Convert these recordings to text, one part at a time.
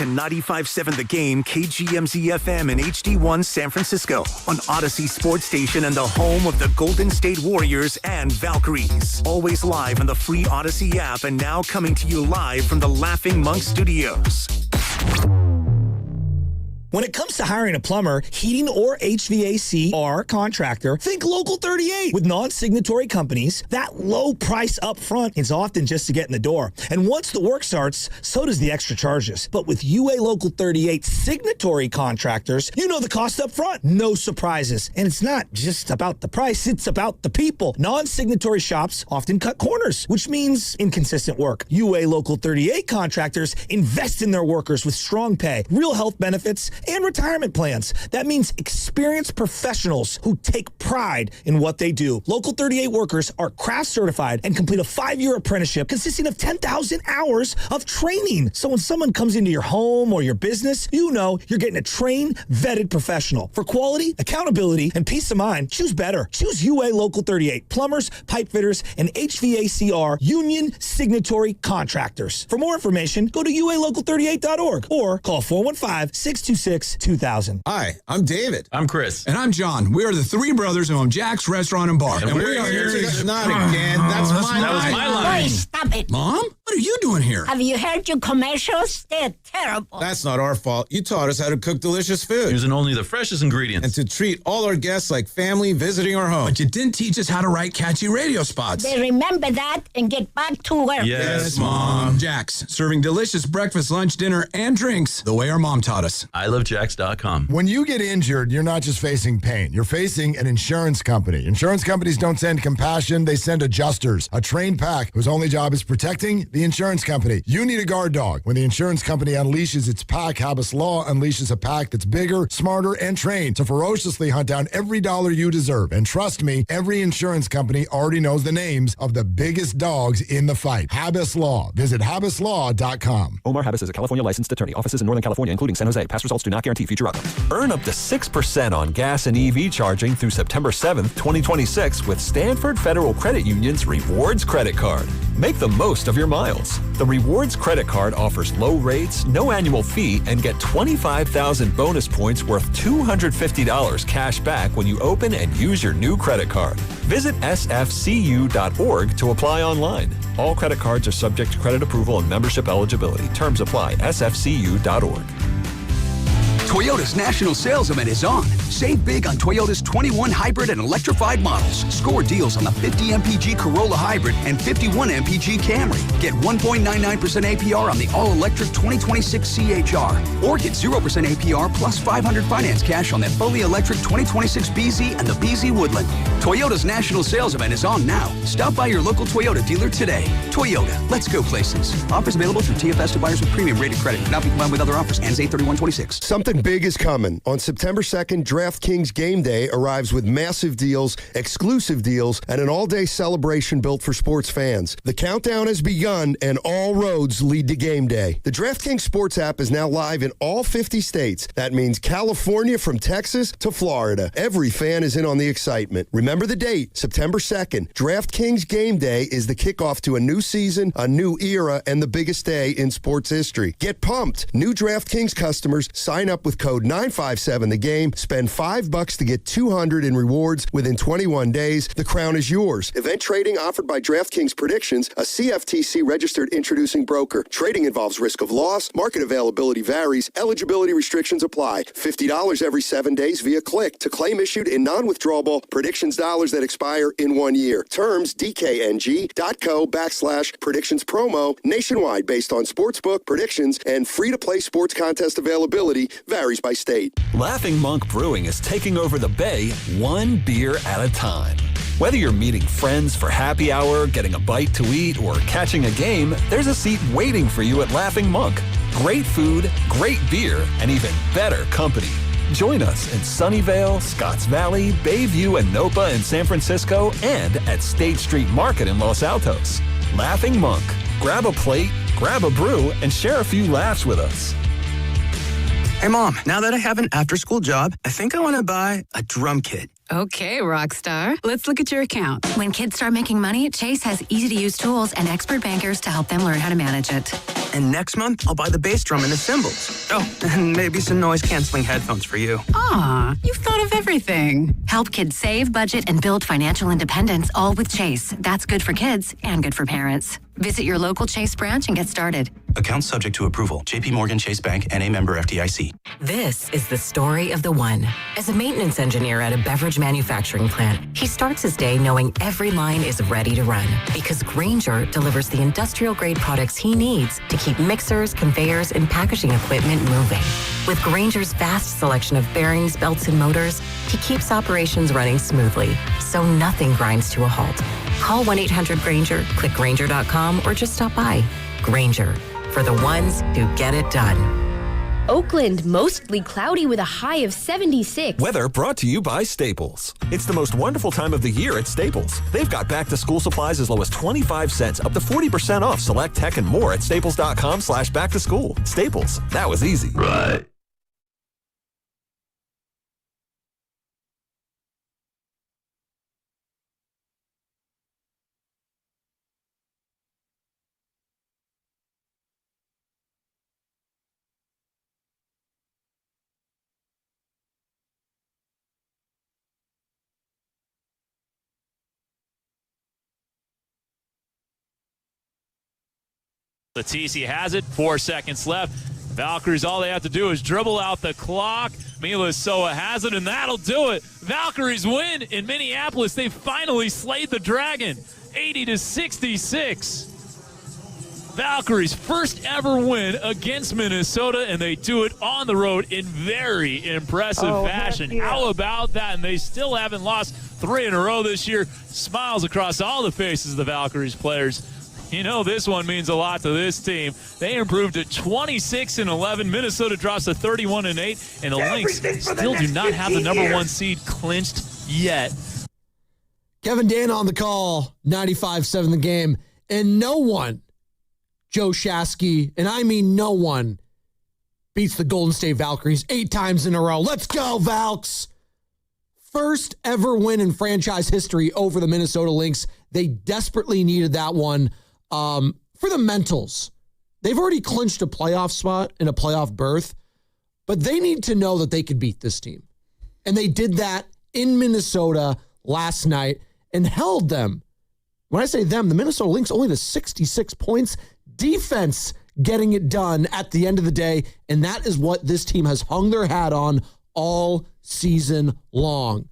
And 95.7 The Game, KGMZ-FM and HD1 San Francisco on Odyssey Sports Station and the home of the Golden State Warriors and Valkyries. Always live on the free Odyssey app and now coming to you live from the Laughing Monk Studios. When it comes to hiring a plumber, heating, or HVAC contractor, think Local 38. With non-signatory companies, that low price up front is often just to get in the door. And once the work starts, so does the extra charges. But with UA Local 38 signatory contractors, you know the cost up front. No surprises. And it's not just about the price, it's about the people. Non-signatory shops often cut corners, which means inconsistent work. UA Local 38 contractors invest in their workers with strong pay, real health benefits, and retirement plans. That means experienced professionals who take pride in what they do. Local 38 workers are craft certified and complete a 5-year apprenticeship consisting of 10,000 hours of training. So when someone comes into your home or your business, you know you're getting a trained, vetted professional. For quality, accountability, and peace of mind, choose better. Choose UA Local 38. Plumbers, pipe fitters, and HVACR union signatory contractors. For more information, go to ualocal38.org or call 415-626-2000. Hi, I'm David. I'm Chris. And I'm John. We are the three brothers who own Jack's Restaurant and Bar. And we are here to... Not again. That's my line. That was my line. Boy, stop it. Mom? What are you doing here? Have you heard your commercials? They're terrible. That's not our fault. You taught us how to cook delicious food. Using only the freshest ingredients. And to treat all our guests like family visiting our home. But you didn't teach us how to write catchy radio spots. They remember that and get back to work. Yes, Mom. Jack's, serving delicious breakfast, lunch, dinner, and drinks the way our mom taught us. ilovejacks.com. When you get injured, you're not just facing pain. You're facing an insurance company. Insurance companies don't send compassion. They send adjusters, a trained pack whose only job is protecting the insurance company. You need a guard dog. When the insurance company unleashes its pack, Habas Law unleashes a pack that's bigger, smarter, and trained to ferociously hunt down every dollar you deserve. And trust me, every insurance company already knows the names of the biggest dogs in the fight. Habas Law. Visit habaslaw.com. Omar Habas is a California licensed attorney. Offices in Northern California, including San Jose. Past results do not guarantee future outcomes. Earn up to 6% on gas and EV charging through September 7th, 2026 with Stanford Federal Credit Union's Rewards Credit Card. Make the most of your miles. The Rewards Credit Card offers low rates, no annual fee, and get 25,000 bonus points worth $250 cash back when you open and use your new credit card. Visit sfcu.org to apply online. All credit cards are subject to credit approval and membership eligibility. Terms apply. sfcu.org. Toyota's national sales event is on. Save big on Toyota's 21 hybrid and electrified models. Score deals on the 50 MPG Corolla Hybrid and 51 MPG Camry. Get 1.99% APR on the all-electric 2026 CHR. Or get 0% APR plus $500 finance cash on that fully electric 2026 BZ and the BZ Woodland. Toyota's national sales event is on now. Stop by your local Toyota dealer today. Toyota, let's go places. Offers available through TFS to buyers with premium rated credit. Not be combined with other offers. Ends 8/31/26. Something big is coming. On September 2nd, DraftKings Game Day arrives with massive deals, exclusive deals, and an all-day celebration built for sports fans. The countdown has begun, and all roads lead to Game Day. The DraftKings Sports app is now live in all 50 states. That means California from Texas to Florida. Every fan is in on the excitement. Remember the date, September 2nd. DraftKings Game Day is the kickoff to a new season, a new era, and the biggest day in sports history. Get pumped. New DraftKings customers sign up with code 957-THE-GAME. Spend $5 to get $200 in rewards within 21 days. The crown is yours. Event trading offered by DraftKings Predictions, a CFTC registered introducing broker. Trading involves risk of loss. Market availability varies. Eligibility restrictions apply. $50 every 7 days via click. To claim issued in non-withdrawable predictions dollars that expire in 1 year. Terms dkng.co/predictions promo. Nationwide based on sportsbook predictions and free-to-play sports contest availability varies by state. Laughing Monk Brewing is taking over the Bay one beer at a time. Whether you're meeting friends for happy hour, getting a bite to eat, or catching a game, there's a seat waiting for you at Laughing Monk. Great food, great beer, and even better company. Join us in Sunnyvale, Scotts Valley, Bayview, and Nopa in San Francisco, and at State Street Market in Los Altos. Laughing Monk. Grab a plate, grab a brew, and share a few laughs with us. Hey, Mom, now that I have an after-school job, I think I want to buy a drum kit. Okay, rock star. Let's look at your account. When kids start making money, Chase has easy-to-use tools and expert bankers to help them learn how to manage it. And next month, I'll buy the bass drum and the cymbals. Oh, and maybe some noise-canceling headphones for you. Aw, you've thought of everything. Help kids save, budget, and build financial independence, all with Chase. That's good for kids and good for parents. Visit your local Chase branch and get started. Account subject to approval. J.P. Morgan Chase Bank, N.A. member FDIC. This is the story of the one. As a maintenance engineer at a beverage manufacturing plant, he starts his day knowing every line is ready to run because Grainger delivers the industrial-grade products he needs to keep mixers, conveyors, and packaging equipment moving. With Grainger's vast selection of bearings, belts, and motors, he keeps operations running smoothly, so nothing grinds to a halt. Call 1-800-GRAINGER, click Grainger.com, or just stop by. Grainger, for the ones who get it done. Oakland, mostly cloudy with a high of 76. Weather brought to you by Staples. It's the most wonderful time of the year at Staples. They've got back-to-school supplies as low as 25 cents, up to 40% off select tech and more at staples.com/back-to-school. Staples, that was easy. Right. Latisi has it, 4 seconds left. Valkyries, all they have to do is dribble out the clock. Mila Soa has it, and that'll do it. Valkyries win in Minneapolis. They finally slayed the Dragon, 80-66. Valkyries' first ever win against Minnesota, and they do it on the road in very impressive fashion. Yeah. How about that? And they still haven't lost 3 in a row this year. Smiles across all the faces of the Valkyries players. You know this one means a lot to this team. They improved to 26-11. Minnesota drops to 31-8, and the Lynx still do not have the number 1 seed clinched yet. Kevin Dana on the call, 95-7 the game, and no one, Joe Shasky, and I mean no one, beats the Golden State Valkyries 8 times in a row. Let's go, Valks! First ever win in franchise history over the Minnesota Lynx. They desperately needed that one. For the mentals, they've already clinched a playoff spot and a playoff berth, but they need to know that they could beat this team. And they did that in Minnesota last night and held them. When I say them, the Minnesota Lynx only to 66 points. Defense getting it done at the end of the day, and that is what this team has hung their hat on all season long.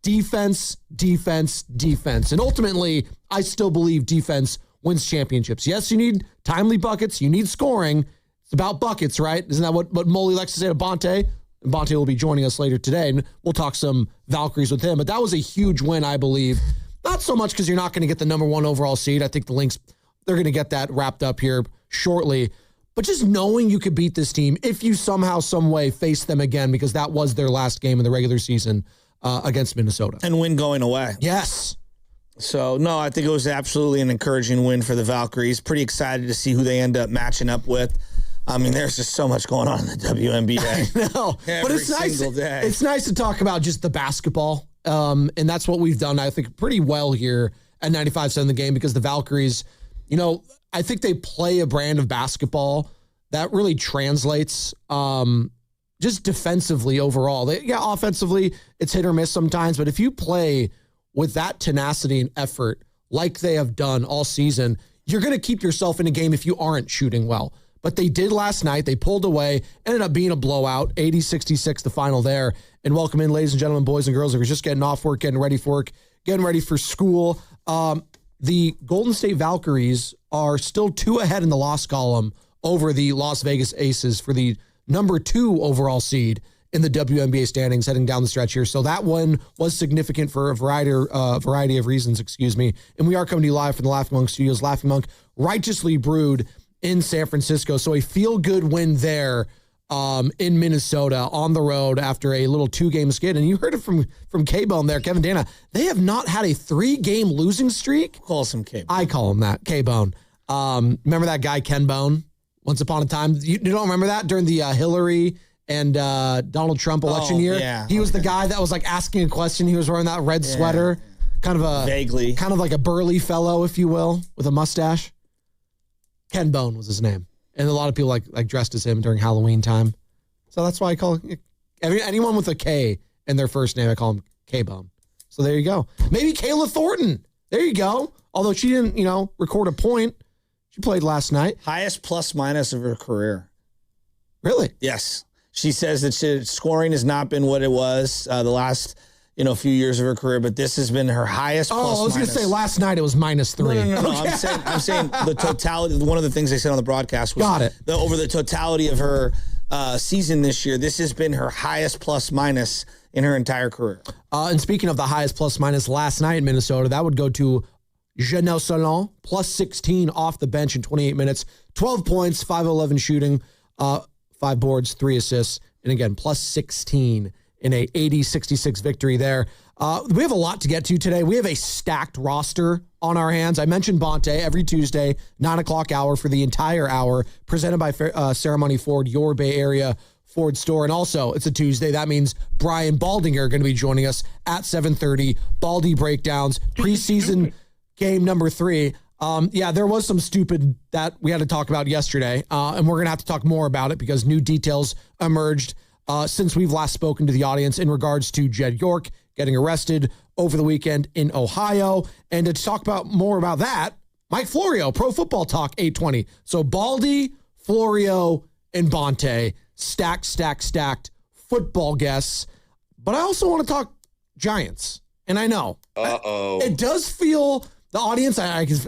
Defense, defense, defense. And ultimately, I still believe defense wins championships. Yes, you need timely buckets. You need scoring. It's about buckets, right? Isn't that what Moley likes to say to Bonte? And Bonte will be joining us later today, and we'll talk some Valkyries with him. But that was a huge win, I believe. Not so much because you're not going to get the number 1 overall seed. I think the Lynx, they're going to get that wrapped up here shortly. But just knowing you could beat this team if you somehow, some way face them again, because that was their last game in the regular season against Minnesota. And win going away. Yes. So, no, I think it was absolutely an encouraging win for the Valkyries. Pretty excited to see who they end up matching up with. I mean, there's just so much going on in the WNBA. I know. But it's nice. Day. It's nice to talk about just the basketball. And that's what we've done, I think, pretty well here at 95-7 the game, because the Valkyries, you know, I think they play a brand of basketball that really translates just defensively overall. Offensively, it's hit or miss sometimes. But if you play with that tenacity and effort like they have done all season, you're going to keep yourself in a game if you aren't shooting well. But they did last night. They pulled away, ended up being a blowout, 80-66 the final there. And welcome in, ladies and gentlemen, boys and girls, if you're just getting off work, getting ready for work, getting ready for school. The Golden State Valkyries are still 2 ahead in the loss column over the Las Vegas Aces for the number 2 overall seed in the WNBA standings heading down the stretch here. So that one was significant for a variety of reasons, And we are coming to you live from the Laughing Monk Studios. Laughing Monk, righteously brewed in San Francisco. So a feel-good win there in Minnesota on the road after a little 2-game skid. And you heard it from K-Bone there, Kevin Dana. They have not had a 3-game losing streak. Call him K-Bone. I call him that, K-Bone. Remember that guy, Ken Bone? Once upon a time. You don't remember that? During the Hillary and Donald Trump election year. Yeah, he was the guy that was like asking a question. He was wearing that red sweater, kind of like a burly fellow, if you will, with a mustache. Ken Bone was his name, and a lot of people like dressed as him during Halloween time. So that's why I call anyone with a K in their first name, I call him K-Bone. So there you go. Maybe Kayla Thornton. There you go. Although she didn't, record a point. She played last night. Highest plus minus of her career. Really? Yes. She says that scoring has not been what it was the last, few years of her career, but this has been her highest plus minus. I was going to say last night it was -3. No. Okay. I'm saying the totality. One of the things they said on the broadcast was over the totality of her season this year, this has been her highest plus minus in her entire career. And speaking of the highest plus minus last night in Minnesota, that would go to Janelle Solon, plus 16 off the bench in 28 minutes, 12 points, 5-11 shooting, 5 boards, 3 assists, and again, plus 16 in a 80-66 victory there. We have a lot to get to today. We have a stacked roster on our hands. I mentioned Bonte every Tuesday, 9 o'clock hour for the entire hour, presented by Ceremony Ford, your Bay Area Ford store. And also, it's a Tuesday. That means Brian Baldinger going to be joining us at 7:30. Baldy breakdowns, preseason game number 3. There was some stupid that we had to talk about yesterday, and we're going to have to talk more about it because new details emerged since we've last spoken to the audience in regards to Jed York getting arrested over the weekend in Ohio. And to talk more about that, Mike Florio, Pro Football Talk 820. So Baldy, Florio, and Bonte, stacked football guests. But I also want to talk Giants. And I know. It does feel, the audience,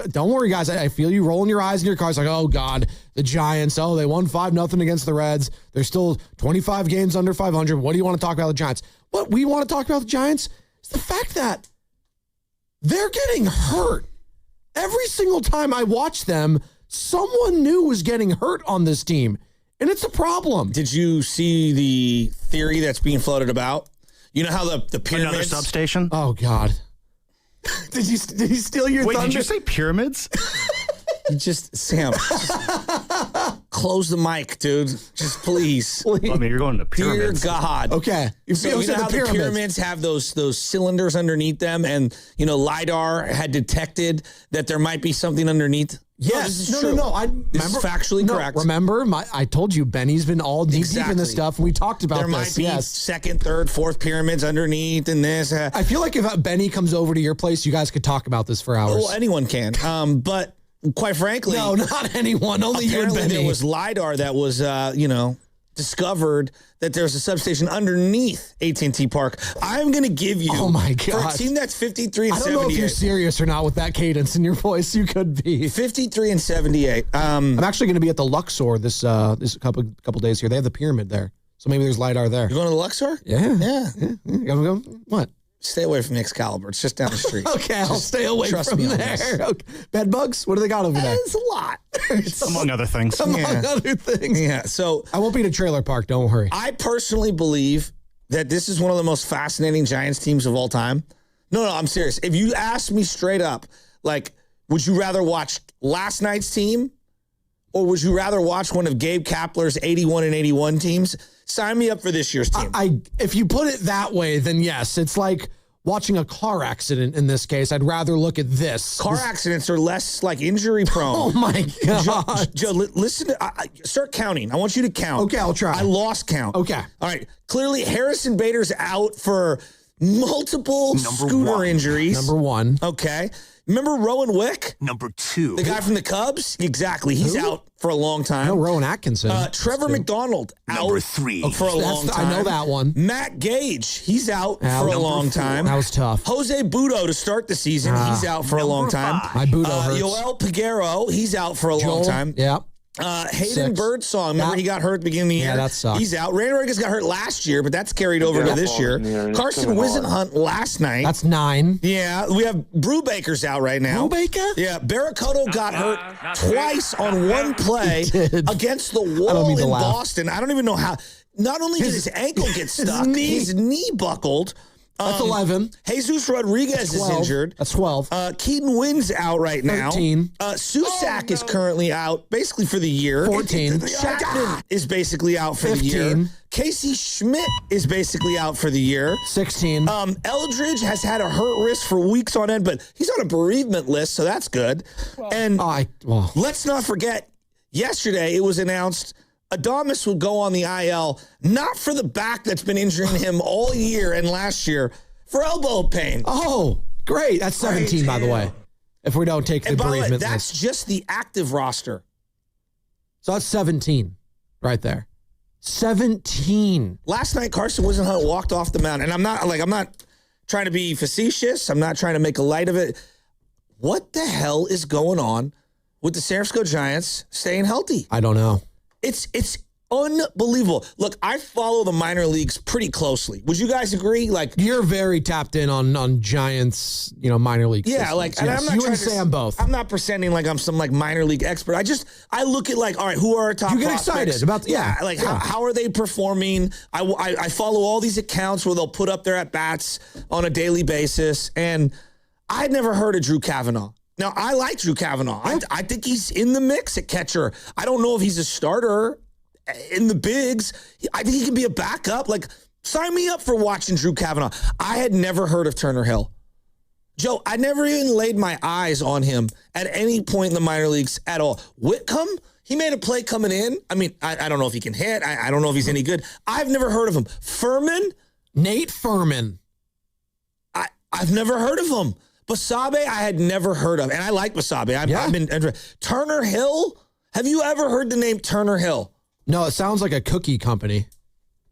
don't worry, guys. I feel you rolling your eyes in your cars like, oh, God, the Giants. Oh, they won 5-0 against the Reds. They're still 25 games under 500. What do you want to talk about the Giants? What we want to talk about the Giants is the fact that they're getting hurt. Every single time I watch them, someone new is getting hurt on this team. And it's a problem. Did you see the theory that's being floated about? You know how the pyramids... Another substation? Oh, God. Did he steal your thunder? Wait, did you say pyramids? Sam, close the mic, dude. Just please. I mean, you're going to pyramids. Dear God. Okay. So you know how the pyramids have those cylinders underneath them, and LiDAR had detected that there might be something underneath? Yes. No. This is factually correct. Remember, I told you, Benny's been all deep in this stuff. We talked about there this. There might be second, third, fourth pyramids underneath and this. I feel like if Benny comes over to your place, you guys could talk about this for hours. Well, anyone can. But quite frankly... No, not anyone. Only you and Benny. There was LiDAR that was, discovered that there's a substation underneath AT&T Park. I'm going to give you... Oh, my God. For a team that's 53 and 78... I don't know if you're serious or not with that cadence in your voice. You could be. 53 and 78. I'm actually going to be at the Luxor this couple days here. They have the pyramid there. So maybe there's LiDAR there. You're going to the Luxor? Yeah. Go. What? Stay away from Excalibur. It's just down the street. Okay, I'll stay away from there. Okay. Bed bugs? What do they got over there? It's a lot. Among other things. Other things. Yeah, so... I won't be in a trailer park, don't worry. I personally believe that this is one of the most fascinating Giants teams of all time. No, I'm serious. If you ask me straight up, would you rather watch last night's team or would you rather watch one of Gabe Kapler's 81 and 81 teams? Sign me up for this year's team. If you put it that way, then yes. It's like watching a car accident in this case. I'd rather look at this. Car accidents are less injury prone. Oh, my God. Joe, listen. Start counting. I want you to count. Okay, I'll try. I lost count. Okay. All right. Clearly, Harrison Bader's out for multiple scooter injuries. Number 1. Okay. Remember Rowan Wick? Number 2. The guy from the Cubs? Exactly. He's out for a long time. No, Rowan Atkinson. Trevor McDonald out. Number 3. For a long time. I know that one. Matt Gage, he's out for a long time. That was tough. Jose Budo to start the season. He's out for a long time. My Budo hurts. Yoel Peguero, he's out for a long time. Yeah. Hayden Birdsong, remember he got hurt at the beginning of the year? Yeah, that sucks. He's out. Randy Rodriguez got hurt last year, but that's carried over to this year. Carson Wisenhunt last night. That's 9. Yeah, we have Brubaker's out right now. Brubaker? Yeah, Barracuda got hurt twice on one play against the wall in Boston. I don't even know how. Not only did his ankle get stuck, his knee buckled. That's 11. Jesus Rodriguez is injured. That's 12. Keaton Wynn's out right now. 13. Susak is currently out basically for the year. 14. Chapman is basically out for 15. the year. Casey Schmidt is basically out for the year. 16. Eldridge has had a hurt wrist for weeks on end, but he's on a bereavement list, so that's good. And let's not forget, yesterday it was announced Adames will go on the IL, not for the back that's been injuring him all year and last year, for elbow pain. Oh, great. That's 17, by the way, if we don't take the bereavement that's list. just the active roster. So that's 17 right there. 17. Last night, Carson Whisenhunt walked off the mound, and I'm not trying to be facetious. I'm not trying to make a light of it. What the hell is going on with the San Francisco Giants staying healthy? I don't know. It's unbelievable. Look, I follow the minor leagues pretty closely. Would you guys agree? Like, you're very tapped in on Giants, minor league. Yeah, systems. like, and yes. I'm not you trying and to, Sam both. I'm not pretending like I'm some like minor league expert. I look at like, all right, who are our top You get prospects? excited about How are they performing? I follow all these accounts where they'll put up their at bats on a daily basis, and I'd never heard of Drew Kavanaugh. Now, I like Drew Kavanaugh. I think he's in the mix at catcher. I don't know if he's a starter in the bigs. I think he can be a backup. Like, sign me up for watching Drew Kavanaugh. I had never heard of Turner Hill. Joe, I never even laid my eyes on him at any point in the minor leagues at all. Whitcomb, he made a play coming in. I mean, I don't know if he can hit. I don't know if he's any good. I've never heard of him. Furman? Nate Furman. I've never heard of him. Basabe, I had never heard of. And I like Basabe. I've been Turner Hill? Have you ever heard the name Turner Hill? No, it sounds like a cookie company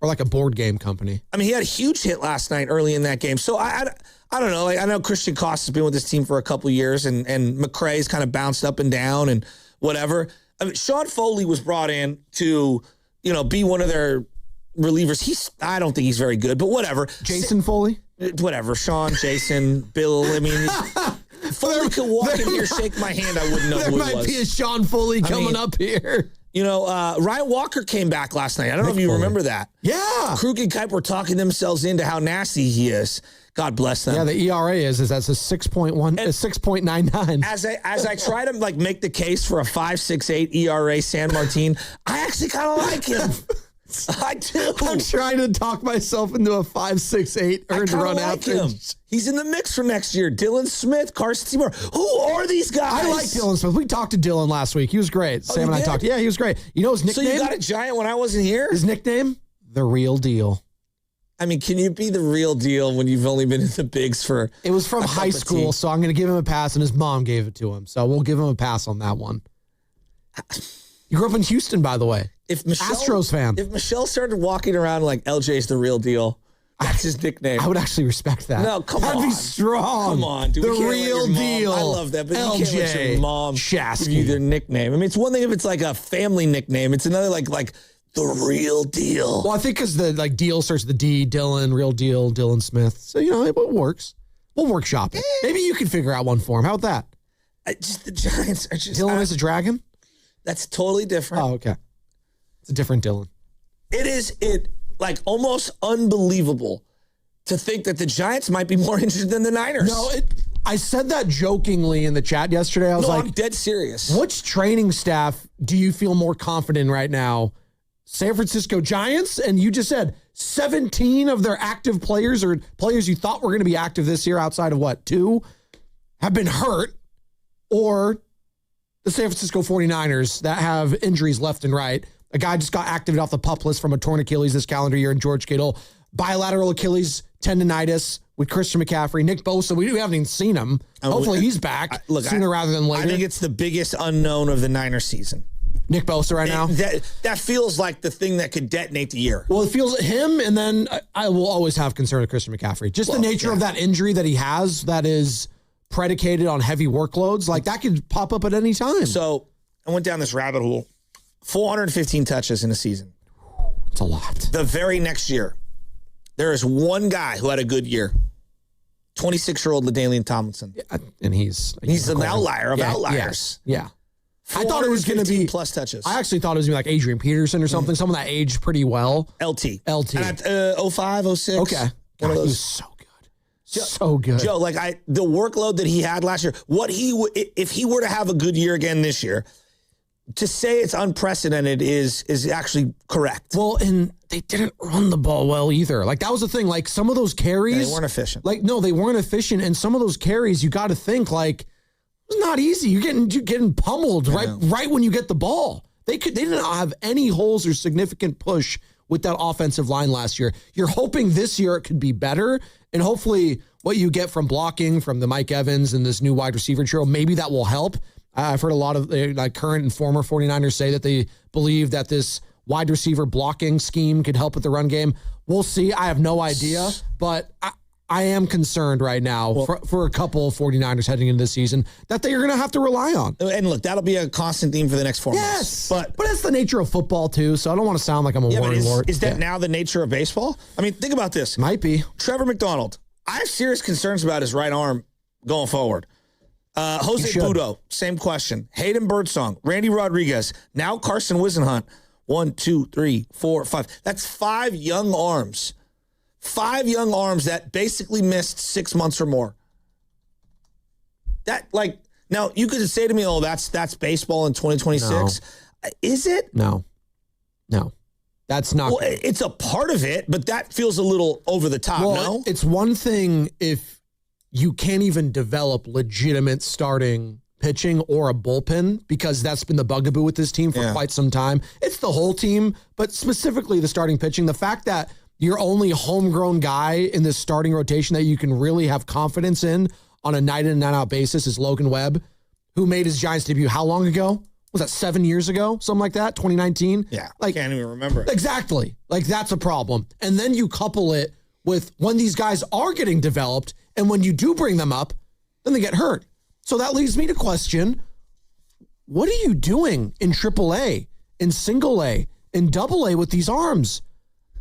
or like a board game company. I mean, he had a huge hit last night early in that game. So I don't know. Like, I know Christian Koss has been with this team for a couple of years, and McRae's kind of bounced up and down and whatever. I mean, Sean Foley was brought in to, be one of their relievers. I don't think he's very good, but whatever. Jason Foley? Whatever. Sean, Jason, Bill. I mean, Foley could walk in here, shake my hand. I wouldn't know who it was. There might be a Sean Foley coming up here. Ryan Walker came back last night. I don't know if you remember that. Yeah. Krug and Kuip were talking themselves into how nasty he is. God bless them. Yeah, the ERA is that's a 6.1, 6.99. As I try to make the case for a 5.68 ERA San Martin, I actually kind of like him. I do. I'm trying to talk myself into a 5.68 earned run average. He's in the mix for next year. Dylan Smith, Carson Seymour. Who are these guys? I like Dylan Smith. We talked to Dylan last week. He was great. Sam and I talked. Yeah, he was great. You know his nickname? So you got a Giant when I wasn't here? His nickname? The Real Deal. I mean, can you be the real deal when you've only been in the bigs for It was from high school, so I'm going to give him a pass, and his mom gave it to him. So we'll give him a pass on that one. You grew up in Houston, by the way. Astros fan. If Michelle started walking around like LJ's the real deal, that's his nickname. I would actually respect that. No, come on. That'd be strong. Come on, dude. The Real Deal. I love that, but LJ you can't let your mom Shasky. give you their nickname. I mean, it's one thing if it's like a family nickname. It's another like the Real Deal. Well, I think because the deal starts with the D, Dylan, Real Deal, Dylan Smith. So, it works. We'll workshop it. Maybe you can figure out one for him. How about that? Just the Giants are just... Dylan is a dragon? That's totally different. Oh, okay. It's a different Dylan. It is almost unbelievable to think that the Giants might be more injured than the Niners. No, I said that jokingly in the chat yesterday. I was like, I'm dead serious. Which training staff do you feel more confident in right now? San Francisco Giants? And you just said 17 of their active players or players you thought were going to be active this year outside of 2 have been hurt, or the San Francisco 49ers that have injuries left and right. A guy just got activated off the PUP list from a torn Achilles this calendar year in George Kittle. Bilateral Achilles tendonitis with Christian McCaffrey. Nick Bosa, we haven't even seen him. Hopefully he's back sooner rather than later. I think it's the biggest unknown of the Niners season. Nick Bosa right now? That feels like the thing that could detonate the year. Well, it feels him, and then I will always have concern with Christian McCaffrey. Just the nature of that injury that he has that is predicated on heavy workloads, like that could pop up at any time. So I went down this rabbit hole. 415 touches in a season. It's a lot. The very next year, there is one guy who had a good year. 26-year-old LaDainian Tomlinson. Yeah, and he's an outlier of outliers. Yeah. I thought it was going to be plus touches. I actually thought it was going to be like Adrian Peterson or something, someone that aged pretty well. LT. LT. And at 05, 06. Okay. God, he was so good. So good. Joe, the workload that he had last year, if he were to have a good year again this year, to say it's unprecedented is actually correct. Well, and they didn't run the ball well either. Like, that was the thing. Like, some of those carries. They weren't efficient. No, they weren't efficient. And some of those carries, you got to think, it was not easy. You're getting pummeled right when you get the ball. They didn't have any holes or significant push with that offensive line last year. You're hoping this year it could be better, and hopefully what you get from blocking from the Mike Evans and this new wide receiver trio, maybe that will help. I've heard a lot of current and former 49ers say that they believe that this wide receiver blocking scheme could help with the run game. We'll see. I have no idea, but I am concerned right now for a couple of 49ers heading into the season that they are going to have to rely on. And look, that'll be a constant theme for the next 4 months. But that's the nature of football too, so I don't want to sound like I'm a warlord. Is that now the nature of baseball? I mean, think about this. Might be. Trevor McDonald. I have serious concerns about his right arm going forward. Jose Budo, same question. Hayden Birdsong, Randy Rodriguez, now Carson Wisenhunt. 1, 2, 3, 4, 5. That's 5 young arms. 5 young arms that basically missed 6 months or more. Now you could say to me, "Oh, that's baseball in 2026." No. Is it? No, that's not. Well, it's a part of it, but that feels a little over the top. No, it's one thing if you can't even develop legitimate starting pitching or a bullpen, because that's been the bugaboo with this team for quite some time. It's the whole team, but specifically the starting pitching. The fact that your only homegrown guy in this starting rotation that you can really have confidence in on a night in and night out basis is Logan Webb, who made his Giants debut how long ago? Was that 7 years ago? Something like that? 2019? Yeah, I can't even remember. Exactly. That's a problem. And then you couple it with when these guys are getting developed, and when you do bring them up, then they get hurt. So that leads me to question, what are you doing in AAA, in single A, in double A with these arms?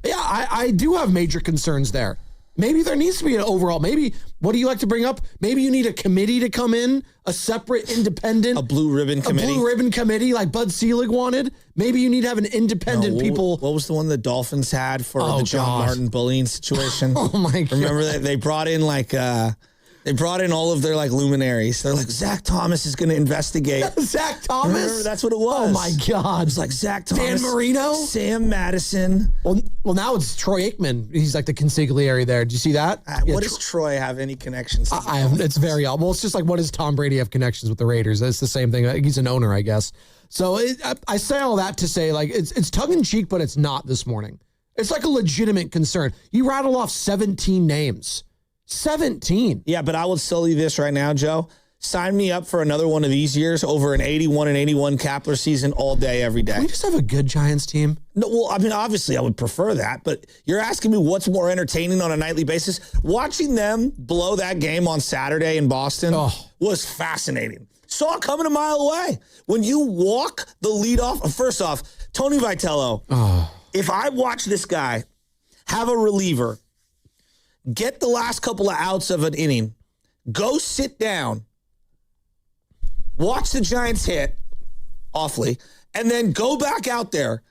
Yeah, I do have major concerns there. Maybe there needs to be an overall. Maybe, what do you like to bring up? Maybe you need a committee to come in, a separate independent. A blue ribbon committee. A blue ribbon committee like Bud Selig wanted. Maybe you need to have an independent people. What was the one the Dolphins had for the John Martin bullying situation? Oh, my God. Remember that they brought in They brought in all of their luminaries. They're like, Zach Thomas is going to investigate. Zach Thomas? Remember, that's what it was. Oh, my God. It was like Zach Thomas. Dan Marino? Sam Madison. Well, now it's Troy Aikman. He's like the consigliere there. Did you see that? What does Troy have any connections to? It's very odd. Well, it's just like, what does Tom Brady have connections with the Raiders? It's the same thing. He's an owner, I guess. So I say all that to say, it's tongue-in-cheek, but it's not this morning. It's like a legitimate concern. You rattle off 17 names. 17. Yeah, but I will tell you this right now, Joe. Sign me up for another one of these years over an 81-81 Kapler season all day, every day. Can we just have a good Giants team? No, well, I mean, obviously I would prefer that, but you're asking me what's more entertaining on a nightly basis. Watching them blow that game on Saturday in Boston was fascinating. Saw it coming a mile away. When you walk the leadoff, first off, Tony Vitello, if I watch this guy have a reliever, get the last couple of outs of an inning, go sit down, watch the Giants hit awfully, and then go back out there,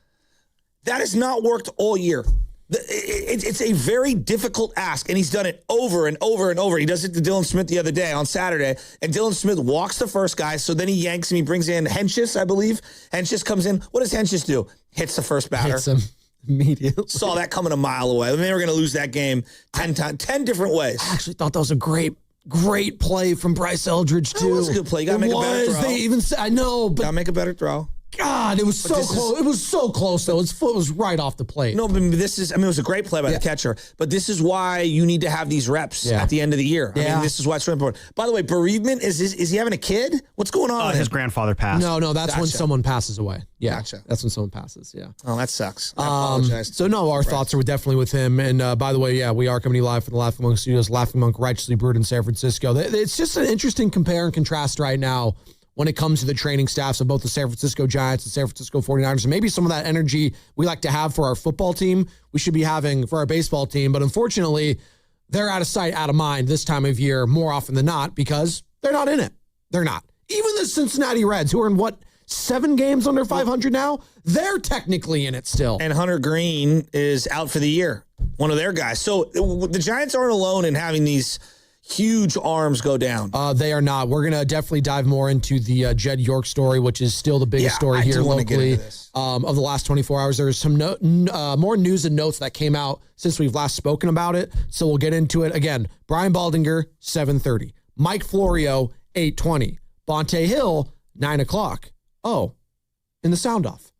that has not worked all year. It's a very difficult ask, and he's done it over and over and over. He does it to Dylan Smith the other day on Saturday, and Dylan Smith walks the first guy, so then he yanks him. He brings in Henches, I believe. Henches comes in. What does Henches do? Hits the first batter. Hits him immediately. Saw that coming a mile away. They were going to lose that game 10 different ways. I actually thought that was a great play from Bryce Eldridge, too. It was a good play. You got to make a better throw. They even said, I know, but... Got to make a better throw. God, it was so close. It was so close, though. Its foot was right off the plate. No, but it was a great play by the catcher. But this is why you need to have these reps at the end of the year. I mean, this is why it's so important. By the way, bereavement, is he having a kid? What's going on? His grandfather passed. No, that's when someone passes away. Yeah, gotcha. That's when someone passes, yeah. Oh, that sucks. I apologize. So, no, our thoughts are definitely with him. And, by the way, we are coming to you live from the Laughing Monk Studios, Laughing Monk righteously brewed in San Francisco. It's just an interesting compare and contrast right now when it comes to the training staffs of both the San Francisco Giants and San Francisco 49ers. And maybe some of that energy we like to have for our football team, we should be having for our baseball team. But unfortunately, they're out of sight, out of mind this time of year more often than not because they're not in it. They're not. Even the Cincinnati Reds, who are in 7 games under 500 now, they're technically in it still. And Hunter Green is out for the year. one of their guys. So the Giants aren't alone in having these huge arms go down. They are not. We're going to definitely dive more into the Jed York story, which is still the biggest story here locally of the last 24 hours. There's some more news and notes that came out since we've last spoken about it. So we'll get into it. Again, Brian Baldinger, 7:30. Mike Florio, 8:20. Bonte Hill, 9 o'clock. Oh, in the sound off,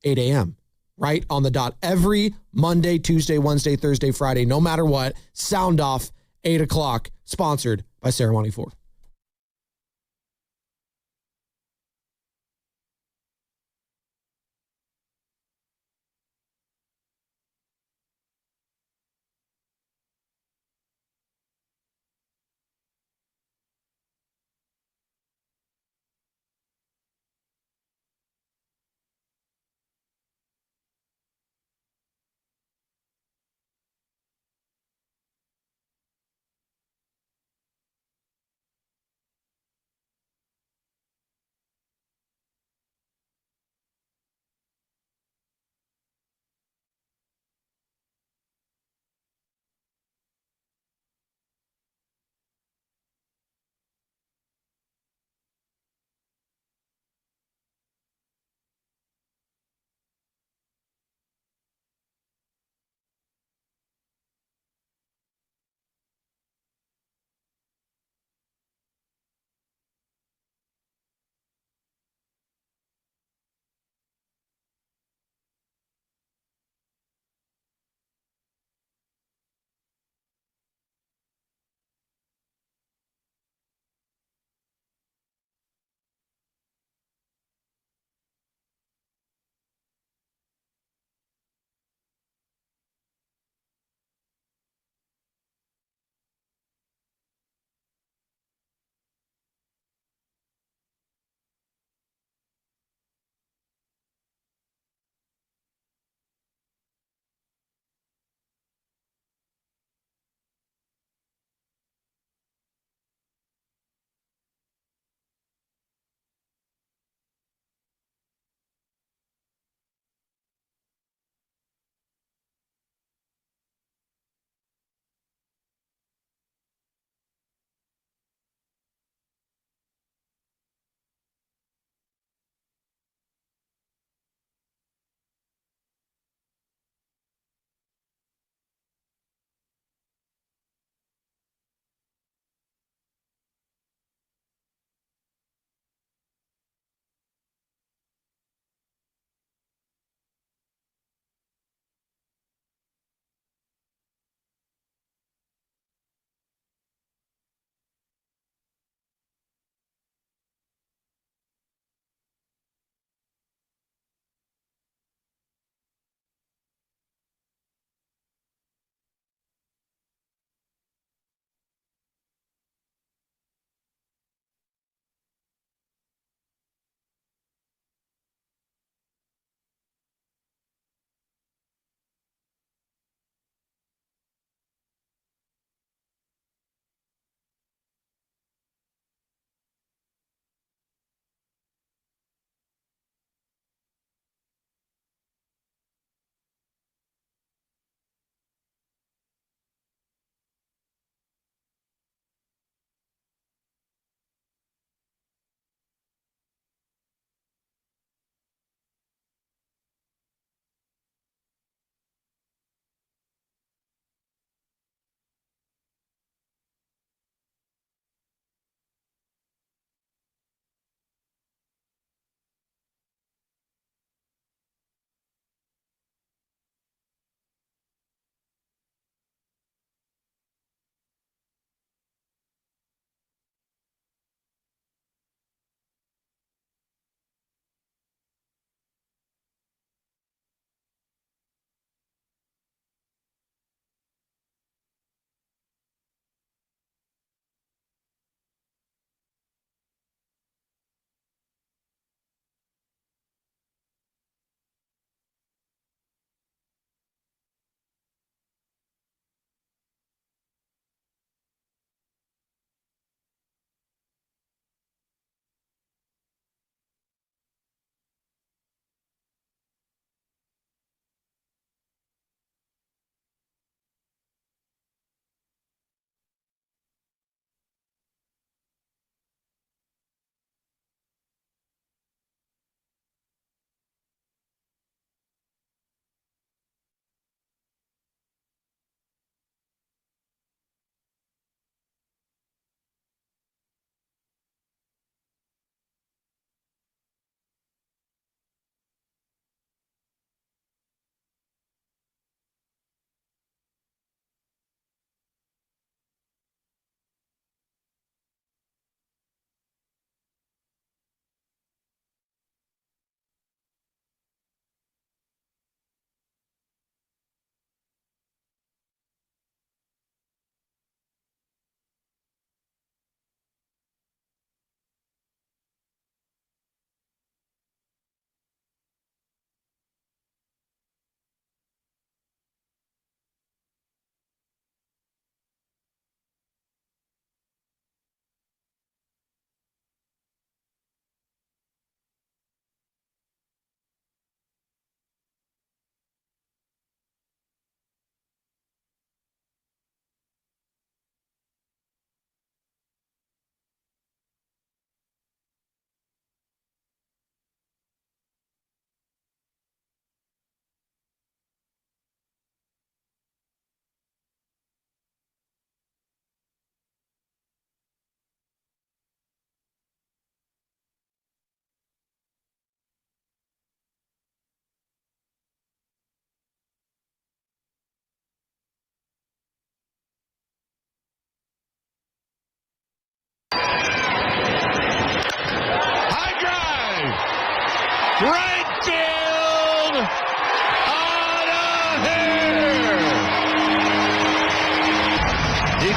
8 a.m. Right on the dot. Every Monday, Tuesday, Wednesday, Thursday, Friday, no matter what, sound off, 8 o'clock, sponsored by Ceremony Ford.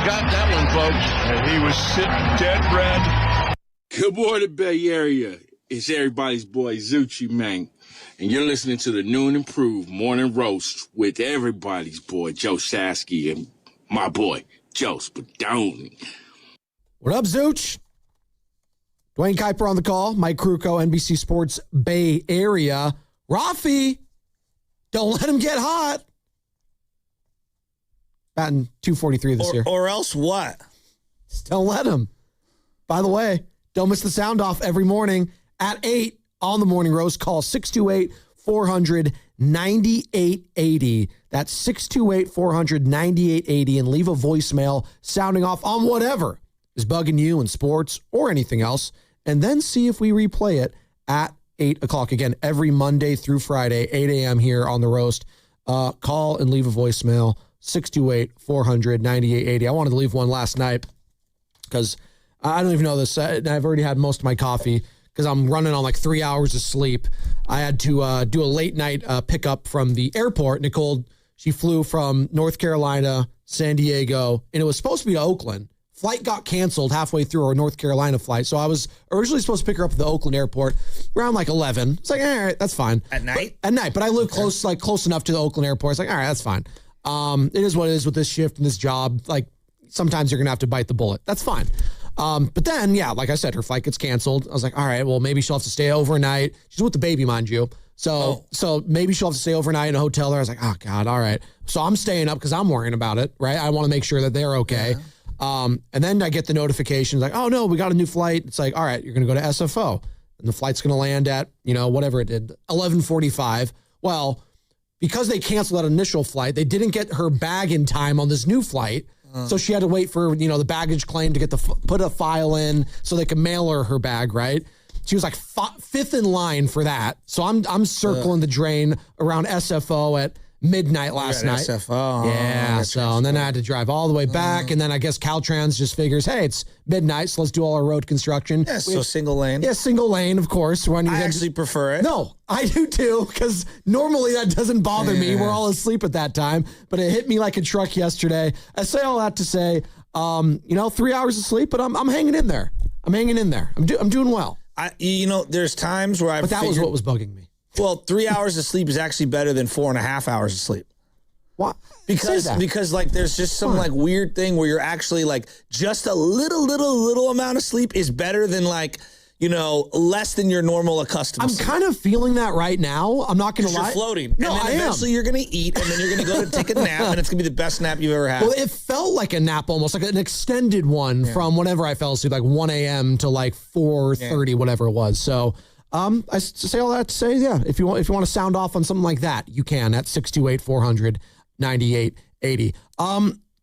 got that one, folks. And he was sitting dead red. Good morning, Bay Area. It's everybody's boy, Zucci, man. And you're listening to the New and Improved Morning Roast with everybody's boy, Joe Shasky, and my boy, Joe Spadoni. What up, Zooch? Dwayne Kuiper on the call. Mike Krukow, NBC Sports Bay Area. Rafi, don't let him get hot. Batting .243 this year. Or else what? Just don't let him. By the way, don't miss the sound off every morning at 8 on the Morning Roast. Call 628-400-9880. That's 628-400-9880 and leave a voicemail sounding off on whatever is bugging you in sports or anything else, and then see if we replay it at 8 o'clock. Again, every Monday through Friday, 8 a.m. here on the Roast. Call and leave a voicemail, 628-400-9880. I wanted to leave one last night because I don't even know this. I've already had most of my coffee because I'm running on like 3 hours of sleep. I had to do a late night pickup from the airport. Nicole, she flew from North Carolina, San Diego, and it was supposed to be to Oakland. Flight got canceled halfway through our North Carolina flight. So I was originally supposed to pick her up at the Oakland airport around like 11. It's like, all right, that's fine. At night? At night. But I live close enough to the Oakland airport. It's like, all right, that's fine. It is what it is with this shift and this job. Like, sometimes you're going to have to bite the bullet. That's fine. But then, yeah, like I said, her flight gets canceled. I was like, all right, well, maybe she'll have to stay overnight. She's with the baby, mind you. So maybe she'll have to stay overnight in a hotel there. I was like, oh, God, all right. So I'm staying up because I'm worrying about it, right? I want to make sure that they're okay. Yeah. And then I get the notification like, oh, no, we got a new flight. It's like, all right, you're going to go to SFO. And the flight's going to land at, whatever it did, 11:45. Well, because they canceled that initial flight, they didn't get her bag in time on this new flight. So she had to wait for, the baggage claim to get put a file in so they could mail her bag, right? She was like fifth in line for that. So I'm circling the drain around SFO at midnight last night. SFO. Yeah. And then I had to drive all the way back. And then I guess Caltrans just figures, hey, it's midnight, so let's do all our road construction. Yeah, so single lane. Yeah, single lane, of course. I actually prefer it. No, I do too, because normally that doesn't bother me. We're all asleep at that time. But it hit me like a truck yesterday. I say all that to say, 3 hours of sleep, but I'm hanging in there. I'm doing well. There's times where But that was what was bugging me. Well, 3 hours of sleep is actually better than 4.5 hours of sleep. What? Because like there's just some like weird thing where you're actually like just a little amount of sleep is better than like, less than your normal accustomed sleep. I'm kind of feeling that right now. I'm not going to lie. You're floating. No, and then eventually you're going to eat and then you're going to go to take a nap and it's going to be the best nap you've ever had. Well, it felt like a nap almost, like an extended one from whenever I fell asleep, like 1 a.m. to like 4:30, whatever it was. So I say all that to say, yeah, if you want to sound off on something like that, you can at 628-400-9880. Do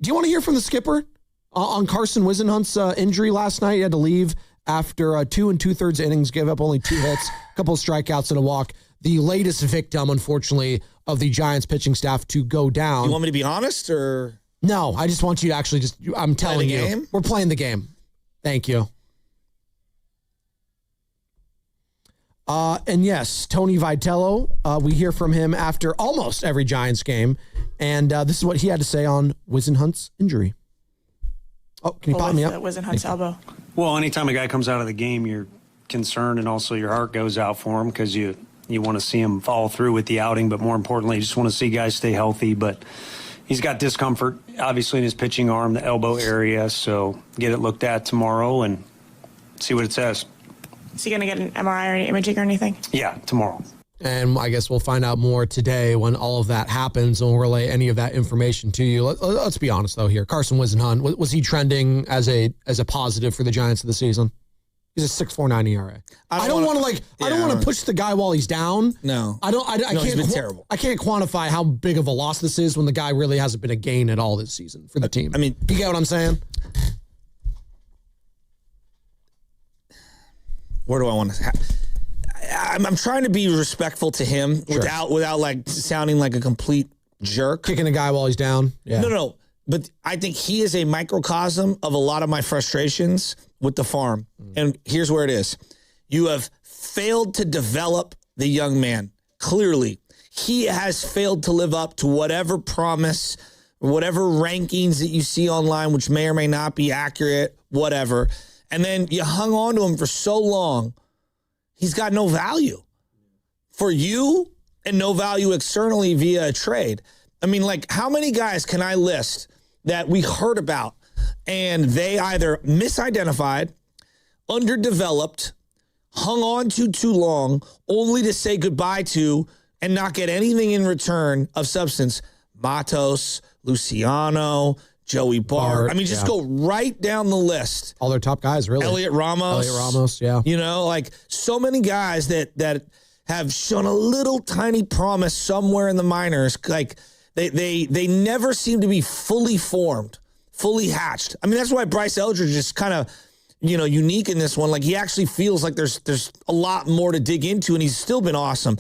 you want to hear from the skipper on Carson Wisenhunt's injury last night? He had to leave after 2 2/3 innings, gave up only 2 hits, a couple of strikeouts and a walk. The latest victim, unfortunately, of the Giants pitching staff to go down. You want me to be honest or? No, I just want you to actually I'm telling you. We're playing the game. Thank you. And yes, Tony Vitello, we hear from him after almost every Giants game. And this is what he had to say on Wisenhunt's injury. Oh, can you pop me up? Wisenhunt's elbow. Well, anytime a guy comes out of the game, you're concerned and also your heart goes out for him because you want to see him follow through with the outing. But more importantly, you just want to see guys stay healthy. But he's got discomfort, obviously, in his pitching arm, the elbow area. So get it looked at tomorrow and see what it says. Is he going to get an MRI or any imaging or anything? Yeah, tomorrow. And I guess we'll find out more today when all of that happens, and we'll relay any of that information to you. Let's be honest, though, here. Carson Wisenhunt, was he trending as a positive for the Giants of the season? He's a 6.49 ERA. I don't want to push the guy while he's down. No. He's been terrible. I can't quantify how big of a loss this is when the guy really hasn't been a gain at all this season for the team. I mean, you get what I'm saying? Where do I want to? I'm trying to be respectful to him without like sounding like a complete jerk. Kicking a guy while he's down. Yeah. No. But I think he is a microcosm of a lot of my frustrations with the farm. And here's where it is. You have failed to develop the young man. Clearly, he has failed to live up to whatever promise whatever rankings that you see online, which may or may not be accurate, whatever. And then you hung on to him for so long, he's got no value for you and no value externally via a trade. I mean, like, how many guys can I list that we heard about and they either misidentified, underdeveloped, hung on to too long, only to say goodbye to and not get anything in return of substance? Matos, Luciano, Joey Bart. I mean, just go right down the list. All their top guys, really. Elliot Ramos, yeah. You know, like so many guys that have shown a little tiny promise somewhere in the minors. Like they never seem to be fully formed, fully hatched. I mean, that's why Bryce Eldridge is kind of, unique in this one. Like, he actually feels like there's a lot more to dig into, and he's still been awesome.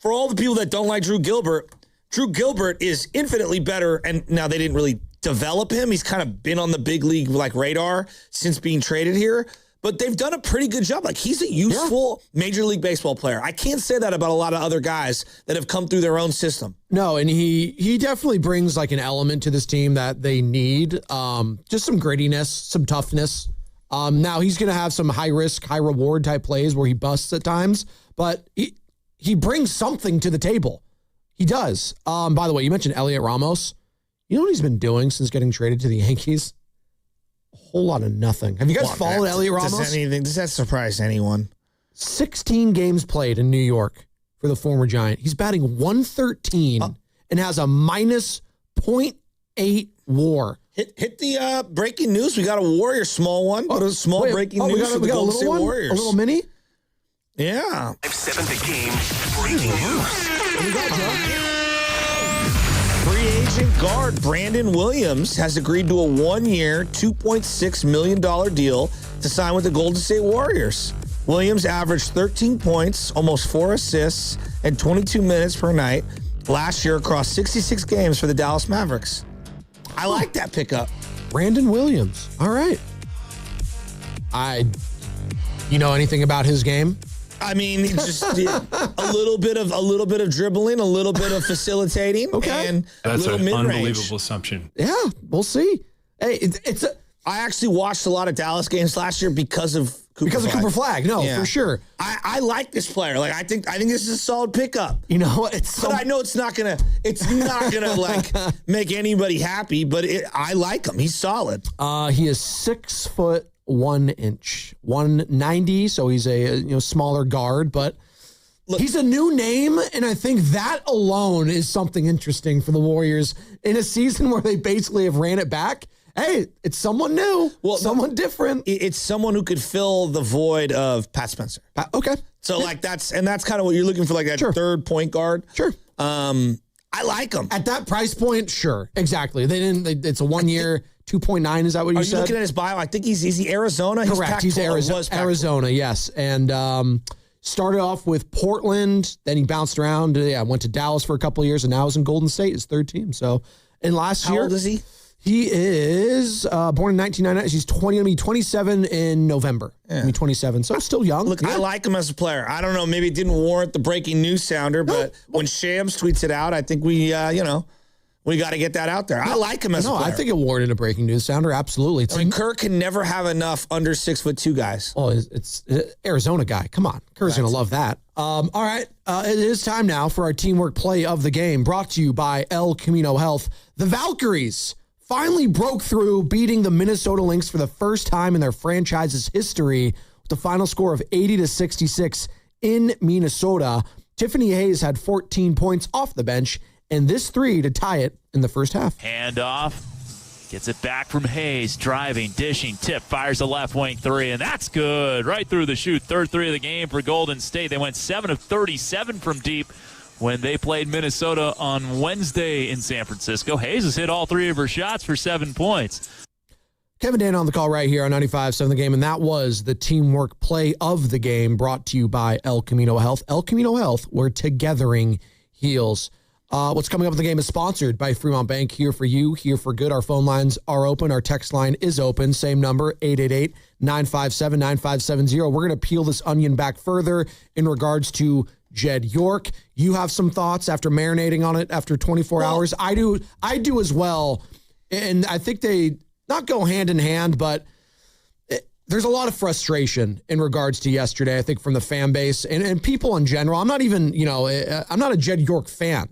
For all the people that don't like Drew Gilbert is infinitely better, and now they didn't really develop him. He's kind of been on the big league radar since being traded here, but they've done a pretty good job. Like, he's a useful Major League Baseball player. I can't say that about a lot of other guys that have come through their own system. No, and he definitely brings like an element to this team that they need. Just some grittiness, some toughness. Now he's going to have some high risk, high reward type plays where he busts at times, but he brings something to the table. He does. By the way, you mentioned Elliot Ramos. You know what he's been doing since getting traded to the Yankees? A whole lot of nothing. Have you guys followed Elliot Ramos? Does that surprise anyone? 16 games played in New York for the former Giant. He's batting 113 and has a minus 0.8 WAR. Hit the breaking news. We got a Warrior small one. But a small breaking news for the Golden State Warriors. A little mini? Yeah. 5-7 the game. Breaking news. Free agent guard Brandon Williams has agreed to a 1-year, $2.6 million deal to sign with the Golden State Warriors. Williams averaged 13 points, almost 4 assists, and 22 minutes per night last year across 66 games for the Dallas Mavericks. I like that pickup. Brandon Williams. All right. You know anything about his game? I mean, just a little bit of dribbling, a little bit of facilitating, and that's a little an mid-range. unbelievable assumption. Yeah, we'll see. Hey, I actually watched a lot of Dallas games last year because of Cooper Flag. No, for sure. I like this player. Like, I think this is a solid pickup. You know, but I know it's not gonna like make anybody happy. But I like him. He's solid. He is 6 foot 1 inch, 190. So he's a smaller guard, but he's a new name, and I think that alone is something interesting for the Warriors in a season where they basically have ran it back. Hey, it's someone new, someone different. It's someone who could fill the void of Pat Spencer. Okay. So that's kind of what you're looking for, like that third point guard. Sure. I like him. At that price point, sure. Exactly. It's a 1 year, 2.9. Is that what you said? Are you looking at his bio? I think he's Arizona. Correct. He's Arizona, yes. And started off with Portland, then he bounced around. Went to Dallas for a couple of years, and now he's in Golden State, his third team. So, and last year. How old is he? He is born in 1999. He's going to be 27 in November. Yeah. He'll be 27, so still young. Look, I like him as a player. I don't know, maybe it didn't warrant the breaking news sounder, but when Shams tweets it out, I think we got to get that out there. I like him as a player. I think it warranted a breaking news sounder. Absolutely. I mean, Kerr can never have enough under 6'2" guys. Oh, it's Arizona guy. Come on. Kerr's going to love that. All right. It is time now for our teamwork play of the game, brought to you by El Camino Health. The Valkyries finally broke through, beating the Minnesota Lynx for the first time in their franchise's history with the final score of 80-66 in Minnesota. Tiffany Hayes had 14 points off the bench, and this 3 to tie it in the first half. Hand off. Gets it back from Hayes. Driving, dishing, tip, fires a left wing 3, and that's good. Right through the chute. Third 3 of the game for Golden State. They went 7 of 37 from deep when they played Minnesota on Wednesday in San Francisco. Hayes has hit all 3 of her shots for 7 points. Kevin Dan on the call right here on 95.7 The Game, and that was the teamwork play of the game, brought to you by El Camino Health. El Camino Health, where togethering heals. What's coming up in the game is sponsored by Fremont Bank. Here for you, here for good. Our phone lines are open. Our text line is open. Same number, 888-957-9570. We're going to peel this onion back further in regards to Jed York. You have some thoughts after marinating on it after 24 hours. I do as well. And I think they not go hand in hand, but there's a lot of frustration in regards to yesterday, I think, from the fan base and people in general. I'm not even, I'm not a Jed York fan.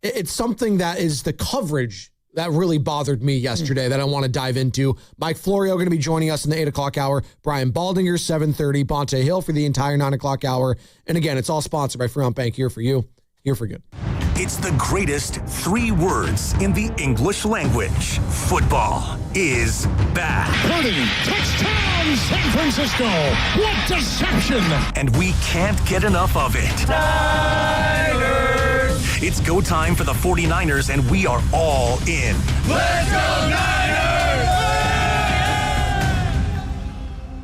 It's something that is the coverage that really bothered me yesterday that I want to dive into. Mike Florio going to be joining us in the 8 o'clock hour. Brian Baldinger, 7:30. Bonte Hill for the entire 9 o'clock hour. And again, it's all sponsored by Fremont Bank. Here for you, here for good. It's the greatest 3 words in the English language. Football is back. Purdy, touchdown, San Francisco. What deception. And we can't get enough of it. Niners! It's go time for the 49ers, and we are all in. Let's go Niners!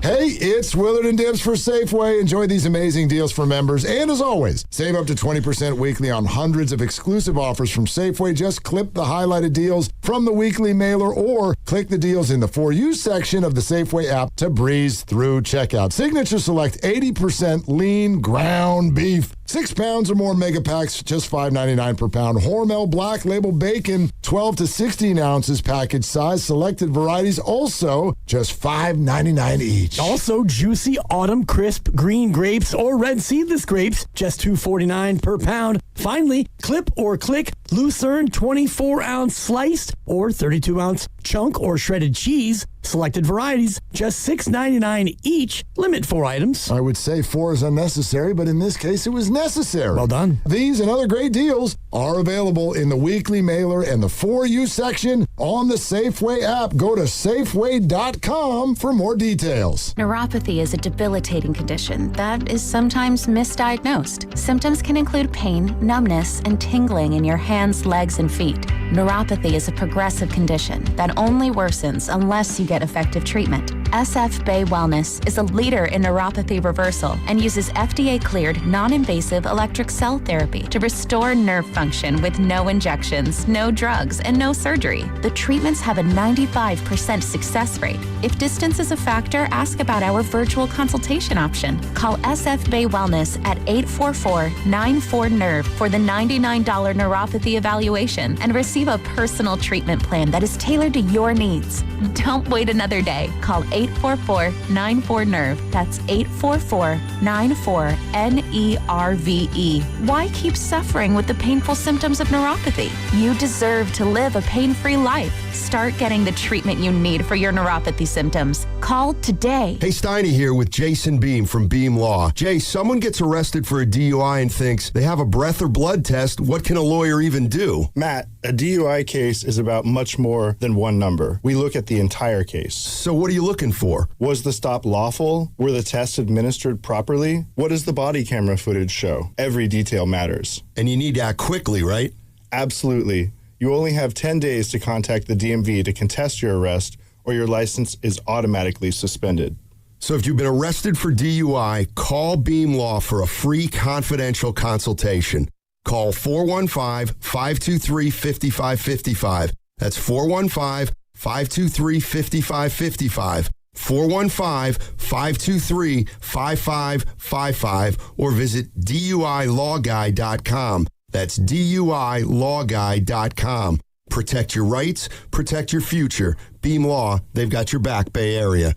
Hey, it's Willard and Dibs for Safeway. Enjoy these amazing deals for members. And as always, save up to 20% weekly on hundreds of exclusive offers from Safeway. Just clip the highlighted deals from the weekly mailer or click the deals in the For You section of the Safeway app to breeze through checkout. Signature Select 80% lean ground beef. 6 pounds or more mega packs, just $5.99 per pound. Hormel Black Label Bacon, 12 to 16 ounces package size. Selected varieties also just $5.99 each. Also, juicy autumn crisp green grapes or red seedless grapes, just $2.49 per pound. Finally, clip or click Lucerne 24-ounce sliced or 32-ounce chunk or shredded cheese. Selected varieties, just $6.99 each. Limit 4 items. I would say 4 is unnecessary, but in this case, it was necessary. Well done. These and other great deals are available in the weekly mailer and the For You section on the Safeway app. Go to Safeway.com for more details. Neuropathy is a debilitating condition that is sometimes misdiagnosed. Symptoms can include pain, numbness, and tingling in your hands, legs, and feet. Neuropathy is a progressive condition that only worsens unless you get effective treatment. SF Bay Wellness is a leader in neuropathy reversal and uses FDA-cleared, non-invasive electric cell therapy to restore nerve function with no injections, no drugs, and no surgery. The treatments have a 95% success rate. If distance is a factor, ask about our virtual consultation option. Call SF Bay Wellness at 844-94-NERVE for the $99 neuropathy evaluation and receive a personal treatment plan that is tailored to your needs. Don't wait another day. Call 844-94-NERVE. That's 844-94-NERVE. Why keep suffering with the painful symptoms of neuropathy? You deserve to live a pain-free life. Start getting the treatment you need for your neuropathy symptoms. Call today. Hey, Steiny here with Jason Beam from Beam Law. Jay, someone gets arrested for a DUI and thinks they have a breath or blood test. What can a lawyer even do? Matt, a DUI case is about much more than one number. We look at the entire case. So what are you looking for? Was the stop lawful? Were the tests administered properly? What does the body camera footage show? Every detail matters. And you need to act quickly, right? Absolutely. You only have 10 days to contact the DMV to contest your arrest, or your license is automatically suspended. So if you've been arrested for DUI, call Beam Law for a free confidential consultation. Call 415-523-5555. That's 415-523-5555. 415-523-5555 or visit DUILawGuy.com. That's DUILawGuy.com. Protect your rights, protect your future. Beam Law, they've got your back, Bay Area.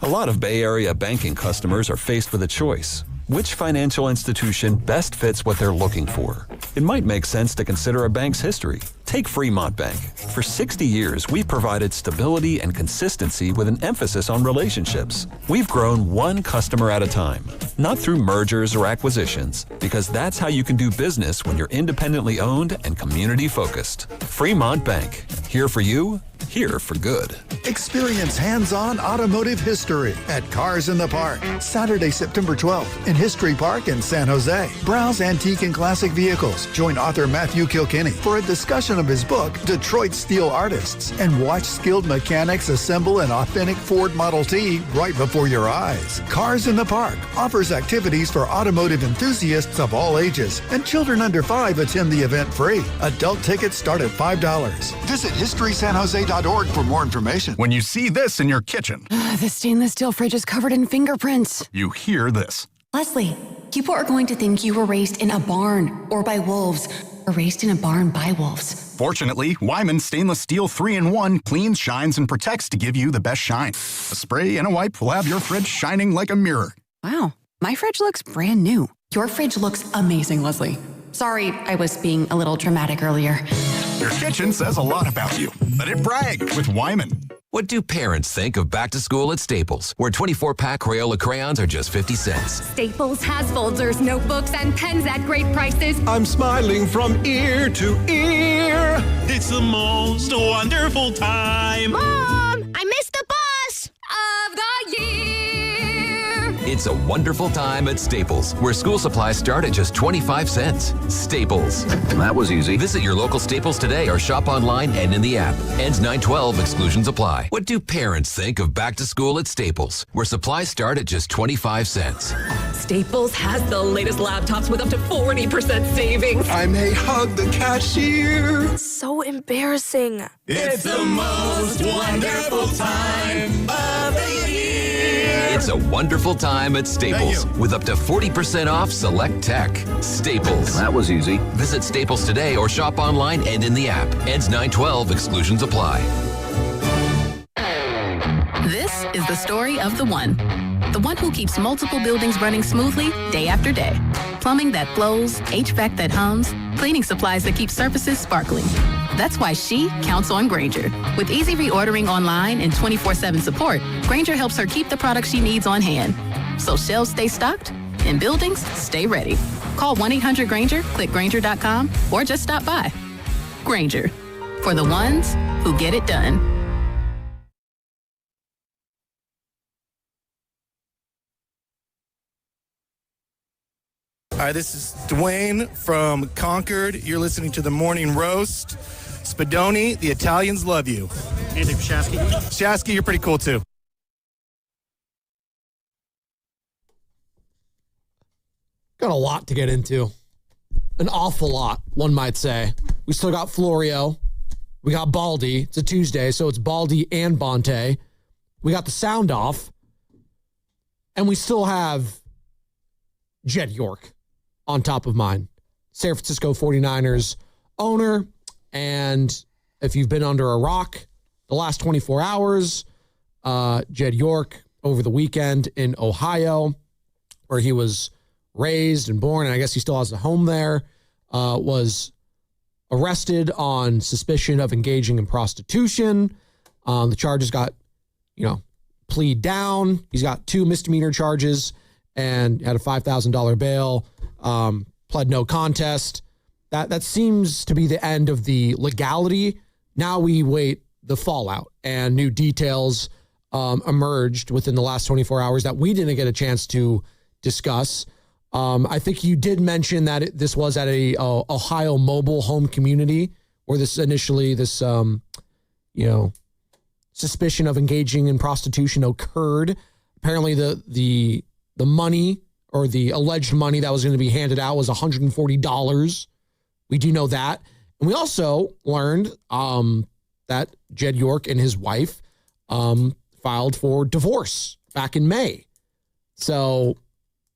A lot of Bay Area banking customers are faced with a choice. Which financial institution best fits what they're looking for? It might make sense to consider a bank's history. Take Fremont Bank. For 60 years, we've provided stability and consistency with an emphasis on relationships. We've grown one customer at a time, not through mergers or acquisitions, because that's how you can do business when you're independently owned and community focused. Fremont Bank. Here for you, here for good. Experience hands-on automotive history at Cars in the Park, Saturday, September 12th in History Park in San Jose. Browse antique and classic vehicles. Join author Matthew Kilkenny for a discussion of his book, Detroit Steel Artists, and watch skilled mechanics assemble an authentic Ford Model T right before your eyes. Cars in the Park offers activities for automotive enthusiasts of all ages, and children under 5 attend the event free. Adult tickets start at $5. Visit historysanjose.org for more information. When you see this in your kitchen, The stainless steel fridge is covered in fingerprints. you hear this. Leslie, people are going to think you were raised in a barn or by wolves or raised in a barn by wolves. Fortunately, Wyman Stainless Steel 3-in-1 cleans, shines, and protects to give you the best shine. A spray and a wipe will have your fridge shining like a mirror. Wow, my fridge looks brand new. Your fridge looks amazing, Leslie. Sorry, I was being a little dramatic earlier. Your kitchen says a lot about you. Let it brag with Wyman. What do parents think of back to school at Staples, where 24-pack Crayola crayons are just 50 cents? Staples has folders, notebooks, and pens at great prices. I'm smiling from ear to ear. It's the most wonderful time. Mom, I missed the bus of the year. It's a wonderful time at Staples, where school supplies start at just 25 cents. Staples. That was easy. Visit your local Staples today or shop online and in the app. Ends 9/12. Exclusions apply. What do parents think of back to school at Staples, where supplies start at just 25 cents? Staples has the latest laptops with up to 40% savings. I may hug the cashier. So embarrassing. It's the most wonderful time of the year. It's a wonderful time at Staples, with up to 40% off select tech. Staples. That was easy. Visit Staples today or shop online and in the app. Ends 9/12. Exclusions apply. This is the story of the one who keeps multiple buildings running smoothly day after day. Plumbing that flows, HVAC that hums, cleaning supplies that keep surfaces sparkling. That's why she counts on Grainger. With easy reordering online and 24/7 support, Grainger helps her keep the products she needs on hand. So shelves stay stocked and buildings stay ready. Call 1-800-GRAINGER, click Grainger.com, or just stop by. Grainger, for the ones who get it done. Hi, this is Dwayne from Concord. You're listening to the Morning Roast. Spadoni, the Italians love you. Andy Shasky. Shasky, you're pretty cool too. Got a lot to get into. An awful lot, one might say. We still got Florio. We got Baldy. It's a Tuesday, so it's Baldy and Bonte. We got the sound off. And we still have Jed York on top of mind. San Francisco 49ers owner. And if you've been under a rock the last 24 hours, Jed York over the weekend in Ohio, where he was raised and born, and I guess he still has a home there, was arrested on suspicion of engaging in prostitution. The charges got, plead down. He's got 2 misdemeanor charges and had a $5,000 bail, pled no contest. That seems to be the end of the legality. Now we wait the fallout, and new details emerged within the last 24 hours that we didn't get a chance to discuss. I think you did mention that this was at a Ohio mobile home community where this suspicion of engaging in prostitution occurred. Apparently the money, or the alleged money that was going to be handed out, was $140. We do know that. And we also learned that Jed York and his wife filed for divorce back in May. So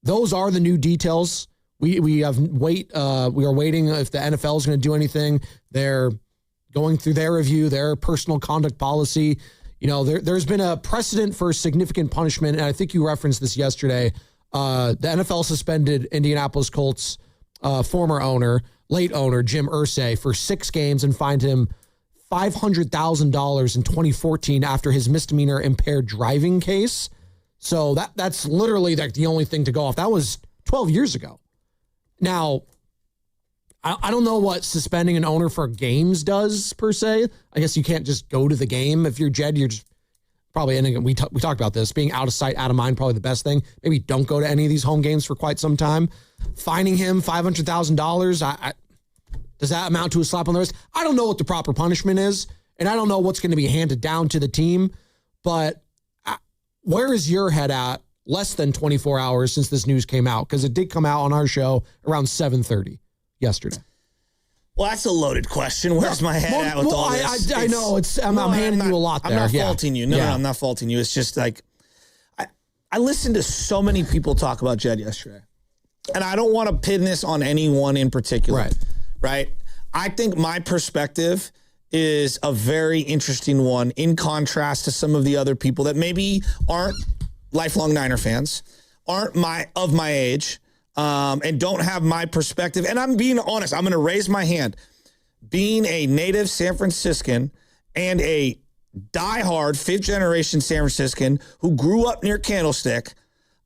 those are the new details. We are waiting if the NFL is going to do anything. They're going through their review, their personal conduct policy. There's been a precedent for significant punishment, and I think you referenced this yesterday. The NFL suspended Indianapolis Colts former late owner Jim Irsay for 6 games and fined him $500,000 in 2014 after his misdemeanor impaired driving case. So that's literally the only thing to go off. That was 12 years ago. Now, I don't know what suspending an owner for games does per se. I guess you can't just go to the game. If you're Jed, you're just probably ending. We talked about this, being out of sight, out of mind, probably the best thing. Maybe don't go to any of these home games for quite some time. Fining him $500,000, does that amount to a slap on the wrist? I don't know what the proper punishment is, and I don't know what's going to be handed down to the team, but where is your head at less than 24 hours since this news came out? Because it did come out on our show around 7:30 yesterday. Well, that's a loaded question. Where's my head at with all this? I know. I'm handing you a lot there. I'm not faulting you. No, I'm not faulting you. It's just like, I listened to so many people talk about Jed yesterday, and I don't want to pin this on anyone in particular. Right? I think my perspective is a very interesting one in contrast to some of the other people that maybe aren't lifelong Niner fans, aren't of my age, and don't have my perspective. And I'm being honest. I'm going to raise my hand. Being a native San Franciscan and a diehard fifth-generation San Franciscan who grew up near Candlestick,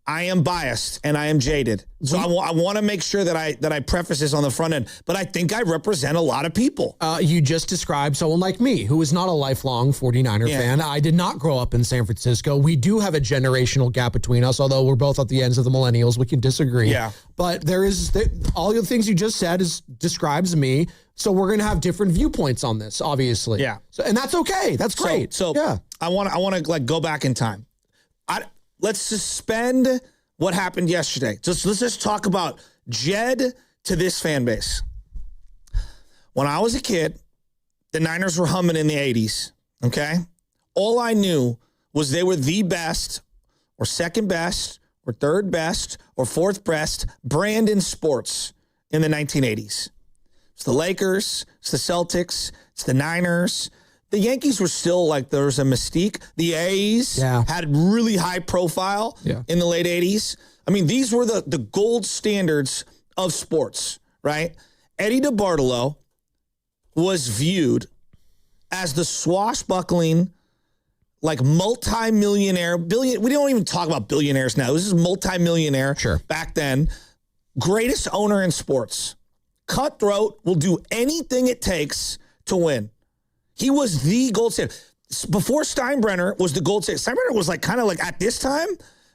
I am biased and I am jaded. So I want to make sure that I preface this on the front end. But I think I represent a lot of people. You just described someone like me, who is not a lifelong 49er fan. I did not grow up in San Francisco. We do have a generational gap between us, although we're both at the ends of the millennials. We can disagree. Yeah. But all the things you just said describes me. So we're going to have different viewpoints on this, obviously. Yeah. So, and that's okay. That's great. So yeah. I want to like go back in time. Let's suspend what happened yesterday. Let's just talk about Jed to this fan base. When I was a kid, the Niners were humming in the 80s, okay? All I knew was they were the best or second best or third best or fourth best brand in sports in the 1980s. It's the Lakers, it's the Celtics, it's the Niners. The Yankees were still like, there was a mystique. The A's had really high profile in the late 80s. I mean, these were the gold standards of sports, right? Eddie DeBartolo was viewed as the swashbuckling, like multi-millionaire, we don't even talk about billionaires now. This is multi-millionaire back then. Greatest owner in sports. Cutthroat, will do anything it takes to win. He was the gold standard. Before Steinbrenner was the gold standard. Steinbrenner was like kind of like at this time,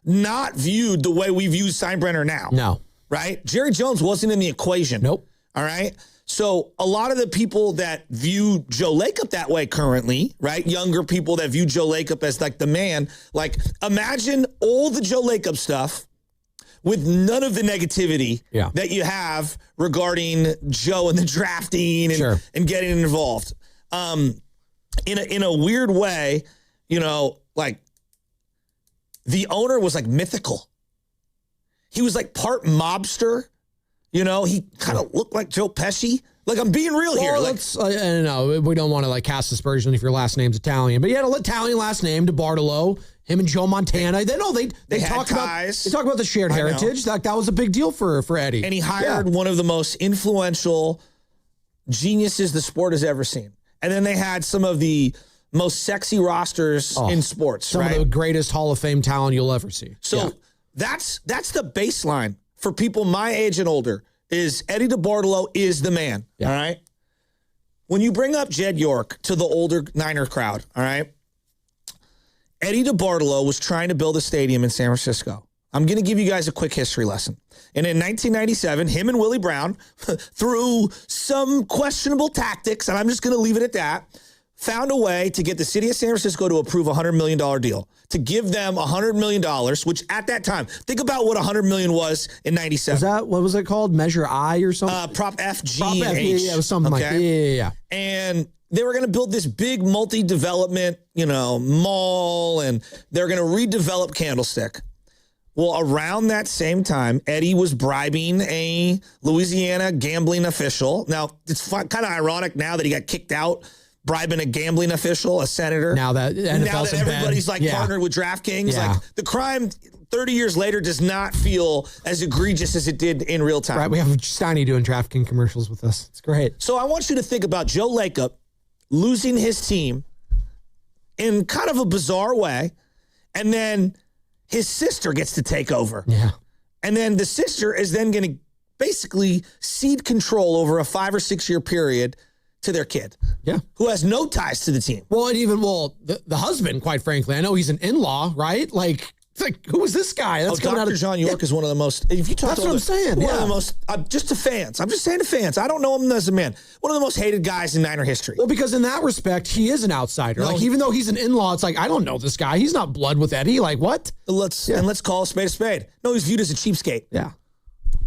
not viewed the way we view Steinbrenner now. No. Right? Jerry Jones wasn't in the equation. Nope. All right? So a lot of the people that view Joe Lacob that way currently, right? Younger people that view Joe Lacob as like the man, like imagine all the Joe Lacob stuff with none of the negativity that you have regarding Joe and the drafting and getting involved. In a weird way, you know, like the owner was like mythical. He was like part mobster. You know, he kind of looked like Joe Pesci. Like, I'm being real here. Like, I know we don't want to like cast aspersion if your last name's Italian, but he had an Italian last name, DeBartolo. Him and Joe Montana. They talk ties. They talk about the shared heritage. That was a big deal for Eddie. And he hired one of the most influential geniuses the sport has ever seen. And then they had some of the most sexy rosters in sports. Some of the greatest Hall of Fame talent you'll ever see. So that's the baseline for people my age and older. Is Eddie DeBartolo is the man. All right. When you bring up Jed York to the older Niner crowd, all right, Eddie DeBartolo was trying to build a stadium in San Francisco. I'm going to give you guys a quick history lesson. And in 1997, him and Willie Brown, through some questionable tactics, and I'm just going to leave it at that, found a way to get the city of San Francisco to approve a $100 million deal, to give them $100 million, which at that time, think about what $100 million was in 97. What was it called? Measure I or something? Prop F, G, Prop F, H. it was something like that. Yeah. And they were going to build this big multi-development, mall, and they're going to redevelop Candlestick. Well, around that same time, Eddie was bribing a Louisiana gambling official. Now, it's kind of ironic now that he got kicked out, bribing a gambling official, a senator. Now that everybody's partnered with DraftKings, like the crime 30 years later does not feel as egregious as it did in real time. Right, we have Steiny doing DraftKings commercials with us. It's great. So I want you to think about Joe Lacob losing his team in kind of a bizarre way, and then his sister gets to take over. Yeah. And then the sister is then going to basically cede control over a 5 or 6 year period to their kid. Yeah. Who has no ties to the team. Well, and even, the husband, quite frankly, I know he's an in-law, right? Like, who is this guy? That's Dr. John York is one of the most, if you talk that's what I'm saying. One of the most, just to fans. I'm just saying to fans. I don't know him as a man. One of the most hated guys in Niner history. Well, because in that respect, he is an outsider. No, like, even though he's an in-law, it's like, I don't know this guy. He's not blood with Eddie. Like, what? Let's call a spade a spade. No, he's viewed as a cheapskate. Yeah.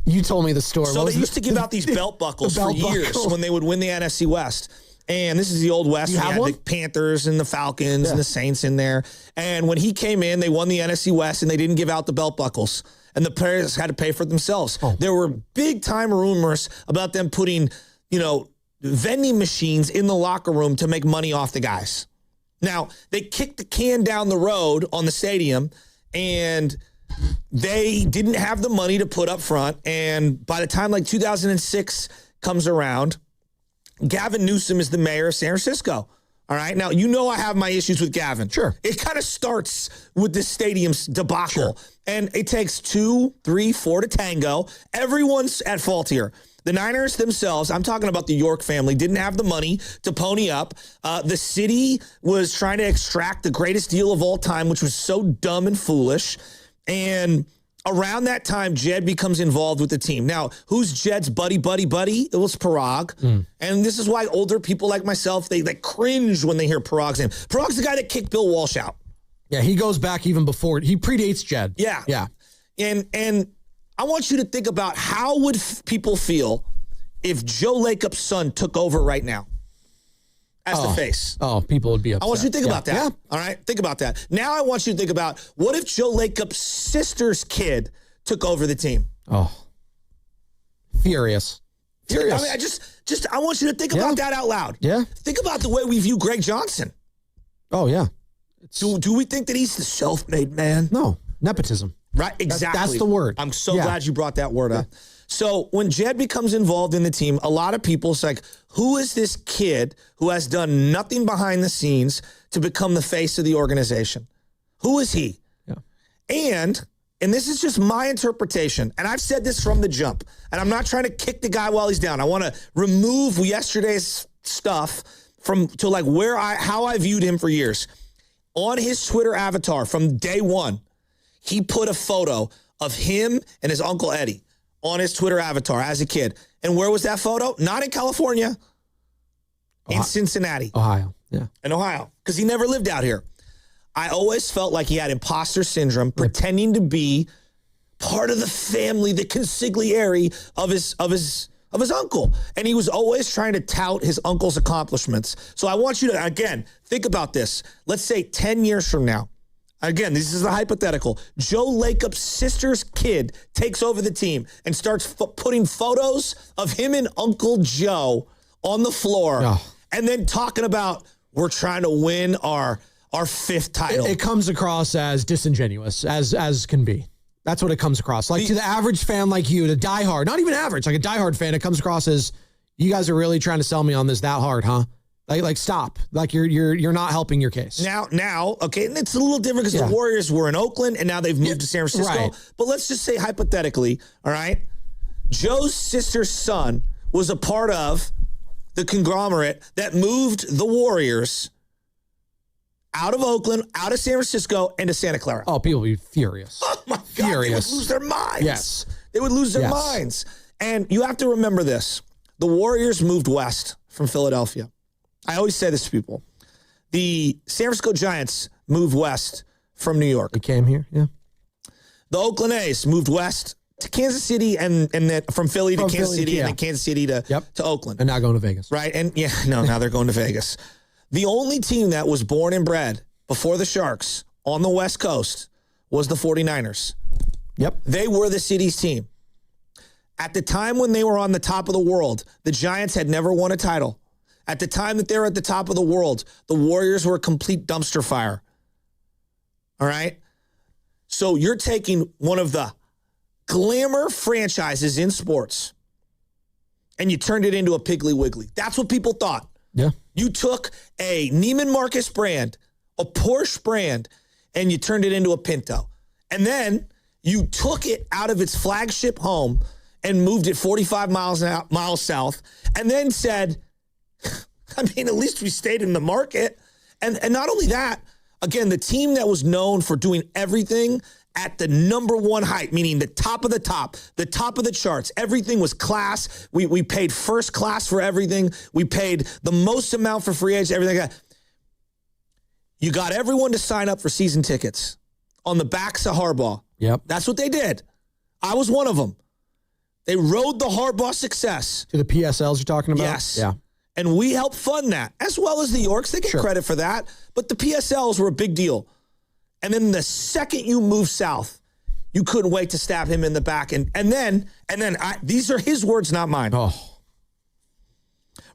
You told me the story. So they used to give out these belt buckles for years when they would win the NFC West. And this is the Old West. You have had one? the Panthers and the Falcons and the Saints in there. And when he came in, they won the NFC West, and they didn't give out the belt buckles. And the players had to pay for it themselves. There were big-time rumors about them putting, vending machines in the locker room to make money off the guys. Now, they kicked the can down the road on the stadium, and they didn't have the money to put up front. And by the time 2006 comes around, Gavin Newsom is the mayor of San Francisco. All right. Now, I have my issues with Gavin. Sure. It kind of starts with the stadium's debacle. Sure. And it takes 2, 3, 4 to tango. Everyone's at fault here. The Niners themselves, I'm talking about the York family, didn't have the money to pony up. The city was trying to extract the greatest deal of all time, which was so dumb and foolish. And around that time, Jed becomes involved with the team. Now, who's Jed's buddy? It was Parag. And this is why older people like myself, they cringe when they hear Parag's name. Parag's the guy that kicked Bill Walsh out. Yeah, he goes back even before. He predates Jed. Yeah. Yeah. And I want you to think about how would people feel if Joe Lakup's son took over right now as the face. Oh, people would be upset. I want you to think about that. Yeah. All right? Think about that. Now I want you to think about, what if Joe Lakup's sister's kid took over the team? Oh. Furious. I mean, I want you to think about that out loud. Yeah. Think about the way we view Greg Johnson. Oh, yeah. Do we think that he's the self-made man? No. Nepotism. Right, exactly. That's the word. I'm so glad you brought that word up. So when Jed becomes involved in the team, a lot of people, it's like, who is this kid who has done nothing behind the scenes to become the face of the organization? Who is he? Yeah. And this is just my interpretation, and I've said this from the jump, and I'm not trying to kick the guy while he's down. I want to remove yesterday's stuff to how I viewed him for years. On his Twitter avatar from day one, he put a photo of him and his Uncle Eddie on his Twitter avatar as a kid. And where was that photo? Not in California. In Cincinnati. Ohio. Yeah. In Ohio. Because he never lived out here. I always felt like he had imposter syndrome, pretending to be part of the family, the consigliere of his uncle. And he was always trying to tout his uncle's accomplishments. So I want you to, again, think about this. Let's say 10 years from now. Again, this is a hypothetical. Joe Lakup's sister's kid takes over the team and starts putting photos of him and Uncle Joe on the floor and then talking about, we're trying to win our fifth title. It comes across as disingenuous, as can be. That's what it comes across. Like to the average fan like you, the diehard, not even average, like a diehard fan, it comes across as, you guys are really trying to sell me on this that hard, huh? Like stop. Like you're not helping your case. Now, okay, and it's a little different because the Warriors were in Oakland and now they've moved to San Francisco. Right. But let's just say hypothetically, all right, Joe's sister's son was a part of the conglomerate that moved the Warriors out of Oakland, out of San Francisco, and to Santa Clara. Oh, people would be furious. Oh my God, furious. They would lose their minds. Yes. They would lose their minds. And you have to remember this. The Warriors moved west from Philadelphia. I always say this to people. The San Francisco Giants moved west from New York. They came here, yeah. The Oakland A's moved west to Kansas City and then from Philly to Kansas City and then Kansas City to Oakland. And now going to Vegas. Right, and now they're going to Vegas. The only team that was born and bred before the Sharks on the West Coast was the 49ers. Yep. They were the city's team. At the time when they were on the top of the world, the Giants had never won a title. At the time that they were at the top of the world, the Warriors were a complete dumpster fire. All right? So you're taking one of the glamour franchises in sports and you turned it into a Piggly Wiggly. That's what people thought. Yeah. You took a Neiman Marcus brand, a Porsche brand, and you turned it into a Pinto. And then you took it out of its flagship home and moved it 45 miles south and then said, I mean, at least we stayed in the market. And not only that, again, the team that was known for doing everything at the number one height, meaning the top of the top of the charts. Everything was class. We paid first class for everything. We paid the most amount for free agents, everything. You got everyone to sign up for season tickets on the backs of Harbaugh. Yep. That's what they did. I was one of them. They rode the Harbaugh success. To the PSLs you're talking about? Yes. Yeah. And we help fund that, as well as the Yorks. They get credit for that. But the PSLs were a big deal. And then the second you move south, you couldn't wait to stab him in the back. And then these are his words, not mine. Oh.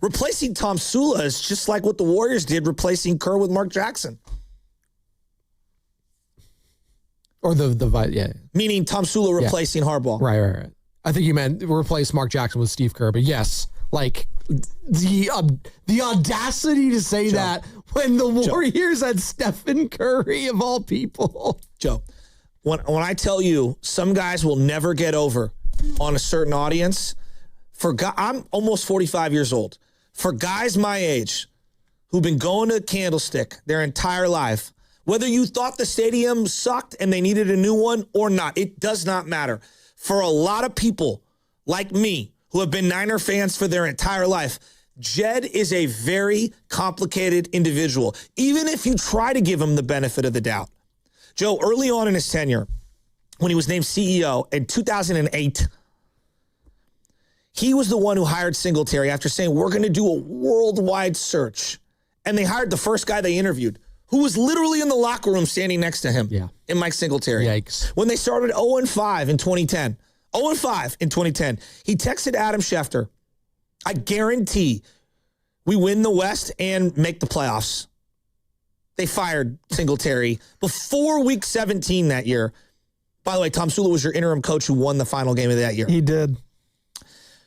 Replacing Tom Sula is just like what the Warriors did, replacing Kerr with Mark Jackson. Or yeah. Meaning Tom Sula replacing Harbaugh. Right. I think you meant replace Mark Jackson with Steve Kerr, but yes, like the audacity to say that when the Warriors had Stephen Curry of all people. Joe, when I tell you some guys will never get over on a certain audience, I'm almost 45 years old. For guys my age who've been going to Candlestick their entire life, whether you thought the stadium sucked and they needed a new one or not, it does not matter. For a lot of people like me who have been Niner fans for their entire life, Jed is a very complicated individual, even if you try to give him the benefit of the doubt. Joe, early on in his tenure, when he was named CEO in 2008, he was the one who hired Singletary after saying, we're going to do a worldwide search. And they hired the first guy they interviewed, who was literally in the locker room standing next to him in Mike Singletary. Yikes. When they started 0-5 in 2010, 0-5 in 2010, he texted Adam Schefter, I guarantee we win the West and make the playoffs. They fired Singletary before week 17 that year. By the way, Tom Sula was your interim coach who won the final game of that year. He did.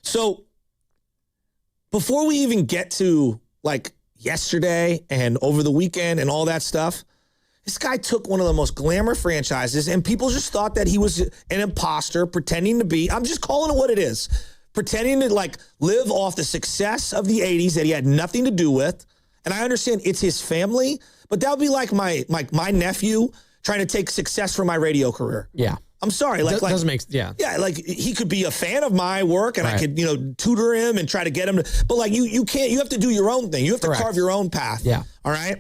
So before we even get to like yesterday and over the weekend and all that stuff, this guy took one of the most glamour franchises and people just thought that he was an imposter pretending to be, I'm just calling it what it is, pretending to like live off the success of the 80s that he had nothing to do with. And I understand it's his family, but that would be like my nephew trying to take success from my radio career. Yeah. I'm sorry. Doesn't make, yeah. Yeah, like he could be a fan of my work and I could, tutor him and try to get him to, but like you can't, you have to do your own thing. You have to carve your own path. Yeah. All right.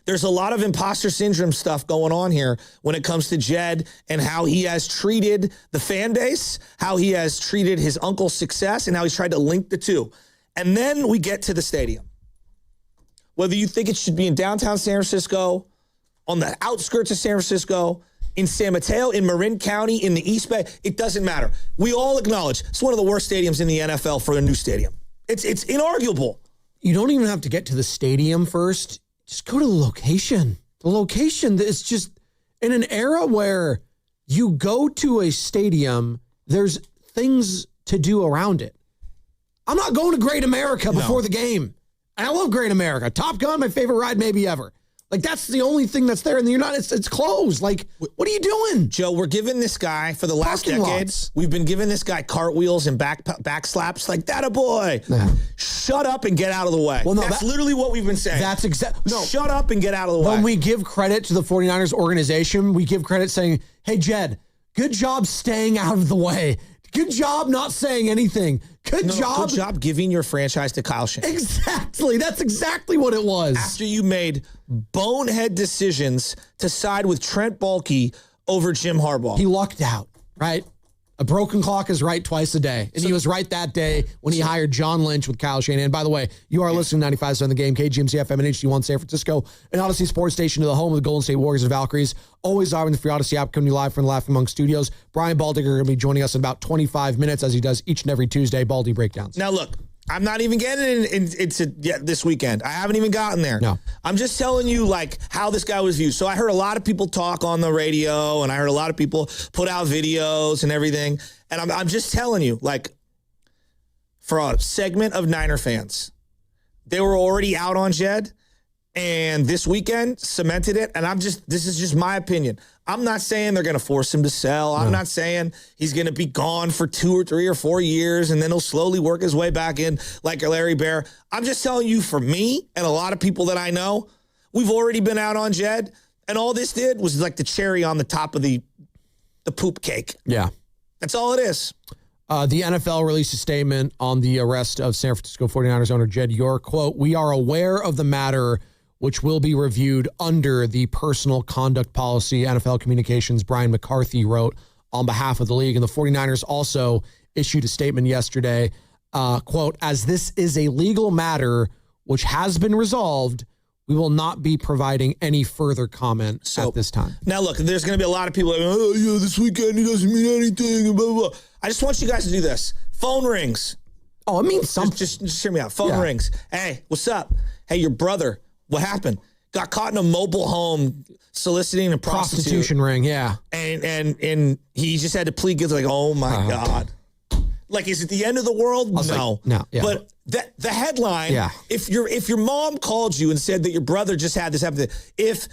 There's a lot of imposter syndrome stuff going on here when it comes to Jed and how he has treated the fan base, how he has treated his uncle's success, and how he's tried to link the two. And then we get to the stadium. Whether you think it should be in downtown San Francisco, on the outskirts of San Francisco, in San Mateo, in Marin County, in the East Bay, it doesn't matter. We all acknowledge it's one of the worst stadiums in the NFL for a new stadium. It's inarguable. You don't even have to get to the stadium first. Just go to the location. The location is just in an era where you go to a stadium, there's things to do around it. I'm not going to Great America before the game. And I love Great America. Top Gun, my favorite ride maybe ever. Like, that's the only thing that's there, and you're not, it's closed. Like, what are you doing? Joe, we're giving this guy, for the last decades, we've been giving this guy cartwheels and back slaps like, that a boy. Nah. Shut up and get out of the way. Well, no, that's literally what we've been saying. That's exactly. No. Shut up and get out of the way. When we give credit to the 49ers organization, we give credit saying, hey, Jed, good job staying out of the way. Good job not saying anything. Good job giving your franchise to Kyle Shanahan. Exactly. That's exactly what it was. After you made bonehead decisions to side with Trent Baalke over Jim Harbaugh. He lucked out, right? A broken clock is right twice a day. And he was right that day when he hired John Lynch with Kyle Shanahan. By the way, you are listening to 95.7 The Game, KGMZ FM and HD1 San Francisco, an Odyssey Sports Station to the home of the Golden State Warriors and Valkyries. Always live in the free Odyssey app, coming to you live from the Laughing Monk Studios. Brian Baldinger going to be joining us in about 25 minutes, as he does each and every Tuesday, Baldy Breakdowns. Now, look, I'm not even getting into this weekend. I haven't even gotten there. No. I'm just telling you, like, how this guy was viewed. So I heard a lot of people talk on the radio, and I heard a lot of people put out videos and everything. And I'm just telling you, like, for a segment of Niner fans, they were already out on Jed, and this weekend cemented it. And this is just my opinion. I'm not saying they're going to force him to sell. I'm not saying he's going to be gone for 2 or 3 or 4 years and then he'll slowly work his way back in like a Larry Bear. I'm just telling you, for me and a lot of people that I know, we've already been out on Jed, and all this did was like the cherry on the top of the poop cake. Yeah. That's all it is. The NFL released a statement on the arrest of San Francisco 49ers owner Jed York. Quote, "We are aware of the matter, which will be reviewed under the personal conduct policy," NFL Communications Brian McCarthy wrote on behalf of the league. And the 49ers also issued a statement yesterday quote, as this is a legal matter which has been resolved, we will not be providing any further comment at this time. Now, look, there's going to be a lot of people like, oh, yeah, this weekend, it doesn't mean anything, blah, blah, blah. I just want you guys to do this. Phone rings. Oh, it means something. Just hear me out. Phone rings. Hey, what's up? Hey, your brother, what happened? Got caught in a mobile home soliciting a prostitution ring, yeah. And he just had to plead guilty, like, oh, my God. Like, is it the end of the world? No. Like, no. Yeah. But the headline, if your mom called you and said that your brother just had this happen, if,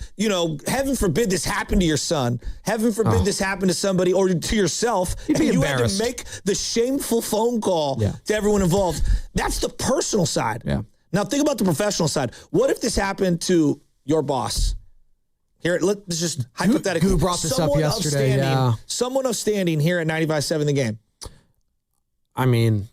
heaven forbid this happened to your son, heaven forbid this happened to somebody or to yourself, You'd be you embarrassed. had to make the shameful phone call to everyone involved, that's the personal side. Yeah. Now, think about the professional side. What if this happened to your boss? Here, let's just hypothetically. Who brought this up yesterday? Someone of standing here at 95.7 The Game. I mean,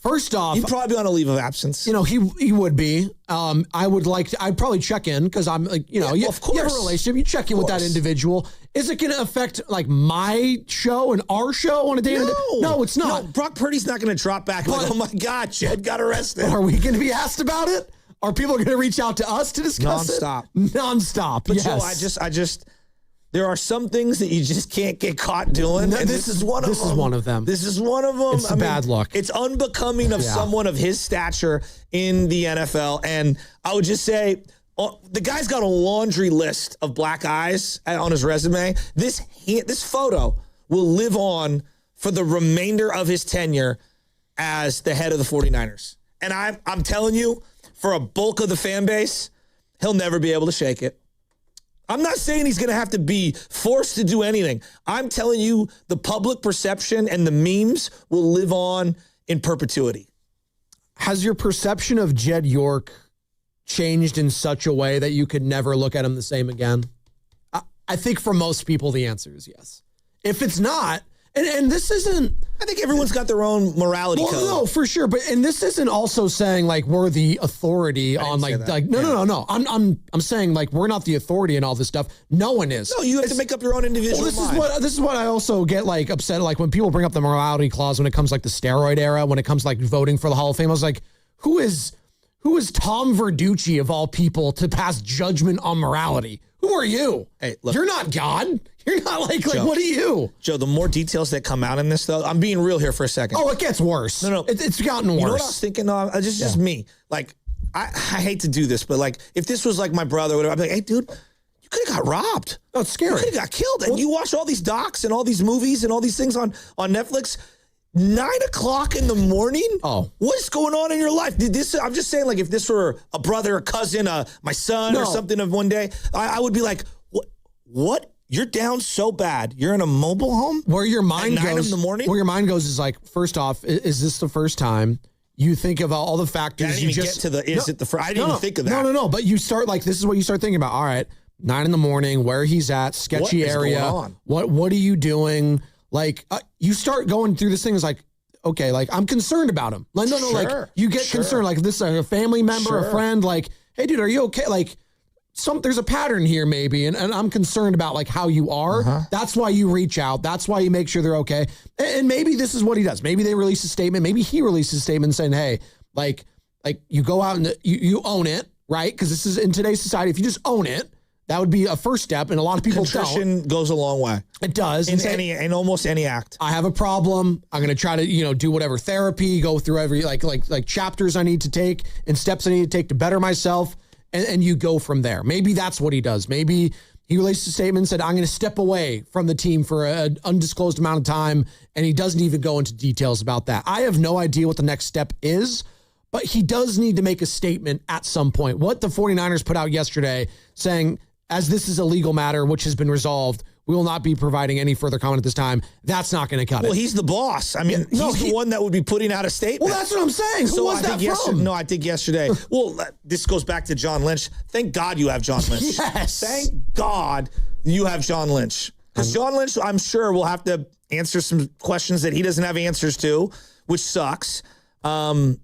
first off, he'd probably be on a leave of absence. He would be. I'd probably check in because I'm like, you have a relationship. You check in with that individual. Is it going to affect like my show and our show on a day? No, it's not. No, Brock Purdy's not going to drop back. Like, oh my God, Jed got arrested. Are we going to be asked about it? Are people going to reach out to us to discuss it? Nonstop. But yes. Joe, there are some things that you just can't get caught doing. No, and this is one of them. This is one of them. This is one of them. It's bad luck. It's unbecoming of someone of his stature in the NFL. And I would just say, the guy's got a laundry list of black eyes on his resume. This photo will live on for the remainder of his tenure as the head of the 49ers. And I'm telling you, for a bulk of the fan base, he'll never be able to shake it. I'm not saying he's going to have to be forced to do anything. I'm telling you the public perception and the memes will live on in perpetuity. Has your perception of Jed York changed in such a way that you could never look at him the same again? I think for most people, the answer is yes. If it's not, and this isn't... I think everyone's got their own morality code. No, for sure. And this isn't also saying like we're the authority on no. I'm saying like we're not the authority in all this stuff. No one is. No, you have to make up your own individual mind. This is what I also get like upset, like when people bring up the morality clause when it comes like the steroid era, when it comes like voting for the Hall of Fame. I was like, who is Tom Verducci of all people to pass judgment on morality? Who are you? Hey, look, you're not God. You're not like Joe, what are you? Joe, the more details that come out in this, though, I'm being real here for a second. Oh, it gets worse. No. It's gotten worse. You know what I was thinking? Just me. Like, I hate to do this, but like, if this was like my brother, whatever, I'd be like, hey, dude, you could have got robbed. Oh, it's scary. You could have got killed. And you watch all these docs and all these movies and all these things on Netflix. 9 o'clock in the morning? Oh. What's going on in your life? I'm just saying, like, if this were a brother, a cousin, my son or something of one day, I would be like, what? You're down so bad. You're in a mobile home? Where your mind at 9 goes in the morning? Where your mind goes is like, first off, is this the first time you think of all the factors? I didn't even get to the, is it the first? I didn't even think of that. No. But you start like, this is what you start thinking about. All right, 9 in the morning, where he's at, sketchy area. Going on? What are you doing? Like, you start going through this thing. It's like, okay, like I'm concerned about him. Like, no, like you get concerned. Like this is a family member, a friend. Like, hey, dude, are you okay? Like, there's a pattern here, maybe, and I'm concerned about like how you are. That's why you reach out. That's why you make sure they're okay. And maybe this is what he does. Maybe they release a statement. Maybe he releases a statement saying, hey, like you go out and you own it, right? Because this is in today's society. If you just own it, that would be a first step, and a lot of people Contrition goes a long way. It does. In almost any act. I have a problem. I'm going to try to, do whatever therapy, go through every like chapters I need to take and steps I need to take to better myself, and you go from there. Maybe that's what he does. Maybe he released a statement and said, I'm going to step away from the team for an undisclosed amount of time, and he doesn't even go into details about that. I have no idea what the next step is, but he does need to make a statement at some point. What the 49ers put out yesterday saying, as this is a legal matter which has been resolved, we will not be providing any further comment at this time. That's not going to cut it. Well, he's the boss. I mean, he's the one that would be putting out a statement. Well, that's what I'm saying. Who was that from? I think yesterday. Well, this goes back to John Lynch. Thank God you have John Lynch. Yes. Thank God you have John Lynch. Because John Lynch, I'm sure, will have to answer some questions that he doesn't have answers to, which sucks. Look,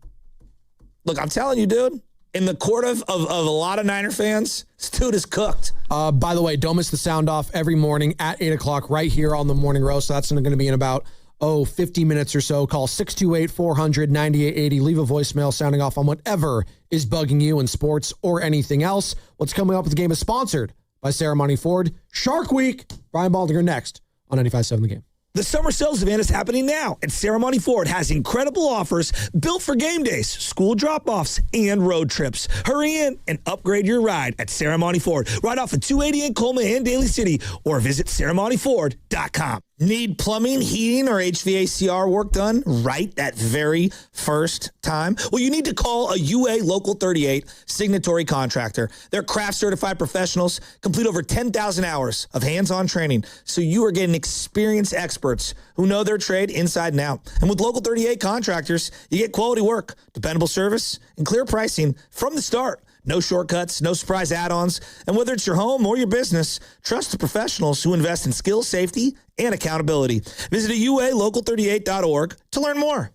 I'm telling you, dude. In the court of a lot of Niner fans, this dude is cooked. By the way, don't miss the sound off every morning at 8 o'clock right here on the Morning Roast. So that's going to be in about 50 minutes or so. Call 628-400-9880. Leave a voicemail sounding off on whatever is bugging you in sports or anything else. What's coming up with the game is sponsored by Ceremony Ford. Shark Week. Brian Baldinger next on 95.7 The Game. The summer sales event is happening now, and Ceremony Ford has incredible offers built for game days, school drop-offs, and road trips. Hurry in and upgrade your ride at Ceremony Ford, right off of 280 in Coleman and Daly City, or visit ceremonyford.com. Need plumbing, heating, or HVACR work done right that very first time? Well, you need to call a UA Local 38 signatory contractor. They're craft certified professionals, complete over 10,000 hours of hands-on training, so you are getting experienced experts who know their trade inside and out. And with Local 38 contractors, you get quality work, dependable service, and clear pricing from the start. No shortcuts, no surprise add-ons. And whether it's your home or your business, trust the professionals who invest in skill, safety, and accountability. Visit UALocal38.org to learn more.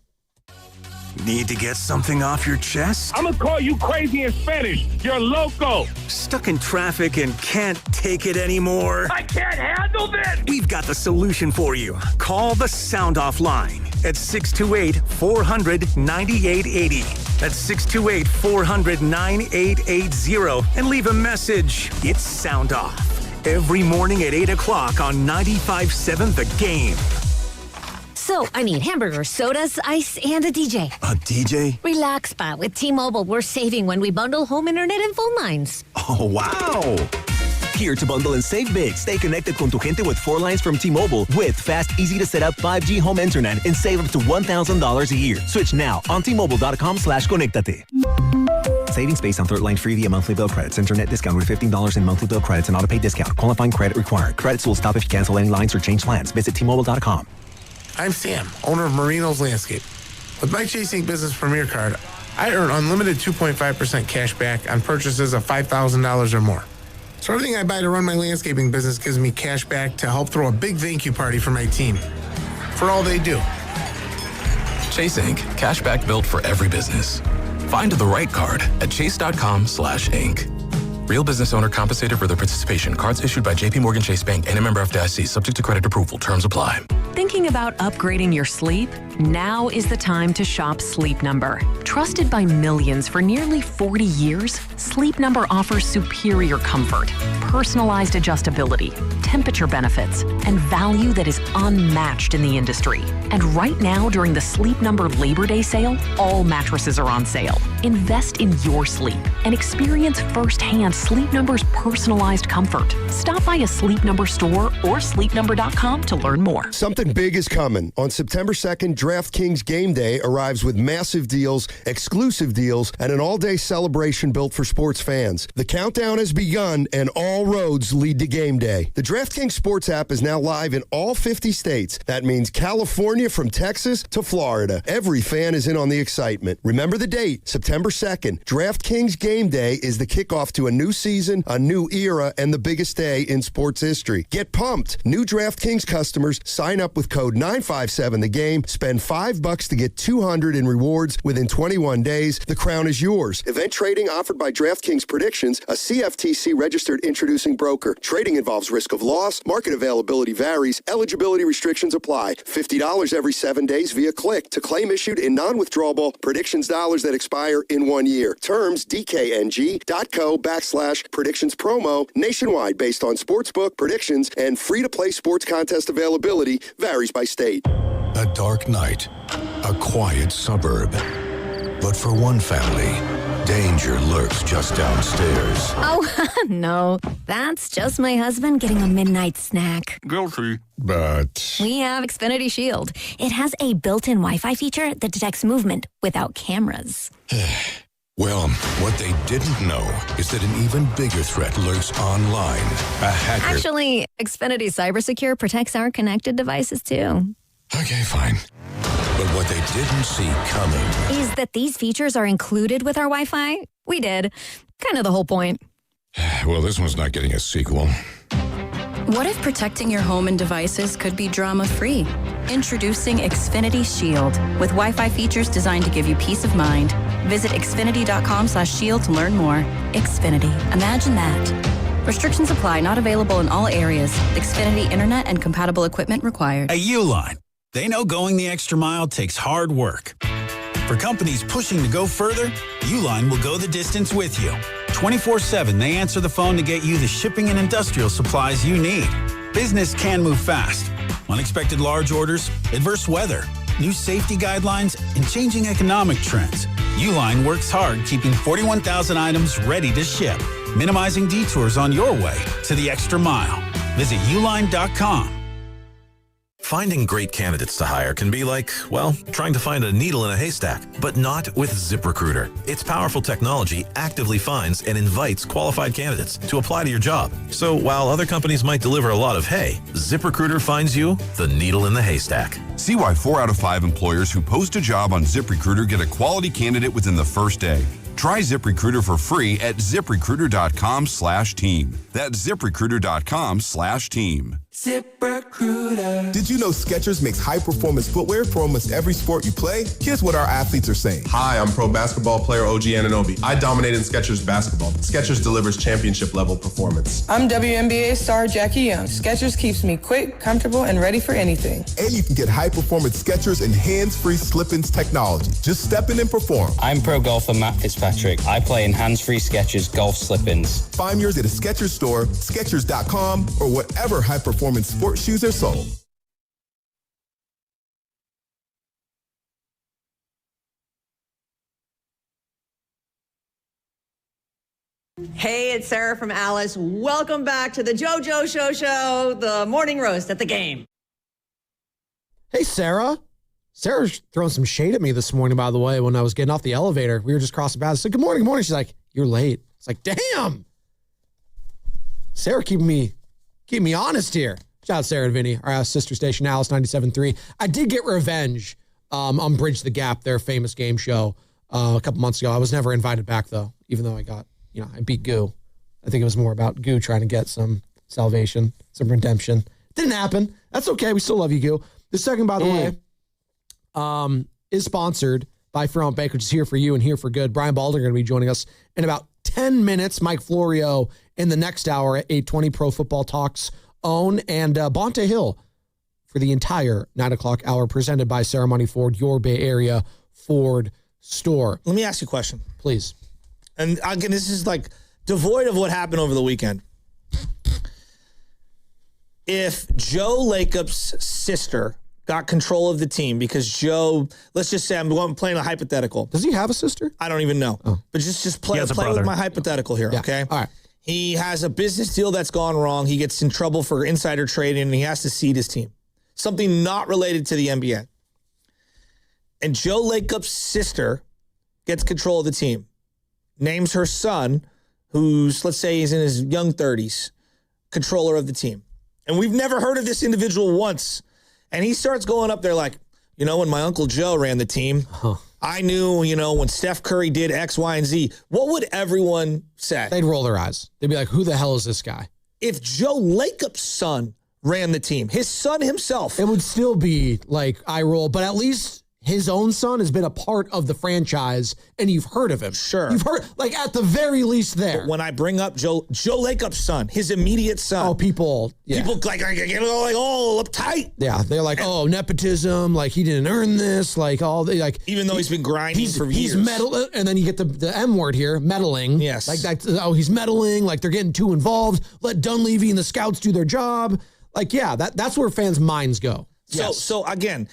Need to get something off your chest? I'm going to call you crazy in Spanish. You're loco. Stuck in traffic and can't take it anymore? I can't handle this. We've got the solution for you. Call the Sound Off line at 628-400-9880. That's 628-400-9880 and leave a message. It's Sound Off. Every morning at 8 o'clock on 95.7 The Game. So, hamburgers, sodas, ice, and a DJ. A DJ? Relax, Pa. With T-Mobile, we're saving when we bundle home internet and phone lines. Oh, wow. Here to bundle and save big. Stay connected con tu gente with 4 lines from T-Mobile with fast, easy-to-set-up 5G home internet and save up to $1,000 a year. Switch now on T-Mobile.com/conectate. Savings based on third line free via monthly bill credits. Internet discount with $15 in monthly bill credits and auto-pay discount. Qualifying credit required. Credits will stop if you cancel any lines or change plans. Visit T-Mobile.com. I'm Sam, owner of Marino's Landscape. With my Chasing Business Premier Card, I earn unlimited 2.5% cash back on purchases of $5,000 or more. So everything I buy to run my landscaping business gives me cash back to help throw a big thank you party for my team. For all they do. Chase Inc. Cashback built for every business. Find the right card at chase.com/inc. Real business owner compensated for their participation. Cards issued by J.P. Morgan Chase Bank and a member FDIC. Subject to credit approval. Terms apply. Thinking about upgrading your sleep? Now is the time to shop Sleep Number. Trusted by millions for nearly 40 years, Sleep Number offers superior comfort, personalized adjustability, temperature benefits, and value that is unmatched in the industry. And right now, during the Sleep Number Labor Day sale, all mattresses are on sale. Invest in your sleep and experience firsthand Sleep Number's personalized comfort. Stop by a Sleep Number store or sleepnumber.com to learn more. Something big is coming. On September 2nd, DraftKings Game Day arrives with massive deals, exclusive deals, and an all-day celebration built for sports fans. The countdown has begun, and all roads lead to Game Day. The DraftKings Sports app is now live in all 50 states. That means California from Texas to Florida. Every fan is in on the excitement. Remember the date, September 2nd. DraftKings Game Day is the kickoff to a new season, a new era, and the biggest day in sports history. Get pumped. New DraftKings customers sign up with code 957TheGame. Spend $5 to get $200 in rewards within 21 days. The crown is yours. Event trading offered by DraftKings Predictions, a CFTC registered introducing broker. Trading involves risk of loss. Market availability varies. Eligibility restrictions apply. $50 every 7 days via click. To claim issued in non-withdrawable predictions dollars that expire in 1 year. Terms dkng.co/predictions promo. Nationwide based on sportsbook predictions and free-to-play sports contest availability varies by state. A dark night, a quiet suburb. But for one family, danger lurks just downstairs. Oh, no. That's just my husband getting a midnight snack. Guilty. But We have Xfinity Shield. It has a built-in Wi-Fi feature that detects movement without cameras. well, what they didn't know is that an even bigger threat lurks online. A hacker. Actually, Xfinity Cybersecure protects our connected devices, too. Okay, fine. But what they didn't see coming is that these features are included with our Wi-Fi. We did. Kind of the whole point. Well, this one's not getting a sequel. What if protecting your home and devices could be drama-free? Introducing Xfinity Shield with Wi-Fi features designed to give you peace of mind. Visit xfinity.com/shield to learn more. Xfinity. Imagine that. Restrictions apply. Not available in all areas. Xfinity Internet and compatible equipment required. A Uline. They know going the extra mile takes hard work. For companies pushing to go further, Uline will go the distance with you. 24/7, they answer the phone to get you the shipping and industrial supplies you need. Business can move fast. Unexpected large orders, adverse weather, new safety guidelines, and changing economic trends. Uline works hard keeping 41,000 items ready to ship, minimizing detours on your way to the extra mile. Visit uline.com. Finding great candidates to hire can be like, well, trying to find a needle in a haystack, but not with ZipRecruiter. Its powerful technology actively finds and invites qualified candidates to apply to your job. So while other companies might deliver a lot of hay, ZipRecruiter finds you the needle in the haystack. See why 4 out of 5 employers who post a job on ZipRecruiter get a quality candidate within the first day. Try ZipRecruiter for free at ZipRecruiter.com/team. That's ZipRecruiter.com/team. ZipRecruiter. Did you know Skechers makes high-performance footwear for almost every sport you play? Here's what our athletes are saying. Hi, I'm pro basketball player OG Anunoby. I dominate in Skechers basketball. Skechers delivers championship-level performance. I'm WNBA star Jackie Young. Skechers keeps me quick, comfortable, and ready for anything. And you can get high-performance Skechers and hands-free slip-ins technology. Just step in and perform. I'm pro golfer Matt Fitzpatrick. I play in hands-free Skechers golf slip-ins. Find yours at a Skechers store, Skechers.com, or whatever high-performance sports shoes are sold. Hey, it's Sarah from Alice. Welcome back to the JoJo Show, the morning roast at the game. Hey, Sarah. Sarah's throwing some shade at me this morning, by the way, when I was getting off the elevator. We were just crossing paths. I said, good morning, good morning. She's like, you're late. It's like, damn. Sarah keeping me honest here. Shout out Sarah and Vinny, our sister station, Alice 97.3. I did get revenge on Bridge the Gap, their famous game show, a couple months ago. I was never invited back, though, even though I beat Goo. I think it was more about Goo trying to get some salvation, some redemption. Didn't happen. That's okay. We still love you, Goo. This segment, by the way, is sponsored by Fairmont Bank, which is here for you and here for good. Brian Balder going to be joining us in about 10 minutes. Mike Florio in the next hour at 8:20 Pro Football Talks own, and Bonte Hill for the entire 9 o'clock hour, presented by Ceremony Ford, your Bay Area Ford store. Let me ask you a question. Please. And again, this is like devoid of what happened over the weekend. If Joe Lacob's sister got control of the team, because Joe, let's just say I'm playing a hypothetical. Does he have a sister? I don't even know. Oh. But just play with my hypothetical here, okay? All right. He has a business deal that's gone wrong. He gets in trouble for insider trading, and he has to cede his team. Something not related to the NBA. And Joe Lacob's sister gets control of the team. Names her son, who's, let's say he's in his young 30s, controller of the team. And we've never heard of this individual once. And he starts going up there like, when my Uncle Joe ran the team, I knew, when Steph Curry did X, Y, and Z. What would everyone say? They'd roll their eyes. They'd be like, who the hell is this guy? If Joe Lacob's son ran the team, his son himself. It would still be like eye roll, but at least his own son has been a part of the franchise, and you've heard of him. Sure. You've heard, at the very least there. But when I bring up Joe Lacob's son, his immediate son. Oh, people get all uptight. Yeah, they're like, nepotism, he didn't earn this, even though he's been grinding for years. He's meddling, and then you get the M word here, meddling. Yes. He's meddling, they're getting too involved. Let Dunleavy and the scouts do their job. That's where fans' minds go. So again,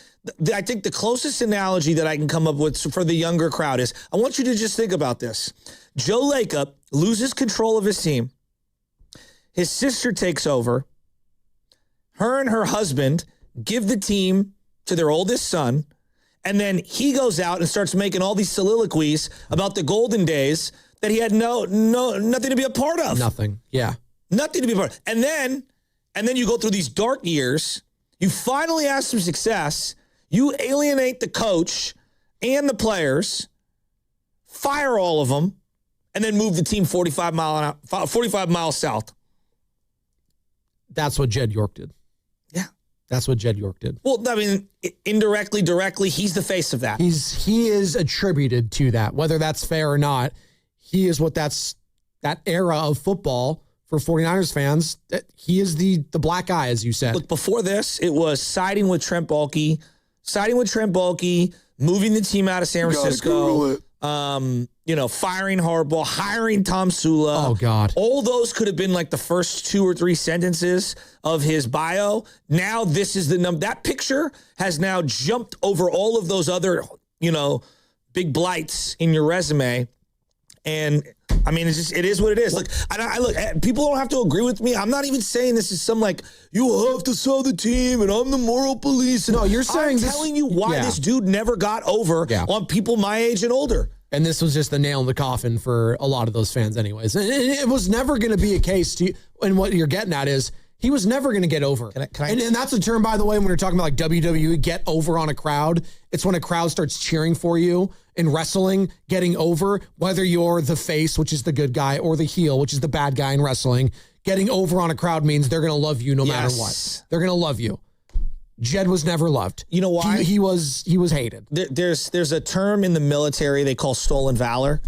I think the closest analogy that I can come up with for the younger crowd is, I want you to just think about this. Joe Lacob loses control of his team. His sister takes over. Her and her husband give the team to their oldest son. And then he goes out and starts making all these soliloquies about the golden days that he had nothing to be a part of. Nothing. Yeah. Nothing to be a part of. And then you go through these dark years. You finally have some success. You alienate the coach and the players, fire all of them, and then move the team 45 miles south. That's what Jed York did. Yeah. That's what Jed York did. Well, I mean, indirectly, directly, he's the face of that. He is attributed to that, whether that's fair or not. He is what that era of football for 49ers fans that he is the black guy, as you said. Look, before this, it was siding with Trent Baalke, moving the team out of San Francisco, firing Harbaugh, hiring Tom Sula. Oh, God. All those could have been like the first 2 or 3 sentences of his bio. Now this is the number. That picture has now jumped over all of those other, big blights in your resume. And I mean, it is what it is. Look, people don't have to agree with me. I'm not even saying this is some like, you have to sell the team and I'm the moral police. No, you're saying I'm telling you why this dude never got over on people my age and older. And this was just the nail in the coffin for a lot of those fans anyways. And it was never going to be a case and what you're getting at is he was never going to get over. And that's a term, by the way, when we're talking about like WWE, get over on a crowd. It's when a crowd starts cheering for you. In wrestling, getting over, whether you're the face, which is the good guy, or the heel, which is the bad guy in wrestling, getting over on a crowd means they're going to love you no matter what. They're going to love you. Jed was never loved. You know why? He was hated. There's a term in the military they call stolen valor.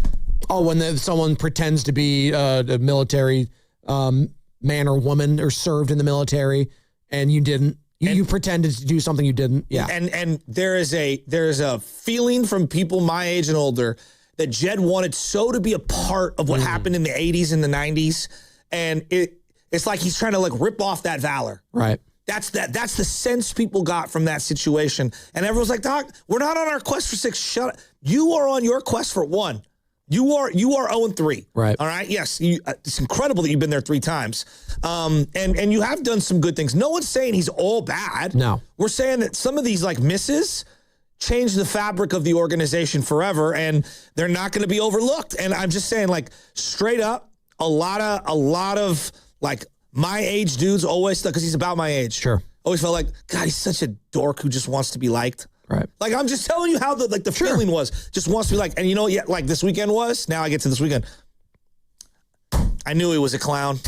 Oh, when someone pretends to be a military man or woman or served in the military and you didn't. You pretended to do something you didn't. Yeah. And there is a feeling from people my age and older that Jed wanted so to be a part of what happened in the 80s and the 90s. And it's like he's trying to like rip off that valor. Right. That's the sense people got from that situation. And everyone's like, Doc, we're not on our quest for 6. Shut up. You are on your quest for 1. You are 0-3. Right. All right. Yes. It's incredible that you've been there 3 times. And you have done some good things. No one's saying he's all bad. No. We're saying that some of these like misses change the fabric of the organization forever, and they're not going to be overlooked. And I'm just saying, like, straight up, a lot of like my age dudes always thought, because he's about my age. Sure. Always felt like, God, he's such a dork who just wants to be liked. Right. Like, I'm just telling you how the feeling was. Just wants to be like, and you know, like this weekend was. Now I get to this weekend. I knew he was a clown.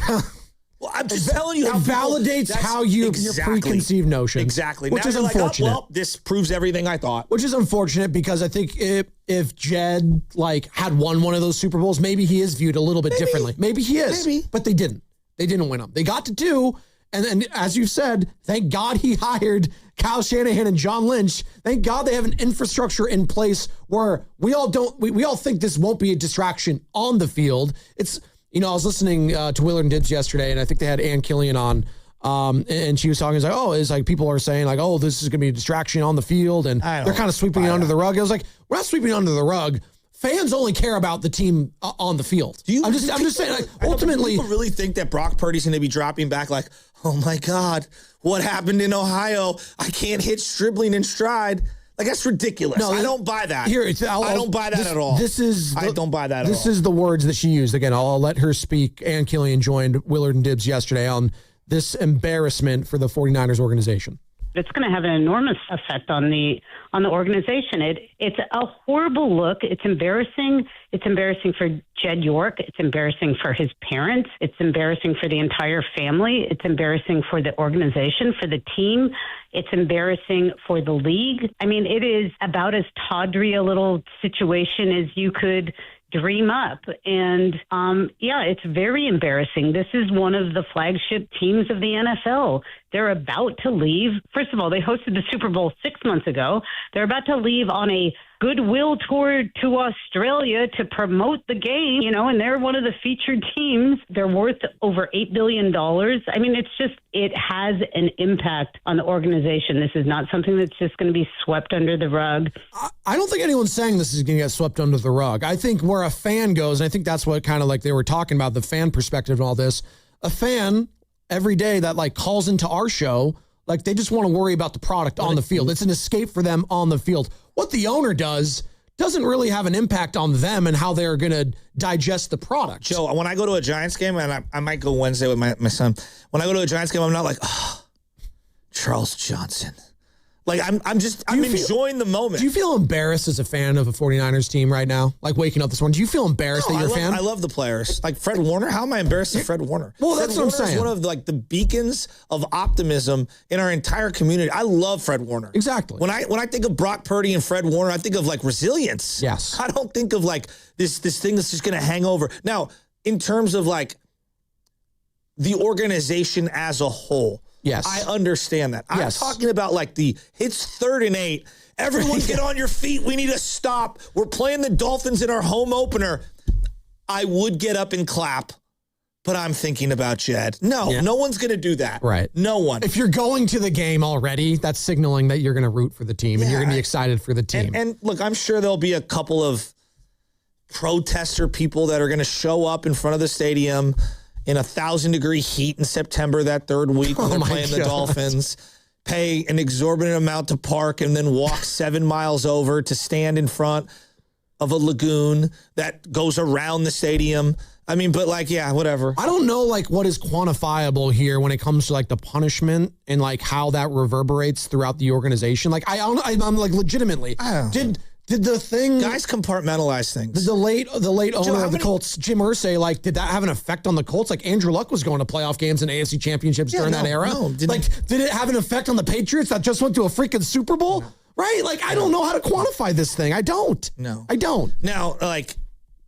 Well, I'm just telling you how it validates how your preconceived notion. Exactly. Which now is you're unfortunate. like, oh, well, this proves everything I thought. Which is unfortunate because I think if Jed like had won one of those Super Bowls, maybe he is viewed a little bit differently. Maybe he is. Maybe. But they didn't. They didn't win them. They got to 2. And as you said, thank God he hired Kyle Shanahan and John Lynch. Thank God they have an infrastructure in place where we all think this won't be a distraction on the field. It's, I was listening to Willard and Dibbs yesterday, and I think they had Ann Killian on, and she was talking, it's like people are saying like, oh, this is going to be a distraction on the field, and they're kind of sweeping it under the rug. I was like, we're not sweeping it under the rug. Fans only care about the team on the field. I'm just saying, like, ultimately, people really think that Brock Purdy's going to be dropping back like, oh my God, what happened in Ohio? I can't hit dribbling in stride. Like, that's ridiculous. No, I don't buy that. I don't buy that at all. I don't buy that at all. This is the words that she used. Again, I'll let her speak. Ann Killian joined Willard and Dibbs yesterday on this embarrassment for the 49ers organization. It's going to have an enormous effect on the organization. It's a horrible look. It's embarrassing. It's embarrassing for Jed York. It's embarrassing for his parents. It's embarrassing for the entire family. It's embarrassing for the organization, for the team. It's embarrassing for the league. I mean, it is about as tawdry a little situation as you could dream up. And it's very embarrassing. This is one of the flagship teams of the NFL. They're about to leave. First of all, they hosted the Super Bowl 6 months ago. They're about to leave on a goodwill tour to Australia to promote the game, and they're one of the featured teams. They're worth over $8 billion. I mean, it has an impact on the organization. This is not something that's just going to be swept under the rug. I don't think anyone's saying this is going to get swept under the rug. I think where a fan goes, and I think that's what kind of like they were talking about, the fan perspective and all this, a fan every day that like calls into our show, like they just want to worry about the product on the field. It's an escape for them on the field. What the owner does doesn't really have an impact on them and how they're going to digest the product. Joe, when I go to a Giants game, and I might go Wednesday with my son, when I go to a Giants game, I'm not like, oh, Charles Johnson. Like, I'm enjoying the moment. Do you feel embarrassed as a fan of a 49ers team right now? Like waking up this morning, do you feel embarrassed that you're a fan? I love the players. Like Fred Warner. How am I embarrassed of Fred Warner? Well, Fred that's what I'm saying. Is one of like the beacons of optimism in our entire community. I love Fred Warner. Exactly. When I think of Brock Purdy and Fred Warner, I think of like resilience. Yes. I don't think of like this thing that's just going to hang over. Now, in terms of like the organization as a whole. Yes. I understand that. Yes. I'm talking about like it's 3rd and 8. Everyone get on your feet. We need to stop. We're playing the Dolphins in our home opener. I would get up and clap, but I'm thinking about Jed. No, no one's going to do that. Right. No one. If you're going to the game already, that's signaling that you're going to root for the team and you're going to be excited for the team. And look, I'm sure there'll be a couple of protester people that are going to show up in front of the stadium in 1,000-degree heat in September that 3rd week when they're playing the Dolphins, pay an exorbitant amount to park and then walk 7 miles over to stand in front of a lagoon that goes around the stadium. I mean, but like, yeah, whatever. I don't know like what is quantifiable here when it comes to like the punishment and like how that reverberates throughout the organization. Like I'm like legitimately, did the thing guys compartmentalize things? The late owner of the Colts, Jim Irsay, like did that have an effect on the Colts? Like Andrew Luck was going to playoff games and AFC championships during that era. Did it have an effect on the Patriots that just went to a freaking Super Bowl? No. Right? Like I don't know how to quantify this thing. I don't. No, I don't. Now, like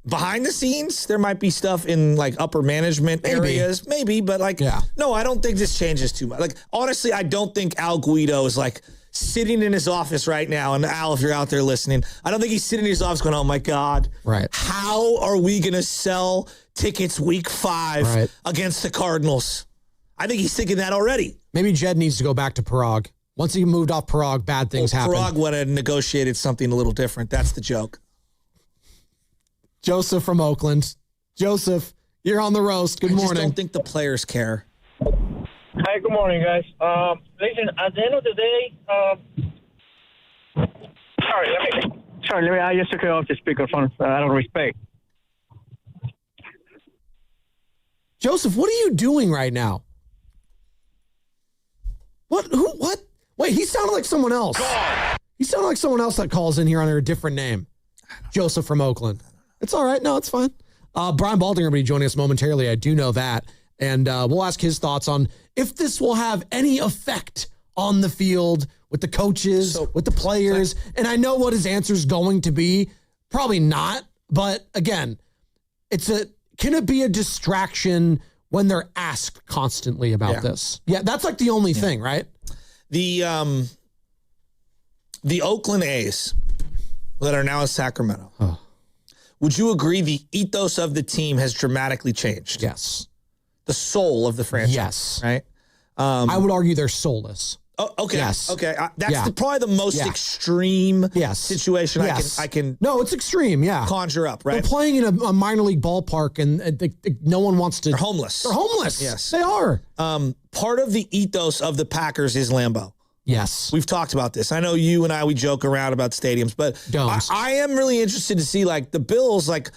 behind the scenes, there might be stuff in like upper management areas, maybe, but like, no, I don't think this changes too much. Like honestly, I don't think Al Guido is like sitting in his office right now, and Al, if you're out there listening, I don't think he's sitting in his office going, oh my God, how are we going to sell tickets week 5 against the Cardinals? I think he's thinking that already. Maybe Jed needs to go back to Prague. Once he moved off Prague, bad things happened. Prague went and negotiated something a little different. That's the joke. Joseph from Oakland. Joseph, you're on the roast. Good morning. I just don't think the players care. Hi, good morning, guys. Listen, at the end of the day, I just took it off the speakerphone out of respect. Joseph, what are you doing right now? What? Wait, he sounded like someone else. He sounded like someone else that calls in here under a different name. Joseph from Oakland. It's all right. No, it's fine. Brian Baldinger will be joining us momentarily. I do know that. And we'll ask his thoughts on if this will have any effect on the field with the coaches, with the players. And I know what his answer is going to be. Probably not. But again, can it be a distraction when they're asked constantly about this? Yeah, that's like the only thing, right? The Oakland A's that are now in Sacramento. Would you agree the ethos of the team has dramatically changed? Yes. The soul of the franchise. Yes. Right? I would argue they're soulless. Oh, okay. Yes. Okay. That's probably the most extreme situation I can. No, it's extreme. Yeah. Conjure up. Right. They're playing in a minor league ballpark, and no one wants to. They're homeless. They're homeless. Yes, they are. Part of the ethos of the Packers is Lambeau. Yes. We've talked about this. I know you and we joke around about stadiums, but I am really interested to see like the Bills like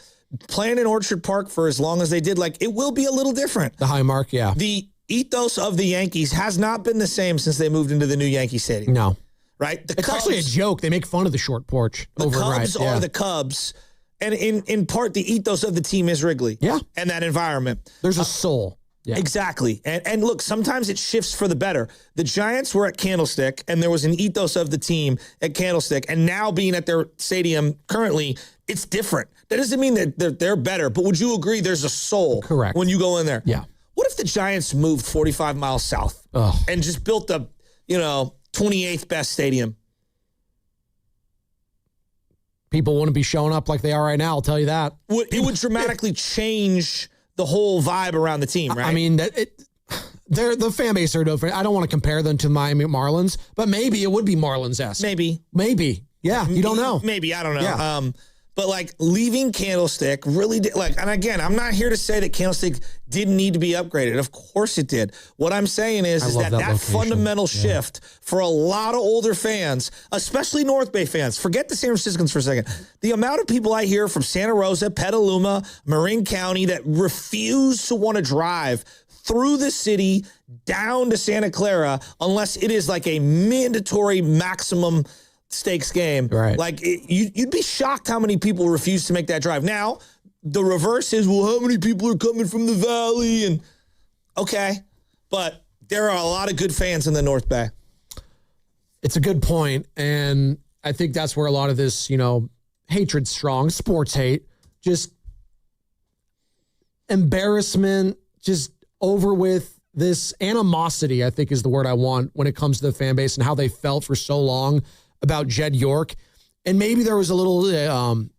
playing in Orchard Park for as long as they did. Like it will be a little different. The Highmark, yeah. The ethos of the Yankees has not been the same since they moved into the new Yankee Stadium. No. Right? It's actually a joke. They make fun of the short porch. The Cubs are the Cubs. And in part, the ethos of the team is Wrigley. Yeah. And that environment. There's a soul. Yeah. Exactly. And look, sometimes it shifts for the better. The Giants were at Candlestick, and there was an ethos of the team at Candlestick. And now being at their stadium currently, it's different. That doesn't mean that they're better, but would you agree there's a soul when you go in there? Yeah. What if the Giants moved 45 miles south and just built the 28th best stadium? People wouldn't be showing up like they are right now, I'll tell you that. It would dramatically change the whole vibe around the team, right? I mean, they're the fan base are different. I don't want to compare them to Miami Marlins, but maybe it would be Marlins-esque. Maybe. Yeah, you don't know. Maybe, I don't know. Yeah. But like leaving Candlestick really did, and again, I'm not here to say that Candlestick didn't need to be upgraded. Of course it did. What I'm saying is that fundamental shift for a lot of older fans, especially North Bay fans, forget the San Franciscans for a second. The amount of people I hear from Santa Rosa, Petaluma, Marin County that refuse to want to drive through the city down to Santa Clara unless it is like a mandatory maximum stakes game. Right. Like you'd be shocked how many people refuse to make that drive. Now, the reverse is, well, how many people are coming from the Valley? And okay, but there are a lot of good fans in the North Bay. It's a good point, and I think that's where a lot of this, hatred's strong, sports hate, just embarrassment, just over with this animosity, I think is the word I want when it comes to the fan base and how they felt for so long about Jed York. And maybe there was a little,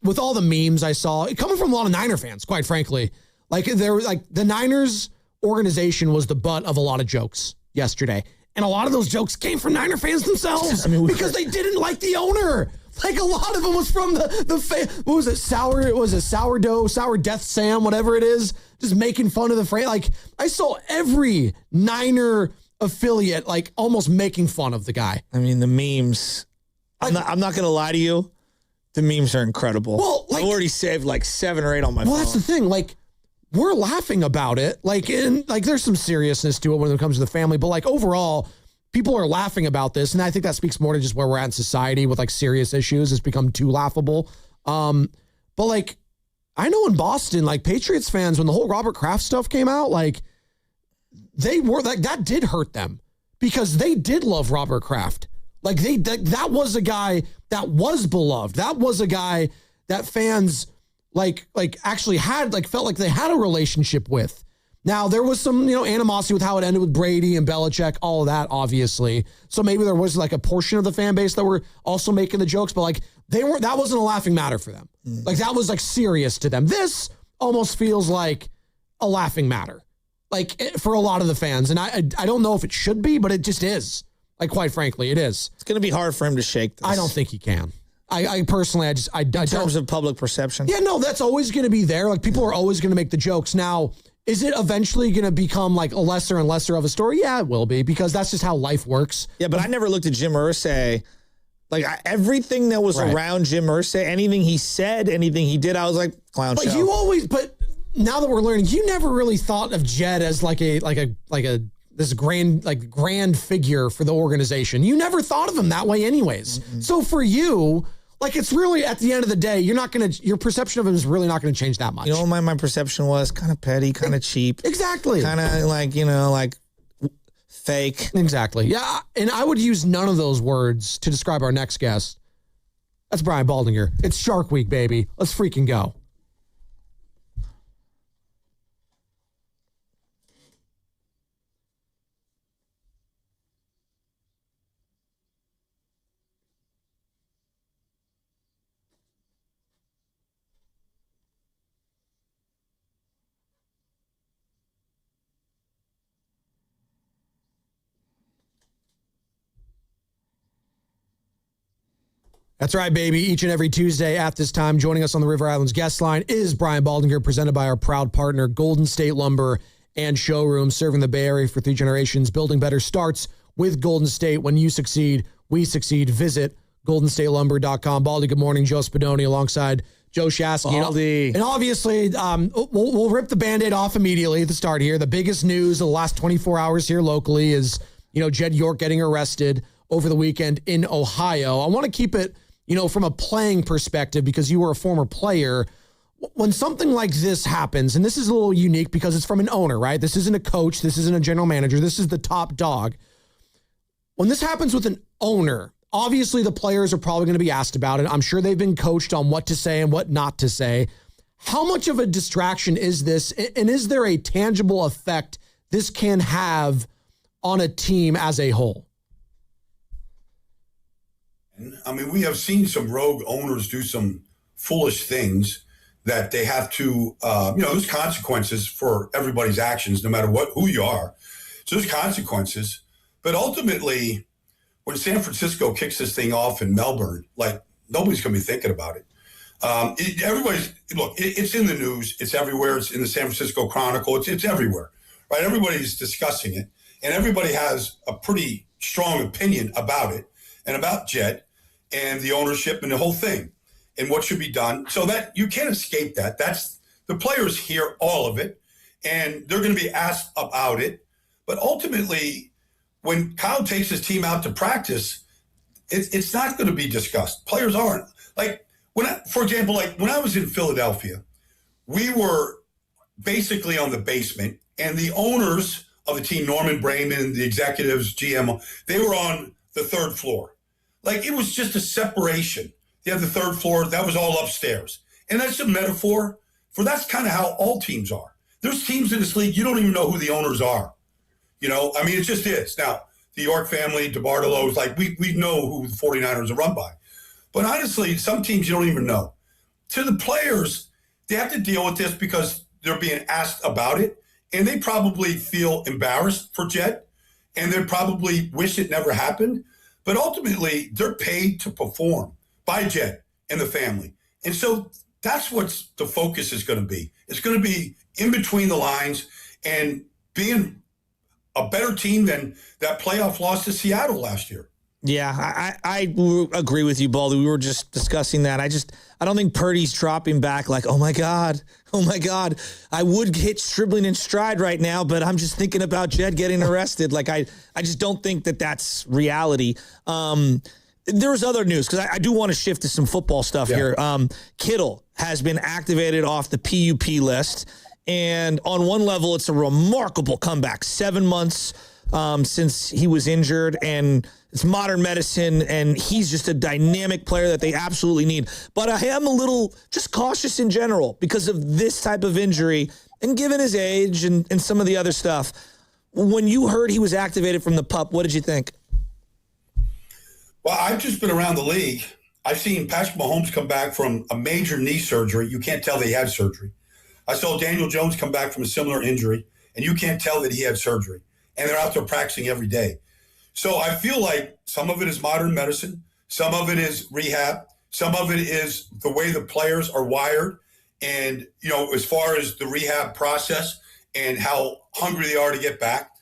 with all the memes I saw, coming from a lot of Niner fans, quite frankly. Like, the Niners organization was the butt of a lot of jokes yesterday. And a lot of those jokes came from Niner fans themselves because they didn't like the owner. Like, a lot of them was from what was it, sourdough, sour death Sam, whatever it is, just making fun of the frame. Like, I saw every Niner affiliate, like, almost making fun of the guy. I mean, the memes, I'm not going to lie to you. The memes are incredible. Well, I've already saved like 7 or 8 on my phone. Well, that's the thing. Like, we're laughing about it. Like, there's some seriousness to it when it comes to the family, but like overall, people are laughing about this. And I think that speaks more to just where we're at in society with like serious issues. It's become too laughable. But like, I know in Boston, like Patriots fans, when the whole Robert Kraft stuff came out, like they were like, that did hurt them because they did love Robert Kraft. Like that was a guy that was beloved. That was a guy that fans like actually had, like felt like they had a relationship with. Now there was some, animosity with how it ended with Brady and Belichick, all of that, obviously. So maybe there was like a portion of the fan base that were also making the jokes, but like that wasn't a laughing matter for them. Like that was like serious to them. This almost feels like a laughing matter, like for a lot of the fans. And I don't know if it should be, but it just is. Like, quite frankly, it is. It's going to be hard for him to shake this. I don't think he can. I personally, I in terms of public perception. Yeah, no, that's always going to be there. Like, people are always going to make the jokes. Now, is it eventually going to become like a lesser and lesser of a story? Yeah, it will be, because that's just how life works. Yeah, but I never looked at Jim Irsay. Like, everything that was around Jim Irsay, anything he said, anything he did, I was like, clown show. But now that we're learning, you never really thought of Jed as like this grand figure for the organization. You never thought of him that way anyways. Mm-hmm. So for you, like, it's really, at the end of the day, your perception of him is really not going to change that much. You know what my perception was? Kind of petty, kind of cheap. Exactly. Kind of like fake. Exactly. Yeah. And I would use none of those words to describe our next guest. That's Brian Baldinger. It's Shark Week, baby. Let's freaking go. That's right, baby. Each and every Tuesday at this time, joining us on the River Islands guest line is Brian Baldinger, presented by our proud partner, Golden State Lumber and Showroom, serving the Bay Area for 3 generations. Building better starts with Golden State. When you succeed, we succeed. Visit goldenstatelumber.com. Baldy, good morning. Joe Spadoni alongside Joe Shasky. And obviously, we'll rip the Band-Aid off immediately at the start here. The biggest news of the last 24 hours here locally is, Jed York getting arrested over the weekend in Ohio. I want to keep it, from a playing perspective, because you were a former player. When something like this happens, and this is a little unique because it's from an owner, right? This isn't a coach. This isn't a general manager. This is the top dog. When this happens with an owner, obviously the players are probably going to be asked about it. I'm sure they've been coached on what to say and what not to say. How much of a distraction is this? And is there a tangible effect this can have on a team as a whole? I mean, we have seen some rogue owners do some foolish things that they have to, there's consequences for everybody's actions, no matter who you are. So there's consequences. But ultimately, when San Francisco kicks this thing off in Melbourne, like, nobody's going to be thinking about it. It's in the news. It's everywhere. It's in the San Francisco Chronicle. It's everywhere, right? Everybody's discussing it. And everybody has a pretty strong opinion about it and about Jed and the ownership and the whole thing and what should be done. So that you can't escape that. That's the players hear all of it and they're going to be asked about it. But ultimately, when Kyle takes his team out to practice, it's not going to be discussed. Players aren't. Like, for example, when I was in Philadelphia, we were basically on the basement, and the owners of the team, Norman Brayman, the executives, GM, they were on the 3rd floor. Like, it was just a separation. You have the 3rd floor, that was all upstairs. And that's a metaphor for that's kind of how all teams are. There's teams in this league, you don't even know who the owners are. You know, I mean, it just is. Now, the York family, DeBartolo's, like, we know who the 49ers are run by. But honestly, some teams you don't even know. To the players, they have to deal with this because they're being asked about it, and they probably feel embarrassed for Jed, and they probably wish it never happened. But ultimately, they're paid to perform by Jed and the family. And so that's what the focus is going to be. It's going to be in between the lines and being a better team than that playoff loss to Seattle last year. Yeah, I agree with you, Baldy. We were just discussing that. I don't think Purdy's dropping back like, oh my God. I would hit Stribling in stride right now, but I'm just thinking about Jed getting arrested. Like, I just don't think that that's reality. There's other news, because I do want to shift to some football stuff here. Kittle has been activated off the PUP list, and on one level, it's a remarkable comeback. 7 months since he was injured, and it's modern medicine, and he's just a dynamic player that they absolutely need. But I am a little just cautious in general because of this type of injury, and given his age and some of the other stuff. When you heard he was activated from the PUP, what did you think? Well, I've just been around the league. I've seen Patrick Mahomes come back from a major knee surgery. You can't tell that he had surgery. I saw Daniel Jones come back from a similar injury, and you can't tell that he had surgery. And they're out there practicing every day. So I feel like some of it is modern medicine. Some of it is rehab. Some of it is the way the players are wired. And, you know, as far as the rehab process and how hungry they are to get back.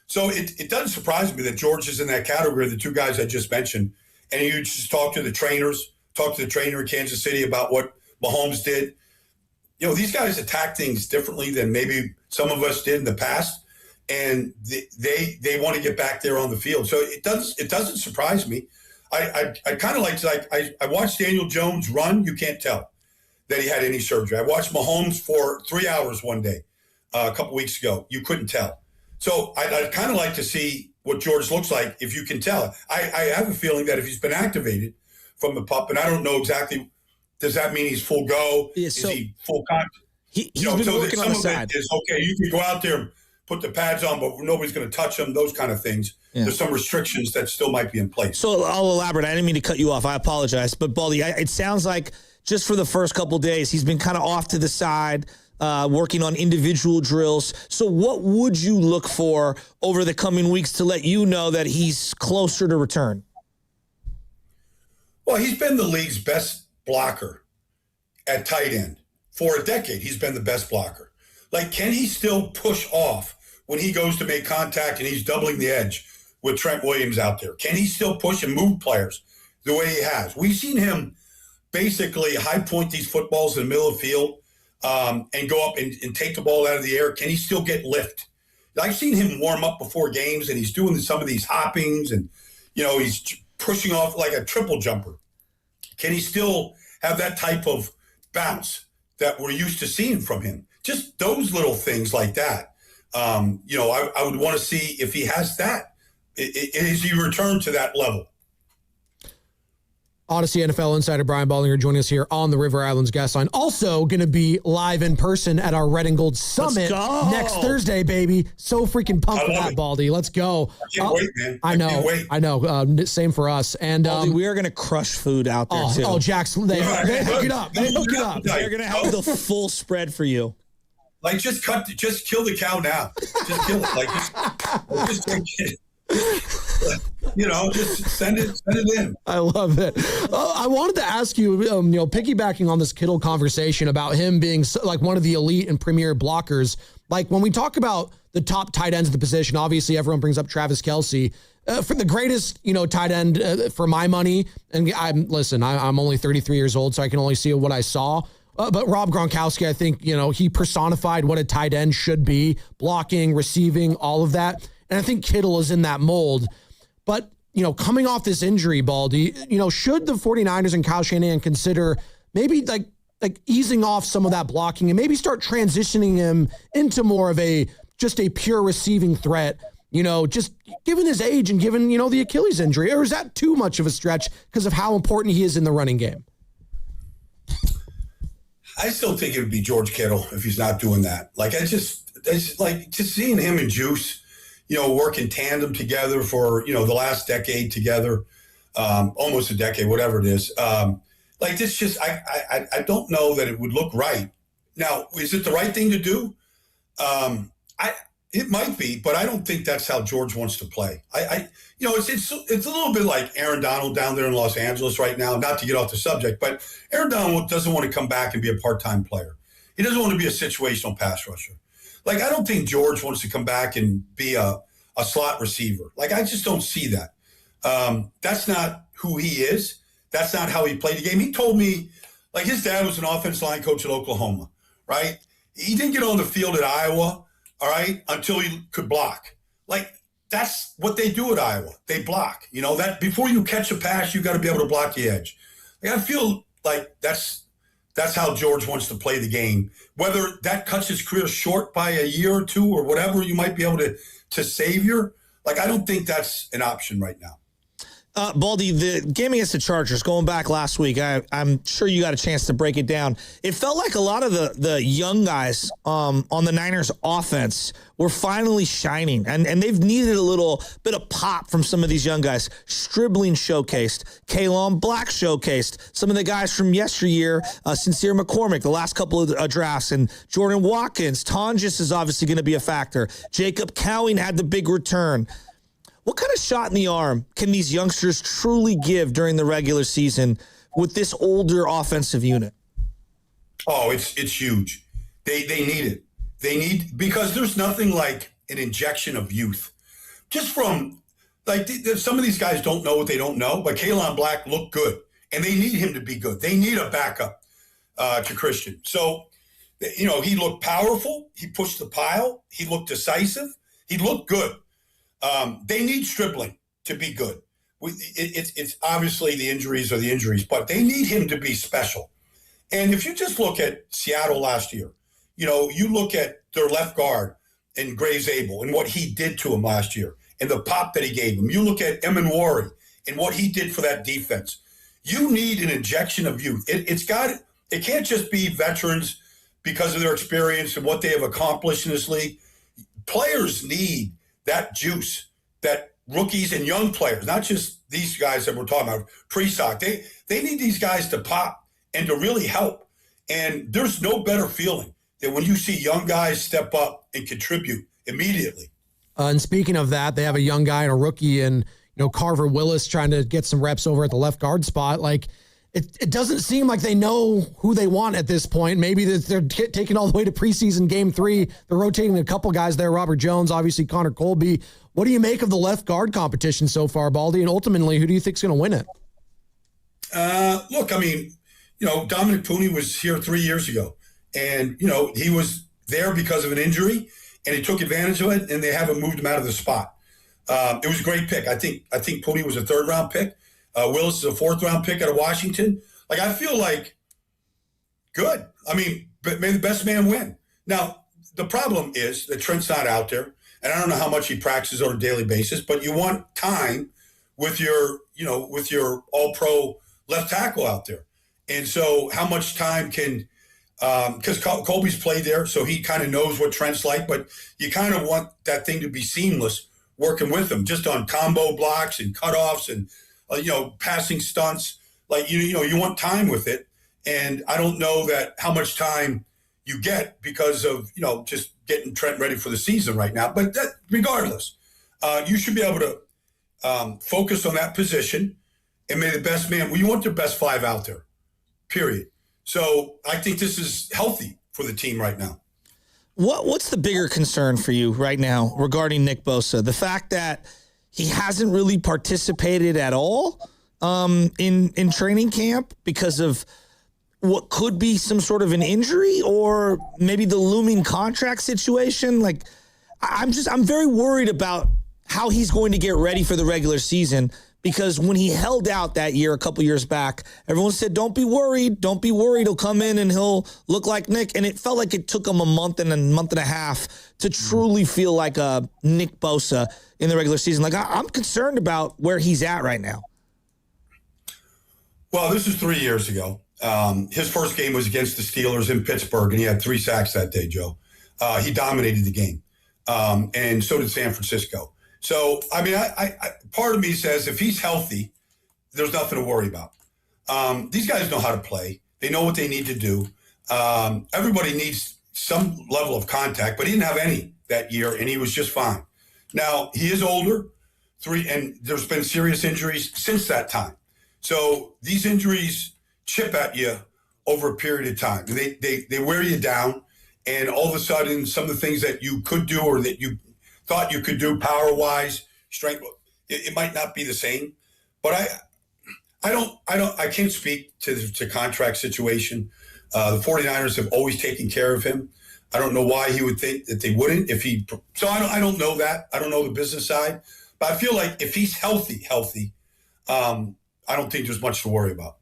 So it doesn't surprise me that George is in that category of the two guys I just mentioned. And you just talk to the trainers, talk to the trainer in Kansas City about what Mahomes did. You know, these guys attack things differently than maybe some of us did in the past. And they want to get back there on the field. So it doesn't surprise me. I kind of like I watched Daniel Jones run. You can't tell that he had any surgery. I watched Mahomes for 3 hours one day a couple weeks ago. You couldn't tell. So I kind of like to see what George looks like if you can tell. I have a feeling that if he's been activated from the PUP, and I don't know exactly, does that mean he's full go? Yeah, is he full contact? He's been working on the side. Is okay. You can go out there and put the pads on, but nobody's going to touch them, those kind of things. Yeah. There's some restrictions that still might be in place. So I'll elaborate. I didn't mean to cut you off. I apologize. But, Baldy, it sounds like just for the first couple of days, he's been kind of off to the side, working on individual drills. So what would you look for over the coming weeks to let you know that he's closer to return? Well, he's been the league's best blocker at tight end. For a decade, he's been the best blocker. Like, can he still push off when he goes to make contact and he's doubling the edge with Trent Williams out there? Can he still push and move players the way he has? We've seen him basically high point these footballs in the middle of the field and go up and take the ball out of the air. Can he still get lift? I've seen him warm up before games, and he's doing some of these hoppings, and, you know, he's pushing off like a triple jumper. Can he still have that type of bounce that we're used to seeing from him? Just those little things like that. You know, I would want to see if he has that. Is he returned to that level? Odyssey NFL insider Brian Ballinger joining us here on the River Islands guest line. Also going to be live in person at our Red and Gold Summit next Thursday, baby. So freaking pumped for that, Baldy. Let's go. I can't wait, man. I know. Same for us. And Baldy, we are going to crush food out there, too. Oh, Jax, they hook it up. They hook it up. They're going to have the full spread for you. Like, just kill the cow now. Just kill it. Like, just take it. You know, just send it in. I love it. I wanted to ask you, piggybacking on this Kittle conversation about him being like one of the elite and premier blockers. Like, when we talk about the top tight ends of the position, obviously everyone brings up Travis Kelce. For the greatest, tight end for my money, and I'm only 33 years old, so I can only see what I saw. But Rob Gronkowski, I think, he personified what a tight end should be, blocking, receiving, all of that. And I think Kittle is in that mold. But, coming off this injury, Baldy, should the 49ers and Kyle Shanahan consider maybe like easing off some of that blocking and maybe start transitioning him into more of just a pure receiving threat, just given his age and given, the Achilles injury? Or is that too much of a stretch because of how important he is in the running game? I still think it would be George Kittle if he's not doing that. Like, I just seeing him and Juice, work in tandem together for, the last decade together, almost a decade, whatever it is. This just, I don't know that it would look right. Now, is it the right thing to do? It might be, but I don't think that's how George wants to play. It's a little bit like Aaron Donald down there in Los Angeles right now, not to get off the subject, but Aaron Donald doesn't want to come back and be a part-time player. He doesn't want to be a situational pass rusher. I don't think George wants to come back and be a slot receiver. I just don't see that. That's not who he is. That's not how he played the game. He told me, his dad was an offensive line coach at Oklahoma, right? He didn't get on the field at Iowa, all right, until he could block. That's what they do at Iowa. They block. That before you catch a pass, you got to be able to block the edge. I feel like that's how George wants to play the game. Whether that cuts his career short by a year or two or whatever you might be able to savior, I don't think that's an option right now. Baldy, the game against the Chargers, going back last week, I'm sure you got a chance to break it down. It felt like a lot of the young guys on the Niners offense were finally shining, and they've needed a little bit of pop from some of these young guys. Stribling showcased, Kalon Black showcased, some of the guys from yesteryear, Sincere McCormick, the last couple of drafts, and Jordan Watkins. Tonjes is obviously going to be a factor. Jacob Cowing had the big return. What kind of shot in the arm can these youngsters truly give during the regular season with this older offensive unit? Oh, it's huge. They need it. Because there's nothing like an injection of youth. Just from, some of these guys don't know what they don't know, but Kalon Black looked good, and they need him to be good. They need a backup to Christian. So, he looked powerful. He pushed the pile. He looked decisive. He looked good. They need Stribling to be good. It's obviously the injuries are the injuries, but they need him to be special. And if you just look at Seattle last year, you look at their left guard and Graves Abel and what he did to him last year and the pop that he gave him. You look at Emanwari and what he did for that defense. You need an injection of youth. It can't just be veterans because of their experience and what they have accomplished in this league. Players need that juice, that rookies and young players, not just these guys that we're talking about, pre-soc, they need these guys to pop and to really help. And there's no better feeling than when you see young guys step up and contribute immediately. And speaking of that, they have a young guy and a rookie, and Carver Willis trying to get some reps over at the left guard spot. It doesn't seem like they know who they want at this point. Maybe they're taking all the way to preseason game 3. They're rotating a couple guys there. Robert Jones, obviously Connor Colby. What do you make of the left guard competition so far, Baldy? And ultimately, who do you think is going to win it? Look, Dominic Pooney was here 3 years ago. And, he was there because of an injury, and he took advantage of it, and they haven't moved him out of the spot. It was a great pick. I think Pooney was a 3rd-round pick. Willis is a 4th-round pick out of Washington. I feel like good. But may the best man win. Now, the problem is that Trent's not out there, and I don't know how much he practices on a daily basis, but you want time with your all-pro left tackle out there. And so how much time can because Colby's played there, so he kind of knows what Trent's like, but you kind of want that thing to be seamless working with him, just on combo blocks and cutoffs and passing stunts. You want time with it. And I don't know that how much time you get because of, just getting Trent ready for the season right now. But regardless, you should be able to focus on that position and may the best man, you want the best 5 out there, period. So I think this is healthy for the team right now. What's the bigger concern for you right now regarding Nick Bosa? The fact that he hasn't really participated at all in training camp because of what could be some sort of an injury, or maybe the looming contract situation? I'm very worried about how he's going to get ready for the regular season, because when he held out that year, a couple years back, everyone said, don't be worried. He'll come in and he'll look like Nick. And it felt like it took him a month and a half to truly feel like a Nick Bosa in the regular season. I'm concerned about where he's at right now. Well, this is 3 years ago. His first game was against the Steelers in Pittsburgh, and he had 3 sacks that day, Joe. He dominated the game, and so did San Francisco. So, I mean, I part of me says if he's healthy, there's nothing to worry about. These guys know how to play. They know what they need to do. Everybody needs some level of contact, but he didn't have any that year, and he was just fine. Now, he is older, and there's been serious injuries since that time. So these injuries chip at you over a period of time. They wear you down, and all of a sudden, some of the things that you could do or that you thought you could do power-wise, strength, it might not be the same. But I can't speak to the contract situation. The 49ers have always taken care of him. I don't know why he would think that they wouldn't so I don't know that. I don't know the business side, but I feel like if he's healthy, I don't think there's much to worry about.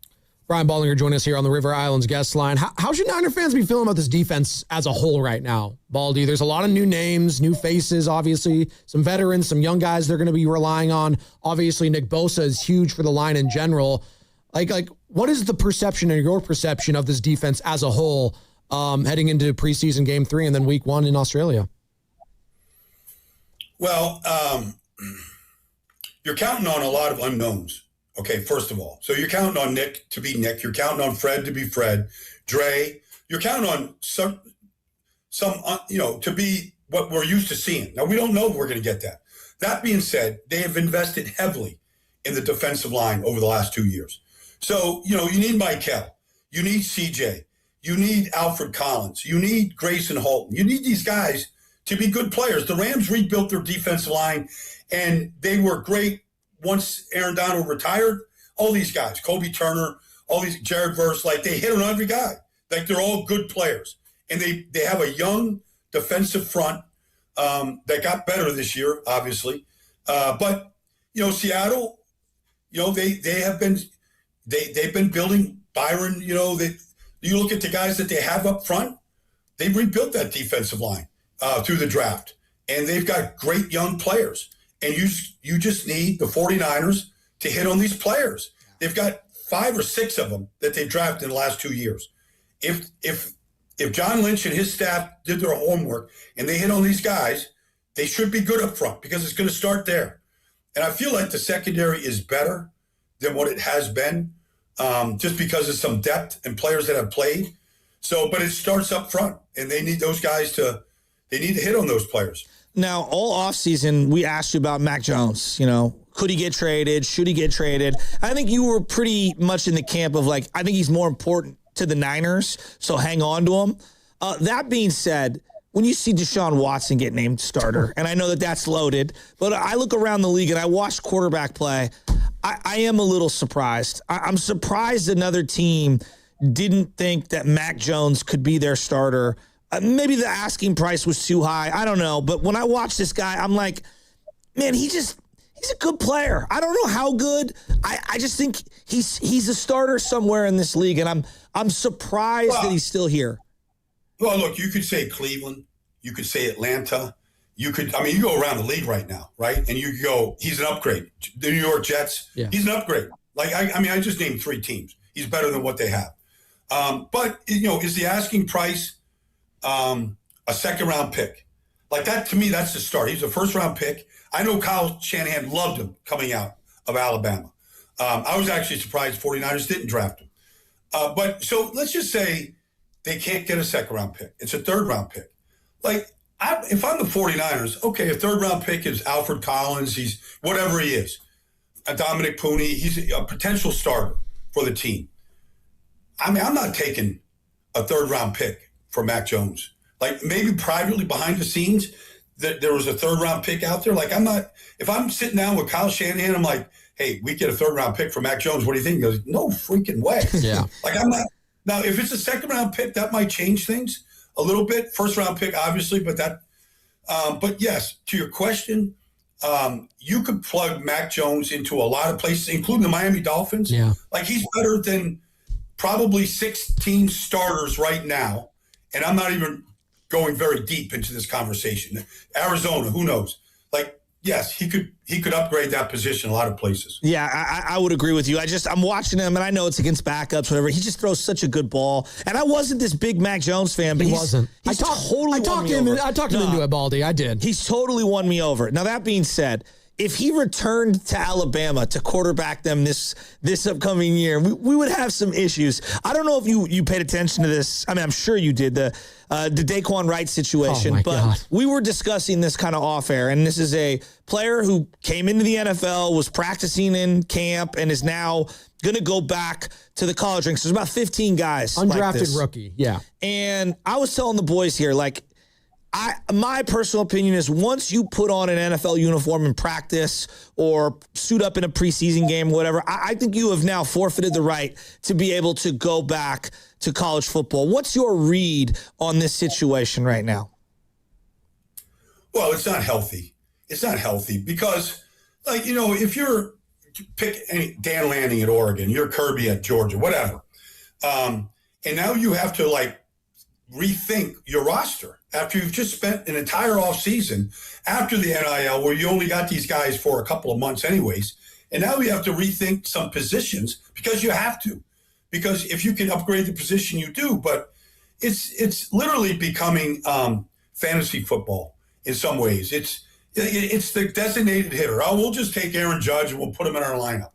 Brian Ballinger joining us here on the River Islands guest line. How should Niner fans be feeling about this defense as a whole right now, Baldy? There's a lot of new names, new faces, obviously, some veterans, some young guys they're going to be relying on. Obviously, Nick Bosa is huge for the line in general. Like, what is the perception or your perception of this defense as a whole heading into preseason game 3 and then week 1 in Australia? Well, you're counting on a lot of unknowns. Okay, first of all. So you're counting on Nick to be Nick. You're counting on Fred to be Fred. Dre. You're counting on some to be what we're used to seeing. Now, we don't know if we're going to get that. That being said, they have invested heavily in the defensive line over the last 2 years. So, you need Michael. You need CJ. You need Alfred Collins. You need Grayson Holton. You need these guys to be good players. The Rams rebuilt their defensive line, and they were great once Aaron Donald retired. All these guys, Kobe Turner, all these, Jared Verse, like they hit on every guy. Like they're all good players. And they have a young defensive front that got better this year, obviously. But, Seattle, they've been building Byron, you look at the guys that they have up front, they've rebuilt that defensive line through the draft. And they've got great young players. And you just need the 49ers to hit on these players. They've got 5 or 6 of them that they've drafted in the last 2 years. If John Lynch and his staff did their homework and they hit on these guys, they should be good up front because it's going to start there. And I feel like the secondary is better than what it has been, just because of some depth and players that have played. So, but it starts up front, and they need those guys they need to hit on those players. Now, all offseason, we asked you about Mac Jones. Could he get traded? Should he get traded? I think you were pretty much in the camp of I think he's more important to the Niners, so hang on to him. That being said, when you see Deshaun Watson get named starter, and I know that that's loaded, but I look around the league and I watch quarterback play, I am a little surprised. I'm surprised another team didn't think that Mac Jones could be their starter. Maybe the asking price was too high. I don't know. But when I watch this guy, I'm like, man, he's a good player. I don't know how good. I just think he's a starter somewhere in this league, and I'm surprised that he's still here. Well, look, you could say Cleveland. You could say Atlanta. You go around the league right now, right? And you go, he's an upgrade. The New York Jets, he's an upgrade. I just named 3 teams. He's better than what they have. But, is the asking price a second-round pick? Like that, to me, that's the start. He's a first-round pick. I know Kyle Shanahan loved him coming out of Alabama. I was actually surprised 49ers didn't draft him. But so let's just say they can't get a second-round pick. It's a third-round pick. If I'm the 49ers, okay, a third-round pick is Alfred Collins. He's whatever he is. Dominic Pooney, he's a potential starter for the team. I'm not taking a third-round pick for Mac Jones. Maybe privately behind the scenes, there was a third-round pick out there. If I'm sitting down with Kyle Shanahan, I'm like, hey, we get a third-round pick for Mac Jones. What do you think? He goes, no freaking way. Yeah. I'm not. Now, if it's a second-round pick, that might change things a little bit. First-round pick, obviously, but yes, to your question, you could plug Mac Jones into a lot of places, including the Miami Dolphins. Yeah. He's better than probably 16 starters right now, and I'm not even going very deep into this conversation. Arizona, who knows? yes, he could upgrade that position a lot of places. Yeah, I would agree with you. I'm watching him, and I know it's against backups, whatever. He just throws such a good ball. And I wasn't this big Mac Jones fan, but he wasn't. I talked him into it, Baldy. I did. He's totally won me over. Now, that being said, if he returned to Alabama to quarterback them this upcoming year, we would have some issues. I don't know if you paid attention to this. I mean, I'm sure you did, the Daquan Wright situation. But we were discussing this kind of off air, and this is a player who came into the NFL, was practicing in camp, and is now going to go back to the college ranks. There's about 15 guys. Undrafted rookie, yeah. And I was telling the boys here, my personal opinion is once you put on an NFL uniform in practice or suit up in a preseason game, whatever, I think you have now forfeited the right to be able to go back to college football. What's your read on this situation right now? Well, it's not healthy. It's not healthy because, if you're Dan Lanning at Oregon, you're Kirby at Georgia, whatever, and now you have to rethink your roster after you've just spent an entire offseason after the NIL where you only got these guys for a couple of months anyways. And now you have to rethink some positions because you have to. Because if you can upgrade the position, you do. But it's literally becoming fantasy football in some ways. It's the designated hitter. Oh, we'll just take Aaron Judge and we'll put him in our lineup.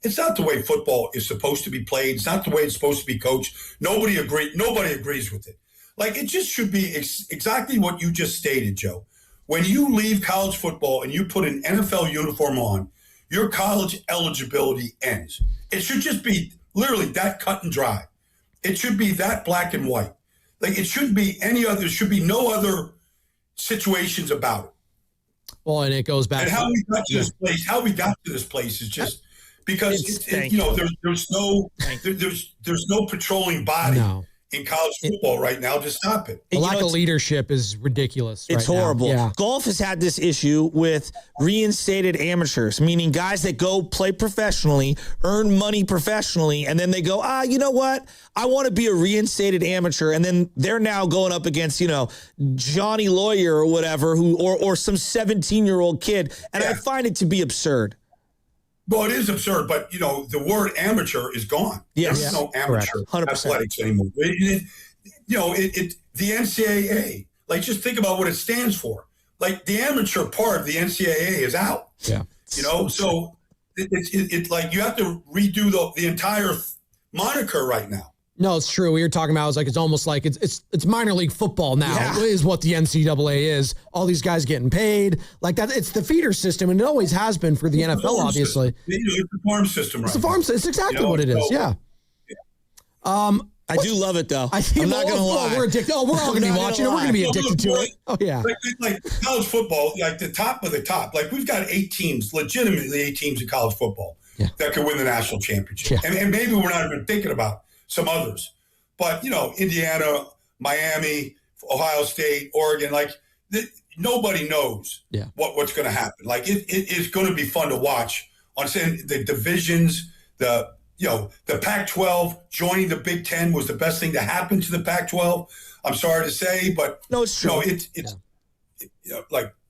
It's not the way football is supposed to be played. It's not the way it's supposed to be coached. Nobody agrees with it. It just should be exactly what you just stated, Joe. When you leave college football and you put an NFL uniform on, your college eligibility ends. It should just be literally that cut and dry. It should be that black and white. It shouldn't be any other. There should be no other situations about it. Well, and it goes back. And how we got to this place is just because there's no patrolling body in college football right now to stop it. The lack of leadership is ridiculous. It's horrible. Yeah. Golf has had this issue with reinstated amateurs, meaning guys that go play professionally, earn money professionally, and then they go, you know what? I want to be a reinstated amateur, and then they're now going up against, Johnny Lawyer or whatever, or some 17-year-old kid, and I find it to be absurd. Well, it is absurd, but, the word amateur is gone. Yes. There's no amateur athletics anymore. The NCAA, just think about what it stands for. The amateur part of the NCAA is out. Yeah. So it's you have to redo the entire moniker right now. No, it's true. We were talking about it's almost like it's minor league football now is what the NCAA is. All these guys getting paid like that. It's the feeder system, and it always has been for the NFL. Obviously, it's the farm system. It's the farm. It's exactly what it is. Yeah. I do love it though. I'm not gonna lie. We're addicted. Oh, we're all gonna be watching it. We're gonna be addicted to it. Oh yeah. Like college football, the top of the top. We've got 8 teams, legitimately 8 teams in college football that could win the national championship, and maybe we're not even thinking about some others, but Indiana, Miami, Ohio State, Oregon, nobody knows what's going to happen. It is going to be fun to watch on saying the divisions. The Pac-12 joining the Big Ten was the best thing to happen to the Pac-12. I'm sorry to say, but no, it's true. It's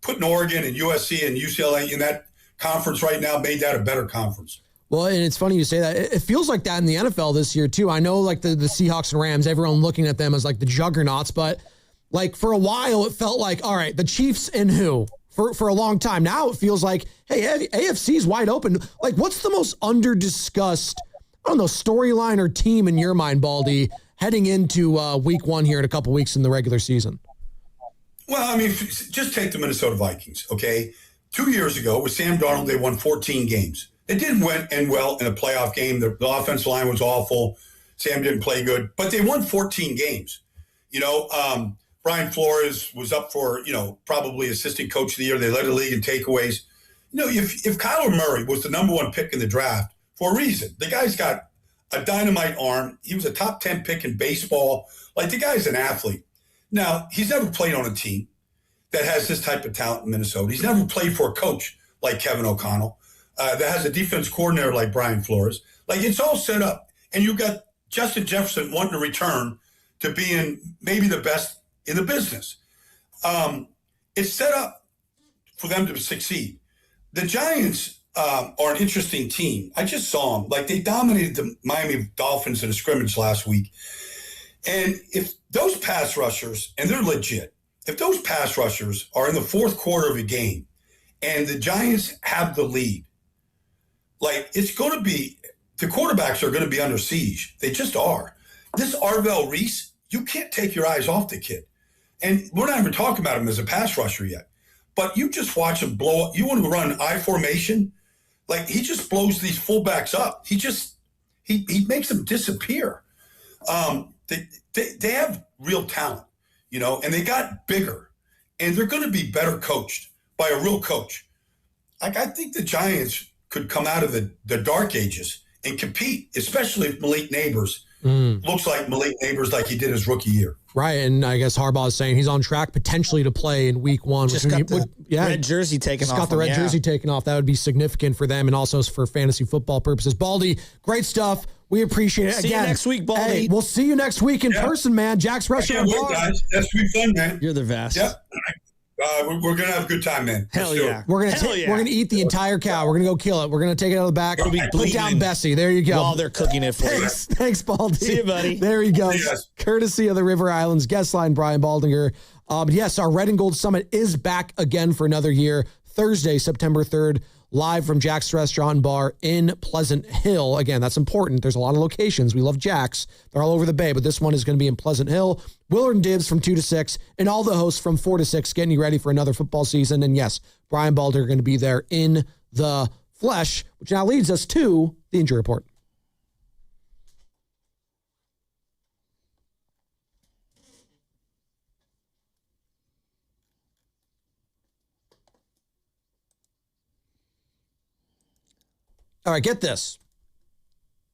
putting Oregon and USC and UCLA in that conference right now made that a better conference. Well, and it's funny you say that. It feels like that in the NFL this year, too. I know, the Seahawks and Rams, everyone looking at them as, the juggernauts. But, for a while, it felt like, all right, the Chiefs and who? For a long time. Now it feels like, hey, AFC's wide open. What's the most under-discussed, storyline or team in your mind, Baldy, heading into week 1 here in a couple weeks in the regular season? Well, just take the Minnesota Vikings, okay? 2 years ago with Sam Darnold, they won 14 games. It didn't end well in a playoff game. The offensive line was awful. Sam didn't play good, but they won 14 games. Brian Flores was up for, probably assistant coach of the year. They led the league in takeaways. If Kyler Murray was the number 1 pick in the draft for a reason, the guy's got a dynamite arm. He was a top 10 pick in baseball. The guy's an athlete. Now, he's never played on a team that has this type of talent in Minnesota. He's never played for a coach like Kevin O'Connell. That has a defense coordinator like Brian Flores. It's all set up. And you've got Justin Jefferson wanting to return to being maybe the best in the business. It's set up for them to succeed. The Giants are an interesting team. I just saw them. Like, they dominated the Miami Dolphins in a scrimmage last week. And if those pass rushers, and they're legit, if those pass rushers are in the fourth quarter of a game and the Giants have the lead, like, it's going to be, the quarterbacks are going to be under siege. They just are. This Arvell Reese, you can't take your eyes off the kid. And we're not even talking about him as a pass rusher yet. But you just watch him blow up. You want to run I formation? Like, he just blows these fullbacks up. He makes them disappear. They have real talent, you know, and they got bigger. And they're going to be better coached by a real coach. Like, I think the Giants could come out of the dark ages and compete, especially if Malik Neighbors looks like Malik Neighbors like he did his rookie year. Right, and I guess Harbaugh is saying he's on track potentially to play in week 1. Just got the red jersey taken off. Got the red jersey taken off. That would be significant for them and also for fantasy football purposes. Baldy, great stuff. We appreciate it. See you next week, Baldy. Hey, we'll see you next week in person, man. Jack's Restaurant Bar. Guys. That's be fun, man. You're the best. Yep. We're gonna have a good time, man. Hell yeah. We're gonna eat the entire cow. We're gonna go kill it. We're gonna take it out of the back. Put down Bessie. There you go. While they're cooking it for you. Thanks, Baldy. See you, buddy. There you go. Courtesy of the River Islands guest line, Brian Baldinger. Yes, our Red and Gold Summit is back again for another year. Thursday, September 3rd, live from Jack's Restaurant and Bar in Pleasant Hill. Again, that's important. There's a lot of locations. We love Jack's. They're all over the Bay, but this one is going to be in Pleasant Hill. Willard and Dibbs from 2 to 6, and all the hosts from 4 to 6, getting you ready for another football season. And yes, Brian Balder going to be there in the flesh, which now leads us to the injury report. All right, get this.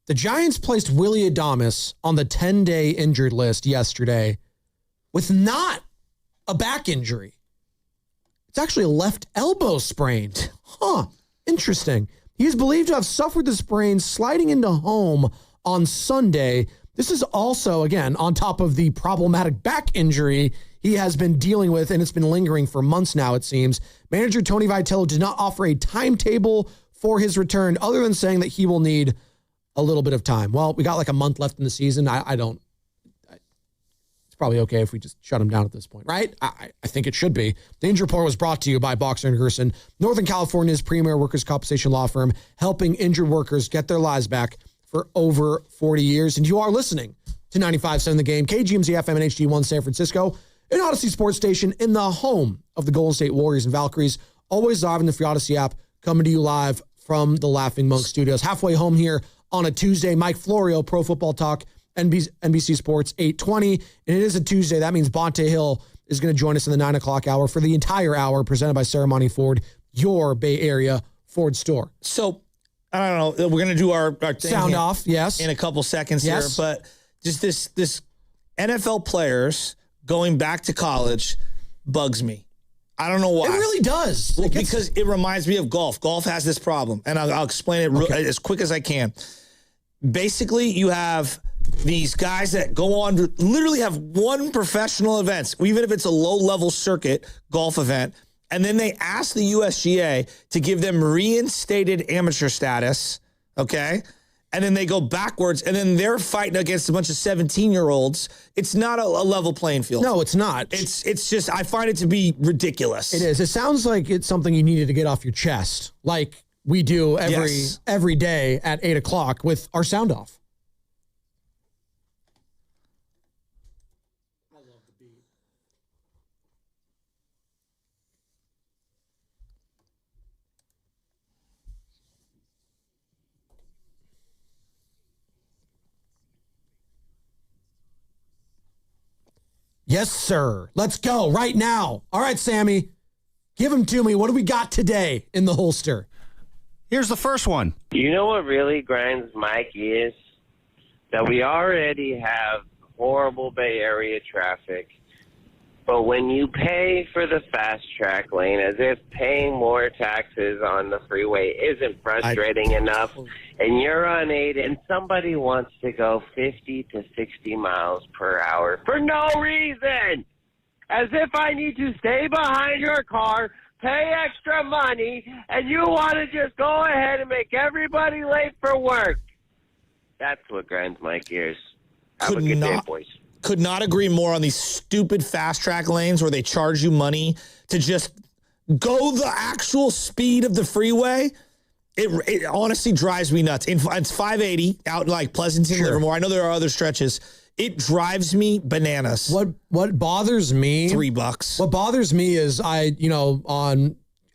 The Giants placed Willie Adames on the 10-day injured list yesterday with not a back injury. It's actually a left elbow sprain. Interesting. He is believed to have suffered the sprain sliding into home on Sunday. This is also, again, on top of the problematic back injury he has been dealing with, and it's been lingering for months now, it seems. Manager Tony Vitello did not offer a timetable for his return, other than saying that he will need a little bit of time. Well, we got like a month left in the season. It's probably okay if we just shut him down at this point, right? I think it should be. The injury report was brought to you by Boxer & Gerson, Northern California's premier workers' compensation law firm, helping injured workers get their lives back for over 40 years. And you are listening to 95.7 The Game, KGMZ FM and HD1 San Francisco, an Odyssey sports station in the home of the Golden State Warriors and Valkyries, always live in the free Odyssey app, coming to you live from the Laughing Monk Studios. Halfway home here on a Tuesday. Mike Florio, Pro Football Talk, NBC Sports 820. And it is a Tuesday. That means Bonte Hill is going to join us in the 9 o'clock hour for the entire hour, presented by Ceremony Ford, your Bay Area Ford store. So, I don't know. We're going to do our thing sound here off, yes, in a couple seconds here. But just this NFL players going back to college bugs me. I don't know why. It really does. Well, because it reminds me of golf. Golf has this problem, and I'll explain it as quick as I can. Basically, you have these guys that go on to literally have one professional event, even if it's a low-level circuit golf event, and then they ask the USGA to give them reinstated amateur status, okay? And then they go backwards, and then they're fighting against a bunch of 17-year-olds. It's not a level playing field. No, it's not. It's just, I find it to be ridiculous. It is. It sounds like it's something you needed to get off your chest, like we do every day at 8 o'clock with our sound off. I love the beat. Yes, sir. Let's go right now. All right, Sammy, give them to me. What do we got today in the holster? Here's the first one. You know what really grinds my gears? That we already have horrible Bay Area traffic, but when you pay for the fast track lane, as if paying more taxes on the freeway isn't frustrating enough, and you're on 8 and somebody wants to go 50 to 60 miles per hour for no reason. as if I need to stay behind your car, pay extra money, and you want to just go ahead and make everybody late for work. That's what grinds my gears. Have a good day, boys. Could not agree more on these stupid fast track lanes where they charge you money to just go the actual speed of the freeway. It honestly drives me nuts. It's 580 out in like Pleasanton, Livermore. I know there are other stretches. It drives me bananas. What bothers me? $3. What bothers me is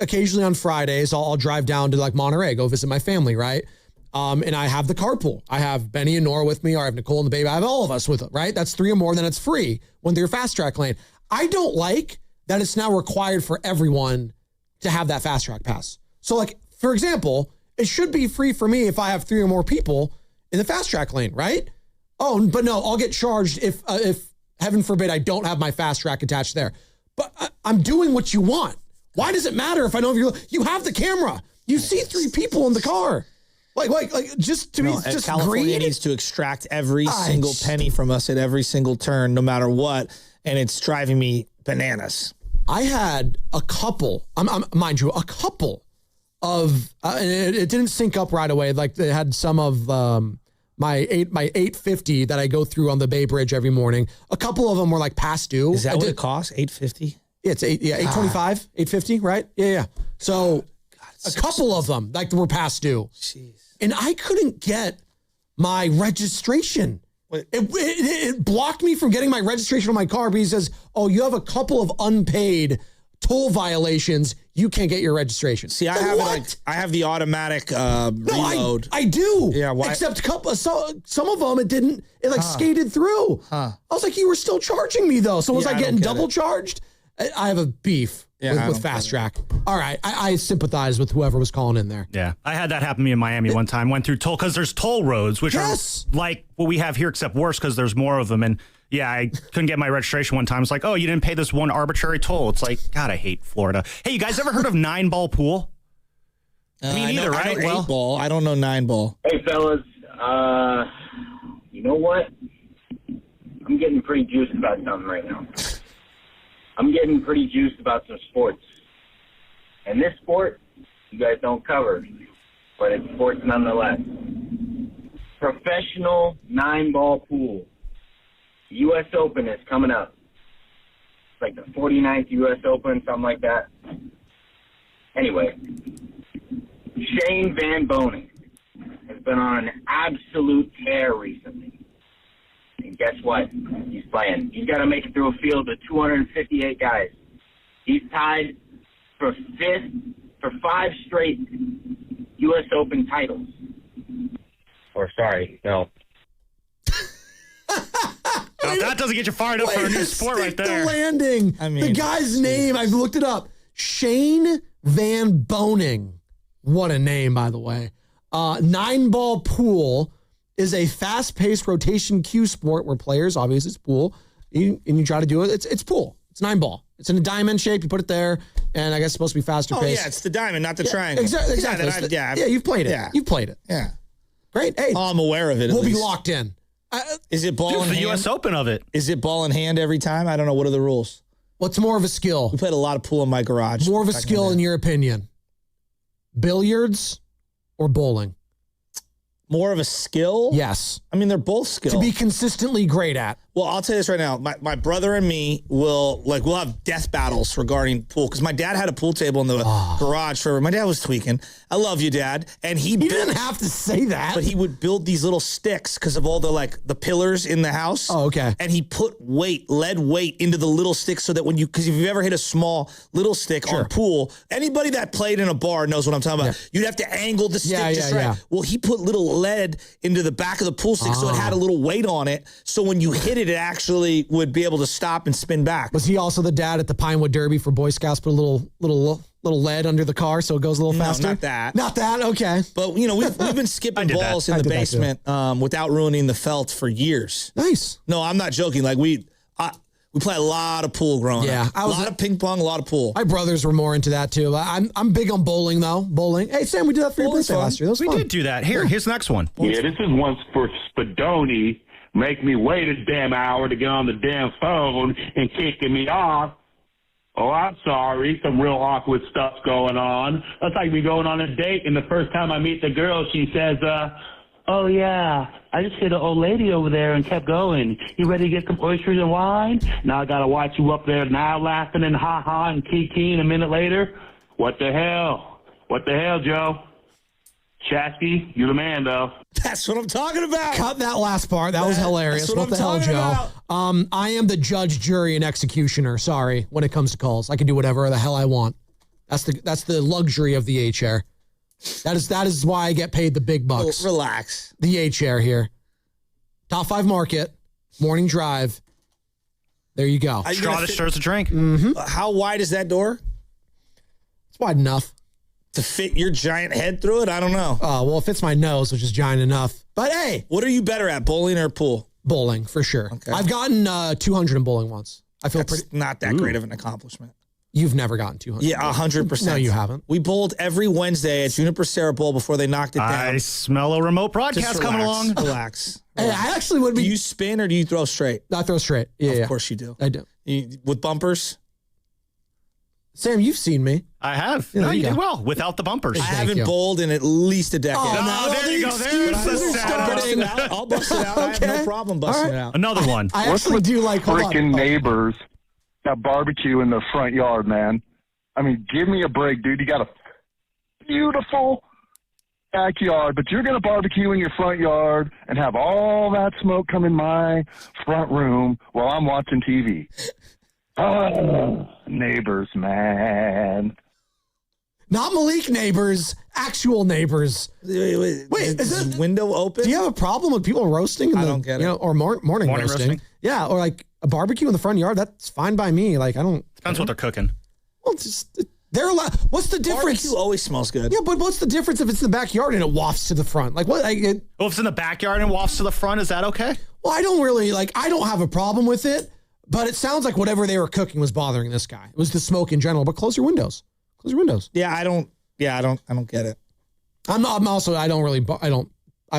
occasionally on Fridays, I'll drive down to like Monterey, go visit my family, right? And I have the carpool. I have Benny and Nora with me, or I have Nicole and the baby. I have all of us with it, right? That's 3 or more, then it's free when they're fast track lane. I don't like that it's now required for everyone to have that fast track pass. So like, for example, it should be free for me if I have 3 or more people in the fast track lane, right? Oh, but no, I'll get charged if heaven forbid I don't have my fast track attached there. But I'm doing what you want. Why does it matter if I know if you have the camera? You see 3 people in the car. Like, just to me, it's just California needs to extract every single penny from us at every single turn, no matter what, and it's driving me bananas. I had a couple, mind you, a couple of, and it didn't sync up right away. Like they had some of my 850 that I go through on the Bay Bridge every morning. A couple of them were like past due. Is that what it costs? $850? Yeah, it's $825, $850, right? Yeah. So a couple of them like were past due. Jeez. And I couldn't get my registration. It blocked me from getting my registration on my car because it says, oh, you have a couple of unpaid toll violations. You can't get your registration. See, I have the automatic reload. I do. Yeah, why? Except some of them, it skated through. I was like, you were still charging me though. So was I getting double charged? I have a beef with Fast Track. All right, I sympathize with whoever was calling in there. Yeah, I had that happen to me in Miami one time. Went through toll, because there's toll roads, which are like what we have here, except worse because there's more of them. And yeah, I couldn't get my registration one time. It's like, oh, you didn't pay this one arbitrary toll. It's like, God, I hate Florida. Hey, you guys ever heard of 9-ball pool? Me neither, right? I know 8-ball. I don't know 9-ball. Hey, fellas. You know what? I'm getting pretty juiced about something right now. I'm getting pretty juiced about some sports. And this sport, you guys don't cover, but it's sports nonetheless. Professional 9-ball pool. The U.S. Open is coming up. It's like the 49th U.S. Open, something like that. Anyway, Shane Van Boening has been on an absolute tear recently. And guess what? He's playing. He's got to make it through a field of 258 guys. He's tied for 5 straight U.S. Open titles. Or sorry, no. Now, that doesn't get you fired up for a new sport right there. The landing. I mean, the guy's name, I've looked it up. Shane Van Boening. What a name, by the way. 9-ball pool is a fast-paced rotation cue sport where players, obviously it's pool, and you try to do it. It's pool. It's 9-ball. It's in a diamond shape. You put it there, and I guess it's supposed to be faster paced. Oh, yeah, it's the diamond, not the triangle. Exactly. Yeah, you've played it. Yeah. You've played it. Yeah. Great. Hey, I'm aware of it. We'll be locked in. Is it ball in hand? The U.S. Open of it. Is it ball in hand every time? I don't know. What are the rules? What's more of a skill? We played a lot of pool in my garage. More of a skill, in your opinion? Billiards or bowling? More of a skill? Yes. I mean, they're both skills. To be consistently great at. Well, I'll tell you this right now. My brother and me we'll have death battles regarding pool. Because my dad had a pool table in the garage forever. My dad was tweaking. I love you, Dad. And he didn't have to say that. But he would build these little sticks because of all the pillars in the house. Oh, okay. And he put lead weight into the little sticks so that because if you've ever hit a small little stick on pool, anybody that played in a bar knows what I'm talking about. You'd have to angle the stick just right. Yeah. Well, he put little lead into the back of the pool stick so it had a little weight on it. So when you hit it, it actually would be able to stop and spin back. Was he also the dad at the Pinewood Derby for Boy Scouts? Put a little lead under the car so it goes a little faster? No, not that. Not that? Okay. But, we've been skipping balls in the basement without ruining the felt for years. Nice. No, I'm not joking. Like, we play a lot of pool growing up. A lot of ping pong, a lot of pool. My brothers were more into that, too. I'm big on bowling, though. Bowling. Hey, Sam, we did that for your birthday last year. That was fun. We did do that. Here's the next one. Yeah, this is one for Spadoni. make me wait a damn hour to get on the damn phone and kicking me off. Oh, I'm sorry. Some real awkward stuff's going on. That's like me going on a date, and the first time I meet the girl, she says, oh, yeah, I just hit an old lady over there and kept going. You ready to get some oysters and wine? Now I got to watch you up there now laughing and ha-ha and kiki, and a minute later, what the hell? What the hell, Joe? Chasky, you the man, though. That's what I'm talking about. Cut that last part. That was hilarious. That's What the hell, Joe? I am the judge, jury, and executioner. Sorry, when it comes to calls, I can do whatever the hell I want. That's the luxury of the A chair. That is why I get paid the big bucks. Relax. The A chair here. Top 5 market, morning drive. There you go. Straw that stirs a drink. Mm-hmm. How wide is that door? It's wide enough to fit your giant head through it? I don't know. Oh, well, it fits my nose, which is giant enough. But hey. What are you better at, bowling or pool? Bowling, for sure. Okay. I've gotten 200 in bowling once. I feel That's not that great of an accomplishment. You've never gotten 200. Yeah, 100%. No, you haven't. We bowled every Wednesday at Juniper Sarah Bowl before they knocked it down. I smell a remote broadcast coming along. Relax. Hey, I actually would be. Do you spin or do you throw straight? I throw straight. Yeah, Of course you do. I do. With bumpers? Sam, you've seen me. I have. Yeah, No, there you you did go. well without the bumpers. I haven't bowled in at least a decade. Oh, there you go. There's the sad part. I'll bust it out. I have no problem busting it out. Another one. I actually do like freaking neighbors that barbecue in the front yard, man. I mean, give me a break, dude. You got a beautiful backyard, but you're going to barbecue in your front yard and have all that smoke come in my front room while I'm watching TV. Oh, neighbors, man. Not Malik neighbors, actual neighbors. Wait, is the window open? Do you have a problem with people roasting? I don't get it. Or morning roasting? Yeah, or like a barbecue in the front yard. That's fine by me. Like I don't. Depends what they're cooking. Well, it's just, they're allowed. What's the difference? Barbecue always smells good. Yeah, but what's the difference if it's in the backyard and it wafts to the front? Like what? Well, if it's in the backyard and wafts to the front, is that okay? Well, I don't have a problem with it, but it sounds like whatever they were cooking was bothering this guy. It was the smoke in general. But close your windows. Close your windows. Yeah, I don't get it. I have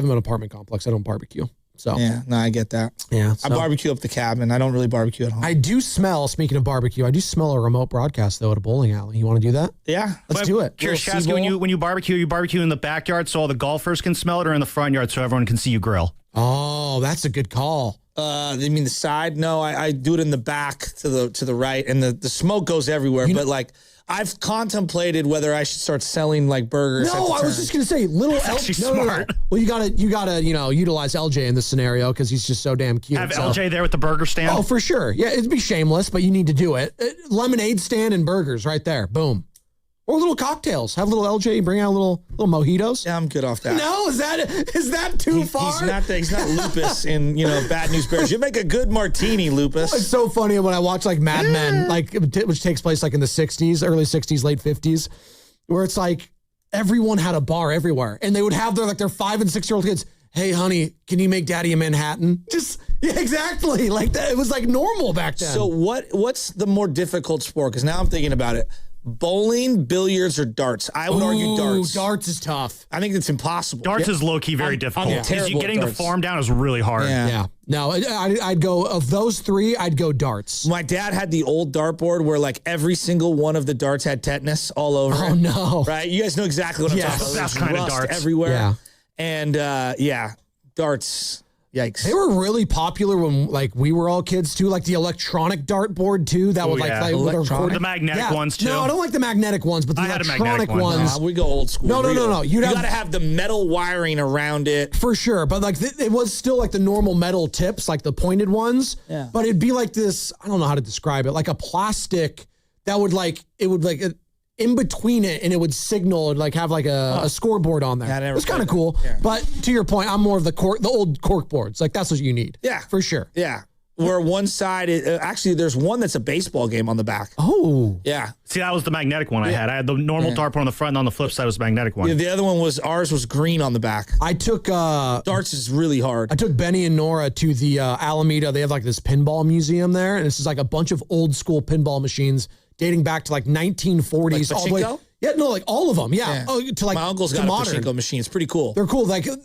an apartment complex. I don't barbecue. So yeah, no, I get that. Yeah, I barbecue up the cabin. I don't really barbecue at home. I do smell. Speaking of barbecue, I do smell a remote broadcast though at a bowling alley. You want to do that? Yeah, let's do it. Curious, Chasky, when you barbecue in the backyard so all the golfers can smell it, or in the front yard so everyone can see you grill? Oh, that's a good call. You mean the side? No, I do it in the back to the right, and the smoke goes everywhere. But like, I've contemplated whether I should start selling like burgers. No, I was just gonna say little LJ. No. Well, you gotta utilize LJ in this scenario because he's just so damn cute. Have LJ there with the burger stand? Oh, for sure. Yeah, it'd be shameless, but you need to do it. Lemonade stand and burgers right there. Boom. Or little cocktails. Have little LJ bring out little mojitos. Yeah, I'm good off that. No, is that too far? He's not Lupus in Bad News Bears. You make a good martini, Lupus. It's so funny when I watch like Mad Men, which takes place like in the 60s, early 60s, late 50s, where it's like everyone had a bar everywhere, and they would have their 5 and 6 year old kids. Hey, honey, can you make Daddy a Manhattan? Yeah, exactly. Like that. It was like normal back then. So what's the more difficult sport? Because now I'm thinking about it. Bowling, billiards, or darts? I would argue darts. Darts is tough. I think it's impossible. Darts is low-key very difficult. Getting the form down is really hard. Yeah. No, I'd go, of those three, I'd go darts. My dad had the old dartboard where like every single one of the darts had tetanus all over it. Oh, no. Right? You guys know exactly what I'm talking about. That's kind of darts. Everywhere. Yeah. And darts. Yikes. They were really popular when we were all kids too, like the electronic dartboard too. That would the magnetic ones too. No, I don't like the magnetic ones, but the electronic ones. We go old school. No. You got to have the metal wiring around it. For sure. But it was still like the normal metal tips, like the pointed ones. Yeah. But it'd be like this, I don't know how to describe it, like a plastic that would in between it, and it would signal and have a scoreboard on there. It was kind of cool. Yeah. But to your point, I'm more of the old cork boards. Like that's what you need. Yeah, for sure. Yeah, where one side actually there's one that's a baseball game on the back. Oh, yeah. See, that was the magnetic one I had. I had the normal dartboard on the front, and on the flip side was the magnetic one. Yeah, the other one was green on the back. I took darts is really hard. I took Benny and Nora to the Alameda. They have this pinball museum there, and this is a bunch of old school pinball machines dating back to 1940s. Like pachinko? Yeah, no, like all of them. Yeah. Oh, to like my uncle's to got modern. a pachinko machine. It's pretty cool. They're cool. Like, and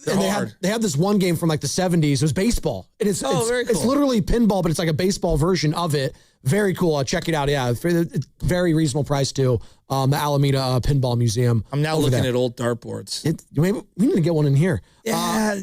they have this one game from like the 70s. It was baseball. And it's very cool. It's literally pinball, but it's like a baseball version of it. Very cool. Check it out. Yeah, it's very reasonable price too. The Alameda Pinball Museum. I'm now looking at old dartboards. Maybe we need to get one in here. Yeah.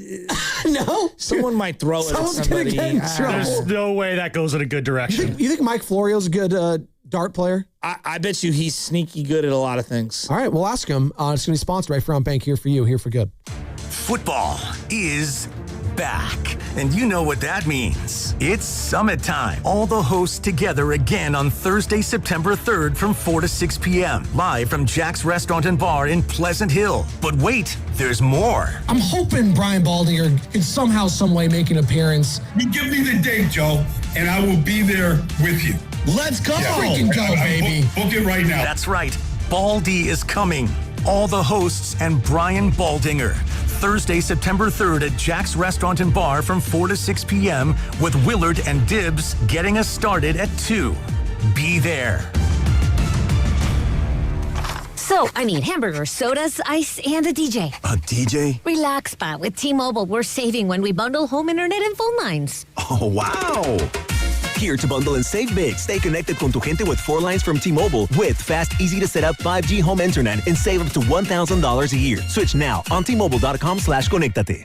No? Someone might throw it at Someone's somebody. gonna get in trouble. There's no way that goes in a good direction. You think Mike Florio's a good dart player? I bet you he's sneaky good at a lot of things. All right, we'll ask him. It's going to be sponsored by Front Bank. Here for you, here for good. Football is back, and you know what that means. It's summit time. All the hosts together again on Thursday, September 3rd from 4 to 6 p.m. live from Jack's Restaurant and Bar in Pleasant Hill. But wait, there's more. I'm hoping Brian Baldinger can somehow, some way make an appearance. You give me the date, Joe, and I will be there with you. Let's go. Freaking go, baby. Book it right now. That's right. Baldy is coming. All the hosts and Brian Baldinger. Thursday, September 3rd at Jack's Restaurant and Bar from 4 to 6 p.m. with Willard and Dibs getting us started at 2. Be there. So, I need hamburgers, sodas, ice, and a DJ. A DJ? Relax, Pa. With T-Mobile, we're saving when we bundle home internet and phone lines. Oh, wow. Here to bundle and save big. Stay connected con tu gente with 4 lines from T-Mobile with fast, easy to set up 5G home internet and save up to $1,000 a year. Switch now on T-Mobile.com/conectate.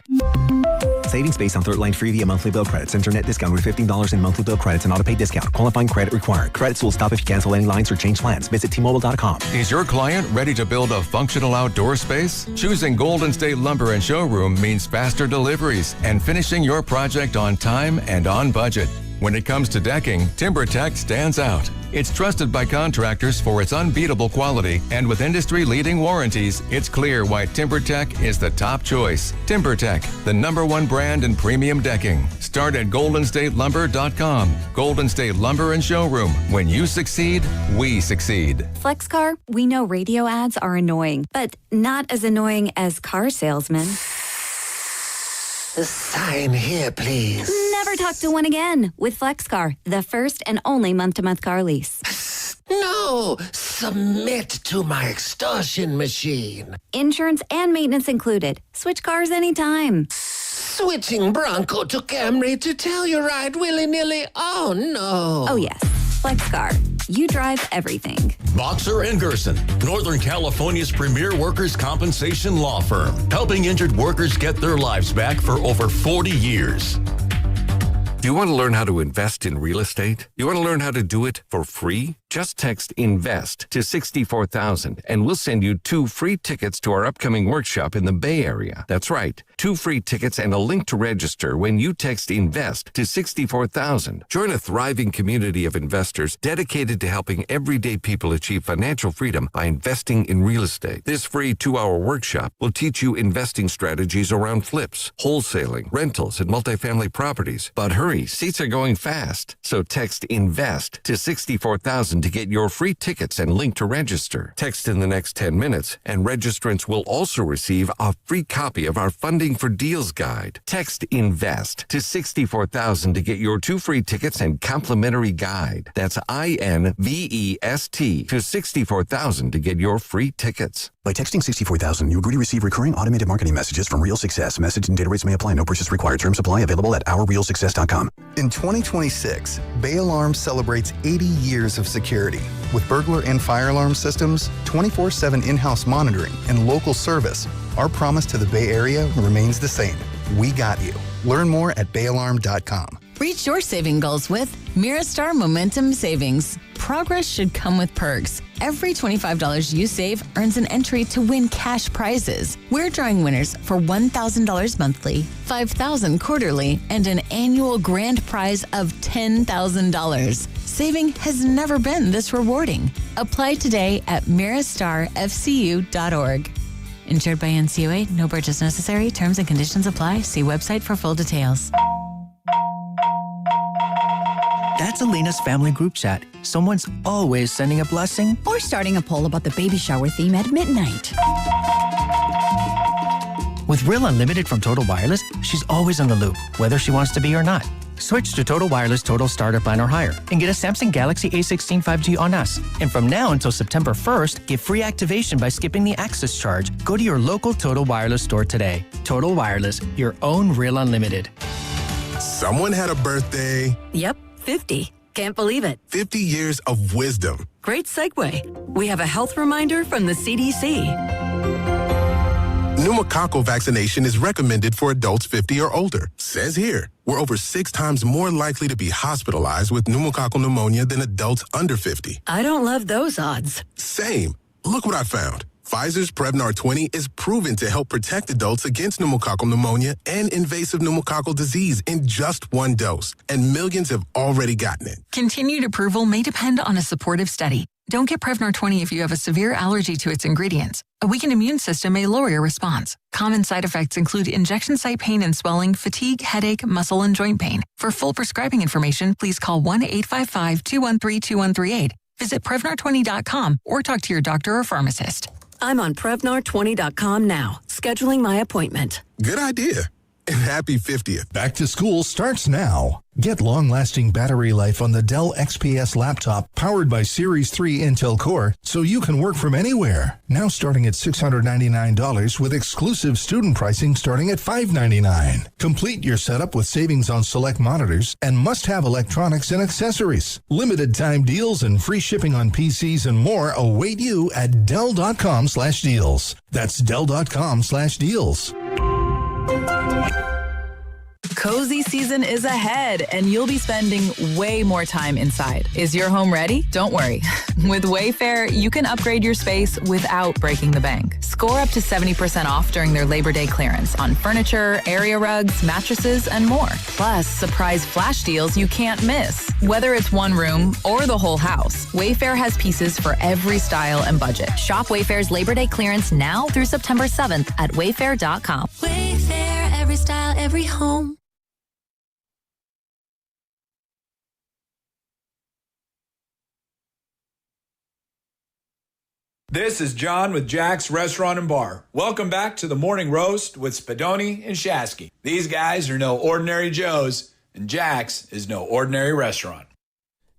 Savings based on 3rd line free via monthly bill credits. Internet discount with $15 in monthly bill credits and auto-pay discount. Qualifying credit required. Credits will stop if you cancel any lines or change plans. Visit T-Mobile.com. Is your client ready to build a functional outdoor space? Choosing Golden State Lumber and Showroom means faster deliveries and finishing your project on time and on budget. When it comes to decking, TimberTech stands out. It's trusted by contractors for its unbeatable quality, and with industry-leading warranties, it's clear why TimberTech is the top choice. TimberTech, the #1 brand in premium decking. Start at GoldenStateLumber.com. Golden State Lumber and Showroom. When you succeed, we succeed. FlexCar, we know radio ads are annoying, but not as annoying as car salesmen. Sign here, please. Never talk to one again with FlexCar, the first and only month-to-month car lease. No, submit to my extortion machine. Insurance and maintenance included. Switch cars anytime. Switching Bronco to Camry to tell you right willy-nilly. Oh, no. Oh, yes. FlexCar. You drive everything. Boxer & Gerson, Northern California's premier workers' compensation law firm, helping injured workers get their lives back for over 40 years. Do you want to learn how to invest in real estate? You want to learn how to do it for free? Just text INVEST to 64,000 and we'll send you 2 free tickets to our upcoming workshop in the Bay Area. That's right, 2 free tickets and a link to register when you text INVEST to 64,000. Join a thriving community of investors dedicated to helping everyday people achieve financial freedom by investing in real estate. This free 2-hour workshop will teach you investing strategies around flips, wholesaling, rentals, and multifamily properties. But hurry, seats are going fast. So text INVEST to 64,000 to get your free tickets and link to register. Text in the next 10 minutes, and registrants will also receive a free copy of our Funding for Deals guide. Text INVEST to 64,000 to get your 2 free tickets and complimentary guide. That's INVEST to 64,000 to get your free tickets. By texting 64,000, you agree to receive recurring automated marketing messages from Real Success. Message and data rates may apply. No purchase required. Terms apply. Available at ourrealsuccess.com. In 2026, Bay Alarm celebrates 80 years of security. With burglar and fire alarm systems, 24/7 in-house monitoring, and local service, our promise to the Bay Area remains the same. We got you. Learn more at bayalarm.com. Reach your saving goals with Miristar Momentum Savings. Progress should come with perks. Every $25 you save earns an entry to win cash prizes. We're drawing winners for $1,000 monthly, $5,000 quarterly, and an annual grand prize of $10,000. Saving has never been this rewarding. Apply today at miristarfcu.org. Insured by NCUA, no purchase necessary. Terms and conditions apply. See website for full details. That's Elena's family group chat. Someone's always sending a blessing or starting a poll about the baby shower theme at midnight. With Real Unlimited from Total Wireless, she's always on the loop, whether she wants to be or not. Switch to Total Wireless Total Starter Plan or higher and get a Samsung Galaxy A16 5G on us. And from now until September 1st, get free activation by skipping the access charge. Go to your local Total Wireless store today. Total Wireless, your own real unlimited. Someone had a birthday. Yep, 50. Can't believe it. 50 years of wisdom. Great segue. We have a health reminder from the CDC. Pneumococcal vaccination is recommended for adults 50 or older. Says here, we're over 6 times more likely to be hospitalized with pneumococcal pneumonia than adults under 50. I don't love those odds. Same. Look what I found. Pfizer's Prevnar 20 is proven to help protect adults against pneumococcal pneumonia and invasive pneumococcal disease in just 1 dose. And millions have already gotten it. Continued approval may depend on a supportive study. Don't get Prevnar 20 if you have a severe allergy to its ingredients. A weakened immune system may lower your response. Common side effects include injection site pain and swelling, fatigue, headache, muscle, and joint pain. For full prescribing information, please call 1-855-213-2138. Visit Prevnar20.com or talk to your doctor or pharmacist. I'm on Prevnar20.com now, scheduling my appointment. Good idea. And happy 50th. Back to school starts now. Get long-lasting battery life on the Dell XPS laptop powered by Series 3 Intel Core so you can work from anywhere. Now starting at $699 with exclusive student pricing starting at $599. Complete your setup with savings on select monitors and must-have electronics and accessories. Limited time deals and free shipping on PCs and more await you at Dell.com/deals. That's Dell.com/deals. Cozy season is ahead, and you'll be spending way more time inside. Is your home ready? Don't worry. With Wayfair, you can upgrade your space without breaking the bank. Score up to 70% off during their Labor Day clearance on furniture, area rugs, mattresses, and more. Plus, surprise flash deals you can't miss. Whether it's one room or the whole house, Wayfair has pieces for every style and budget. Shop Wayfair's Labor Day clearance now through September 7th at wayfair.com. Wayfair, every style, every home. This is John with Jack's Restaurant and Bar. Welcome back to the Morning Roast with Spadoni and Shasky. These guys are no ordinary Joes, and Jack's is no ordinary restaurant.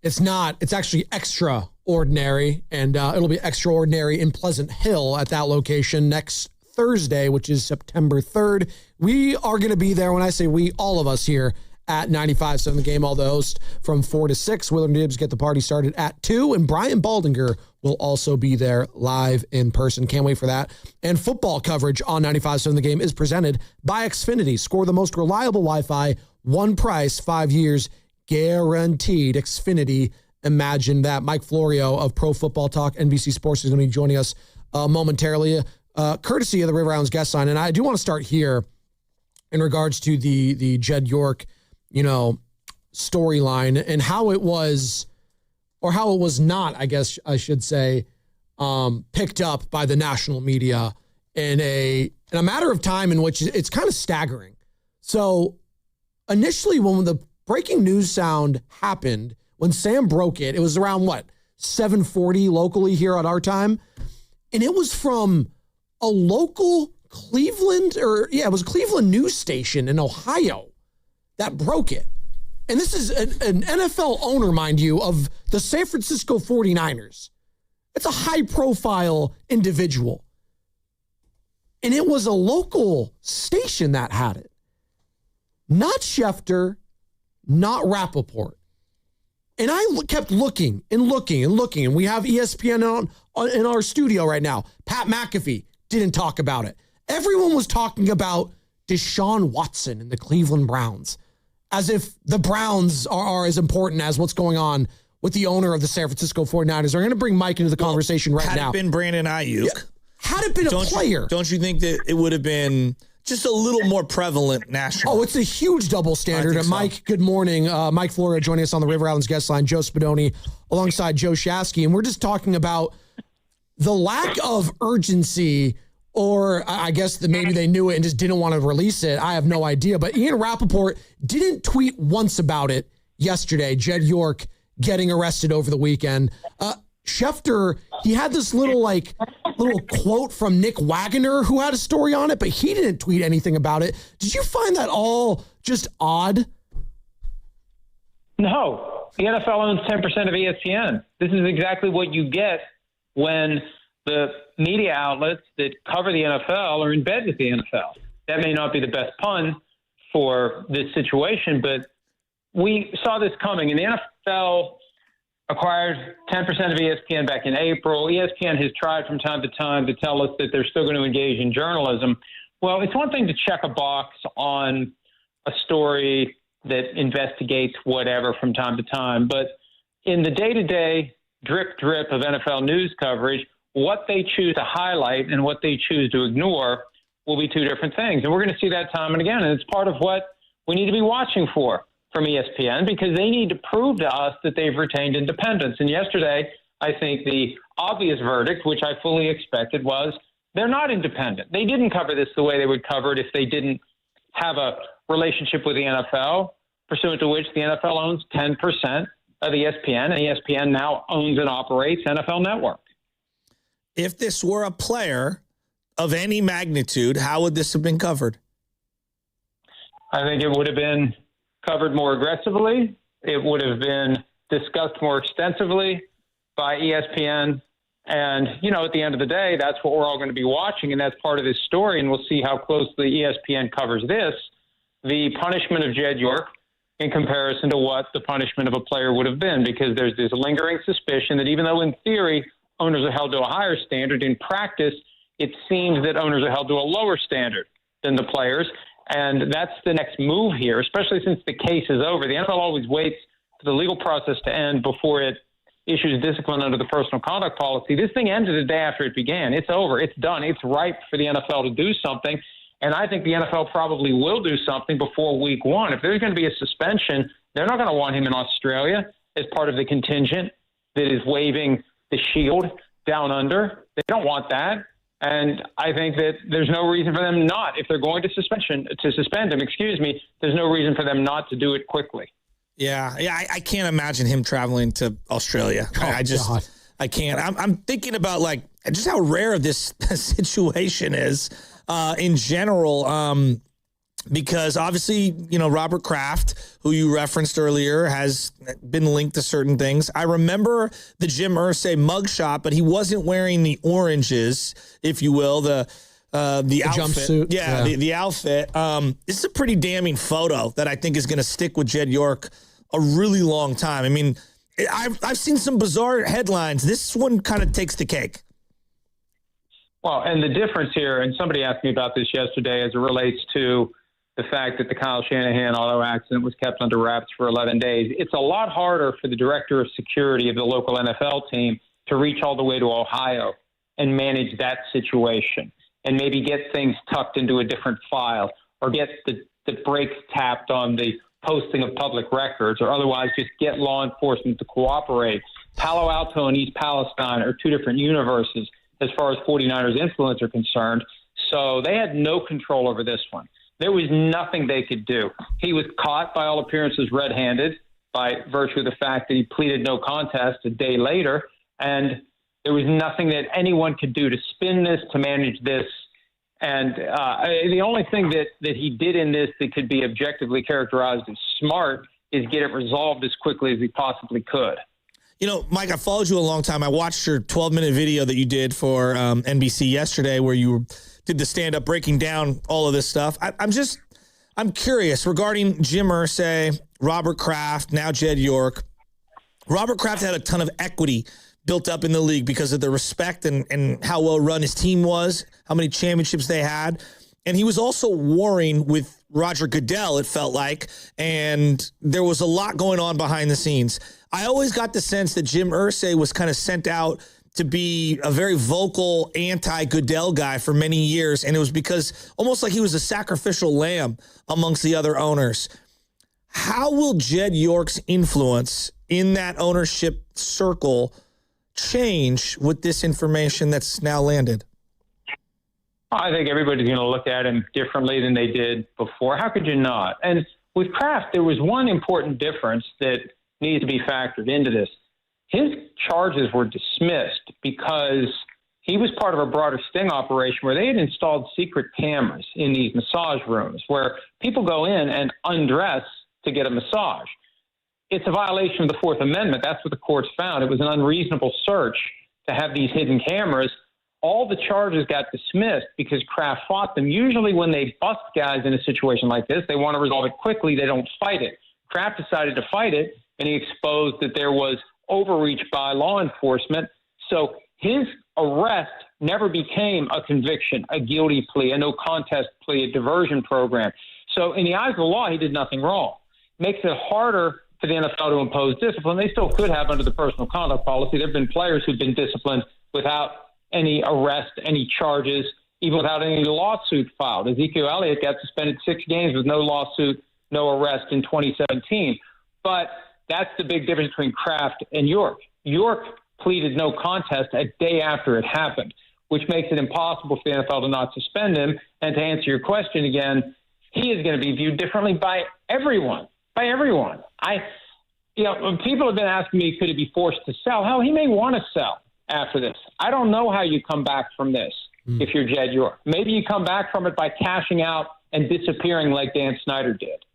It's not. It's actually extraordinary, and it'll be extraordinary in Pleasant Hill at that location next Thursday, which is September 3rd. We are going to be there. When I say we, all of us here at 95.7 The Game, all the hosts from 4 to 6. Will and Dibs get the party started at 2, and Brian Baldinger will also be there live in person. Can't wait for that. And football coverage on 95.7 The Game is presented by Xfinity. Score the most reliable Wi-Fi, one price, 5 years, guaranteed. Xfinity, imagine that. Mike Florio of Pro Football Talk, NBC Sports, is going to be joining us momentarily, courtesy of the River Islands guest line. And I do want to start here in regards to the Jed York, storyline and how it was, or how it was not, I guess I should say, picked up by the national media in a matter of time in which it's kind of staggering. So initially, when the breaking news sound happened, when Sam broke it, it was around 7:40 locally here at our time. And it was from a local Cleveland, it was a Cleveland news station in Ohio that broke it. And this is an NFL owner, mind you, of the San Francisco 49ers. It's a high-profile individual. And it was a local station that had it. Not Schefter, not Rappaport. And I kept looking and looking and looking. And we have ESPN in our studio right now. Pat McAfee didn't talk about it. Everyone was talking about Deshaun Watson and the Cleveland Browns, as if the Browns are as important as what's going on with the owner of the San Francisco 49ers. We're going to bring Mike into the conversation right now. Had it been Brandon Ayuk, had it been a player, don't you think that it would have been just a little more prevalent nationally? Oh, it's a huge double standard. And Mike, good morning. Mike Florio joining us on the River Islands guest line, Joe Spadoni alongside Joe Shasky. And we're just talking about the lack of urgency, or I guess that maybe they knew it and just didn't want to release it. I have no idea. But Ian Rappaport didn't tweet once about it yesterday. Jed York getting arrested over the weekend. Schefter, he had this little quote from Nick Wagoner, who had a story on it, but he didn't tweet anything about it. Did you find that all just odd? No, the NFL owns 10% of ESPN. This is exactly what you get when the media outlets that cover the NFL are in bed with the NFL. That may not be the best pun for this situation, but we saw this coming. And the NFL acquired 10% of ESPN back in April. ESPN has tried from time to time to tell us that they're still going to engage in journalism. Well, it's one thing to check a box on a story that investigates whatever from time to time, but in the day-to-day drip of NFL news coverage, what they choose to highlight and what they choose to ignore will be two different things. And we're going to see that time and again. And it's part of what we need to be watching for from ESPN, because they need to prove to us that they've retained independence. And yesterday, I think the obvious verdict, which I fully expected, was they're not independent. They didn't cover this the way they would cover it if they didn't have a relationship with the NFL, pursuant to which the NFL owns 10% of ESPN, and ESPN now owns and operates NFL Network. If this were a player of any magnitude, how would this have been covered? I think it would have been covered more aggressively. It would have been discussed more extensively by ESPN. And, you know, at the end of the day, that's what we're all going to be watching, and that's part of this story, and we'll see how closely ESPN covers this. The punishment of Jed York in comparison to what the punishment of a player would have been, because there's this lingering suspicion that even though in theory owners are held to a higher standard, in practice it seems that owners are held to a lower standard than the players. And that's the next move here, especially since the case is over. The NFL always waits for the legal process to end before it issues discipline under the personal conduct policy. This thing ended the day after it began. It's over. It's done. It's ripe for the NFL to do something. And I think the NFL probably will do something before week one. If there's going to be a suspension, they're not going to want him in Australia as part of the contingent that is waving the shield down under. They don't want that. And I think that there's no reason for them not, if they're going to suspend him, there's no reason for them not to do it quickly. Yeah, I can't imagine him traveling to Australia. I can't. I'm thinking about like just how rare this situation is in general. Because obviously, you know, Robert Kraft, who you referenced earlier, has been linked to certain things. I remember the Jim Irsay mugshot, but he wasn't wearing the oranges, if you will, the outfit. Jumpsuit. Yeah. The outfit. This is a pretty damning photo that I think is going to stick with Jed York a really long time. I mean, I've seen some bizarre headlines. This one kind of takes the cake. Well, and the difference here, and somebody asked me about this yesterday as it relates to the fact that the Kyle Shanahan auto accident was kept under wraps for 11 days. It's a lot harder for the director of security of the local NFL team to reach all the way to Ohio and manage that situation and maybe get things tucked into a different file or get the brakes tapped on the posting of public records or otherwise just get law enforcement to cooperate. Palo Alto and East Palestine are two different universes as far as 49ers influence are concerned. So they had no control over this one. There was nothing they could do. He was caught, by all appearances, red-handed by virtue of the fact that he pleaded no contest a day later. And there was nothing that anyone could do to spin this, to manage this. And the only thing that he did in this that could be objectively characterized as smart is get it resolved as quickly as he possibly could. You know, Mike, I followed you a long time. I watched your 12-minute video that you did for NBC yesterday where you did the stand-up breaking down all of this stuff. I'm curious regarding Jim Irsay, Robert Kraft, now Jed York. Robert Kraft had a ton of equity built up in the league because of the respect and how well run his team was, how many championships they had. And he was also warring with Roger Goodell, it felt like, and there was a lot going on behind the scenes. I always got the sense that Jim Irsay was kind of sent out to be a very vocal anti-Goodell guy for many years, and it was because almost like he was a sacrificial lamb amongst the other owners. How will Jed York's influence in that ownership circle change with this information that's now landed? I think everybody's going to look at him differently than they did before. How could you not? And with Kraft, there was one important difference that needs to be factored into this. His charges were dismissed because he was part of a broader sting operation where they had installed secret cameras in these massage rooms where people go in and undress to get a massage. it's a violation of the Fourth Amendment. That's what the courts found. It was an unreasonable search to have these hidden cameras. All the charges got dismissed because Kraft fought them. Usually when they bust guys in a situation like this, they want to resolve it quickly. They don't fight it. Kraft decided to fight it, and he exposed that there was overreach by law enforcement. So his arrest never became a conviction, a guilty plea, a no contest plea, a diversion program. So in the eyes of the law, he did nothing wrong. Makes it harder for the NFL to impose discipline. They still could have under the personal conduct policy. There have been players who've been disciplined without any arrest, any charges, even without any lawsuit filed. Ezekiel Elliott got suspended 6 games with no lawsuit, no arrest in 2017. But that's the big difference between Kraft and York. York pleaded no contest a day after it happened, which makes it impossible for the NFL to not suspend him. And to answer your question again, he is going to be viewed differently by everyone. By everyone. People have been asking me, could he be forced to sell? Hell, he may want to sell after this. I don't know how you come back from this if you're Jed York. Maybe you come back from it by cashing out and disappearing like Dan Snyder did.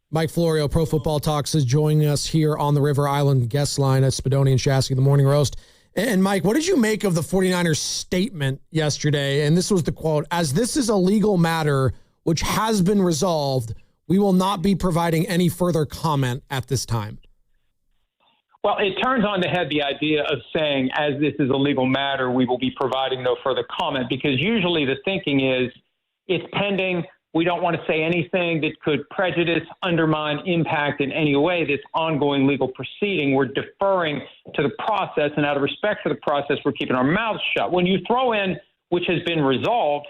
Mike Florio, Pro Football Talks, is joining us here on the River Island guest line at Spadoni and Shasky, the Morning Roast. And Mike, what did you make of the 49ers statement yesterday? And this was the quote: "As this is a legal matter which has been resolved, we will not be providing any further comment at this time." Well, it turns on the head the idea of saying, as this is a legal matter, we will be providing no further comment, because usually the thinking is it's pending. We don't want to say anything that could prejudice, undermine, impact in any way this ongoing legal proceeding. We're deferring to the process, and out of respect for the process, we're keeping our mouths shut. When you throw in, which has been resolved,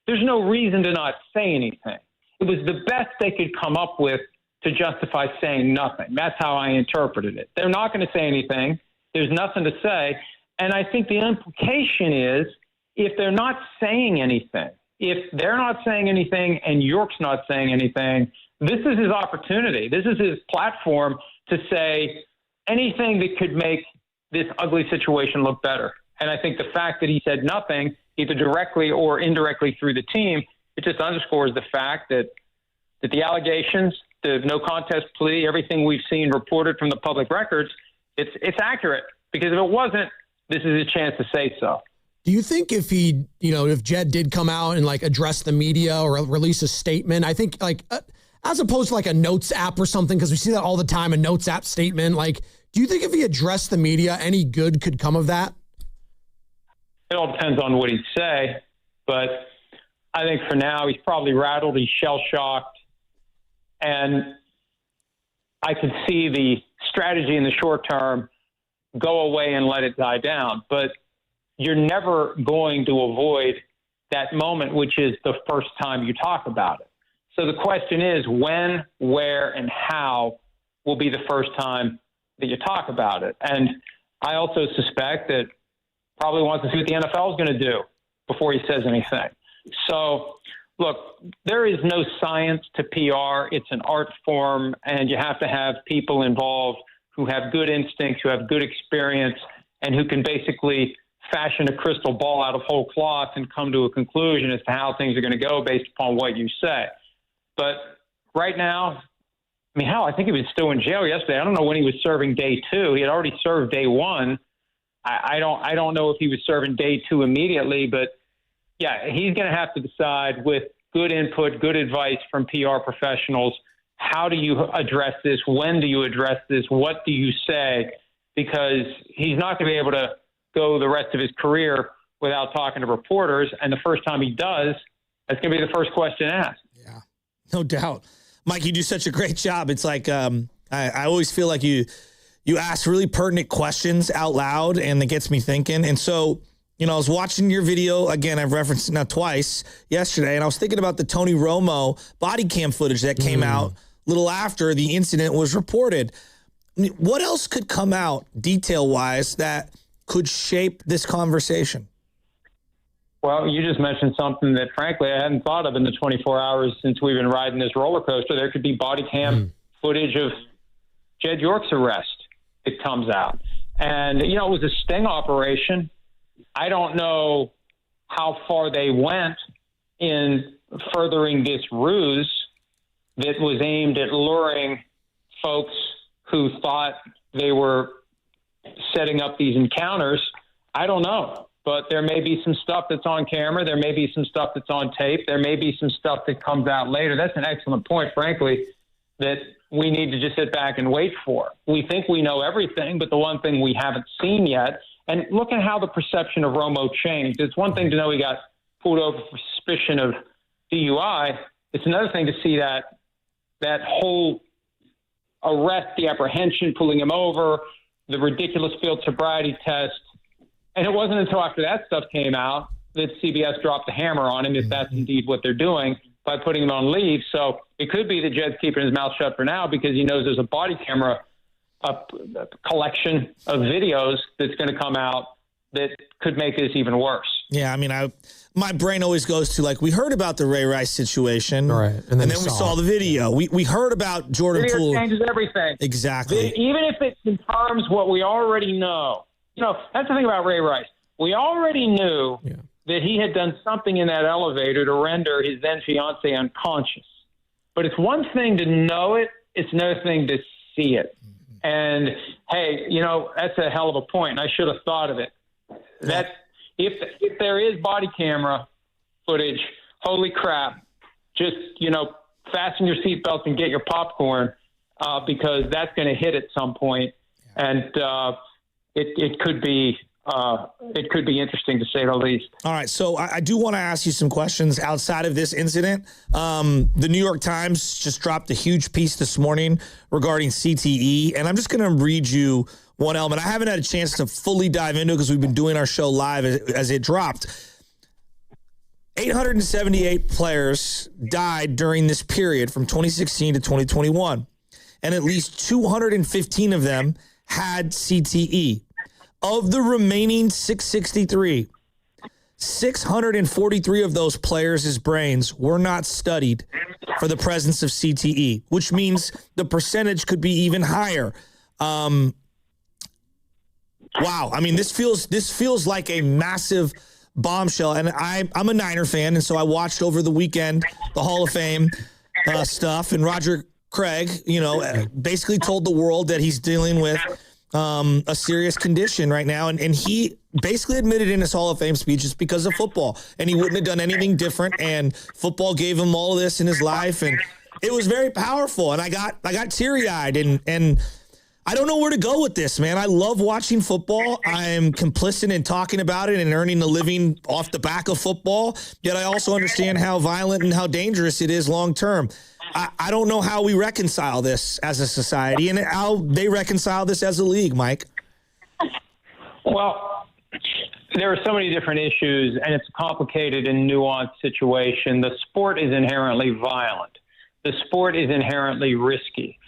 there's no reason to not say anything. It was the best they could come up with to justify saying nothing. That's how I interpreted it. They're not going to say anything. There's nothing to say. And I think the implication is, if they're not saying anything, if they're not saying anything and York's not saying anything, this is his opportunity. This is his platform to say anything that could make this ugly situation look better. And I think the fact that he said nothing, either directly or indirectly through the team, it just underscores the fact that the allegations, the no contest plea, everything we've seen reported from the public records, it's accurate. Because if it wasn't, this is a chance to say so. Do you think if if Jed did come out and address the media or release a statement, I think as opposed to a notes app or something, because we see that all the time, a notes app statement, do you think if he addressed the media, any good could come of that? It all depends on what he'd say, but I think for now he's probably rattled, he's shell-shocked, and I could see the strategy in the short term go away and let it die down. But you're never going to avoid that moment, which is the first time you talk about it. So the question is when, where, and how will be the first time that you talk about it. And I also suspect that probably wants to see what the NFL is going to do before he says anything. So, look, there is no science to PR. It's an art form, and you have to have people involved who have good instincts, who have good experience, and who can basically fashion a crystal ball out of whole cloth and come to a conclusion as to how things are going to go based upon what you say. But right now, I think he was still in jail yesterday. I don't know when he was serving day 2. He had already served day 1. I don't know if he was serving day 2 immediately, but yeah, he's going to have to decide with good input, good advice from PR professionals. How do you address this? When do you address this? What do you say? Because he's not going to be able to go the rest of his career without talking to reporters. And the first time he does, that's going to be the first question asked. Yeah, no doubt. Mike, you do such a great job. It's like I always feel like you ask really pertinent questions out loud, and it gets me thinking. And so, I was watching your video. Again, I've referenced it now twice yesterday, and I was thinking about the Tony Romo body cam footage that came out a little after the incident was reported. What else could come out detail-wise that could shape this conversation? Well, you just mentioned something that, frankly, I hadn't thought of in the 24 hours since we've been riding this roller coaster. There could be body cam footage of Jed York's arrest that comes out. And, it was a sting operation. I don't know how far they went in furthering this ruse that was aimed at luring folks who thought they were setting up these encounters. I don't know. But there may be some stuff that's on camera. There may be some stuff that's on tape. There may be some stuff that comes out later. That's an excellent point, frankly, that we need to just sit back and wait for. We think we know everything, but the one thing we haven't seen yet, and look at how the perception of Romo changed. It's one thing to know he got pulled over for suspicion of DUI. It's another thing to see that whole arrest, the apprehension, pulling him over, the ridiculous field sobriety test. And it wasn't until after that stuff came out that CBS dropped the hammer on him, if that's indeed what they're doing, by putting him on leave. So it could be that Jed's keeping his mouth shut for now because he knows there's a body camera a collection of videos that's going to come out that could make this even worse. Yeah, I mean, my brain always goes to, like, we heard about the Ray Rice situation. Right. And then we saw the video. We heard about Jordan Video Poole. changes everything. Exactly. Even if it confirms what we already know. You know, that's the thing about Ray Rice. We already knew that he had done something in that elevator to render his then fiance unconscious. But it's one thing to know it. It's another thing to see it. And, hey, you know, that's a hell of a point. I should have thought of it. That if there is body camera footage, holy crap, just, you know, fasten your seatbelts and get your popcorn because that's going to hit at some point. And it could be interesting, to say the least. All right, so I do want to ask you some questions outside of this incident. The New York Times just dropped a huge piece this morning regarding CTE, and I'm just going to read you one element. I haven't had a chance to fully dive into it because we've been doing our show live as it dropped. 878 players died during this period from 2016 to 2021, and at least 215 of them had CTE. Of the remaining 663, 643 of those players' brains were not studied for the presence of CTE, which means the percentage could be even higher. Wow. I mean, this feels like a massive bombshell. And I'm a Niner fan, and so I watched over the weekend the Hall of Fame stuff. And Roger Craig, you know, basically told the world that he's dealing with a serious condition right now. And he basically admitted in his Hall of Fame speech it's because of football. And he wouldn't have done anything different. And football gave him all of this in his life. And it was very powerful. And I got teary-eyed. And I don't know where to go with this, man. I love watching football. I am complicit in talking about it and earning a living off the back of football. Yet I also understand how violent and how dangerous it is long term. I don't know how we reconcile this as a society and how they reconcile this as a league, Mike. Well, there are so many different issues, and it's a complicated and nuanced situation. The sport is inherently violent. The sport is inherently risky.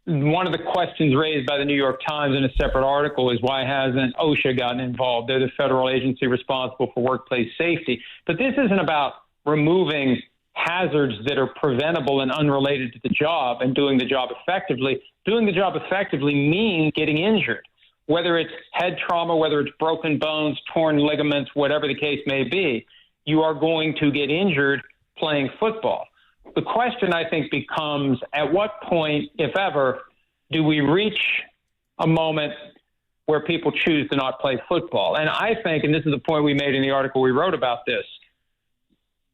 One of the questions raised by the New York Times in a separate article is why hasn't OSHA gotten involved? They're the federal agency responsible for workplace safety. But this isn't about removing hazards that are preventable and unrelated to the job and doing the job effectively. Doing the job effectively means getting injured, whether it's head trauma, whether it's broken bones, torn ligaments, whatever the case may be. You are going to get injured playing football. The question, I think, becomes at what point, if ever, do we reach a moment where people choose to not play football? And I think, and this is the point we made in the article we wrote about this,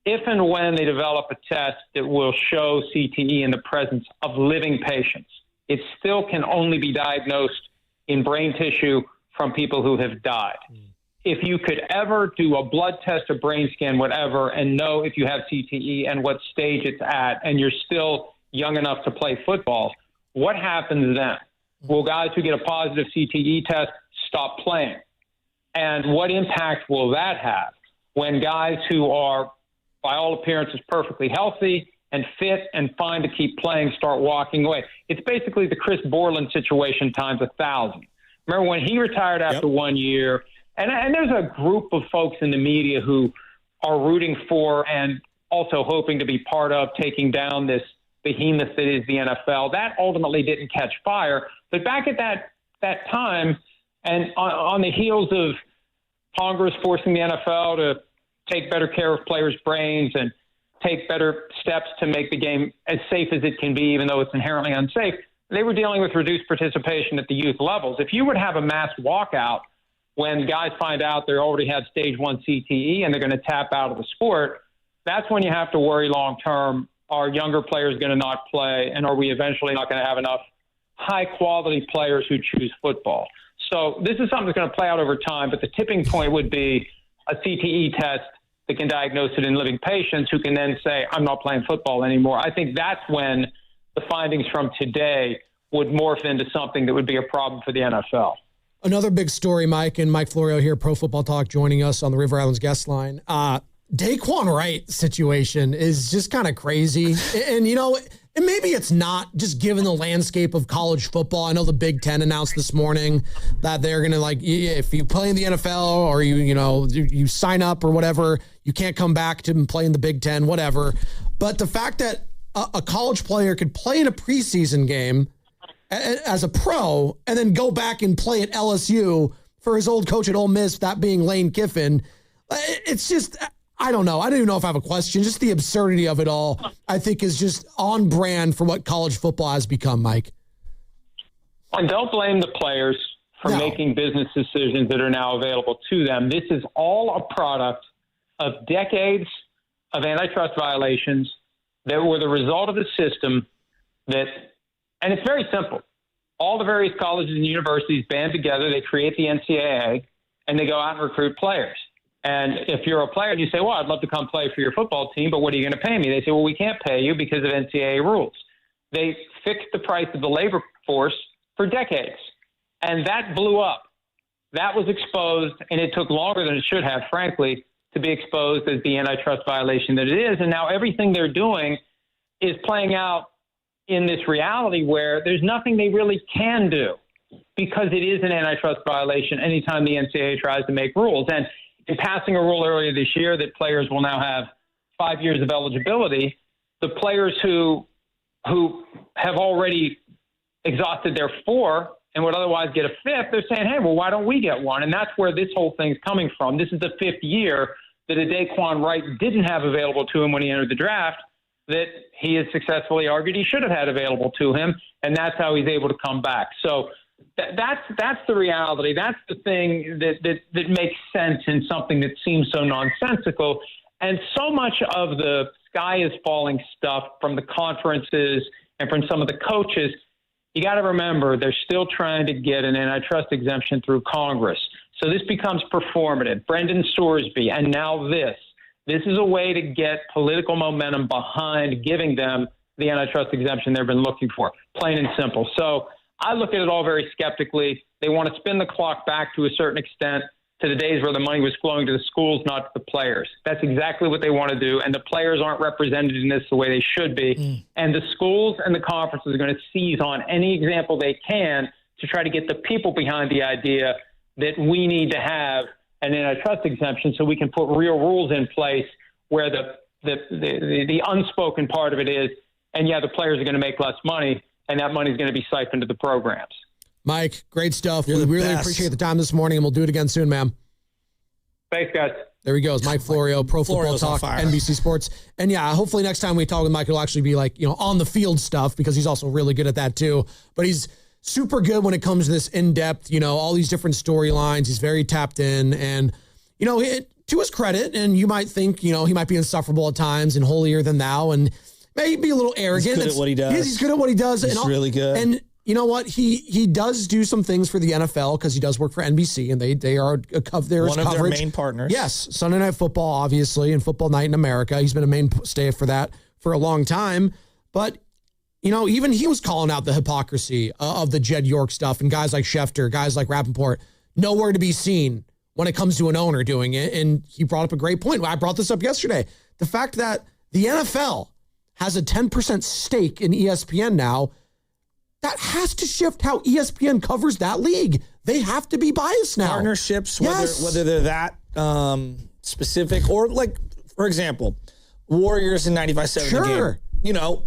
if and when they develop a test that will show CTE in the presence of living patients, it still can only be diagnosed in brain tissue from people who have died. If you could ever do a blood test, a brain scan, whatever, and know if you have CTE and what stage it's at, and you're still young enough to play football, what happens then? Will guys who get a positive CTE test stop playing? And what impact will that have when guys who are, by all appearances, perfectly healthy and fit and fine to keep playing start walking away? It's basically the Chris Borland situation times 1,000. Remember when he retired after 1 year? And there's a group of folks in the media who are rooting for and also hoping to be part of taking down this behemoth that is the NFL. That ultimately didn't catch fire. But back at that time, and on the heels of Congress forcing the NFL to take better care of players' brains and take better steps to make the game as safe as it can be, even though it's inherently unsafe, they were dealing with reduced participation at the youth levels. If you would have a mass walkout when guys find out they already had stage 1 CTE and they're going to tap out of the sport, that's when you have to worry long term, are younger players going to not play, and are we eventually not going to have enough high-quality players who choose football? So this is something that's going to play out over time, but the tipping point would be a CTE test that can diagnose it in living patients who can then say, I'm not playing football anymore. I think that's when the findings from today would morph into something that would be a problem for the NFL. Another big story, Mike, and Mike Florio here, Pro Football Talk, joining us on the River Islands guest line. Daquan Wright situation is just kind of crazy. And, you know, and maybe it's not, just given the landscape of college football. I know the Big Ten announced this morning that they're going to, like, if you play in the NFL or you sign up or whatever, you can't come back to play in the Big Ten, whatever. But the fact that a college player could play in a preseason game as a pro and then go back and play at LSU for his old coach at Ole Miss, that being Lane Kiffin, it's just, I don't know. I don't even know if I have a question. Just the absurdity of it all, I think, is just on brand for what college football has become, Mike. And don't blame the players for making business decisions that are now available to them. This is all a product of decades of antitrust violations that were the result of the system that, and it's very simple. All the various colleges and universities band together, they create the NCAA, and they go out and recruit players. And if you're a player and you say, well, I'd love to come play for your football team, but what are you going to pay me? They say, well, we can't pay you because of NCAA rules. They fixed the price of the labor force for decades, and that blew up. That was exposed, and it took longer than it should have, frankly, to be exposed as the antitrust violation that it is. And now everything they're doing is playing out in this reality where there's nothing they really can do because it is an antitrust violation anytime the NCAA tries to make rules. And in passing a rule earlier this year that players will now have 5 years of eligibility, the players who have already exhausted their 4 and would otherwise get a 5th, they're saying, hey, well, why don't we get one? And that's where this whole thing's coming from. This is the 5th year that a Daquan Wright didn't have available to him when he entered the draft that he has successfully argued he should have had available to him, and that's how he's able to come back. So that's the reality. That's the thing that makes sense in something that seems so nonsensical. And so much of the sky is falling stuff from the conferences and from some of the coaches, you got to remember they're still trying to get an antitrust exemption through Congress. So this becomes performative. Brendan Sorsby, and now this. This is a way to get political momentum behind giving them the antitrust exemption they've been looking for, plain and simple. So I look at it all very skeptically. They want to spin the clock back to a certain extent to the days where the money was flowing to the schools, not to the players. That's exactly what they want to do, and the players aren't represented in this the way they should be. And the schools and the conferences are going to seize on any example they can to try to get the people behind the idea that we need to have an antitrust exemption so we can put real rules in place where the unspoken part of it is, and the players are going to make less money, and that money is going to be siphoned to the programs. Mike, great stuff. We really appreciate the time this morning, and we'll do it again soon, ma'am. Thanks, guys. There he goes, Mike Florio, Pro Football Talk, NBC Sports. And hopefully next time we talk with Mike, it'll actually be like, on the field stuff, because he's also really good at that too. But he's super good when it comes to this in-depth, all these different storylines. He's very tapped in, and, to his credit, and you might think, he might be insufferable at times and holier than thou, and maybe a little arrogant. He's good at what he does. He's good at what he does. He's really good. And you know what? He does do some things for the NFL because he does work for NBC, and they are one of their main partners. Yes, Sunday Night Football, obviously, and Football Night in America. He's been a mainstay for that for a long time. But even he was calling out the hypocrisy of the Jed York stuff, and guys like Schefter, guys like Rappaport, nowhere to be seen when it comes to an owner doing it. And he brought up a great point. I brought this up yesterday. The fact that the NFL has a 10% stake in ESPN now, that has to shift how ESPN covers that league. They have to be biased now. Partnerships, whether they're that specific, or like, for example, Warriors in 95.7 Sure. the game.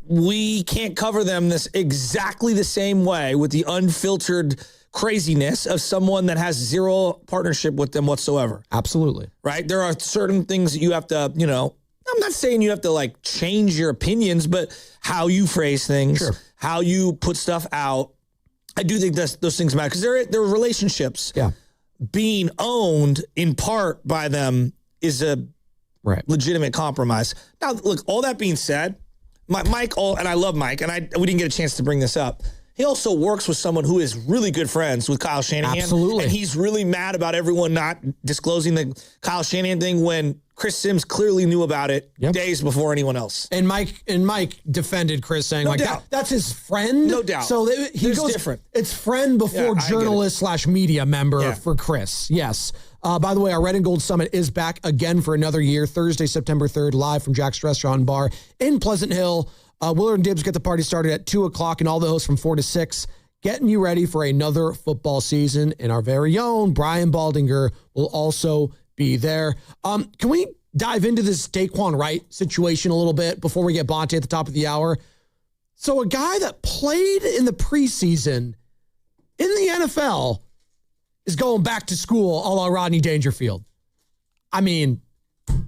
We can't cover them exactly the same way with the unfiltered craziness of someone that has zero partnership with them whatsoever. Absolutely. Right? There are certain things that you have to, I'm not saying you have to change your opinions, but how you phrase things, how you put stuff out. I do think those things matter because they're relationships. Yeah. Being owned in part by them is a legitimate compromise. Now, look, all that being said, Mike, and I love Mike, and we didn't get a chance to bring this up. He also works with someone who is really good friends with Kyle Shanahan. Absolutely. And he's really mad about everyone not disclosing the Kyle Shanahan thing when Chris Sims clearly knew about it days before anyone else. And Mike defended Chris, saying that's his friend. No doubt. So he goes different. It's friend before journalist / media member for Chris. Yes. By the way, our Red and Gold Summit is back again for another year, Thursday, September 3rd, live from Jack's Restaurant and Bar in Pleasant Hill. Willard and Dibbs get the party started at 2 o'clock, and all the hosts from 4 to 6, getting you ready for another football season. And our very own Brian Baldinger will also be there. Can we dive into this Daquan Wright situation a little bit before we get Bonte at the top of the hour? So a guy that played in the preseason in the NFL is going back to school a la Rodney Dangerfield. I mean,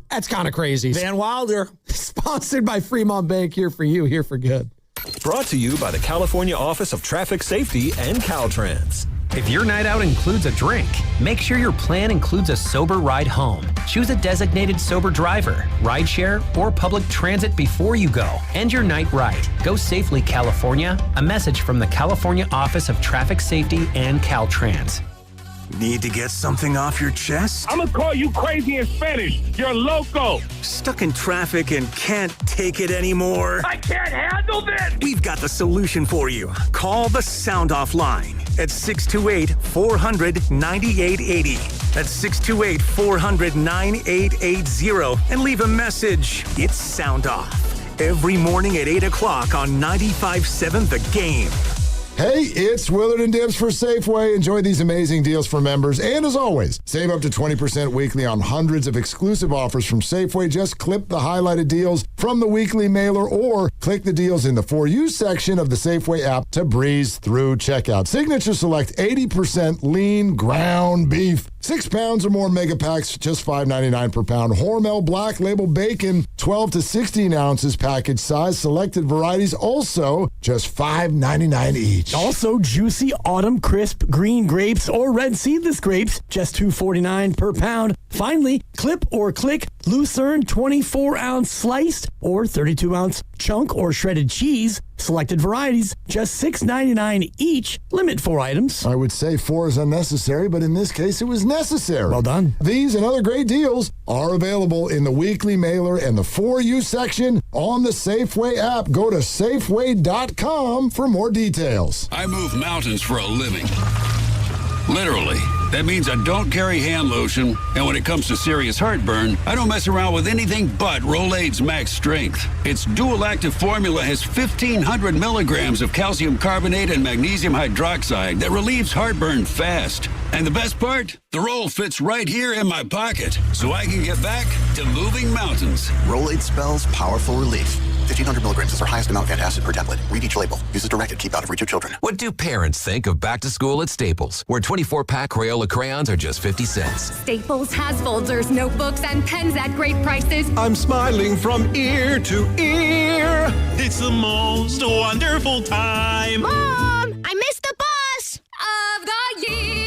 that's kind of crazy. Van Wilder. Sponsored by Fremont Bank, here for you, here for good. Brought to you by the California Office of Traffic Safety and Caltrans. If your night out includes a drink, make sure your plan includes a sober ride home. Choose a designated sober driver, rideshare, or public transit before you go. End your night right. Go safely, California. A message from the California Office of Traffic Safety and Caltrans. Need to get something off your chest? I'm gonna call you crazy in Spanish. You're loco. Stuck in traffic and can't take it anymore? I can't handle this. We've got the solution for you. Call the Sound Off line at 628-400-9880. That's 628-400-9880 and leave a message. It's Sound Off. Every morning at 8 o'clock on 95.7 The Game. Hey, it's Willard and Dibbs for Safeway. Enjoy these amazing deals for members. And as always, save up to 20% weekly on hundreds of exclusive offers from Safeway. Just clip the highlighted deals from the weekly mailer or click the deals in the For You section of the Safeway app to breeze through checkout. Signature Select 80% lean ground beef. 6 pounds or more mega packs, just $5.99 per pound. Hormel Black Label Bacon, 12 to 16 ounces package size. Selected varieties also just $5.99 each. Also, juicy autumn crisp green grapes or red seedless grapes, just $2.49 per pound. Finally, clip or click Lucerne 24-ounce sliced or 32-ounce chunk or shredded cheese. Selected varieties, just $6.99 each. Limit 4 items. I would say 4 is unnecessary, but in this case, it was necessary. Well done. These and other great deals are available in the weekly mailer and the For You section on the Safeway app. Go to Safeway.com for more details. I move mountains for a living. Literally. That means I don't carry hand lotion, and when it comes to serious heartburn, I don't mess around with anything but Rolaids Max Strength. Its dual-active formula has 1,500 milligrams of calcium carbonate and magnesium hydroxide that relieves heartburn fast. And the best part? The roll fits right here in my pocket, so I can get back to moving mountains. Rolaids spells powerful relief. 1,500 milligrams is our highest amount of antacid per tablet. Read each label. Use as directed. Keep out of reach of children. What do parents think of back to school at Staples, where 24-pack Crayola crayons are just 50 cents? Staples has folders, notebooks, and pens at great prices. I'm smiling from ear to ear. It's the most wonderful time. Mom, I missed the bus of the year.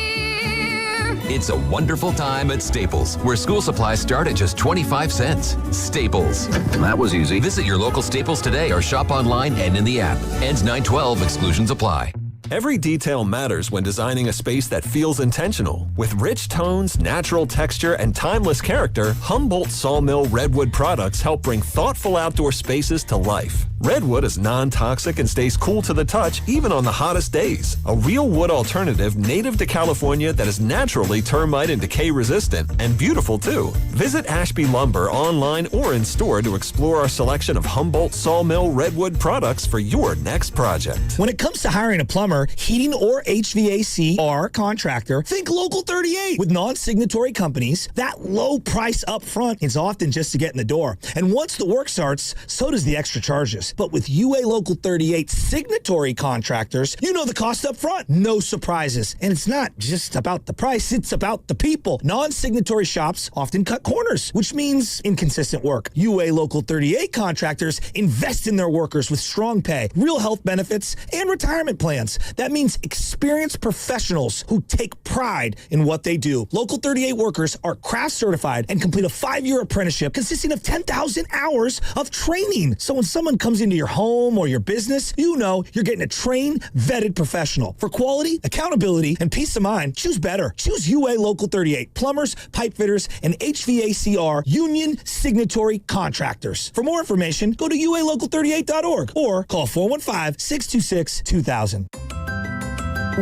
It's a wonderful time at Staples, where school supplies start at just 25 cents. Staples. That was easy. Visit your local Staples today or shop online and in the app. Ends 9/12. Exclusions apply. Every detail matters when designing a space that feels intentional. With rich tones, natural texture, and timeless character, Humboldt Sawmill Redwood products help bring thoughtful outdoor spaces to life. Redwood is non-toxic and stays cool to the touch even on the hottest days. A real wood alternative native to California that is naturally termite and decay resistant and beautiful too. Visit Ashby Lumber online or in store to explore our selection of Humboldt Sawmill Redwood products for your next project. When it comes to hiring a plumber, heating or HVAC or contractor, think Local 38. With non-signatory companies, that low price up front is often just to get in the door. And once the work starts, so does the extra charges. But with UA Local 38 signatory contractors, you know the cost up front. No surprises. And it's not just about the price, it's about the people. Non-signatory shops often cut corners, which means inconsistent work. UA Local 38 contractors invest in their workers with strong pay, real health benefits, and retirement plans. That means experienced professionals who take pride in what they do. Local 38 workers are craft certified and complete a 5-year apprenticeship consisting of 10,000 hours of training. So when someone comes into your home or your business, you know you're getting a trained, vetted professional. For quality, accountability, and peace of mind, choose better. Choose UA Local 38. Plumbers, pipe fitters, and HVACR union signatory contractors. For more information, go to ualocal38.org or call 415-626-2000.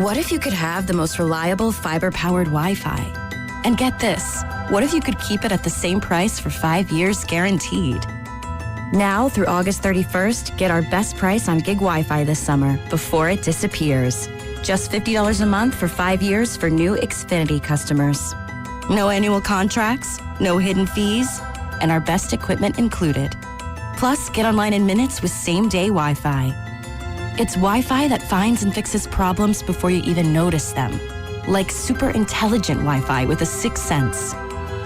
What if you could have the most reliable fiber-powered Wi-Fi? And get this, what if you could keep it at the same price for 5 years guaranteed? Now through August 31st, get our best price on gig Wi-Fi this summer before it disappears. Just $50 a month for 5 years for new Xfinity customers. No annual contracts, no hidden fees, and our best equipment included. Plus, get online in minutes with same-day Wi-Fi. It's Wi-Fi that finds and fixes problems before you even notice them. Like super intelligent Wi-Fi with a sixth sense.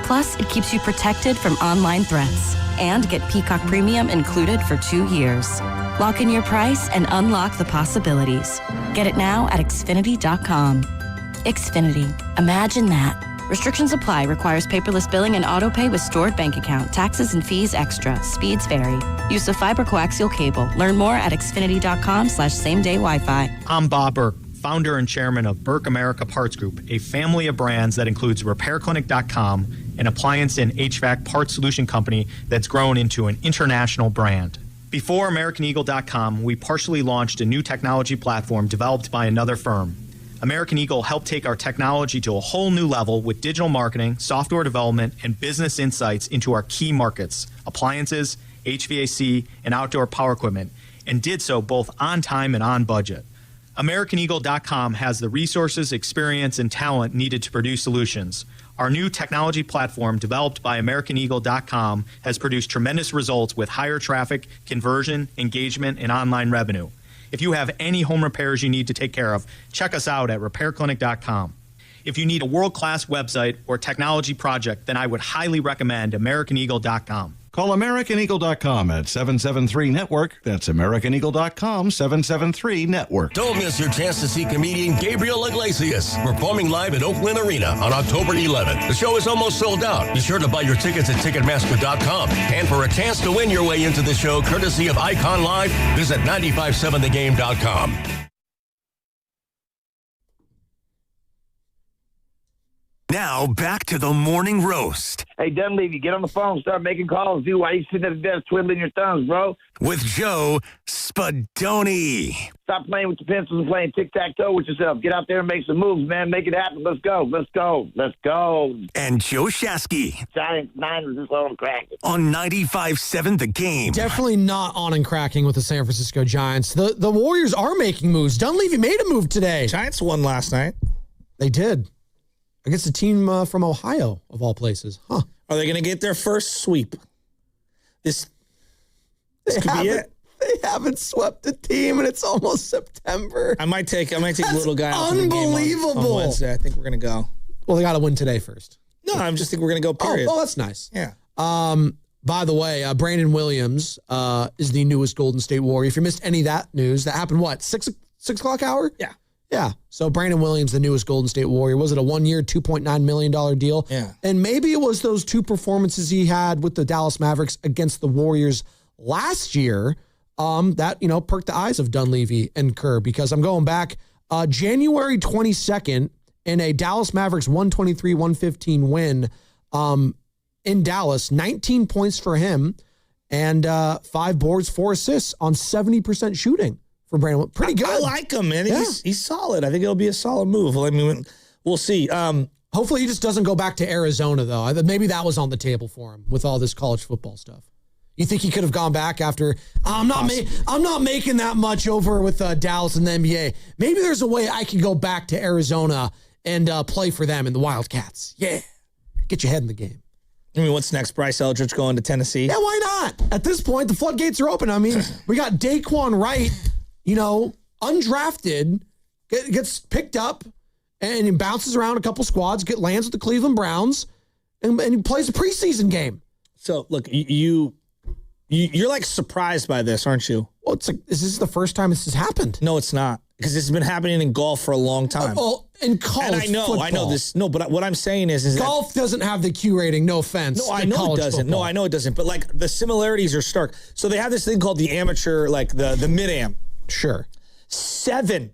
Plus, it keeps you protected from online threats. And get Peacock Premium included for 2 years. Lock in your price and unlock the possibilities. Get it now at Xfinity.com. Xfinity. Imagine that. Restrictions apply. Requires paperless billing and autopay with stored bank account. Taxes and fees extra. Speeds vary. Use of fiber coaxial cable. Learn more at Xfinity.com/same-day Wi-Fi. I'm Bob Burke, founder and chairman of Burke America Parts Group, a family of brands that includes RepairClinic.com, an appliance and HVAC parts solution company that's grown into an international brand. Before AmericanEagle.com, we partially launched a new technology platform developed by another firm. American Eagle helped take our technology to a whole new level with digital marketing, software development, and business insights into our key markets, appliances, HVAC, and outdoor power equipment, and did so both on time and on budget. AmericanEagle.com has the resources, experience, and talent needed to produce solutions. Our new technology platform, developed by AmericanEagle.com, has produced tremendous results with higher traffic, conversion, engagement, and online revenue. If you have any home repairs you need to take care of, check us out at RepairClinic.com. If you need a world-class website or technology project, then I would highly recommend AmericanEagle.com. Call AmericanEagle.com at 773-NETWORK. That's AmericanEagle.com, 773-NETWORK. Don't miss your chance to see comedian Gabriel Iglesias performing live at Oakland Arena on October 11th. The show is almost sold out. Be sure to buy your tickets at Ticketmaster.com. And for a chance to win your way into the show, courtesy of Icon Live, visit 957thegame.com. Now, back to the morning roast. Hey, Dunleavy, get on the phone, start making calls, dude. Why you sitting at the desk twiddling your thumbs, bro? With Joe Spadoni. Stop playing with your pencils and playing tic-tac-toe with yourself. Get out there and make some moves, man. Make it happen. Let's go. Let's go. Let's go. And Joe Shasky. Giants, Niners, is on cracking. On 95.7 The Game. Definitely not on and cracking with the San Francisco Giants. The Warriors are making moves. Dunleavy made a move today. Giants won last night. They did. Against a team from Ohio, of all places. Huh. Are they going to get their first sweep? This could be it. They haven't swept a team, and it's almost September. I might take little guy out unbelievable. For the game on Wednesday. I think we're going to go. Well, they got to win today first. No, I just think we're going to go, period. Oh, that's nice. Yeah. By the way, Brandon Williams is the newest Golden State Warrior. If you missed any of that news, that happened, what, 6 o'clock hour? Yeah. Yeah. So Brandon Williams, the newest Golden State Warrior. Was it a 1-year, $2.9 million deal? Yeah. And maybe it was those two performances he had with the Dallas Mavericks against the Warriors last year that, perked the eyes of Dunleavy and Kerr, because I'm going back January 22nd in a Dallas Mavericks 123-115 win in Dallas, 19 points for him and 5 boards, 4 assists on 70% shooting. For Brandon, pretty good. I like him, man. Yeah. He's solid. I think it'll be a solid move. I mean, we'll see. Hopefully, he just doesn't go back to Arizona, though. Maybe that was on the table for him with all this college football stuff. You think he could have gone back after? I'm not making that much over with Dallas and the NBA. Maybe there's a way I can go back to Arizona and play for them in the Wildcats. Yeah, get your head in the game. I mean, what's next? Bryce Eldridge going to Tennessee? Yeah, why not? At this point, the floodgates are open. I mean, we got Daquan Wright, undrafted, gets picked up and he bounces around a couple squads, lands with the Cleveland Browns, and he plays a preseason game. So, look, you're like surprised by this, aren't you? Well, it's like, is this the first time this has happened? No, it's not. Because this has been happening in golf for a long time. In college and I know this. No, but what I'm saying is golf doesn't have the Q rating. No offense. No, I know it doesn't. Football. No, I know it doesn't. But like the similarities are stark. So they have this thing called the amateur, like the mid-am. Sure. 7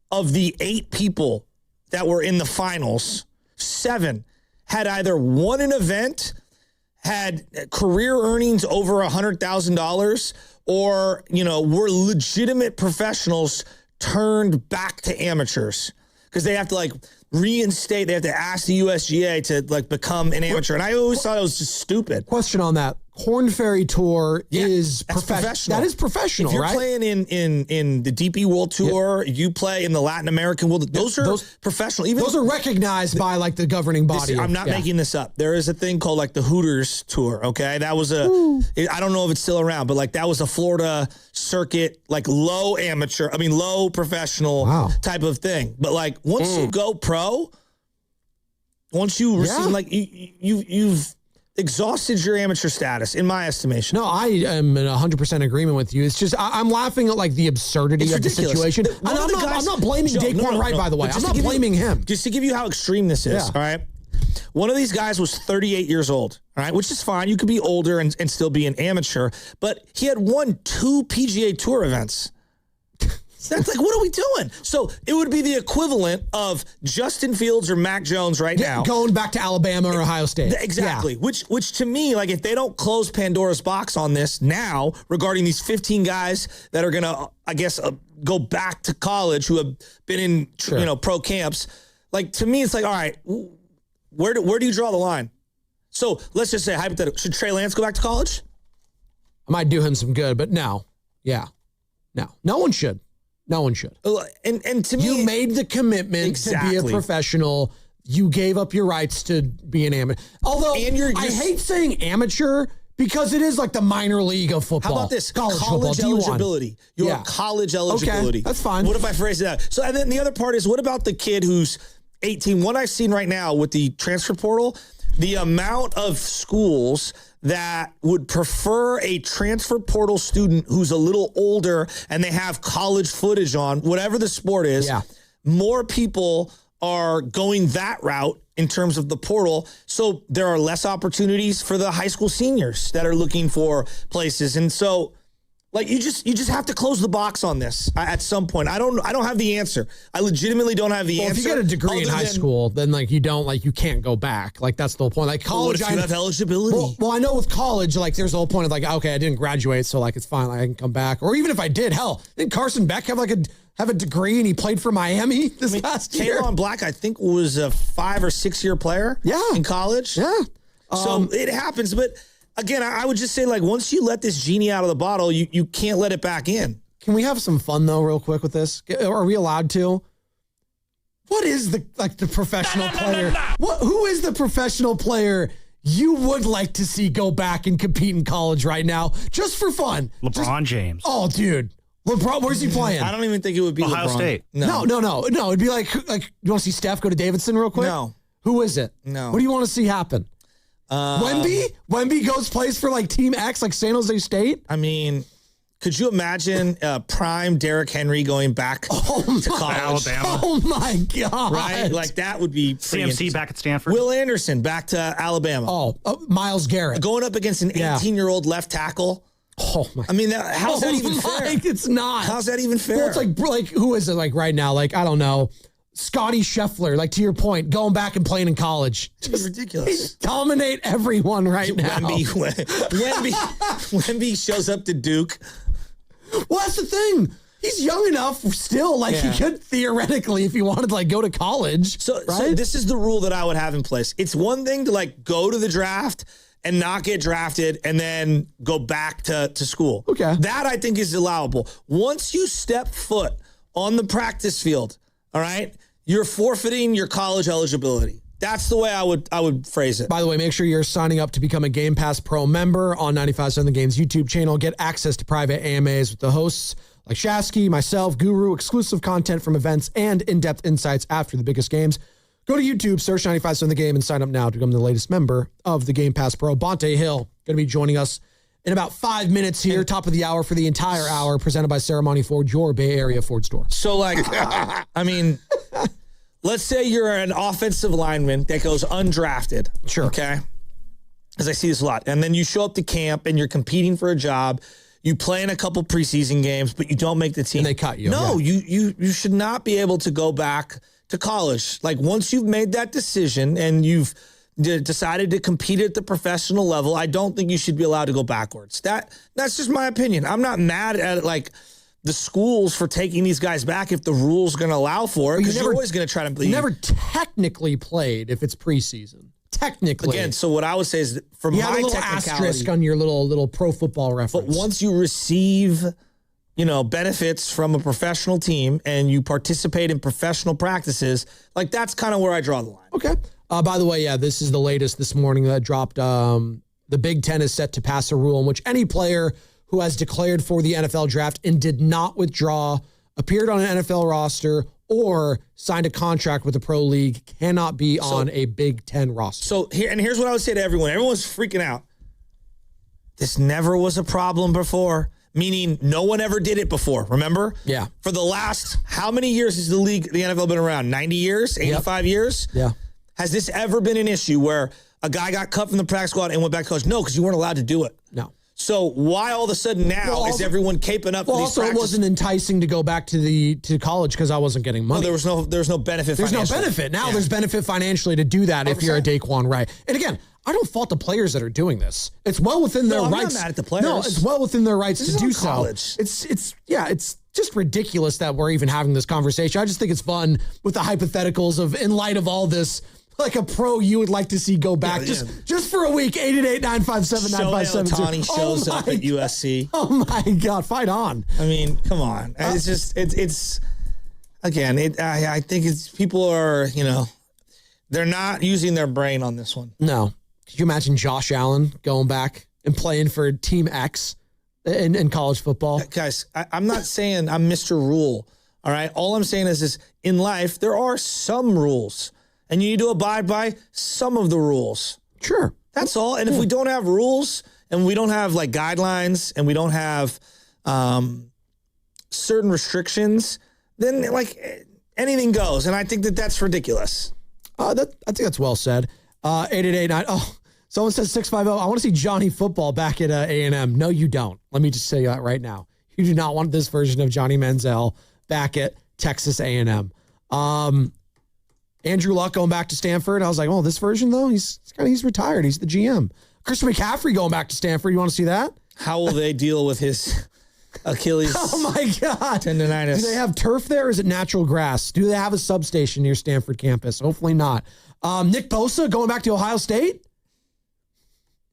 of the 8 people that were in the finals, 7 had either won an event, had career earnings over $100,000, or were legitimate professionals turned back to amateurs because they have to reinstate. They have to ask the USGA to become an amateur. And I always thought it was just stupid. Question on that. Corn Ferry Tour is professional. That is professional, if you're right? playing in the DP World Tour, you play in the Latin American World. Those are professional. Even those are recognized by the governing body. I'm not making this up. There is a thing called the Hooters Tour. Okay, that was I don't know if it's still around, but that was a Florida circuit, low professional type of thing. But once you go pro, once you receive you've exhausted your amateur status, in my estimation. No, I am in 100% agreement with you. It's just I'm laughing at the absurdity of the situation. And I'm not blaming Daquan Wright, by the way. I'm not blaming him. Just to give you how extreme this is, all right? One of these guys was 38 years old, all right, which is fine. You could be older and still be an amateur, but he had won 2 PGA Tour events. That's what are we doing? So it would be the equivalent of Justin Fields or Mac Jones now. Going back to Alabama or Ohio State. Exactly. Yeah. Which to me, if they don't close Pandora's box on this now regarding these 15 guys that are going to, I guess, go back to college who have been in, pro camps, to me, it's all right, where do you draw the line? So let's just say, hypothetically, should Trey Lance go back to college? I might do him some good, but no. Yeah. No. No one should. No one should. And to me, you made the commitment to be a professional. You gave up your rights to be an amateur. Although I hate saying amateur because it is the minor league of football. How about this? College eligibility. Your college eligibility. Okay, that's fine. What if I phrase it out? So, and then the other part is, what about the kid who's 18? What I've seen right now with the transfer portal, the amount of schools that would prefer a transfer portal student who's a little older and they have college footage on, whatever the sport is, more people are going that route in terms of the portal. So there are less opportunities for the high school seniors that are looking for places. And so you just have to close the box on this at some point. I don't have the answer. I legitimately don't have the answer. If you get a degree in high school, then you can't go back. That's the whole point. College, what if you have eligibility? Well, I know with college, there's the whole point of okay, I didn't graduate, so it's fine. I can come back. Or even if I did, hell, didn't Carson Beck have a degree and he played for Miami this past year? Kayvon Black, I think, was a 5 or 6 year player. In college. Yeah. So it happens, but. Again, I would just say, once you let this genie out of the bottle, you can't let it back in. Can we have some fun, though, real quick with this? Are we allowed to? What is the professional player? Who is the professional player you would like to see go back and compete in college right now, just for fun? LeBron James. Oh, dude. LeBron, where's he playing? I don't even think it would be Ohio LeBron. State. No. It'd be you want to see Steph go to Davidson real quick? No. Who is it? No. What do you want to see happen? Wemby goes plays for Team X, San Jose State. I mean, could you imagine prime Derrick Henry going back to college? Alabama. Oh my God! Right, that would be CMC back at Stanford. Will Anderson back to Alabama. Miles Garrett going up against an 18-year-old left tackle. Oh my! I mean, how's that even fair? It's not. How's that even fair? Well, it's who is it right now? I don't know. Scotty Scheffler, to your point, going back and playing in college. It's ridiculous. Dominate everyone now. Wemby shows up to Duke. Well, that's the thing. He's young enough still. He could theoretically, if he wanted to go to college. So this is the rule that I would have in place. It's one thing to go to the draft and not get drafted and then go back to school. Okay. That I think is allowable. Once you step foot on the practice field, all right, you're forfeiting your college eligibility. That's the way I would phrase it. By the way, make sure you're signing up to become a Game Pass Pro member on 95.7 The Game's YouTube channel. Get access to private AMAs with the hosts like Shasky, myself, Guru, exclusive content from events, and in-depth insights after the biggest games. Go to YouTube, search 95.7 The Game, and sign up now to become the latest member of the Game Pass Pro. Bonte Hill going to be joining us in about 5 minutes here, top of the hour for the entire hour, presented by Ceremony Ford, your Bay Area Ford store. So, I mean, let's say you're an offensive lineman that goes undrafted. Sure. Okay? Because I see this a lot. And then you show up to camp and you're competing for a job. You play in a couple preseason games, but you don't make the team. And they cut you. No, you should not be able to go back to college. Like, once you've made that decision and you've decided to compete at the professional level, I don't think you should be allowed to go backwards. That's just my opinion. I'm not mad at the schools for taking these guys back if the rules going to allow for it, because you're always going to try to bleed. You never technically played if it's preseason. Technically. Again, so what I would say is that for you my have a little asterisk on your little pro football reference. But once you receive, benefits from a professional team and you participate in professional practices, that's kind of where I draw the line. Okay. By the way, this is the latest this morning that dropped. The Big Ten is set to pass a rule in which any player who has declared for the NFL draft and did not withdraw, appeared on an NFL roster, or signed a contract with a pro league cannot be on a Big Ten roster. So here's what I would say to everyone. Everyone's freaking out. This never was a problem before, meaning no one ever did it before. Remember? Yeah. For the last, how many years has the NFL been around? 90 years? 85 years? Yeah. Has this ever been an issue where a guy got cut from the practice squad and went back to college? No, because you weren't allowed to do it. No. So why all of a sudden now is everyone caping up for these also, practices? it wasn't enticing to go back to college because I wasn't getting money. No, there was no benefit There's financially. no benefit. Now there's benefit financially to do that 100%. If you're a Daquan Wright. And again, I don't fault the players that are doing this. It's well within their rights. I'm not mad at the players. No, it's well within their rights to do so. College. It's just ridiculous that we're even having this conversation. I just think it's fun with the hypotheticals of, in light of all this, like a pro you would like to see go back just for a week. 888-957-9572. Shohei Ohtani shows up at USC. Oh my God, fight on. I mean, come on. It's just it's again. I think it's people are they're not using their brain on this one. No. Could you imagine Josh Allen going back and playing for Team X in college football? Guys, I'm not saying I'm Mr. Rule. All right. All I'm saying is in life there are some rules. And you need to abide by some of the rules. Sure. That's all. And if we don't have rules and we don't have guidelines and we don't have certain restrictions, then anything goes. And I think that's ridiculous. I think that's well said. 888-9. Oh, someone says 650. I want to see Johnny Football back at A&M. No, you don't. Let me just say that right now. You do not want this version of Johnny Manziel back at Texas A&M. Andrew Luck going back to Stanford. I was like, oh, this version, though, he's retired. He's the GM. Christian McCaffrey going back to Stanford. You want to see that? How will they deal with his Achilles tendonitis? Do they have turf there or is it natural grass? Do they have a substation near Stanford campus? Hopefully not. Nick Bosa going back to Ohio State?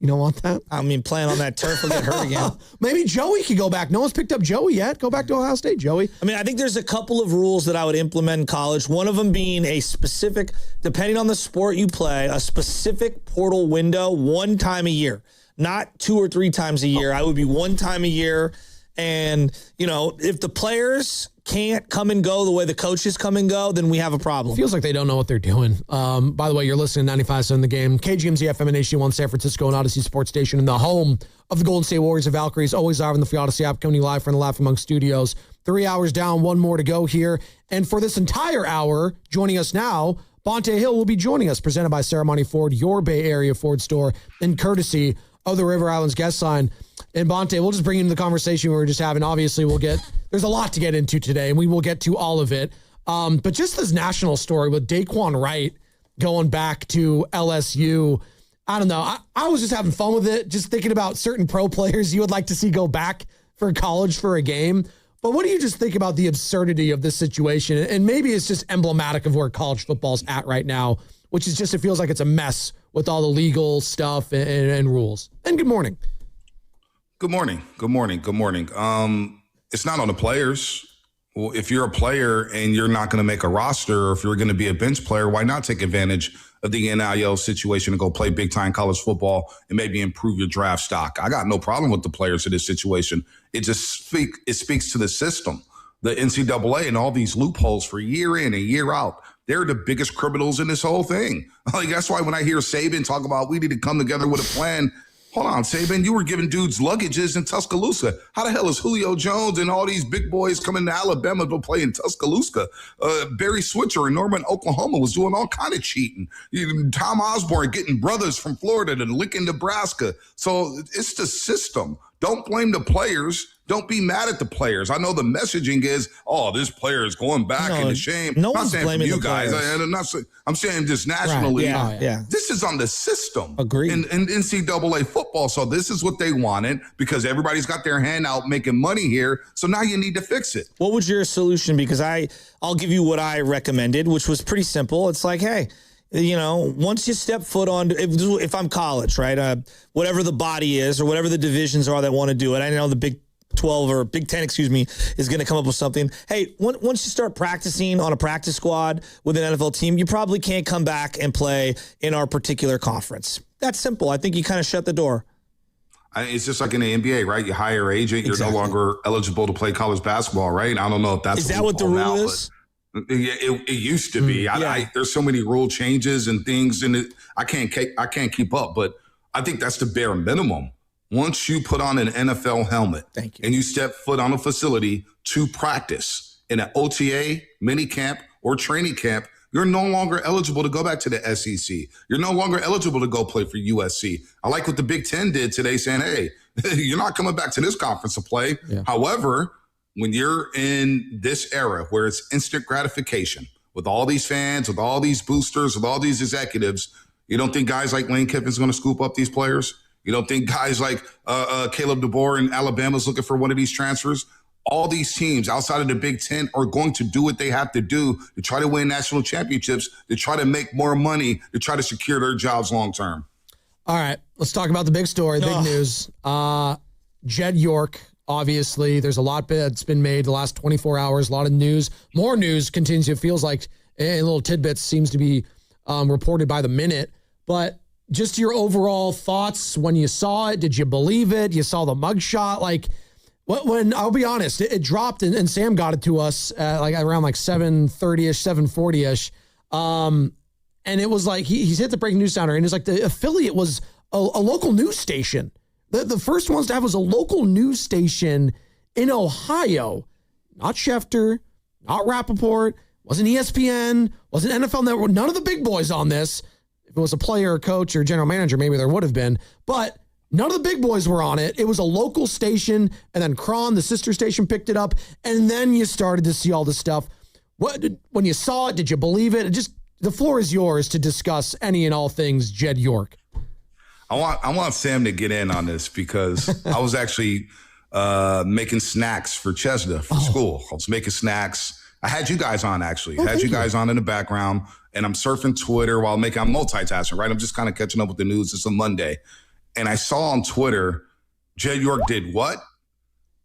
You don't want that? I mean, playing on that turf will get hurt again. Maybe Joey could go back. No one's picked up Joey yet. Go back to Ohio State, Joey. I mean, I think there's a couple of rules that I would implement in college. One of them being a specific, depending on the sport you play, a specific portal window one time a year. Not 2 or 3 times a year. I would be one time a year. And, if the players can't come and go the way the coaches come and go, then we have a problem. Feels like they don't know what they're doing. By the way, you're listening to 95.7 The Game. KGMZ FM and HD1 San Francisco and Odyssey Sports Station in the home of the Golden State Warriors and Valkyries. Always live on the free Odyssey app, coming live from the Laugh Among Studios. 3 hours down, 1 more to go here. And for this entire hour, joining us now, Bonte Hill will be joining us, presented by Ceremony Ford, your Bay Area Ford store, and courtesy of the River Islands guest line. And Bonte, we'll just bring into the conversation we were just having. Obviously, there's a lot to get into today, and we will get to all of it. But just this national story with Daquan Wright going back to LSU, I don't know. I was just having fun with it, just thinking about certain pro players you would like to see go back for college for a game. But what do you just think about the absurdity of this situation? And maybe it's just emblematic of where college football's at right now, which is just, it feels like it's a mess with all the legal stuff and rules. And good morning. Good morning. Good morning. Good morning. It's not on the players. Well, if you're a player and you're not going to make a roster, or if you're going to be a bench player, why not take advantage of the NIL situation to go play big-time college football and maybe improve your draft stock. I got no problem with the players in this situation. It just speaks to the system, the NCAA and all these loopholes for year in and year out. They're the biggest criminals in this whole thing. Like, that's why when I hear Saban talk about we need to come together with a plan, hold on, Saban, you were giving dudes luggages in Tuscaloosa. How the hell is Julio Jones and all these big boys coming to Alabama to play in Tuscaloosa? Barry Switzer in Norman, Oklahoma was doing all kind of cheating. Tom Osborne getting brothers from Florida to Lincoln, Nebraska. So it's the system. Don't blame the players. Don't be mad at the players. I know the messaging is, oh, this player is going back and it's shame. No I'm not one's saying blaming for you the guys. players. I'm saying just nationally. Right. Yeah. This is on the system. Agreed. In NCAA football. So this is what they wanted because everybody's got their hand out making money here. So now you need to fix it. What was your solution? Because I'll give you what I recommended, which was pretty simple. It's like, hey, once you step foot on, if I'm college, right, whatever the body is or whatever the divisions are that want to do it, I know the Big 12 or Big 10, is going to come up with something. Hey, once you start practicing on a practice squad with an NFL team, you probably can't come back and play in our particular conference. That's simple. I think you kind of shut the door. It's just like in the NBA, right? You hire an agent, you're no longer eligible to play college basketball, right? I don't know if that's what the rule is. It used to be. There's so many rule changes and things, and I can't keep up. But I think that's the bare minimum. Once you put on an NFL helmet and you step foot on a facility to practice in an OTA, mini camp, or training camp, you're no longer eligible to go back to the SEC. You're no longer eligible to go play for USC. I like what the Big Ten did today, saying, hey, you're not coming back to this conference to play. Yeah. However, when you're in this era where it's instant gratification with all these fans, with all these boosters, with all these executives, you don't think guys like Lane Kiffin's going to scoop up these players? You don't think guys like Caleb DeBoer in Alabama's looking for one of these transfers? All these teams outside of the Big Ten are going to do what they have to do to try to win national championships, to try to make more money, to try to secure their jobs long term. All right, let's talk about the big story, the big news. Jed York, obviously, there's a lot that's been made the last 24 hours, a lot of news. More news continues, it feels like, in little tidbits, seems to be reported by the minute. But just your overall thoughts when you saw it. Did you believe it? You saw the mugshot? Like, when I'll be honest, it dropped and Sam got it to us around 7:30ish, 7:40ish. And it was like he's hit the breaking news sounder, and it's like the affiliate was a local news station. The first ones to have was a local news station in Ohio, not Schefter, not Rappaport, wasn't ESPN, wasn't NFL Network, none of the big boys on this. If it was a player, coach, or general manager, maybe there would have been. But none of the big boys were on it. It was a local station, and then Cron, the sister station, picked it up, and then you started to see all this stuff. When you saw it, did you believe it? The floor is yours to discuss any and all things Jed York. I want Sam to get in on this because I was actually making snacks for Chesda for school. I was making snacks. I had you guys on, actually. I had you guys on in the background, and I'm surfing Twitter while I'm multitasking, right? I'm just kind of catching up with the news. It's a Monday. And I saw on Twitter, Jed York did what?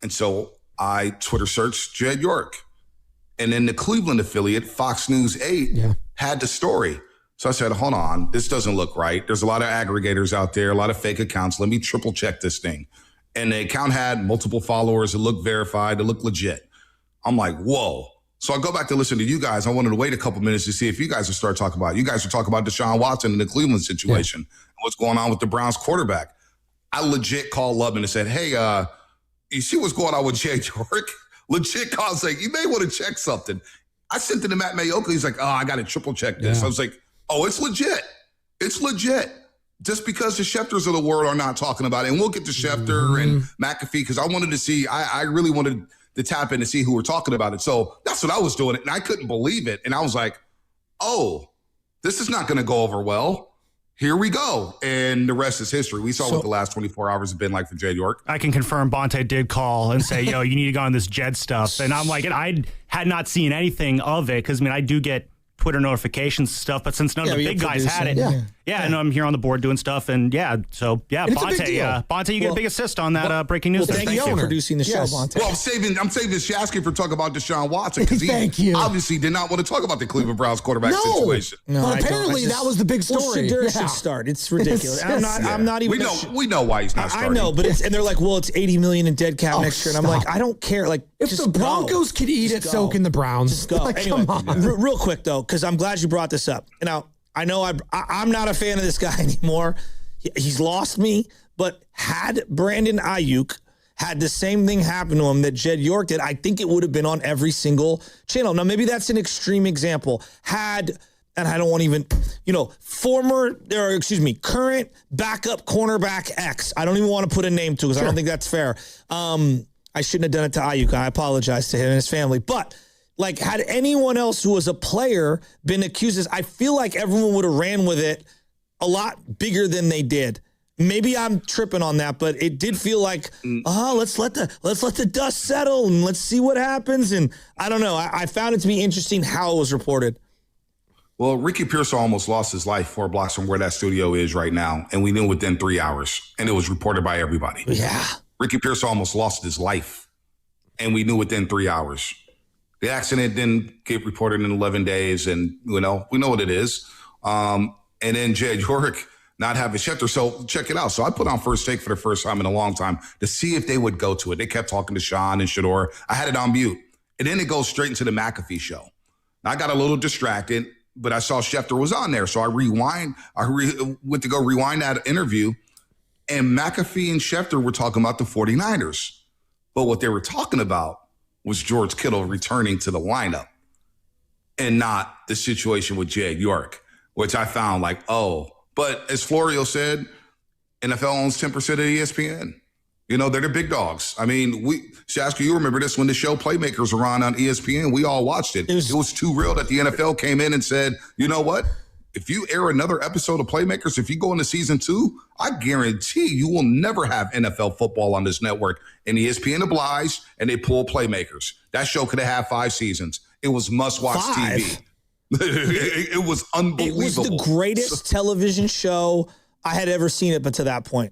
And so I Twitter searched Jed York. And then the Cleveland affiliate, Fox News 8, had the story. So I said, hold on, this doesn't look right. There's a lot of aggregators out there, a lot of fake accounts. Let me triple check this thing. And the account had multiple followers. It looked verified. It looked legit. I'm like, whoa. So I go back to listen to you guys. I wanted to wait a couple minutes to see if you guys would start talking about it. You guys were talking about Deshaun Watson and the Cleveland situation, and what's going on with the Browns quarterback. I legit called Lubman and said, hey, you see what's going on with Jed York? Legit called saying, you may want to check something. I sent it to Matt Mayoka. He's like, oh, I got to triple check this. I was like, oh, it's legit. It's legit. Just because the Schefters of the world are not talking about it. And we'll get to Schefter and McAfee because I wanted to see, I really wanted to tap in to see who were talking about it. So that's what I was doing. And I couldn't believe it. And I was like, oh, this is not going to go over well. Here we go. And the rest is history. We saw what the last 24 hours have been like for Jed York. I can confirm Bonte did call and say, yo, you need to go on this Jed stuff. And I'm like, and I had not seen anything of it because, I do get Twitter notifications and stuff, but since none of the big guys had it, Yeah, and I'm here on the board doing stuff, and Bonte, you get a big assist on that breaking news. Thank you for producing the show, Bonte. Well, I'm saving Shasky for talking about Deshaun Watson because he obviously did not want to talk about the Cleveland Browns quarterback situation. No, but apparently that was the big story. Well, should start. It's ridiculous. I'm not even. We know why he's not starting. I know, but and they're like, well, it's $80 million in dead cap next year, and I'm like, I don't care. Like, if the Broncos could eat it, so can the Browns. Just go. Like, anyway, come on. Real quick though, because I'm glad you brought this up. Now, I know I'm not a fan of this guy anymore. He's lost me. But had Brandon Ayuk had the same thing happen to him that Jed York did, I think it would have been on every single channel. Now, maybe that's an extreme example. And I don't want to even, current backup cornerback X. I don't even want to put a name to it because I don't think that's fair. I shouldn't have done it to Ayuk. I apologize to him and his family. But like, had anyone else who was a player been accused, I feel like everyone would have ran with it a lot bigger than they did. Maybe I'm tripping on that, but it did feel like, let's let the dust settle and let's see what happens. And I don't know. I found it to be interesting how it was reported. Well, Ricky Pearsall almost lost his life 4 blocks from where that studio is right now, and we knew within 3 hours, and it was reported by everybody. Yeah. Ricky Pearsall almost lost his life, and we knew within 3 hours. The accident didn't get reported in 11 days, and we know what it is. And then Jed York not having Schefter. So check it out. So I put on First Take for the first time in a long time to see if they would go to it. They kept talking to Sean and Shador. I had it on mute. And then it goes straight into the McAfee show. I got a little distracted, but I saw Schefter was on there. So I went to go rewind that interview, and McAfee and Schefter were talking about the 49ers. But what they were talking about was George Kittle returning to the lineup and not the situation with Jed York, which I found like, But as Florio said, NFL owns 10% of ESPN. They're the big dogs. I mean, Shasky, you remember this when the show Playmakers were on ESPN. We all watched it. It was too real that the NFL came in and said, you know what? If you air another episode of Playmakers, if you go into season 2, I guarantee you will never have NFL football on this network. And ESPN obliged, and they pulled Playmakers. That show could have had 5 seasons. It was must-watch TV. It was unbelievable. It was the greatest television show I had ever seen it, but to that point.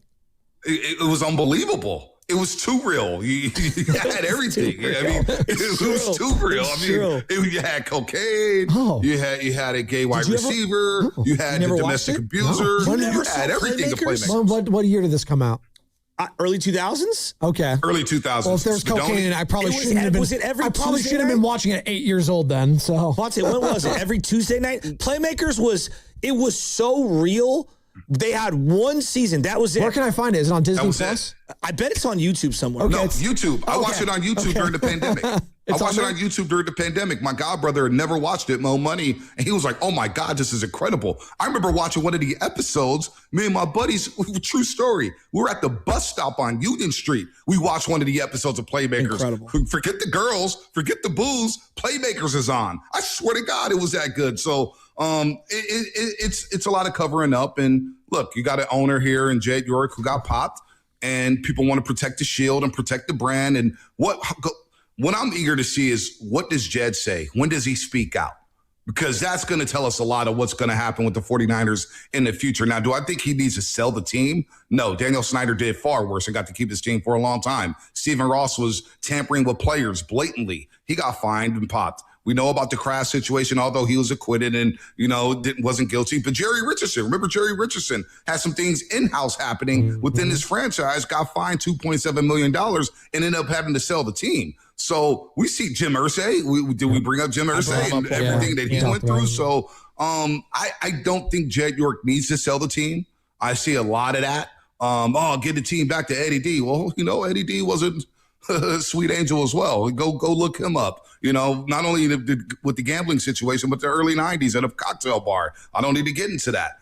It was unbelievable. It was too real. You had everything. It was too real. You had cocaine. You had a gay wide receiver. You had the domestic abuser. You had everything to Playmakers. What year did this come out? Early 2000s? Okay. Early 2000s. Well, if there's cocaine in it, I probably shouldn't have been. Was it every I probably Tuesday should have been watching it at 8 years old then. So when was it? Every Tuesday night? Playmakers was so real. They had one season. That was it. Where can I find it? Is it on Disney Plus? I bet it's on YouTube somewhere. Okay, no, YouTube. I watched it on YouTube during the pandemic. I watched it on YouTube during the pandemic. My godbrother had never watched it, Mo Money, and he was like, oh my God, this is incredible. I remember watching one of the episodes. Me and my buddies, true story, we were at the bus stop on Union Street. We watched one of the episodes of Playmakers. Incredible. Forget the girls, forget the booze, Playmakers is on. I swear to God, it was that good. So it's a lot of covering up. And look, you got an owner here in Jed York who got popped, and people want to protect the shield and protect the brand. And what I'm eager to see is, what does Jed say? When does he speak out? Because that's going to tell us a lot of what's going to happen with the 49ers in the future. Now, do I think he needs to sell the team? No, Daniel Snyder did far worse and got to keep his team for a long time. Stephen Ross was tampering with players blatantly. He got fined and popped. We know about the Kraft situation, although he was acquitted and, wasn't guilty. But Jerry Richardson, remember Jerry Richardson had some things in-house happening within his franchise, got fined $2.7 million and ended up having to sell the team. So we see Jim Irsay. Did we bring up Jim Irsay and everything that he went through? So I don't think Jed York needs to sell the team. I see a lot of that. Get the team back to Eddie D. Well, Eddie D wasn't a sweet angel as well. Go look him up. Not only with the gambling situation, but the early 90s at a cocktail bar. I don't need to get into that.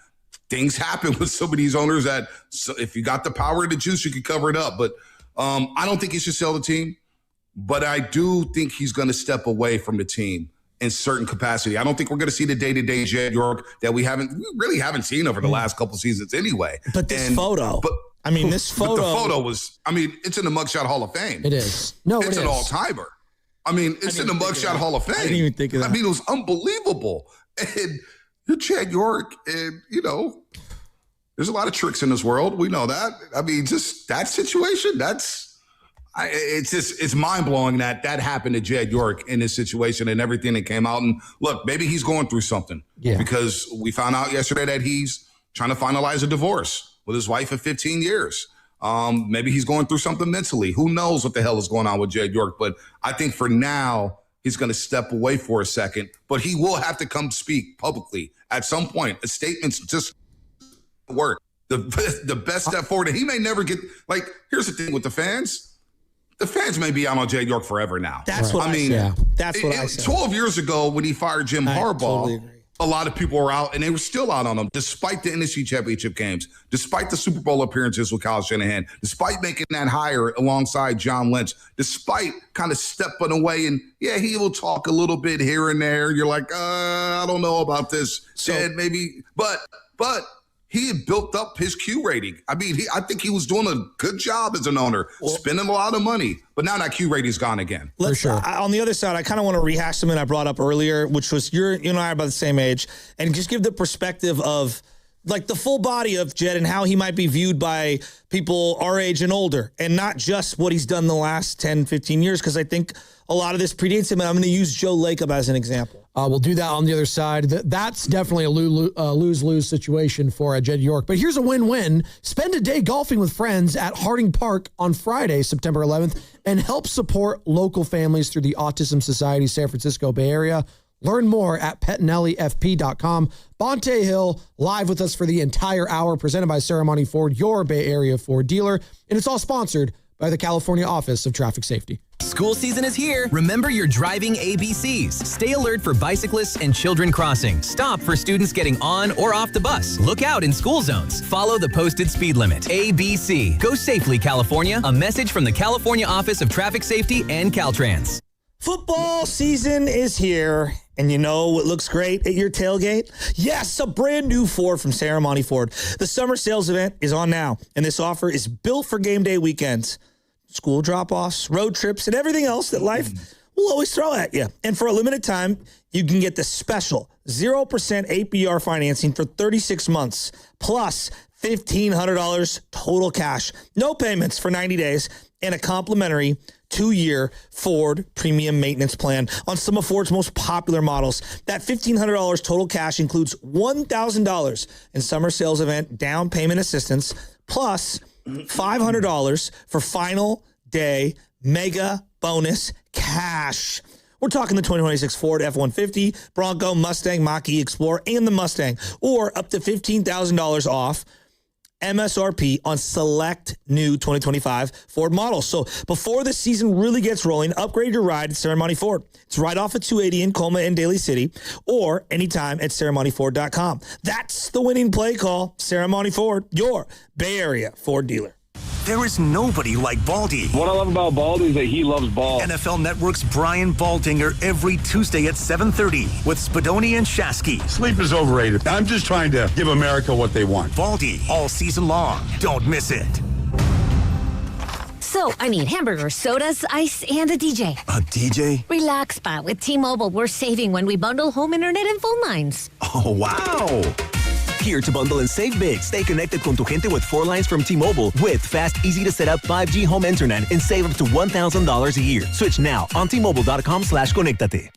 Things happen with some of these owners that, so if you got the power of the juice, you can cover it up. But I don't think he should sell the team. But I do think he's going to step away from the team in certain capacity. I don't think we're going to see the day-to-day Jed York that we really haven't seen over the last couple seasons anyway. But this photo. But the photo was, it's in the Mugshot Hall of Fame. It is. It's an all-timer. It's in the Mugshot Hall of Fame. I didn't even think of that. It was unbelievable. And you're Jed York, and, you know, there's a lot of tricks in this world. We know that. I mean, just that situation, it's mind-blowing that happened to Jed York in this situation and everything that came out. And look, maybe he's going through something. Yeah. Because we found out yesterday that he's trying to finalize a divorce with his wife of 15 years. Maybe he's going through something mentally. Who knows what the hell is going on with Jed York? But I think for now, he's going to step away for a second. But he will have to come speak publicly at some point. A statement's just work. The best step forward. And he may never get, like, here's the thing with the fans. The fans may be out on Jed York forever now. That's what I mean. Yeah. That's what I said. 12 years ago when he fired Jim Harbaugh, totally agree. a lot of people were out, and they were still out on him, despite the NFC Championship games, despite the Super Bowl appearances with Kyle Shanahan, despite making that hire alongside John Lynch, despite kind of stepping away. And, yeah, he will talk a little bit here and there. You're like, I don't know about this. Jed, maybe. But he had built up his Q rating. I mean, I think he was doing a good job as an owner, spending a lot of money. But now that Q rating's gone again. For sure. On the other side, I kind of want to rehash something I brought up earlier, which was you and I are about the same age, and just give the perspective of like the full body of Jed and how he might be viewed by people our age and older, and not just what he's done the last 10, 15 years, because I think a lot of this predates him. And I'm going to use Joe Lacob as an example. We'll do that on the other side. That's definitely a lose-lose situation for Jed York. But here's a win-win. Spend a day golfing with friends at Harding Park on Friday, September 11th, and help support local families through the Autism Society San Francisco Bay Area. Learn more at pettinellifp.com. Bonte Hill live with us for the entire hour, presented by Ceremony Ford, your Bay Area Ford dealer. And it's all sponsored by the California Office of Traffic Safety. School season is here. Remember your driving ABCs. Stay alert for bicyclists and children crossing. Stop for students getting on or off the bus. Look out in school zones. Follow the posted speed limit. ABC. Go safely, California. A message from the California Office of Traffic Safety and Caltrans. Football season is here, and you know what looks great at your tailgate? Yes, a brand new Ford from Ceremony Ford. The summer sales event is on now, and this offer is built for game day weekends. School drop-offs, road trips, and everything else that life will always throw at you. And for a limited time, you can get the special 0% APR financing for 36 months, plus $1,500 total cash. No payments for 90 days, and a complimentary 2-year Ford premium maintenance plan on some of Ford's most popular models. That $1,500 total cash includes $1,000 in summer sales event down payment assistance, plus $500 for final day mega bonus cash. We're talking the 2026 Ford F-150, Bronco, Mustang, Mach-E, Explorer, and the Mustang, or up to $15,000 off MSRP on select new 2025 Ford models. So before the season really gets rolling, upgrade your ride at Ceremony Ford. It's right off of 280 in Colma and Daly City, or anytime at ceremonyford.com. That's the winning play call. Ceremony Ford, your Bay Area Ford dealer. There is nobody like Baldy. What I love about Baldy is that he loves ball. NFL Network's Brian Baldinger every Tuesday at 7:30 with Spadoni and Shasky. Sleep is overrated. I'm just trying to give America what they want. Baldy, all season long. Don't miss it. So, I need hamburgers, sodas, ice, and a DJ. A DJ? Relax, Spot. With T-Mobile, we're saving when we bundle home internet and phone lines. Oh, wow. Here to bundle and save big. Stay connected con tu gente with 4 lines from T-Mobile with fast, easy to set up 5G home internet and save up to $1,000 a year. Switch now on T-Mobile.com/conectate.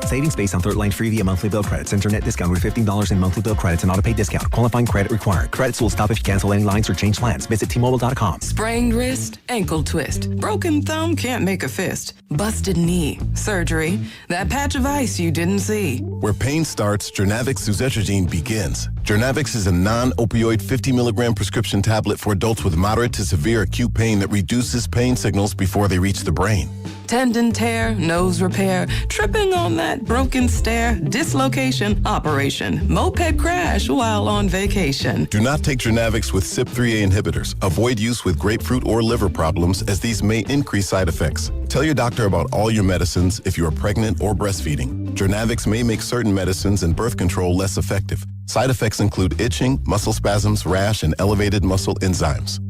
Savings based on 3rd line free via monthly bill credits. Internet discount with $15 in monthly bill credits and auto-pay discount. Qualifying credit required. Credits will stop if you cancel any lines or change plans. Visit T-Mobile.com. Sprained wrist, ankle twist. Broken thumb can't make a fist. Busted knee, surgery. That patch of ice you didn't see. Where pain starts, Jernavix suzetrigine begins. Jernavix is a non-opioid 50 milligram prescription tablet for adults with moderate to severe acute pain that reduces pain signals before they reach the brain. Tendon tear, nose repair, tripping on that broken stair, dislocation, operation, moped crash while on vacation. Do not take Jernavix with CYP3A inhibitors. Avoid use with grapefruit or liver problems, as these may increase side effects. Tell your doctor about all your medicines if you are pregnant or breastfeeding. Jernavix may make certain medicines and birth control less effective. Side effects include itching, muscle spasms, rash, and elevated muscle enzymes.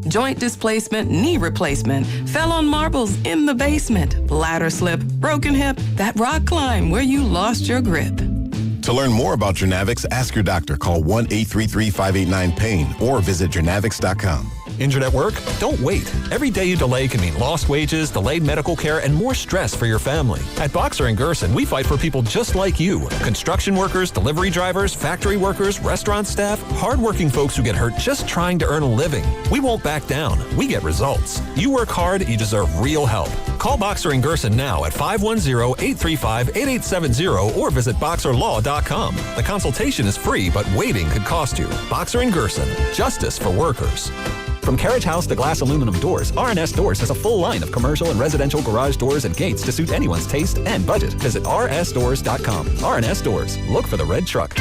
Joint displacement, knee replacement, fell on marbles in the basement, ladder slip, broken hip, that rock climb where you lost your grip. To learn more about Jernavix, ask your doctor. Call 1-833-589-PAIN or visit jernavix.com. Injured at work? Don't wait. Every day you delay can mean lost wages, delayed medical care, and more stress for your family. At Boxer & Gerson, we fight for people just like you. Construction workers, delivery drivers, factory workers, restaurant staff, hardworking folks who get hurt just trying to earn a living. We won't back down. We get results. You work hard, you deserve real help. Call Boxer & Gerson now at 510-835-8870 or visit boxerlaw.com. The consultation is free, but waiting could cost you. Boxer & Gerson. Justice for workers. From carriage house to glass aluminum doors, RNS Doors has a full line of commercial and residential garage doors and gates to suit anyone's taste and budget. Visit rsdoors.com. RNS Doors. Look for the red truck.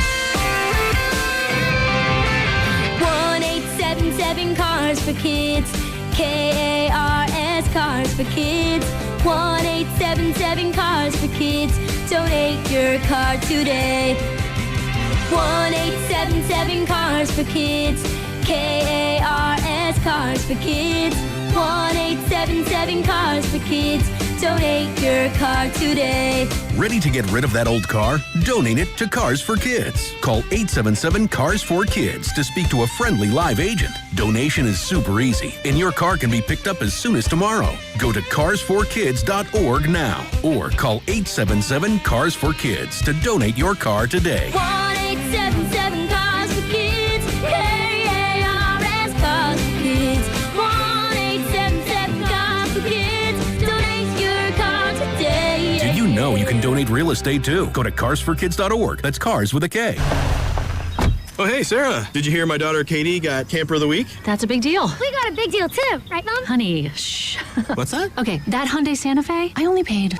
1-877 Cars for Kids. KARS Cars for Kids. 1-877 Cars for Kids. Donate your car today. 1-877 Cars for Kids. KARS Cars for Kids. 1-877 Cars for Kids. Donate your car today. Ready to get rid of that old car? Donate it to Cars for Kids. Call 877-CARS-4-KIDS to speak to a friendly live agent. Donation is super easy, and your car can be picked up as soon as tomorrow. Go to carsforkids.org now or call 877-CARS-4-KIDS to donate your car today. 1-877 Cars for Kids. KARS Cars for Kids. 1-877 Cars for Kids. Donate your car today. Did you know you can donate real estate too? Go to carsforkids.org. That's cars with a K. Oh, hey, Sarah. Did you hear my daughter Katie got Camper of the Week? That's a big deal. We got a big deal too, right, Mom? Honey, shh. What's that? Okay, that Hyundai Santa Fe, I only paid.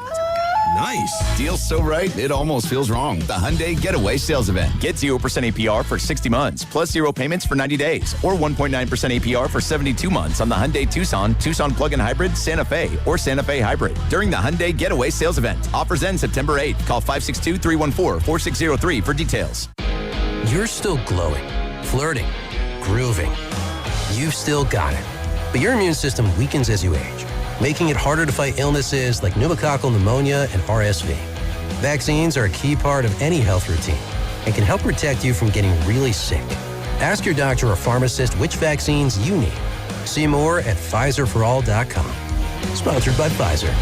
Nice. Deal's so right, it almost feels wrong. The Hyundai Getaway Sales Event. Get 0% APR for 60 months, plus 0 payments for 90 days, or 1.9% APR for 72 months on the Hyundai Tucson, Tucson Plug-in Hybrid, Santa Fe, or Santa Fe Hybrid during the Hyundai Getaway Sales Event. Offers end September 8th. Call 562-314-4603 for details. You're still glowing, flirting, grooving. You've still got it. But your immune system weakens as you age, making it harder to fight illnesses like pneumococcal pneumonia and RSV. Vaccines are a key part of any health routine and can help protect you from getting really sick. Ask your doctor or pharmacist which vaccines you need. See more at PfizerForAll.com. Sponsored by Pfizer.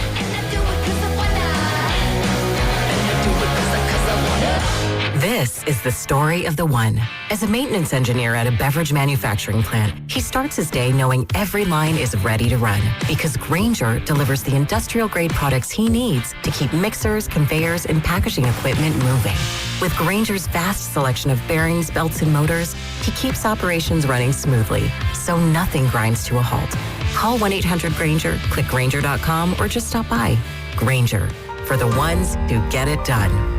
This is the story of the one. As a maintenance engineer at a beverage manufacturing plant, he starts his day knowing every line is ready to run because Grainger delivers the industrial-grade products he needs to keep mixers, conveyors, and packaging equipment moving. With Grainger's vast selection of bearings, belts, and motors, he keeps operations running smoothly, so nothing grinds to a halt. Call 1-800-GRAINGER, click Grainger.com, or just stop by. Grainger, for the ones who get it done.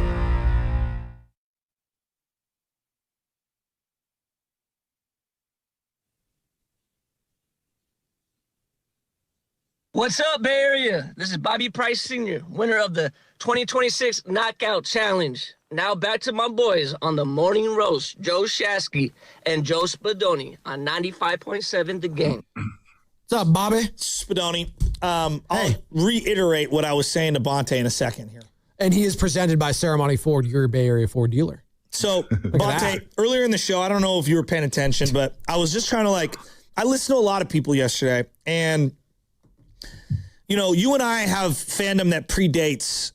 What's up, Bay Area? This is Bobby Price Sr., winner of the 2026 Knockout Challenge. Now back to my boys on the Morning Roast, Joe Shasky and Joe Spadoni on 95.7 The Game. What's up, Bobby? Spadoni. I'll reiterate what I was saying to Bonte in a second here. And he is presented by Ceremony Ford, your Bay Area Ford dealer. So, Bonte, earlier in the show, I don't know if you were paying attention, but I was just trying to I listened to a lot of people yesterday, and you know, you and I have fandom that predates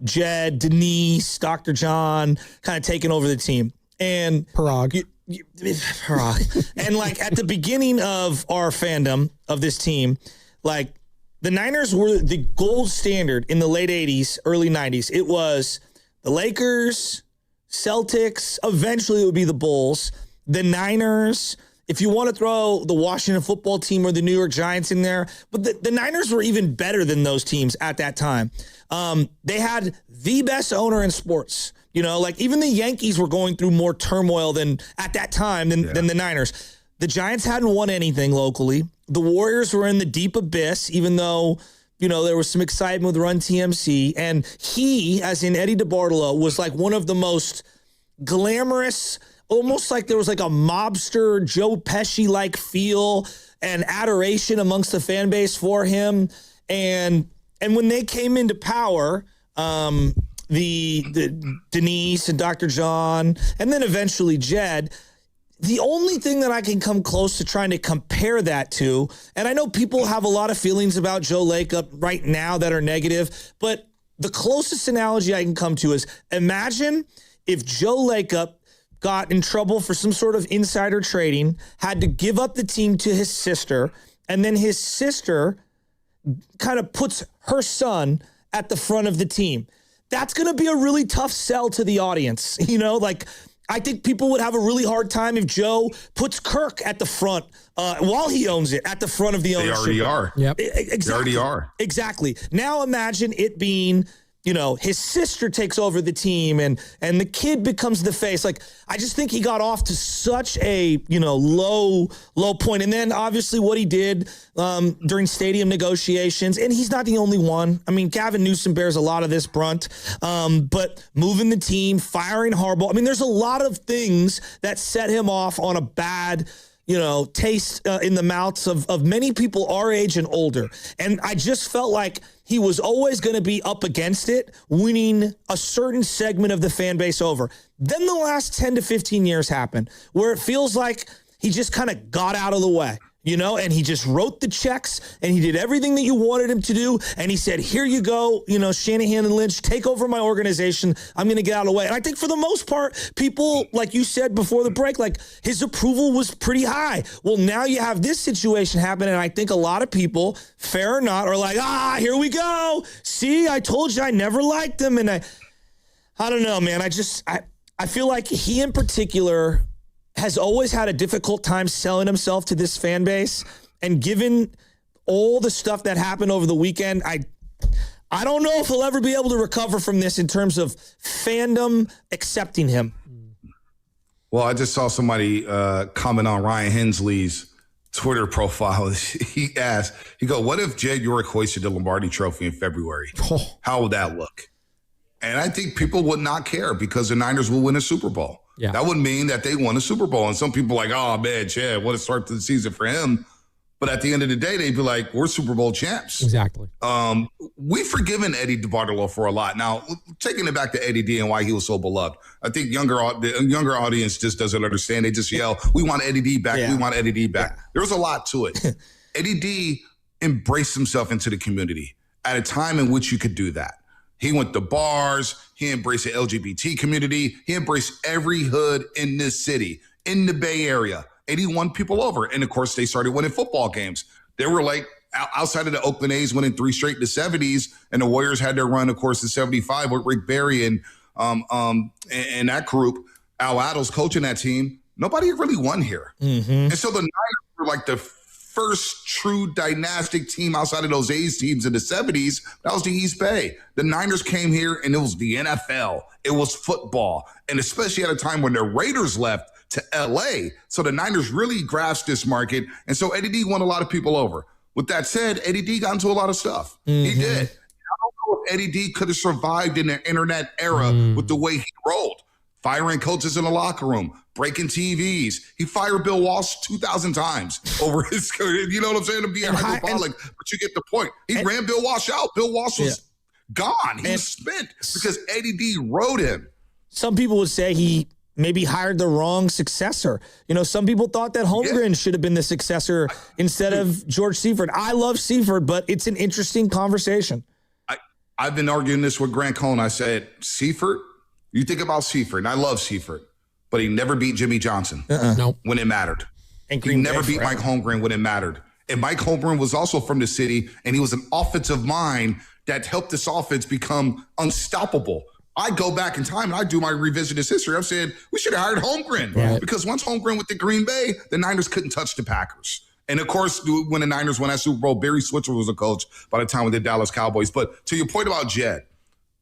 Jed, Denise, Dr. John, kind of taking over the team. And Parag. Parag. And at the beginning of our fandom of this team, the Niners were the gold standard in the late 80s, early 90s. It was the Lakers, Celtics, eventually it would be the Bulls, the Niners. If you want to throw the Washington football team or the New York Giants in there, but the Niners were even better than those teams at that time. They had the best owner in sports. You know, even the Yankees were going through more turmoil at that time than the Niners. The Giants hadn't won anything locally. The Warriors were in the deep abyss, even though, there was some excitement with Run TMC. And he, as in Eddie DeBartolo, was one of the most glamorous, almost like there was a mobster Joe Pesci-like feel and adoration amongst the fan base for him. And when they came into power, the Denise and Dr. John, and then eventually Jed. The only thing that I can come close to trying to compare that to, and I know people have a lot of feelings about Joe Lacob right now that are negative, but the closest analogy I can come to is imagine if Joe Lacob got in trouble for some sort of insider trading, had to give up the team to his sister, and then his sister kind of puts her son at the front of the team. That's going to be a really tough sell to the audience. I think people would have a really hard time if Joe puts Kirk at the front while he owns it, at the front of the ownership. They already are. Yep. Exactly. They already are. Exactly. Now imagine it being, his sister takes over the team and the kid becomes the face. Like, I just think he got off to such a, low point. And then obviously what he did during stadium negotiations, and he's not the only one. I mean, Gavin Newsom bears a lot of this brunt, but moving the team, firing Harbaugh. I mean, there's a lot of things that set him off on a bad taste in the mouths of many people our age and older. And I just felt like he was always going to be up against it, winning a certain segment of the fan base over. Then the last 10 to 15 years happened where it feels like he just kind of got out of the way. And he just wrote the checks and he did everything that you wanted him to do. And he said, here you go, Shanahan and Lynch, take over my organization. I'm going to get out of the way. And I think for the most part, people, like you said before the break, like his approval was pretty high. Well, now you have this situation happen. And I think a lot of people, fair or not, are like, here we go. See, I told you I never liked him. And I don't know, man. I feel like he in particular has always had a difficult time selling himself to this fan base. And given all the stuff that happened over the weekend, I don't know if he'll ever be able to recover from this in terms of fandom accepting him. Well, I just saw somebody comment on Ryan Hensley's Twitter profile. He asked, what if Jed York hoisted the Lombardi Trophy in February? How would that look? And I think people would not care because the Niners will win a Super Bowl. Yeah. That would mean that they won a Super Bowl. And some people are like, oh, man, Chad, what a start to the season for him. But at the end of the day, they'd be like, we're Super Bowl champs. Exactly. We've forgiven Eddie DeBartolo for a lot. Now, taking it back to Eddie D and why he was so beloved, I think the younger audience just doesn't understand. They just yell, we want Eddie D back. Yeah. We want Eddie D back. Yeah. There's a lot to it. Eddie D embraced himself into the community at a time in which you could do that. He went to bars. He embraced the LGBT community. He embraced every hood in this city, in the Bay Area. And he won people over. And, of course, they started winning football games. They were like, outside of the Oakland A's winning 3 straight in the 70s, and the Warriors had their run, of course, in 75 with Rick Barry and that group. Al Addles coaching that team. Nobody really won here. Mm-hmm. And so the Niners were like the first true dynastic team outside of those A's teams in the 70s. That was the East Bay. The Niners came here and it was the NFL. It was football. And especially at a time when the Raiders left to LA. So the Niners really grasped this market. And so Eddie D won a lot of people over. With that said, Eddie D got into a lot of stuff. Mm-hmm. He did. I don't know if Eddie D could have survived in the internet era with the way he rolled. Firing coaches in the locker room, breaking TVs. He fired Bill Walsh 2,000 times over his career. You know what I'm saying? To be hyperbolic, but you get the point. He ran Bill Walsh out. Bill Walsh was gone. He was spent because Eddie D rode him. Some people would say he maybe hired the wrong successor. Some people thought that Holmgren should have been the successor instead of George Seifert. I love Seifert, but it's an interesting conversation. I've been arguing this with Grant Cohn. I said, Seifert, you think about Seifert, and I love Seifert, but he never beat Jimmy Johnson when it mattered. And he never beat Mike Holmgren when it mattered. And Mike Holmgren was also from the city, and he was an offensive mind that helped this offense become unstoppable. I go back in time and I do my revisionist history. I'm saying we should have hired Holmgren because once Holmgren went to Green Bay, the Niners couldn't touch the Packers. And of course, when the Niners won that Super Bowl, Barry Switzer was a coach by the time with the Dallas Cowboys. But to your point about Jed,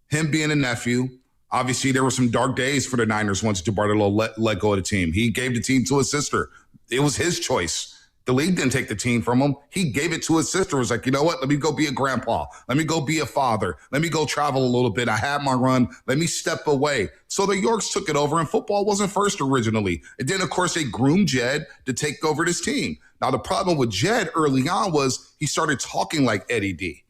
him being a nephew, obviously there were some dark days for the Niners once DeBartolo let go of the team. He gave the team to his sister. It was his choice. The league didn't take the team from him. He gave it to his sister. It was like, you know what? Let me go be a grandpa. Let me go be a father. Let me go travel a little bit. I had my run. Let me step away. So the Yorks took it over, and football wasn't first originally. And then, of course, they groomed Jed to take over this team. Now, the problem with Jed early on was he started talking like Eddie D.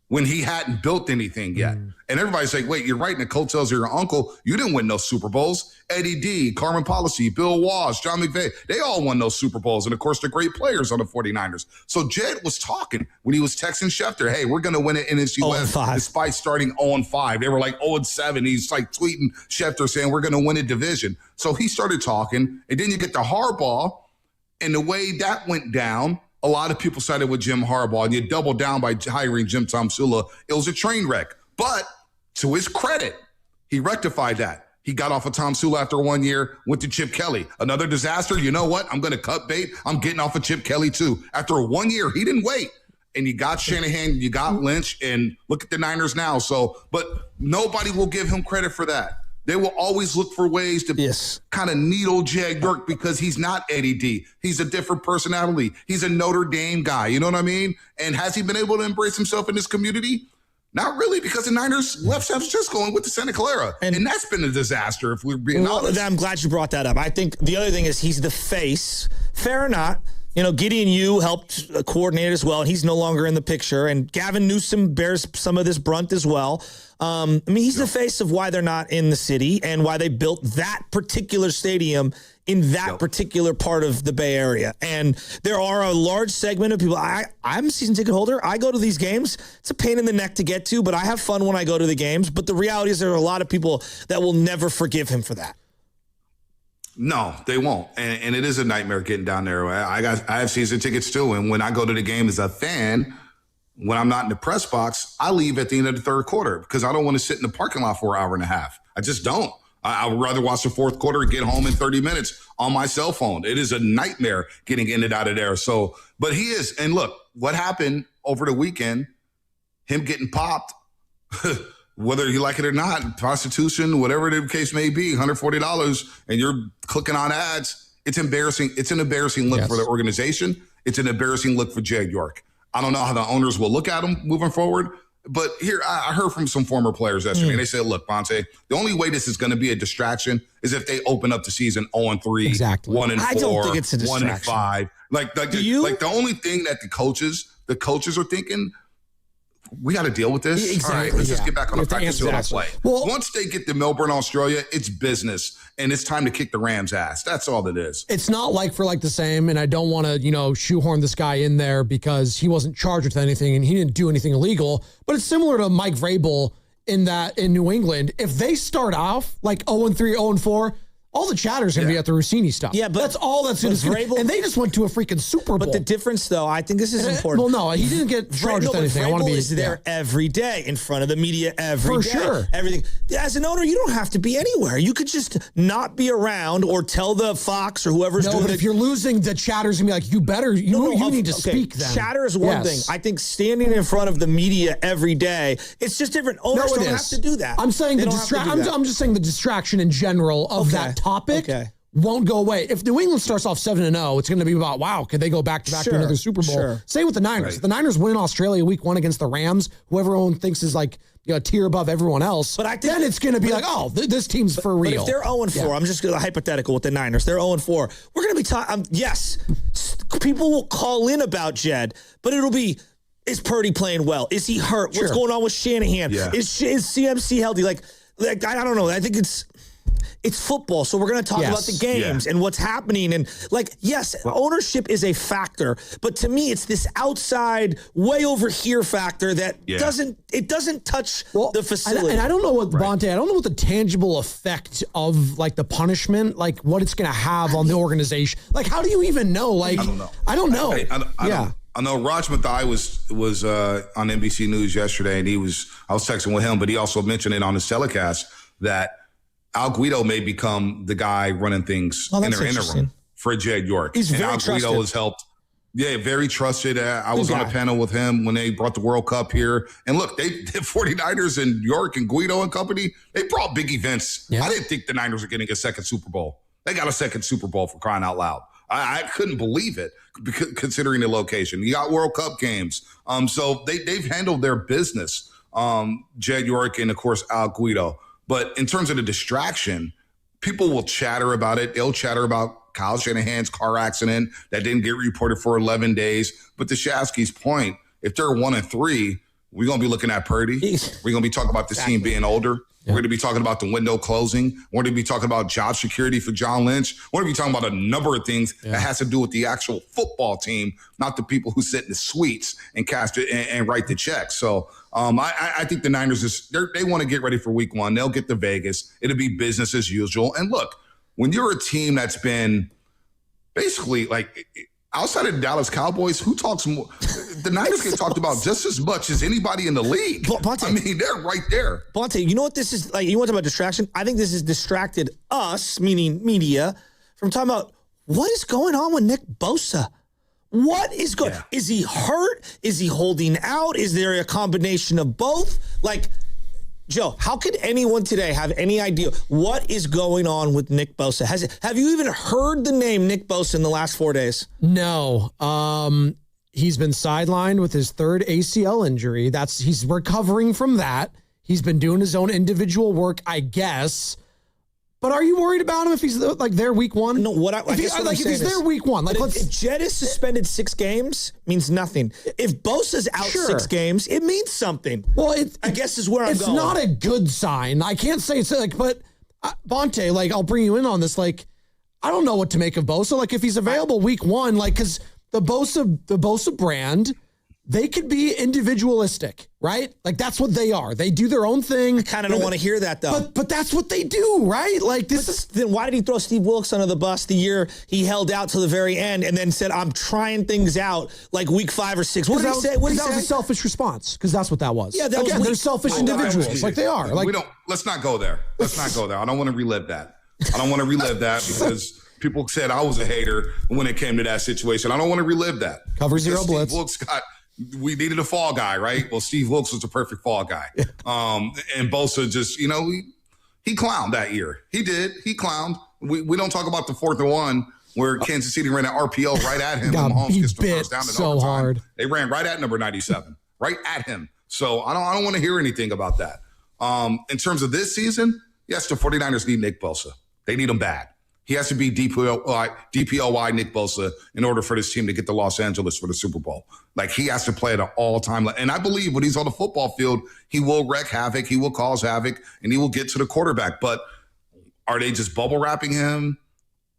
when he hadn't built anything yet. And everybody's like, wait, you're right in the coattails of your uncle. You didn't win no Super Bowls. Eddie D, Carmen Policy, Bill Walsh, John McVay, they all won those Super Bowls. And, of course, they're great players on the 49ers. So Jed was talking when he was texting Schefter, hey, we're going to win it in NFC West despite starting 0-5. They were like 0-7. He's like tweeting Schefter saying we're going to win a division. So he started talking. And then you get the Harbaugh. And the way that went down, a lot of people sided with Jim Harbaugh, and you doubled down by hiring Jim Tomsula. It was a train wreck. But to his credit, he rectified that. He got off of Tomsula after 1 year, went to Chip Kelly. Another disaster. You know what? I'm going to cut bait. I'm getting off of Chip Kelly too. After 1 year, he didn't wait. And you got Shanahan, you got Lynch, and look at the Niners now. So, but nobody will give him credit for that. They will always look for ways to kind of needle Jed York because he's not Eddie D. He's a different personality. He's a Notre Dame guy. You know what I mean? And has he been able to embrace himself in this community? Not really, because the Niners left San Francisco and went to Santa Clara. And that's been a disaster, if we're being honest. I'm glad you brought that up. I think the other thing is he's the face. Fair or not. You know, Gideon Yu helped coordinate as well, and he's no longer in the picture. And Gavin Newsom bears some of this brunt as well. I mean, he's the face of why they're not in the city and why they built that particular stadium in that particular part of the Bay Area. And there are a large segment of people. I'm a season ticket holder. I go to these games. It's a pain in the neck to get to, but I have fun when I go to the games. But the reality is there are a lot of people that will never forgive him for that. No, they won't. And it is a nightmare getting down there. I have season tickets too. And when I go to the game as a fan, when I'm not in the press box, I leave at the end of the third quarter because I don't want to sit in the parking lot for an hour and a half. I just don't. I would rather watch the fourth quarter and get home in 30 minutes on my cell phone. It is a nightmare getting in and out of there. So, but he is. And look, what happened over the weekend, him getting popped, whether you like it or not, prostitution, whatever the case may be, $140, and you're clicking on ads, it's embarrassing. It's an embarrassing look for the organization. It's an embarrassing look for Jed York. I don't know how the owners will look at him moving forward, but here, I heard from some former players yesterday, and they said, look, Bonte, the only way this is going to be a distraction is if they open up the season 0-3, 1-4, I don't think it's a distraction. 1-5. Like the only thing that the coaches are thinking, we got to deal with this. Exactly. All right, let's just get back on the practice field and play. Well, once they get to Melbourne, Australia, it's business, and it's time to kick the Rams' ass. That's all it is. It's not like for like the same, and I don't want to, shoehorn this guy in there because he wasn't charged with anything and he didn't do anything illegal. But it's similar to Mike Vrabel in that in New England. If they start off like 0-3, 0-4, all the chatter's going to be at the Rossini stuff. Yeah, but that's all that's going to be. And they just went to a freaking Super Bowl. But the difference, though, I think this is important. Well, no, he didn't get charged with anything. I want to be there every day in front of the media every day. For sure. Everything. As an owner, you don't have to be anywhere. You could just not be around or tell the Fox or whoever's doing it. But if you're losing, the chatter's going to be like, you better, you need to speak then. Chatter is one thing. I think standing in front of the media every day, it's just different. Owners don't have to do that. I'm saying I'm just saying the distraction in general of that topic. Won't go away. If New England starts off 7-0, it's going to be about, wow, could they go back-to-back to another Super Bowl? Same with the Niners. Right. If the Niners win Australia week 1 against the Rams, who everyone thinks is like a tier above everyone else, but I think, then it's going to be like, oh, this team's for real. But if they're 0-4, I'm just going to hypothetical with the Niners. They're 0-4. We're going to be talking, yes, people will call in about Jed, but it'll be, is Purdy playing well? Is he hurt? What's going on with Shanahan? Yeah. Is CMC healthy? Like I don't know. I think it's football, so we're going to talk about the games and what's happening. And yes, ownership is a factor, but to me, it's this outside, way over here factor that doesn't touch the facility. And I don't know what Bonte. I don't know what the tangible effect of the punishment, what it's going to have on the organization. How do you even know? I don't know. I don't know. I know Raj Mathai was on NBC News yesterday, and I was texting with him, but he also mentioned it on his telecast that Al Guido may become the guy running things in their interim for Jed York. He's very trusted. Guido has helped. Yeah, very trusted. I was on a panel with him when they brought the World Cup here. And look, the 49ers and York and Guido and company, they brought big events. Yeah. I didn't think the Niners were getting a second Super Bowl. They got a second Super Bowl, for crying out loud. I couldn't believe it, considering the location. You got World Cup games. So they've handled their business, Jed York and, of course, Al Guido. But in terms of the distraction, people will chatter about it. They'll chatter about Kyle Shanahan's car accident that didn't get reported for 11 days. But to Shasky's point, if they're 1-3, we're going to be looking at Purdy. We're going to be talking about this team being older. We're going to be talking about the window closing. We're going to be talking about job security for John Lynch. We're going to be talking about a number of things that has to do with the actual football team, not the people who sit in the suites and cast it and write the checks. So I think the Niners, they want to get ready for week 1. They'll get to Vegas. It'll be business as usual. And look, when you're a team that's been basically like outside of the Dallas Cowboys, who talks more? The Niners get talked about just as much as anybody in the league. Bonte, I mean, they're right there. Bonte, you know what this is? Like, you want to talk about distraction? I think this has distracted us, meaning media, from talking about what is going on with Nick Bosa. What is going? Is he hurt? Is he holding out? Is there a combination of both? Like, Joe, how could anyone today have any idea what is going on with Nick Bosa? Have you even heard the name Nick Bosa in the last 4 days? No. He's been sidelined with his third ACL injury. He's recovering from that. He's been doing his own individual work, I guess. But are you worried about him if he's like there week 1? No, if he's there week 1, like if Jed is suspended 6 games, means nothing. If Bosa's out 6 games, it means something. Well, I guess is where I'm going. It's not a good sign. I can't say it's like, but Bonte, like I'll bring you in on this. Like, I don't know what to make of Bosa. Like if he's available week 1, like because the Bosa brand, they could be individualistic, right? Like that's what they are. They do their own thing. I kind of don't want to hear that though. But that's what they do, right? Like then why did he throw Steve Wilks under the bus the year he held out to the very end and then said, "I'm trying things out like week 5 or 6"? What did he say? What did he say? That was a selfish response because that's what that was. Yeah, that was they're selfish individuals, like they are. Like let's not go there. Let's not go there. I don't want to relive that. I don't want to relive that because people said I was a hater when it came to that situation. I don't want to relive that. Cover 0 blitz. We needed a fall guy, right? Well, Steve Wilks was the perfect fall guy. And Bosa just, he clowned that year. He did. He clowned. We don't talk about the 4th and 1 where Kansas City ran an RPO right at him. God, and Mahomes he gets the bit first down in so overtime. hard. They ran right at number 97, right at him. So I don't want to hear anything about that. In terms of this season, yes, the 49ers need Nick Bosa. They need him bad. He has to be DPOY Nick Bosa in order for this team to get to Los Angeles for the Super Bowl. Like, he has to play at an all-time level. And I believe when he's on the football field, he will wreak havoc, he will cause havoc, and he will get to the quarterback. But are they just bubble wrapping him?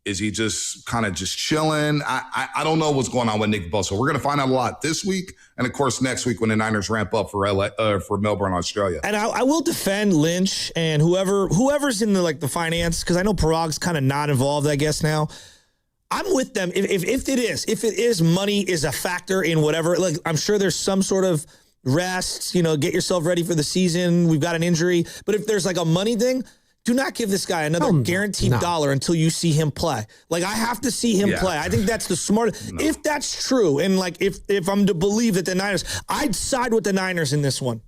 Is he just kind of just chilling? I don't know what's going on with Nick Bosa. We're going to find out a lot this week, and of course next week when the Niners ramp up for Melbourne, Australia. And I will defend Lynch and whoever's in the finance, because I know Parag's kind of not involved, I guess now. I'm with them. If it is money is a factor in whatever. Like, I'm sure there's some sort of rest. Get yourself ready for the season. We've got an injury, but if there's like a money thing. Do not give this guy another guaranteed dollar until you see him play. Like, I have to see him play. I think that's the smartest. No. If that's true, and if I'm to believe that the Niners, I'd side with the Niners in this one.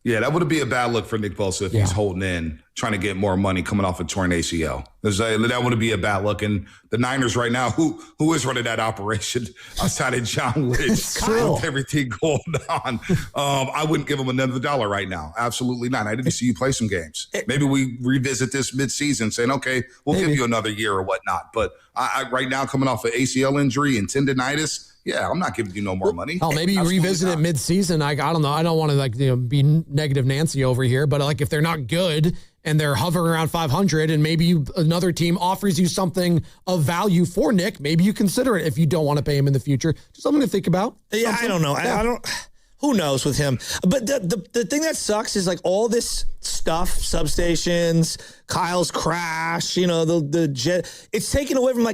Yeah, that would be a bad look for Nick Bosa if he's holding in, trying to get more money coming off a torn ACL. That would be a bad look. And the Niners right now, who is running that operation outside of John Lynch with everything going on, I wouldn't give him another dollar right now. Absolutely not. I didn't see you play some games. Maybe we revisit this midseason saying, okay, we'll give you another year or whatnot. But I right now, coming off an ACL injury and tendinitis, I'm not giving you no more money. Oh, maybe you revisit it mid-season. I don't know. I don't want to be negative Nancy over here, but if they're not good and they're hovering around 500, and maybe another team offers you something of value for Nick, maybe you consider it if you don't want to pay him in the future. Just something to think about. Yeah, I don't know. Yeah. I don't. Who knows with him? But the thing that sucks is all this stuff, substations, Kyle's crash, the jet. It's taken away from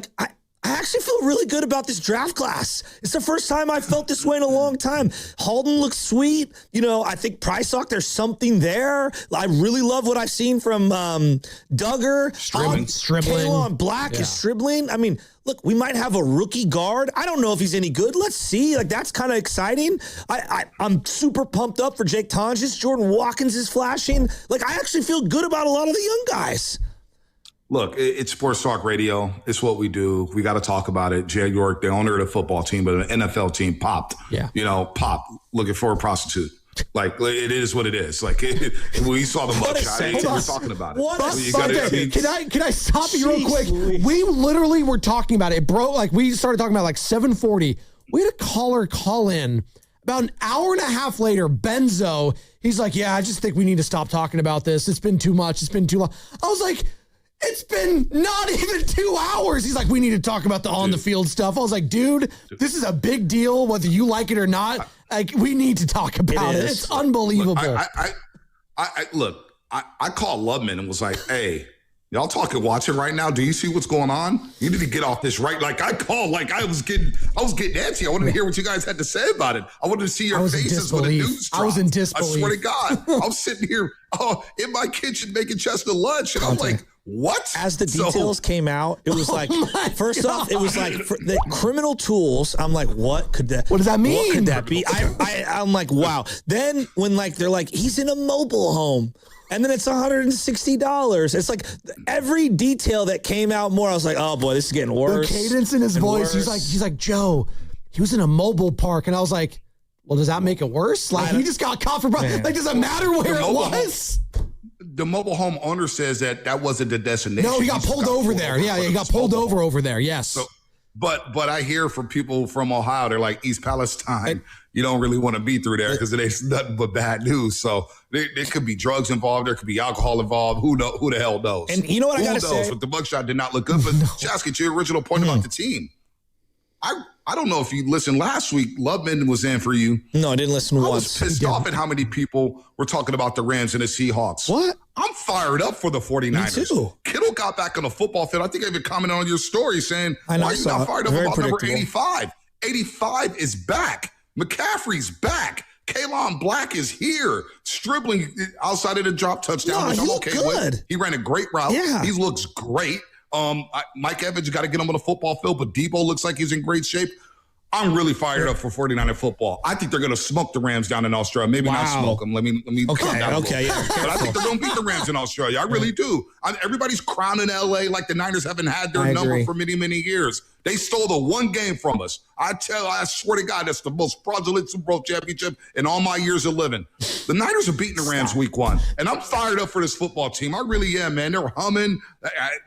I actually feel really good about this draft class. It's the first time I felt this way in a long time. Halden looks sweet. I think Priceock, there's something there. I really love what I've seen from Duggar. Stribling. Kalon Black is Stribling. I mean, look, we might have a rookie guard. I don't know if he's any good. Let's see. That's kind of exciting. I'm super pumped up for Jake Tonjes. Jordan Watkins is flashing. I actually feel good about a lot of the young guys. Look, it's Sports Talk Radio. It's what we do. We got to talk about it. Jay York, the owner of the football team, but an NFL team, popped. Yeah. Popped looking for a prostitute. It is what it is. We saw the mugshot. We're talking about it. Can I stop you real quick? We literally were talking about it. It broke. We started talking about 7:40. We had a caller call in About an hour and a half later, Benzo, he's like, yeah, I just think we need to stop talking about this. It's been too much. It's been too long. I was like, it's been not even 2 hours. He's like, we need to talk about the on-the-field stuff. I was like, dude, this is a big deal, whether you like it or not. Like, we need to talk about it. It's unbelievable. Look, I called Lubman and was like, hey, y'all watching right now? Do you see what's going on? You need to get off this right. Like I called, like I was getting antsy. I wanted to hear what you guys had to say about it. I wanted to see your faces when the news dropped. I was in disbelief. I swear to God. I was sitting here in my kitchen making Chester lunch, and I'm like, what? As the details came out, it was like, first off, it was like for the criminal tools. I'm like, what does that mean? What could that be? I'm like, wow. Then when they're like, he's in a mobile home. And then it's $160. It's like every detail that came out more, I was like, oh boy, this is getting worse. The cadence in his voice, he's like, Joe, he was in a mobile park. And I was like, well, does that make it worse? Like, he just got caught for, like, does it matter where it was? The mobile home owner says that wasn't the destination. No, he got pulled over there. Yeah, he got pulled over there. Yes. So, but I hear from people from Ohio, they're like, East Palestine, you don't really want to be through there because it's nothing but bad news. So there could be drugs involved. There could be alcohol involved. Who the hell knows? And you know what I got to say? But the mugshot did not look good. But Shasky, to your original point about the team, I don't know if you listened last week. Lubman was in for you. No, I didn't listen once. I was pissed off at how many people were talking about the Rams and the Seahawks. What? I'm fired up for the 49ers. Me too. Kittle got back on the football field. I think I even commented on your story saying, why are you not fired up about number 85? 85 is back. McCaffrey's back. Kalon Black is here, dribbling outside of the drop touchdown, which I'm okay with. He ran a great route. Yeah. He looks great. Mike Evans, you got to get him on the football field, but Debo looks like he's in great shape. I'm really fired up for 49er football. I think they're going to smoke the Rams down in Australia. Maybe not smoke them. Let me calm down yeah. But I think they're going to beat the Rams in Australia. I really do. Everybody's crowning LA like the Niners haven't had their number for many, many years. They stole the one game from us. I swear to God, that's the most fraudulent Super Bowl championship in all my years of living. The Niners are beating the Rams week 1. And I'm fired up for this football team. I really am, man. They're humming.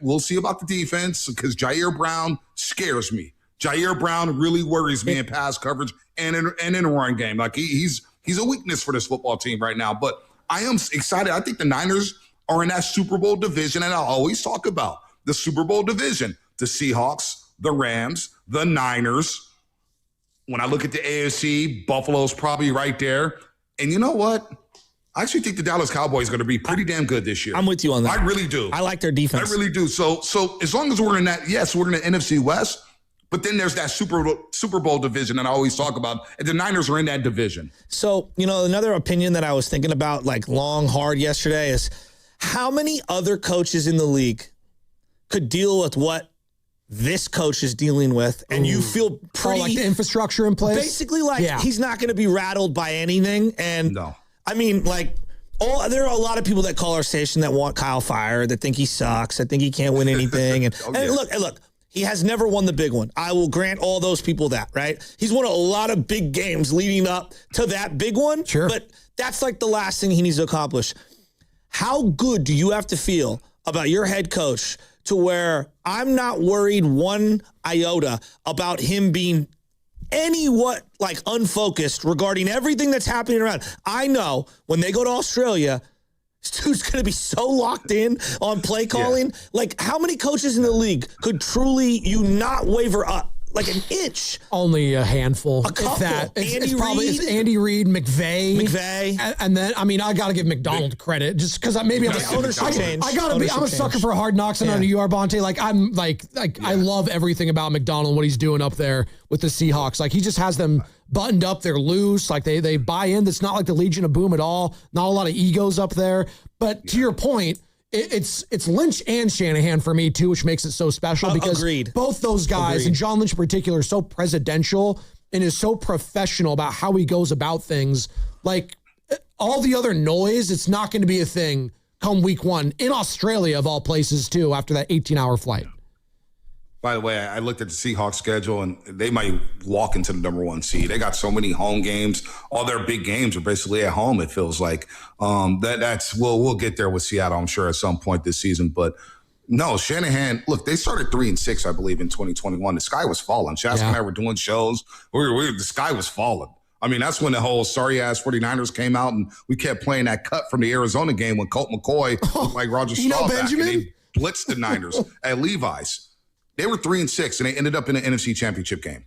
We'll see about the defense because Jair Brown scares me. Jair Brown really worries me in pass coverage and in a run game. Like he's a weakness for this football team right now. But I am excited. I think the Niners are in that Super Bowl division, and I always talk about the Super Bowl division: the Seahawks, the Rams, the Niners. When I look at the AFC, Buffalo's probably right there. And you know what? I actually think the Dallas Cowboys are going to be pretty damn good this year. I'm with you on that. I really do. I like their defense. I really do. So as long as we're in that, yes, we're in the NFC West. But then there's that Super Bowl division that I always talk about, and the Niners are in that division. So, another opinion that I was thinking about, like long, hard yesterday is how many other coaches in the league could deal with what this coach is dealing with, and you feel pretty... like the infrastructure in place? Basically, he's not going to be rattled by anything. And, no. I mean, there are a lot of people that call our station that want Kyle fired, that think he sucks, that think he can't win anything. And, look. He has never won the big one. I will grant all those people that, right? He's won a lot of big games leading up to that big one. Sure. But that's like the last thing he needs to accomplish. How good do you have to feel about your head coach to where I'm not worried one iota about him being unfocused regarding everything that's happening around? I know when they go to Australia, this dude's going to be so locked in on play calling. Yeah. Like, how many coaches in the league could truly not waver up like an inch? Only a handful. A couple. It's Andy Reid, McVay. And then, I got to give McDonald credit just because maybe I'm I'm a sucker for Hard Knocks. And I know you are, Bonte. I love everything about McDonald, what he's doing up there with the Seahawks. Like, he just has them buttoned up. They're loose. Like, they buy in. It's not like the Legion of Boom at all. Not a lot of egos up there. But to your point, it's Lynch and Shanahan for me too, which makes it so special because both those guys, and John Lynch in particular, are so presidential and is so professional about how he goes about things. Like, all the other noise, it's not going to be a thing come week 1 in Australia, of all places too, after that 18-hour flight. By the way, I looked at the Seahawks schedule, and they might walk into the number 1 seed. They got so many home games. All their big games are basically at home, it feels like. We'll get there with Seattle, I'm sure, at some point this season. But no, Shanahan, look, they started 3-6, I believe, in 2021. The sky was falling. Shasta and I were doing shows. The sky was falling. I mean, that's when the whole sorry-ass 49ers came out, and we kept playing that cut from the Arizona game when Colt McCoy looked like Roger Staubach, and they blitzed the Niners at Levi's. They were 3-6, and they ended up in the NFC Championship game.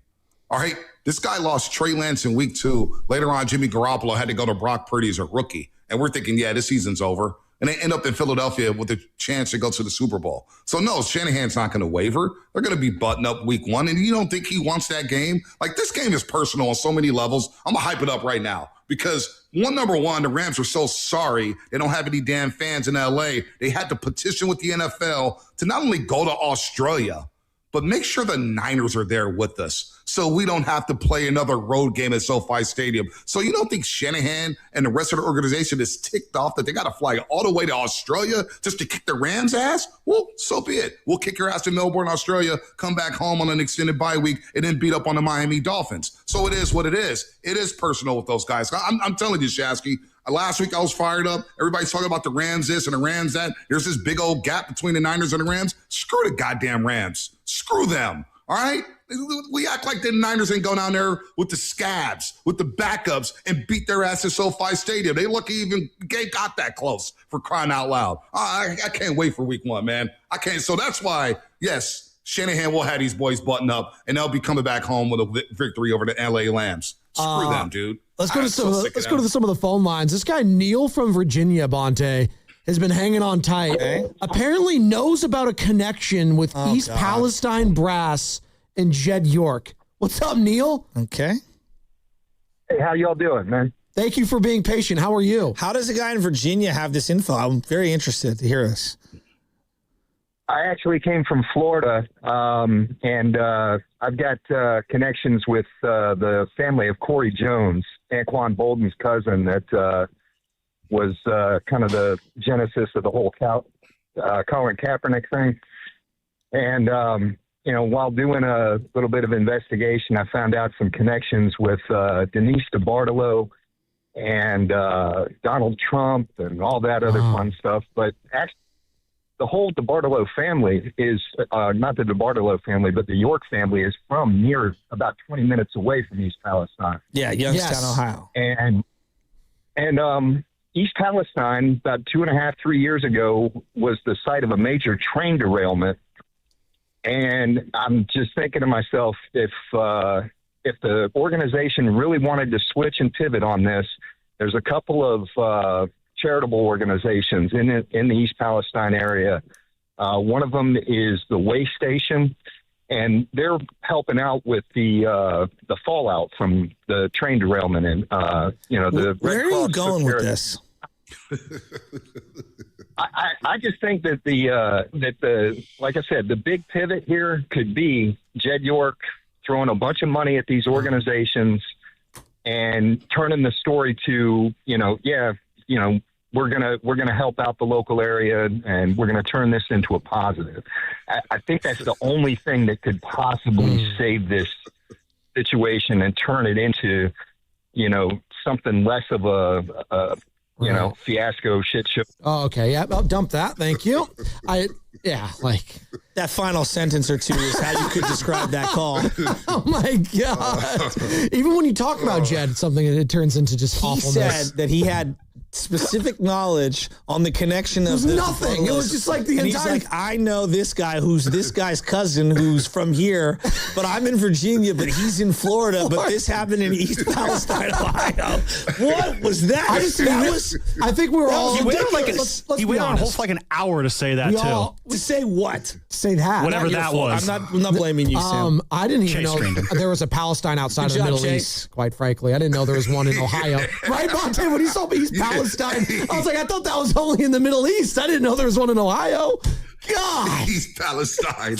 All right, this guy lost Trey Lance in week 2. Later on, Jimmy Garoppolo had to go to Brock Purdy as a rookie, and we're thinking, yeah, this season's over. And they end up in Philadelphia with a chance to go to the Super Bowl. So, no, Shanahan's not going to waver. They're going to be buttoned up week 1. And you don't think he wants that game? Like, this game is personal on so many levels. I'm going to hype it up right now because, number one, the Rams are so sorry they don't have any damn fans in L.A. They had to petition with the NFL to not only go to Australia, but make sure the Niners are there with us so we don't have to play another road game at SoFi Stadium. So you don't think Shanahan and the rest of the organization is ticked off that they got to fly all the way to Australia just to kick the Rams' ass? Well, so be it. We'll kick your ass in Melbourne, Australia, come back home on an extended bye week, and then beat up on the Miami Dolphins. So it is what it is. It is personal with those guys. I'm telling you, Shasky, last week I was fired up. Everybody's talking about the Rams this and the Rams that. There's this big old gap between the Niners and the Rams. Screw the goddamn Rams. Screw them. All right? We act like the Niners ain't go down there with the scabs, with the backups, and beat their ass at SoFi Stadium. They lucky even got that close, for crying out loud. I can't wait for week 1, man. I can't. So that's why, yes, Shanahan will have these boys button up, and they'll be coming back home with a victory over the LA Lambs. Screw them, dude. Let's go to some of the phone lines. This guy, Neil from Virginia, Bonte, has been hanging on tight. Okay. Apparently knows about a connection with East Palestine Brass and Jed York. What's up, Neil? Okay. Hey, how y'all doing, man? Thank you for being patient. How are you? How does a guy in Virginia have this info? I'm very interested to hear this. I actually came from Florida, and I've got connections with the family of Corey Jones, Anquan Bolden's cousin, that was kind of the genesis of the whole Colin Kaepernick thing. And, while doing a little bit of investigation, I found out some connections with Denise DeBartolo and Donald Trump and all that other fun stuff. But actually, the whole DeBartolo family is not the DeBartolo family, but the York family is from near about 20 minutes away from East Palestine. Yeah, Youngstown, Ohio. And East Palestine, about 2.5, 3 years ago, was the site of a major train derailment. And I'm just thinking to myself, if the organization really wanted to switch and pivot on this, there's a couple of charitable organizations in the East Palestine area. One of them is the Way Station, and they're helping out with the fallout from the train derailment. And the where are you going with this? I just think that the like I said, the big pivot here could be Jed York throwing a bunch of money at these organizations and turning the story to, we're gonna help out the local area and we're gonna turn this into a positive. I think that's the only thing that could possibly save this situation and turn it into, something less of a fiasco shit show. Oh, okay. Yeah, I'll dump that. Thank you. That final sentence or two is how you could describe that call. Oh my God. Even when you talk about Jed, it's something that it turns into just awfulness. He said that he had specific knowledge on the connection of nothing. It was just like the entire. He's like, I know this guy who's this guy's cousin who's from here, but I'm in Virginia, but he's in Florida. But this happened in East Palestine, Ohio. What was that? I think we were all. He waited on hold for like an hour to say that To say what? Say that. Whatever that was. I'm not blaming you, Sam. I didn't even know there was a Palestine outside of the Middle East. Quite frankly, I didn't know there was one in Ohio. Right, Monte? When he saw East Palestine, I was like, I thought that was only in the Middle East. I didn't know there was one in Ohio. God. East Palestine.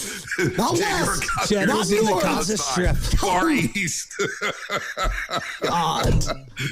Not West. Jed was in the Gaza Strip. Far East. God.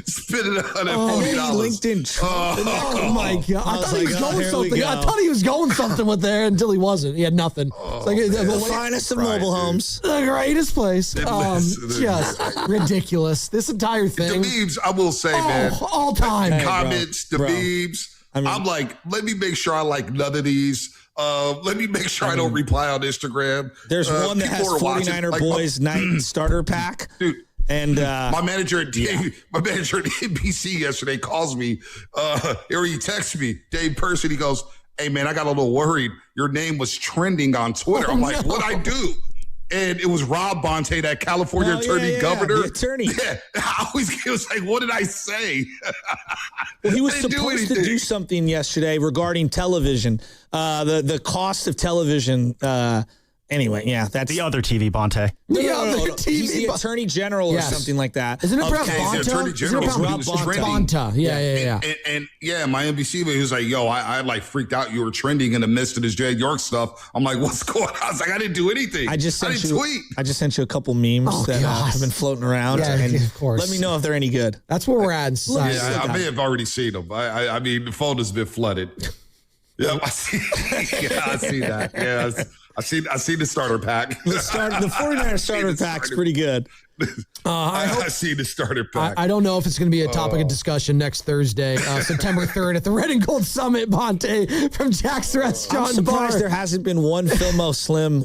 Spit it out at $40. LinkedIn. Oh my God. I thought he was going something. I thought he was going something with there until he wasn't. He had nothing. The finest of mobile homes. The greatest place. Just ridiculous. This entire thing. The memes, I will say, man. All time. Comments, the memes. I'm like, let me make sure I like none of these. Let me make sure I don't reply on Instagram. There's one that has 49er Boys Night Starter Pack. Dude, And my manager at NBC yesterday calls me, or he texts me, Dave Person, he goes, hey man, I got a little worried. Your name was trending on Twitter. I'm like, what'd I do? And it was Rob Bonte, that California attorney governor. The attorney. Yeah. It was like, what did I say? Well, he was supposed to do something yesterday regarding television, the cost of television. Anyway, yeah, that's the other TV Bonte. No. He's the attorney general or something like that. Isn't it Brad He's the attorney general. Bonta? Yeah. And my NBC, he was like, yo, I like freaked out. You were trending in the midst of this Jed York stuff. I'm like, what's going on? I was like, I didn't do anything. I didn't tweet. I just sent you a couple memes that have been floating around. Yeah, and of course. Let me know if they're any good. That's where we're at in society. Yeah, I may have already seen them. I mean, the phone has been flooded. Yeah, I see that. Yeah, I see the starter pack. The 49er starter pack's pretty good. I see the starter pack. I don't know if it's going to be a topic of discussion next Thursday, September 3rd at the Red and Gold Summit, Bonte, from Jack's Restaurant. I'm surprised there hasn't been one Filmo Slim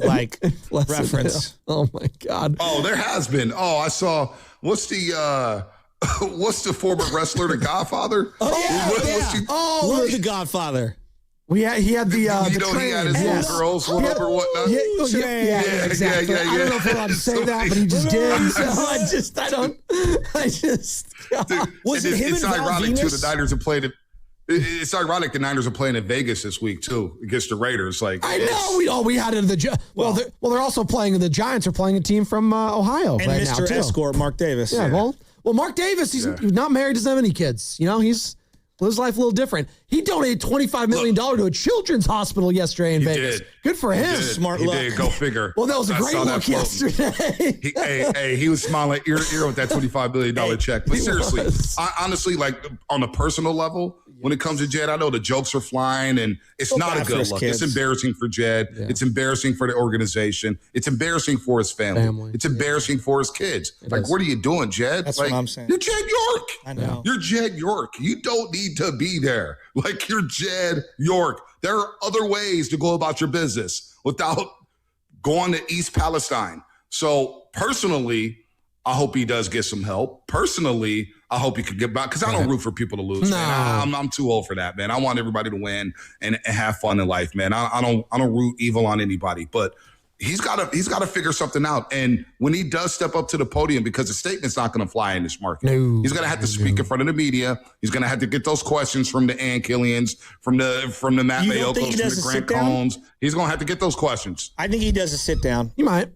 reference. Oh my God. Oh, there has been. Oh, I saw. What's the former wrestler, the Godfather? The Godfather. He had the he had his little girls, whatever, whatnot. Yeah, exactly. I don't know if we're allowed to say that, but he just did. So was it him it's and ironic Val too. Venus? The Niners are playing it. It's ironic the Niners are playing in Vegas this week too against the Raiders. Like I know we had it in the they're also playing. The Giants are playing a team from Ohio and right Mr. now too. Escort, Mark Davis. Yeah, well, Mark Davis, he's not married, doesn't have any kids. You know, he's lives life a little different. He donated $25 million to a children's hospital yesterday in Vegas. Good for him. Smart look. He did. Go figure. Well, that was a great look yesterday. He was smiling ear to ear with that $25 million check. But seriously, honestly, like on a personal level, when it comes to Jed, I know the jokes are flying and it's not a good look. Kids. It's embarrassing for Jed. Yeah. It's embarrassing for the organization. It's embarrassing for his family. It's embarrassing for his kids. What are you doing, Jed? That's what I'm saying. You're Jed York. I know. You're Jed York. You don't need to be there. Like you're Jed York. There are other ways to go about your business without going to East Palestine. So personally, I hope he does get some help. Personally, I hope he could get back because I don't root for people to lose. No. Man. I'm too old for that, man. I want everybody to win and have fun in life, man. I don't root evil on anybody, but he's got to figure something out. And when he does step up to the podium, because the statement's not going to fly in this market, he's going to have to speak in front of the media. He's going to have to get those questions from the Ann Killians, from the Matt Mayokos, from the Grant Combs. He's going to have to get those questions. I think he does a sit down. He might.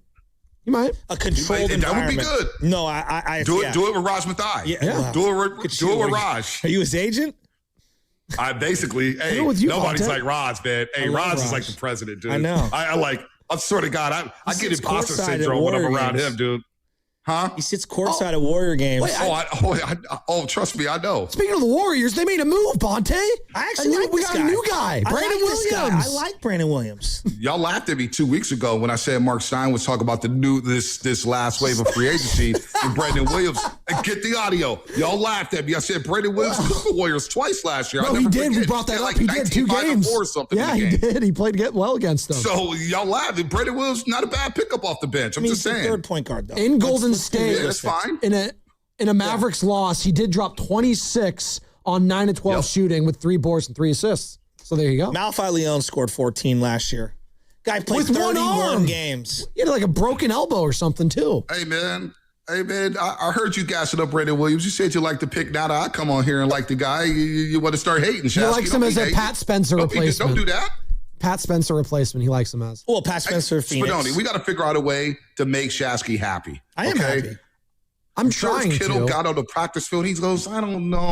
A controlled environment. That would be good. No, I do it with Raj Mathai. Yeah. Do it with Raj. Are you his agent? I basically, nobody's like Raj, man. Hey, Raj is like the president, dude. I know. I swear to God, I get imposter syndrome when I'm around him, dude. Huh? He sits courtside at Warrior games. Trust me, I know. Speaking of the Warriors, they made a move, Bonte. We got a new guy, Brandon Williams. I like Brandon Williams. Y'all laughed at me 2 weeks ago when I said Mark Stein was talking about this last wave of free agency and Brandon Williams. And get the audio. Y'all laughed at me. I said Brandon Williams took the Warriors twice last year. No, he did. We brought that up. He did 2 games. Or something he did. He played well against them. So y'all laughed. Brandon Williams not a bad pickup off the bench. I'm just saying. He's the third point guard though. In Golden State, that's fine. In a Mavericks loss, he did drop 26 on 9 of 12 shooting with 3 boards and 3 assists. So there you go. Malfi Leon scored 14 last year. Guy played 31 games. He had like a broken elbow or something too. Hey man, I heard you gassing up Brandon Williams. You said you like to pick Nada. I come on here and like the guy. You want to start hating. He likes him as a Pat Spencer replacement. Don't do that. Pat Spencer replacement. He likes him as. Well, Pat Spencer, Phoenix. Spadoni, we got to figure out a way to make Shasky happy. I am happy. I'm trying Kittle got on the practice field. He goes, I don't know.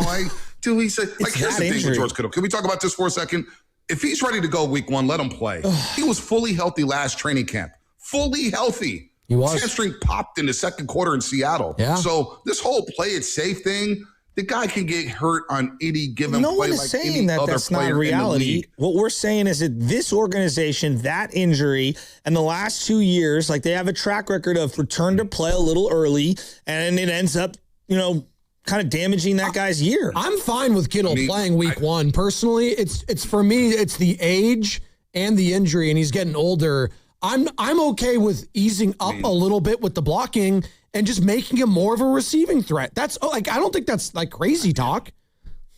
He said, like, here's the thing with George Kittle. Can we talk about this for a second? If he's ready to go week 1, let him play. He was fully healthy last training camp. Fully healthy. He was. Hamstring popped in the second quarter in Seattle. Yeah. So this whole play it safe thing, the guy can get hurt on any given play. No one is saying that that's not reality. What we're saying is that this organization, that injury, and the last 2 years, like they have a track record of return to play a little early, and it ends up, kind of damaging that guy's year. I'm fine with Kittle playing week 1. Personally, it's for me, it's the age and the injury, and he's getting older. I'm okay with easing up a little bit with the blocking and just making him more of a receiving threat. That's I don't think that's like crazy talk.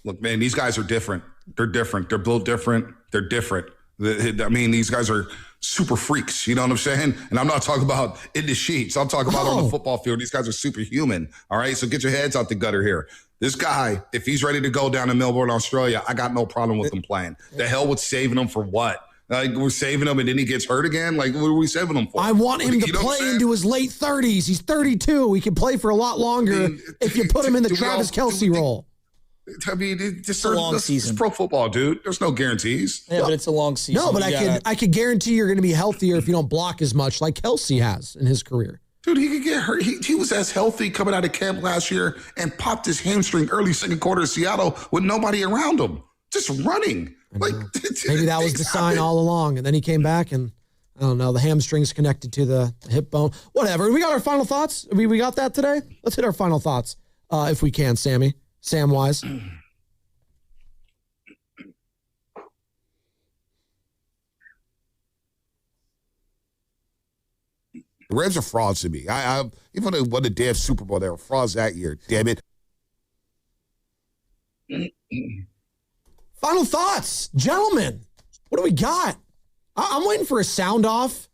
Look, man, these guys are different. They're different. They're built different. They're different. I mean, these guys are super freaks. You know what I'm saying? And I'm not talking about in the sheets. I'm talking about on the football field. These guys are superhuman. All right. So get your heads out the gutter here. This guy, if he's ready to go down to Melbourne, Australia, I got no problem with him playing. The hell with saving him for what? Like, we're saving him and then he gets hurt again? Like, what are we saving him for? I want him to play into his late 30s. He's 32. He can play for a lot longer if you put him in the Travis Kelce role. I mean, it's a long season. It's pro football, dude. There's no guarantees. Yeah, but it's a long season. No, but I could guarantee you're going to be healthier if you don't block as much like Kelce has in his career. Dude, he could get hurt. He was as healthy coming out of camp last year and popped his hamstring early second quarter in Seattle with nobody around him, just running. Like maybe that was the sign all along, and then he came back and I don't know, the hamstring's connected to the hip bone. Whatever. We got our final thoughts. We got that today. Let's hit our final thoughts if we can, Sam-wise. The Rams are frauds to me. I even though they won the damn Super Bowl, they were frauds that year. Damn it. Final thoughts, gentlemen. What do we got? I'm waiting for a sound off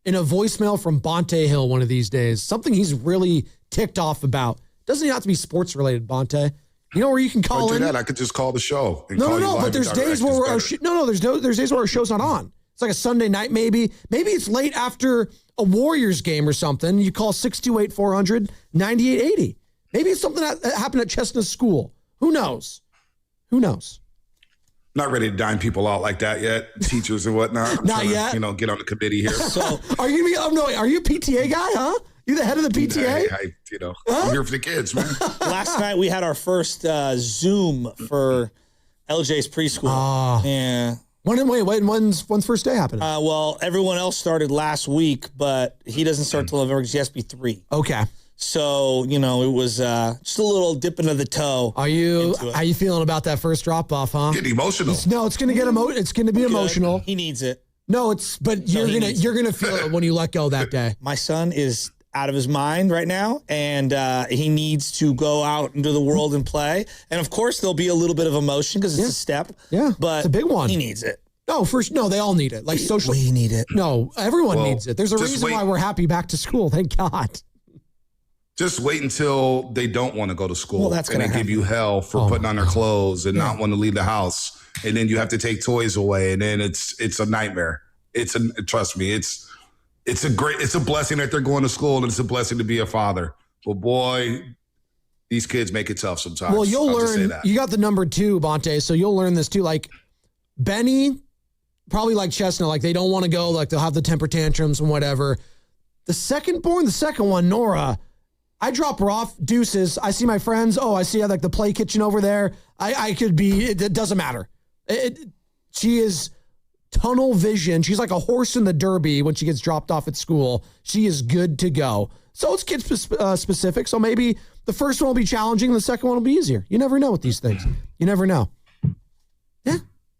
in a voicemail from Bonte Hill one of these days. Something he's really ticked off about. Doesn't even have to be sports related, Bonte. You know where you can call in? I could just call the show. No. But there's days where there's days where our show's not on. It's like a Sunday night, maybe. Maybe it's late after a Warriors game or something. You call 628-400-9880. Maybe it's something that happened at Chestnut School. Who knows? Not ready to dime people out like that yet. Teachers and whatnot. Not yet. To, get on the committee here. So are you are you a PTA guy, huh? You the head of the PTA? I'm here for the kids, man. Last night we had our first Zoom for LJ's preschool. Yeah. When's first day happening? Well, everyone else started last week, but he doesn't start till November because he has to be 3. Okay. So, it was just a little dip into the toe. How you feeling about that first drop off, huh? Getting emotional. No, it's going to it's going to be emotional. He needs it. No, you're going to feel it when you let go that day. My son is out of his mind right now, and he needs to go out into the world and play. And of course, there'll be a little bit of emotion because it's a step. Yeah, but it's a big one. He needs it. No, they all need it. Like social. We need it. No, everyone needs it. There's a reason why we're happy back to school. Thank God. Just wait until they don't want to go to school. Well, that's and they give you hell for putting on their clothes and not want to leave the house. And then you have to take toys away, and then it's a nightmare. Trust me, it's a blessing that they're going to school, and it's a blessing to be a father. But boy, these kids make it tough sometimes. Well, you'll learn. You got the number 2, Bonte, so you'll learn this too. Like Benny, probably like Chestnut, like they don't want to go. Like they'll have the temper tantrums and whatever. The second one, Nora. I drop her off, deuces. I see my friends. Oh, I see like the play kitchen over there. I could be. It doesn't matter. She is tunnel vision. She's like a horse in the Derby when she gets dropped off at school. She is good to go. So it's kid specific. So maybe the first one will be challenging. The second one will be easier. You never know with these things. You never know. Yeah.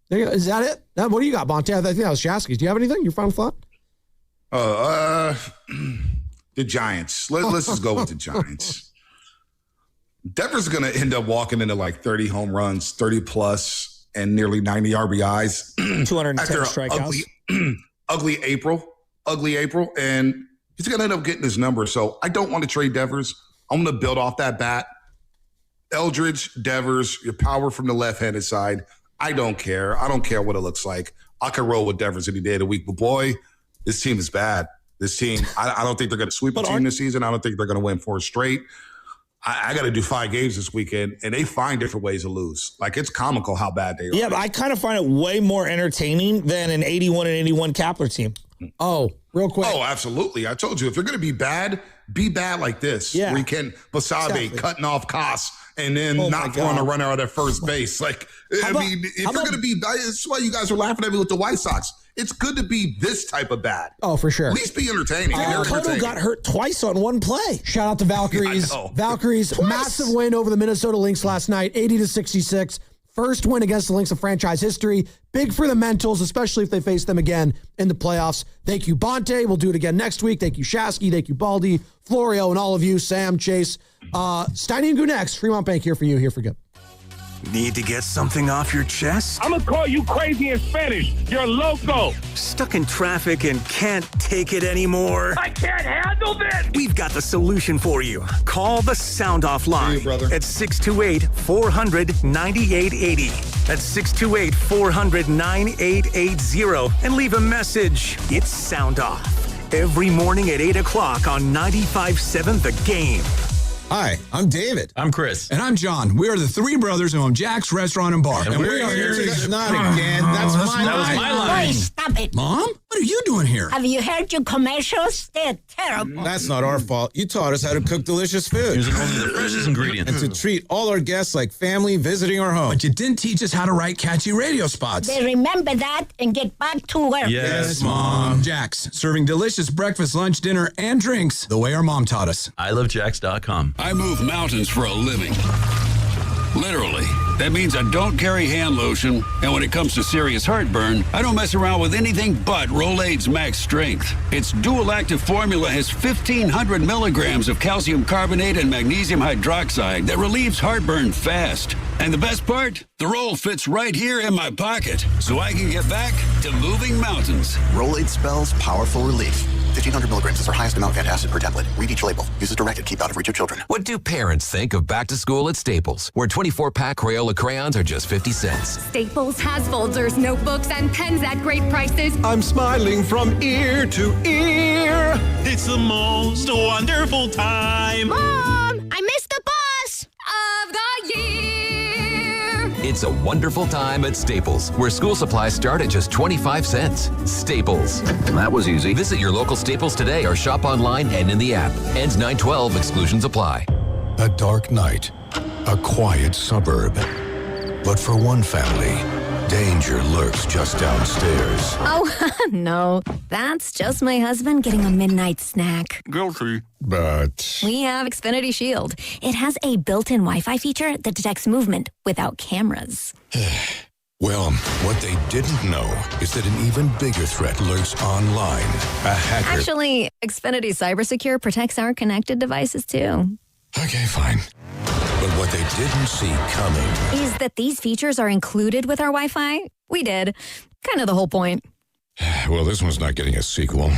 There you go. Is that it? What do you got, Bonte? I think that was Shasky's. Do you have anything? Your final thought? The Giants. Let's just go with the Giants. Denver's going to end up walking into like 30 home runs, 30 plus, and nearly 90 RBIs. 210 strikeouts. Ugly April. And he's going to end up getting his number. So I don't want to trade Devers. I'm going to build off that bat. Eldridge, Devers, your power from the left-handed side. I don't care. I don't care what it looks like. I could roll with Devers any day of the week. But boy, this team is bad. This team, I don't think they're going to sweep a team this season. I don't think they're going to win 4 straight. I got to do 5 games this weekend, and they find different ways to lose. Like, it's comical how bad they are. Yeah, but I kind of find it way more entertaining than an 81-81 Kapler team. Oh, real quick. Oh, absolutely. I told you, if you're going to be bad like this. Yeah. Where you can Basabe cutting off Koss and then not throwing a runner out at first base. Like, if you're going to be bad, that's why you guys are laughing at me with the White Sox. It's good to be this type of bad. Oh, for sure. At least be entertaining. Cotto got hurt twice on one play. Shout out to Valkyries. Valkyries, massive win over the Minnesota Lynx last night, 80-66. First win against the Lynx of franchise history. Big for the Mentals, especially if they face them again in the playoffs. Thank you, Bonte. We'll do it again next week. Thank you, Shasky. Thank you, Baldy. Florio, and all of you, Sam, Chase. Steiny and Goo next. Fremont Bank here for you, here for good. Need to get something off your chest? I'm going to call you crazy in Spanish. You're loco. Stuck in traffic and can't take it anymore? I can't handle this. We've got the solution for you. Call the Sound Off line at 628-400-9880. That's 628-400-9880 and leave a message. It's Sound Off. Every morning at 8 o'clock on 95.7 The Game. Hi, I'm David. I'm Chris. And I'm John. We are the three brothers who own Jack's Restaurant and Bar. And we are here to... Not again. That's my line. That was my line. Boy, stop it. Mom? What are you doing here? Have you heard your commercials? They're terrible. That's not our fault. You taught us how to cook delicious food. Using only the freshest ingredients. And to treat all our guests like family visiting our home. But you didn't teach us how to write catchy radio spots. They remember that and get back to work. Yes, Mom. Jack's, serving delicious breakfast, lunch, dinner, and drinks the way our mom taught us. ilovejacks.com. I move mountains for a living. Literally. That means I don't carry hand lotion, and when it comes to serious heartburn, I don't mess around with anything but Rolaids Max Strength. Its dual-active formula has 1,500 milligrams of calcium carbonate and magnesium hydroxide that relieves heartburn fast. And the best part? The roll fits right here in my pocket, so I can get back to moving mountains. Rolaids spells powerful relief. 1,500 milligrams is our highest amount of antacid per tablet. Read each label. Use as directed. Keep out of reach of children. What do parents think of back to school at Staples, where 24-pack Crayola crayons are just 50 cents? Staples has folders, notebooks, and pens at great prices. I'm smiling from ear to ear. It's the most wonderful time. Mom, I missed the bus of the year. It's a wonderful time at Staples, where school supplies start at just 25 cents. Staples. That was easy. Visit your local Staples today or shop online and in the app. Ends 9/12. Exclusions apply. A dark night. A quiet suburb. But for one family, danger lurks just downstairs. Oh, no. That's just my husband getting a midnight snack. Guilty. But We have Xfinity Shield. It has a built-in Wi-Fi feature that detects movement without cameras. well, what they didn't know is that an even bigger threat lurks online. A hacker. Actually, Xfinity CyberSecure protects our connected devices, too. Okay, fine. But what they didn't see coming is that these features are included with our Wi-Fi. We did. Kind of the whole point. Well, this one's not getting a sequel.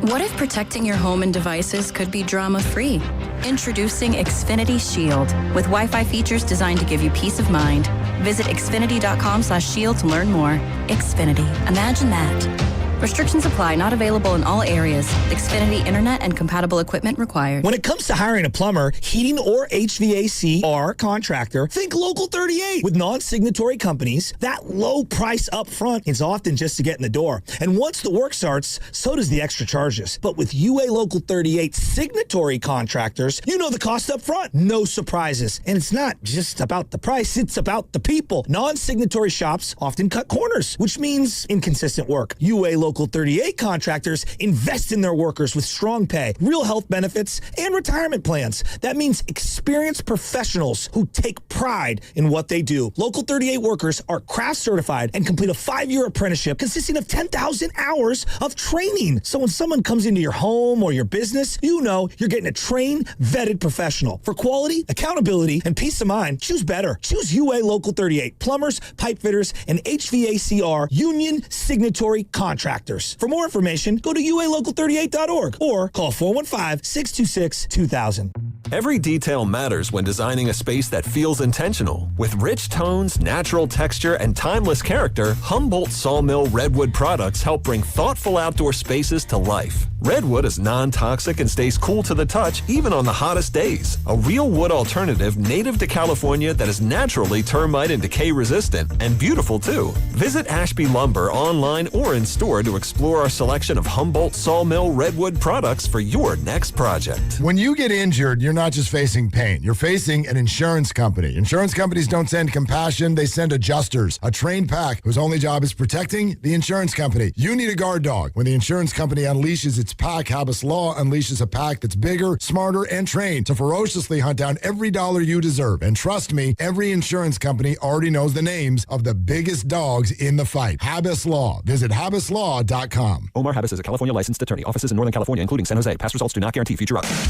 What if protecting your home and devices could be drama-free? Introducing Xfinity Shield with Wi-Fi features designed to give you peace of mind. Visit xfinity.com/shield to learn more. Xfinity. Imagine that. Restrictions apply. Not available in all areas. Xfinity Internet and compatible equipment required. When it comes to hiring a plumber, heating, or HVAC contractor, think Local 38. With non-signatory companies, that low price up front is often just to get in the door. And once the work starts, so does the extra charges. But with UA Local 38 signatory contractors, you know the cost up front. No surprises. And it's not just about the price, it's about the people. Non-signatory shops often cut corners, which means inconsistent work. UA Local 38 contractors invest in their workers with strong pay, real health benefits, and retirement plans. That means experienced professionals who take pride in what they do. Local 38 workers are craft certified and complete a 5-year apprenticeship consisting of 10,000 hours of training. So when someone comes into your home or your business, you know you're getting a trained, vetted professional. For quality, accountability, and peace of mind, choose better. Choose UA Local 38. Plumbers, pipe fitters, and HVACR union signatory contractors. For more information, go to ualocal38.org or call 415-626-2000. Every detail matters when designing a space that feels intentional. With rich tones, natural texture, and timeless character, Humboldt Sawmill Redwood products help bring thoughtful outdoor spaces to life. Redwood is non-toxic and stays cool to the touch even on the hottest days. A real wood alternative native to California that is naturally termite and decay resistant and beautiful too. Visit Ashby Lumber online or in store to explore our selection of Humboldt Sawmill Redwood products for your next project. When you get injured, you're not just facing pain. You're facing an insurance company. Insurance companies don't send compassion. They send adjusters, a trained pack whose only job is protecting the insurance company. You need a guard dog. When the insurance company unleashes its pack, Habas Law unleashes a pack that's bigger, smarter, and trained to ferociously hunt down every dollar you deserve. And trust me, every insurance company already knows the names of the biggest dogs in the fight. Habas Law. Visit habaslaw.com. Omar Habas is a California licensed attorney. Offices in Northern California, including San Jose. Past results do not guarantee future outcomes.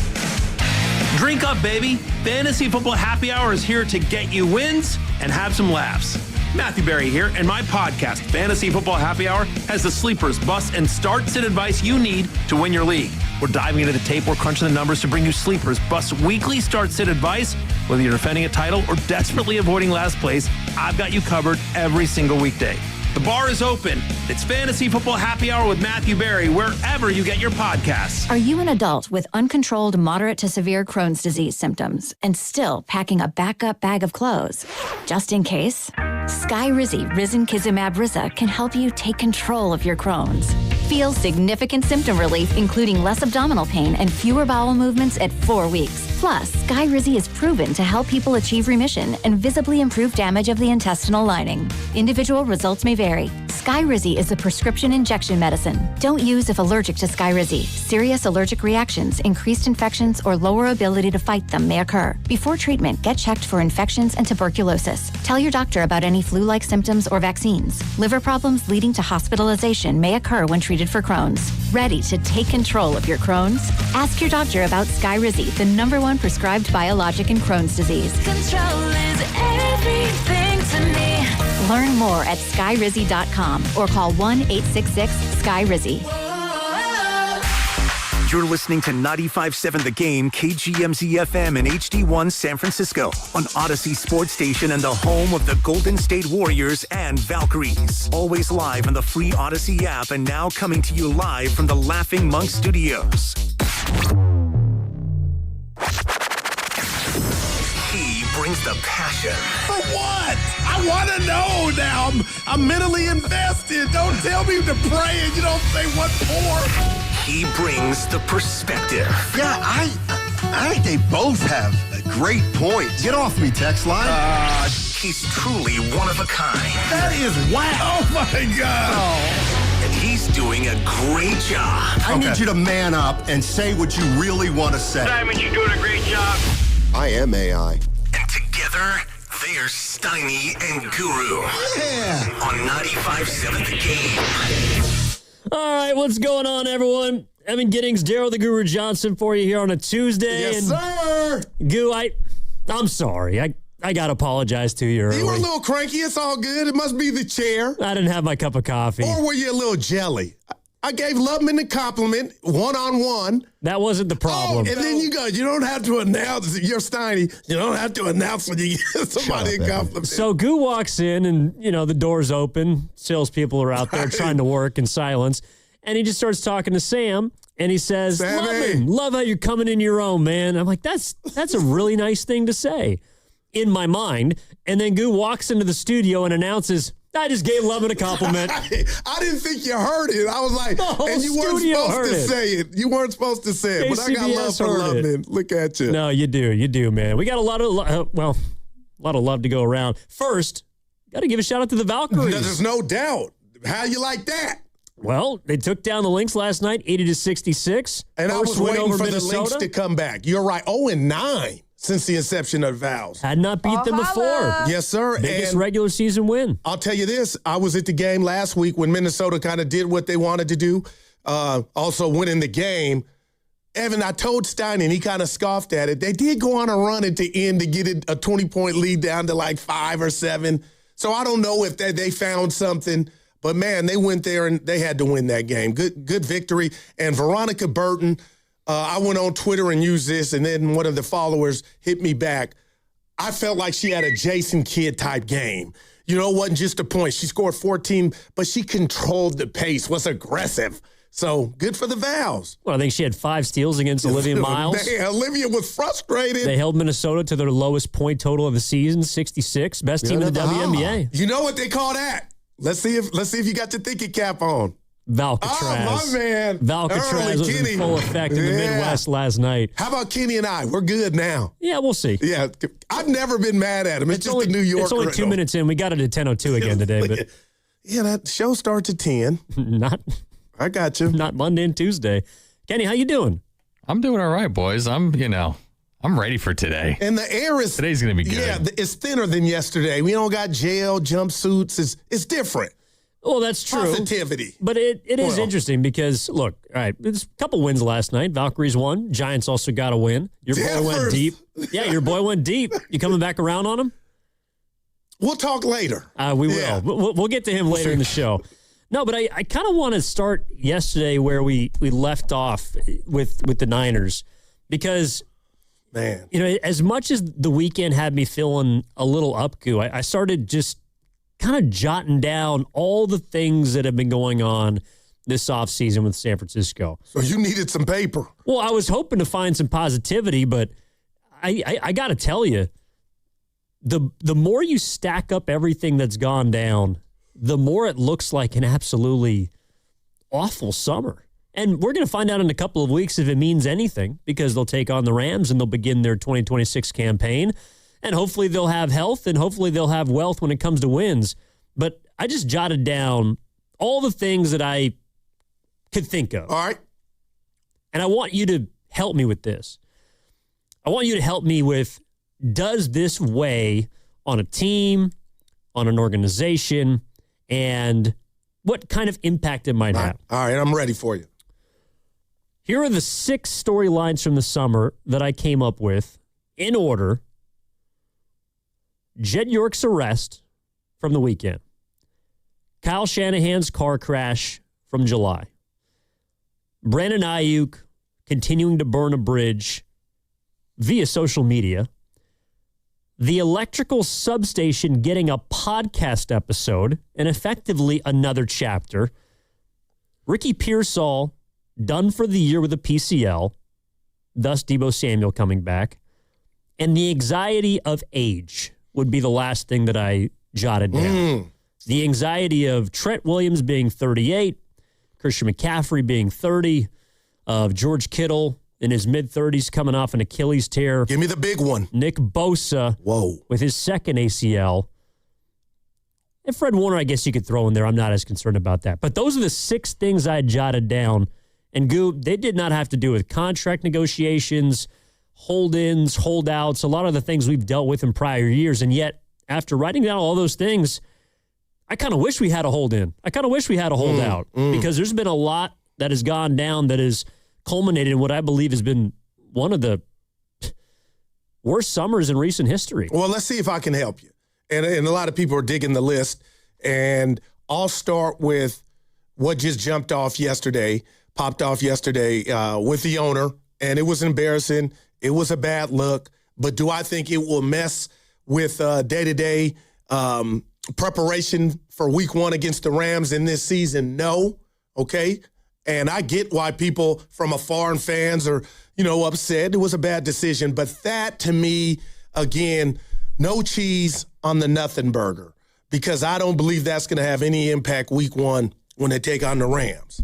Drink up, baby. Fantasy Football Happy Hour is here to get you wins and have some laughs. Matthew Berry here, and my podcast, Fantasy Football Happy Hour, has the sleepers, busts, and start-sit advice you need to win your league. We're diving into the tape, we're crunching the numbers to bring you sleepers, busts, weekly start-sit advice. Whether you're defending a title or desperately avoiding last place, I've got you covered every single weekday. The bar is open. It's Fantasy Football Happy Hour with Matthew Berry, wherever you get your podcasts. Are you an adult with uncontrolled moderate to severe Crohn's disease symptoms and still packing a backup bag of clothes? Just in case, Skyrizi Risankizumab Riza can help you take control of your Crohn's. Feel significant symptom relief, including less abdominal pain and fewer bowel movements at 4 weeks. Plus, Skyrizi is proven to help people achieve remission and visibly improve damage of the intestinal lining. Individual results may vary. Skyrizi is a prescription injection medicine. Don't use if allergic to Skyrizi. Serious allergic reactions, increased infections, or lower ability to fight them may occur. Before treatment, get checked for infections and tuberculosis. Tell your doctor about any flu-like symptoms or vaccines. Liver problems leading to hospitalization may occur when treated for Crohn's. Ready to take control of your Crohn's? Ask your doctor about Skyrizi, the #1 prescribed biologic in Crohn's disease. Control is everything to me. Learn more at skyrizi.com or call 1-866-SKY-RIZZY. You're listening to 95.7 The Game, KGMZ-FM and HD1 San Francisco on Odyssey Sports Station and the home of the Golden State Warriors and Valkyries. Always live on the free Odyssey app and now coming to you live from the Laughing Monk Studios. He brings the passion. For what? I want to know now. I'm mentally invested. Don't tell me to pray and you don't say what for. He brings the perspective. Yeah, I think they both have a great point. Get off me, text line. He's truly one of a kind. That is wow. Oh, my God. Oh. And he's doing a great job. I need you to man up and say what you really want to say. Simon, you're doing a great job. I am AI. And together, they're Steiny and Guru. Yeah. On 95.7 The Game. All right, what's going on, everyone? Evan Giddings, Daryl the Guru Johnson for you here on a Tuesday. Yes, sir. Goo, I'm sorry. I got to apologize to you early. You were a little cranky. It's all good. It must be the chair. I didn't have my cup of coffee. Or were you a little jelly? I gave Lubman a compliment one-on-one. That wasn't the problem. Oh, and then you go, you don't have to announce, you're Steiny, you don't have to announce when you give somebody a compliment. So Goo walks in and, the door's open. Salespeople are out there trying to work in silence. And he just starts talking to Sam. And he says, love how you're coming in your own, man. I'm like, that's a really nice thing to say in my mind. And then Goo walks into the studio and announces, I just gave Lubman a compliment. I didn't think you heard it. I was like, and you weren't supposed to say it. You weren't supposed to say it. But I got love for Lubman. Look at you. No, you do, man. We got a lot of love to go around. First, got to give a shout out to the Valkyries. There's no doubt. How you like that? Well, they took down the Lynx last night, 80-66. And I was waiting for Minnesota. the Lynx to come back. You're right. 0-9 since the inception of Valks. Had not beat them before. Yes, sir. Biggest regular season win. I'll tell you this. I was at the game last week when Minnesota kind of did what they wanted to do, also winning the game. Evan, I told Stein, and he kind of scoffed at it. They did go on a run at the end to get a 20-point lead down to like 5 or 7. So I don't know if they found something. But, man, they went there and they had to win that game. Good victory. And Veronica Burton, I went on Twitter and used this, and then one of the followers hit me back. I felt like she had a Jason Kidd type game. It wasn't just a point. She scored 14, but she controlled the pace, was aggressive. So good for the Valves. Well, I think she had 5 steals against Olivia Miles. Man, Olivia was frustrated. They held Minnesota to their lowest point total of the season, 66. Best team in the WNBA. You know what they call that? Let's see if you got your thinking cap on. Valcatraz. Oh, my man. Valcatraz was in full effect in the Midwest last night. How about Kenny and I? We're good now. Yeah, we'll see. Yeah, I've never been mad at him. It's just only, the New Yorker. It's only 2 minutes in. We got it at 10:02 again today. But yeah, that show starts at 10. I got you. Not Monday and Tuesday. Kenny, how you doing? I'm doing all right, boys. I'm ready for today. And the air is today's going to be good. Yeah, it's thinner than yesterday. We don't got jail jumpsuits. It's different. Well, that's true. Positivity. But it is interesting because, look, all right, there's a couple wins last night. Valkyries won. Giants also got a win. Your boy went deep. Yeah, your boy went deep. You coming back around on him? We'll talk later. We will. We'll get to him later in the show. No, but I kind of want to start yesterday where we left off with the Niners because, man, as much as the weekend had me feeling a little up-goo, I started just kind of jotting down all the things that have been going on this offseason with San Francisco. So you needed some paper. Well, I was hoping to find some positivity, but I got to tell you, the more you stack up everything that's gone down, the more it looks like an absolutely awful summer. And we're going to find out in a couple of weeks if it means anything because they'll take on the Rams and they'll begin their 2026 campaign. And hopefully they'll have health and hopefully they'll have wealth when it comes to wins. But I just jotted down all the things that I could think of. All right. And I want you to help me with this. I want you to help me with, does this weigh on a team, on an organization, and what kind of impact it might have? All right, I'm ready for you. Here are the 6 storylines from the summer that I came up with in order. Jed York's arrest from the weekend. Kyle Shanahan's car crash from July. Brandon Ayuk continuing to burn a bridge via social media. The electrical substation getting a podcast episode and effectively another chapter. Ricky Pearsall done for the year with a PCL, thus Deebo Samuel coming back. And the anxiety of age would be the last thing that I jotted down. The anxiety of Trent Williams being 38, Christian McCaffrey being 30, of George Kittle in his mid-30s coming off an Achilles tear. Give me the big one. Nick Bosa with his second ACL. And Fred Warner, I guess you could throw in there. I'm not as concerned about that. But those are the 6 things I jotted down. And Goob, they did not have to do with contract negotiations, hold-ins, holdouts, a lot of the things we've dealt with in prior years. And yet, after writing down all those things, I kind of wish we had a hold-in. I kind of wish we had a holdout because there's been a lot that has gone down that has culminated in what I believe has been one of the worst summers in recent history. Well, let's see if I can help you. And a lot of people are digging the list. And I'll start with what just popped off yesterday with the owner. And it was embarrassing. It was a bad look. But do I think it will mess with day-to-day preparation for week 1 against the Rams in this season? No. Okay? And I get why people from afar and fans are, upset. It was a bad decision. But that, to me, again, no cheese on the nothing burger because I don't believe that's going to have any impact week 1 when they take on the Rams.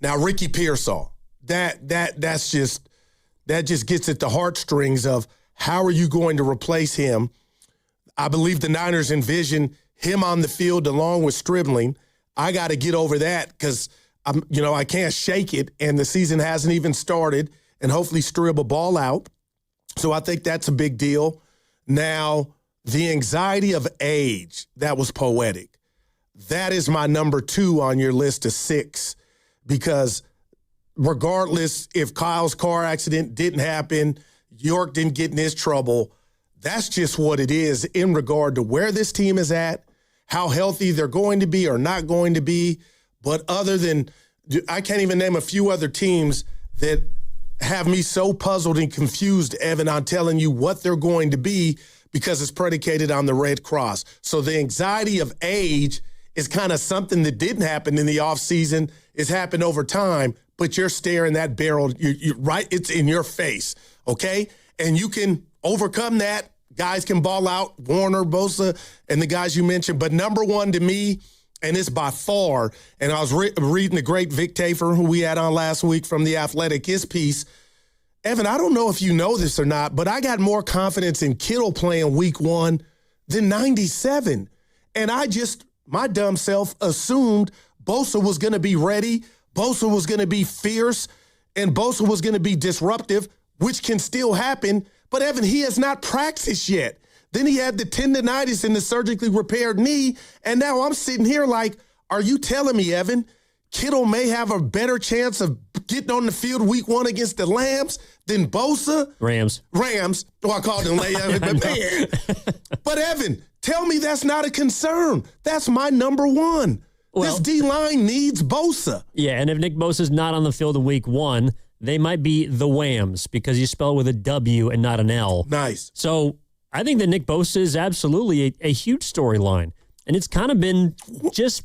Now, Ricky Pearsall, that just gets at the heartstrings of how are you going to replace him? I believe the Niners envision him on the field along with Stribling. I got to get over that because I can't shake it, and the season hasn't even started, and hopefully Strib will ball out. So I think that's a big deal. Now, the anxiety of age, that was poetic. That is my number 2 on your list of 6 because regardless if Kyle's car accident didn't happen, York didn't get in his trouble, that's just what it is in regard to where this team is at, how healthy they're going to be or not going to be. But other than, I can't even name a few other teams that have me so puzzled and confused, Evan, on telling you what they're going to be because it's predicated on the Red Cross. So the anxiety of age is kind of something that didn't happen in the offseason. It's happened over time, but you're staring that barrel, you're right, it's in your face, okay? And you can overcome that. Guys can ball out, Warner, Bosa, and the guys you mentioned. But number 1 to me, and it's by far, and I was reading the great Vic Tafer, who we had on last week from The Athletic, his piece. Evan, I don't know if you know this or not, but I got more confidence in Kittle playing week 1 than 97. And my dumb self assumed Bosa was going to be ready, Bosa was going to be fierce, and Bosa was going to be disruptive, which can still happen. But Evan, he has not practiced yet. Then he had the tendonitis in the surgically repaired knee. And now I'm sitting here like, are you telling me, Evan, Kittle may have a better chance of getting on the field week 1 against the Lambs than Bosa? Rams. Oh, I called him Lambs, but man. But Evan, tell me that's not a concern. That's my number one. This D-line needs Bosa. Yeah, and if Nick Bosa's not on the field in week 1, they might be the Whams because you spell it with a W and not an L. Nice. So I think that Nick Bosa is absolutely a huge storyline. And it's kind of been just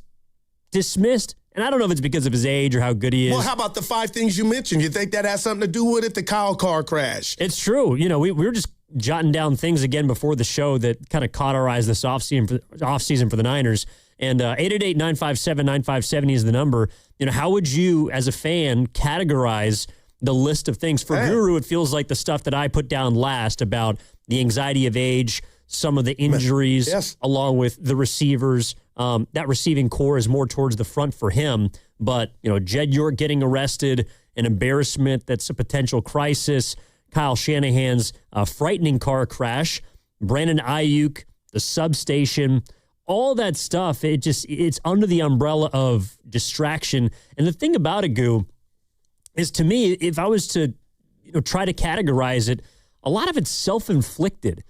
dismissed. And I don't know if it's because of his age or how good he is. Well, how about the 5 things you mentioned? You think that has something to do with it, the Kyle car crash? It's true. You know, we were just jotting down things again before the show that kind of caught our eyes this offseason for the Niners. And 888-957-9570 is the number. You know, how would you, as a fan, categorize the list of things? For Guru, it feels like the stuff that I put down last about the anxiety of age, some of the injuries, along with the receivers. That receiving core is more towards the front for him. But, you know, Jed York getting arrested, an embarrassment that's a potential crisis, Kyle Shanahan's frightening car crash, Brandon Ayuk, the substation, all that stuff, it's under the umbrella of distraction. And the thing about it, Goo, is to me, if I was to try to categorize it, a lot of it's self-inflicted.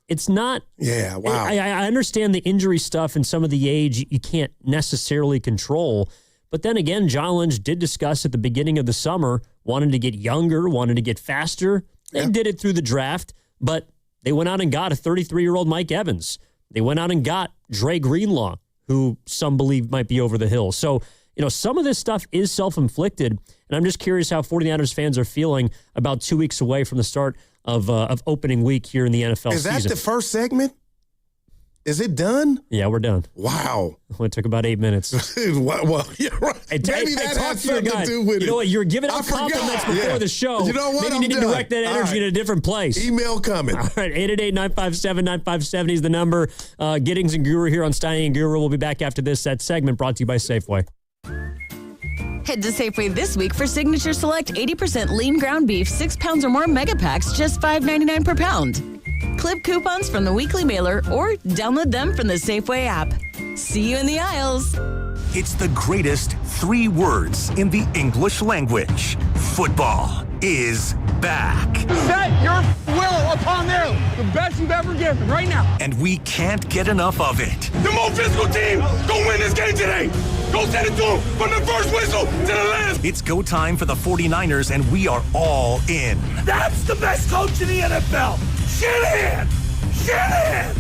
It's not. Yeah, wow. I understand the injury stuff and some of the age you can't necessarily control. But then again, John Lynch did discuss at the beginning of the summer, wanted to get younger, wanted to get faster. They did it through the draft, but they went out and got a 33-year-old Mike Evans. They went out and got Dre Greenlaw, who some believe might be over the hill. So, you know, some of this stuff is self-inflicted, and I'm just curious how 49ers fans are feeling about 2 weeks away from the start of opening week here in the NFL season. Is that the first segment? Is it done? Yeah, we're done. Wow. It took about 8 minutes. Well, yeah, right. Maybe that has something to do with it. You know what? You're giving out compliments before the show. You know what? Maybe you need to direct that energy in a different place. Email coming. All right, 888-957-9570 is the number. Giddings and Guru here on Steiny and Guru. We'll be back after this. That segment brought to you by Safeway. Head to Safeway this week for Signature Select 80% lean ground beef, 6 pounds or more mega packs, just $5.99 per pound. Clip coupons from the weekly mailer or download them from the Safeway app. See you in the aisles. It's the greatest 3 words in the English language. Football is back. Set your will upon there. The best you've ever given right now. And we can't get enough of it. The more physical team, go win this game today. Go send it to them from the first whistle to the last. It's go time for the 49ers, and we are all in. That's the best coach in the NFL. Shanahan! Shanahan!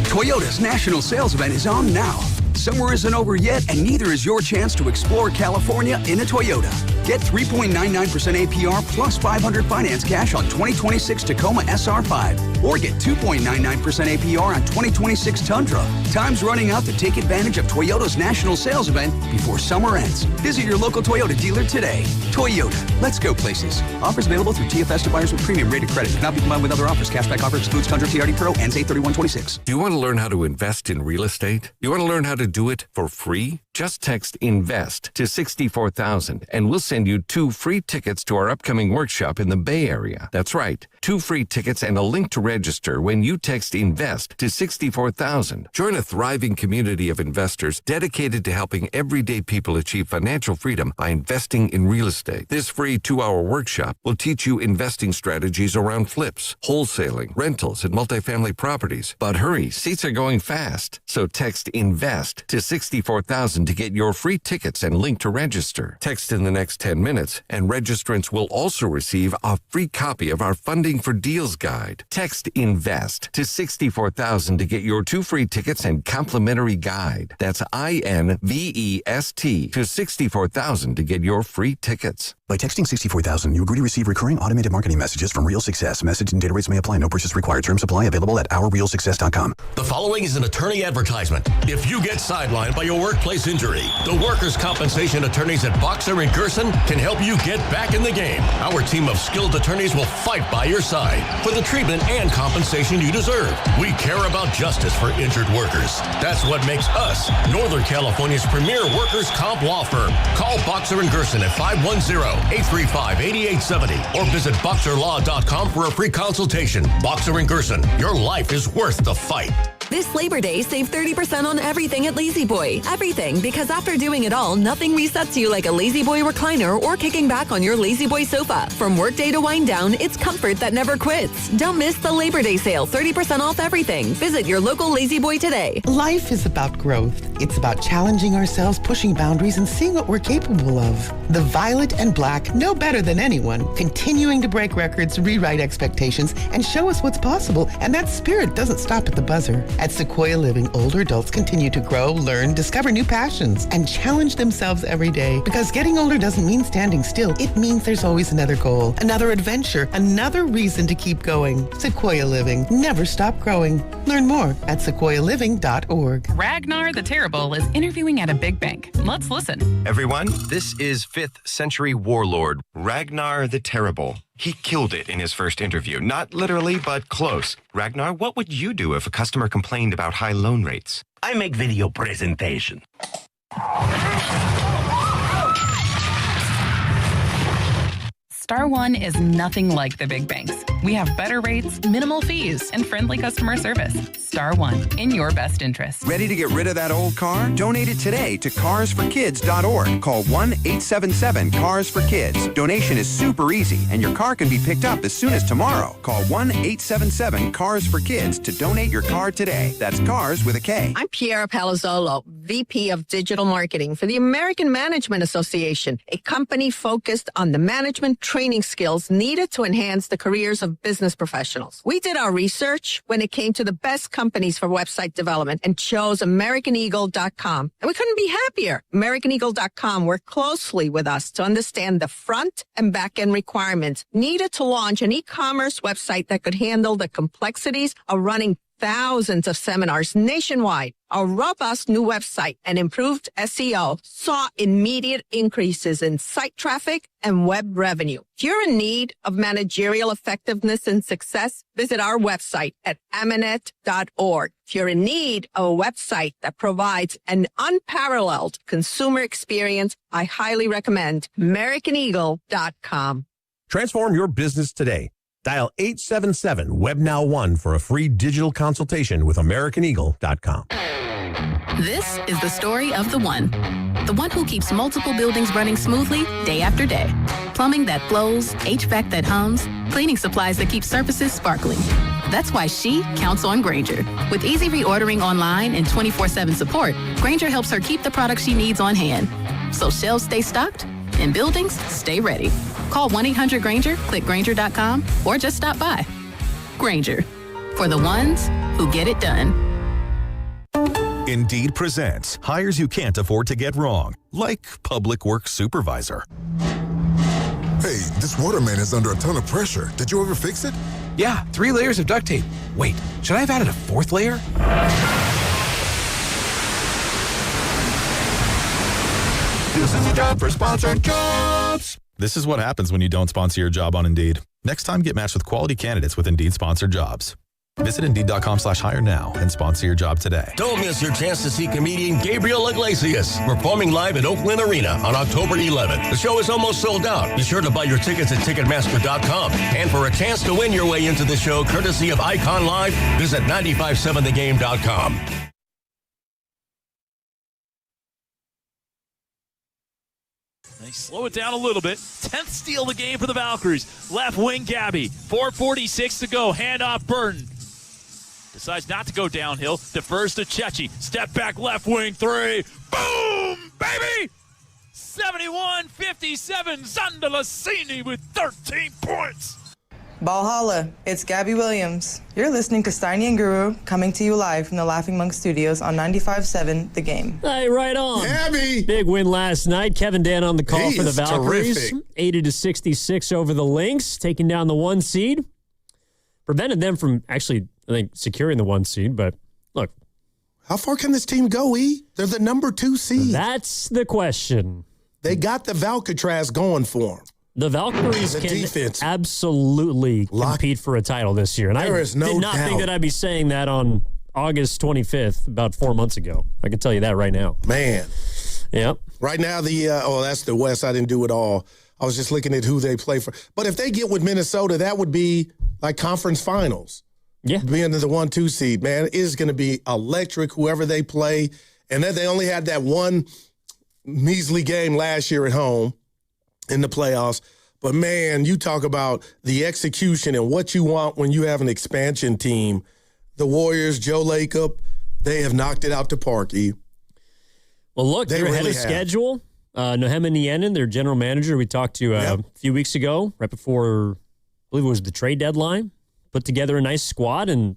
Toyota's national sales event is on now. Summer isn't over yet, and neither is your chance to explore California in a Toyota. Get 3.99% APR plus $500 finance cash on 2026 Tacoma SR5. Or get 2.99% APR on 2026 Tundra. Time's running out to take advantage of Toyota's national sales event before summer ends. Visit your local Toyota dealer today. Toyota, let's go places. Offers available through TFS to buyers with premium rated credit. Cannot be combined with other offers. Cashback offer excludes Tundra TRD Pro. Ends 8/31/26. Do you want to learn how to invest in real estate? You want to learn how to do it for free? Just text INVEST to 64,000 and we'll send you 2 free tickets to our upcoming workshop in the Bay Area. That's right, 2 free tickets and a link to register when you text INVEST to 64,000. Join a thriving community of investors dedicated to helping everyday people achieve financial freedom by investing in real estate. This free 2-hour workshop will teach you investing strategies around flips, wholesaling, rentals, and multifamily properties. But hurry, seats are going fast. So text INVEST to 64,000 to get your free tickets and link to register. Text in the next 10 minutes, and registrants will also receive a free copy of our funding waiting for deals guide. Text INVEST to 64,000 to get your 2 free tickets and complimentary guide. That's INVEST to 64,000 to get your free tickets. By texting 64,000, you agree to receive recurring automated marketing messages from Real Success. Message and data rates may apply. No purchase required. Terms apply. Available at ourrealsuccess.com. The following is an attorney advertisement. If you get sidelined by your workplace injury, the workers' compensation attorneys at Boxer & Gerson can help you get back in the game. Our team of skilled attorneys will fight by your side for the treatment and compensation you deserve. We care about justice for injured workers. That's what makes us Northern California's premier workers' comp law firm. Call Boxer & Gerson at 510-835-8870 or visit boxerlaw.com for a free consultation. Boxer & Gerson, your life is worth the fight. This Labor Day, save 30% on everything at Lazy Boy. Everything, because after doing it all, nothing resets you like a Lazy Boy recliner or kicking back on your Lazy Boy sofa. From workday to wind down, it's comfort that never quits. Don't miss the Labor Day sale, 30% off everything. Visit your local Lazy Boy today. Life is about growth. It's about challenging ourselves, pushing boundaries, and seeing what we're capable of. The Violet and Black know better than anyone, continuing to break records, rewrite expectations, and show us what's possible. And that spirit doesn't stop at the buzzer. At Sequoia Living, older adults continue to grow, learn, discover new passions, and challenge themselves every day. Because getting older doesn't mean standing still. It means there's always another goal, another adventure, another reason to keep going. Sequoia Living. Never stop growing. Learn more at sequoialiving.org. Ragnar the Terrible is interviewing at a big bank. Let's listen. Everyone, this is 5th century warlord Ragnar the Terrible. He killed it in his first interview. Not literally, but close. Ragnar, what would you do if a customer complained about high loan rates? I make video presentation. Star One is nothing like the big banks. We have better rates, minimal fees, and friendly customer service. Star One, in your best interest. Ready to get rid of that old car? Donate it today to carsforkids.org. Call 1-877-CARS-FOR-KIDS. Donation is super easy, and your car can be picked up as soon as tomorrow. Call 1-877-CARS-FOR-KIDS to donate your car today. That's CARS with a K. I'm Piera Palazzolo, VP of Digital Marketing for the American Management Association, a company focused on the management training skills needed to enhance the careers of business professionals. We did our research when it came to the best companies for website development and chose AmericanEagle.com. And we couldn't be happier. AmericanEagle.com worked closely with us to understand the front and back end requirements needed to launch an e-commerce website that could handle the complexities of running thousands of seminars nationwide. Our robust new website and improved SEO saw immediate increases in site traffic and web revenue. If you're in need of managerial effectiveness and success, visit our website at amanet.org. If you're in need of a website that provides an unparalleled consumer experience, I highly recommend AmericanEagle.com. Transform your business today. Dial 877-WebNow1 for a free digital consultation with AmericanEagle.com. This is the story of the one who keeps multiple buildings running smoothly day after day. Plumbing that flows, HVAC that hums, cleaning supplies that keep surfaces sparkling. That's why she counts on Grainger. With easy reordering online and 24/7 support, Grainger helps her keep the products she needs on hand. So shelves stay stocked and buildings stay ready. Call 1-800-GRAINGER, click Grainger.com, or just stop by. Grainger, for the ones who get it done. Indeed presents hires you can't afford to get wrong, like public works supervisor. Hey, this waterman is under a ton of pressure. Did you ever fix it? Yeah, 3 layers of duct tape. Wait, should I have added a 4th layer? This is a job for Sponsored Jobs. This is what happens when you don't sponsor your job on Indeed. Next time, get matched with quality candidates with Indeed Sponsored Jobs. Visit Indeed.com/hire now and sponsor your job today. Don't miss your chance to see comedian Gabriel Iglesias performing live at Oakland Arena on October 11th. The show is almost sold out. Be sure to buy your tickets at Ticketmaster.com. And for a chance to win your way into the show, courtesy of Icon Live, visit 957thegame.com. They slow it down a little bit. 10th steal of the game for the Valkyries. Left wing, Gabby. 4:46 to go. Handoff, Burton. Decides not to go downhill. Defers to Chechi. Step back, left wing, 3. Boom, baby! 71-57. Zanda Lassini with 13 points. Valhalla, it's Gabby Williams. You're listening to Steiny and Guru, coming to you live from the Laughing Monk Studios on 95.7 The Game. Hey, right on. Gabby! Big win last night. Kevin Dan on the call He for the is Valkyries. terrific. 80-66 over the Lynx, taking down the 1 seed. Prevented them from actually, I think, securing the 1 seed, but look. How far can this team go, E? They're the number 2 seed. That's the question. They got the Valcatraz going for them. The Valkyries can absolutely compete for a title this year. And There I is no did not think doubt. that I'd be saying that on August 25th, about 4 months ago. I can tell you that right now. Man. Yep. Right now, that's the West. I didn't do it all. I was just looking at who they play for. But if they get with Minnesota, that would be like conference finals. Yeah. Being the 1-2 seed, man, it is going to be electric, whoever they play. And then they only had that one measly game last year at home in the playoffs. But, man, you talk about the execution and what you want when you have an expansion team. The Warriors, Joe Lacob, they have knocked it out to park, E. Well, look, they're ahead really of have. schedule. Nohema Niennen, their general manager, we talked to a few weeks ago, right before, I believe it was the trade deadline, put together a nice squad, and,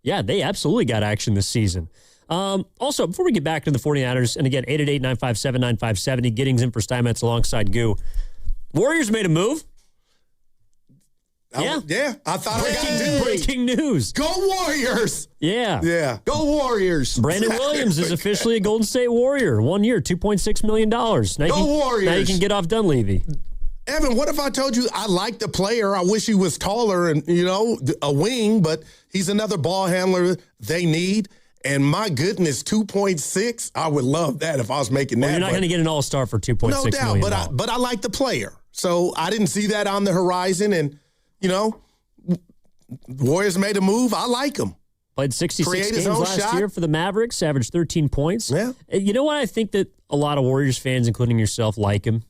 yeah, they absolutely got action this season. Also, before we get back to the 49ers, and again, 888-957-9570, Giddings in for Steinmetz alongside Goo. Warriors made a move. Yeah, I thought I got to do it. Breaking news. Go Warriors! Yeah. Yeah. Go Warriors! Brandon Williams is officially a Golden State Warrior. 1 year, $2.6 million. Now Warriors! Now you can get off Dunleavy. Evan, what if I told you I like the player? I wish he was taller and, a wing, but he's another ball handler they need. And my goodness, 2.6, I would love that if I was making that. You're not going to get an all-star for $2.6 no doubt, million. but I like the player. So I didn't see that on the horizon. And, Warriors made a move. I like him. Played 66 Create his games own last shot. year for the Mavericks, averaged 13 points. Yeah. You know what? I think that a lot of Warriors fans, including yourself, like him.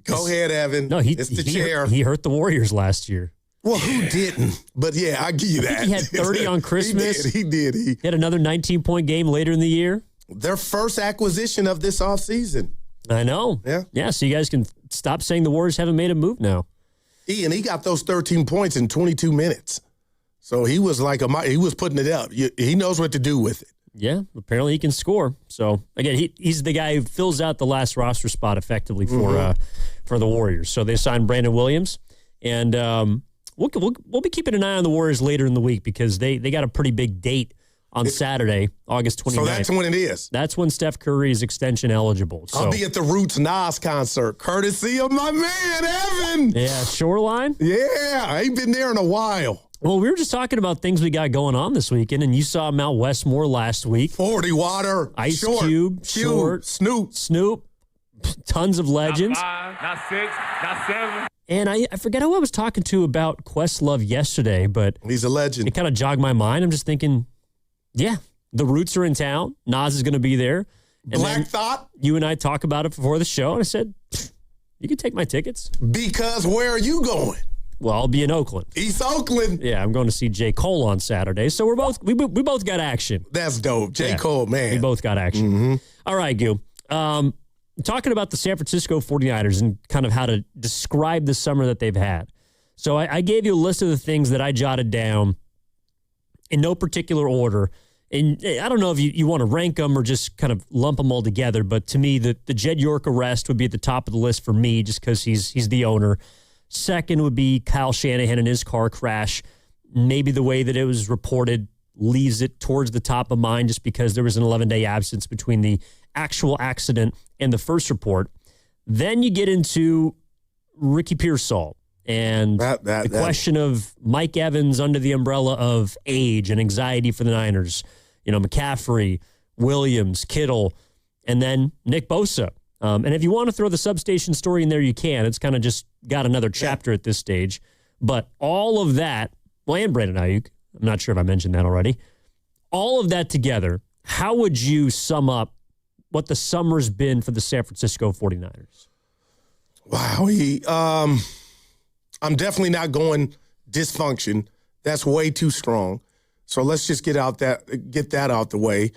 Go ahead, Evan. No, it's the chair. He hurt the Warriors last year. Well, who didn't? But, yeah, I give you that. He had 30 on Christmas. He did. He had another 19-point game later in the year. Their first acquisition of this offseason. I know. Yeah. Yeah, so you guys can stop saying the Warriors haven't made a move now. And he got those 13 points in 22 minutes. So he was he was putting it up. He knows what to do with it. Yeah, apparently he can score. So, again, he's the guy who fills out the last roster spot effectively for the Warriors. So they signed Brandon Williams. And we'll be keeping an eye on the Warriors later in the week because they got a pretty big date on Saturday, August 29th. So that's when it is. That's when Steph Curry is extension eligible. So. I'll be at the Roots Nas concert, courtesy of my man, Evan. Yeah, Shoreline? Yeah, I ain't been there in a while. Well, we were just talking about things we got going on this weekend, and you saw Mount Westmore last week. 40 Water, Ice Short, Cube, Short, Snoop, tons of legends. Not 5, not 6, not 7. And I forget who I was talking to about Questlove yesterday, but he's a legend. It kind of jogged my mind. I'm just thinking, yeah, the Roots are in town. Nas is going to be there. And Black Thought. You and I talk about it before the show, and I said, you can take my tickets. Because where are you going? Well, I'll be in Oakland. East Oakland. Yeah, I'm going to see J. Cole on Saturday. So we both got action. That's dope. J. Cole, man. We both got action. Mm-hmm. All right, Goo. Talking about the San Francisco 49ers and kind of how to describe the summer that they've had. So I gave you a list of the things that I jotted down in no particular order. And I don't know if you want to rank them or just kind of lump them all together, but to me, the Jed York arrest would be at the top of the list for me just because he's the owner. Second would be Kyle Shanahan and his car crash. Maybe the way that it was reported leaves it towards the top of mind just because there was an 11-day absence between the actual accident and the first report. Then you get into Ricky Pearsall and the question of Mike Evans under the umbrella of age and anxiety for the Niners. McCaffrey, Williams, Kittle, and then Nick Bosa. And if you want to throw the substation story in there, you can. It's kind of just got another chapter at this stage. But all of that, and Brandon Ayuk, I'm not sure if I mentioned that already. All of that together, how would you sum up what the summer's been for the San Francisco 49ers? Wow. I'm definitely not going dysfunction. That's way too strong. So let's just get that out the way.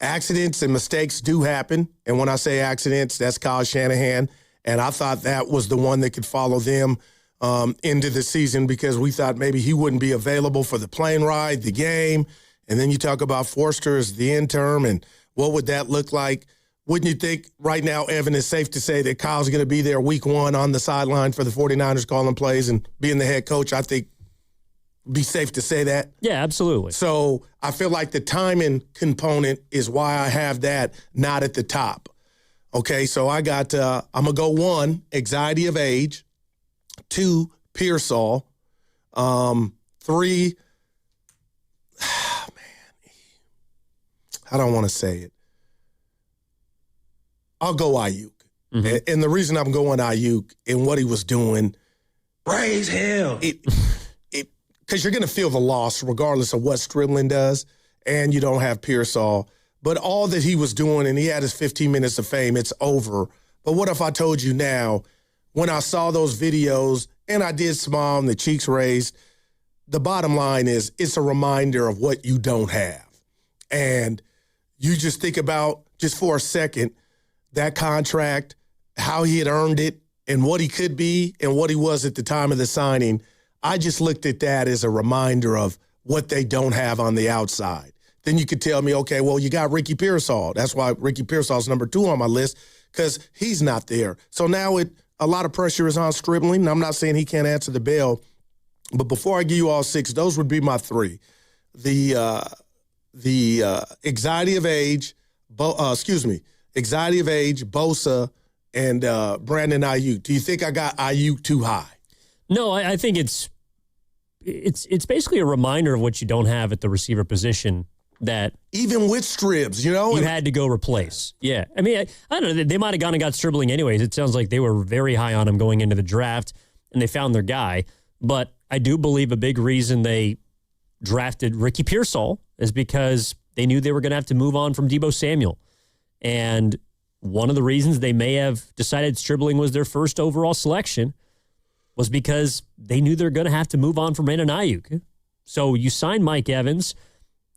Accidents and mistakes do happen. And when I say accidents, that's Kyle Shanahan. And I thought that was the one that could follow them into the season because we thought maybe he wouldn't be available for the plane ride, the game. And then you talk about Forster as the interim and what would that look like? Wouldn't you think right now, Evan, it's safe to say that Kyle's going to be there week 1 on the sideline for the 49ers calling plays and being the head coach? I think be safe to say that. Yeah, absolutely. So I feel like the timing component is why I have that not at the top. Okay, so I got, I'm going to go 1, anxiety of age, 2, Pearsall, 3, I don't want to say it. I'll go Ayuk. Mm-hmm. And the reason I'm going Ayuk and what he was doing, praise hell. Because you're going to feel the loss regardless of what Stribling does, and you don't have Pearsall. But all that he was doing, and he had his 15 minutes of fame, it's over. But what if I told you now, when I saw those videos, and I did smile and the cheeks raised, the bottom line is it's a reminder of what you don't have. And you just think about, just for a second, that contract, how he had earned it, and what he could be and what he was at the time of the signing. I just looked at that as a reminder of what they don't have on the outside. Then you could tell me, okay, well, you got Ricky Pearsall. That's why Ricky Pearsall's number 2 on my list, because he's not there. So now a lot of pressure is on Stribling. I'm not saying he can't answer the bell, but before I give you all 6, those would be my 3. The anxiety of age, anxiety of age, Bosa, and Brandon Ayuk. Do you think I got Ayuk too high? No, I think it's basically a reminder of what you don't have at the receiver position. That even with Stribs, you had to go replace. Yeah, I mean, I don't know. They might have gone and got Stribling anyways. It sounds like they were very high on him going into the draft, and they found their guy. But I do believe a big reason they drafted Ricky Pearsall is because they knew they were going to have to move on from Deebo Samuel. And one of the reasons they may have decided Stribling was their first overall selection was because they knew they're going to have to move on from Brandon Ayuk. So you sign Mike Evans,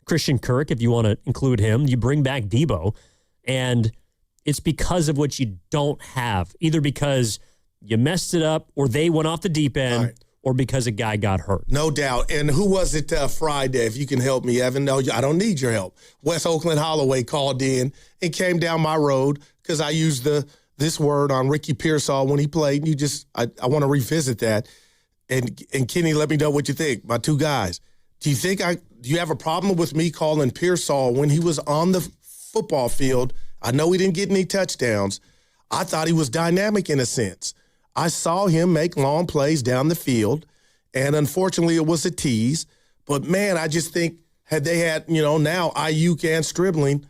Christian Kirk, if you want to include him, you bring back Deebo, and it's because of what you don't have, either because you messed it up or they went off the deep end, or because a guy got hurt. No doubt. And who was it Friday, if you can help me, Evan? No, I don't need your help. Wes Oakland Holloway called in and came down my road because I used this word on Ricky Pearsall when he played. And I want to revisit that. And Kenny, let me know what you think. My 2 guys. Do you have a problem with me calling Pearsall when he was on the football field? I know he didn't get any touchdowns. I thought he was dynamic in a sense. I saw him make long plays down the field, and unfortunately it was a tease. But, man, I just think had they had, now Ayuk and Stribling,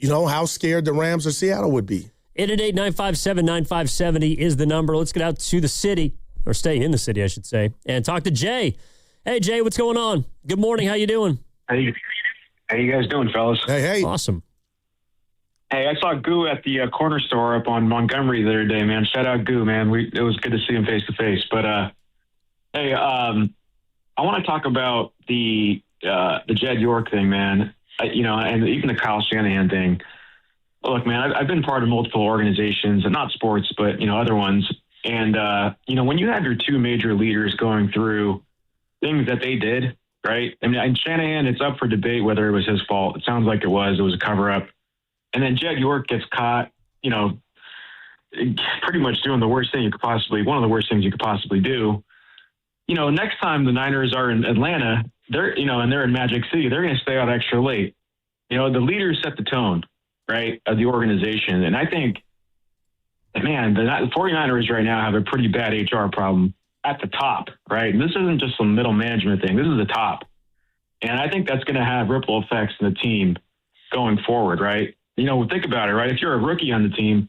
how scared the Rams or Seattle would be. 888-957-9570 is the number. Let's get out to the city, or stay in the city, I should say, and talk to Jay. Hey, Jay, what's going on? Good morning. How you doing? How you guys doing, fellas? Hey. Awesome. Hey, I saw Goo at the corner store up on Montgomery the other day, man. Shout out Goo, man. It was good to see him face to face. But hey, I want to talk about the Jed York thing, man. And even the Kyle Shanahan thing. Look, man, I've been part of multiple organizations, and not sports, but other ones. And when you have your 2 major leaders going through things that they did, right? I mean, and Shanahan, it's up for debate whether it was his fault. It sounds like it was. It was a cover up. And then Jed York gets caught, pretty much doing one of the worst things you could possibly do. Next time the Niners are in Atlanta, and they're in Magic City, they're going to stay out extra late. The leaders set the tone, right, of the organization. And I think, man, the 49ers right now have a pretty bad HR problem at the top, right? And this isn't just some middle management thing. This is the top. And I think that's going to have ripple effects in the team going forward, right? Think about it, right? If you're a rookie on the team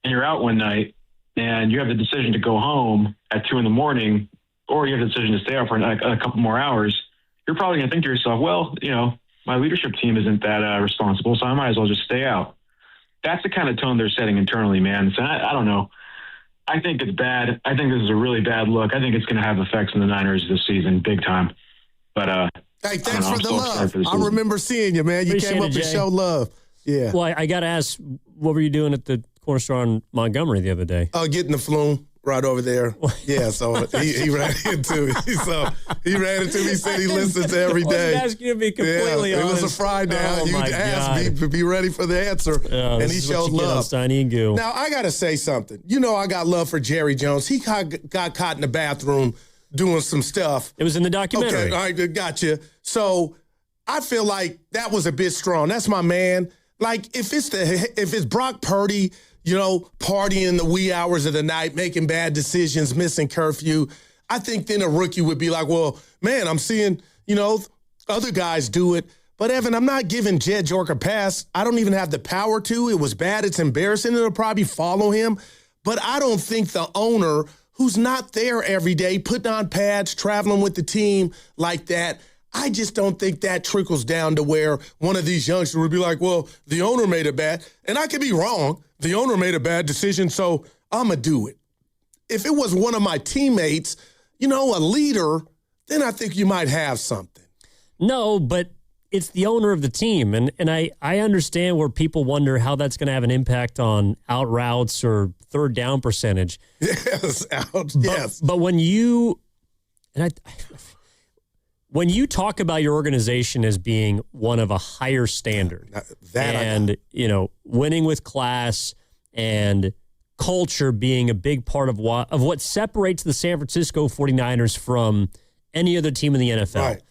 and you're out one night and you have the decision to go home at 2 a.m, or you have the decision to stay out for a couple more hours, you're probably going to think to yourself, well, my leadership team isn't that responsible, so I might as well just stay out. That's the kind of tone they're setting internally, man. So I don't know. I think it's bad. I think this is a really bad look. I think it's going to have effects on the Niners this season, big time. But hey, thanks for the love. I remember seeing you, man. You came up and showed love. Yeah. Well, I got to ask, what were you doing at the corner store on Montgomery the other day? Getting the flume. right over there. Yeah, so he ran into me. So he ran into me, said he listens every day. I was asking you to be completely honest. It was a Friday. Oh, You asked me to be ready for the answer, and he showed love. Steiny and Goo. Now, I got to say something. You know I got love for Jerry Jones. He got caught in the bathroom doing some stuff. It was in the documentary. Okay, all right, gotcha. So I feel like that was a bit strong. That's my man. Like, if it's Brock Purdy, you know, partying in the wee hours of the night, making bad decisions, missing curfew, I think then a rookie would be like, well, man, I'm seeing, you know, other guys do it. But, Evan, I'm not giving Jed York a pass. I don't even have the power to. It was bad. It's embarrassing. It'll probably follow him. But I don't think the owner, who's not there every day, putting on pads, traveling with the team like that, I just don't think that trickles down to where one of these youngsters would be like, well, the owner made a bad, and I could be wrong. The owner made a bad decision, so I'm going to do it. If it was one of my teammates, you know, a leader, then I think you might have something. No, but it's the owner of the team, and I understand where people wonder how that's going to have an impact on out routes or third down percentage. Yes, yes. But when you talk about your organization as being one of a higher standard, you know, winning with class and culture being a big part of what separates the San Francisco 49ers from any other team in the NFL. Right.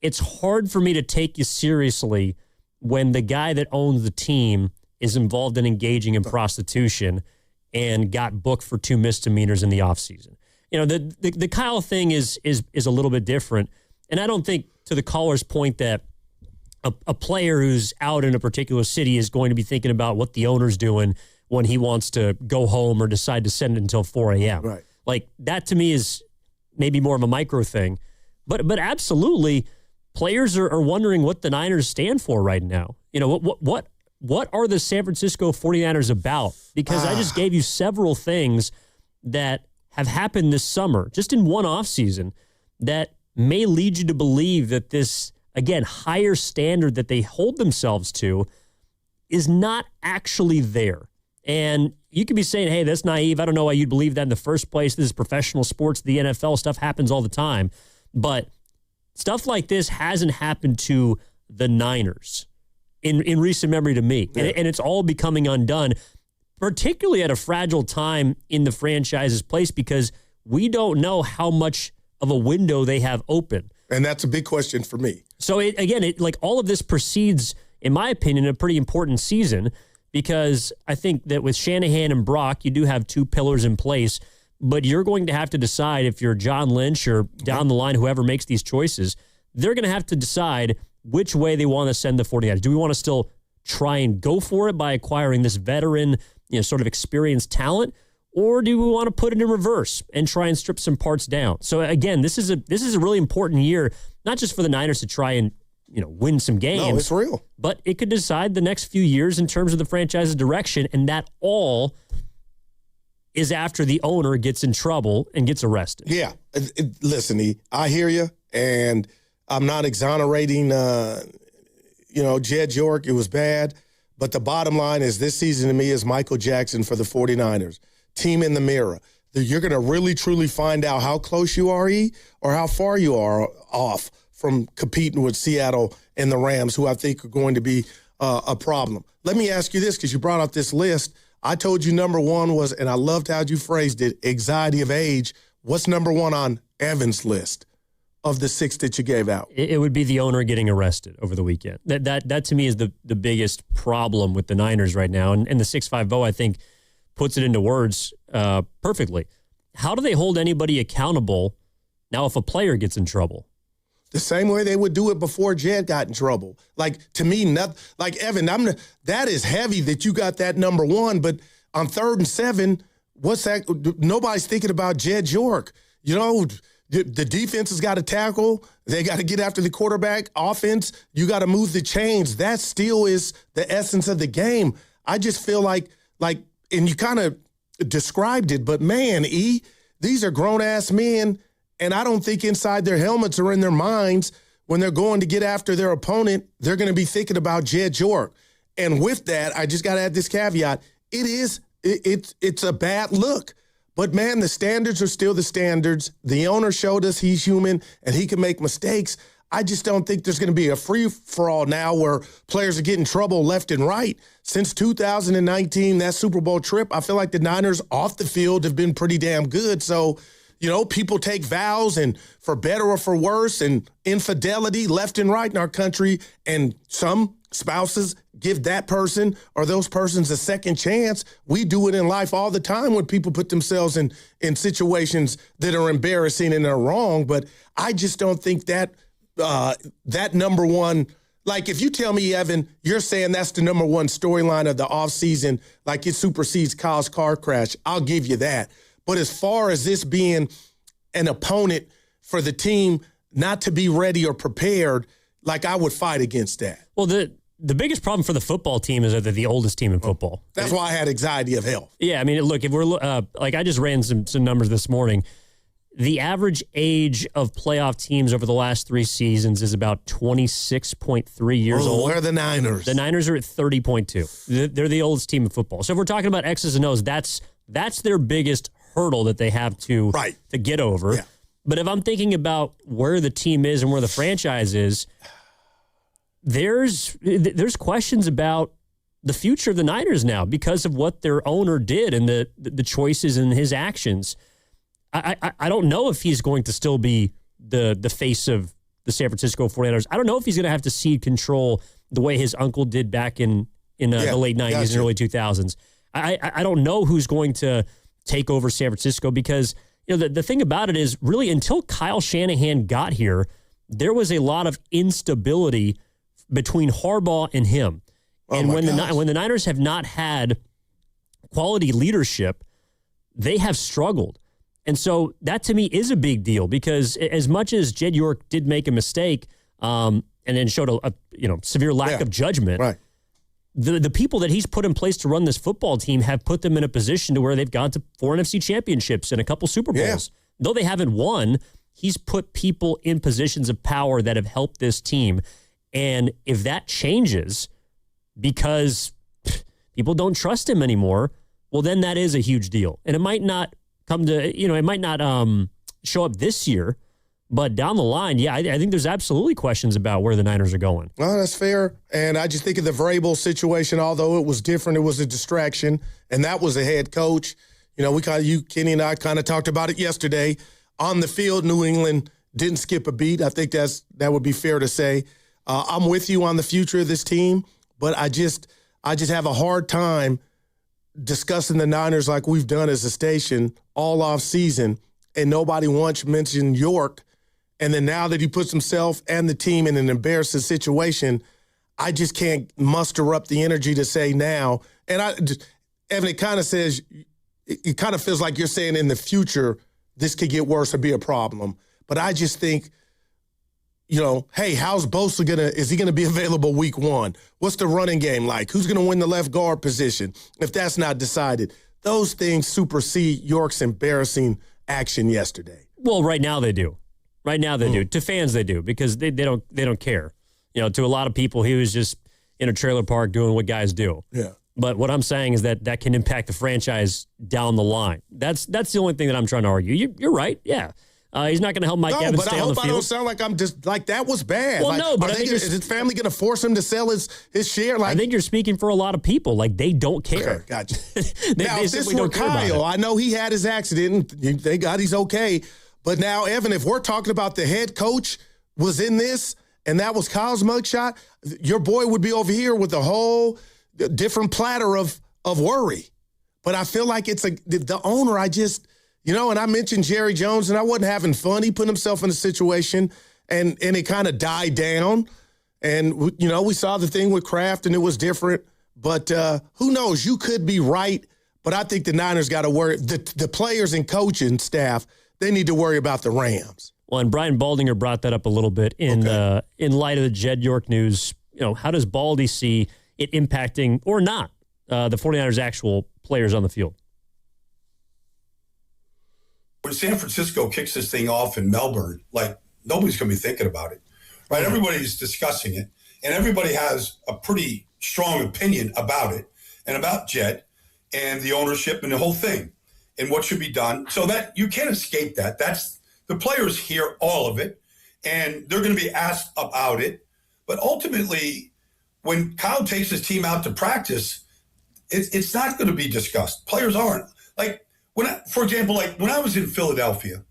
It's hard for me to take you seriously when the guy that owns the team is involved in engaging in prostitution and got booked for 2 misdemeanors in the offseason. You know, the Kyle thing is a little bit different. And I don't think, to the caller's point, that a player who's out in a particular city is going to be thinking about what the owner's doing when he wants to go home or decide to send it until 4 a.m. Right. Like, that to me is maybe more of a micro thing. But absolutely, players are wondering what the Niners stand for right now. You know, what are the San Francisco 49ers about? Because I just gave you several things that have happened this summer, just in one offseason, that may lead you to believe that this, again, higher standard that they hold themselves to is not actually there. And you could be saying, hey, that's naive. I don't know why you'd believe that in the first place. This is professional sports. The NFL stuff happens all the time. But stuff like this hasn't happened to the Niners in recent memory to me. Yeah. And it's all becoming undone, particularly at a fragile time in the franchise's place, because we don't know how much of a window they have open. And that's a big question for me. So, like all of this precedes, in my opinion, a pretty important season, because I think that with Shanahan and Brock, you do have 2 pillars in place, but you're going to have to decide if you're John Lynch or down the line, whoever makes these choices, they're going to have to decide which way they want to send the 49ers. Do we want to still try and go for it by acquiring this veteran, you know, sort of experienced talent? Or do we want to put it in reverse and try and strip some parts down? So again, this is a really important year, not just for the Niners to try and, you know, win some games. No, it's real. But it could decide the next few years in terms of the franchise's direction, and that all is after the owner gets in trouble and gets arrested. Yeah. Listen, E, I hear you, and I'm not exonerating, Jed York. It was bad. But the bottom line is this season to me is Michael Jackson for the 49ers. Team in the mirror. You're going to really, truly find out how close you are, E, or how far you are off from competing with Seattle and the Rams, who I think are going to be a problem. Let me ask you this, because you brought up this list. I told you number 1 was, and I loved how you phrased it, anxiety of age. What's number 1 on Evan's list of the 6 that you gave out? It would be the owner getting arrested over the weekend. That to me is the biggest problem with the Niners right now. And the 650, I think, puts it into words perfectly. How do they hold anybody accountable now if a player gets in trouble? The same way they would do it before Jed got in trouble. Like, to me, like, Evan, that is heavy that you got that number 1, but on 3rd and 7, what's that? Nobody's thinking about Jed York. You know, the defense has got to tackle. They got to get after the quarterback. Offense, you got to move the chains. That still is the essence of the game. I just feel like, and you kind of described it, but man, E, these are grown-ass men, and I don't think inside their helmets or in their minds when they're going to get after their opponent, they're going to be thinking about Jed York. And with that, I just got to add this caveat. It's a bad look. But, man, the standards are still the standards. The owner showed us he's human and he can make mistakes. I just don't think there's going to be a free-for-all now where players are getting in trouble left and right. Since 2019, that Super Bowl trip, I feel like the Niners off the field have been pretty damn good. So, people take vows, and for better or for worse, and infidelity left and right in our country, and some spouses give that person or those persons a second chance. We do it in life all the time when people put themselves in situations that are embarrassing and are wrong. But I just don't think that that number one, like if you tell me, Evan, you're saying that's the number one storyline of the offseason, like it supersedes Kyle's car crash, I'll give you that. But as far as this being an opponent for the team not to be ready or prepared, like I would fight against that. Well, the biggest problem for the football team is that they're the oldest team in football. That's why I had anxiety of health. Yeah, I mean, look, if we're like I just ran some numbers this morning. The average age of playoff teams over the last 3 seasons is about 26.3 years old. Where are the Niners? The Niners are at 30.2. They're the oldest team in football. So if we're talking about X's and O's, that's their biggest hurdle that they have to get over. Yeah. But if I'm thinking about where the team is and where the franchise is, there's questions about the future of the Niners now because of what their owner did and the choices and his actions. I don't know if he's going to still be the face of the San Francisco 49ers. I don't know if he's going to have to cede control the way his uncle did back in the late 90s and early 2000s. I don't know who's going to take over San Francisco because the thing about it is really until Kyle Shanahan got here, there was a lot of instability between Harbaugh and him. And when the Niners have not had quality leadership, they have struggled. And so that to me is a big deal because as much as Jed York did make a mistake and then showed a severe lack of judgment, right. The people that he's put in place to run this football team have put them in a position to where they've gone to 4 NFC championships and a couple Super Bowls. Yeah. Though they haven't won, he's put people in positions of power that have helped this team. And if that changes because people don't trust him anymore, well, then that is a huge deal. And it might not show up this year, but down the line, I think there's absolutely questions about where the Niners are going. Well, that's fair. And I just think of the Vrabel situation, although it was different, it was a distraction, and that was a head coach. Kenny and I kind of talked about it yesterday. On the field, New England didn't skip a beat. I think that would be fair to say. I'm with you on the future of this team, but I just have a hard time discussing the Niners like we've done as a station all off season, and nobody once mentioned York. And then now that he puts himself and the team in an embarrassing situation, I just can't muster up the energy to say now. And Evan, it kind of says, it kind of feels like you're saying in the future this could get worse or be a problem. But I just think, hey, how's Bosa is he going to be available week 1? What's the running game like? Who's going to win the left guard position? If that's not decided, those things supersede York's embarrassing action yesterday. Well, right now they do. Right now they do. To fans they do because they don't care. To a lot of people, he was just in a trailer park doing what guys do. Yeah. But what I'm saying is that can impact the franchise down the line. That's the only thing that I'm trying to argue. You're right. Yeah. He's not going to help Mike Evans stay on the field. I don't sound like I'm just like that was bad. Well, no, but is his family going to force him to sell his share? I think you're speaking for a lot of people. Like they don't care. Okay, gotcha. Now, if this were Kyle, I know he had his accident. And thank God he's okay. But now, Evan, if we're talking about the head coach was in this and that was Kyle's mugshot, your boy would be over here with a whole different platter of worry. But I feel like it's the owner. I just. And I mentioned Jerry Jones, and I wasn't having fun. He put himself in a situation, and it kind of died down. And, we saw the thing with Kraft, and it was different. But who knows? You could be right, but I think the Niners got to worry. The players and coaching staff, they need to worry about the Rams. Well, and Brian Baldinger brought that up a little bit in light of the Jed York news. How does Baldy see it impacting or not the 49ers' actual players on the field? When San Francisco kicks this thing off in Melbourne, like nobody's going to be thinking about it, right? Everybody's discussing it, and everybody has a pretty strong opinion about it and about Jed and the ownership and the whole thing. and what should be done. So that you can't escape that. That's the players hear all of it, and they're going to be asked about it. But ultimately, when Kyle takes his team out to practice, it's not going to be discussed. Players aren't. Like, for example, when I was in Philadelphia,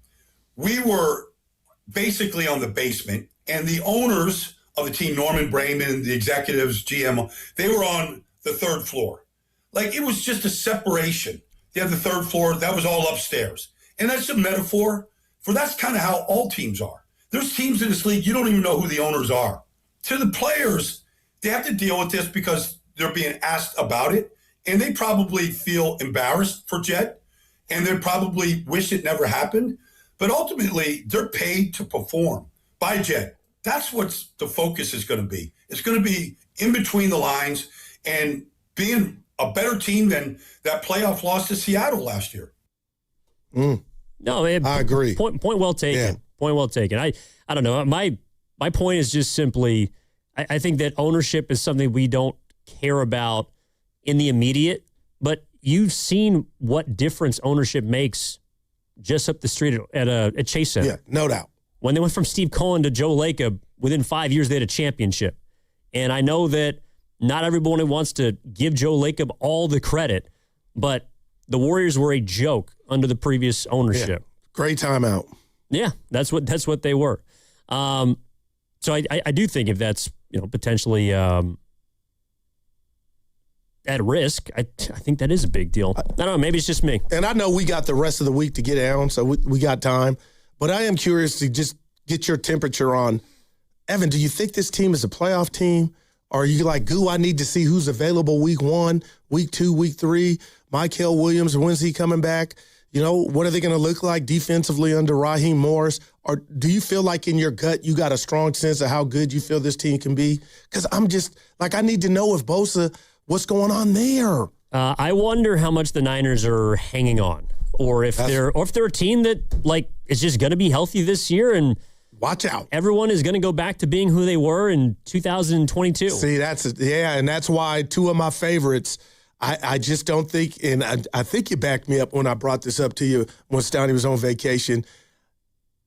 we were basically on the basement, and the owners of the team, Norman Brayman, the executives, GM, they were on the third floor. Like, it was just a separation. You have the third floor, that was all upstairs. And that's a metaphor for that's kind of how all teams are. There's teams in this league, you don't even know who the owners are. To the players, they have to deal with this because they're being asked about it, and they probably feel embarrassed for Jed, and they probably wish it never happened. But ultimately, they're paid to perform by Jed. That's what the focus is going to be. It's going to be in between the lines and being a better team than that playoff loss to Seattle last year. No, man, I agree. Point well taken. Yeah. Point well taken. I don't know. My point is just simply, I think that ownership is something we don't care about in the immediate, but you've seen what difference ownership makes just up the street at Chase Center. Yeah, no doubt. When they went from Steve Cohen to Joe Lacob, within 5 years, they had a championship. And I know that not everyone wants to give Joe Lacob all the credit, but the Warriors were a joke under the previous ownership. Yeah, great timeout. Yeah, that's what they were. So I do think if that's potentially at risk, I think that is a big deal. I don't know. Maybe it's just me. And I know we got the rest of the week to get down, so we got time. But I am curious to just get your temperature on, Evan, do you think this team is a playoff team? Or are you like, Goo, I need to see who's available week 1, week 2, week 3? Michael Williams, when's he coming back? What are they going to look like defensively under Raheem Morris? Or do you feel like in your gut you got a strong sense of how good you feel this team can be? Because I'm just, I need to know if Bosa, what's going on there? I wonder how much the Niners are hanging on. Or if they're a team that is just going to be healthy this year and watch out. Everyone is going to go back to being who they were in 2022. See, and that's why two of my favorites. I just don't think, and I think you backed me up when I brought this up to you when Stoney was on vacation.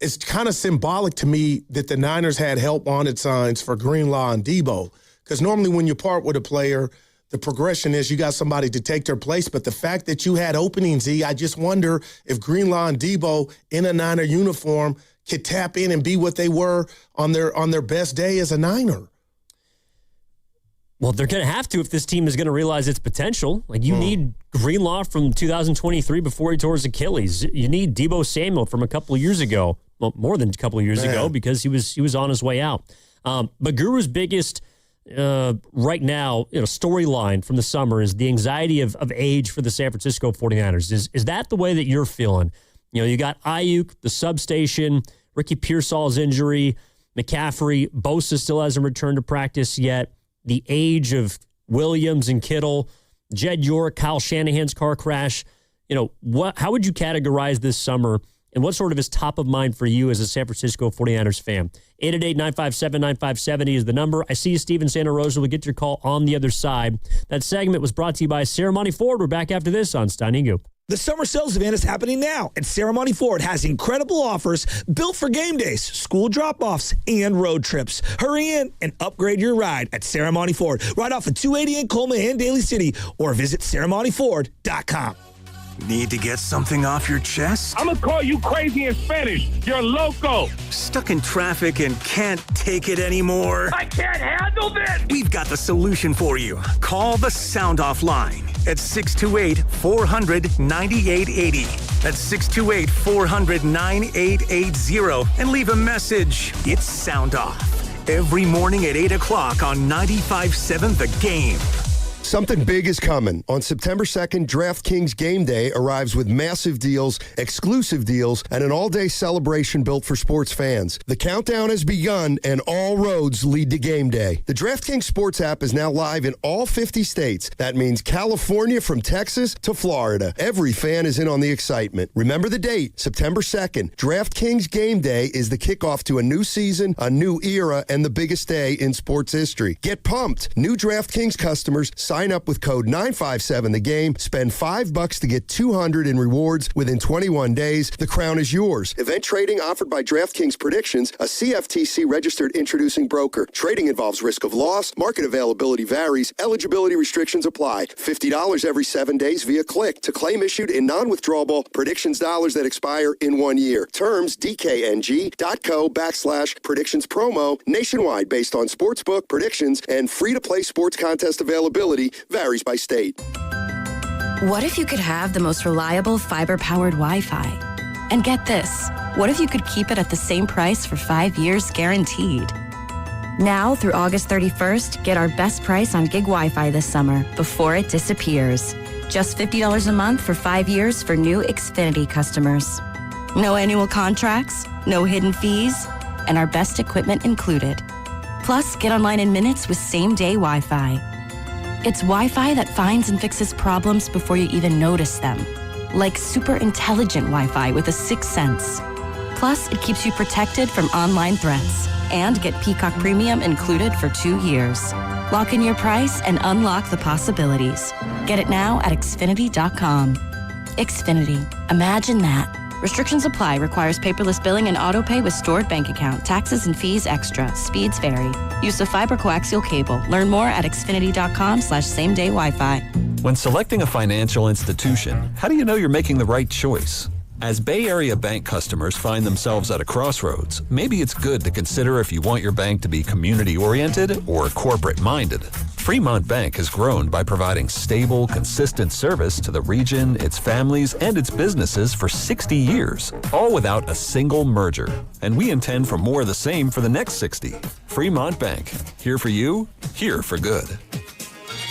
It's kind of symbolic to me that the Niners had help wanted signs for Greenlaw and Debo, because normally when you part with a player, the progression is you got somebody to take their place. But the fact that you had openings, I just wonder if Greenlaw and Debo in a Niner uniform could tap in and be what they were on their best day as a Niner. Well, they're going to have to if this team is going to realize its potential. You need Greenlaw from 2023 before he tore his Achilles. You need Debo Samuel from a couple of years ago, well, more than a couple of years ago, because he was on his way out. But Guru's biggest right now, storyline from the summer is the anxiety of age for the San Francisco 49ers. Is that the way that you're feeling? You got Ayuk, the substation, Ricky Pearsall's injury, McCaffrey, Bosa still hasn't returned to practice yet. The age of Williams and Kittle, Jed York, Kyle Shanahan's car crash. How would you categorize this summer, and what sort of is top of mind for you as a San Francisco 49ers fan? 888-957-9570 is the number. I see you, Steve in Santa Rosa. We'll get your call on the other side. That segment was brought to you by Ceremony Ford. We're back after this on Stein & Goop. The summer sales event is happening now, and Ceremony Ford has incredible offers built for game days, school drop-offs, and road trips. Hurry in and upgrade your ride at Ceremony Ford, right off of 280 in Colma and Daly City, or visit ceremonyford.com. Need to get something off your chest? I'm gonna call you crazy in Spanish. You're loco. Stuck in traffic and can't take it anymore? I can't handle this. We've got the solution for you. Call the Sound Off line at 628-400-9880. That's 628-400-9880 and leave a message. It's Sound Off. Every morning at 8 o'clock on 95.7 The Game. Something big is coming. On September 2nd, DraftKings Game Day arrives with massive deals, exclusive deals, and an all-day celebration built for sports fans. The countdown has begun, and all roads lead to Game Day. The DraftKings Sports app is now live in all 50 states. That means California from Texas to Florida. Every fan is in on the excitement. Remember the date, September 2nd. DraftKings Game Day is the kickoff to a new season, a new era, and the biggest day in sports history. Get pumped. New DraftKings customers Sign up with code 957TheGame. Spend $5 to get $200 in rewards within 21 days. The crown is yours. Event trading offered by DraftKings Predictions, a CFTC registered introducing broker. Trading involves risk of loss. Market availability varies. Eligibility restrictions apply. $50 every 7 days via click. To claim issued in non-withdrawable predictions dollars that expire in 1 year. Terms dkng.co/predictions promo. Nationwide based on sportsbook predictions and free-to-play sports contest availability varies by state. What if you could have the most reliable fiber-powered Wi-Fi? And get this, what if you could keep it at the same price for 5 years guaranteed? Now through August 31st, get our best price on gig Wi-Fi this summer before it disappears. Just $50 a month for 5 years for new Xfinity customers. No annual contracts, no hidden fees, and our best equipment included. Plus, get online in minutes with same-day Wi-Fi. It's Wi-Fi that finds and fixes problems before you even notice them. Like super intelligent Wi-Fi with a sixth sense. Plus, it keeps you protected from online threats. And get Peacock Premium included for 2 years. Lock in your price and unlock the possibilities. Get it now at Xfinity.com. Xfinity. Imagine that. Restrictions apply. Requires paperless billing and auto pay with stored bank account. Taxes and fees extra. Speeds vary. Use of fiber coaxial cable. Learn more at Xfinity.com/same-day Wi-Fi. When selecting a financial institution, how do you know you're making the right choice? As Bay Area Bank customers find themselves at a crossroads, maybe it's good to consider if you want your bank to be community-oriented or corporate-minded. Fremont Bank has grown by providing stable, consistent service to the region, its families, and its businesses for 60 years, all without a single merger. And we intend for more of the same for the next 60. Fremont Bank. Here for you, here for good.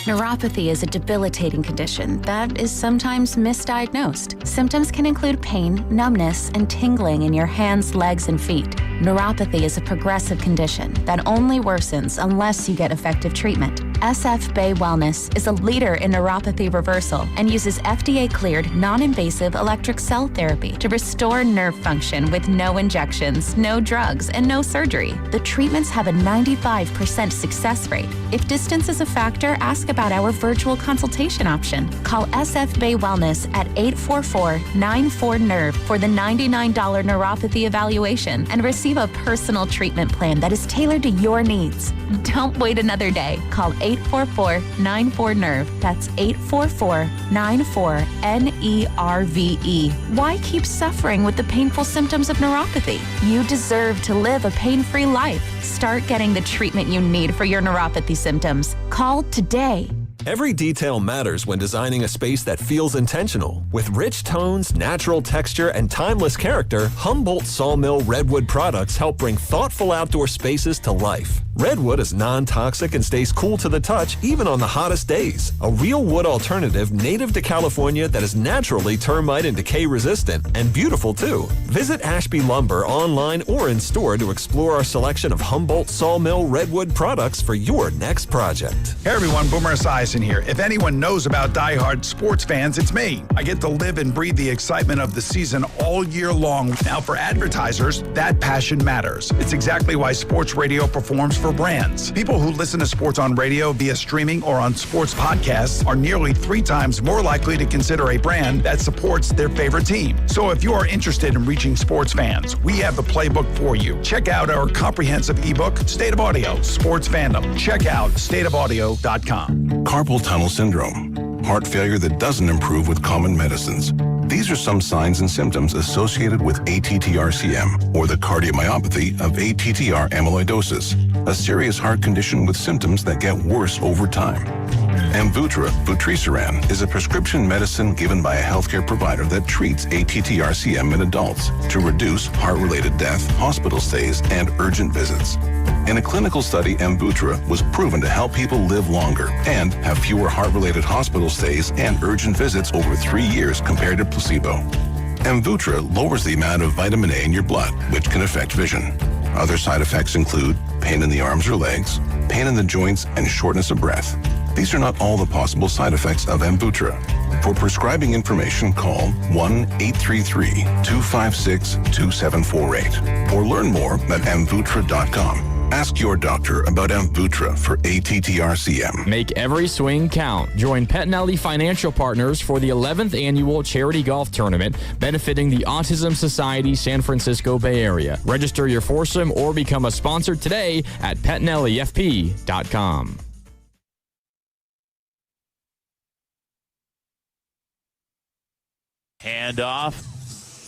Neuropathy is a debilitating condition that is sometimes misdiagnosed. Symptoms can include pain, numbness, and tingling in your hands, legs, and feet. Neuropathy is a progressive condition that only worsens unless you get effective treatment. SF Bay Wellness is a leader in neuropathy reversal and uses FDA-cleared, non-invasive electric cell therapy to restore nerve function with no injections, no drugs, and no surgery. The treatments have a 95% success rate. If distance is a factor, ask about our virtual consultation option. Call SF Bay Wellness at 844-94-NERVE for the $99 neuropathy evaluation and receive a personal treatment plan that is tailored to your needs. Don't wait another day. Call 844-94-NERVE. That's 844-94-NERVE. Why keep suffering with the painful symptoms of neuropathy? You deserve to live a pain-free life. Start getting the treatment you need for your neuropathy symptoms. Call today. Every detail matters when designing a space that feels intentional. With rich tones, natural texture, and timeless character, Humboldt Sawmill Redwood products help bring thoughtful outdoor spaces to life. Redwood is non-toxic and stays cool to the touch even on the hottest days. A real wood alternative native to California that is naturally termite and decay resistant and beautiful too. Visit Ashby Lumber online or in store to explore our selection of Humboldt Sawmill Redwood products for your next project. Hey everyone, Boomer Esiason here. If anyone knows about diehard sports fans, it's me. I get to live and breathe the excitement of the season all year long. Now for advertisers, that passion matters. It's exactly why sports radio performs for brands. People who listen to sports on radio via streaming or on sports podcasts are nearly 3 times more likely to consider a brand that supports their favorite team. So if you are interested in reaching sports fans, we have the playbook for you. Check out our comprehensive ebook, State of Audio, Sports Fandom. Check out stateofaudio.com. Carpal tunnel syndrome, heart failure that doesn't improve with common medicines. These are some signs and symptoms associated with ATTR-CM, or the cardiomyopathy of ATTR amyloidosis, a serious heart condition with symptoms that get worse over time. Amvuttra, vutrisiran, is a prescription medicine given by a healthcare provider that treats ATTR-CM in adults to reduce heart-related death, hospital stays, and urgent visits. In a clinical study, Amvuttra was proven to help people live longer and have fewer heart-related hospital stays and urgent visits over 3 years compared to placebo. Amvuttra lowers the amount of vitamin A in your blood, which can affect vision. Other side effects include pain in the arms or legs, pain in the joints, and shortness of breath. These are not all the possible side effects of Amvuttra. For prescribing information, call 1-833-256-2748 or learn more at amvuttra.com. Ask your doctor about Amvuttra for ATTR-CM. Make every swing count. Join Pettinelli Financial Partners for the 11th Annual Charity Golf Tournament benefiting the Autism Society San Francisco Bay Area. Register your foursome or become a sponsor today at PettinelliFP.com. Handoff.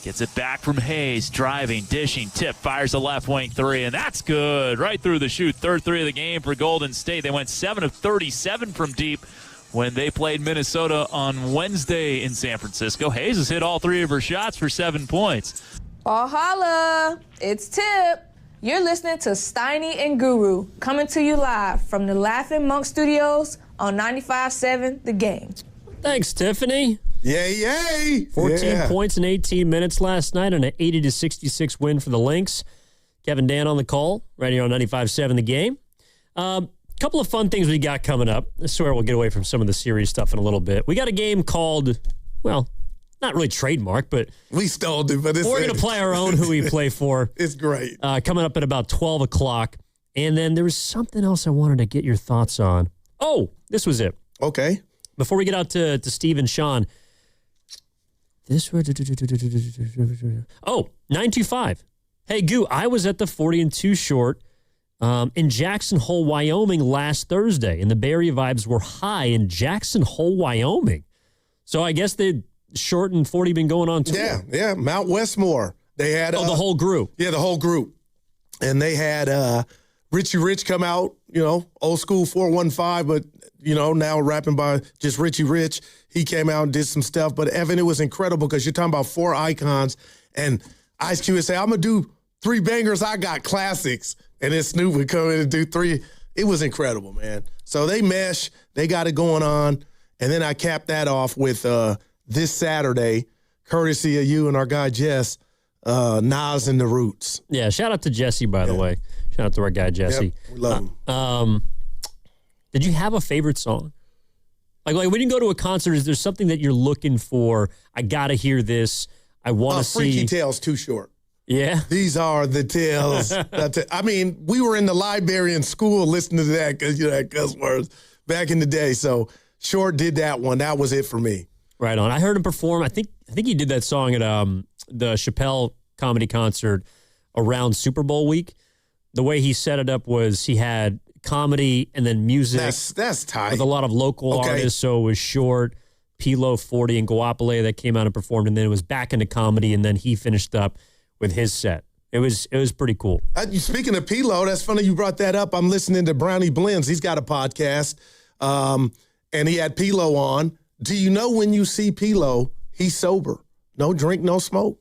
Gets it back from Hayes. Driving, dishing, tip, fires a left wing three, and that's good. Right through the chute. Third three of the game for Golden State. They went 7 of 37 from deep when they played Minnesota on Wednesday in San Francisco. Hayes has hit all 3 of her shots for 7 points. Oh, holla. It's Tip. You're listening to Steiny and Guru, coming to you live from the Laughing Monk Studios on 95.7 The Game. Thanks, Tiffany. Yay, yay. 14 points in 18 minutes last night on an 80-66 win for the Lynx. Kevin Dan on the call, right here on 95.7 The Game. Couple of fun things we got coming up. I swear we'll get away from some of the serious stuff in a little bit. We got a game called, well, not really trademark, but we stole it, but we're going to play our own Who We Play For. It's great. Coming up at about 12 o'clock. And then there was something else I wanted to get your thoughts on. Oh, this was it. Okay. Before we get out to Steve and Sean, this was 925. Hey, Goo, I was at the 40-2 short in Jackson Hole, Wyoming last Thursday, and the Bay Area vibes were high in Jackson Hole, Wyoming. So I guess the short and 40 been going on too. Yeah. Mount Westmore. They had the whole group. Yeah, the whole group. And they had Richie Rich come out, old school 415, but now rapping by just Richie Rich. He came out and did some stuff. But, Evan, it was incredible because you're talking about 4 icons. And Ice Cube would say, I'm going to do 3 bangers. I got classics. And then Snoop would come in and do 3. It was incredible, man. So they mesh. They got it going on. And then I capped that off with this Saturday, courtesy of you and our guy Jess, Nas and the Roots. Yeah, shout out to Jesse, by the way. Shout out to our guy Jesse. Yep, we love him. Did you have a favorite song? Like when you go to a concert, is there something that you're looking for? I got to hear this. I want to see. Freaky Tales, Too Short. Yeah. These are the tales. I mean, we were in the library in school listening to that because you had cuss words back in the day. So Short did that one. That was it for me. Right on. I heard him perform. I think he did that song at the Chappelle comedy concert around Super Bowl week. The way he set it up was he had comedy and then music. That's tight. With a lot of local artists. So it was Short, Pilo, 40, and Guapale that came out and performed, and then it was back into comedy, and then he finished up with his set. It was pretty cool. Speaking of Pilo, that's funny you brought that up. I'm listening to Brownie Blends. He's got a podcast, and he had Pilo on. Do you know when you see Pilo, he's sober? No drink, no smoke.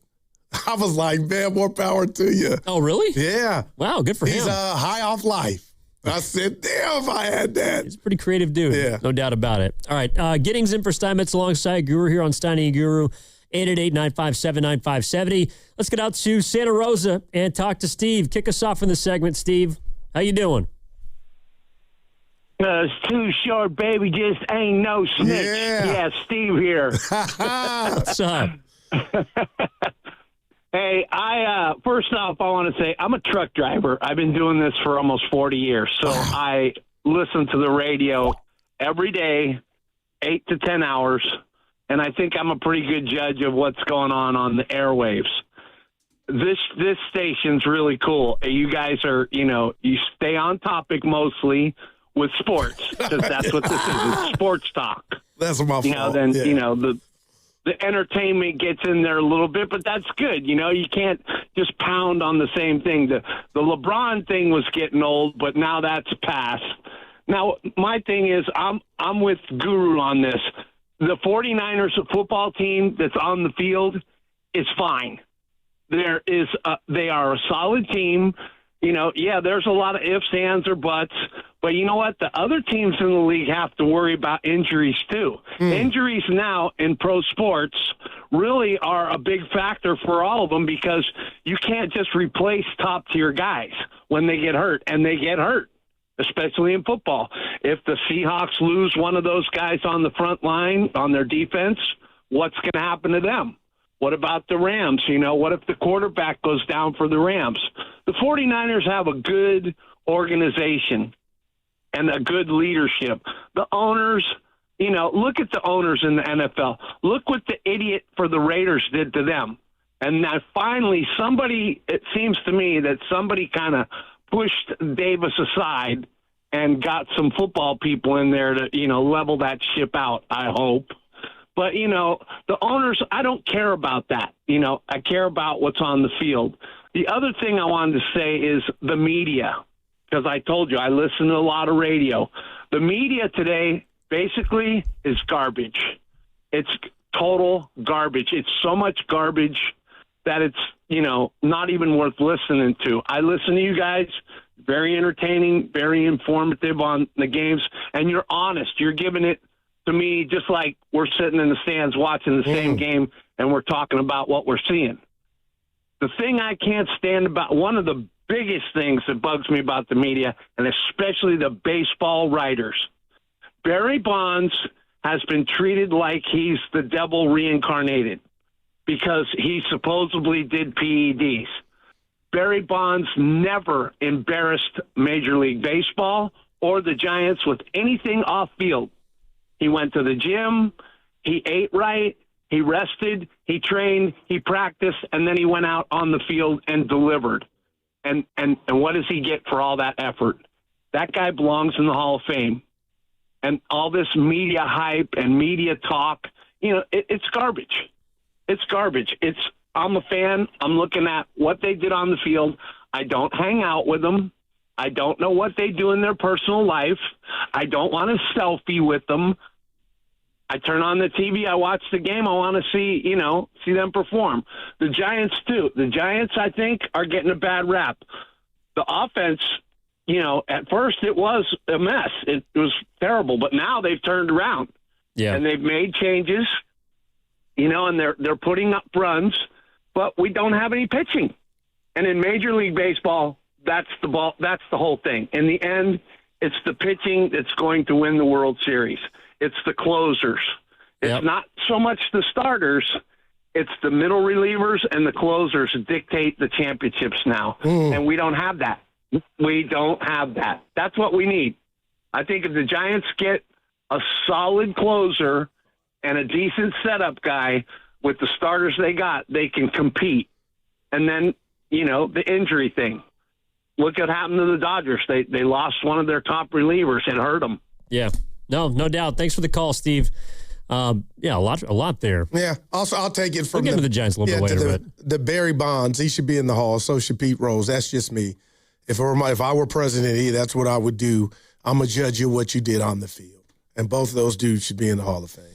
I was like, man, more power to you. Oh, really? Yeah. Wow, good for him. He's high off life. I said, damn, if I had that. He's a pretty creative dude. Yeah. No doubt about it. All right, Giddings in for Steinmetz alongside Guru here on Steiny and Guru, 888-957-9570. Let's get out to Santa Rosa and talk to Steve. Kick us off in the segment, Steve. How you doing? It's Too Short, baby. Just ain't no snitch. Yeah, Steve here. What's up? Hey, first off, I want to say I'm a truck driver. I've been doing this for almost 40 years. So I listen to the radio every day, 8 to 10 hours. And I think I'm a pretty good judge of what's going on the airwaves. This station's really cool. You guys are, you stay on topic mostly with sports because that's what this is. It's sports talk. That's my fault. Then, the entertainment gets in there a little bit, but that's good. You can't just pound on the same thing. The LeBron thing was getting old, but now that's past. Now, my thing is I'm with Guru on this. The 49ers football team that's on the field is fine. They are a solid team. There's a lot of ifs, ands, or buts. But you know what? The other teams in the league have to worry about injuries, too. Injuries now in pro sports really are a big factor for all of them because you can't just replace top-tier guys when they get hurt, and they get hurt, especially in football. If the Seahawks lose one of those guys on the front line, on their defense, what's going to happen to them? What about the Rams? What if the quarterback goes down for the Rams? The 49ers have a good organization and a good leadership. The owners, look at the owners in the NFL. Look what the idiot for the Raiders did to them. And now finally it seems to me that somebody kind of pushed Davis aside and got some football people in there to, level that ship out, I hope. But, the owners, I don't care about that. I care about what's on the field. The other thing I wanted to say is the media, because I told you I listen to a lot of radio. The media today basically is garbage. It's total garbage. It's so much garbage that it's, not even worth listening to. I listen to you guys, very entertaining, very informative on the games, and you're honest. You're giving it to me just like we're sitting in the stands watching the same game and we're talking about what we're seeing. The thing I can't stand about, one of the biggest things that bugs me about the media, and especially the baseball writers, Barry Bonds has been treated like he's the devil reincarnated because he supposedly did PEDs. Barry Bonds never embarrassed Major League Baseball or the Giants with anything off field. He went to the gym, he ate right, he rested, he trained, he practiced, and then he went out on the field and delivered. And what does he get for all that effort? That guy belongs in the Hall of Fame. And all this media hype and media talk, it's garbage. It's garbage. I'm a fan. I'm looking at what they did on the field. I don't hang out with them. I don't know what they do in their personal life. I don't want a selfie with them. I turn on the TV. I watch the game. I want to see them perform. The Giants too. The Giants, I think, are getting a bad rap. The offense, at first it was a mess. It was terrible, but now they've turned around. Yeah. And they've made changes, and they're putting up runs, but we don't have any pitching. And in Major League Baseball, that's the whole thing. In the end, it's the pitching that's going to win the World Series. It's the closers. It's not so much the starters. It's the middle relievers and the closers that dictate the championships now. And we don't have that. We don't have that. That's what we need. I think if the Giants get a solid closer and a decent setup guy with the starters they got, they can compete. And then, the injury thing. Look what happened to the Dodgers. They lost one of their top relievers. It hurt them. Yeah. No doubt. Thanks for the call, Steve. A lot there. Yeah. Also, I'll take it from we'll get to the Giants a little bit later. The Barry Bonds, he should be in the Hall. So should Pete Rose. That's just me. If I were president, that's what I would do. I'm going to judge you what you did on the field. And both of those dudes should be in the Hall of Fame.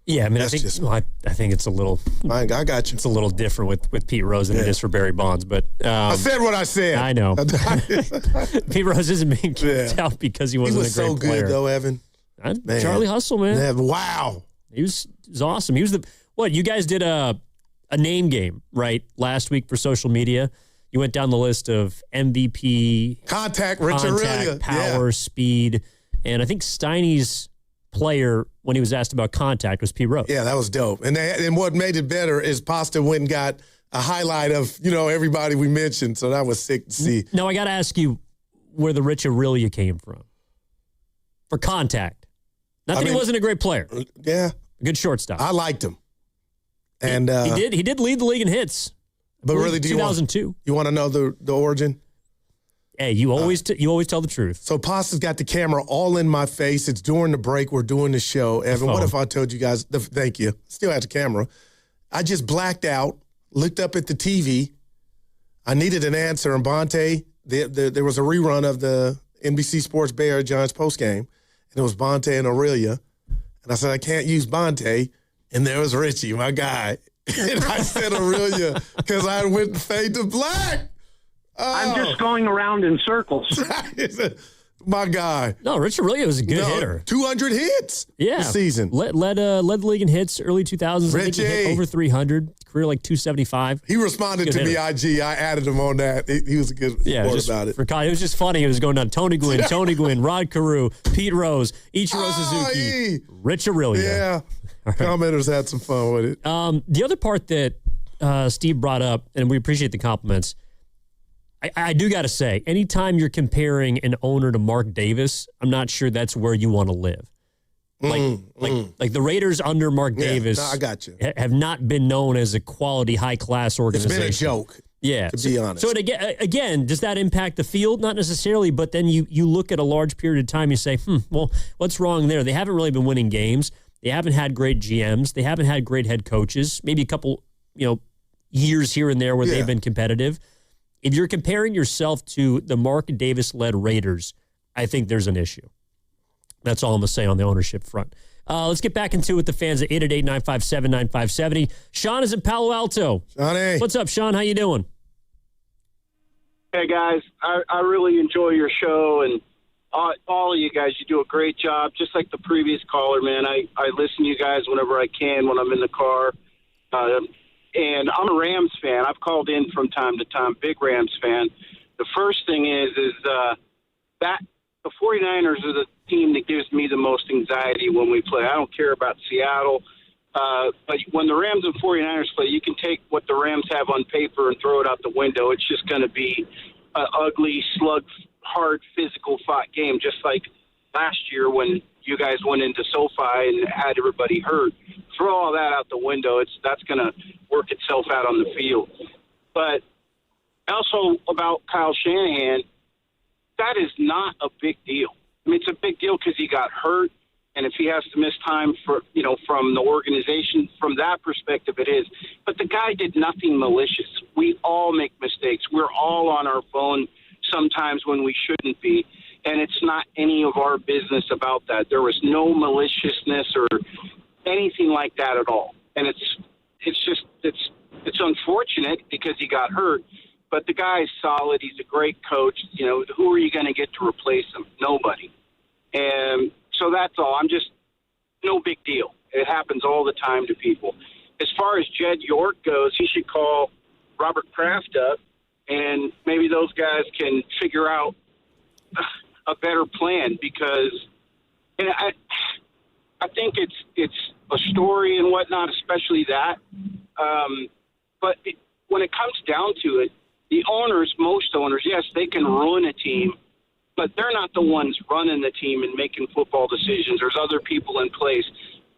Yeah, I mean, I think it's a little. I got you. It's a little different with Pete Rose than it is for Barry Bonds, but I said what I said. I know. Pete Rose isn't being kicked out because he wasn't a great player. He was so good, though, Evan. Charlie Hustle, man. Yeah, wow. He was awesome. He was you guys did a name game, right, last week for social media. You went down the list of MVP, contact, power, speed, and I think Steiny's player when he was asked about contact was Pete Rose. Yeah, that was dope. And what made it better is Pasta went and got a highlight of everybody we mentioned, so that was sick to see. Now I got to ask you where the Rich Aurelia came from for contact. Not that he wasn't a great player. Yeah, a good shortstop. I liked him, and he did lead the league in hits. But really, 2002. You want to know the origin? Hey, you always tell the truth. So Pasta's got the camera all in my face. It's during the break. We're doing the show. Evan, what if I told you guys? Thank you. Still had the camera. I just blacked out. Looked up at the TV. I needed an answer. And Bonte, there was a rerun of the NBC Sports Bay Area Giants postgame, and it was Bonte and Aurelia. And I said, I can't use Bonte. And there was Richie, my guy. And I said Aurelia because I went and fade to black. I'm just going around in circles. My guy. No, Rich Aurelia was a good hitter. 200 hits this season. Led the league in hits early 2000s. I think he hit over 300. Career like 275. He responded to me IG. I added him on that. He was a good sport about it. It was just funny. It was going down Tony Gwynn, Rod Carew, Pete Rose, Ichiro Suzuki, Rich Aurelia. Yeah. Right. Commenters had some fun with it. The other part that Steve brought up, and we appreciate the compliments, I do got to say, anytime you're comparing an owner to Mark Davis, I'm not sure that's where you want to live. Like the Raiders under Mark Davis I got you. Have not been known as a quality, high-class organization. It's been a joke. Yeah. To be honest. So again, does that impact the field? Not necessarily, but then you look at a large period of time, you say, well, what's wrong there? They haven't really been winning games. They haven't had great GMs. They haven't had great head coaches. Maybe a couple, years here and there where they've been competitive. If you're comparing yourself to the Mark Davis-led Raiders, I think there's an issue. That's all I'm going to say on the ownership front. Let's get back into it with the fans at 888-957-9570. Sean is in Palo Alto. Johnny. What's up, Sean? How you doing? Hey, guys. I really enjoy your show, and all of you guys, you do a great job. Just like the previous caller, man, I listen to you guys whenever I can when I'm in the car. And I'm a Rams fan. I've called in from time to time, big Rams fan. The first thing is that the 49ers are the team that gives me the most anxiety when we play. I don't care about Seattle. But when the Rams and 49ers play, you can take what the Rams have on paper and throw it out the window. It's just going to be an ugly, slug, hard, physical fought game, just like last year when you guys went into SoFi and had everybody hurt. Throw all that out the window. That's going to work itself out on the field. But also about Kyle Shanahan, that is not a big deal. I mean, it's a big deal because he got hurt, and if he has to miss time from the organization, from that perspective, it is. But the guy did nothing malicious. We all make mistakes. We're all on our phone sometimes when we shouldn't be, and it's not any of our business about that. There was no maliciousness or anything like that at all. And it's unfortunate because he got hurt, but the guy's solid. He's a great coach. Who are you going to get to replace him? Nobody. And so that's all. No big deal. It happens all the time to people. As far as Jed York goes, he should call Robert Kraft up, and maybe those guys can figure out a better plan, because I think it's a story and whatnot, especially that. But when it comes down to it, most owners, yes, they can ruin a team, but they're not the ones running the team and making football decisions. There's other people in place.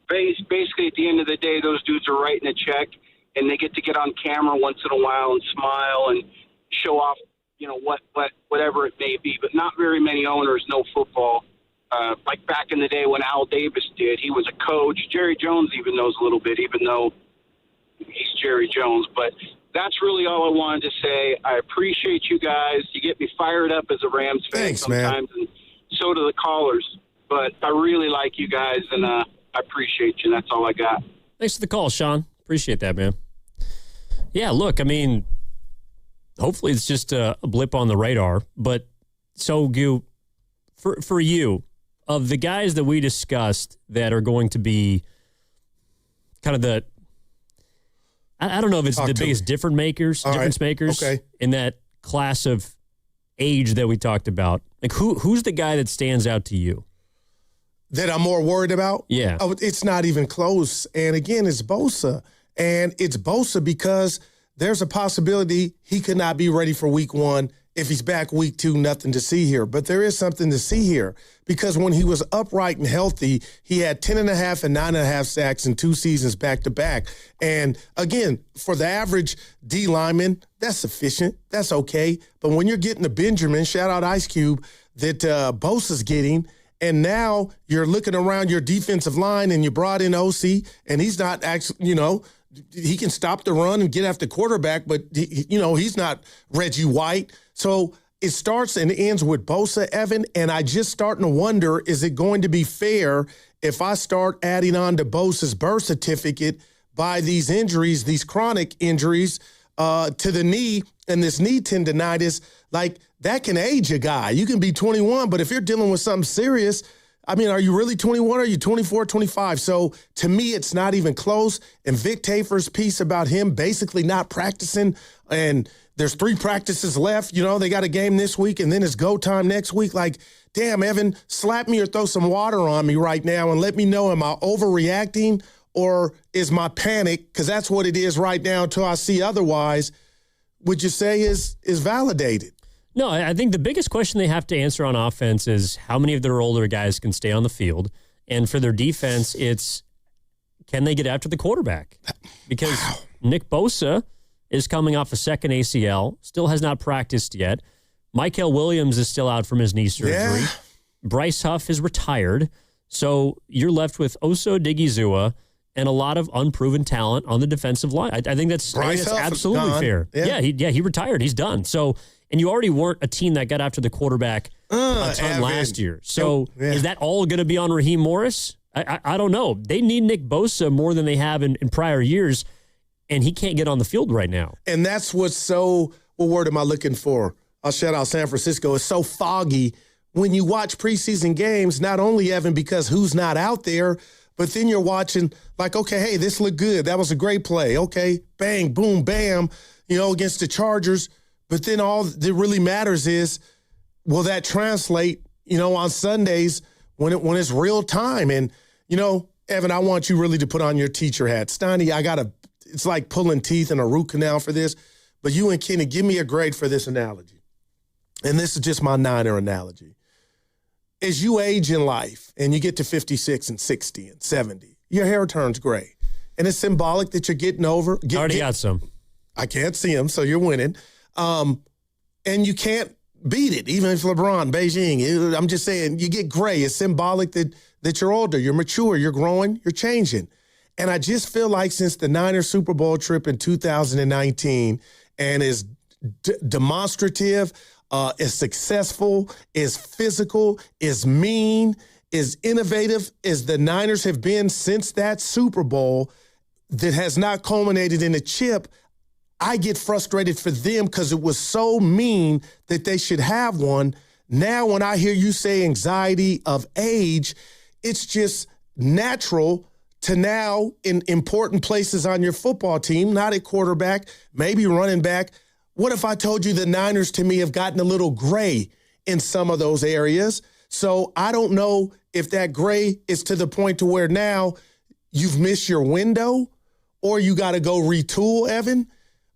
Basically, at the end of the day, those dudes are writing a check, and they get on camera once in a while and smile and show off, whatever it may be. But not very many owners know football. Like back in the day when Al Davis did, he was a coach. Jerry Jones even knows a little bit, even though he's Jerry Jones. But that's really all I wanted to say. I appreciate you guys. You get me fired up as a Rams fan sometimes, and so do the callers. But I really like you guys, and I appreciate you. That's all I got. Thanks for the call, Sean. Appreciate that, man. Yeah, look, I mean, hopefully it's just a blip on the radar. But so, Gu, for you, of the guys that we discussed that are going to be kind of the, I don't know if it's the biggest difference makers in that class of age that we talked about. Like who's the guy that stands out to you? That I'm more worried about? Yeah. Oh, it's not even close. And again, it's Bosa. And it's Bosa because there's a possibility he could not be ready for week 1. If he's back week 2, nothing to see here. But there is something to see here, because when he was upright and healthy, he had 10.5 and 9.5 sacks in 2 seasons back to back. And again, for the average D lineman, that's sufficient. That's okay. But when you're getting a Benjamin, shout out Ice Cube, that Bosa's getting, and now you're looking around your defensive line and you brought in OC, and he's not actually, he can stop the run and get after quarterback, but he's not Reggie White. So it starts and ends with Bosa, Evan, and I just starting to wonder, is it going to be fair if I start adding on to Bosa's birth certificate by these injuries, these chronic injuries to the knee and this knee tendonitis? Like, that can age a guy. You can be 21, but if you're dealing with something serious, I mean, are you really 21? Are you 24, 25? So to me, it's not even close. And Vic Tafer's piece about him basically not practicing, and there's 3 practices left. They got a game this week, and then it's go time next week. Like, damn, Evan, slap me or throw some water on me right now and let me know, am I overreacting, or is my panic, because that's what it is right now until I see otherwise, would you say is validated? No, I think the biggest question they have to answer on offense is how many of their older guys can stay on the field. And for their defense, it's can they get after the quarterback? Because Nick Bosa is coming off a second ACL, still has not practiced yet. Mykel Williams is still out from his knee surgery. Yeah. Bryce Huff is retired. So you're left with Osa Odigizua and a lot of unproven talent on the defensive line. I think that's absolutely fair. Yeah. He retired. He's done. So, and you already weren't a team that got after the quarterback a ton last year. So is that all going to be on Raheem Morris? I don't know. They need Nick Bosa more than they have in prior years, and he can't get on the field right now. And that's what's so, what word am I looking for? I'll shout out San Francisco. It's so foggy when you watch preseason games, not only, Evan, because who's not out there, but then you're watching like, okay, hey, this looked good. That was a great play. Okay, bang, boom, bam, against the Chargers. But then all that really matters is, will that translate, on Sundays when it's real time? And, Evan, I want you really to put on your teacher hat. Steiny, it's like pulling teeth in a root canal for this. But you and Kenny, give me a grade for this analogy. And this is just my Niner analogy. As you age in life and you get to 56 and 60 and 70, your hair turns gray. And it's symbolic that you're getting over. Already got some. I can't see them, so you're winning. And you can't beat it, even if LeBron, Beijing. I'm just saying, you get gray. It's symbolic that you're older, you're mature, you're growing, you're changing. And I just feel like since the Niners Super Bowl trip in 2019 and is demonstrative, is successful, is physical, is mean, is innovative, as the Niners have been since that Super Bowl that has not culminated in a chip, I get frustrated for them because it was so mean that they should have one. Now, when I hear you say anxiety of age, it's just natural to now in important places on your football team, not at quarterback, maybe running back. What if I told you the Niners to me have gotten a little gray in some of those areas? So I don't know if that gray is to the point to where now you've missed your window or you got to go retool, Evan.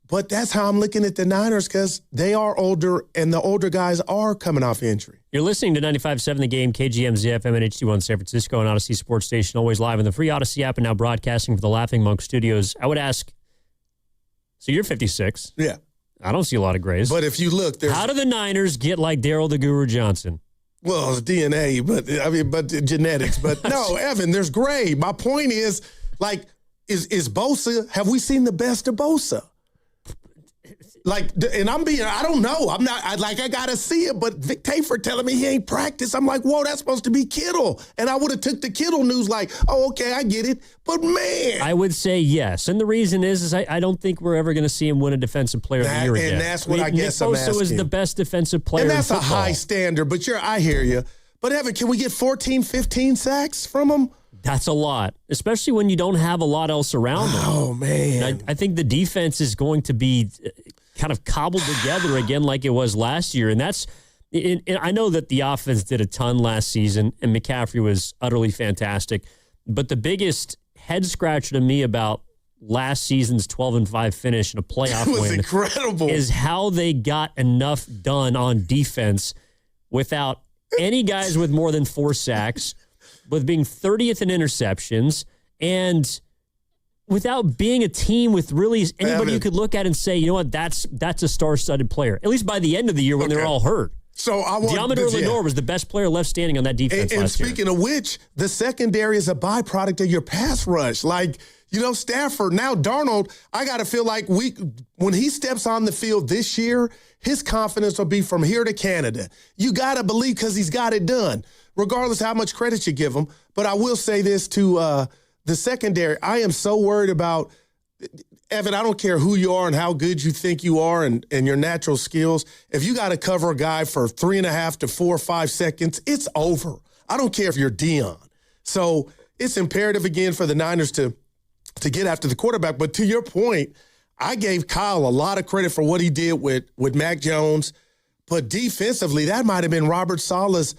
But that's how I'm looking at the Niners because they are older and the older guys are coming off injury. You're listening to 95.7 The Game, KGM ZFM and HD1 San Francisco and Odyssey Sports Station, always live in the free Odyssey app and now broadcasting for the Laughing Monk Studios. I would ask, so you're 56. Yeah. I don't see a lot of grays. But if you look, how do the Niners get like Daryl the Guru Johnson? Well, it's DNA, but genetics. But no, Evan, there's gray. My point is, like, is Bosa, have we seen the best of Bosa? Like, and I don't know. I got to see it, but Vic Tafur telling me he ain't practiced. I'm like, whoa, that's supposed to be Kittle. And I would have took the Kittle news like, oh, okay, I get it. But, man. I would say yes. And the reason is I don't think we're ever going to see him win a Defensive Player of the Year again. And that's what I guess I'm asking. Nick Bosa was the best defensive player in football. And that's a high standard, but I hear you. But, Evan, can we get 14, 15 sacks from him? That's a lot, especially when you don't have a lot else around them. Oh, man. I think the defense is going to be kind of cobbled together again like it was last year. And I know that the offense did a ton last season, and McCaffrey was utterly fantastic. But the biggest head scratcher to me about last season's 12-5 finish in a playoff win incredible. Is how they got enough done on defense without any guys with more than 4 sacks, with being 30th in interceptions, and without being a team with really anybody you could look at and say, you know what, that's a star-studded player. At least by the end of the year when they're all hurt. So Diamondor Lenore was the best player left standing on that defense last year. And speaking of which, the secondary is a byproduct of your pass rush. Like, Stafford, now Darnold, I got to feel like when he steps on the field this year, his confidence will be from here to Canada. You got to believe because he's got it done, regardless of how much credit you give him. But I will say this to the secondary. I am so worried about, Evan, I don't care who you are and how good you think you are and your natural skills. If you got to cover a guy for 3.5 to 4 or 5 seconds, it's over. I don't care if you're Dion. So it's imperative again for the Niners to get after the quarterback. But to your point, I gave Kyle a lot of credit for what he did with Mac Jones. But defensively, that might have been Robert Saleh's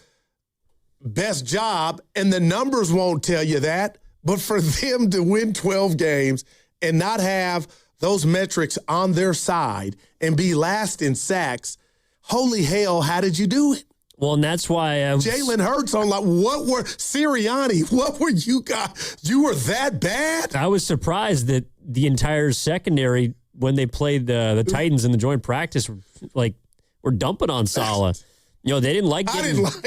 best job. And the numbers won't tell you that. But for them to win 12 games and not have those metrics on their side and be last in sacks, holy hell, how did you do it? Well, and that's why Jalen Hurts on Sirianni, what were you guys? You were that bad? I was surprised that the entire secondary, when they played the Titans in the joint practice, were dumping on Saleh. They didn't like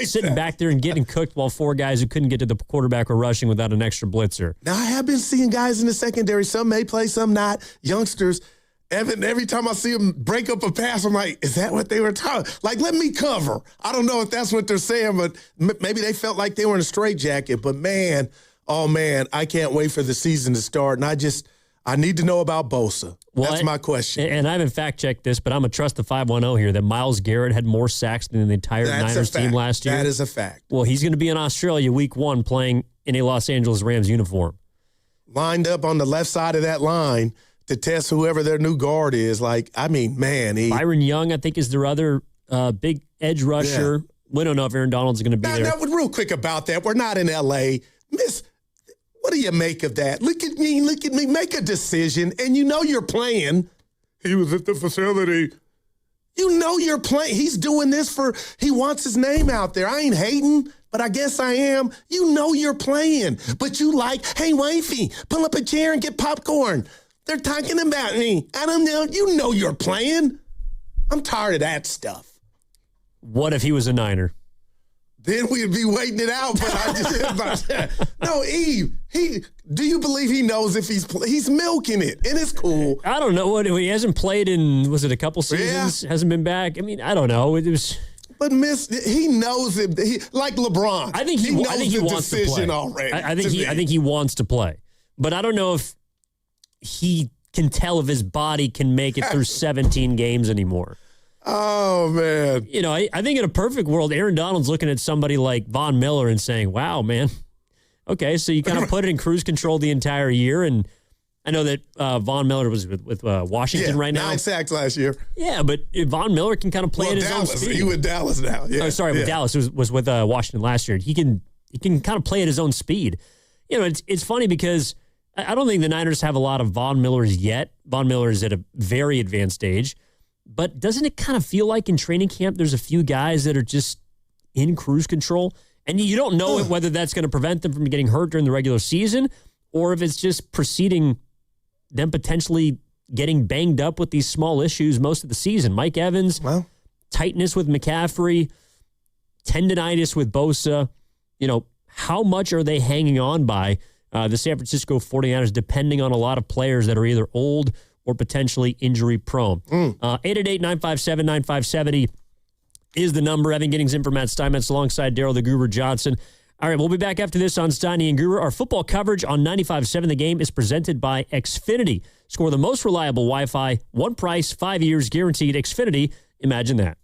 sitting back there and getting cooked while four guys who couldn't get to the quarterback were rushing without an extra blitzer. Now, I have been seeing guys in the secondary. Some may play, some not. Youngsters. Evan, every time I see them break up a pass, I'm like, is that what they were talking? Like, let me cover. I don't know if that's what they're saying, but maybe they felt like they were in a straitjacket. But, man, I can't wait for the season to start. And I need to know about Bosa. That's my question. And I haven't fact-checked this, but I'm going to trust the 510 here that Myles Garrett had more sacks than the entire Niners team last year. That is a fact. Well, he's going to be in Australia week 1 playing in a Los Angeles Rams uniform. Lined up on the left side of that line to test whoever their new guard is. Byron Young, I think, is their other big edge rusher. Yeah. We don't know if Aaron Donald's going to be there. Now, real quick about that. We're not in L.A. What do you make of that? Look at me. Make a decision, and you're playing. He was at the facility. You're playing. He's doing this he wants his name out there. I ain't hating, but I guess I am. You're playing. But hey, wifey, pull up a chair and get popcorn. They're talking about me. I don't know. You're playing. I'm tired of that stuff. What if he was a Niner? Then we'd be waiting it out. But no, Eve. Do you believe he knows if he's milking it? And it's cool. I don't know. He hasn't played in, was it a couple seasons? Yeah. Hasn't been back. I mean, I don't know. It was. But he knows it. Like LeBron. I think he wants to play already. I think he wants to play. But I don't know if he can tell if his body can make it through 17 games anymore. Oh, man. I think in a perfect world, Aaron Donald's looking at somebody like Von Miller and saying, wow, man. Okay, so you kind of put it in cruise control the entire year. And I know that Von Miller was with Washington right now. 9 sacks last year. Yeah, but Von Miller can kind of play at his own speed. He with Dallas now. Yeah. Oh, sorry, with Dallas. It was with Washington last year. He can kind of play at his own speed. It's funny because I don't think the Niners have a lot of Von Millers yet. Von Miller is at a very advanced age. But doesn't it kind of feel like in training camp there's a few guys that are just in cruise control? And you don't know whether that's going to prevent them from getting hurt during the regular season or if it's just preceding them potentially getting banged up with these small issues most of the season. Mike Evans, tightness with McCaffrey, tendinitis with Bosa. How much are they hanging on by the San Francisco 49ers depending on a lot of players that are either old or potentially injury-prone. 888-957-9570 is the number. Evan Giddings in for Matt Steinmetz alongside Daryl the Guru Johnson. All right, we'll be back after this on Steiny and Guru. Our football coverage on 95.7 The Game is presented by Xfinity. Score the most reliable Wi-Fi, one price, 5 years guaranteed. Xfinity, imagine that.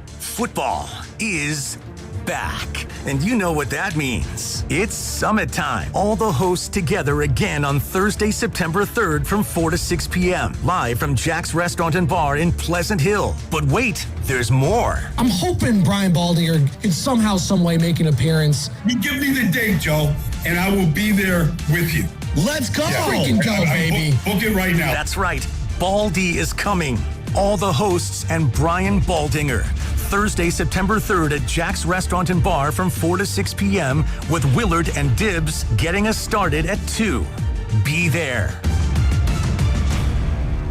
Football is back. And you know what that means. It's summit time. All the hosts together again on Thursday, September 3rd from 4 to 6 p.m. Live from Jack's Restaurant and Bar in Pleasant Hill. But wait, there's more. I'm hoping Brian Baldinger can somehow, some way make an appearance. You give me the date, Joe, and I will be there with you. Let's go. Freaking go, baby. Book it right now. That's right. Baldy is coming. All the hosts and Brian Baldinger. Thursday, September 3rd at Jack's Restaurant and Bar from 4 to 6 p.m. with Willard and Dibbs getting us started at 2. Be there.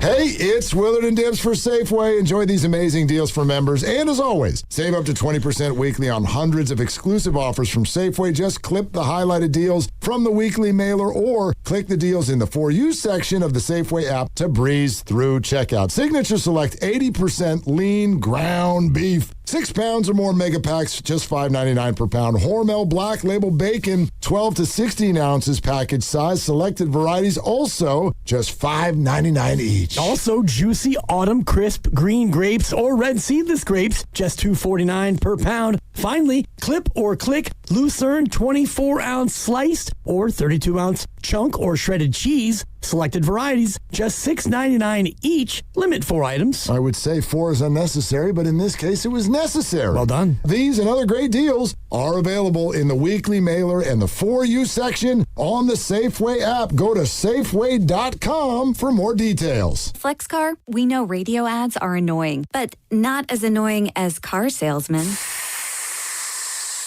Hey, it's Willard and Dibbs for Safeway. Enjoy these amazing deals for members. And as always, save up to 20% weekly on hundreds of exclusive offers from Safeway. Just clip the highlighted deals from the weekly mailer or click the deals in the For You section of the Safeway app to breeze through checkout. Signature Select 80% lean ground beef. 6 pounds or more mega packs, just $5.99 per pound. Hormel Black Label Bacon, 12 to 16 ounces package size. Selected varieties also just $5.99 each. Also, juicy autumn crisp green grapes or red seedless grapes, just $2.49 per pound. Finally, clip or click Lucerne 24-ounce sliced or 32-ounce chunk or shredded cheese. Selected varieties, just $6.99 each. Limit 4 items. I would say 4 is unnecessary, but in this case, it was necessary. Well done. These and other great deals are available in the weekly mailer and the For You section on the Safeway app. Go to Safeway.com for more details. FlexCar, we know radio ads are annoying, but not as annoying as car salesmen.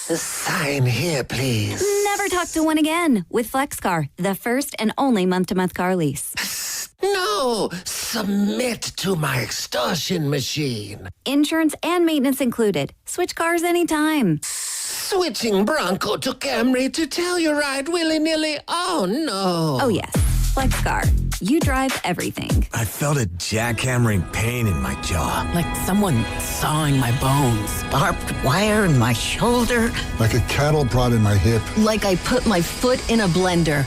Sign here, please. Never talk to one again with FlexCar, the first and only month-to-month car lease. No, submit to my extortion machine. Insurance and maintenance included. Switch cars anytime. Switching Bronco to Camry to Telluride willy-nilly? Oh, no. Oh, yes. FlexCar. You drive everything. I felt a jackhammering pain in my jaw. Like someone sawing my bones. Barbed wire in my shoulder. Like a cattle prod in my hip. Like I put my foot in a blender.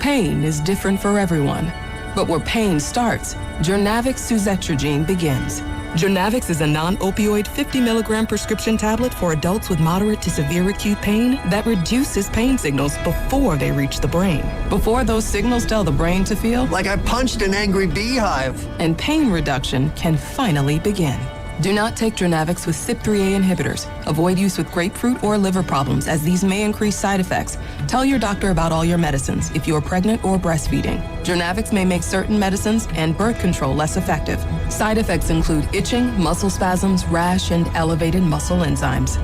Pain is different for everyone. But where pain starts, Journavx suzetrigine begins. Journavx is a non-opioid 50-milligram prescription tablet for adults with moderate to severe acute pain that reduces pain signals before they reach the brain. Before those signals tell the brain to feel like I punched an angry beehive. And pain reduction can finally begin. Do not take Journavx with CYP3A inhibitors. Avoid use with grapefruit or liver problems, as these may increase side effects. Tell your doctor about all your medicines if you are pregnant or breastfeeding. Journavx may make certain medicines and birth control less effective. Side effects include itching, muscle spasms, rash, and elevated muscle enzymes.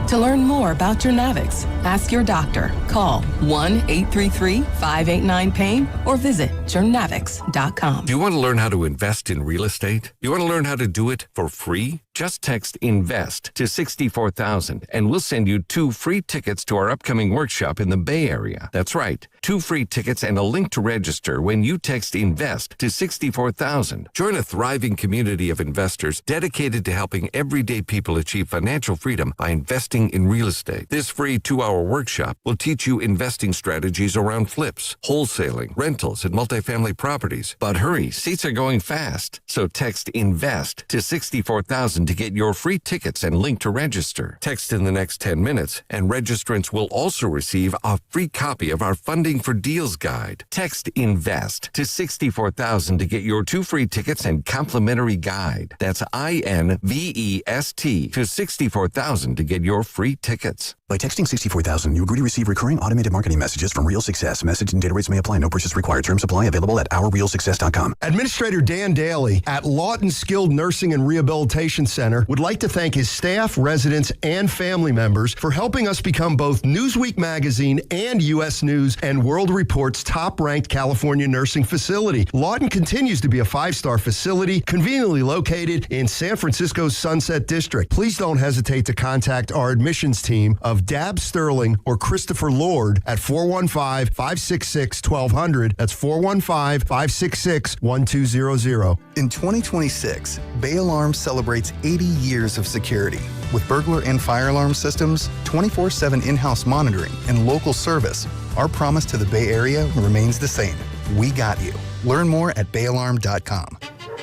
To learn more about Journavx, ask your doctor. Call 1-833-589-PAIN or visit journavx.com. Do you want to learn how to invest in real estate? You want to learn how to do it for free? Just text INVEST to 64,000 and we'll send you 2 free tickets to our upcoming workshop in the Bay Area. That's right, 2 free tickets and a link to register when you text INVEST to 64,000. Join a thriving community of investors dedicated to helping everyday people achieve financial freedom by investing in real estate. This free 2-hour workshop will teach you investing strategies around flips, wholesaling, rentals, and multifamily properties. But hurry, seats are going fast. So text INVEST to 64,000 to get your free tickets and link to register. Text in the next 10 minutes, and registrants will also receive a free copy of our Funding for Deals guide. Text INVEST to 64,000 to get your 2 free tickets and complimentary guide. That's INVEST to 64,000 to get your free tickets. By texting 64,000, you agree to receive recurring automated marketing messages from Real Success. Message and data rates may apply. No purchase required. Terms apply. Available at ourrealsuccess.com. Administrator Dan Daly at Lawton Skilled Nursing and Rehabilitation Center would like to thank his staff, residents, and family members for helping us become both Newsweek magazine and U.S. News and World Report's top-ranked California nursing facility. Lawton continues to be a 5-star facility conveniently located in San Francisco's Sunset District. Please don't hesitate to contact our admissions team of Dab Sterling or Christopher Lord at 415-566-1200. That's 415-566-1200. In 2026, Bay Alarm celebrates 80 years of security. With burglar and fire alarm systems, 24/7 in-house monitoring, and local service, our promise to the Bay Area remains the same. We got you. Learn more at bayalarm.com.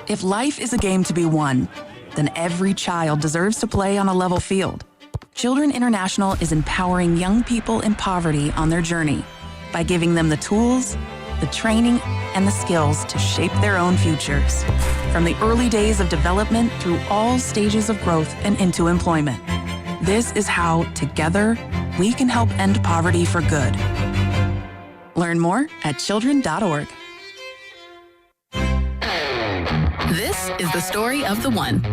If life is a game to be won, then every child deserves to play on a level field. Children International is empowering young people in poverty on their journey by giving them the tools, the training, and the skills to shape their own futures. From the early days of development through all stages of growth and into employment. This is how, together, we can help end poverty for good. Learn more at children.org. This is the story of the one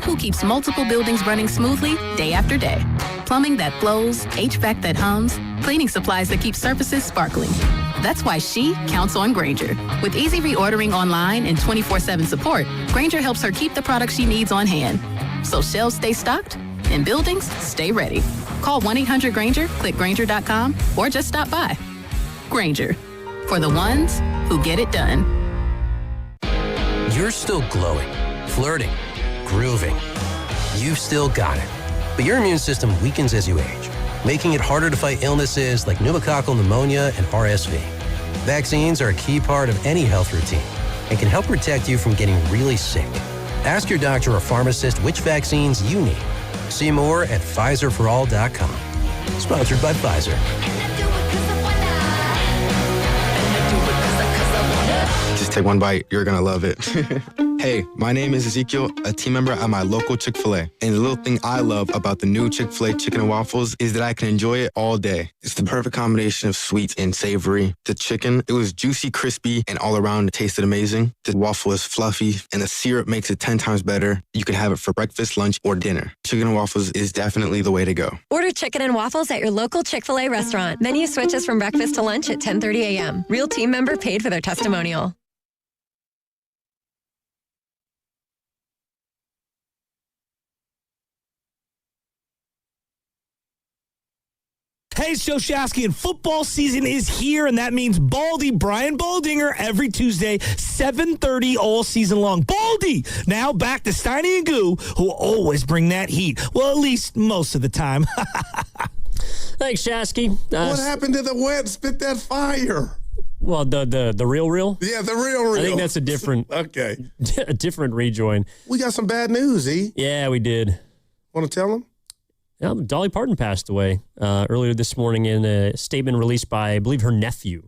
who keeps multiple buildings running smoothly day after day. Plumbing that flows, HVAC that hums, cleaning supplies that keep surfaces sparkling. That's why she counts on Grainger. With easy reordering online and 24/7 support, Grainger helps her keep the products she needs on hand. So shelves stay stocked and buildings stay ready. Call 1-800-GRAINGER, click Grainger.com, or just stop by. Grainger, for the ones who get it done. You're still glowing, flirting, grooving. You've still got it. But your immune system weakens as you age, making it harder to fight illnesses like pneumococcal pneumonia and RSV. Vaccines are a key part of any health routine and can help protect you from getting really sick. Ask your doctor or pharmacist which vaccines you need See more at PfizerForAll.com. Sponsored by Pfizer. Just take one bite. You're going to love it. Hey, my name is Ezekiel, a team member at my local Chick-fil-A. And the little thing I love about the new Chick-fil-A chicken and waffles is that I can enjoy it all day. It's the perfect combination of sweet and savory. The chicken, it was juicy, crispy, and all around it tasted amazing. The waffle is fluffy, and the syrup makes it 10 times better. You can have it for breakfast, lunch, or dinner. Chicken and waffles is definitely the way to go. Order chicken and waffles at your local Chick-fil-A restaurant. Menu switches from breakfast to lunch at 10:30 a.m. Real team member paid for their testimonial. Hey, it's Joe Shasky, and football season is here, and that means Baldy, Brian Baldinger, every Tuesday, 7:30 all season long. Baldy! Now back to Steiny and Goo, who always bring that heat. Well, at least most of the time. Thanks, Shasky. What happened to the wet spit that fire? Well, the real? Yeah, the real. I think that's a different okay. a different rejoin. We got some bad news, E. Yeah, we did. Want to tell them? Dolly Parton passed away earlier this morning in a statement released by, I believe, her nephew.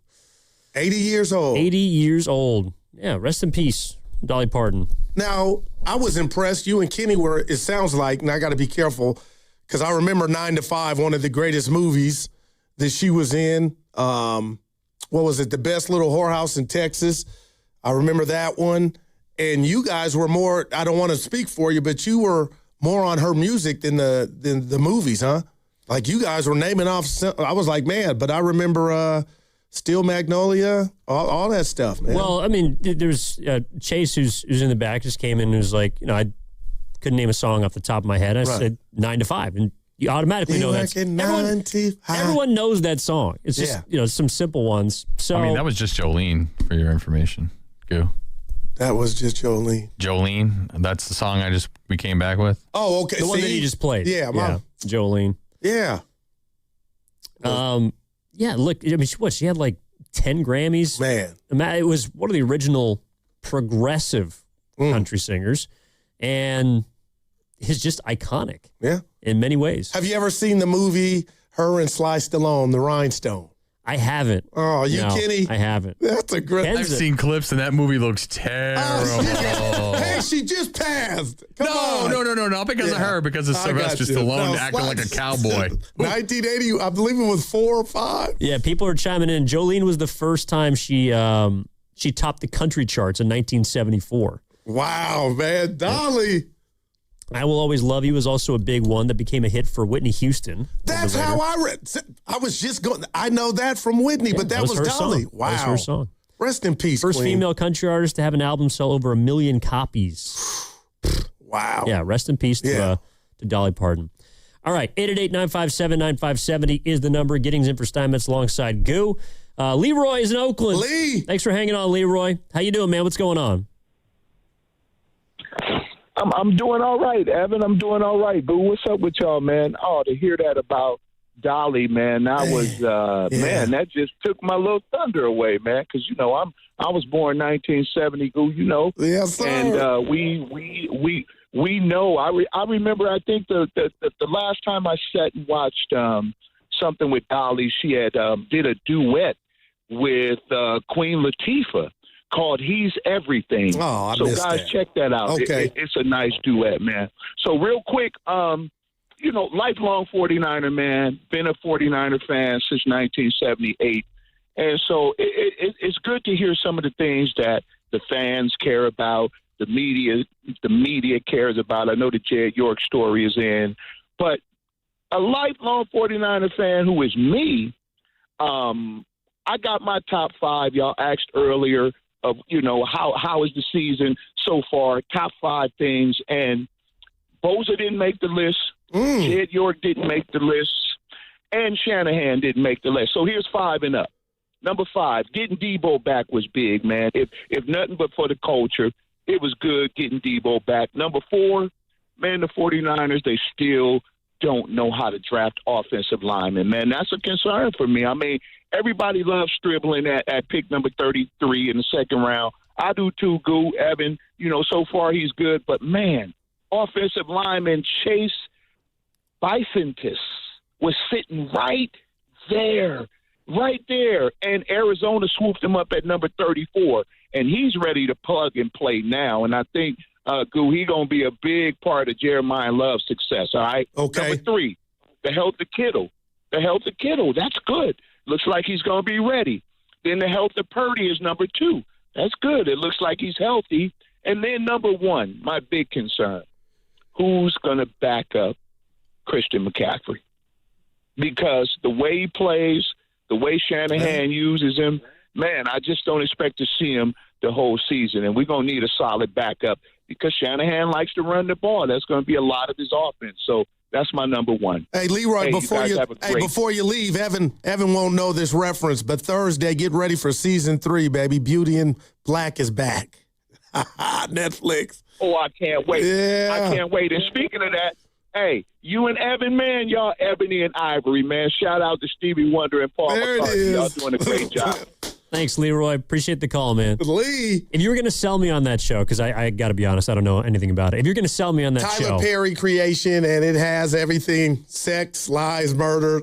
80 years old. 80 years old. Yeah, rest in peace, Dolly Parton. Now, I was impressed. You and Kenny were, it sounds like, and I got to be careful, because I remember 9 to 5, one of the greatest movies that she was in. What was it? The Best Little Whorehouse in Texas. I remember that one. And you guys were more, I don't want to speak for you, but you were more on her music than the movies, huh? Like you guys were naming off. I was like, man, but I remember Steel Magnolia, all that stuff, man. Well, I mean, there's Chase who's in the back just came in and was like, I couldn't name a song off the top of my head. I said 9 to 5, and you automatically know that. Everyone knows that song. It's just some simple ones. So I mean, that was just Jolene for your information. Go. That was just Jolene. Jolene. That's the song we came back with. Oh, okay. The one that you just played. Yeah, Jolene. Yeah. Yeah, look, I mean, she had like 10 Grammys. Man. It was one of the original progressive country singers, and is just iconic. Yeah. In many ways. Have you ever seen the movie, her and Sly Stallone, The Rhinestone? I haven't. Oh, Kenny? I haven't. That's a great. I've seen clips, and that movie looks terrible. Hey, she just passed. Come on. No, not because of her, because of Sylvester Stallone acting like a cowboy. 1980, I believe it was 4 or 5. Yeah, people are chiming in. Jolene was the first time she topped the country charts in 1974. Wow, man. Dolly. I Will Always Love You was also a big one that became a hit for Whitney Houston. That's how I read. I was just going. I know that from Whitney, but that was Dolly. Song. Wow. That was her song. Rest in peace, First Queen. female country artist to have an album sell over 1 million copies. Wow. Yeah, rest in peace to Dolly Parton. All right, 888-957-9570 is the number. Giddings in for Steinmetz alongside Goo. Leroy is in Oakland. Lee. Thanks for hanging on, Leroy. How you doing, man? What's going on? I'm doing all right, Evan. I'm doing all right. Boo, what's up with y'all, man? Oh, to hear that about Dolly, man, that was man, that just took my little thunder away, man. Because I was born 1970, Goo, Yes, sir. And we know. I remember. I think the last time I sat and watched something with Dolly, she had did a duet with Queen Latifah called "He's Everything." Oh, so guys, check that out. Okay, it's a nice duet, man. So real quick, lifelong 49er, man. Been a 49er fan since 1978, and so it's good to hear some of the things that the fans care about, the media cares about. I know the Jed York story is in, but a lifelong 49er fan who is me. I got my top 5. Y'all asked earlier of, how is the season so far, top 5 things. And Bosa didn't make the list. Jed York didn't make the list. And Shanahan didn't make the list. So here's 5 and up. Number 5, getting Debo back was big, man. If nothing but for the culture, it was good getting Debo back. Number 4, man, the 49ers, they still don't know how to draft offensive linemen, man. That's a concern for me. I mean, everybody loves Stribbling at pick number 33 in the second round. I do too, Goo, Evan. So far he's good. But, man, offensive lineman Chase Bicentis was sitting right there. And Arizona swooped him up at number 34, and he's ready to plug and play now. And I think, Goo, he's going to be a big part of Jeremiah Love's success, all right? Okay. Number 3, the health of Kittle. That's good. Looks like he's going to be ready. Then the health of Purdy is number 2. That's good. It looks like he's healthy. And then number 1, my big concern, who's going to back up Christian McCaffrey? Because the way he plays, the way Shanahan uses him, man, I just don't expect to see him the whole season. And we're going to need a solid backup because Shanahan likes to run the ball. That's going to be a lot of his offense. So that's my number 1. Hey, Leroy, before you leave, Evan won't know this reference, but Thursday, get ready for season 3, baby. Beauty in Black is back. Netflix. Oh, I can't wait. Yeah. I can't wait. And speaking of that, hey, you and Evan, man, y'all ebony and ivory, man. Shout out to Stevie Wonder and Paul McCartney. Y'all doing a great job. Thanks, Leroy. Appreciate the call, man. Lee. If you were going to sell me on that show, because I got to be honest, I don't know anything about it. If you're going to sell me on that show. Tyler Perry creation, and it has everything, sex, lies, murder,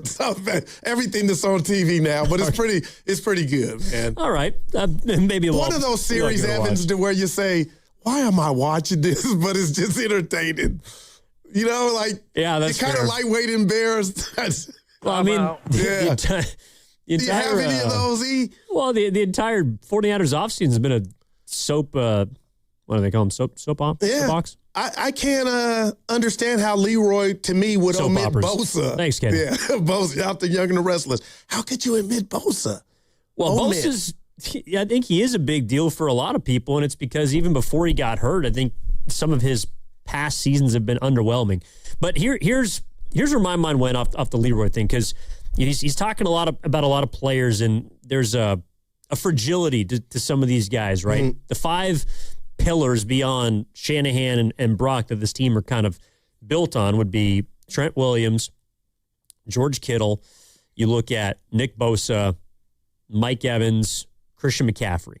everything that's on TV now. But it's pretty good, man. All right. Maybe one of those series, Evans, to where you say, why am I watching this? But it's just entertaining. You know, like, yeah, that's you're kind of lightweight embarrassed. Well, I mean, yeah. The entire, do you have any of those, E? Well, the entire 49ers offseason has been a soap, what do they call them, soap box? I can't understand how Leroy, to me, would soap omit operas. Bosa. Thanks, Kenny. Yeah, Bosa, out the Young and the Restless. How could you omit Bosa? Well, Bosa's, I think he is a big deal for a lot of people, and it's because even before he got hurt, I think some of his past seasons have been underwhelming. But here's where my mind went off the Leroy thing, because he's talking about a lot of players, and there's a fragility to some of these guys, right? Mm-hmm. The 5 pillars beyond Shanahan and Brock that this team are kind of built on would be Trent Williams, George Kittle. You look at Nick Bosa, Mike Evans, Christian McCaffrey.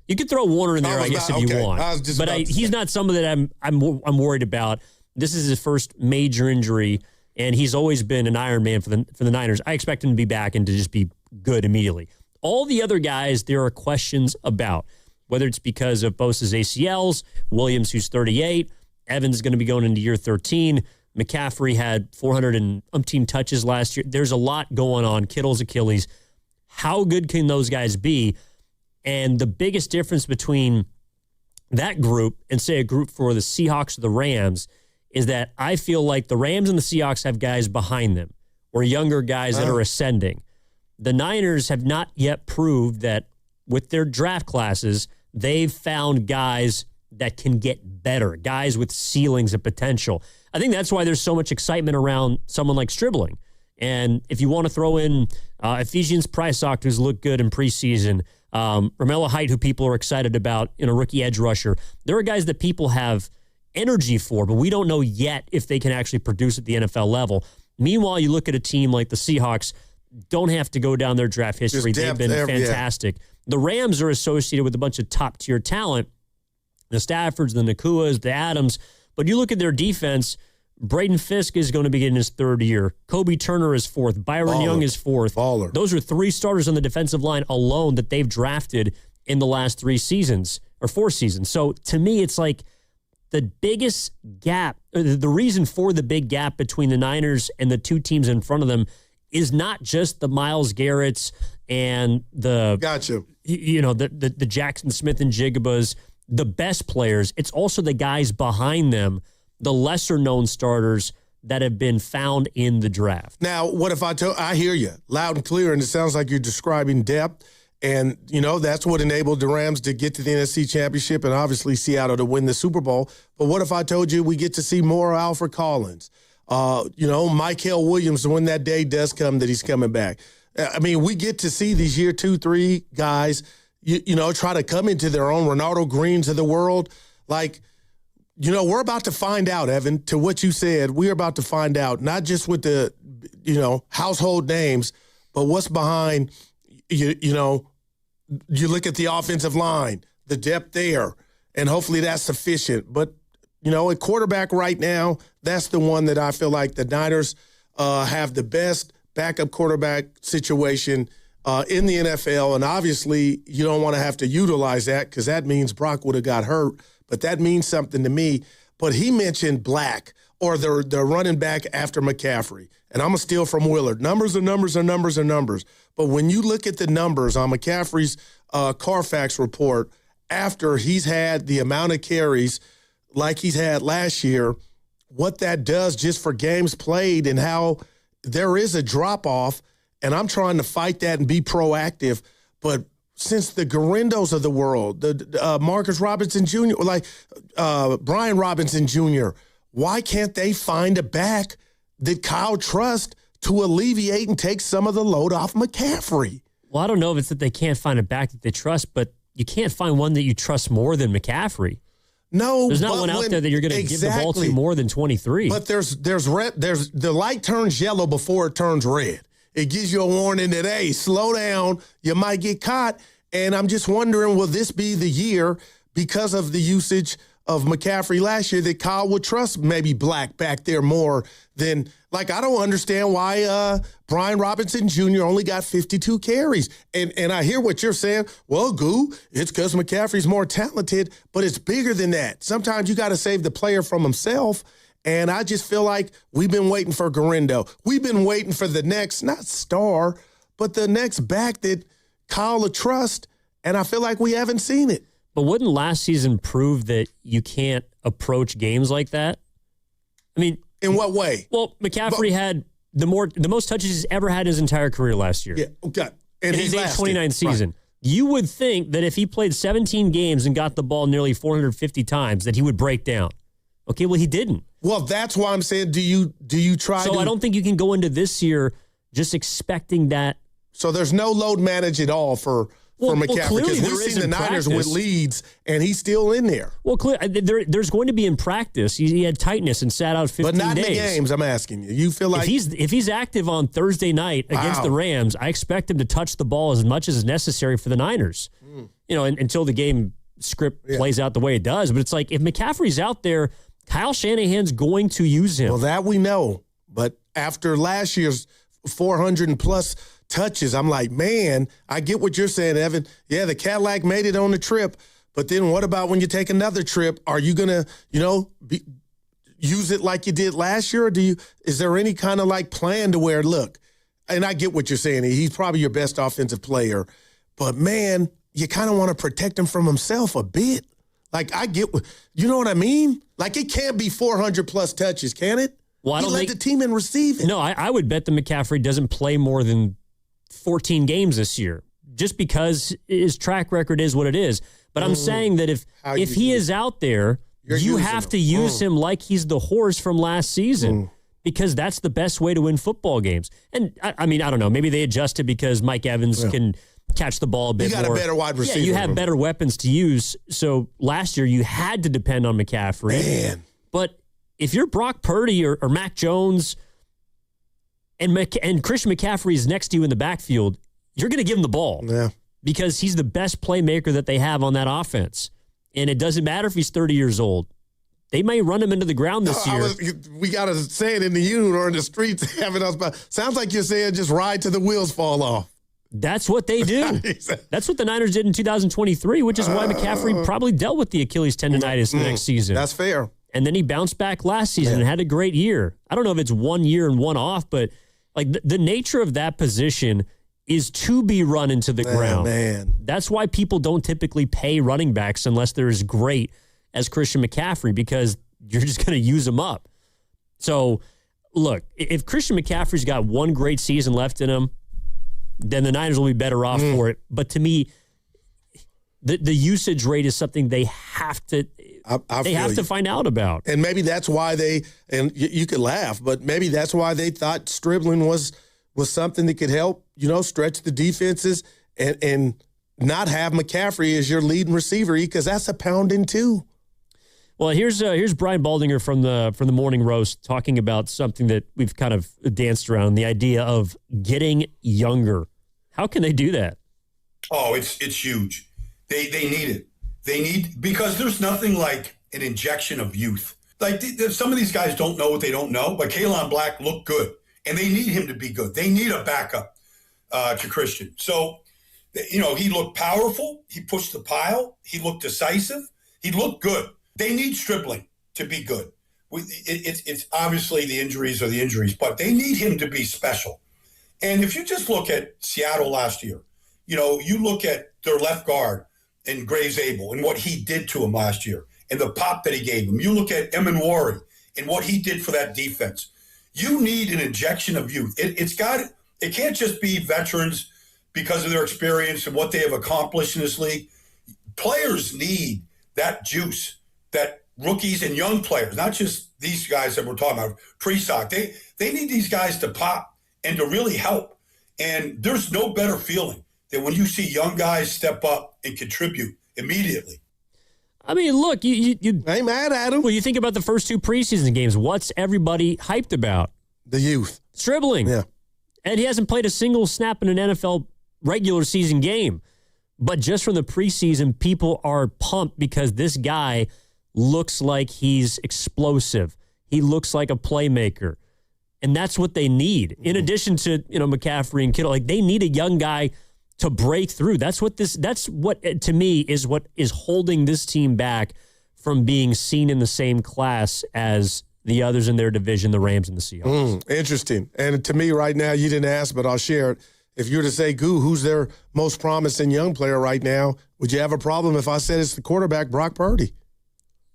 You could throw Warner in there, I guess, if you want. But he's not someone that I'm worried about. This is his first major injury, and he's always been an Iron Man for the Niners. I expect him to be back and to just be good immediately. All the other guys, there are questions about, whether it's because of Bosa's ACLs, Williams, who's 38, Evans is going to be going into year 13, McCaffrey had 400 and umpteen touches last year. There's a lot going on. Kittle's Achilles. How good can those guys be? And the biggest difference between that group and, say, a group for the Seahawks or the Rams is that I feel like the Rams and the Seahawks have guys behind them or younger guys that are ascending. The Niners have not yet proved that with their draft classes, they've found guys that can get better, guys with ceilings of potential. I think that's why there's so much excitement around someone like Stribling. And if you want to throw in Ephesians Prysock, who's looked good in preseason, Romello Height, who people are excited about, rookie edge rusher, there are guys that people have energy for, but we don't know yet if they can actually produce at the NFL level. Meanwhile, you look at a team like the Seahawks, don't have to go down their draft history. They've been fantastic. Yeah. The Rams are associated with a bunch of top-tier talent, the Staffords, the Nakuas, the Adams, but you look at their defense, Braden Fisk is going to be in his 3rd year. Kobe Turner is 4th. Byron Young is 4th. Baller. Those are 3 starters on the defensive line alone that they've drafted in the last 3 seasons or 4 seasons. So to me, it's like the biggest gap, the reason for the big gap between the Niners and the 2 teams in front of them is not just the Myles Garretts and the the Jackson Smith and Jigabas, the best players. It's also the guys behind them, the lesser-known starters that have been found in the draft. Now, what if I hear you loud and clear, and it sounds like you're describing depth, and, that's what enabled the Rams to get to the NFC Championship and obviously Seattle to win the Super Bowl. But what if I told you we get to see more Alfred Collins, Michael Williams when that day does come that he's coming back? I mean, we get to see these year 2, 3 guys, try to come into their own, Ronaldo Greens of the world. Like, we're about to find out, Evan, to what you said. We're about to find out, not just with the, household names, but what's behind, you look at the offensive line, the depth there, and hopefully that's sufficient. But At quarterback right now, that's the one that I feel like the Niners have the best backup quarterback situation in the NFL. And obviously, you don't want to have to utilize that because that means Brock would have got hurt. But that means something to me. But he mentioned Black or the running back after McCaffrey. And I'm going to steal from Willard. Numbers are numbers are numbers are numbers. But when you look at the numbers on McCaffrey's Carfax report, after he's had the amount of carries like he's had last year, what that does just for games played and how there is a drop-off, and I'm trying to fight that and be proactive. But since the Garindos of the world, the Marcus Robinson Jr., Brian Robinson Jr., why can't they find a back that Kyle trusts to alleviate and take some of the load off McCaffrey? Well, I don't know if it's that they can't find a back that they trust, but you can't find one that you trust more than McCaffrey. No, there's not one out there that you're going to give the ball to more than 23. But there's the light turns yellow before it turns red. It gives you a warning that, hey, slow down, you might get caught. And I'm just wondering, will this be the year because of the usage of McCaffrey last year that Kyle would trust maybe Black back there more than, I don't understand why Brian Robinson Jr. only got 52 carries. And I hear what you're saying. Well, Goo, it's because McCaffrey's more talented, but it's bigger than that. Sometimes you got to save the player from himself. And I just feel like we've been waiting for Garindo. We've been waiting for the next, not star, but the next back that Kyle will trust. And I feel like we haven't seen it. But wouldn't last season prove that you can't approach games like that? I mean, in what way? Well, McCaffrey had the most touches he's ever had his entire career last year. Yeah, okay. And in his age 29 season. Right. You would think that if he played 17 games and got the ball nearly 450 times, that he would break down. Okay, well, he didn't. Well, that's why I'm saying, do you try So I don't think you can go into this year just expecting that. So there's no load manage at all for McCaffrey, because we've seen the Niners with leads, and he's still in there. Well, there's going to be in practice. He had tightness and sat out 15 days. But not in the games, I'm asking you. You feel like... If he's active on Thursday night against the Rams, I expect him to touch the ball as much as is necessary for the Niners. Until the game script plays out the way it does. But it's like, if McCaffrey's out there, Kyle Shanahan's going to use him. Well, that we know. But after last year's 400-plus touches, I'm like, man, I get what you're saying, Evan. Yeah, the Cadillac made it on the trip, but then what about when you take another trip? Are you gonna, use it like you did last year, or is there any kind of plan to where, look, and I get what you're saying, he's probably your best offensive player, but man, you kind of want to protect him from himself a bit. I get, you know what I mean? It can't be 400-plus touches, can it? Well, I don't led the team in receiving. No, I would bet that McCaffrey doesn't play more than 14 games this year, just because his track record is what it is. But I'm saying that if he is out there, you have to use him like he's the horse from last season, because that's the best way to win football games. And I mean, I don't know, maybe they adjusted because Mike Evans can catch the ball a bit more. You got a better wide receiver. Yeah, you have better weapons to use. So last year you had to depend on McCaffrey. Man. But if you're Brock Purdy or Mac Jones and Christian McCaffrey is next to you in the backfield, you're going to give him the ball. Yeah. Because he's the best playmaker that they have on that offense. And it doesn't matter if he's 30 years old. They may run him into the ground this year. We got to say it in the unit or in the streets. Sounds like you're saying just ride till the wheels fall off. That's what they do. That's what the Niners did in 2023, which is why McCaffrey probably dealt with the Achilles tendonitis the next season. That's fair. And then he bounced back last season and had a great year. I don't know if it's 1 year and one off, but the nature of that position is to be run into the ground. Man. That's why people don't typically pay running backs unless they're as great as Christian McCaffrey, because you're just going to use them up. So, look, if Christian McCaffrey's got one great season left in him, then the Niners will be better off for it. But to me, the usage rate is something they have to to find out about. And maybe that's why you could laugh, but maybe that's why they thought Stribling was something that could help, stretch the defenses and not have McCaffrey as your leading receiver, because that's a pounding too. Well, here's Brian Baldinger from the Morning Roast talking about something that we've kind of danced around, the idea of getting younger. How can they do that? Oh, it's huge. They need it. They need, because there's nothing like an injection of youth. Like some of these guys don't know what they don't know, but Kalon Black looked good, and they need him to be good. They need a backup to Christian. So, he looked powerful. He pushed the pile. He looked decisive. He looked good. They need Stribling to be good. It's obviously the injuries are the injuries, but they need him to be special. And if you just look at Seattle last year, you look at their left guard and Graves Abel and what he did to him last year and the pop that he gave him. You look at Emin Wari and what he did for that defense. You need an injection of youth. It can't just be veterans because of their experience and what they have accomplished in this league. Players need that juice, that rookies and young players, not just these guys that we're talking about, pre-soc. They need these guys to pop and to really help. And there's no better feeling than when you see young guys step up and contribute immediately. I mean, look, you ain't mad at him. Well, you think about the first 2 preseason games. What's everybody hyped about? The youth. Stribling. Yeah. And he hasn't played a single snap in an NFL regular season game. But just from the preseason, people are pumped because this guy looks like he's explosive. He looks like a playmaker. And that's what they need. In addition to, McCaffrey and Kittle, they need a young guy to break through. That's what to me is what is holding this team back from being seen in the same class as the others in their division, the Rams and the Seahawks. Interesting. And to me right now, you didn't ask, but I'll share it. If you were to say, Goo, who's their most promising young player right now, would you have a problem if I said it's the quarterback, Brock Purdy?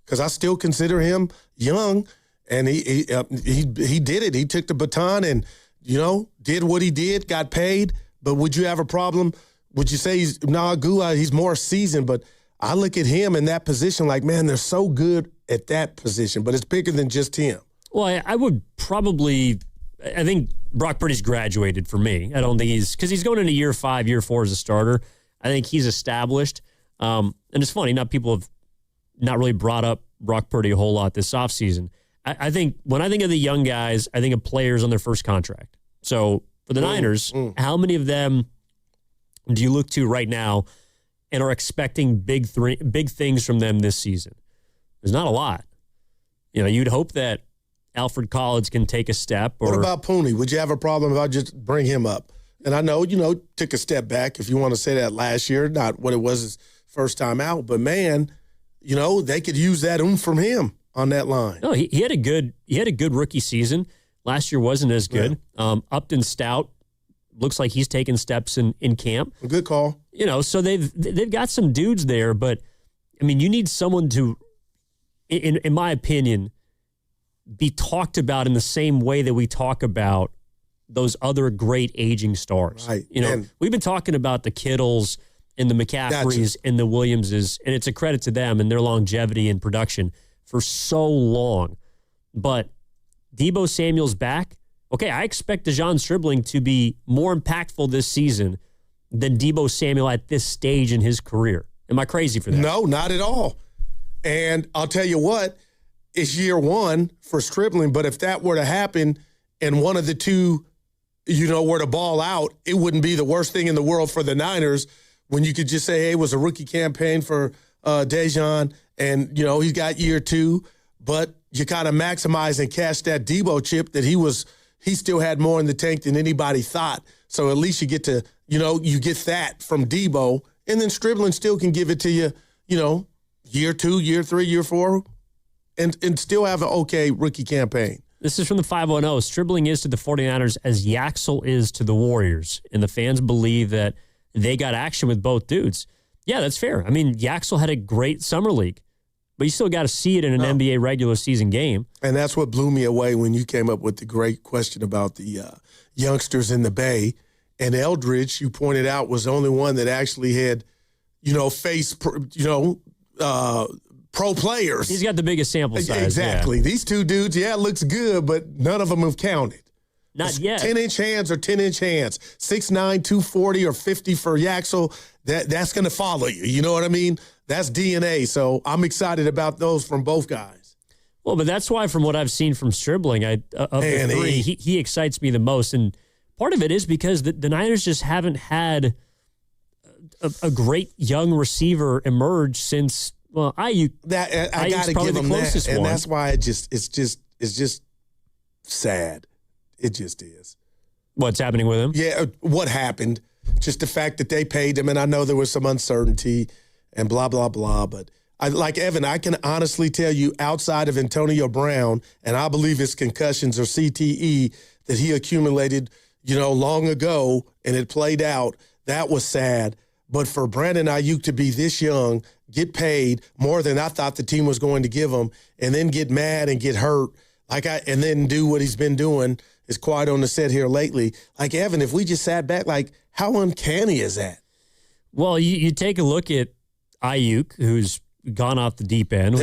Because I still consider him young, and he did it. He took the baton and, did what he did, got paid. But would you have a problem? Would you say he's more seasoned? But I look at him in that position like, man, they're so good at that position. But it's bigger than just him. Well, I would probably – I think Brock Purdy's graduated for me. I don't think because he's going into year 5, year 4 as a starter. I think he's established. And it's funny, people have not really brought up Brock Purdy a whole lot this offseason. I think when I think of the young guys, I think of players on their first contract. So for the Niners, how many of them do you look to right now and are expecting big things from them this season? There's not a lot. You'd hope that Alfred Collins can take a step. What about Pooney? Would you have a problem if I just bring him up? And I know, took a step back, if you want to say that, last year, not what it was his first time out. But, man, they could use that from him on that line. No, he had a good rookie season. Last year wasn't as good. Yeah. Upton Stout looks like he's taking steps in camp. A good call. So they've got some dudes there, but, I mean, you need someone to, in my opinion, be talked about in the same way that we talk about those other great aging stars. Right. We've been talking about the Kittles and the McCaffreys and the Williamses, and it's a credit to them and their longevity in production for so long. But Deebo Samuel's back. Okay, I expect DeJon Stribling to be more impactful this season than Deebo Samuel at this stage in his career. Am I crazy for that? No, not at all. And I'll tell you what, it's year 1 for Stribling, but if that were to happen and one of the two, were to ball out, it wouldn't be the worst thing in the world for the Niners when you could just say, hey, it was a rookie campaign for DeJon, and, he's got year 2, but you kind of maximize and cash that Deebo chip that he still had more in the tank than anybody thought. So at least you get to, you get that from Deebo, and then Stribling still can give it to you, year 2, year 3, year 4, and still have an okay rookie campaign. This is from the 510. Stribling is to the 49ers as Yaxel is to the Warriors, and the fans believe that they got action with both dudes. Yeah, that's fair. I mean, Yaxel had a great summer league, but you still got to see it in an NBA regular season game. And that's what blew me away when you came up with the great question about the youngsters in the Bay. And Eldridge, you pointed out, was the only one that actually had, faced, pro players. He's got the biggest sample size. Exactly. Yeah. These two dudes, it looks good, but none of them have counted. Not yet. 10-inch hands or 10-inch hands. 6'9", 240 or 50 for Yaxel, that's going to follow you. You know what I mean? That's DNA. So I'm excited about those from both guys. Well, but that's why from what I've seen from Stribling, of the three, he excites me the most. And part of it is because the Niners just haven't had a great young receiver emerge since Well, Ayuk. I got to give him that, and that's why it's just sad. It just is. What's happening with him? Yeah, what happened? Just the fact that they paid him, and I know there was some uncertainty and blah blah blah. But like Evan, I can honestly tell you, outside of Antonio Brown, and I believe it's concussions or CTE that he accumulated, long ago, and it played out. That was sad. But for Brandon Ayuk to be this young, get paid more than I thought the team was going to give him, and then get mad and get hurt, and then do what he's been doing, is quiet on the set here lately. Like, Evan, if we just sat back, how uncanny is that? Well, you take a look at Ayuk, who's gone off the deep end.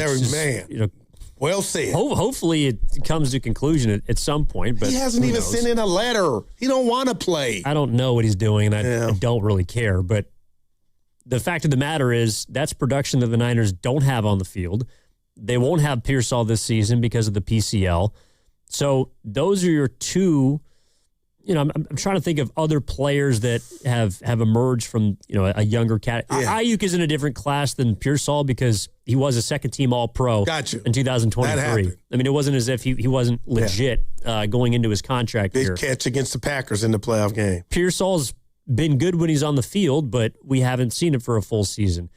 Well said. Hopefully it comes to conclusion at some point. But he hasn't even sent in a letter. He don't want to play. I don't know what he's doing, and I don't really care. But the fact of the matter is that's production that the Niners don't have on the field. They won't have Pearsall this season because of the PCL. So those are your two. I'm trying to think of other players that have emerged from a younger cat. Yeah. Ayuk is in a different class than Pearsall because he was a second-team All-Pro in 2023. I mean, it wasn't as if he wasn't legit going into his contract Big catch against the Packers in the playoff game. Pearsall's been good when he's on the field, but we haven't seen it for a full season.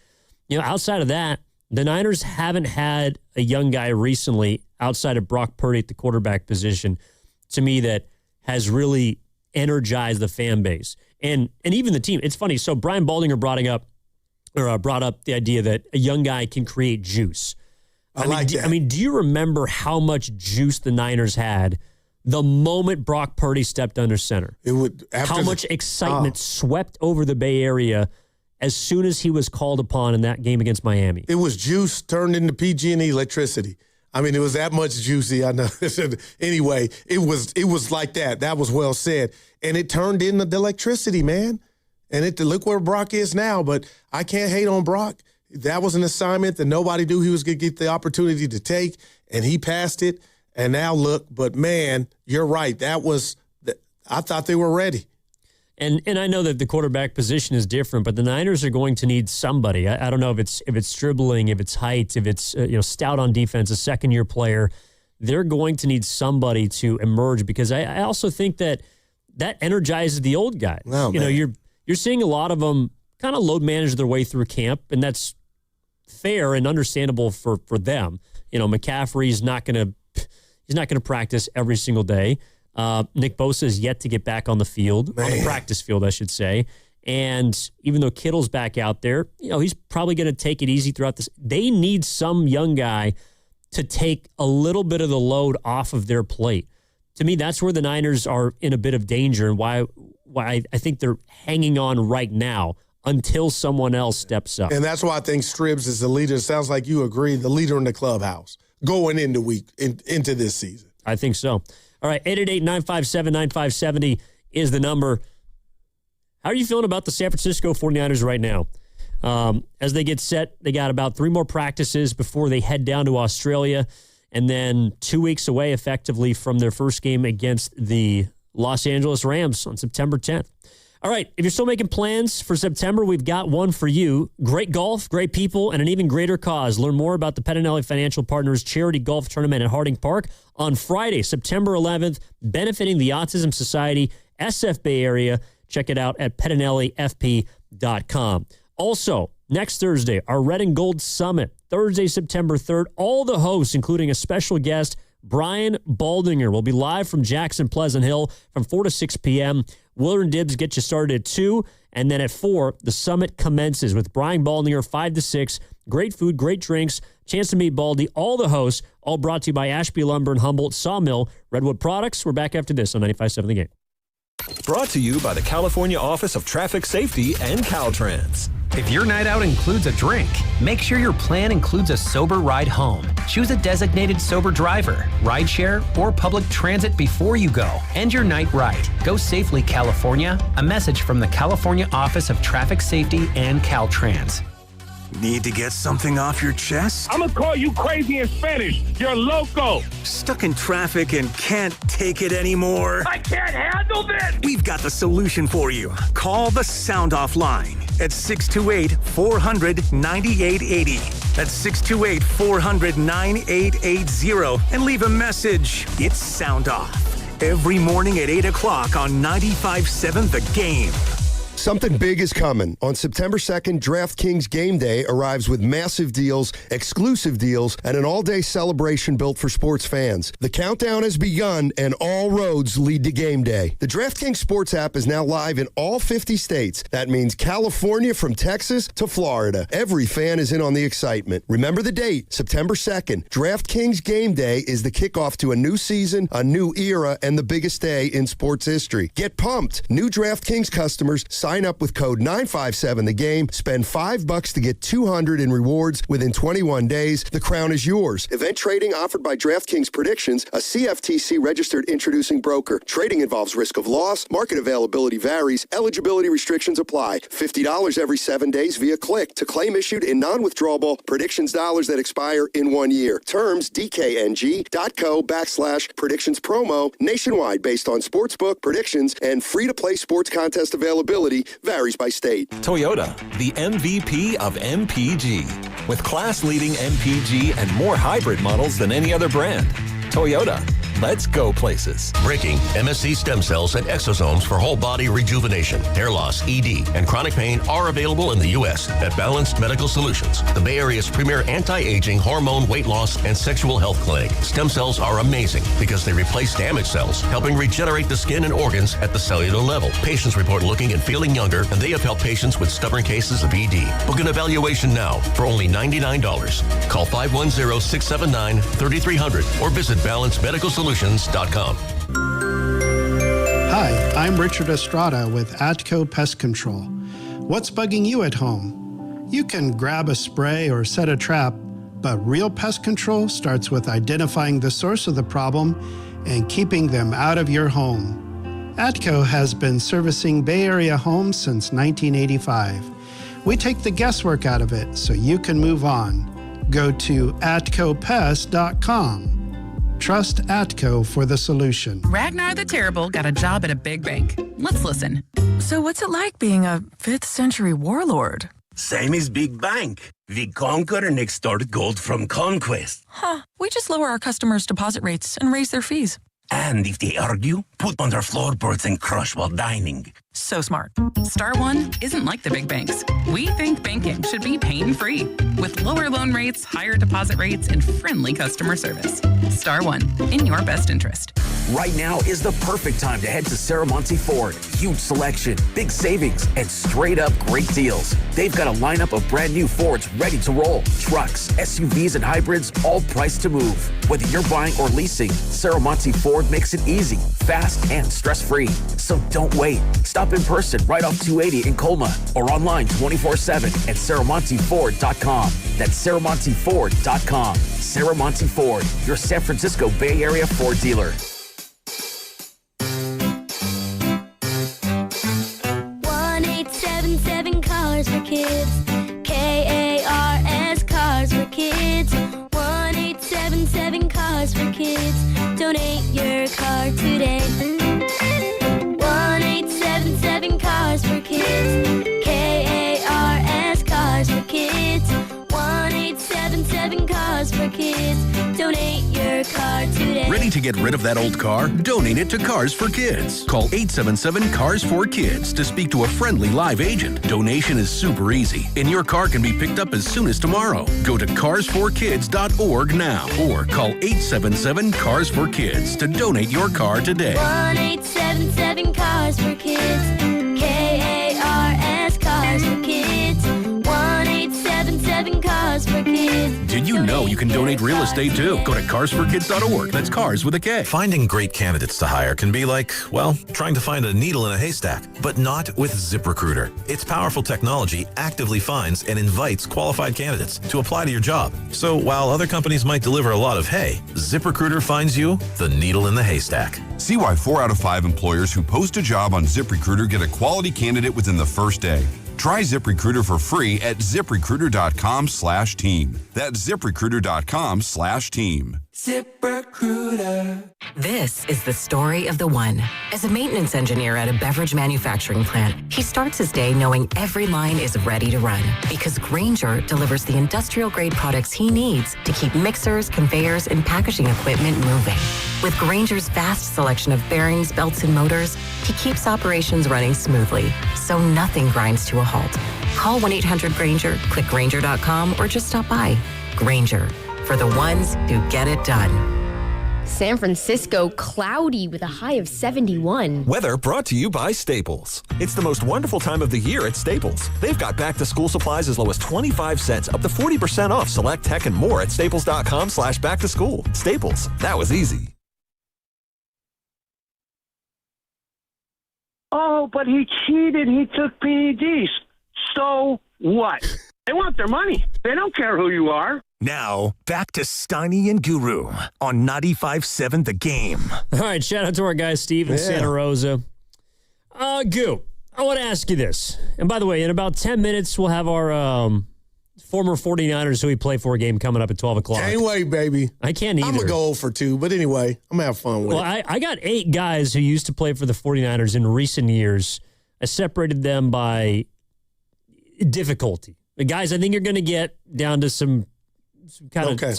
Outside of that, the Niners haven't had a young guy recently outside of Brock Purdy at the quarterback position, to me, that has really energized the fan base and even the team. It's funny. So Brian Baldinger brought up the idea that a young guy can create juice. I like that. Do you remember how much juice the Niners had the moment Brock Purdy stepped under center? How much excitement swept over the Bay Area as soon as he was called upon in that game against Miami. It was juice turned into PG&E electricity. It was that much juicy. I know. Anyway, it was like that. That was well said. And it turned into the electricity, man. And look where Brock is now. But I can't hate on Brock. That was an assignment that nobody knew he was going to get the opportunity to take, and he passed it. And now look. But, man, you're right. I thought they were ready. And I know that the quarterback position is different, but the Niners are going to need somebody. I don't know if it's dribbling, if it's height, if it's stout on defense, a second-year player. They're going to need somebody to emerge because I also think that energizes the old guys. Oh, you're seeing a lot of them kind of load manage their way through camp, and that's fair and understandable for them. McCaffrey's not going to practice every single day. Nick Bosa is yet to get back on the field, on the practice field, I should say. And even though Kittle's back out there, he's probably going to take it easy throughout this. They need some young guy to take a little bit of the load off of their plate. To me, that's where the Niners are in a bit of danger and why I think they're hanging on right now until someone else steps up. And that's why I think Stribbs is the leader. It sounds like you agree, the leader in the clubhouse going into this season. I think so. All right, 888-957-9570 is the number. How are you feeling about the San Francisco 49ers right now? As they get set, they got about 3 more practices before they head down to Australia, and then 2 weeks away effectively from their first game against the Los Angeles Rams on September 10th. All right, if you're still making plans for September, we've got one for you. Great golf, great people, and an even greater cause. Learn more about the Pettinelli Financial Partners Charity Golf Tournament at Harding Park on Friday, September 11th, benefiting the Autism Society, SF Bay Area. Check it out at pettinellifp.com. Also, next Thursday, our Red and Gold Summit, Thursday, September 3rd. All the hosts, including a special guest, Brian Baldinger, will be live from Jackson Pleasant Hill from 4 to 6 p.m. Willer and Dibs get you started at 2, and then at 4, the summit commences with Brian Baldinger, 5 to 6. Great food, great drinks, chance to meet Baldy, all the hosts, all brought to you by Ashby Lumber and Humboldt Sawmill, Redwood Products. We're back after this on 95.7 The Game. Brought to you by the California Office of Traffic Safety and Caltrans. If your night out includes a drink, make sure your plan includes a sober ride home. Choose a designated sober driver, rideshare, or public transit before you go. End your night right. Go safely, California. A message from the California Office of Traffic Safety and Caltrans. Need to get something off your chest? I'm gonna call you crazy in Spanish. You're loco. Stuck in traffic and can't take it anymore? I can't handle this. We've got the solution for you. Call the Sound Off line at 628-400-9880. That's 628-400-9880 and leave a message. It's Sound Off. Every morning at 8 o'clock on 95.7 The Game. Something big is coming. On September 2nd, DraftKings Game Day arrives with massive deals, exclusive deals, and an all-day celebration built for sports fans. The countdown has begun, and all roads lead to Game Day. The DraftKings Sports app is now live in all 50 states. That means California from Texas to Florida. Every fan is in on the excitement. Remember the date, September 2nd. DraftKings Game Day is the kickoff to a new season, a new era, and the biggest day in sports history. Get pumped. New DraftKings customers sign up with code 957TheGame. Spend $5 to get $200 in rewards within 21 days. The crown is yours. Event trading offered by DraftKings Predictions, a CFTC registered introducing broker. Trading involves risk of loss. Market availability varies. Eligibility restrictions apply. $50 every 7 days via click. To claim issued in non-withdrawable predictions dollars that expire in 1 year. Terms dkng.co/predictions promo. Nationwide based on sportsbook predictions and free-to-play sports contest availability varies by state. Toyota, the MVP of MPG. With class-leading MPG and more hybrid models than any other brand. Toyota, let's go places. Breaking MSC stem cells and exosomes for whole body rejuvenation, hair loss, ED, and chronic pain are available in the U.S. at Balanced Medical Solutions, the Bay Area's premier anti-aging, hormone, weight loss, and sexual health clinic. Stem cells are amazing because they replace damaged cells, helping regenerate the skin and organs at the cellular level. Patients report looking and feeling younger, and they have helped patients with stubborn cases of ED. Book an evaluation now for only $99. Call 510-679-3300 or visit balancedmedicalsolutions.com. Hi, I'm Richard Estrada with Atco Pest Control. What's bugging you at home? You can grab a spray or set a trap, but real pest control starts with identifying the source of the problem and keeping them out of your home. Atco has been servicing Bay Area homes since 1985. We take the guesswork out of it so you can move on. Go to atcopest.com. Trust Atco for the solution. Ragnar the Terrible got a job at a big bank. Let's listen. So what's it like being a 5th century warlord? Same as big bank. We conquer and extort gold from conquest. Huh. We just lower our customers' deposit rates and raise their fees. And if they argue, put on their floorboards and crush while dining. So smart. Star One isn't like the big banks. We think banking should be pain-free, with lower loan rates, higher deposit rates, and friendly customer service. Star One, in your best interest. Right now is the perfect time to head to Saramonte Ford. Huge selection, big savings, and straight up great deals. They've got a lineup of brand new Fords ready to roll. Trucks, SUVs, and hybrids, all priced to move. Whether you're buying or leasing, Saramonte Ford makes it easy, fast, and stress-free. So don't wait. Stop in person right off 280 in Colma or online 24/7 at SaramonteFord.com. That's SaramonteFord.com. Saramonte Ford, your San Francisco Bay Area Ford dealer. 1-877 Cars for Kids. KARS Cars for Kids. 1-877 Cars for Kids. Donate your car today. 1-877 Cars for Kids. KARS Cars for Kids. 1-877 Cars for Kids. Donate your car today. Ready to get rid of that old car? Donate it to Cars for Kids. Call 877-CARS-4-KIDS to speak to a friendly live agent. Donation is super easy, and your car can be picked up as soon as tomorrow. Go to carsforkids.org now or call 877-CARS-4-KIDS to donate your car today. 1-877 Cars for Kids. KARS Cars for Kids. 1-877 Cars for Kids. Did you know you can donate real estate too? Go to carsforkids.org. That's cars with a K. Finding great candidates to hire can be like, well, trying to find a needle in a haystack, but not with ZipRecruiter. Its powerful technology actively finds and invites qualified candidates to apply to your job. So while other companies might deliver a lot of hay, ZipRecruiter finds you the needle in the haystack. See why 4 out of 5 employers who post a job on ZipRecruiter get a quality candidate within the first day. Try ZipRecruiter for free at ZipRecruiter.com/team. That's ZipRecruiter.com/team. ZipRecruiter. This is the story of the one. As a maintenance engineer at a beverage manufacturing plant, he starts his day knowing every line is ready to run because Grainger delivers the industrial-grade products he needs to keep mixers, conveyors, and packaging equipment moving. With Grainger's vast selection of bearings, belts, and motors, he keeps operations running smoothly, so nothing grinds to a halt. Call 1-800-GRAINGER, click Grainger.com, or just stop by. Grainger, for the ones who get it done. San Francisco, cloudy with a high of 71. Weather brought to you by Staples. It's the most wonderful time of the year at Staples. They've got back-to-school supplies as low as 25 cents, up to 40% off select tech and more at staples.com/back-to-school. Staples, that was easy. Oh, but he cheated. He took PEDs. So what? They want their money. They don't care who you are. Now, back to Steiny and Guru on 95.7 The Game. All right, shout out to our guy Steve in Santa Rosa. Goo, I want to ask you this. And by the way, in about 10 minutes, we'll have our former 49ers who we play for game coming up at 12 o'clock. Can't wait, baby. I can't either. I'm going to go 0 for 2, but anyway, I'm going to have fun with it. I got 8 guys who used to play for the 49ers in recent years. I separated them by difficulty. The guys I think you're going to get down to some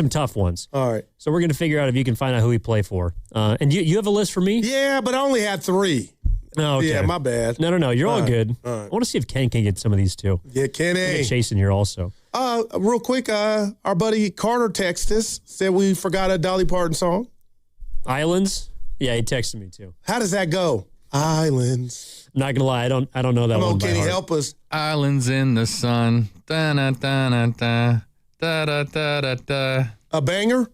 tough ones. All right. So we're going to figure out if you can find out who we play for. And you have a list for me? Yeah, but I only had 3. Oh, okay. Yeah, my bad. No. You're all good. All right. I want to see if Ken can get some of these too. Yeah, Kenny. Get Chase in here also. Real quick, our buddy Carter texted us, said we forgot a Dolly Parton song. Islands? Yeah, he texted me too. How does that go? Islands. I'm not gonna lie, I don't know that one. Can you help us? Islands in the sun. Da da da da da da da da da. A banger?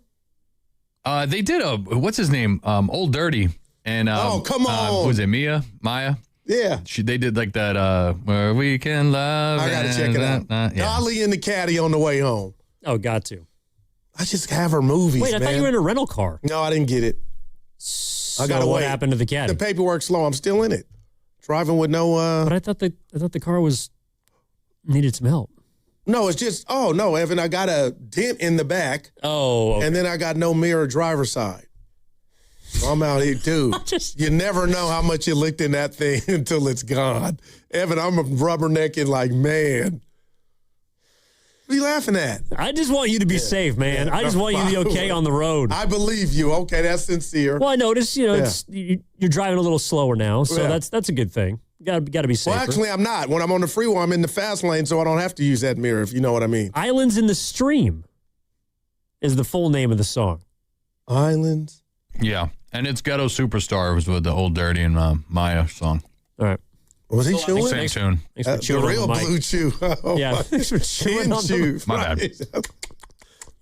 They did what's his name? Old Dirty. And oh, come on. Was it Maya? Yeah. They did like that where we can love. I gotta check it out. Yeah. Dolly and the caddy on the way home. Oh, got to. I just have her movies. Wait, I thought you were in a rental car. No, I didn't get it. I gotta wait. What happened to the caddy? The paperwork's slow. I'm still in it. Driving with no But I thought the car needed some help. No, it's just no, Evan, I got a dent in the back. Oh, okay. And then I got no mirror driver's side. So I'm out here, dude. You never know how much you licked in that thing until it's gone. Evan, I'm rubbernecking like, man. What are you laughing at? I just want you to be safe, man. I just want you to be okay on the road. I believe you. Okay, that's sincere. Well, I noticed, you're driving a little slower now, so that's a good thing. Got to be safer. Well, actually, I'm not. When I'm on the freeway, I'm in the fast lane, so I don't have to use that mirror, if you know what I mean. Islands in the Stream is the full name of the song. Islands? Yeah, and it's Ghetto Superstar was with the Old Dirty and Maya song. All right. Was he chewing? Same tune. Thanks for chewing the real blue chew. Oh, yeah, thanks for chewing on chew. My bad.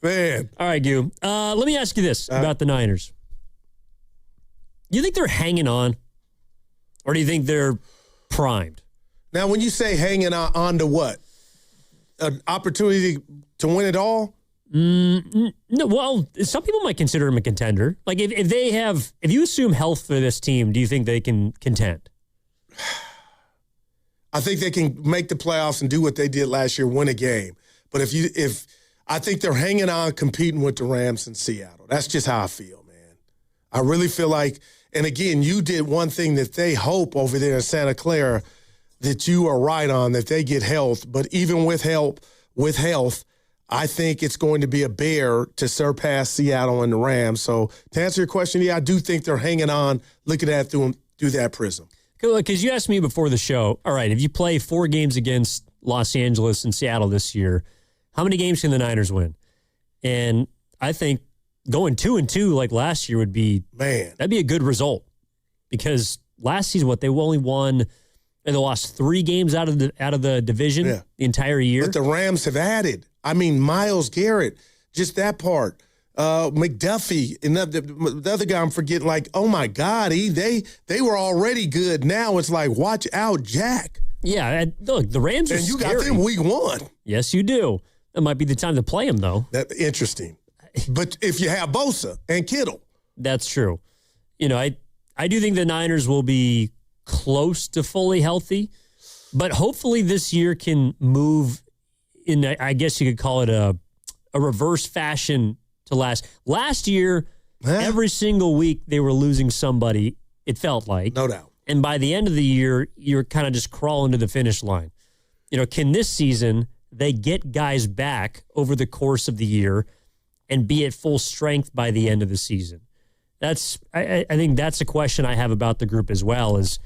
Man. All right, Goo. Let me ask you this about the Niners. You think they're hanging on? Or do you think they're primed? Now, when you say hanging on to what? An opportunity to win it all? No, well, some people might consider them a contender. Like, if you assume health for this team, do you think they can contend? I think they can make the playoffs and do what they did last year, win a game. But if I think they're hanging on, competing with the Rams in Seattle. That's just how I feel, man. I really feel like, and again, you did one thing that they hope over there in Santa Clara that you are right on, that they get health. But even with health, I think it's going to be a bear to surpass Seattle and the Rams. So to answer your question, yeah, I do think they're hanging on, looking at it through that prism. Because you asked me before the show, all right, if you play 4 games against Los Angeles and Seattle this year, how many games can the Niners win? And I think going 2-2 like last year would be, that'd be a good result. Because last season, they only won, and they lost 3 games out of the division the entire year. But the Rams have added. I mean, Myles Garrett, just that part. McDuffie, and the other guy I'm forgetting, like, oh my God, they were already good. Now it's like, watch out, Jack. Yeah, and look, the Rams are scary. And you got them week 1. Yes, you do. That might be the time to play them, though. That's interesting. But if you have Bosa and Kittle. That's true. I do think the Niners will be close to fully healthy. But hopefully this year can move in, I guess you could call it a reverse fashion to last year. Every single week they were losing somebody, it felt like. No doubt. And by the end of the year, you're kind of just crawling to the finish line. Can this season they get guys back over the course of the year and be at full strength by the end of the season? I think that's a question I have about the group as well is,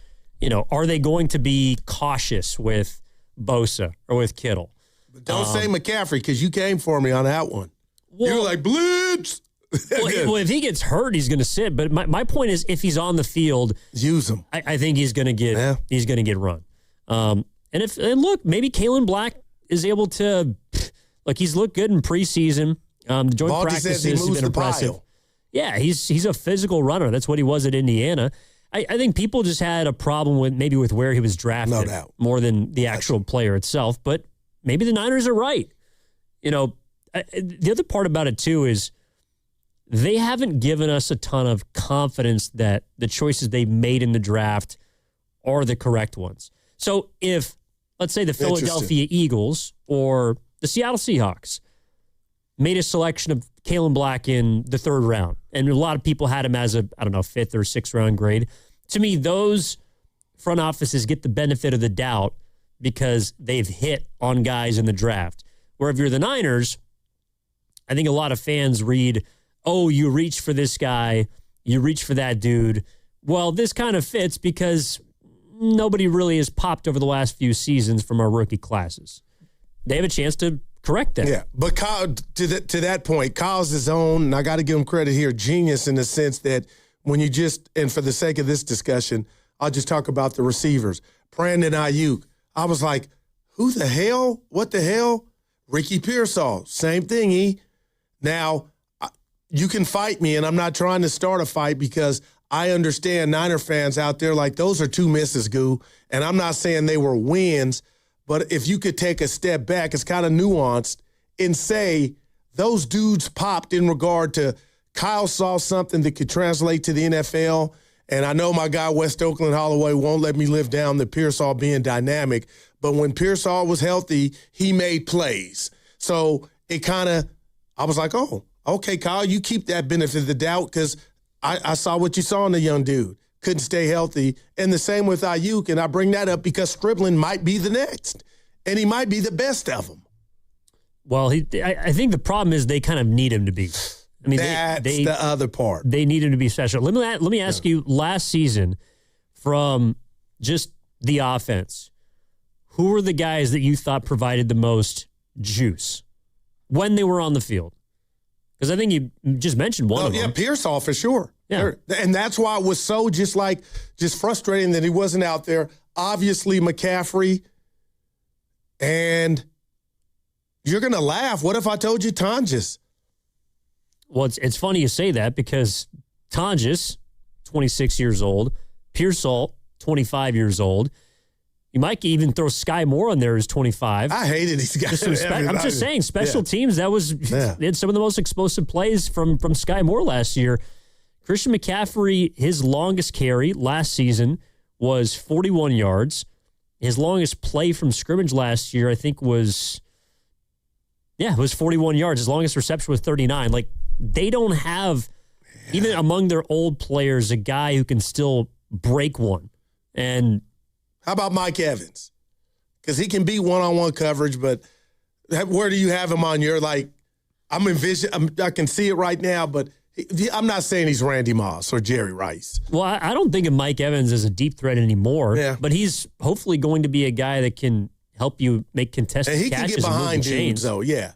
are they going to be cautious with Bosa or with Kittle? But don't say McCaffrey because you came for me on that one. You were like, blitz. Well, if he gets hurt, he's going to sit. But my point is, if he's on the field, use him. I think he's going to get run. And look, maybe Kalen Black is able to. Like he's looked good in preseason. The joint Baldy practices says he have moves been the impressive. pile. Yeah, he's a physical runner. That's what he was at Indiana. I think people just had a problem with where he was drafted, no doubt, more than the actual player itself. But maybe the Niners are right. The other part about it too is they haven't given us a ton of confidence that the choices they made in the draft are the correct ones. So if, let's say, the Philadelphia Eagles or the Seattle Seahawks made a selection of Kalen Black in the 3rd round, and a lot of people had him as a, 5th or 6th round grade, to me, those front offices get the benefit of the doubt because they've hit on guys in the draft. Where if you're the Niners, I think a lot of fans read, oh, you reach for this guy, you reach for that dude. Well, this kind of fits because nobody really has popped over the last few seasons from our rookie classes. They have a chance to correct that. Yeah, but Kyle, to that point, Kyle's his own, and I got to give him credit here, genius in the sense that when you just, and for the sake of this discussion, I'll just talk about the receivers. Brandon Ayuk, I was like, who the hell? What the hell? Ricky Pearsall, same thing, Now, you can fight me, and I'm not trying to start a fight because I understand Niner fans out there like those are 2 misses, Goo. And I'm not saying they were wins, but if you could take a step back, it's kind of nuanced, and say those dudes popped in regard to Kyle saw something that could translate to the NFL. And I know my guy West Oakland Holloway won't let me live down the Pearsall being dynamic, but when Pearsall was healthy, he made plays. So it kind of, I was like, oh, okay, Kyle, you keep that benefit of the doubt because I saw what you saw in the young dude. Couldn't stay healthy. And the same with Ayuk, and I bring that up because Stribling might be the next, and he might be the best of them. Well, I think the problem is they kind of need him to be. I mean, that's the other part. They need him to be special. Let me ask you, last season, from just the offense, who were the guys that you thought provided the most juice when they were on the field? Because I think you just mentioned one of them. Yeah, Pearsall for sure. Yeah. And that's why it was so just frustrating that he wasn't out there. Obviously, McCaffrey. And you're going to laugh. What if I told you Tonjes? Well, it's funny you say that because Tonjes, 26 years old, Pearsall, 25 years old. You might even throw Sky Moore on there as 25. I hated these guys. I'm just saying, special teams, they had some of the most explosive plays from Sky Moore last year. Christian McCaffrey, his longest carry last season was 41 yards. His longest play from scrimmage last year, I think, was 41 yards. His longest reception was 39. Like, they don't have, even among their old players, a guy who can still break one. And how about Mike Evans? Because he can beat one-on-one coverage, but where do you have him on your, like, I can see it right now, but I'm not saying he's Randy Moss or Jerry Rice. Well, I don't think of Mike Evans as a deep threat anymore, but he's hopefully going to be a guy that can help you make contested catches. And he can get behind dudes, though, yeah.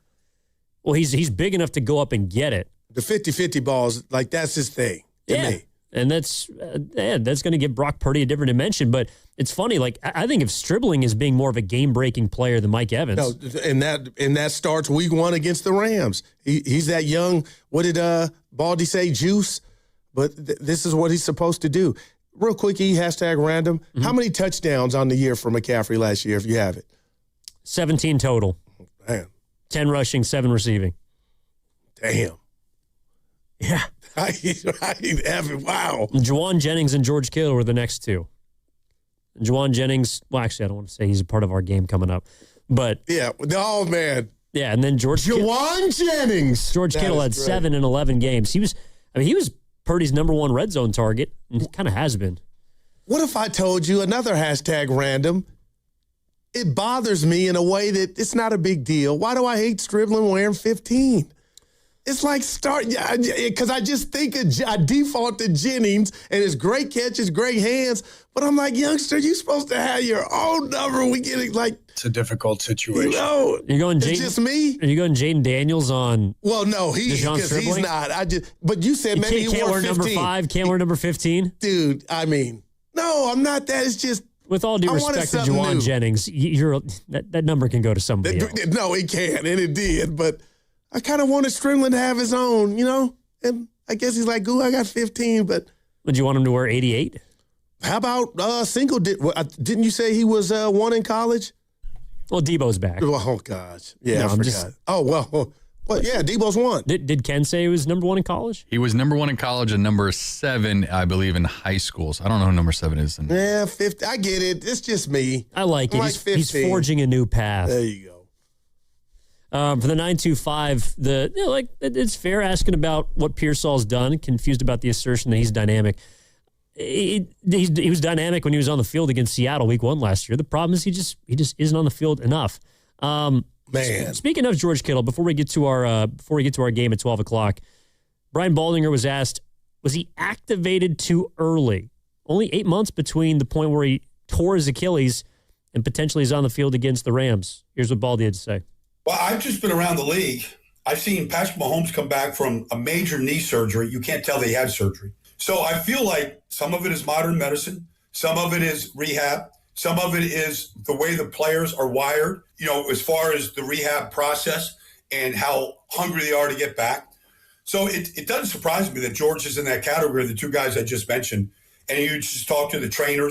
Well, he's big enough to go up and get it. The 50-50 balls, like, that's his thing to me. And that's going to give Brock Purdy a different dimension. But it's funny, like, I think of Stribling as being more of a game-breaking player than Mike Evans. No, and that starts week 1 against the Rams. He's that young, what did Baldy say, juice? But this is what he's supposed to do. Real quick, #random. Mm-hmm. How many touchdowns on the year for McCaffrey last year, if you have it? 17 total. Damn. 10 rushing, 7 receiving. Damn. Yeah. Wow. Juwan Jennings and George Kittle were the next two. Juwan Jennings, well, actually, I don't want to say he's a part of our game coming up. But yeah, oh, man. Yeah, and then Juwan Jennings. George Kittle had 7 in 11 games. He was Purdy's number 1 red zone target, and kind of has been. What if I told you another hashtag random? It bothers me in a way that it's not a big deal. Why do I hate Stribling wearing 15? It's like because I just think I default to Jennings and his great catches, great hands. But I'm like, youngster, you're supposed to have your own number. We get it like it's a difficult situation. You're going. It's just me. Are you going Jaden Daniels on? Well, no, he's not. But you said maybe he wore 15. Number 5. Can't wear number 15, dude. I mean, no, I'm not that. It's just. With all due respect to Juwan Jennings, that number can go to somebody else. No, it can't, and it did. But I kind of wanted Stribling to have his own, And I guess he's like, "Ooh, I got 15." But would you want him to wear 88? How about Single? Didn't you say he was 1 in college? Well, Debo's back. Oh gosh, yeah. No, I forgot. Oh well. Well, yeah, Debo's 1. Did Ken say he was number 1 in college? He was number 1 in college and number 7, I believe, in high school. So I don't know who number 7 is. Yeah, 50. I get it. It's just me. I like it. He's forging a new path. There you go. For the 925, it's fair asking about what Pearsall's done. Confused about the assertion that he's dynamic. He was dynamic when he was on the field against Seattle Week 1 last year. The problem is he just isn't on the field enough. Man. Speaking of George Kittle, before we get to our game at 12 o'clock, Brian Baldinger was asked, was he activated too early? Only 8 months between the point where he tore his Achilles and potentially is on the field against the Rams. Here's what Baldy had to say. Well, I've just been around the league. I've seen Patrick Mahomes come back from a major knee surgery. You can't tell they had surgery. So I feel like some of it is modern medicine. Some of it is rehab. Some of it is the way the players are wired, as far as the rehab process and how hungry they are to get back. So it doesn't surprise me that George is in that category of the 2 guys I just mentioned. And you just talk to the trainer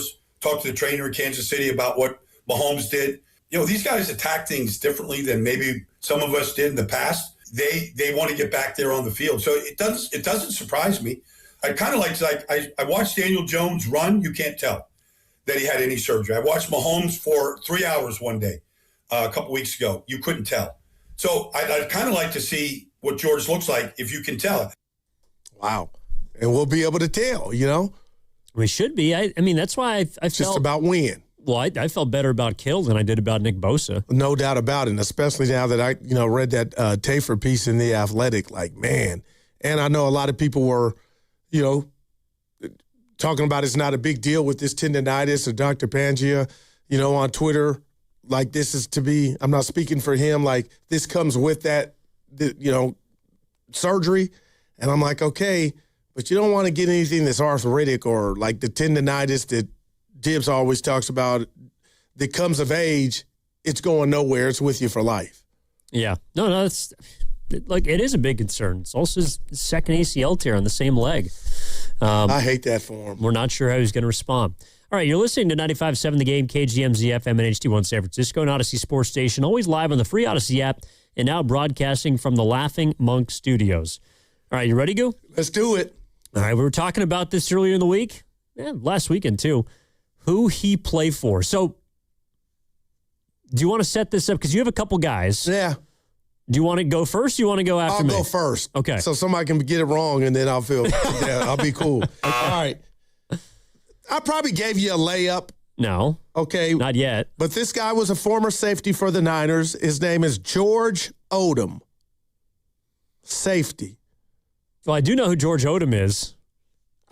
in Kansas City about what Mahomes did. These guys attack things differently than maybe some of us did in the past. They want to get back there on the field. So it doesn't surprise me. I kind of I watched Daniel Jones run. You can't tell that he had any surgery. I watched Mahomes for 3 hours one day a couple weeks ago. You couldn't tell. So I'd kind of like to see what George looks like if you can tell. Wow. And we'll be able to tell, We should be. I mean, that's why I felt. Just about when. Well, I felt better about Kittle than I did about Nick Bosa. No doubt about it, and especially now that I, read that Tafer piece in The Athletic, man. And I know a lot of people were, talking about it's not a big deal with this tendonitis or Dr. Pangea, on Twitter. Like, this is to be, I'm not speaking for him, this comes with that, surgery. And I'm like, okay, but you don't want to get anything that's arthritic or like the tendonitis that Dibbs always talks about that comes of age. It's going nowhere. It's with you for life. Yeah. No, it's it is a big concern. It's also his second ACL tear on the same leg. I hate that for him. We're not sure how he's going to respond. All right, you're listening to 95.7 The Game, KGMZ FM and HD1 San Francisco and Odyssey Sports Station, always live on the free Odyssey app and now broadcasting from the Laughing Monk Studios. All right, you ready, Goo? Let's do it. All right, we were talking about this earlier in the week, last weekend too, who he play for. So do you want to set this up? Because you have a couple guys. Yeah. Do you want to go first or you want to go after me? I'll go first. Okay. So somebody can get it wrong and then I'll feel, I'll be cool. All right. I probably gave you a layup. No. Okay. Not yet. But this guy was a former safety for the Niners. His name is George Odom. Safety. Well, I do know who George Odom is.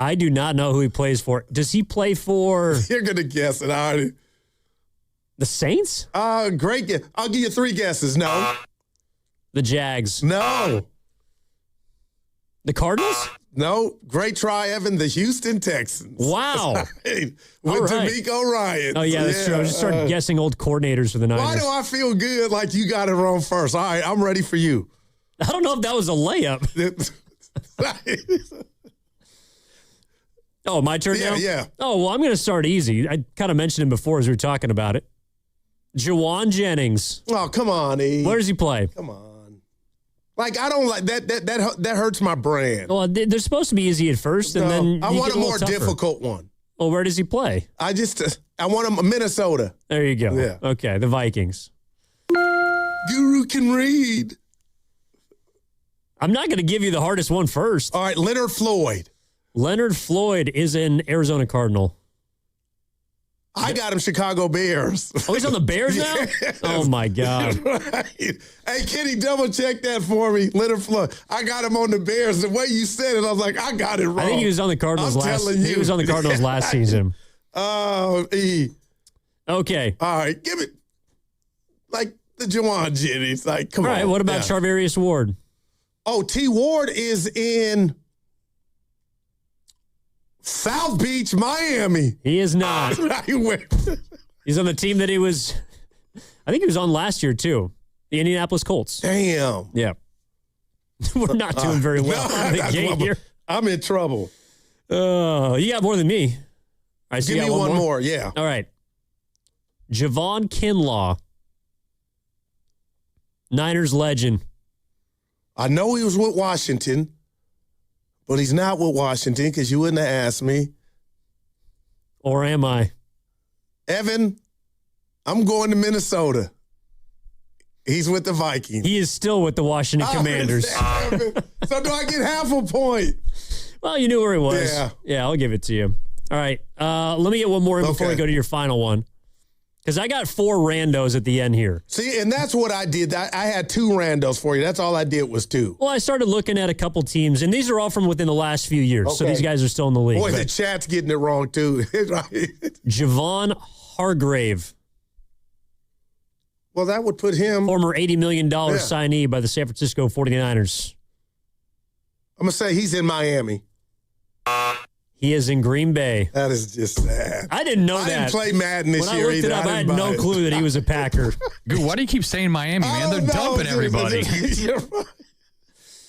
I do not know who he plays for. Does he play for... You're going to guess it already. The Saints? Great guess. I'll give you 3 guesses. No. The Jags? No. The Cardinals? No. Great try, Evan. The Houston Texans. Wow. With D'Amico Ryan. Oh, yeah, that's true. I just started guessing old coordinators for the Niners. Why do I feel good like you got it wrong first? All right, I'm ready for you. I don't know if that was a layup. Oh, my turn now? Yeah. Oh, well, I'm going to start easy. I kind of mentioned him before as we were talking about it. Juwan Jennings. Oh, come on, E. Where does he play? Come on. Like, I don't like that. That hurts my brand. Well, they're supposed to be easy at first, and then I want a more difficult one. Well, where does he play? I want him Minnesota. There you go. Yeah. Okay, the Vikings. Guru can read. I'm not going to give you the hardest one first. All right, Leonard Floyd. Leonard Floyd is an Arizona Cardinal. I got him Chicago Bears. Oh, he's on the Bears now? Yes. Oh, my God. Right. Hey, Kenny, double check that for me. Leonard Floyd. I got him on the Bears. The way you said it, I was like, I got it wrong. I think he was on the Cardinals He was on the Cardinals last season. Oh, Okay. All right, give it like the Juwan Jennings. Like, come on. All right, what about Charvarius Ward? Oh, T. Ward is in South Beach, Miami. He is not. He's on the team that he was, I think he was on last year, too. The Indianapolis Colts. Damn. Yeah. We're not doing very well out of the gate here. I'm in trouble. You got more than me. All right, so Give me one more, yeah. All right. Javon Kinlaw. Niners legend. I know he was with Washington, but he's not with Washington because you wouldn't have asked me. Or am I? Evan, I'm going to Minnesota. He's with the Vikings. He is still with the Washington Commanders. So do I get half a point? Well, you knew where he was. Yeah. Yeah, I'll give it to you. All right. Let me get one more in before we go to your final one. Because I got 4 randos at the end here. See, and that's what I did. I had 2 randos for you. That's all I did was 2. Well, I started looking at a couple teams, and these are all from within the last few years. So these guys are still in the league. Boy, the chat's getting it wrong, too. Javon Hargrave. Well, that would put him. Former $80 million signee by the San Francisco 49ers. I'm going to say he's in Miami. He is in Green Bay. That is just sad. I didn't know that. I didn't play Madden this year either. When I looked it up, I had no clue that he was a Packer. Dude, why do you keep saying Miami, man? They're dumping everybody.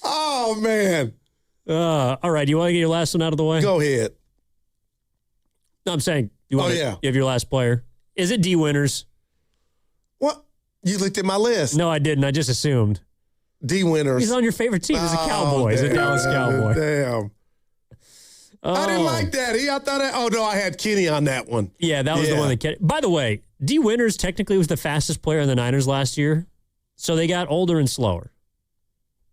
Oh, man. All right. Do you want to get your last one out of the way? Go ahead. No, I'm saying, you have your last player. Is it D. Winters? What? You looked at my list. No, I didn't. I just assumed. D. Winters. He's on your favorite team. He's a Cowboy. He's a Dallas Cowboy. Damn. I didn't like that. I had Kenny on that one. Yeah, that was the one that. By the way, D. Winters technically was the fastest player in the Niners last year, so they got older and slower.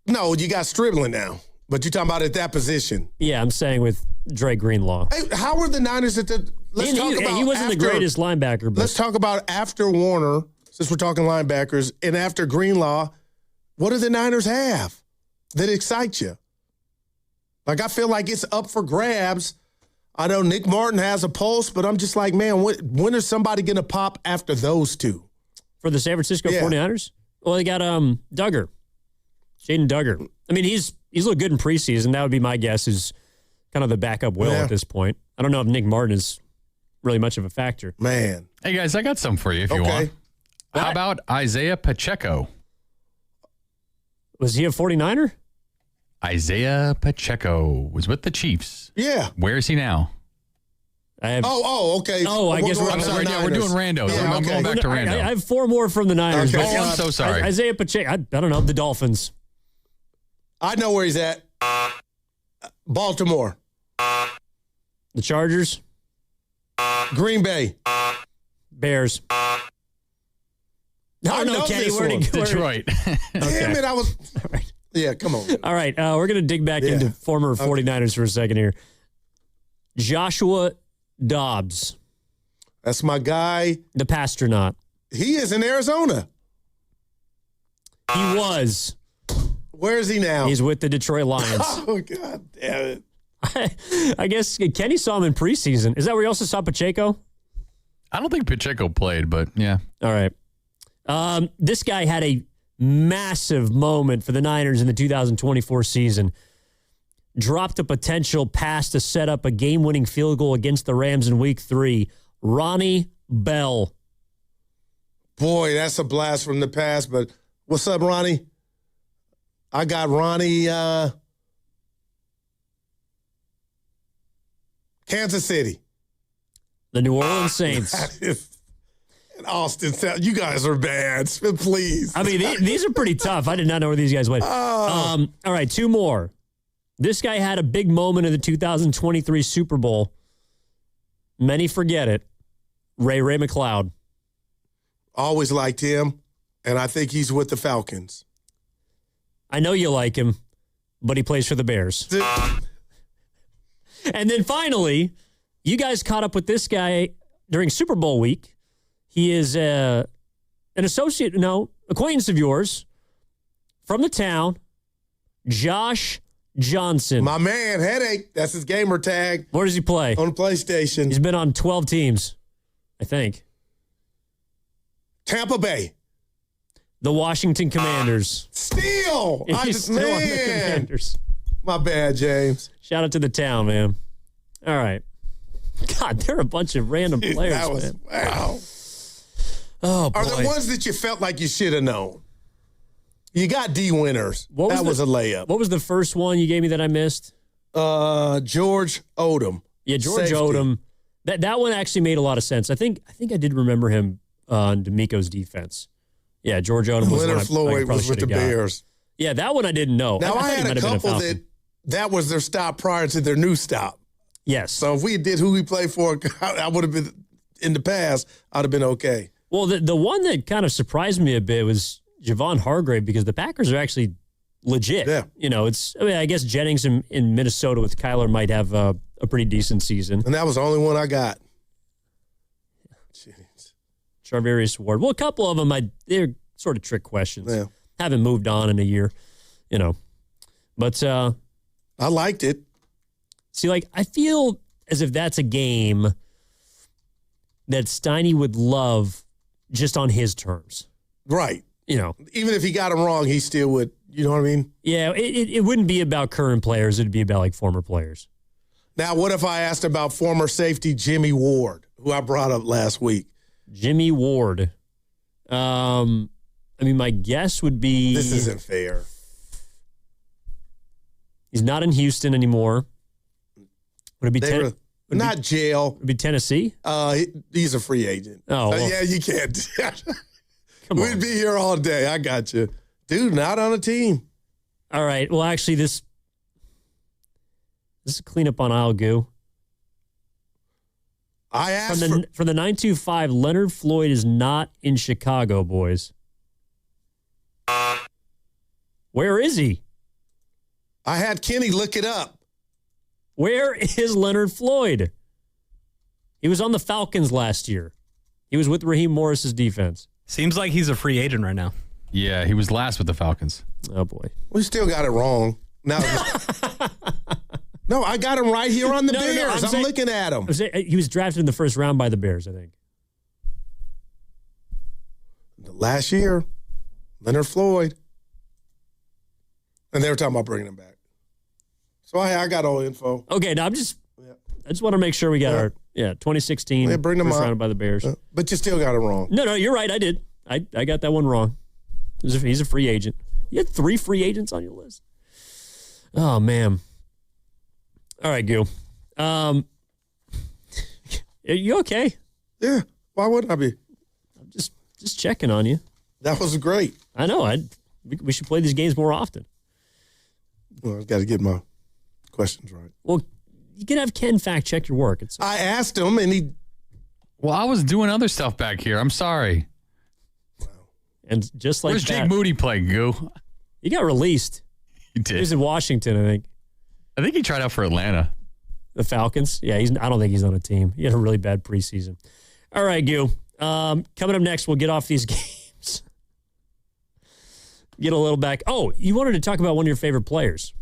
No, you got Stribling now, but you're talking about at that position. Yeah, I'm saying with Dre Greenlaw. Hey, how were the Niners at the? He wasn't the greatest linebacker. But let's talk about after Warner, since we're talking linebackers, and after Greenlaw. What do the Niners have that excite you? Like, I feel like it's up for grabs. I know Nick Martin has a pulse, but I'm just like, man, when is somebody going to pop after those two? For the San Francisco 49ers? Well, they got Duggar. Jaden Duggar. I mean, he's looked good in preseason. That would be my guess is kind of the backup Will at this point. I don't know if Nick Martin is really much of a factor. Man. Hey, guys, I got some for you if you want. How about Isaiah Pacheco? Was he a 49er? Isaiah Pacheco was with the Chiefs. Yeah. Where is he now? Okay. I guess I'm sorry. Yeah, we're doing randos. I'm going back to rando. I have 4 more from the Niners. Okay. I'm so sorry. Isaiah Pacheco. I don't know. The Dolphins. I know where he's at. Baltimore. The Chargers. Green Bay. Bears. I know Kenny. Where to go? Detroit. Damn it. I was. All right. Yeah, come on. All right, we're going to dig back into former 49ers for a second here. Joshua Dobbs. That's my guy. The Pastronaut. He is in Arizona. He was. Where is he now? He's with the Detroit Lions. Oh, God damn it. I guess Kenny saw him in preseason. Is that where you also saw Pacheco? I don't think Pacheco played, but yeah. All right. This guy had a massive moment for the Niners in the 2024 season. Dropped a potential pass to set up a game-winning field goal against the Rams in Week 3. Ronnie Bell. Boy, that's a blast from the past, but what's up, Ronnie? I got Ronnie, Kansas City. The New Orleans Saints. Austin, you guys are bad. Please. I mean, these are pretty tough. I did not know where these guys went. All right, 2 more. This guy had a big moment in the 2023 Super Bowl. Many forget it. Ray McLeod. Always liked him, and I think he's with the Falcons. I know you like him, but he plays for the Bears. And then finally, you guys caught up with this guy during Super Bowl week. He is an acquaintance of yours from the town, Josh Johnson. My man, Headache. That's his gamer tag. Where does he play? On PlayStation. He's been on 12 teams, I think. Tampa Bay. The Washington Commanders. Steal! He's still on the Commanders. My bad, James. Shout out to the town, man. All right. God, they're a bunch of random players, That was, man. wow. Oh, boy. Are there ones that you felt like you should have known? You got D winners. That was a layup. What was the first one you gave me that I missed? George Odom. Yeah, George Safety. Odom. That one actually made a lot of sense. I think I did remember him on D'Amico's defense. Yeah, George Odom was Leonard one Floyd was with the Bears. Yeah, that one I didn't know. Now, I think it had might a have been couple that was their stop prior to their new stop. Yes. So if we did who we played for, I would have been, in the past, I'd have been okay. Well, the one that kind of surprised me a bit was Javon Hargrave, because the Packers are actually legit. Yeah. You know, I guess Jennings in Minnesota with Kyler might have a pretty decent season. And that was the only one I got. Jeez. Charvarius Ward. Well, a couple of them, they're sort of trick questions. Yeah. Haven't moved on in a year, you know. But I liked it. See, like, I feel as if that's a game that Steiny would love just on his terms. Right. You know. Even if he got him wrong, he still would. You know what I mean? Yeah, it wouldn't be about current players. It'd be about, like, former players. Now, what if I asked about former safety Jimmy Ward, who I brought up last week? Jimmy Ward. I mean, my guess would be... This isn't fair. He's not in Houston anymore. Would it be not jail? Would it be Tennessee? He's a free agent. Oh, well. Yeah, you can't. Come We'd on. be here all day. I got you. Dude, not on a team. All right. Well, actually, this is cleanup on aisle goo. I asked from the 925, Leonard Floyd is not in Chicago, boys. Where is he? I had Kenny look it up. Where is Leonard Floyd? He was on the Falcons last year. He was with Raheem Morris's defense. Seems like he's a free agent right now. Yeah, he was last with the Falcons. Oh, boy. We still got it wrong. Now, no, I got him right here on the Bears. I'm looking at him. He was drafted in the first round by the Bears, I think. Last year, Leonard Floyd. And they were talking about bringing him back. So I got all info. Okay, now I just want to make sure we got our 2016 bring them first up. rounded by the Bears. But you still got it wrong. No, you're right. I did. I got that one wrong. He's a free agent. You had 3 free agents on your list. Oh, man. All right, Gil. Are you okay? Yeah. Why wouldn't I be? I'm just checking on you. That was great. I know. We should play these games more often. Well, I've got to get my questions right. Well, you can have Ken fact check your work. I asked him, and he... Well, I was doing other stuff back here. I'm sorry. And just like Where's that, Jake Moody play, Goo? He got released. He did. He was in Washington, I think. He tried out for Atlanta. The Falcons? Yeah, I don't think he's on a team. He had a really bad preseason. All right, Goo. Coming up next, we'll get off these games. Get a little back. Oh, you wanted to talk about one of your favorite players.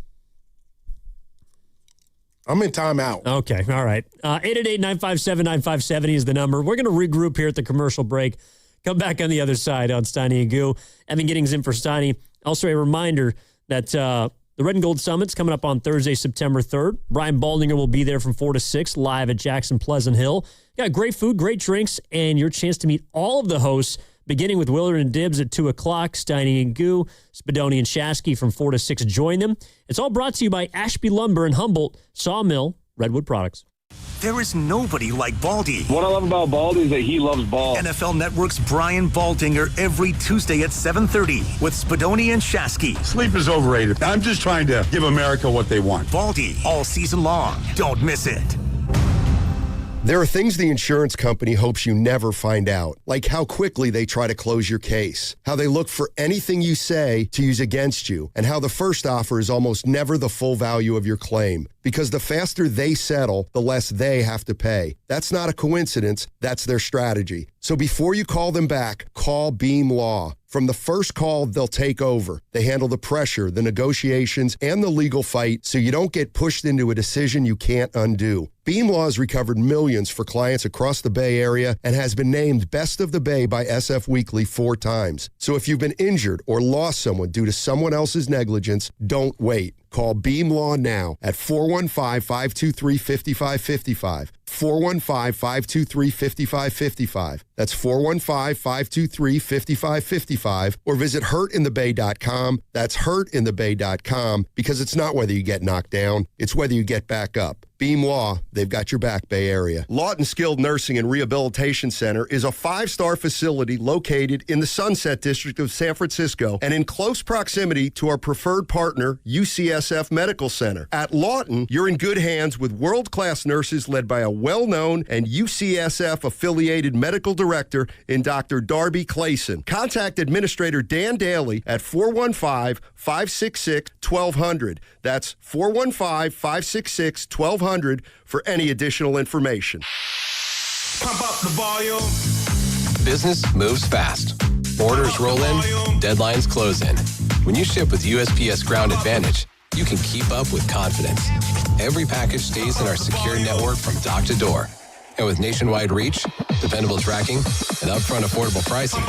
I'm in timeout. Okay, all right. 888-957-9570 is the number. We're going to regroup here at the commercial break. Come back on the other side on Steiny and Goo. Evan Giddings in for Steiny. Also a reminder that the Red and Gold Summit's coming up on Thursday, September 3rd. Brian Baldinger will be there from 4 to 6 live at Jackson Pleasant Hill. Got great food, great drinks, and your chance to meet all of the hosts, beginning with Willard and Dibbs at 2 o'clock, Steiny and Goo, Spadoni and Shasky from 4 to 6. Join them. It's all brought to you by Ashby Lumber and Humboldt, Sawmill, Redwood Products. There is nobody like Baldy. What I love about Baldy is that he loves ball. NFL Network's Brian Baldinger every Tuesday at 7:30 with Spadoni and Shasky. Sleep is overrated. I'm just trying to give America what they want. Baldy all season long. Don't miss it. There are things the insurance company hopes you never find out, like how quickly they try to close your case, how they look for anything you say to use against you, and how the first offer is almost never the full value of your claim. Because the faster they settle, the less they have to pay. That's not a coincidence. That's their strategy. So before you call them back, call Beam Law. From the first call, they'll take over. They handle the pressure, the negotiations, and the legal fight so you don't get pushed into a decision you can't undo. Beam Law has recovered millions for clients across the Bay Area and has been named Best of the Bay by SF Weekly 4 times. So if you've been injured or lost someone due to someone else's negligence, don't wait. Call Beam Law now at 415-523-5555. 415-523-5555. That's 415-523-5555. Or visit hurtinthebay.com. That's hurtinthebay.com, because it's not whether you get knocked down, it's whether you get back up. Beam Law, they've got your back, Bay Area. Lawton Skilled Nursing and Rehabilitation Center is a 5-star facility located in the Sunset District of San Francisco and in close proximity to our preferred partner, UCSF Medical Center. At Lawton, you're in good hands with world-class nurses led by a well-known and UCSF-affiliated medical director in Dr. Darby Clayson. Contact Administrator Dan Daly at 415-566-1200. That's 415-566-1200 for any additional information. Pump up the volume. Business moves fast. Orders roll in, deadlines close in. When you ship with USPS Ground Advantage, you can keep up with confidence. Every package stays in our secure network from dock to door. And with nationwide reach, dependable tracking, and upfront affordable pricing,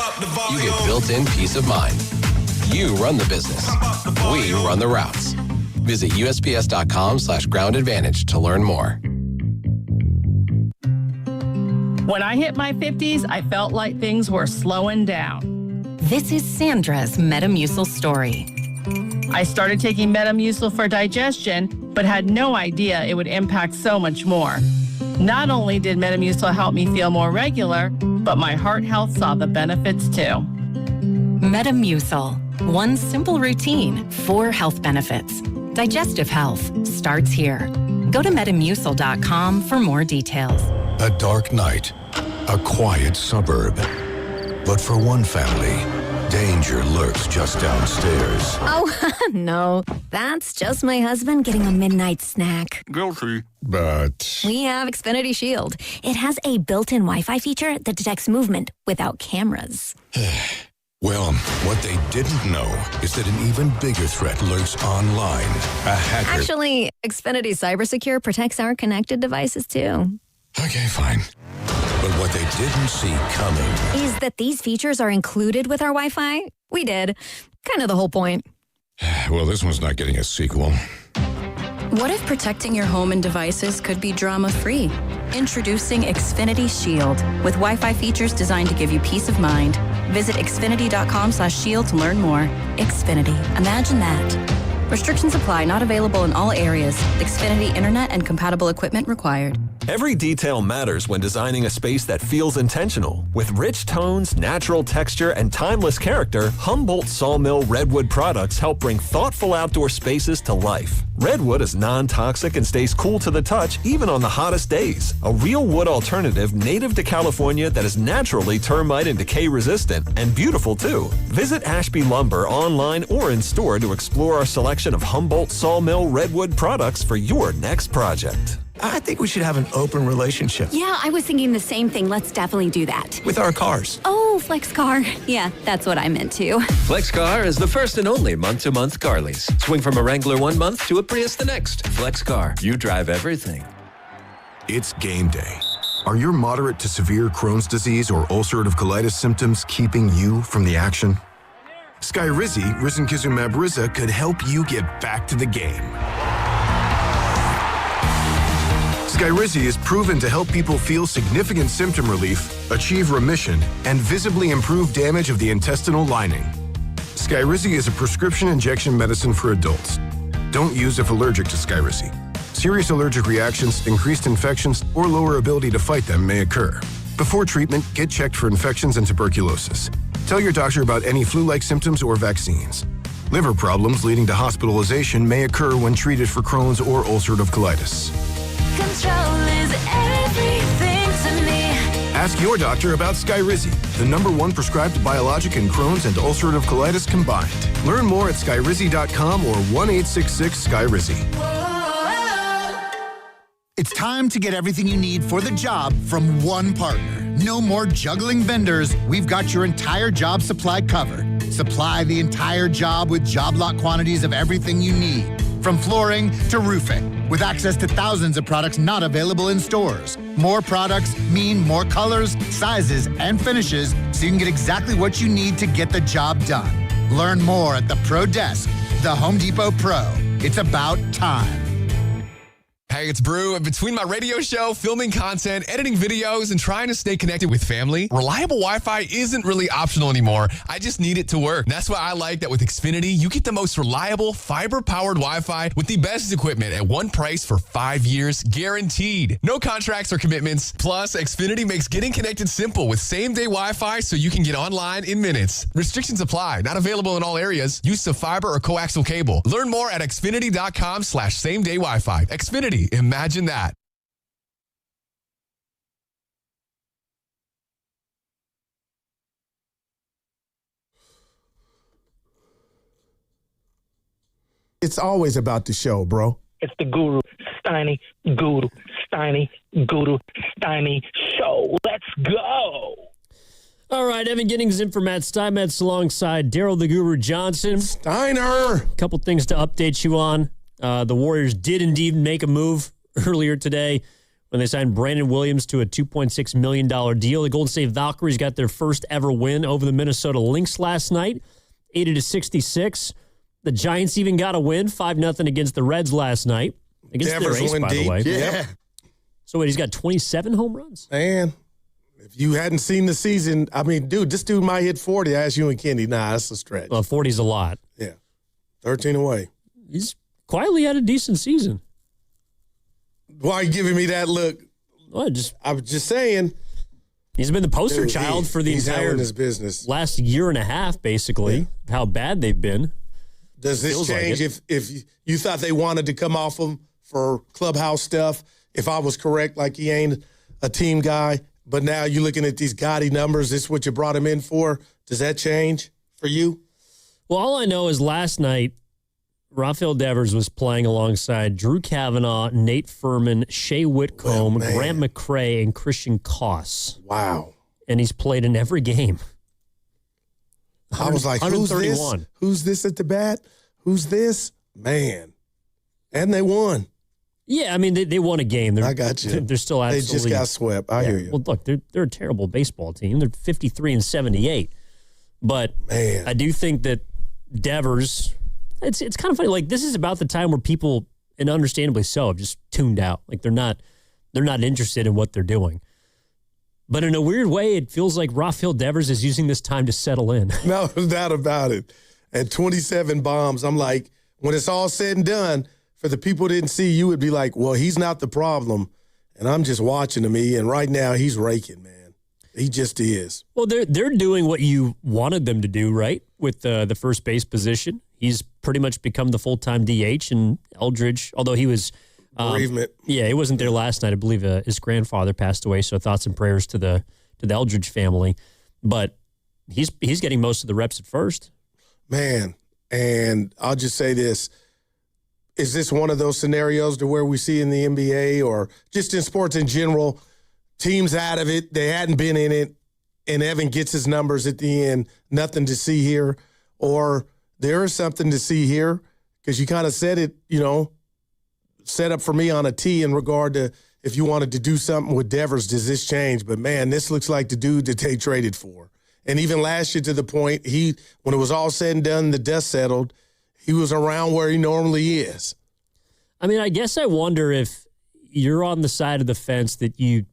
you get built-in peace of mind. You run the business. We run the routes. Visit USPS.com/Ground Advantage to learn more. When I hit my 50s, I felt like things were slowing down. This is Sandra's Metamucil story. I started taking Metamucil for digestion, but had no idea it would impact so much more. Not only did Metamucil help me feel more regular, but my heart health saw the benefits too. Metamucil. One simple routine, 4 health benefits. Digestive health starts here. Go to Metamucil.com for more details. A dark night, a quiet suburb. But for one family, danger lurks just downstairs. Oh, no. That's just my husband getting a midnight snack. Guilty. But We have Xfinity Shield. It has a built-in Wi-Fi feature that detects movement without cameras. well, what they didn't know is that an even bigger threat lurks online. A hacker. Actually, Xfinity CyberSecure protects our connected devices, too. Okay, fine. But what they didn't see coming Is that these features are included with our Wi-Fi? We did. Kind of the whole point. Well, this one's not getting a sequel. What if protecting your home and devices could be drama-free? Introducing Xfinity Shield with Wi-Fi features designed to give you peace of mind. Visit Xfinity.com/shield to learn more. Xfinity. Imagine that. Restrictions apply. Not available in all areas. Xfinity Internet and compatible equipment required. Every detail matters when designing a space that feels intentional. With rich tones, natural texture, and timeless character, Humboldt Sawmill Redwood products help bring thoughtful outdoor spaces to life. Redwood is non-toxic and stays cool to the touch even on the hottest days. A real wood alternative native to California that is naturally termite and decay resistant and beautiful too. Visit Ashby Lumber online or in store to explore our selection of Humboldt Sawmill Redwood products for your next project. I think we should have an open relationship. Yeah, I was thinking the same thing. Let's definitely do that. With our cars. Oh, Flex Car. Yeah, that's what I meant too. Flex Car is the first and only month-to-month car lease. Swing from a Wrangler 1 month to a Prius the next. Flex Car. You drive everything. It's game day. Are your moderate to severe Crohn's disease or ulcerative colitis symptoms keeping you from the action? Skyrizi, risankizumab Riza, could help you get back to the game. Skyrizi is proven to help people feel significant symptom relief, achieve remission, and visibly improve damage of the intestinal lining. Skyrizi is a prescription injection medicine for adults. Don't use if allergic to Skyrizi. Serious allergic reactions, increased infections, or lower ability to fight them may occur. Before treatment, get checked for infections and tuberculosis. Tell your doctor about any flu-like symptoms or vaccines. Liver problems leading to hospitalization may occur when treated for Crohn's or ulcerative colitis. Control is everything. Ask your doctor about Skyrizi, the #1 prescribed biologic in Crohn's and ulcerative colitis combined. Learn more at skyrizi.com or 1-866-SKYRIZI. It's time to get everything you need for the job from one partner. No more juggling vendors. We've got your entire job supply covered. Supply the entire job with job lot quantities of everything you need, from flooring to roofing, with access to thousands of products not available in stores. More products mean more colors, sizes, and finishes, so you can get exactly what you need to get the job done. Learn more at the Pro Desk, the Home Depot Pro. It's about time. Hey, it's Brew. Between my radio show, filming content, editing videos, and trying to stay connected with family, reliable Wi-Fi isn't really optional anymore. I just need it to work. That's why I like that with Xfinity, you get the most reliable, fiber-powered Wi-Fi with the best equipment at one price for 5 years, guaranteed. No contracts or commitments. Plus, Xfinity makes getting connected simple with same-day Wi-Fi so you can get online in minutes. Restrictions apply. Not available in all areas. Use of fiber or coaxial cable. Learn more at xfinity.com/same-day Wi-Fi. Xfinity. Imagine that. It's always about the show, bro. It's the Guru Steiny show. Let's go. All right, Evan Giddings in for Matt Steinmetz alongside Daryl the Guru Johnson. Steiner. A couple things to update you on. The Warriors did indeed make a move earlier today when they signed Brandon Williams to a $2.6 million deal. The Golden State Valkyries got their first ever win over the Minnesota Lynx last night, 80-66. The Giants even got a win, 5-0 against the Reds last night. Against Devers their ace, by deep. the way. Yeah. So wait, he's got 27 home runs? Man, if you hadn't seen the season, I mean, dude, this dude might hit 40. I asked you and Kenny. Nah, that's a stretch. Well, 40's a lot. Yeah. 13 away. He's quietly had a decent season. Why are you giving me that look? Well, I was just saying. He's been the poster child for the entire his business. last year and a half, basically, how bad they've been. Does this change if you thought they wanted to come off him for clubhouse stuff? If I was correct, like he ain't a team guy, but now you're looking at these gaudy numbers, this is what you brought him in for. Does that change for you? Well, all I know is last night, Rafael Devers was playing alongside Drew Kavanaugh, Nate Furman, Shea Whitcomb, Grant McCrae, and Christian Koss. Wow. And he's played in every game. I was like, who's this? Who's this at the bat? Who's this? Man. And they won. Yeah, I mean, they won a game. I got you. They're still absolutely. They just got swept. I hear you. Well, look, they're a terrible baseball team. They're 53-78. But man, I do think that Devers, it's kind of funny. Like, this is about the time where people, and understandably so, have just tuned out. Like, they're not interested in what they're doing. But in a weird way, it feels like Rafael Devers is using this time to settle in. No doubt about it. And 27 bombs. I'm like, when it's all said and done, for the people who didn't see, you would be like, well, he's not the problem. And I'm just watching him. And right now, he's raking, man. He just is. Well, they're doing what you wanted them to do, right? With the first base position. He's pretty much become the full-time DH. And Eldridge, although he was bereavement. Yeah, he wasn't there last night. I believe his grandfather passed away, so thoughts and prayers to the Eldridge family. But he's getting most of the reps at first. Man, and I'll just say this. Is this one of those scenarios to where we see in the NBA or just in sports in general, teams out of it, they hadn't been in it, and Evan gets his numbers at the end, nothing to see here, or there is something to see here because you kind of said it, set up for me on a tee in regard to if you wanted to do something with Devers, does this change? But, man, this looks like the dude that they traded for. And even last year to the point, when it was all said and done, the dust settled, he was around where he normally is. I mean, I guess I wonder if you're on the side of the fence that you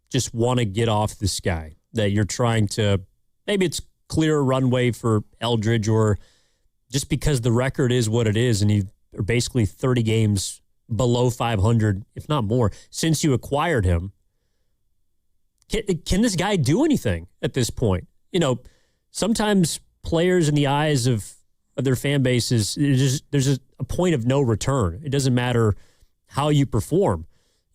just want to get off this guy, that you're trying to, maybe it's clear runway for Eldridge or just because the record is what it is and you are basically 30 games below 500, if not more, since you acquired him. Can this guy do anything at this point? Sometimes players in the eyes of their fan bases, there's a point of no return. It doesn't matter how you perform.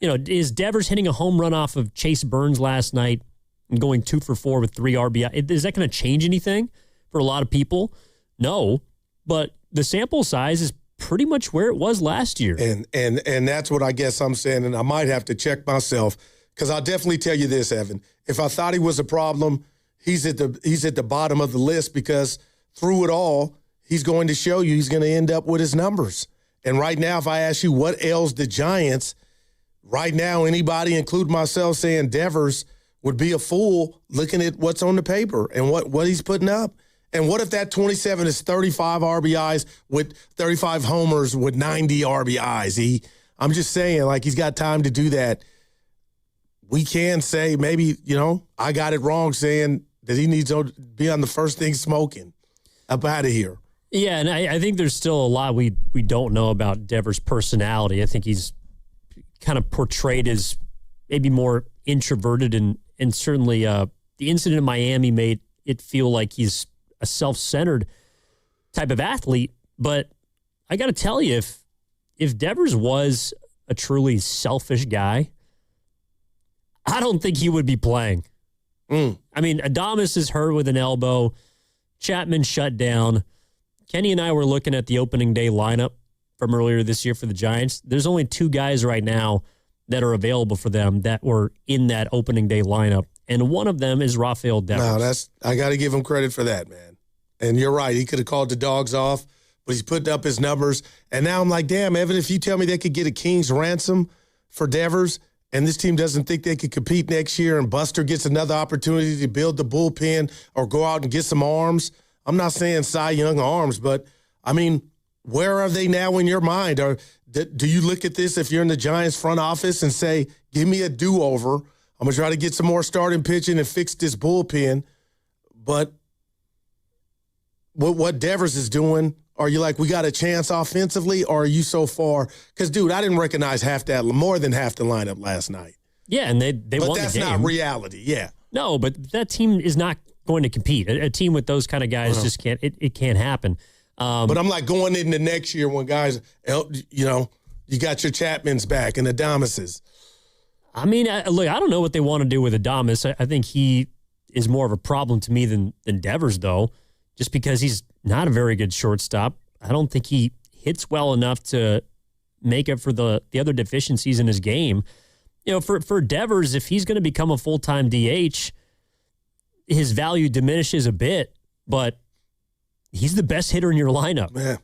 Is Devers hitting a home run off of Chase Burns last night and going 2 for 4 with 3 RBI. Is that going to change anything for a lot of people? No, but the sample size is pretty much where it was last year. And that's what I guess I'm saying, and I might have to check myself, because I'll definitely tell you this, Evan. If I thought he was a problem, he's at the bottom of the list, because through it all, he's going to show you he's going to end up with his numbers. And right now, if I ask you what ails the Giants, right now anybody, including myself, saying Devers would be a fool looking at what's on the paper and what he's putting up. And what if that 27 is 35 RBIs with 35 homers with 90 RBIs? I'm just saying, like, he's got time to do that. We can say maybe, I got it wrong saying that he needs to be on the first thing smoking. Up out of here. Yeah, and I think there's still a lot we don't know about Devers' personality. I think he's kind of portrayed as maybe more introverted, and certainly the incident in Miami made it feel like he's a self-centered type of athlete. But I got to tell you, if Devers was a truly selfish guy, I don't think he would be playing. I mean, Adames is hurt with an elbow. Chapman shut down. Kenny and I were looking at the opening day lineup from earlier this year for the Giants. There's only 2 guys right now that are available for them that were in that opening day lineup, and one of them is Rafael Devers. No, I got to give him credit for that, man. And you're right. He could have called the dogs off, but he's putting up his numbers. And now I'm like, damn, Evan, if you tell me they could get a king's ransom for Devers and this team doesn't think they could compete next year and Buster gets another opportunity to build the bullpen or go out and get some arms, I'm not saying Cy Young arms, but, I mean, where are they now in your mind? Or do you look at this if you're in the Giants front office and say, give me a do-over, I'm going to try to get some more starting pitching and fix this bullpen, but what Devers is doing, are you like, we got a chance offensively, or are you so far? Because, dude, I didn't recognize more than half the lineup last night. Yeah, and they won the game. But that's not reality, yeah. No, but that team is not going to compete. A team with those kind of guys just can't. It can't happen. But I'm like going into next year when guys, you got your Chapmans back and Adameses. I mean, look, I don't know what they want to do with Adames. I think he is more of a problem to me than Devers, though, just because he's not a very good shortstop. I don't think he hits well enough to make up for the other deficiencies in his game. For Devers, if he's going to become a full-time DH, his value diminishes a bit, but he's the best hitter in your lineup. Yeah.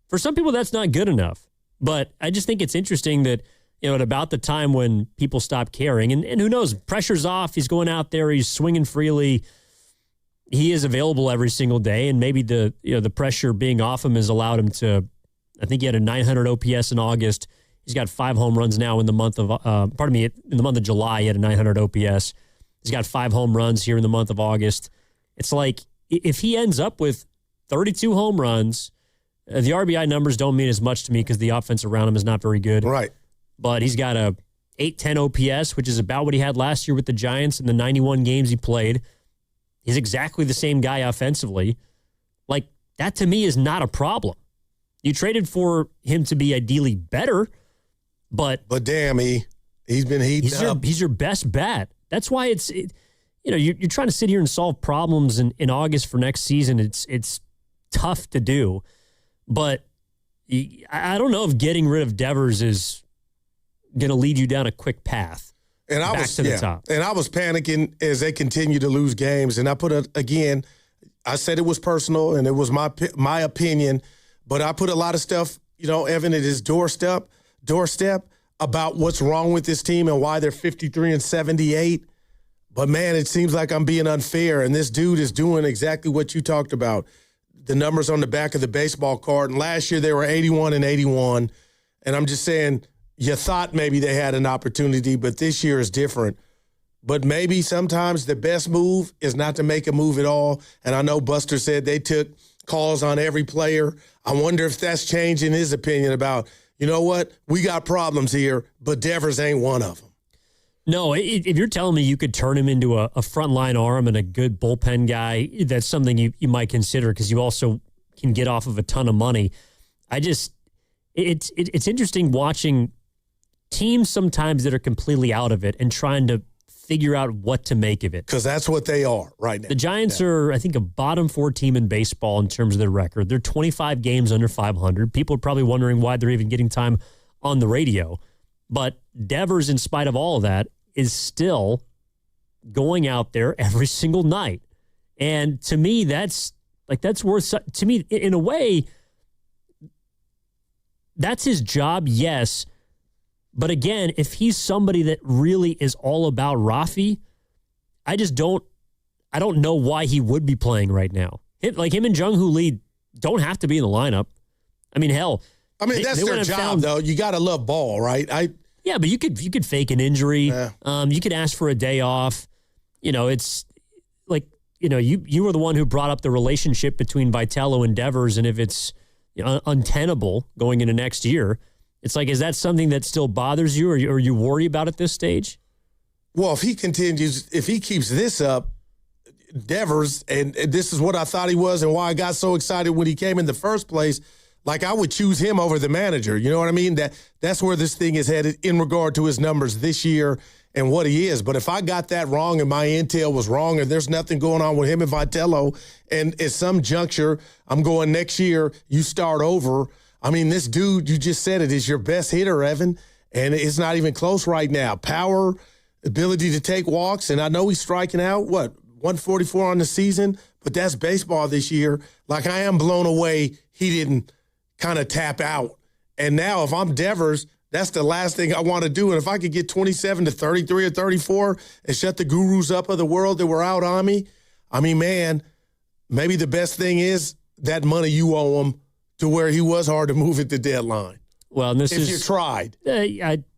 For some people, that's not good enough. But I just think it's interesting that, at about the time when people stop caring, and who knows, pressure's off, he's going out there, he's swinging freely, he is available every single day, and maybe the pressure being off him has allowed him to, I think he had a 900 OPS in August. He's got 5 home runs now in the month of, in the month of July, he had a 900 OPS. He's got 5 home runs here in the month of August. It's like, if he ends up with 32 home runs, the RBI numbers don't mean as much to me because the offense around him is not very good. Right. But he's got a 810 OPS, which is about what he had last year with the Giants in the 91 games he played. He's exactly the same guy offensively. Like, that to me is not a problem. You traded for him to be ideally better, but damn, he's been heating up. He's your best bet. That's why you're trying to sit here and solve problems in August for next season. It's tough to do, but I don't know if getting rid of Devers is going to lead you down a quick path. And I was to the top. And I was panicking as they continue to lose games. And I I said it was personal and it was my opinion, but I put a lot of stuff, Evan, at his doorstep about what's wrong with this team and why they're 53-78. But man, it seems like I'm being unfair. And this dude is doing exactly what you talked about. The numbers on the back of the baseball card. And last year they were 81-81. And I'm just saying, you thought maybe they had an opportunity, but this year is different. But maybe sometimes the best move is not to make a move at all. And I know Buster said they took calls on every player. I wonder if that's changing his opinion about, you know what, we got problems here, but Devers ain't one of them. No, if you're telling me you could turn him into a frontline arm and a good bullpen guy, that's something you might consider because you also can get off of a ton of money. It's interesting watching teams sometimes that are completely out of it and trying to figure out what to make of it. Because that's what they are right now. The Giants are, I think, a bottom 4 team in baseball in terms of their record. They're 25 games under 500. People are probably wondering why they're even getting time on the radio. But Devers, in spite of all of that, is still going out there every single night. And to me, that's worth, to me, in a way, that's his job, yes. But again, if he's somebody that really is all about Rafi, I don't know why he would be playing right now. Him and Jung Hoo Lee don't have to be in the lineup. I mean, hell. I mean, that's their job, though. You got to love ball, right? Yeah, but you could fake an injury. Yeah. You could ask for a day off. It's like, you were the one who brought up the relationship between Vitello and Devers, and if it's untenable going into next year, it's like, is that something that still bothers you, or you worry about at this stage? Well, if he keeps this up, Devers, and this is what I thought he was and why I got so excited when he came in the first place, like I would choose him over the manager. You know what I mean? That's where this thing is headed in regard to his numbers this year and what he is. But if I got that wrong and my intel was wrong and there's nothing going on with him and Vitello, and at some juncture I'm going next year, you start over. I mean, this dude, you just said it, is your best hitter, Evan, and it's not even close right now. Power, ability to take walks, and I know he's striking out, 144 on the season, but that's baseball this year. Like, I am blown away he didn't kind of tap out. And now if I'm Devers, that's the last thing I want to do. And if I could get 27 to 33 or 34 and shut the gurus up of the world that were out on me, I mean, man, maybe the best thing is that money you owe him to where he was hard to move at the deadline. Well, and this if you tried.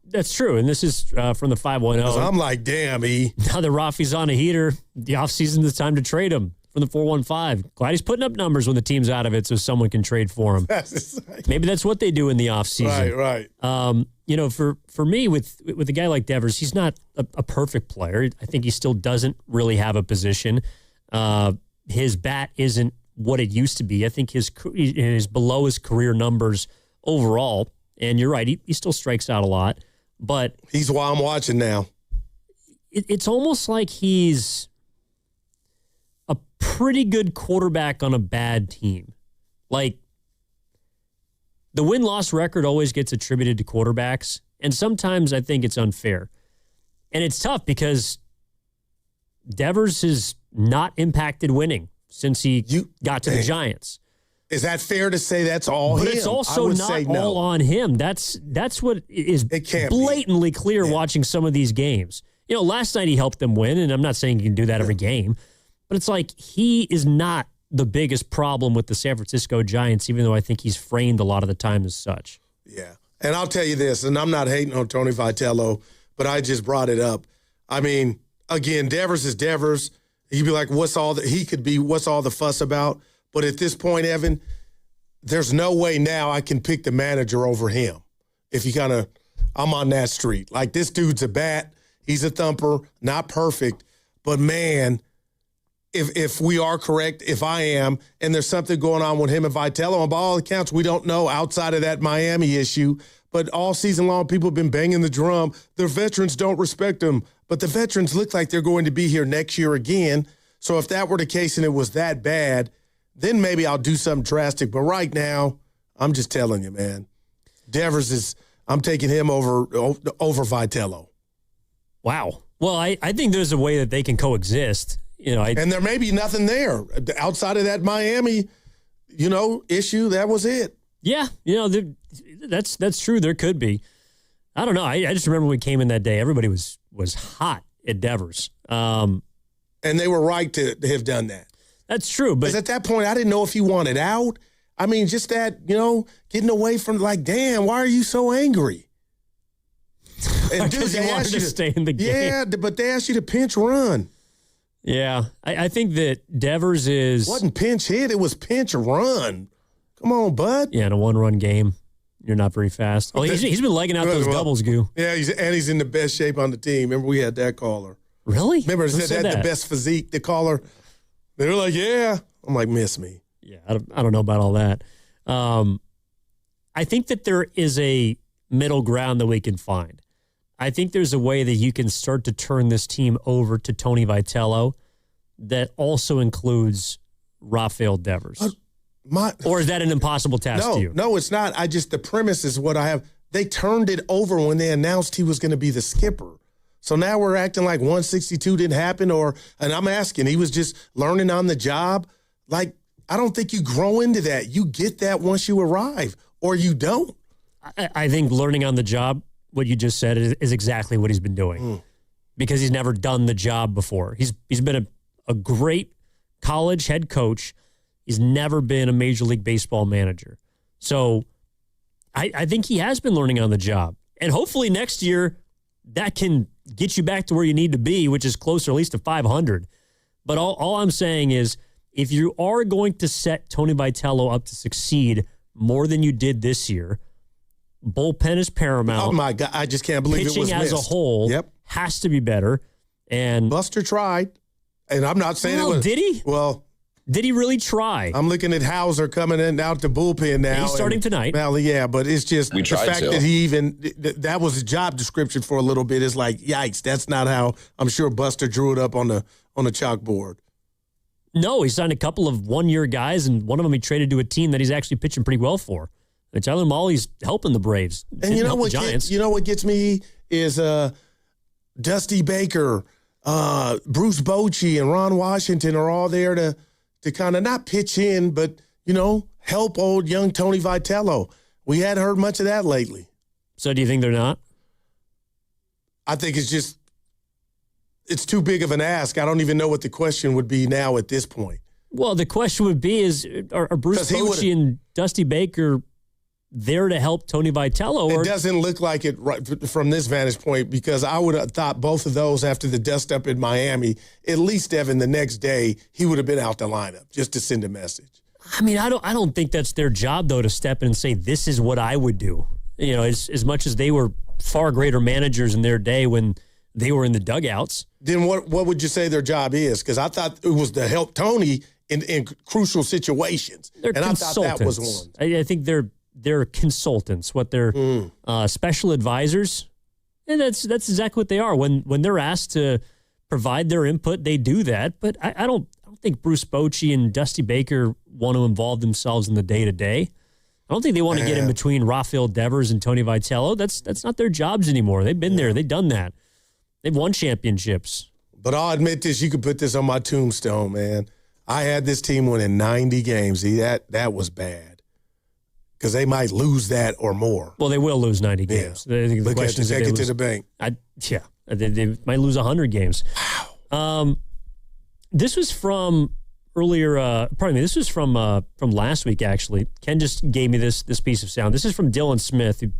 That's true. And this is from the 510. I'm like, damn, E. Now that Rafi's on a heater, the offseason is time to trade him from the 415. Glad he's putting up numbers when the team's out of it so someone can trade for him. Maybe that's what they do in the offseason. Right. For me, with a guy like Devers, he's not a perfect player. I think he still doesn't really have a position. His bat isn't what it used to be. I think he's below his career numbers overall. And you're right, he still strikes out a lot. But he's why I'm watching now. It's almost like he's a pretty good quarterback on a bad team. Like, the win-loss record always gets attributed to quarterbacks, and sometimes I think it's unfair. And it's tough because Devers has not impacted winning since he got to the Giants. Is that fair to say that's all him? But it's also not all on him. That's what is blatantly clear watching some of these games. Last night he helped them win, and I'm not saying you can do that every game, but it's like he is not the biggest problem with the San Francisco Giants, even though I think he's framed a lot of the time as such. Yeah. And I'll tell you this, and I'm not hating on Tony Vitello, but I just brought it up. I mean, again, Devers is Devers. You'd be like, what's all the fuss about? But at this point, Evan, there's no way now I can pick the manager over him. If I'm on that street. Like, this dude's a bat. He's a thumper. Not perfect. But, man, if we are correct, if I am, and there's something going on with him and Vitello, and by all accounts, we don't know outside of that Miami issue. But all season long, people have been banging the drum. The veterans don't respect him. But the veterans look like they're going to be here next year again. So if that were the case and it was that bad, then maybe I'll do something drastic. But right now, I'm just telling you, man, Devers I'm taking him over Vitello. Wow. Well, I think there's a way that they can coexist. And there may be nothing there outside of that Miami, issue. That was it. Yeah, that's true. There could be. I don't know. I just remember when we came in that day, everybody was hot at Devers. And they were right to have done that. That's true. But at that point, I didn't know if he wanted out. I mean, just that, getting away from, like, damn, why are you so angry? And because he wanted to stay in the game. Yeah, but they asked you to pinch run. Yeah, I think that Devers is... It wasn't pinch hit, it was pinch run. Come on, bud. Yeah, in a one-run game, you're not very fast. Oh, he's been legging out those doubles, Goo. Yeah, he's in the best shape on the team. Remember, we had that caller. Really? Remember, said that the best physique, the caller. They were like, yeah. I'm like, miss me. Yeah, I don't know about all that. I think that there is a middle ground that we can find. I think there's a way that you can start to turn this team over to Tony Vitello that also includes Rafael Devers. Or is that an impossible task to you? No, it's not. The premise is what I have. They turned it over when they announced he was going to be the skipper. So now we're acting like 162 didn't happen, and I'm asking, he was just learning on the job. Like, I don't think you grow into that. You get that once you arrive, or you don't. I think learning on the job, what you just said, is exactly what he's been doing because he's never done the job before. He's been a great college head coach. He's never been a Major League Baseball manager. So I think he has been learning on the job. And hopefully next year that can get you back to where you need to be, which is closer at least to 500. But all I'm saying is if you are going to set Tony Vitello up to succeed more than you did this year, bullpen is paramount. Oh, my God. I just can't believe it was pitching as missed. a whole has to be better. And Buster tried. And I'm not saying well, it was. Did he? Well, did he really try? I'm looking at Hauser coming in out the bullpen now. He's starting tonight. Well, yeah, but it's just the fact that he that was his job description for a little bit is like, yikes, that's not how I'm sure Buster drew it up on the chalkboard. No, he signed a couple of one-year guys, and one of them he traded to a team that he's actually pitching pretty well for. And Tyler Mahle's helping the Braves. And you know what gets me is Dusty Baker, Bruce Bochy, and Ron Washington are all there to kind of not pitch in, but, help old young Tony Vitello. We hadn't heard much of that lately. So do you think they're not? I think it's too big of an ask. I don't even know what the question would be now at this point. Well, the question would be are Bruce Bochy and Dusty Baker there to help Tony Vitello? It doesn't look like it right from this vantage point because I would have thought both of those after the dust up in Miami, at least Evan the next day, he would have been out the lineup just to send a message. I mean, I don't think that's their job, though, to step in and say, this is what I would do. As much as they were far greater managers in their day when they were in the dugouts. Then what would you say their job is? Because I thought it was to help Tony in crucial situations. They're consultants. I thought that was one. I think they're consultants, what they're special advisors. And that's exactly what they are. When they're asked to provide their input, they do that. But I don't think Bruce Bochy and Dusty Baker want to involve themselves in the day-to-day. I don't think they want to get in between Rafael Devers and Tony Vitello. That's not their jobs anymore. They've been there. They've done that. They've won championships. But I'll admit this. You could put this on my tombstone, man. I had this team winning 90 games. See, that was bad. Because they might lose that or more. Well, they will lose 90 games. Yeah. The question is take it to the bank. They might lose 100 games. Wow. This was from earlier. This was from last week. Actually, Ken just gave me this piece of sound. This is from Dylan Smith, who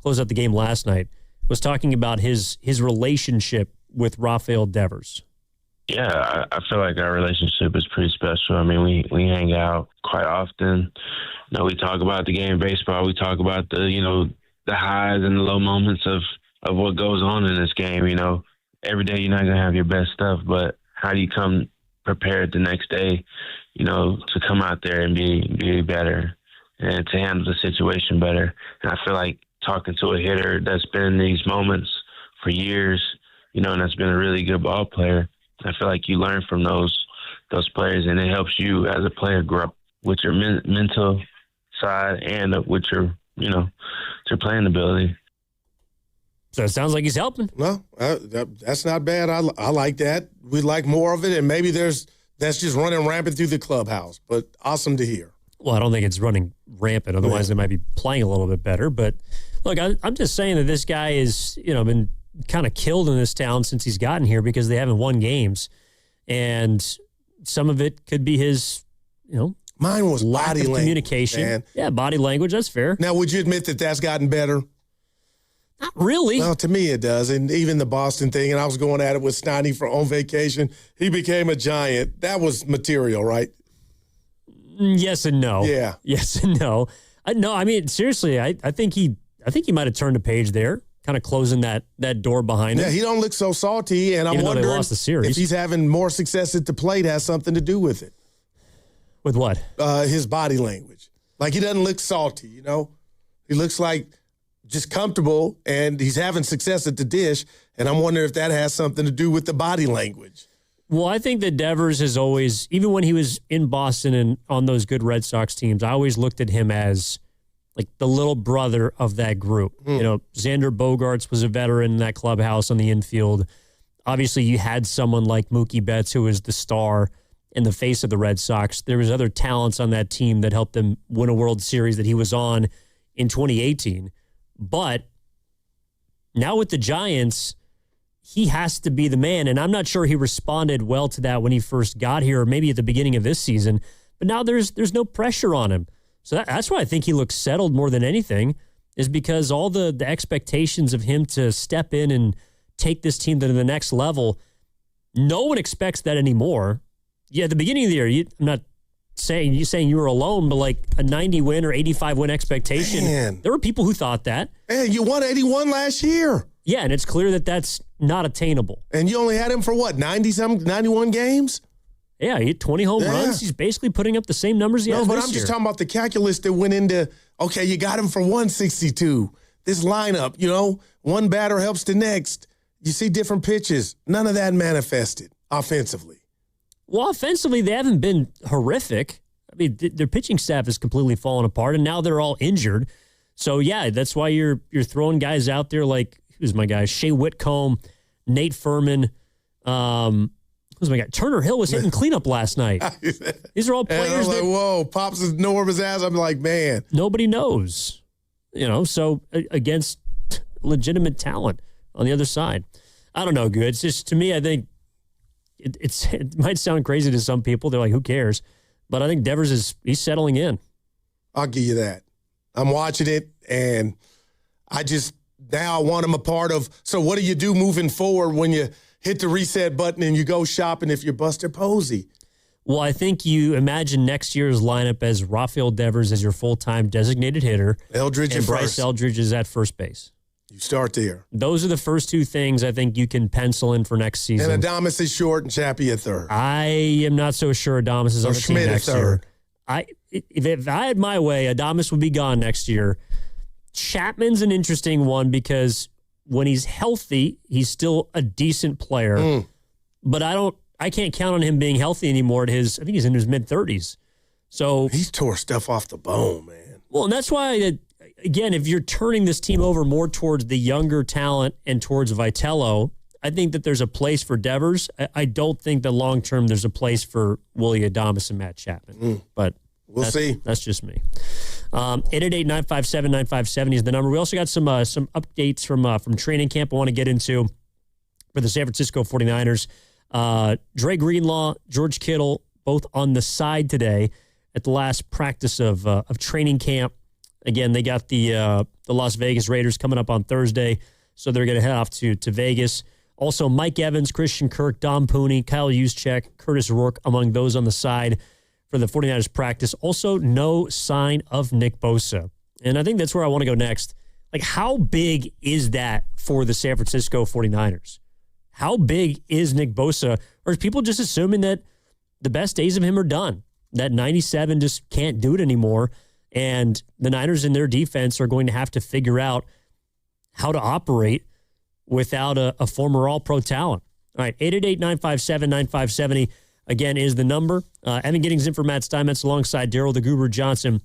closed out the game last night. Was talking about his relationship with Rafael Devers. Yeah, I feel like our relationship is pretty special. I mean, we hang out quite often. We talk about the game of baseball. We talk about the highs and the low moments of what goes on in this game. Every day you're not going to have your best stuff, but how do you come prepared the next day, to come out there and be better and to handle the situation better. And I feel like talking to a hitter that's been in these moments for years, and that's been a really good ball player, I feel like you learn from those players, and it helps you as a player grow up with your mental side and with your playing ability. So it sounds like he's helping. Well, that's not bad. I like that. We'd like more of it, and maybe that's just running rampant through the clubhouse, but awesome to hear. Well, I don't think it's running rampant. Otherwise, they might be playing a little bit better. But, look, I'm just saying that this guy is, been kind of killed in this town since he's gotten here because they haven't won games. And some of it could be his, mine was lack body of language, communication. man. Yeah, body language, that's fair. Now, would you admit that that's gotten better? Not really. Well, to me it does. And even the Boston thing, and I was going at it with Steiny on vacation. He became a giant. That was material, right? Yes and no. Yeah. Yes and no. No, I mean, seriously, I think he might have turned a page there, kind of closing that door behind him. Yeah, he don't look so salty, and I'm wondering lost the series. if he's having more success at the plate has something to do with it. With what? His body language. Like, he doesn't look salty, He looks like just comfortable, and he's having success at the dish. And I'm wondering if that has something to do with the body language. Well, I think that Devers has always, even when he was in Boston and on those good Red Sox teams, I always looked at him as like the little brother of that group. You know, Xander Bogaerts was a veteran in that clubhouse on the infield. Obviously, you had someone like Mookie Betts, who was the star in the face of the Red Sox. There was other talents on that team that helped them win a World Series that he was on in 2018. But now with the Giants, he has to be the man. And I'm not sure he responded well to that when he first got here, or maybe at the beginning of this season. But now there's no pressure on him. So that's why I think he looks settled more than anything, is because all the expectations of him to step in and take this team to the next level, no one expects that anymore. Yeah, at the beginning of the year, I'm not saying you were alone, but like a 90 win or 85 win expectation. Man. There were people who thought that. Hey, you won 81 last year. Yeah, and it's clear that that's not attainable. And you only had him for what, 91 games? Yeah, he hit 20 home runs. He's basically putting up the same numbers he has this year. No, but I'm just talking about the calculus that went into, okay, you got him for 162. This lineup, you know, one batter helps the next. You see different pitches. None of that manifested offensively. Well, offensively, they haven't been horrific. I mean, their pitching staff has completely fallen apart, and now they're all injured. So, yeah, that's why you're throwing guys out there like, who's my guy? Shea Whitcomb, Nate Furman. Who's my guy? Turner Hill was hitting cleanup last night. These are all players that, whoa, Pops is no of his ass. I'm like, man. Nobody knows. You know, so against legitimate talent on the other side. I don't know, Good. It's just, to me, I think it might sound crazy to some people. They're like, who cares? But I think Devers he's settling in. I'll give you that. I'm watching it, and now I want him a part of. So what do you do moving forward when you hit the reset button and you go shopping if you're Buster Posey? Well, I think you imagine next year's lineup as Rafael Devers as your full-time designated hitter. Eldridge and at Bryce first. Eldridge is at first base. You start there. Those are the first two things I think you can pencil in for next season. And Adames is short and Chappie at third. I am not so sure Adames is on the Schmidt team next at third. year. If I had my way, Adames would be gone next year. Chapman's an interesting one because when he's healthy, he's still a decent player. But I can't count on him being healthy anymore I think he's in his mid-30s. So he's tore stuff off the bone, man. Well, and that's why, again, if you're turning this team over more towards the younger talent and towards Vitello, I think that there's a place for Devers. I don't think that long-term there's a place for Willie Adames and Matt Chapman. But we'll see. That's just me. 888-957-9570 is the number. We also got some updates from training camp I want to get into for the San Francisco 49ers. Dre Greenlaw, George Kittle, both on the side today at the last practice of training camp. Again, they got the Las Vegas Raiders coming up on Thursday, so they're going to head off to Vegas. Also, Mike Evans, Christian Kirk, Dom Pooney, Kyle Juszczyk, Curtis Rourke among those on the side for the 49ers practice. Also, no sign of Nick Bosa. And I think that's where I want to go next. Like, how big is that for the San Francisco 49ers? How big is Nick Bosa? Or is people just assuming that the best days of him are done? That 97 just can't do it anymore. And the Niners in their defense are going to have to figure out how to operate without a former All-Pro talent. All right, 888-957-9570, again, is the number. Evan Giddings in for Matt Steinmetz alongside Daryl the Guru Johnson.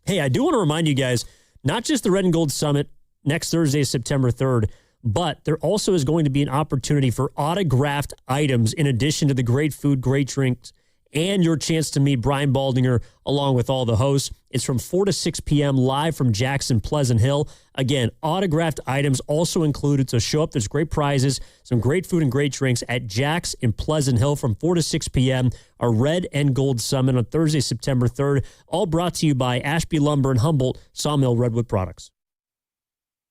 Hey, I do want to remind you guys, not just the Red and Gold Summit next Thursday, September 3rd, but there also is going to be an opportunity for autographed items in addition to the great food, great drinks, and your chance to meet Brian Baldinger along with all the hosts. It's from 4 to 6 p.m. live from Jackson Pleasant Hill. Again, autographed items also included, so show up. There's great prizes, some great food and great drinks at Jack's in Pleasant Hill from 4 to 6 p.m. Our Red and Gold Summit on Thursday, September 3rd, all brought to you by Ashby Lumber and Humboldt Sawmill Redwood Products.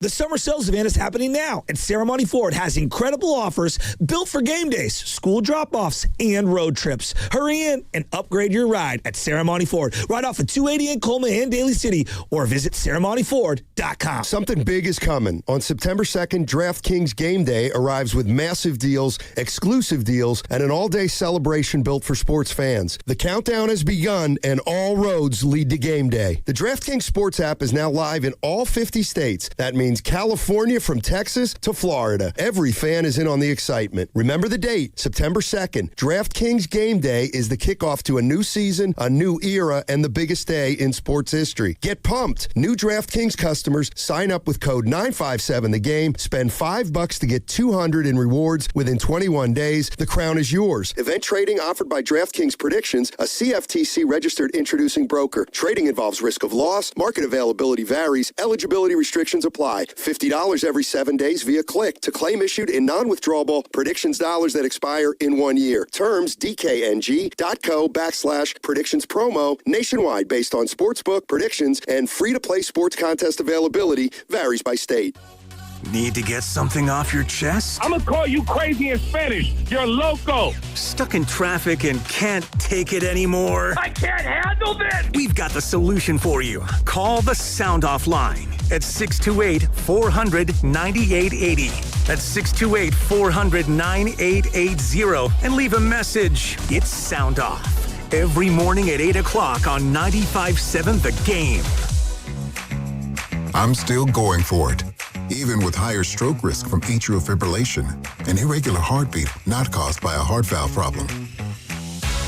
The summer sales event is happening now, and Ceremony Ford has incredible offers built for game days, school drop-offs, and road trips. Hurry in and upgrade your ride at Ceremony Ford, right off of 280 in Coleman and Daly City, or visit ceremonyford.com. Something big is coming. On September 2nd, DraftKings Game Day arrives with massive deals, exclusive deals, and an all-day celebration built for sports fans. The countdown has begun, and all roads lead to game day. The DraftKings Sports app is now live in all 50 states. That means California from Texas to Florida. Every fan is in on the excitement. Remember the date, September 2nd. DraftKings Game Day is the kickoff to a new season, a new era, and the biggest day in sports history. Get pumped. New DraftKings customers sign up with code 957TheGame, spend $5 to get $200 in rewards within 21 days. The crown is yours. Event trading offered by DraftKings Predictions, a CFTC registered introducing broker. Trading involves risk of loss. Market availability varies. Eligibility restrictions apply. $50 every 7 days via click. To claim issued in non-withdrawable predictions dollars that expire in 1 year. Terms dkng.co/predictions promo. Nationwide based on sportsbook predictions and free-to-play sports contest availability varies by state. Need to get something off your chest? I'm gonna call you crazy in Spanish. You're loco. Stuck in traffic and can't take it anymore? I can't handle this. We've got the solution for you. Call the Sound Off line at 628-400-9880. That's 628-400-9880 and leave a message. It's Sound Off. Every morning at 8 o'clock on 95.7 The Game. I'm still going for it. Even with higher stroke risk from atrial fibrillation, an irregular heartbeat not caused by a heart valve problem.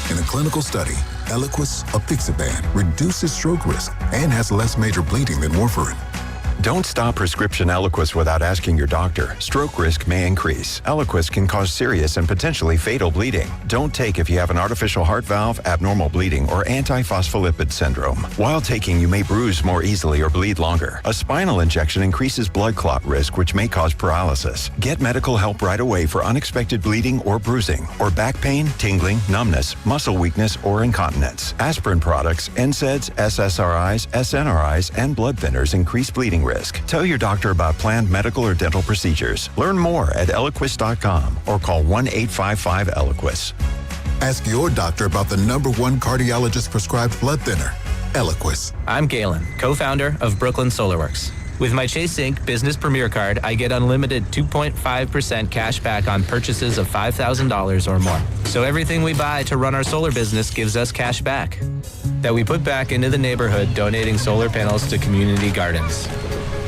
In a clinical study, Eliquis apixaban reduces stroke risk and has less major bleeding than warfarin. Don't stop prescription Eliquis without asking your doctor. Stroke risk may increase. Eliquis can cause serious and potentially fatal bleeding. Don't take if you have an artificial heart valve, abnormal bleeding, or antiphospholipid syndrome. While taking, you may bruise more easily or bleed longer. A spinal injection increases blood clot risk, which may cause paralysis. Get medical help right away for unexpected bleeding or bruising, or back pain, tingling, numbness, muscle weakness, or incontinence. Aspirin products, NSAIDs, SSRIs, SNRIs, and blood thinners increase bleeding risk. Tell your doctor about planned medical or dental procedures. Learn more at Eliquis.com or call 1-855-ELIQUIS. Ask your doctor about the #1 cardiologist prescribed blood thinner, Eliquis. I'm Galen, co-founder of Brooklyn SolarWorks. With my Chase Inc. Business Premier Card, I get unlimited 2.5% cash back on purchases of $5,000 or more. So everything we buy to run our solar business gives us cash back that we put back into the neighborhood, donating solar panels to community gardens.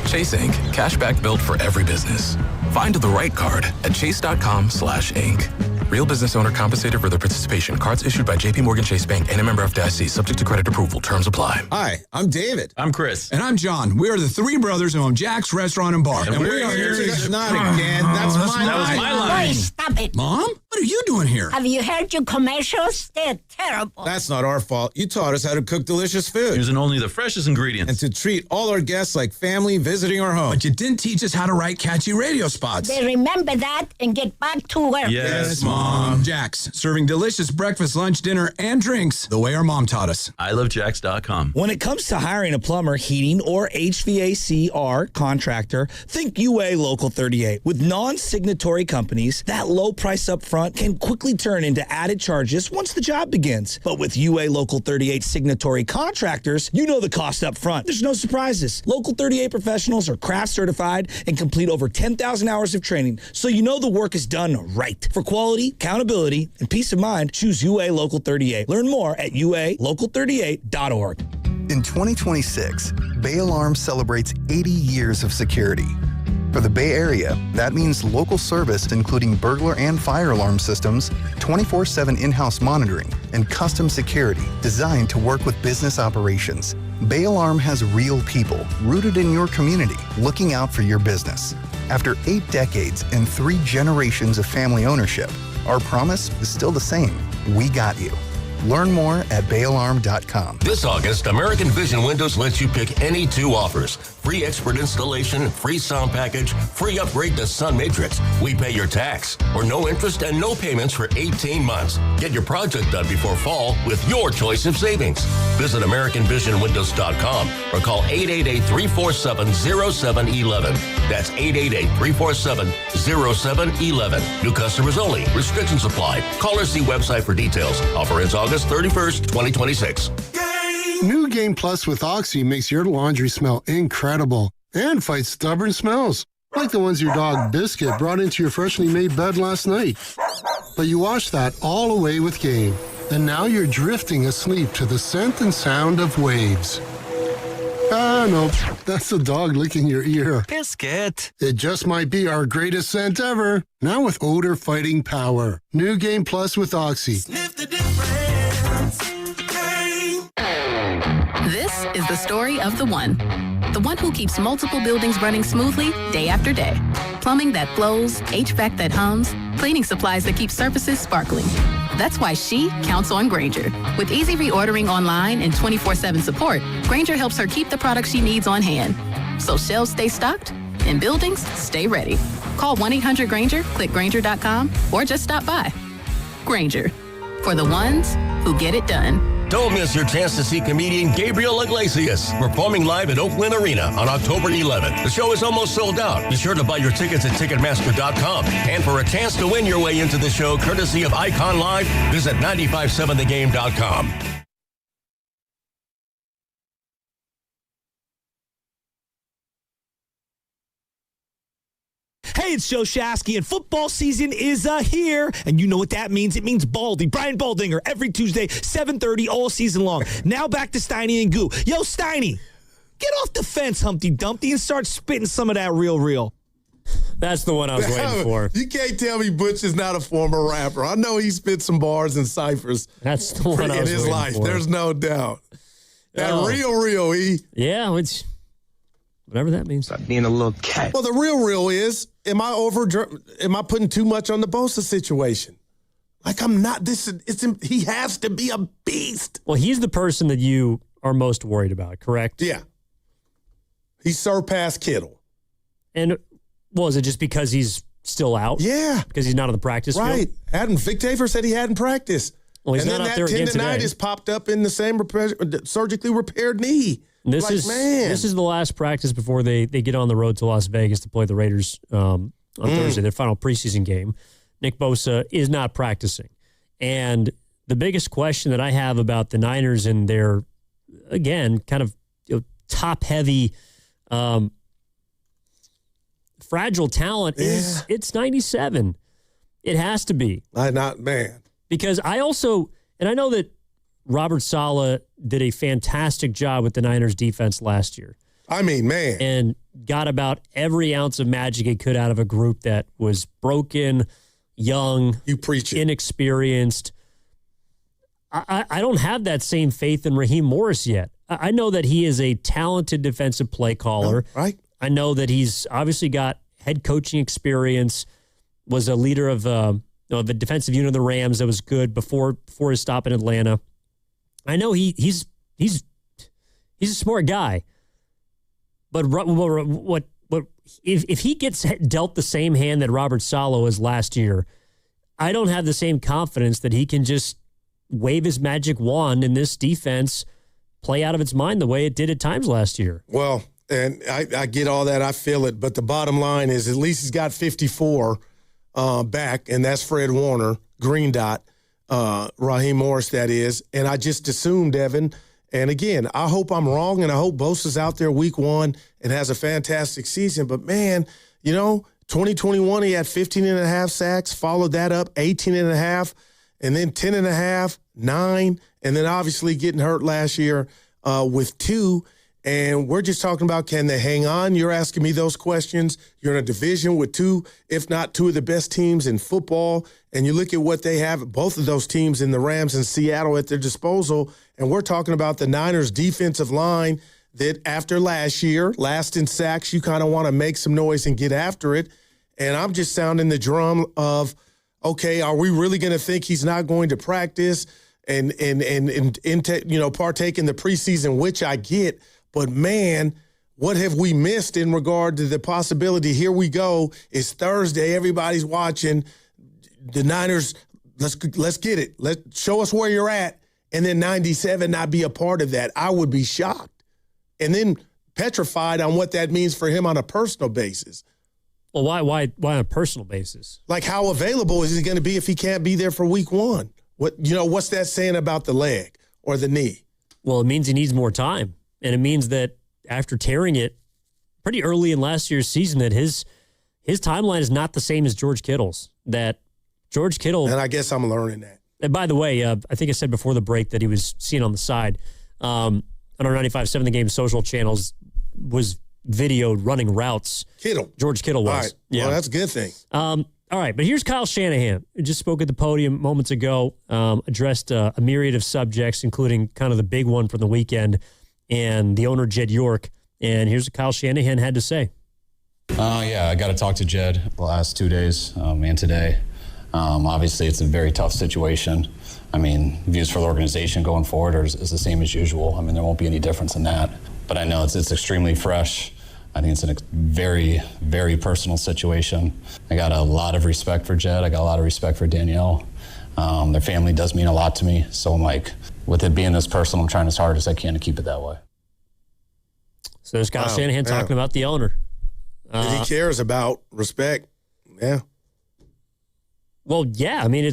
Chase Inc. Cashback built for every business. Find the right card at chase.com/inc. Real business owner compensated for their participation. Cards issued by J.P. Morgan Chase Bank and a member FDIC. Subject to credit approval. Terms apply. Hi, I'm David. I'm Chris. And I'm John. We are the three brothers who own Jack's Restaurant and Bar. And we are here to... Not again. That's my line. That was my line. Boy, stop it. Mom? What are you doing here? Have you heard your commercials? They're terrible. That's not our fault. You taught us how to cook delicious food. Using only the freshest ingredients. And to treat all our guests like family visiting our home. But you didn't teach us how to write catchy radio spots. They remember that and get back to work. Yes, Mom. Jack's, serving delicious breakfast, lunch, dinner, and drinks the way our mom taught us. ilovejacks.com. When it comes to hiring a plumber, heating, or HVACR contractor, think UA Local 38. With non-signatory companies, that low price up front can quickly turn into added charges once the job begins. But with UA Local 38 signatory contractors, you know the cost up front. There's no surprises. Local 38 professionals are craft certified and complete over 10,000 hours of training, so you know the work is done right. For quality, accountability, and peace of mind, choose UA Local 38. Learn more at ualocal38.org. In 2026, Bay Alarm celebrates 80 years of security. For the Bay Area, that means local service including burglar and fire alarm systems, 24/7 in-house monitoring, and custom security designed to work with business operations. Bay Alarm has real people rooted in your community looking out for your business. After 8 decades and 3 generations of family ownership, our promise is still the same. We got you. Learn more at bayalarm.com. This August, American Vision Windows lets you pick any 2 offers. Free expert installation, free sound package, free upgrade to Sun Matrix. We pay your tax, or no interest and no payments for 18 months. Get your project done before fall with your choice of savings. Visit AmericanVisionWindows.com or call 888-347-0711. That's 888-347-0711. New customers only. Restrictions apply. Call or see website for details. Offer ends August 31st, 2026. New Game Plus with Oxy makes your laundry smell incredible and fights stubborn smells, like the ones your dog Biscuit brought into your freshly made bed last night. But you washed that all away with Game, and now you're drifting asleep to the scent and sound of waves. Ah, no, that's the dog licking your ear. Biscuit. It just might be our greatest scent ever, now with odor-fighting power. New Game Plus with Oxy. Sniff the difference. This is the story of the one who keeps multiple buildings running smoothly day after day. Plumbing that flows, HVAC that hums, cleaning supplies that keep surfaces sparkling. That's why she counts on Grainger. With easy reordering online and 24/7 support, Grainger helps her keep the products she needs on hand. So shelves stay stocked and buildings stay ready. Call 1-800-GRAINGER, click Grainger.com, or just stop by. Grainger, for the ones who get it done. Don't miss your chance to see comedian Gabriel Iglesias performing live at Oakland Arena on October 11th. The show is almost sold out. Be sure to buy your tickets at Ticketmaster.com. And for a chance to win your way into the show, courtesy of Icon Live, visit 957thegame.com. Hey, it's Joe Shasky, and football season is here. And you know what that means. It means Baldy, Brian Baldinger, every Tuesday, 7:30, all season long. Now back to Steiny and Goo. Yo, Steiny, get off the fence, Humpty Dumpty, and start spitting some of that real. That's the one I was waiting for. You can't tell me Butch is not a former rapper. I know he spit some bars and ciphers. That's the one I was in his waiting life. for. There's no doubt. That real, E. Yeah, it's whatever that means. Being a little cat. Well, the real is, am I putting too much on the Bosa situation? Like, I'm not. He has to be a beast. Well, he's the person that you are most worried about, correct? Yeah. He surpassed Kittle. And is it just because he's still out? Yeah. Because he's not on the practice field? Right. Vic Taver said he hadn't practiced. Well, he's and not then out there again today. tendonitis popped up in the same surgically repaired knee. This is the last practice before they get on the road to Las Vegas to play the Raiders on Thursday, their final preseason game. Nick Bosa is not practicing. And the biggest question that I have about the Niners and their, again, kind of top-heavy, fragile talent is it's 97. It has to be. Because I also, and I know that Robert Saleh did a fantastic job with the Niners defense last year. I mean, man. And got about every ounce of magic it could out of a group that was broken, young, inexperienced. I don't have that same faith in Raheem Morris yet. I know that he is a talented defensive play caller. Right. I know that he's obviously got head coaching experience, was a leader of the defensive unit of the Rams that was good before his stop in Atlanta. I know he's a smart guy, but what if he gets dealt the same hand that Robert Saleh was last year, I don't have the same confidence that he can just wave his magic wand and this defense play out of its mind the way it did at times last year. Well, and I get all that. I feel it. But the bottom line is at least he's got 54 back, and that's Fred Warner, green dot, Raheem Morris, that is. And I just assumed, Evan, and again, I hope I'm wrong, and I hope Bosa's out there week one and has a fantastic season. But, man, 2021 he had 15.5 sacks, followed that up 18.5, and then 10.5, 9, and then obviously getting hurt last year with 2. And we're just talking about, can they hang on? You're asking me those questions. You're in a division with 2, if not 2 of the best teams in football. And you look at what they have, both of those teams in the Rams and Seattle at their disposal. And we're talking about the Niners defensive line that after last year, last in sacks, you kind of want to make some noise and get after it. And I'm just sounding the drum of, okay, are we really going to think he's not going to practice? and partake in the preseason, which I get. But man, what have we missed in regard to the possibility? Here we go. It's Thursday. Everybody's watching. The Niners, let's get it. Show us where you're at. And then 97 not be a part of that. I would be shocked. And then petrified on what that means for him on a personal basis. Well, why on a personal basis? Like, how available is he going to be if he can't be there for week one? What's that saying about the leg or the knee? Well, it means he needs more time. And it means that after tearing it pretty early in last year's season, that his timeline is not the same as George Kittle's. That George Kittle... And I guess I'm learning that. And by the way, I think I said before the break that he was seen on the side. On our 95.7 The Game social channels, was videoed running routes. George Kittle was. All right. Yeah. Well, that's a good thing. All right, but here's Kyle Shanahan, who just spoke at the podium moments ago, addressed a myriad of subjects, including kind of the big one from the weekend, and the owner, Jed York. And here's what Kyle Shanahan had to say. I got to talk to Jed the last 2 days and today. Obviously, it's a very tough situation. I mean, views for the organization going forward is the same as usual. I mean, there won't be any difference in that. But I know it's extremely fresh. I think it's a very, very personal situation. I got a lot of respect for Jed. I got a lot of respect for Danielle. Their family does mean a lot to me. So I'm like, with it being this personal, I'm trying as hard as I can to keep it that way. So there's Kyle Shanahan talking about the owner. That he cares about respect. Yeah. Well, yeah. I mean,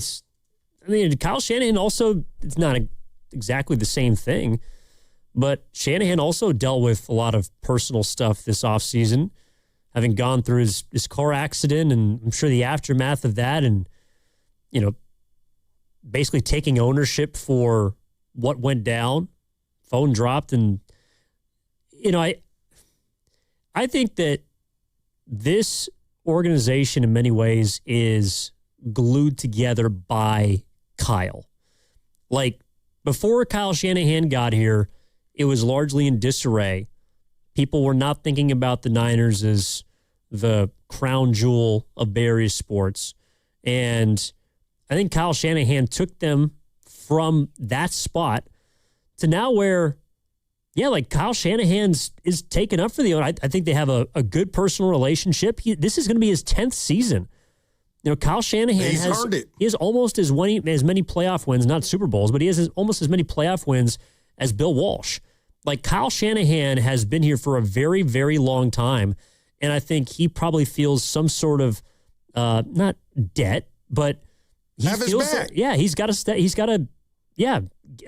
Kyle Shanahan also, it's not exactly the same thing. But Shanahan also dealt with a lot of personal stuff this offseason, having gone through his car accident, and I'm sure the aftermath of that, and, basically taking ownership for what went down, phone dropped. And, I think that this organization in many ways is glued together by Kyle. Like, before Kyle Shanahan got here, it was largely in disarray. People were not thinking about the Niners as the crown jewel of various sports. And I think Kyle Shanahan took them from that spot to now where, Kyle Shanahan's is taken up for the owner. I think they have a good personal relationship. This is going to be his 10th season. Kyle Shanahan he has almost as many playoff wins, not Super Bowls, but he has almost as many playoff wins as Bill Walsh. Like, Kyle Shanahan has been here for a very, very long time, and I think he probably feels some sort of not debt, but he feels his back. He's got to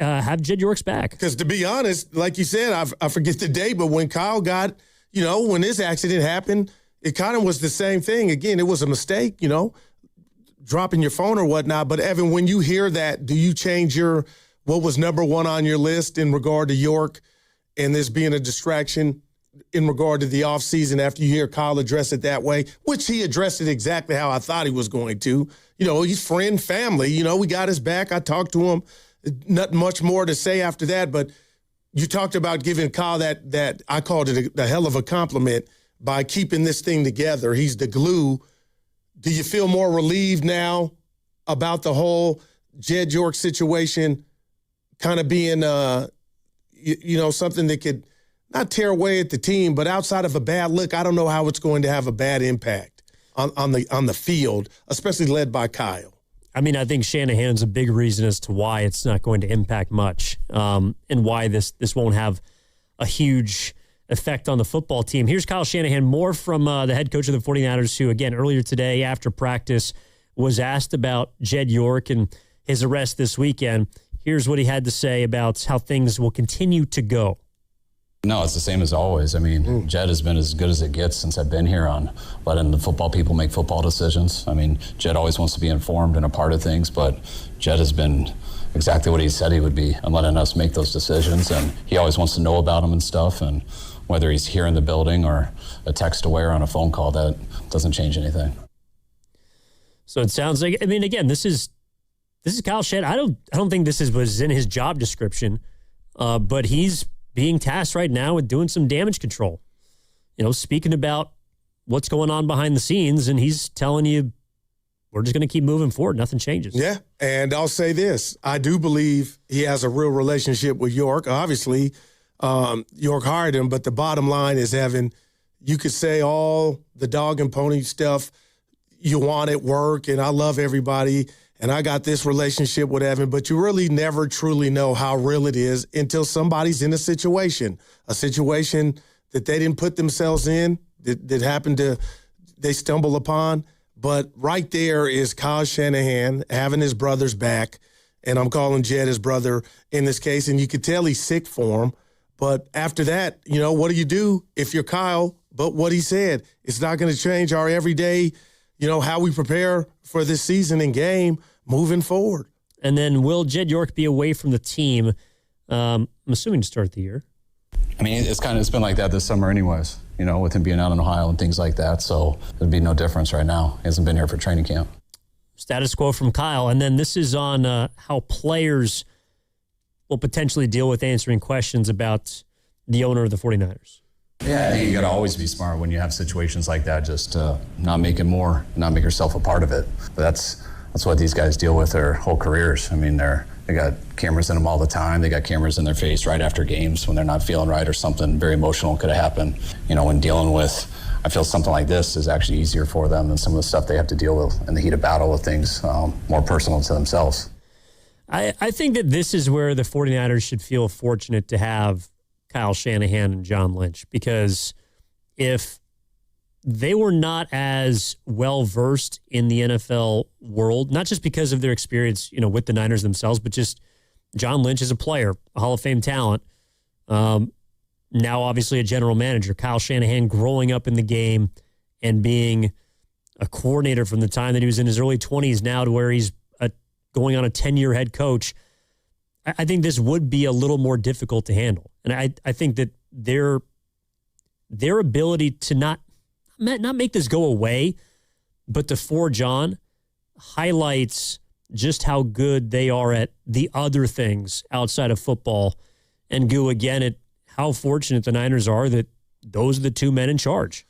have Jed York's back. Because to be honest, like you said, I forget the day, but when Kyle got, when this accident happened, it kind of was the same thing. Again, it was a mistake, dropping your phone or whatnot. But Evan, when you hear that, do you change what was number one on your list in regard to York and this being a distraction in regard to the offseason after you hear Kyle address it that way, which he addressed it exactly how I thought he was going to? He's friend, family. We got his back. I talked to him. Not much more to say after that, but you talked about giving Kyle that I called it a hell of a compliment by keeping this thing together. He's the glue. Do you feel more relieved now about the whole Jed York situation kind of being, something that could not tear away at the team, but outside of a bad look, I don't know how it's going to have a bad impact on the field, especially led by Kyle. I mean, I think Shanahan's a big reason as to why it's not going to impact much, and why this won't have a huge effect on the football team. Here's Kyle Shanahan, more from the head coach of the 49ers, who, again, earlier today after practice was asked about Jed York and his arrest this weekend. Here's what he had to say about how things will continue to go. No, it's the same as always. I mean, Jed has been as good as it gets since I've been here on letting the football people make football decisions. I mean, Jed always wants to be informed and a part of things, but Jed has been exactly what he said he would be and letting us make those decisions. And he always wants to know about them and stuff. And whether he's here in the building or a text away or on a phone call, that doesn't change anything. So it sounds like, I mean, again, this is Kyle Shanahan. I don't think this was in his job description, but he's being tasked right now with doing some damage control. Speaking about what's going on behind the scenes, and he's telling you we're just going to keep moving forward. Nothing changes. Yeah, and I'll say this. I do believe he has a real relationship with York. Obviously, York hired him, but the bottom line is, Evan, you could say all the dog and pony stuff you want at work, and I love everybody, and I got this relationship with Evan, but you really never truly know how real it is until somebody's in a situation that they didn't put themselves in, that happened to, they stumble upon. But right there is Kyle Shanahan having his brother's back, and I'm calling Jed his brother in this case, and you could tell he's sick for him. But after that, what do you do if you're Kyle? But what he said, it's not going to change our everyday, how we prepare for this season and game moving forward. And then will Jed York be away from the team, I'm assuming to start the year? I mean, it's been like that this summer anyways, with him being out in Ohio and things like that. So there'd be no difference right now. He hasn't been here for training camp. Status quo from Kyle. And then this is on how players will potentially deal with answering questions about the owner of the 49ers. Yeah, I think you got to always be smart when you have situations like that, just not make it more, not make yourself a part of it. But that's what these guys deal with their whole careers. I mean, they got cameras in them all the time. They got cameras in their face right after games when they're not feeling right or something very emotional could have happened. When dealing with, I feel something like this is actually easier for them than some of the stuff they have to deal with in the heat of battle with things more personal to themselves. I think that this is where the 49ers should feel fortunate to have Kyle Shanahan and John Lynch, because if they were not as well-versed in the NFL world, not just because of their experience, with the Niners themselves, but just John Lynch is a player, a Hall of Fame talent, now obviously a general manager. Kyle Shanahan growing up in the game and being a coordinator from the time that he was in his early 20s now to where he's going on a 10-year head coach. I think this would be a little more difficult to handle. And I think that their ability to not make this go away, but to forge on highlights just how good they are at the other things outside of football, and go again at how fortunate the Niners are that those are the two men in charge.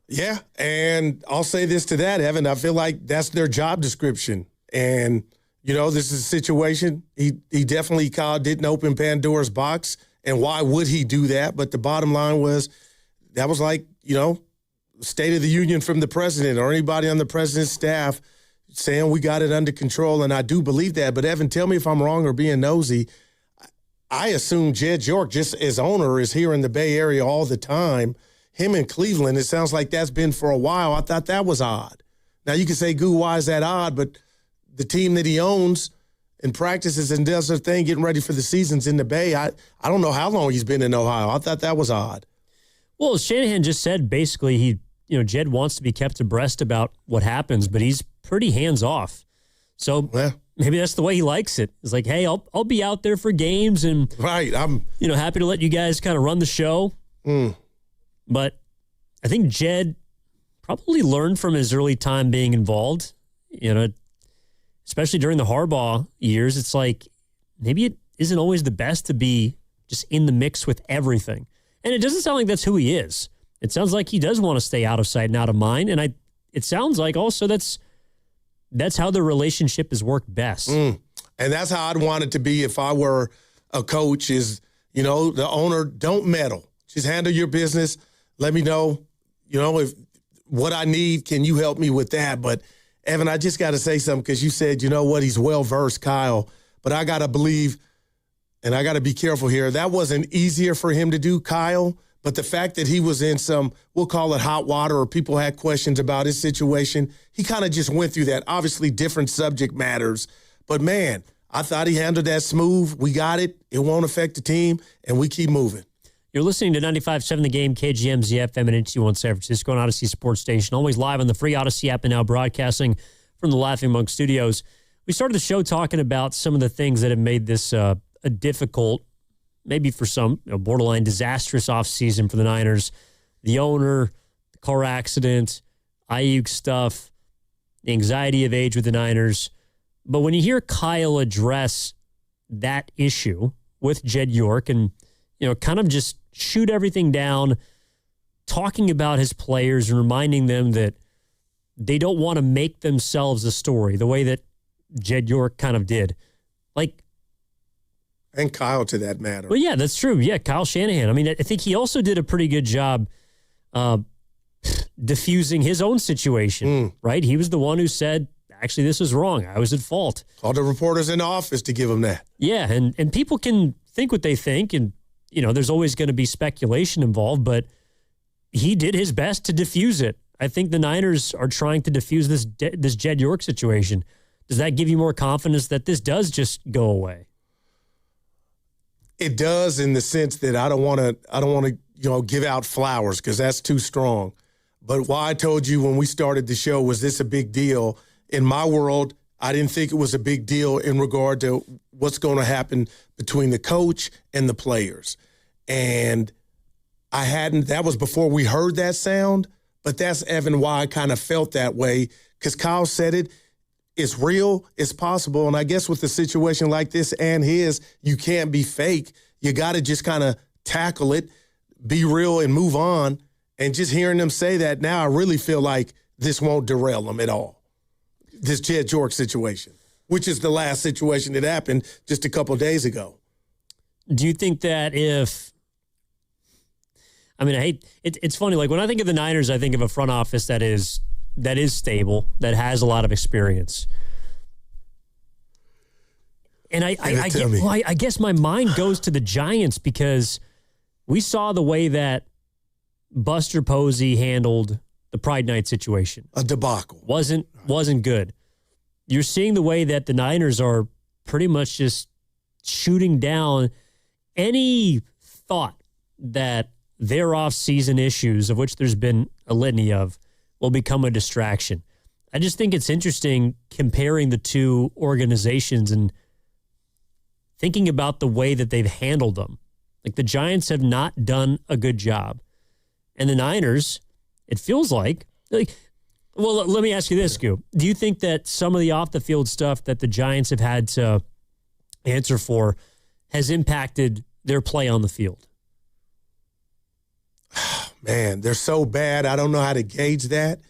Yeah, and I'll say this to that, Evan. I feel like that's their job description. And, this is a situation. He definitely, Kyle, didn't open Pandora's box. And why would he do that? But the bottom line was that was like, State of the Union from the president or anybody on the president's staff saying we got it under control, and I do believe that. But, Evan, tell me if I'm wrong or being nosy. I assume Jed York, just as owner, is here in the Bay Area all the time. Him in Cleveland, it sounds like that's been for a while. I thought that was odd. Now, you can say, Goo, why is that odd? But the team that he owns and practices and does their thing getting ready for the seasons in the Bay, I don't know how long he's been in Ohio. I thought that was odd. Well, Shanahan just said basically Jed wants to be kept abreast about what happens, but he's pretty hands-off. So maybe that's the way he likes it. It's like, hey, I'll be out there for games and I'm happy to let you guys kind of run the show. But I think Jed probably learned from his early time being involved, especially during the Harbaugh years. It's like maybe it isn't always the best to be just in the mix with everything. And it doesn't sound like that's who he is. It sounds like he does want to stay out of sight and out of mind. And it sounds like also that's how the relationship has worked best. And that's how I'd want it to be if I were a coach is, the owner, don't meddle. Just handle your business. Let me know, if what I need, can you help me with that? But, Evan, I just got to say something because you said, he's well-versed, Kyle. But I got to believe, and I got to be careful here, that wasn't easier for him to do, Kyle. But the fact that he was in some, we'll call it hot water, or people had questions about his situation, he kind of just went through that. Obviously, different subject matters. But, man, I thought he handled that smooth. We got it. It won't affect the team, and we keep moving. You're listening to 95.7 The Game, KGMZ FM and HD1 San Francisco, and Odyssey Sports Station. Always live on the free Odyssey app and now broadcasting from the Laughing Monk Studios. We started the show talking about some of the things that have made this a difficult, maybe for some, borderline disastrous offseason for the Niners. The owner, the car accident, Ayuk stuff, the anxiety of age with the Niners. But when you hear Kyle address that issue with Jed York and, kind of just shoot everything down, talking about his players and reminding them that they don't want to make themselves a story the way that Jed York kind of did. Like, and Kyle, to that matter. Well, yeah, that's true. Yeah, Kyle Shanahan. I mean, I think he also did a pretty good job diffusing his own situation, right? He was the one who said, actually, this was wrong. I was at fault. All the reporters in the office to give him that. Yeah, and people can think what they think, and, there's always going to be speculation involved, but he did his best to diffuse it. I think the Niners are trying to diffuse this Jed York situation. Does that give you more confidence that this does just go away? It does, in the sense that I don't want to give out flowers, because that's too strong. But why I told you when we started the show, was this a big deal? In my world, I didn't think it was a big deal in regard to what's going to happen between the coach and the players. And that was before we heard that sound, but that's, Evan, why I kind of felt that way, because Kyle said it. It's real, it's possible, and I guess with a situation like this and his, you can't be fake. You got to just kind of tackle it, be real, and move on. And just hearing them say that now, I really feel like this won't derail them at all, this Jed York situation, which is the last situation that happened just a couple of days ago. Do you think that it's funny, like when I think of the Niners, I think of a front office that is stable, that has a lot of experience. And I guess my mind goes to the Giants, because we saw the way that Buster Posey handled the Pride Night situation. A debacle. Wasn't good. You're seeing the way that the Niners are pretty much just shooting down any thought that their off-season issues, of which there's been a litany of, will become a distraction. I just think it's interesting comparing the two organizations and thinking about the way that they've handled them. Like, the Giants have not done a good job. And the Niners, it feels like well, let me ask you this, Scoop. Do you think that some of the off-the-field stuff that the Giants have had to answer for has impacted their play on the field? Man, they're so bad, I don't know how to gauge that.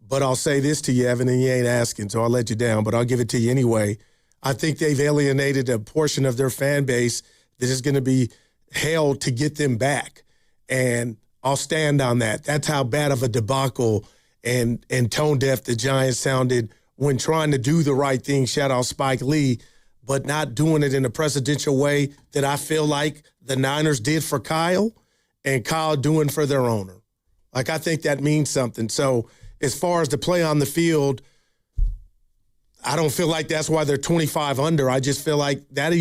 But I'll say this to you, Evan, and you ain't asking, so I'll let you down, but I'll give it to you anyway. I think they've alienated a portion of their fan base that is going to be held to get them back. And I'll stand on that. That's how bad of a debacle and tone deaf the Giants sounded when trying to do the right thing, shout out Spike Lee, but not doing it in a presidential way that I feel like the Niners did for Kyle and Kyle doing for their owner. Like, I think that means something. So as far as the play on the field, I don't feel like that's why they're 25 under. I just feel like that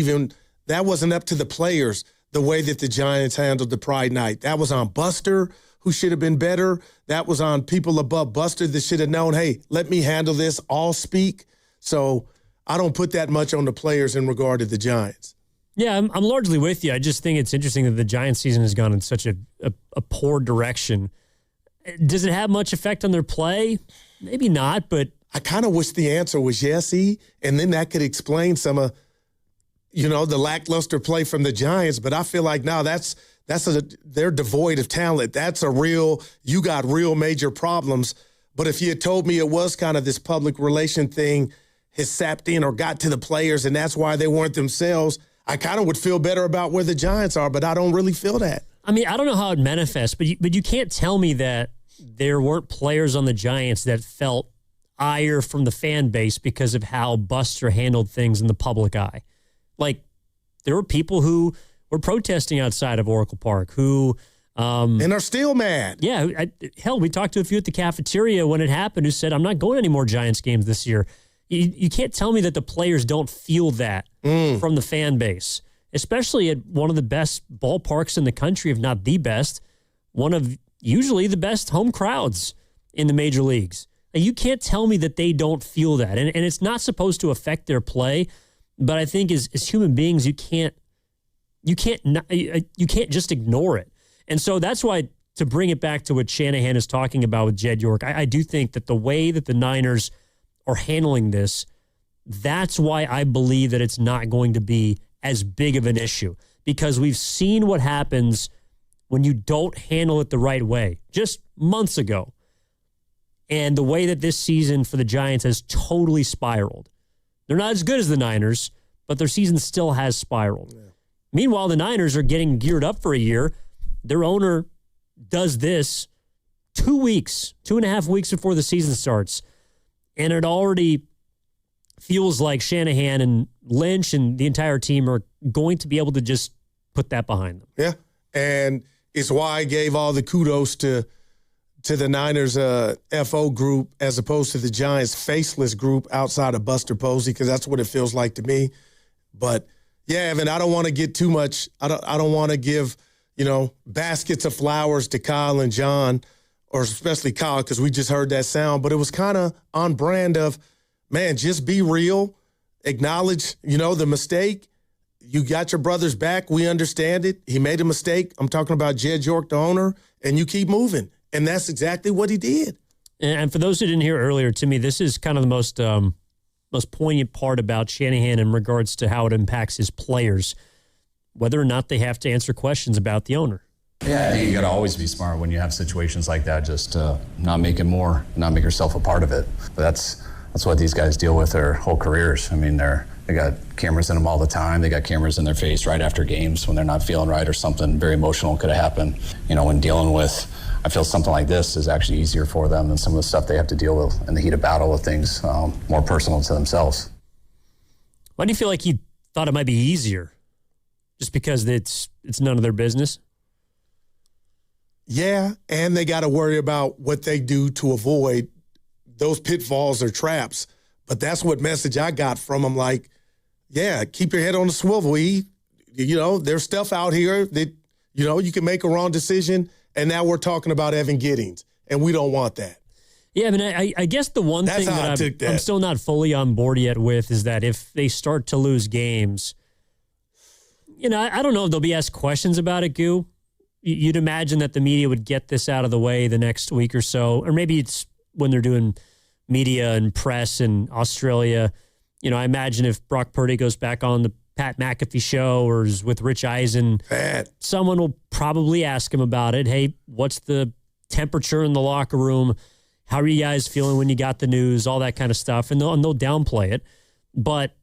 wasn't up to the players, the way that the Giants handled the Pride Night. That was on Buster, who should have been better. That was on people above Buster that should have known, hey, let me handle this, I'll speak. So I don't put that much on the players in regard to the Giants. Yeah, I'm largely with you. I just think it's interesting that the Giants season has gone in such a poor direction. Does it have much effect on their play? Maybe not, but I kind of wish the answer was yes, and then that could explain some of, the lackluster play from the Giants. But I feel like now they're devoid of talent. That's you got real major problems. But if you had told me it was kind of this public relation thing has sapped in or got to the players and that's why they weren't themselves, I kind of would feel better about where the Giants are, but I don't really feel that. I mean, I don't know how it manifests, but you can't tell me that there weren't players on the Giants that felt ire from the fan base because of how Buster handled things in the public eye. Like, there were people who were protesting outside of Oracle Park who... and are still mad. Yeah. Hell, we talked to a few at the cafeteria when it happened who said, I'm not going to any more Giants games this year. You can't tell me that the players don't feel that from the fan base, especially at one of the best ballparks in the country, if not the best, one of usually the best home crowds in the major leagues. You can't tell me that they don't feel that. And it's not supposed to affect their play, but I think as human beings, you can't just ignore it. And so that's why, to bring it back to what Shanahan is talking about with Jed York, I do think that the way that the Niners are handling this, that's why I believe that it's not going to be as big of an issue, because we've seen what happens when you don't handle it the right way. Just months ago, And the way that this season for the Giants has totally spiraled. They're not as good as the Niners, but their season still has spiraled. Yeah. Meanwhile, the Niners are getting geared up for a year. Their owner does this 2.5 weeks before the season starts. And it already feels like Shanahan and Lynch and the entire team are going to be able to just put that behind them. Yeah, and it's why I gave all the kudos to the Niners FO group as opposed to the Giants faceless group outside of Buster Posey, because that's what it feels like to me. But yeah, Evan, I don't want to get too much. I don't want to give baskets of flowers to Kyle and John, or especially Kyle, because we just heard that sound. But it was kind of on brand of, man, just be real, acknowledge the mistake. You got your brother's back. We understand it. He made a mistake. I'm talking about Jed York, the owner, and you keep moving. And that's exactly what he did. And for those who didn't hear earlier, to me, this is kind of the most poignant part about Shanahan in regards to how it impacts his players, whether or not they have to answer questions about the owner. Yeah, I think you got to always be smart when you have situations like that, just not make it more, not make yourself a part of it. But that's what these guys deal with their whole careers. I mean, they got cameras in them all the time. They got cameras in their face right after games when they're not feeling right or something very emotional could have happened. When dealing with, I feel something like this is actually easier for them than some of the stuff they have to deal with in the heat of battle with things more personal to themselves. Why do you feel like he thought it might be easier? Just because it's none of their business? Yeah, and they got to worry about what they do to avoid those pitfalls or traps. But that's what message I got from him. Like, yeah, keep your head on the swivel. There's stuff out here that, you can make a wrong decision. And now we're talking about Evan Giddings, and we don't want that. Yeah, I mean, I guess the one thing that I'm still not fully on board yet with is that if they start to lose games, I don't know if they'll be asked questions about it, Goo. You'd imagine that the media would get this out of the way the next week or so, or maybe it's when they're doing media and press in Australia. I imagine if Brock Purdy goes back on the Pat McAfee show or is with Rich Eisen, someone will probably ask him about it. Hey, what's the temperature in the locker room? How are you guys feeling when you got the news? All that kind of stuff. And they'll downplay it. But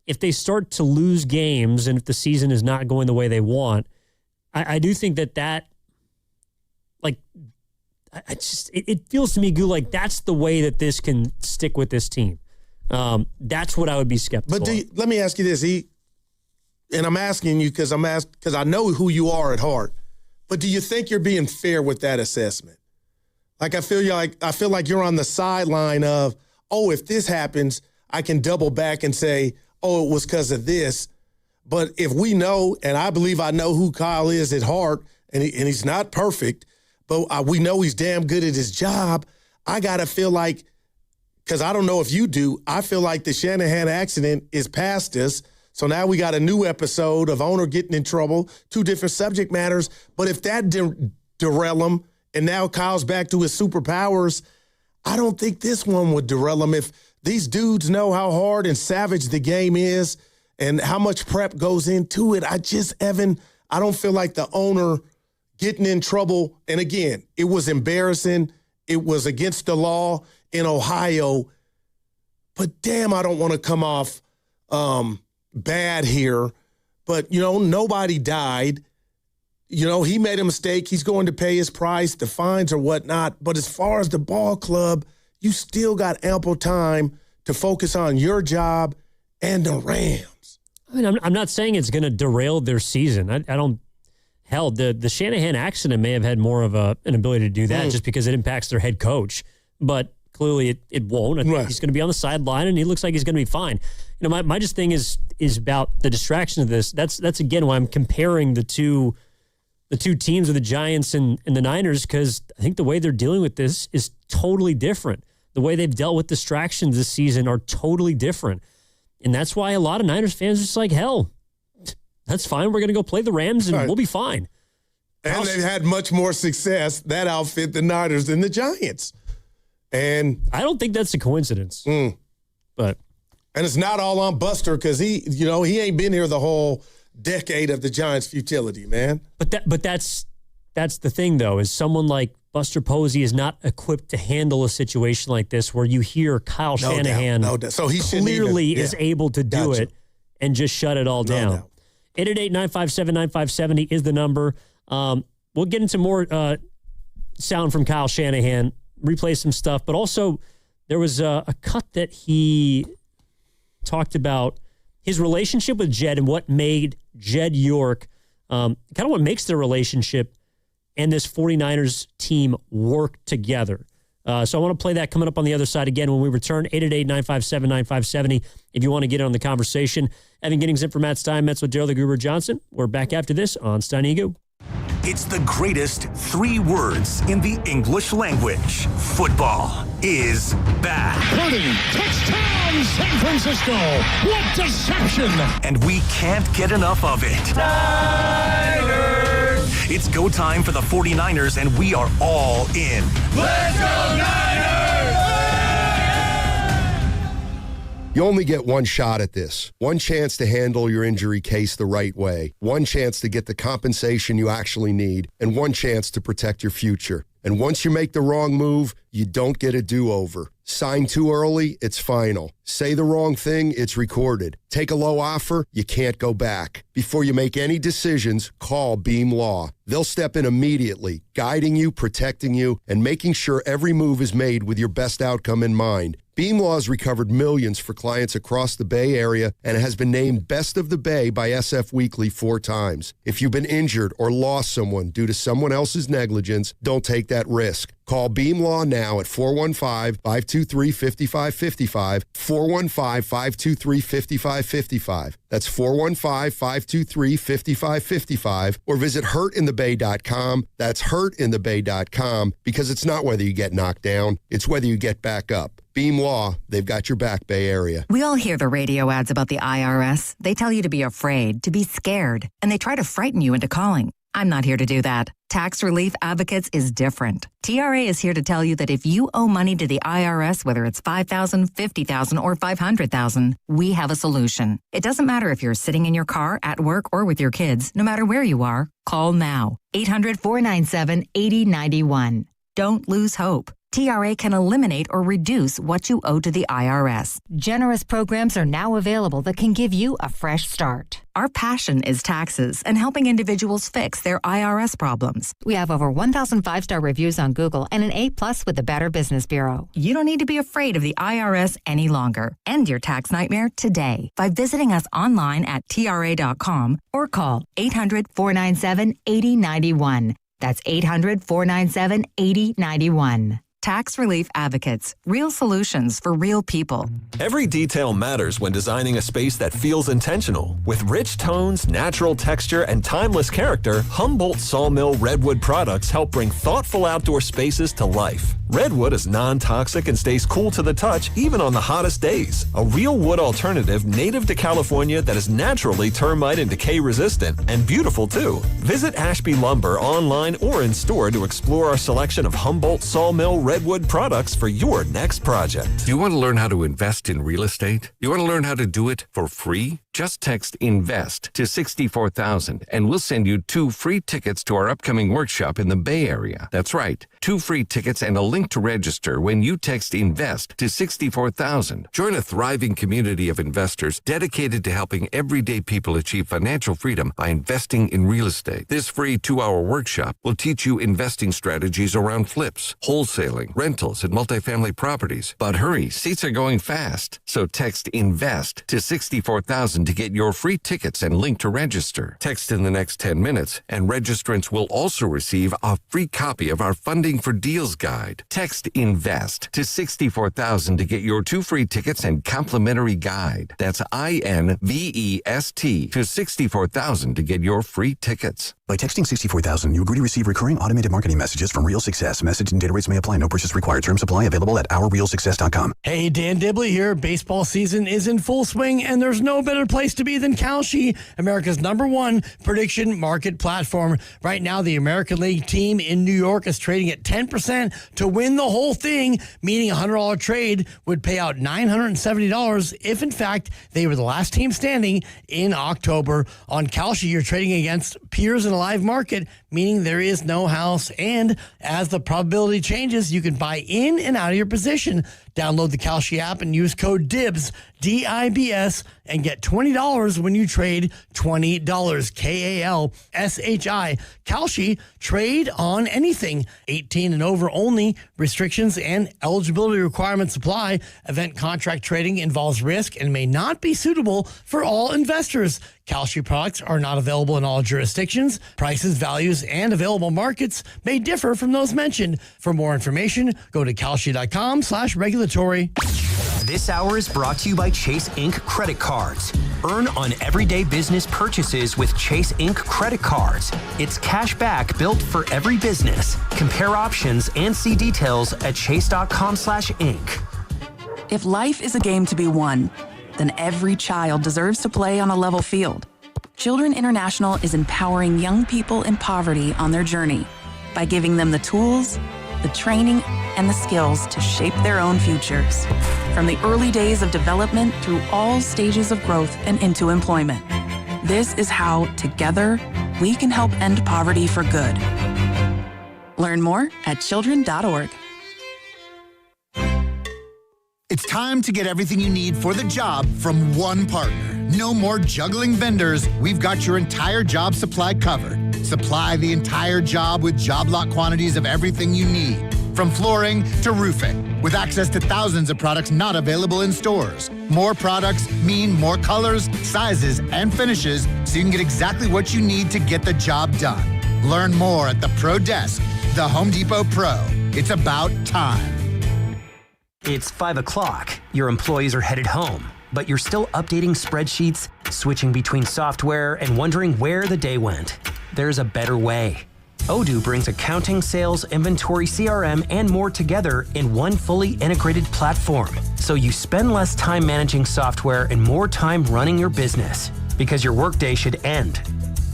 if they start to lose games and if the season is not going the way they want, I do think that like, it feels to me, Goo, like that's the way that this can stick with this team. That's what I would be skeptical But let me ask you this, and I'm asking you because I know who you are at heart. But do you think you're being fair with that assessment? Like I feel like you're on the sideline of, if this happens, I can double back and say, it was because of this. But if we know, and I believe I know who Kyle is at heart, and he's not perfect, but we know he's damn good at his job, I got to feel like, because I don't know if you do, I feel like the Shanahan accident is past us. So now we got a new episode of owner getting in trouble, 2 different subject matters. But if that derail him, and now Kyle's back to his superpowers, I don't think this one would derail him. If these dudes know how hard and savage the game is and how much prep goes into it, Evan, I don't feel like the owner getting in trouble. And again, it was embarrassing. It was against the law in Ohio. But damn, I don't want to come off bad here. But, nobody died. He made a mistake. He's going to pay his price, the fines or whatnot. But as far as the ball club, you still got ample time to focus on your job and the Rams. I mean, I'm not saying it's going to derail their season. I don't. Hell, the Shanahan accident may have had more of an ability to do that just because it impacts their head coach. But clearly it won't. I think he's going to be on the sideline, and he looks like he's going to be fine. My just thing is about the distraction of this. That's again why I'm comparing the two teams of the Giants and the Niners, because I think the way they're dealing with this is totally different. The way they've dealt with distractions this season are totally different. And that's why a lot of Niners fans are just like, hell, that's fine. We're going to go play the Rams, and we'll be fine. And they've had much more success, that outfit, the Niners, than the Giants. And I don't think that's a coincidence. But and it's not all on Buster because he ain't been here the whole decade of the Giants' futility, man. But that's the thing, though, is someone like Buster Posey is not equipped to handle a situation like this where you hear Kyle Shanahan So he clearly is able to do it and just shut it all down. 888-957-9570 is the number. We'll get into more sound from Kyle Shanahan, replay some stuff, but also there was a cut that he talked about his relationship with Jed and what made Jed York, kind of what makes their relationship and this 49ers team work together. So I want to play that coming up on the other side again when we return. 888-957-9570 if you want to get on the conversation. Evan Giddings in for Matt Steinmetz with Daryl the Goober Johnson. We're back after this on Steiny Goo. It's the greatest 3 words in the English language. Football is back. Running, touchdown, San Francisco. What deception. And we can't get enough of it. Niners! It's go time for the 49ers, and we are all in. Let's go Niners! You only get one shot at this. One chance to handle your injury case the right way. One chance to get the compensation you actually need. And one chance to protect your future. And once you make the wrong move, you don't get a do-over. Sign too early, it's final. Say the wrong thing, it's recorded. Take a low offer, you can't go back. Before you make any decisions, call Beam Law. They'll step in immediately, guiding you, protecting you, and making sure every move is made with your best outcome in mind. Beam Law has recovered millions for clients across the Bay Area and has been named Best of the Bay by SF Weekly 4 times. If you've been injured or lost someone due to someone else's negligence, don't take that risk. Call Beam Law now at 415-523-5555, 415-523-5555. That's 415-523-5555, or visit hurtinthebay.com. That's hurtinthebay.com, because it's not whether you get knocked down, it's whether you get back up. Beam Law, they've got your back, Bay Area. We all hear the radio ads about the IRS. They tell you to be afraid, to be scared, and they try to frighten you into calling. I'm not here to do that. Tax Relief Advocates is different. TRA is here to tell you that if you owe money to the IRS, whether it's $5,000, $50,000, or $500,000, we have a solution. It doesn't matter if you're sitting in your car, at work, or with your kids. No matter where you are, call now. 800-497-8091. Don't lose hope. TRA can eliminate or reduce what you owe to the IRS. Generous programs are now available that can give you a fresh start. Our passion is taxes and helping individuals fix their IRS problems. We have over 1,000 5-star reviews on Google and an A+ with the Better Business Bureau. You don't need to be afraid of the IRS any longer. End your tax nightmare today by visiting us online at TRA.com or call 800-497-8091. That's 800-497-8091. Tax Relief Advocates. Real solutions for real people. Every detail matters when designing a space that feels intentional. With rich tones, natural texture, and timeless character, Humboldt Sawmill Redwood products help bring thoughtful outdoor spaces to life. Redwood is non-toxic and stays cool to the touch even on the hottest days. A real wood alternative native to California that is naturally termite and decay resistant and beautiful too. Visit Ashby Lumber online or in store to explore our selection of Humboldt Sawmill Redwood products for your next project. Do you want to learn how to invest in real estate? You want to learn how to do it for free? Just text INVEST to 64,000 and we'll send you 2 free tickets to our upcoming workshop in the Bay Area. That's right, 2 free tickets and a link to register when you text INVEST to 64,000. Join a thriving community of investors dedicated to helping everyday people achieve financial freedom by investing in real estate. This free 2-hour workshop will teach you investing strategies around flips, wholesaling, rentals, and multifamily properties. But hurry, seats are going fast. So text INVEST to 64,000 to get your free tickets and link to register. Text in the next 10 minutes, and registrants will also receive a free copy of our Funding for Deals guide. Text INVEST to 64,000 to get your 2 free tickets and complimentary guide. That's INVEST to 64,000 to get your free tickets. By texting 64,000, you agree to receive recurring automated marketing messages from Real Success. Message and data rates may apply. No purchase required. Terms apply. Available at ourrealsuccess.com. Hey, Dan Dibley here. Baseball season is in full swing, and there's no better place to be than Kalshi, America's #1 prediction market platform. Right now, the American League team in New York is trading at 10% to win the whole thing, meaning a $100 trade would pay out $970 if, in fact, they were the last team standing in October. On Kalshi, you're trading against peers and live market, meaning there is no house. And as the probability changes, you can buy in and out of your position. Download the Kalshi app and use code DIBS, DIBS, and get $20 when you trade $20. KALSHI. Kalshi, trade on anything. 18 and over only. Restrictions and eligibility requirements apply. Event contract trading involves risk and may not be suitable for all investors. Kalshi products are not available in all jurisdictions. Prices, values, and available markets may differ from those mentioned. For more information, go to kalshi.com/regulatory. This hour is brought to you by Chase Inc. credit cards. Earn on everyday business purchases with Chase Inc. credit cards. It's cash back built for every business. Compare options and see details at chase.com/inc. If life is a game to be won, then every child deserves to play on a level field. Children International is empowering young people in poverty on their journey by giving them the tools, the training, and the skills to shape their own futures. From the early days of development through all stages of growth and into employment. This is how, together, we can help end poverty for good. Learn more at children.org. It's time to get everything you need for the job from one partner. No more juggling vendors. We've got your entire job supply covered. Supply the entire job with job lot quantities of everything you need, from flooring to roofing, with access to thousands of products not available in stores. More products mean more colors, sizes, and finishes, so you can get exactly what you need to get the job done. Learn more at the Pro Desk, the Home Depot Pro. It's about time. It's 5 o'clock. Your employees are headed home, but you're still updating spreadsheets, switching between software, and wondering where the day went. There's a better way. Odoo brings accounting, sales, inventory, CRM, and more together in one fully integrated platform. So you spend less time managing software and more time running your business, because your workday should end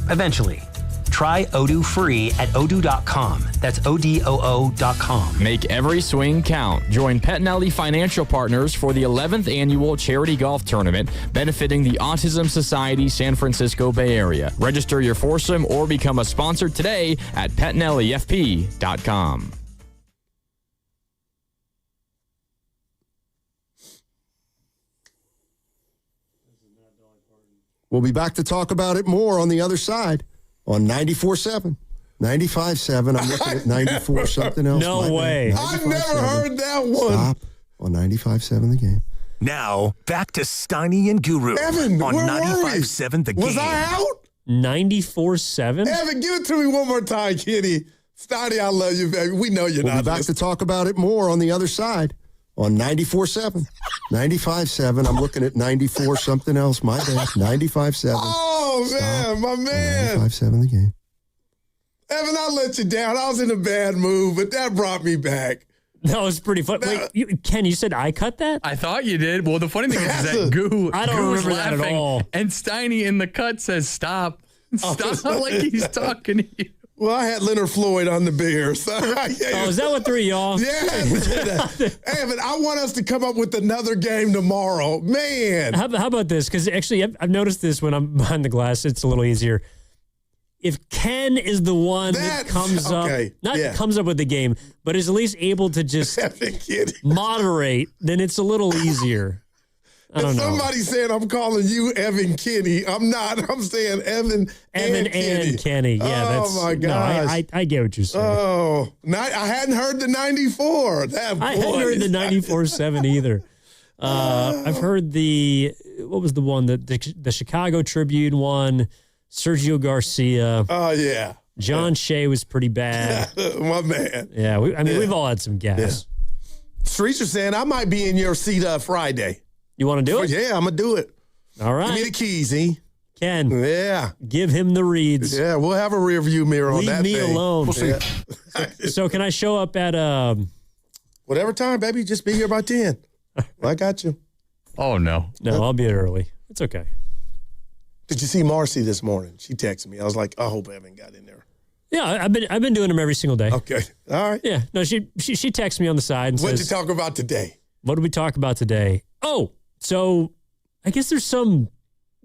eventually. Try Odoo free at odoo.com. That's ODOO.com. Make every swing count. Join Pettinelli Financial Partners for the 11th annual charity golf tournament benefiting the Autism Society San Francisco Bay Area. Register your foursome or become a sponsor today at PettinelliFP.com. We'll be back to talk about it more on the other side. On 94.7. 95.7. I'm looking at 94 something else. No way. I've never heard that one. Stop. On 95.7 The Game. Now, back to Steiny and Guru Evan, on where 95.7 The Game. Was I out? 94.7? Evan, give it to me one more time, kitty. Steiny, I love you, baby. We know you're We'll not be back to talk about it more on the other side. On 94.7. 95.7. I'm looking at 94 something else. My bad. 95.7. Oh, man, my man. 95.7 The Game. Evan, I let you down. I was in a bad mood, but that brought me back. That was pretty fun. Wait, Ken, you said I cut that? I thought you did. Well, the funny thing is that Goo I don't was remember that at laughing, all. And Steiny in the cut says, stop. Stop, like he's talking to you. Well, I had Leonard Floyd on the Bears. Oh, is that what threw you off? Yeah. Evan, I want us to come up with another game tomorrow. Man. How about this? Because actually, I've noticed this when I'm behind the glass. It's a little easier. If Ken is the one that comes up, comes up with the game, but is at least able to just moderate, then it's a little easier. I don't know. Somebody said I'm calling you Evan Kenny. I'm not. I'm saying Evan and Kenny. Yeah, oh my gosh. No, I get what you're saying. Oh, I hadn't heard the 94. I hadn't heard the 94.7 either. I've heard what was the one that the Chicago Tribune one? Sergio Garcia. Oh yeah. John Shea was pretty bad. My man. Yeah, we've all had some gas. Yeah. Streets are saying I might be in your seat Friday. You want to do it? Yeah, I'm going to do it. All right. Give me the keys, E. Ken. Yeah. Give him the reads. Yeah, we'll have a rear view mirror on that thing. Leave me alone. We'll see. So can I show up at whatever time, baby? Just be here by 10. I got you. Oh, no. No, I'll be there early. It's okay. Did you see Marcy this morning? She texted me. I was like, I hope Evan got in there. Yeah, I've been doing them every single day. Okay. All right. Yeah. No, she texts me on the side and What says, did you talk about today? What did we talk about today? Oh, so I guess there's some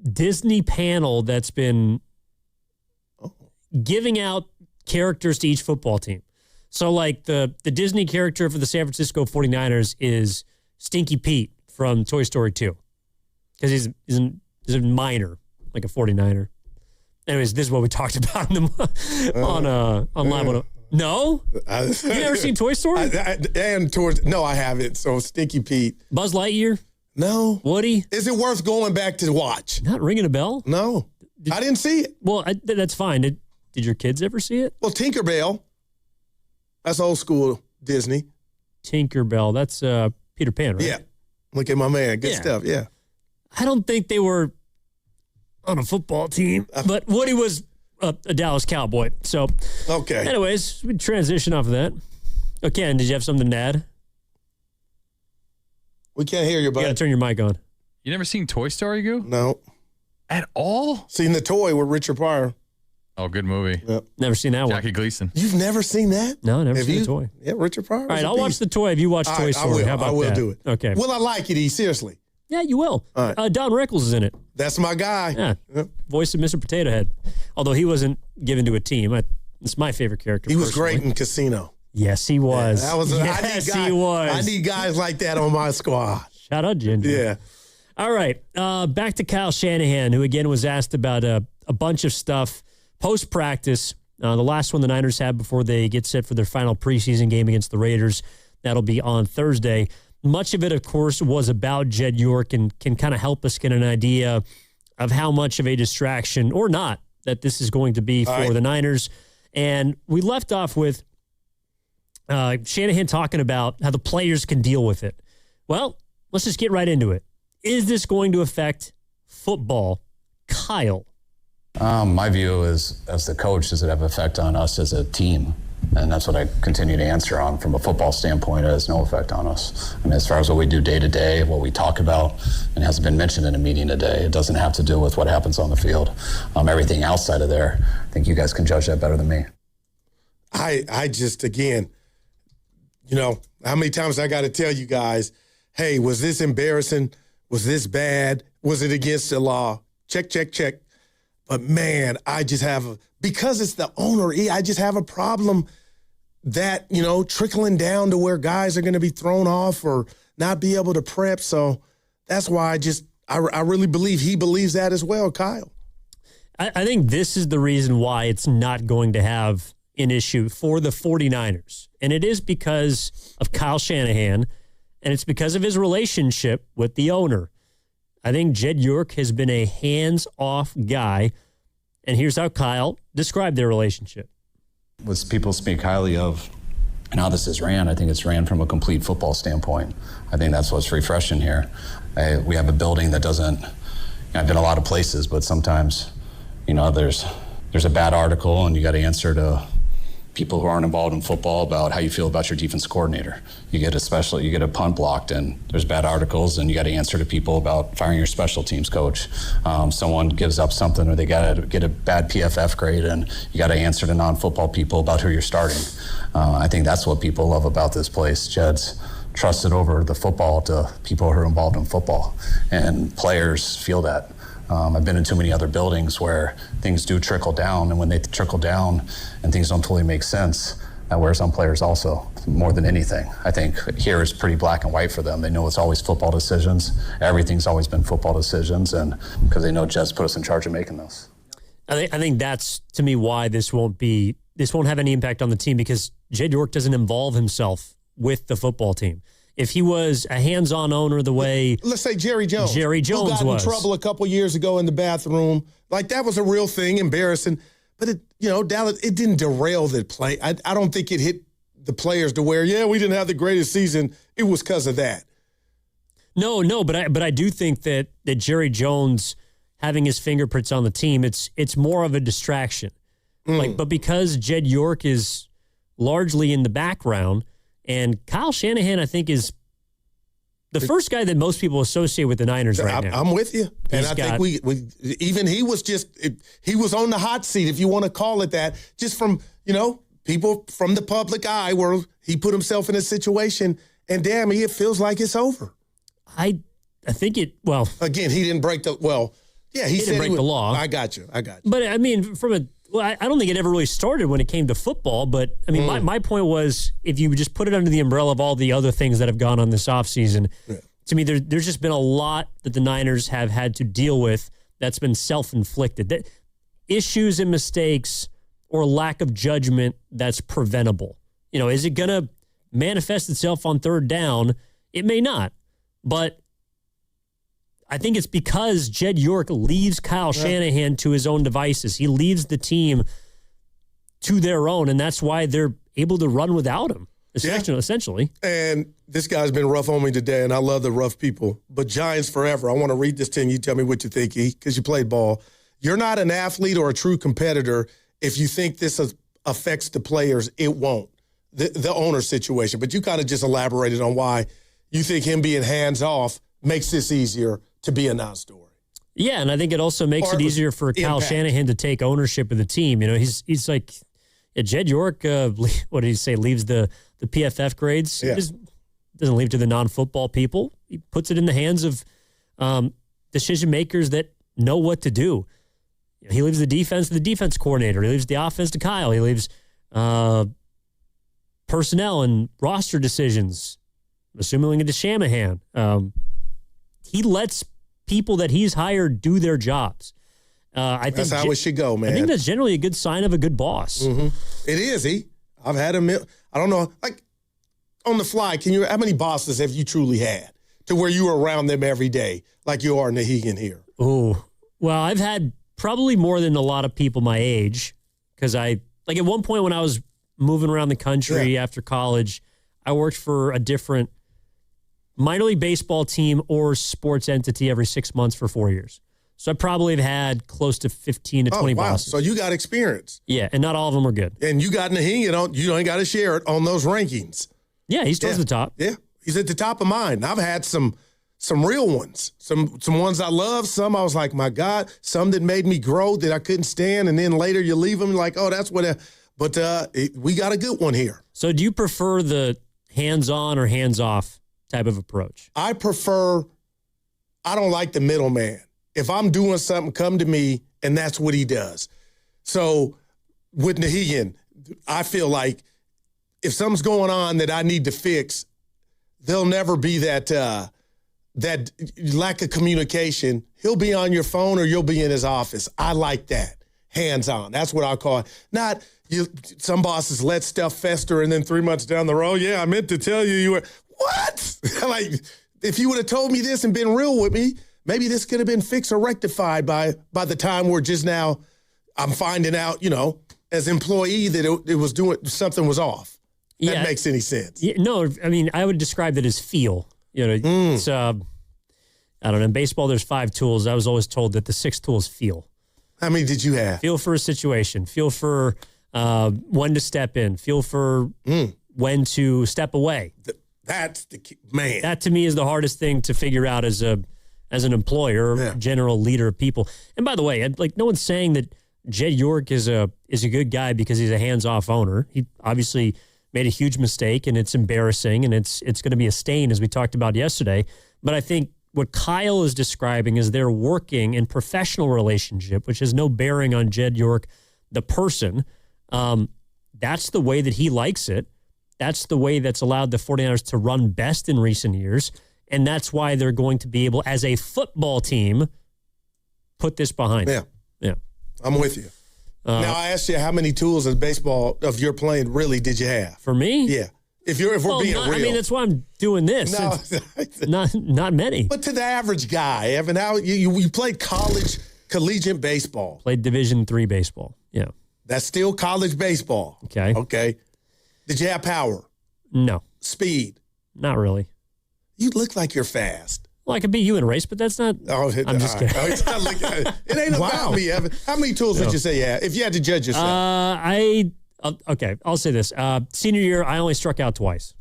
Disney panel that's been giving out characters to each football team. So like the Disney character for the San Francisco 49ers is Stinky Pete from Toy Story 2. Because he's a minor, like a 49er. Anyways, this is what we talked about on Live. No? You never seen Toy Story? No, I haven't. So Stinky Pete. Buzz Lightyear? No. Woody? Is it worth going back to watch? Not ringing a bell? No. I didn't see it. Well, that's fine. Did your kids ever see it? Well, Tinkerbell. That's old school Disney. Tinkerbell. That's Peter Pan, right? Yeah. Look at my man. Good stuff. Yeah. I don't think they were on a football team, but Woody was a Dallas Cowboy. So, okay. Anyways, we transition off of that. Okay, and did you have something to add? We can't hear you, bud. You got to turn your mic on. You never seen Toy Story, Goo? No. At all? Seen The Toy with Richard Pryor. Oh, good movie. Yep. Never seen that one. Jackie Gleason. You've never seen that? No, never seen The Toy. Yeah, Richard Pryor. All right, I'll watch The Toy if you watch Toy Story. How about that? I will do it. Okay. Will I like it, E? Seriously? Yeah, you will. All right. Don Rickles is in it. That's my guy. Yeah. Yep. Voice of Mr. Potato Head. Although he wasn't given to a team. It's my favorite character. He was personally. great in Casino. Yes, he was. Yeah, that was. He was. I need guys like that on my squad. Shout out, Ginger. Yeah. All right. Back to Kyle Shanahan, who again was asked about a bunch of stuff post-practice. The last one the Niners had before they get set for their final preseason game against the Raiders. That'll be on Thursday. Much of it, of course, was about Jed York and can kind of help us get an idea of how much of a distraction or not that this is going to be for the Niners. And we left off with Shanahan talking about how the players can deal with it. Well, let's just get right into it. Is this going to affect football? Kyle? My view is, as the coach, does it have an effect on us as a team? And that's what I continue to answer on. From a football standpoint, it has no effect on us. I mean, as far as what we do day to day, what we talk about, and hasn't been mentioned in a meeting today, it doesn't have to do with what happens on the field. Everything outside of there, I think you guys can judge that better than me. I just, again, how many times I got to tell you guys, hey, was this embarrassing? Was this bad? Was it against the law? Check, check, check. But, man, I just have because it's the owner, I just have a problem that, trickling down to where guys are going to be thrown off or not be able to prep. So that's why I really believe he believes that as well, Kyle. I think this is the reason why it's not going to have an issue for the 49ers. And it is because of Kyle Shanahan, and it's because of his relationship with the owner. I think Jed York has been a hands-off guy, and here's how Kyle described their relationship. What people speak highly of and how this is ran, I think it's ran from a complete football standpoint. I think that's what's refreshing here. We have a building that doesn't, I've been a lot of places, but sometimes, there's a bad article and you got to answer to people who aren't involved in football about how you feel about your defense coordinator. You get a punt blocked and there's bad articles and you got to answer to people about firing your special teams coach. Someone gives up something or they got to get a bad PFF grade and you got to answer to non-football people about who you're starting. I think that's what people love about this place. Jed's trusted over the football to people who are involved in football, and players feel that. I've been in too many other buildings where things do trickle down, and when they trickle down and things don't fully make sense, that wears on players also, more than anything. I think here it's pretty black and white for them. They know it's always football decisions. Everything's always been football decisions, and because they know Jed's put us in charge of making those. I think that's, to me, why this won't have any impact on the team, because Jed York doesn't involve himself with the football team. If he was a hands-on owner the way... Let's say Jerry Jones. Who got in trouble a couple years ago in the bathroom. Like, that was a real thing, embarrassing. But, Dallas, it didn't derail the play. I don't think it hit the players to where, we didn't have the greatest season. It was because of that. No, but I do think that Jerry Jones having his fingerprints on the team, it's more of a distraction. But because Jed York is largely in the background... And Kyle Shanahan, I think, is the first guy that most people associate with the Niners right now. I'm with you. And I think he was on the hot seat, if you want to call it that, just from, people from the public eye where he put himself in a situation and damn, it feels like it's over. I think again, he didn't break he didn't break the law. I got you. But I mean, Well, I don't think it ever really started when it came to football, but I mean, my point was if you just put it under the umbrella of all the other things that have gone on this offseason, to me, there's just been a lot that the Niners have had to deal with that's been self-inflicted. That issues and mistakes or lack of judgment that's preventable. You know, is it going to manifest itself on third down? It may not, but I think it's because Jed York leaves Kyle Shanahan to his own devices. He leaves the team to their own, and that's why they're able to run without him, essentially. And this guy's been rough on me today, and I love the rough people. But Giants forever. I want to read this to you. You tell me what you think, because you played ball. You're not an athlete or a true competitor if you think this affects the players. It won't. The owner situation. But you kind of just elaborated on why you think him being hands-off makes this easier to be a non-story. Yeah, and I think it also makes it easier for Kyle Shanahan to take ownership of the team. You know, he's like, Jed York, what did he say, leaves the PFF grades. Yeah. He doesn't leave to the non-football people. He puts it in the hands of decision makers that know what to do. He leaves the defense to the defense coordinator. He leaves the offense to Kyle. He leaves personnel and roster decisions, assuming to Shanahan. He lets people that he's hired do their jobs. I think that's how it should go, man. I think that's generally a good sign of a good boss. Mm-hmm. It is. I've had I don't know, like on the fly. How many bosses have you truly had to where you were around them every day, like you are Nahegan here? Oh, well, I've had probably more than a lot of people my age, because at one point when I was moving around the country after college, I worked for a different minor league baseball team or sports entity every 6 months for 4 years. So I probably have had close to 15 to 20 bosses. So you got experience. Yeah, and not all of them are good. And you got Nahegan you ain't got to share it on those rankings. Yeah, he's towards the top. Yeah, he's at the top of mine. I've had some real ones, some ones I love, some I was like, my God, some that made me grow that I couldn't stand, and then later you leave them like, oh, that's what. But we got a good one here. So do you prefer the hands-on or hands-off type of approach? I don't like the middleman. If I'm doing something, come to me, and that's what he does. So with Nahegan, I feel like if something's going on that I need to fix, there'll never be that lack of communication. He'll be on your phone or you'll be in his office. I like that. Hands-on. That's what I call it. Not some bosses let stuff fester and then 3 months down the road, I meant to tell you were. What? Like, if you would have told me this and been real with me, maybe this could have been fixed or rectified by the time we're just now, I'm finding out, as employee that it was doing, something was off. That makes any sense. Yeah, no, I mean, I would describe it as feel. It's, I don't know, in baseball there's 5 tools. I was always told that the 6th tool is feel. How many did you have? Feel for a situation. Feel for when to step in. Feel for when to step away. That's the key, man. That to me is the hardest thing to figure out as an employer, general leader of people. And by the way, no one's saying that Jed York is a good guy because he's a hands-off owner. He obviously made a huge mistake, and it's embarrassing, and it's going to be a stain, as we talked about yesterday. But I think what Kyle is describing is their working and professional relationship, which has no bearing on Jed York, the person. That's the way that he likes it. That's the way that's allowed the 49ers to run best in recent years. And that's why they're going to be able, as a football team, put this behind. Yeah. I'm with you. Now, I asked you how many tools of baseball of your playing really did you have? For me? Yeah. If we're being real. I mean, that's why I'm doing this. No. Not many. But to the average guy, Evan, how you played collegiate baseball. Played Division III baseball. Yeah. That's still college baseball. Okay. Did you have power? No. Speed? Not really. You look like you're fast. Well, I could beat you in a race, but that's not. I'm just kidding. It ain't about me, Evan. How many tools would you say you had if you had to judge yourself? Okay, I'll say this. Senior year, I only struck out twice.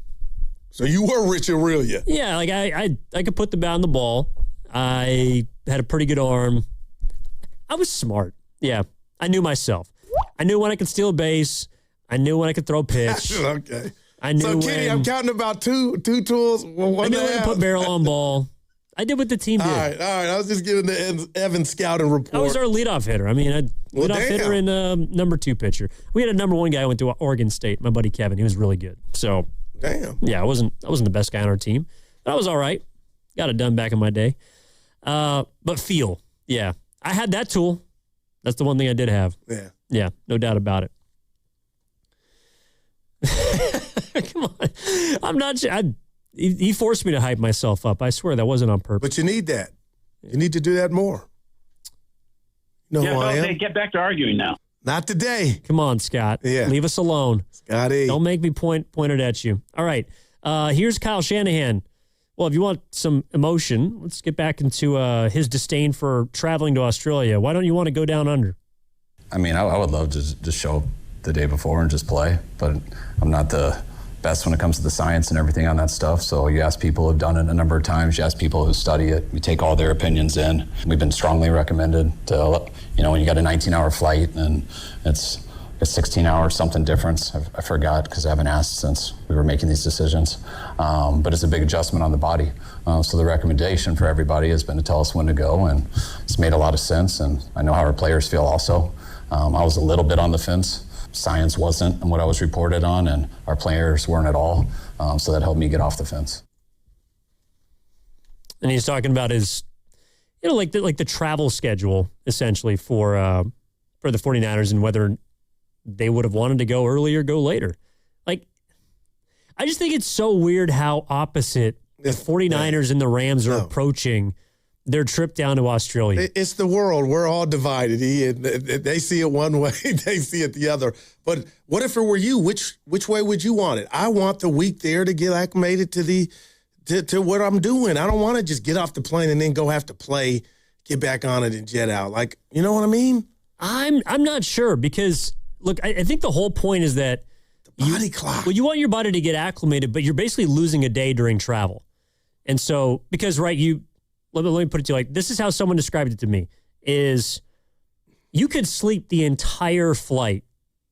So you were Rich Aurelia. Yeah, like I could put the bat on the ball. I had a pretty good arm. I was smart. Yeah, I knew myself. I knew when I could steal a base. I knew when I could throw a pitch. Okay. I knew so, Kenny, I'm counting about two tools. I knew when to put barrel on ball. I did what the team did. All right. I was just giving the Evan scouting report. I was our leadoff hitter. I mean, leadoff hitter and number 2 pitcher. We had a number 1 guy who went to Oregon State, my buddy Kevin. He was really good. So, yeah, I wasn't the best guy on our team, but I was all right. Got it done back in my day. But feel, yeah, I had that tool. That's the one thing I did have. Yeah, no doubt about it. Come on, I'm not. He forced me to hype myself up. I swear that wasn't on purpose. But you need that. You need to do that more. You know who I am? Get back to arguing now. Not today. Come on, Scott. Yeah. Leave us alone. Scotty. Don't make me pointed at you. All right. Here's Kyle Shanahan. Well, if you want some emotion, let's get back into his disdain for traveling to Australia. Why don't you want to go down under? I mean, I would love to just show up the day before and just play, but I'm not the best when it comes to the science and everything on that stuff. So you ask people who've done it a number of times, you ask people who study it, we take all their opinions in. We've been strongly recommended to, when you got a 19-hour flight and it's a 16 hours, something difference. I forgot because I haven't asked since we were making these decisions. But it's a big adjustment on the body. So the recommendation for everybody has been to tell us when to go, and it's made a lot of sense. And I know how our players feel also. I was a little bit on the fence. Science wasn't what I was reported on, and our players weren't at all. So that helped me get off the fence. And he's talking about his, like the travel schedule essentially for the 49ers and whether they would have wanted to go early or go later. Like, I just think it's so weird how opposite the 49ers and the Rams are approaching their trip down to Australia. It's the world. We're all divided. They see it one way, they see it the other. But what if it were you? Which way would you want it? I want the week there to get acclimated to what I'm doing. I don't want to just get off the plane and then go have to play, get back on it and jet out. Like, you know what I mean? I'm not sure because, look, I think the whole point is that body clock. Well, you want your body to get acclimated, but you're basically losing a day during travel. And so, because, right, let me put it to you like, this is how someone described it to me, is you could sleep the entire flight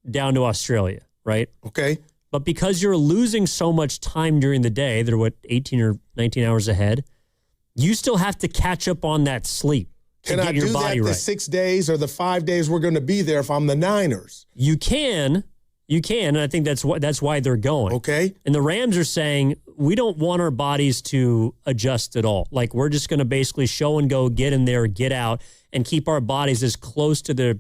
down to Australia, right? Okay. But because you're losing so much time during the day, they're 18 or 19 hours ahead, you still have to catch up on that sleep. Can I do that the 6 days or the 5 days we're going to be there if I'm the Niners? You can, and I think that's why they're going. Okay. And the Rams are saying, we don't want our bodies to adjust at all. Like, we're just going to basically show and go, get in there, get out, and keep our bodies as close to the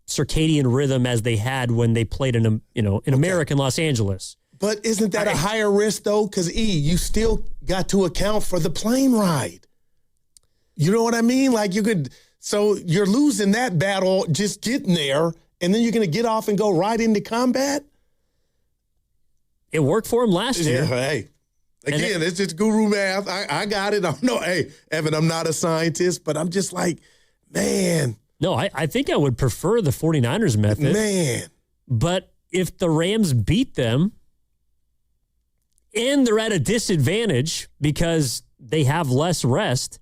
circadian rhythm as they had when they played in America in Los Angeles. But isn't that a higher risk, though? Because, you still got to account for the plane ride. You know what I mean? Like, so you're losing that battle just getting there, and then you're going to get off and go right into combat? It worked for him last year. Yeah, hey. Again, it's just guru math. I got it. Evan, I'm not a scientist, but I'm just like, man. No, I think I would prefer the 49ers method. Man. But if the Rams beat them and they're at a disadvantage because they have less rest,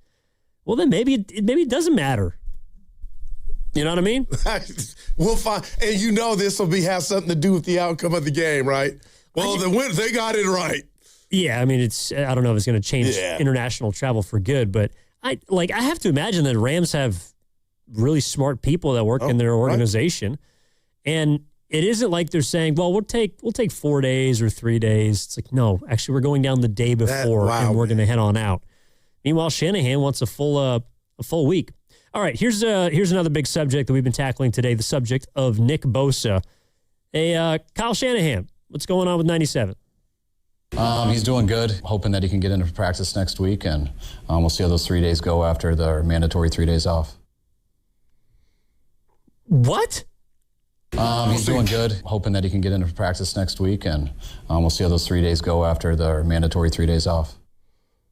well, then maybe it doesn't matter. You know what I mean? We'll find, and this will have something to do with the outcome of the game, right? Well, they got it right. Yeah, I mean, I don't know if it's going to change international travel for good, but I have to imagine that Rams have really smart people that work in their organization, and it isn't like they're saying, "Well, we'll take 4 days or 3 days." It's like, no, actually, we're going down the day before, and we're going to head on out. Meanwhile, Shanahan wants a full week. All right, here's another big subject that we've been tackling today: the subject of Nick Bosa. Hey, Kyle Shanahan, what's going on with 97? He's doing good. Hoping that he can get into practice next week, and we'll see how those 3 days go after the mandatory 3 days off. What? He's doing good. Hoping that he can get into practice next week, and we'll see how those 3 days go after the mandatory 3 days off.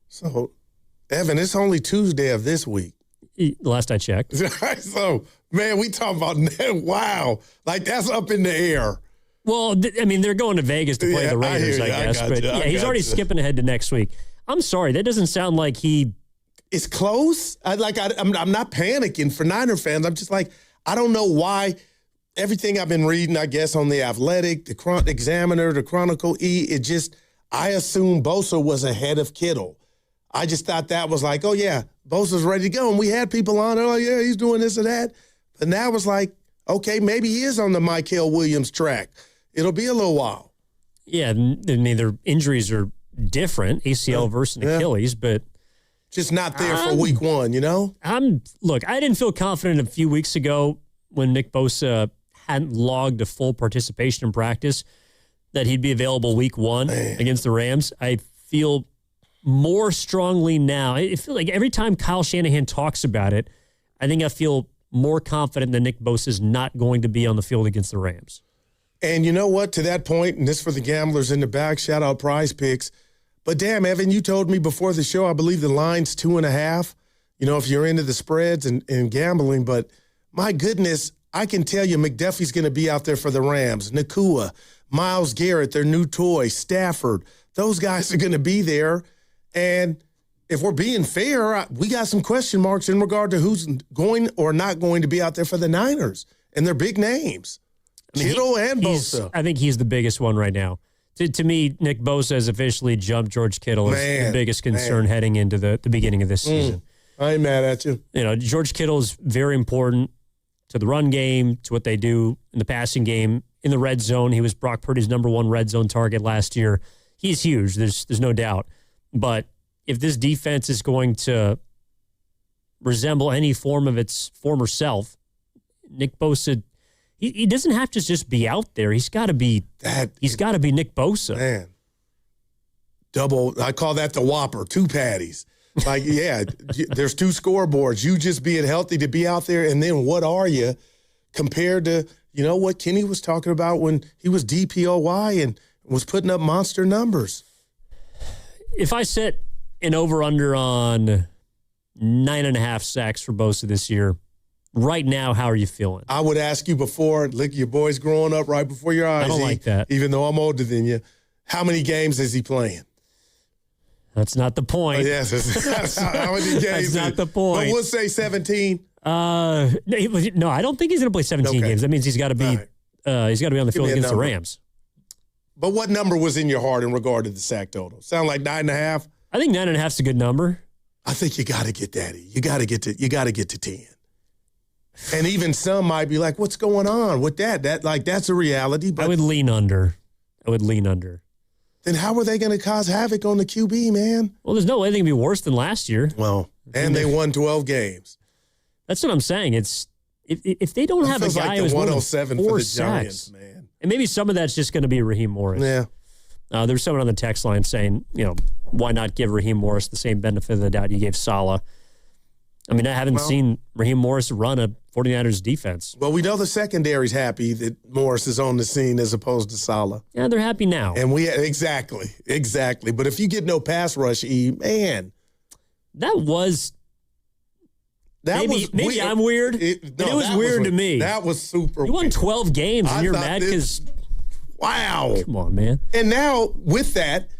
So, Evan, it's only Tuesday of this week. Last I checked. So, man, we talking about, wow, like that's up in the air. Well, I mean, they're going to Vegas to play the Raiders, I guess. But he's already skipping ahead to next week. I'm sorry, that doesn't sound like he. It's close. I'm not panicking for Niner fans. I'm just like, I don't know why. Everything I've been reading, I guess, on the Athletic, the Examiner, the Chronicle E, I assume Bosa was ahead of Kittle. I just thought that was like, oh, yeah, Bosa's ready to go. And we had people on, oh, yeah, he's doing this or that. But now it's like, okay, maybe he is on the Michael Williams track. It'll be a little while. Yeah, I mean, their injuries are different, ACL versus Achilles, but just not there for week one, you know? Look, I didn't feel confident a few weeks ago when Nick Bosa hadn't logged a full participation in practice that he'd be available week one against the Rams. I feel more strongly now. I feel like every time Kyle Shanahan talks about it, I think I feel more confident that Nick Bosa is not going to be on the field against the Rams. And you know what? To that point, and this for the gamblers in the back, shout out Prize Picks. But damn, Evan, you told me before the show, I believe the line's 2.5, you know, if you're into the spreads and gambling. But my goodness, I can tell you McDuffie's going to be out there for the Rams. Nakua, Myles Garrett, their new toy, Stafford. Those guys are going to be there. And if we're being fair, we got some question marks in regard to who's going or not going to be out there for the Niners and their big names. Kittle and Bosa. I think he's the biggest one right now. To me, Nick Bosa has officially jumped George Kittle as the biggest concern heading into the beginning of this season. I ain't mad at you. You know, George Kittle is very important to the run game, to what they do in the passing game. In the red zone, he was Brock Purdy's #1 red zone target last year. He's huge. There's no doubt. But if this defense is going to resemble any form of its former self, Nick Bosa, he doesn't have to just be out there. He's got to be that. He's got to be Nick Bosa. Man, I call that the Whopper, 2 patties. Like, yeah, there's 2 scoreboards. You just being healthy to be out there, and then what are you compared to, you know, what Kenny was talking about when he was DPOY and was putting up monster numbers. If I set an over-under on 9.5 sacks for Bosa this year, right now, how are you feeling? I would ask you before, look, your boy's growing up right before your eyes. I don't like that. Even though I'm older than you. How many games is he playing? That's not the point. Yes, how many games? That's not the point. But we'll say 17. No, I don't think he's going to play 17 games. That means he's got to be he's got to be on the field against the Rams. But what number was in your heart in regard to the sack total? Sound like 9.5? I think 9.5 is a good number. I think you got to get that. You got to get to 10. And even some might be like, what's going on with that? That's a reality. But I would lean under. Then how are they going to cause havoc on the QB, man? Well, there's no way they can be worse than last year. Well, and they won 12 games. That's what I'm saying. It's if they don't have a guy like who's 107 for for the sacks, Giants, man. And maybe some of that's just going to be Raheem Morris. Yeah. There's someone on the text line saying, you know, why not give Raheem Morris the same benefit of the doubt you gave Saleh? I mean, I haven't seen Raheem Morris run a 49ers defense. Well, we know the secondary's happy that Morris is on the scene as opposed to Saleh. Yeah, they're happy now. And exactly. But if you get no pass rush, man. Maybe I'm weird. It was weird to me. That was super weird. You won 12 games and you're mad because... Wow. Come on, man. And now, with that,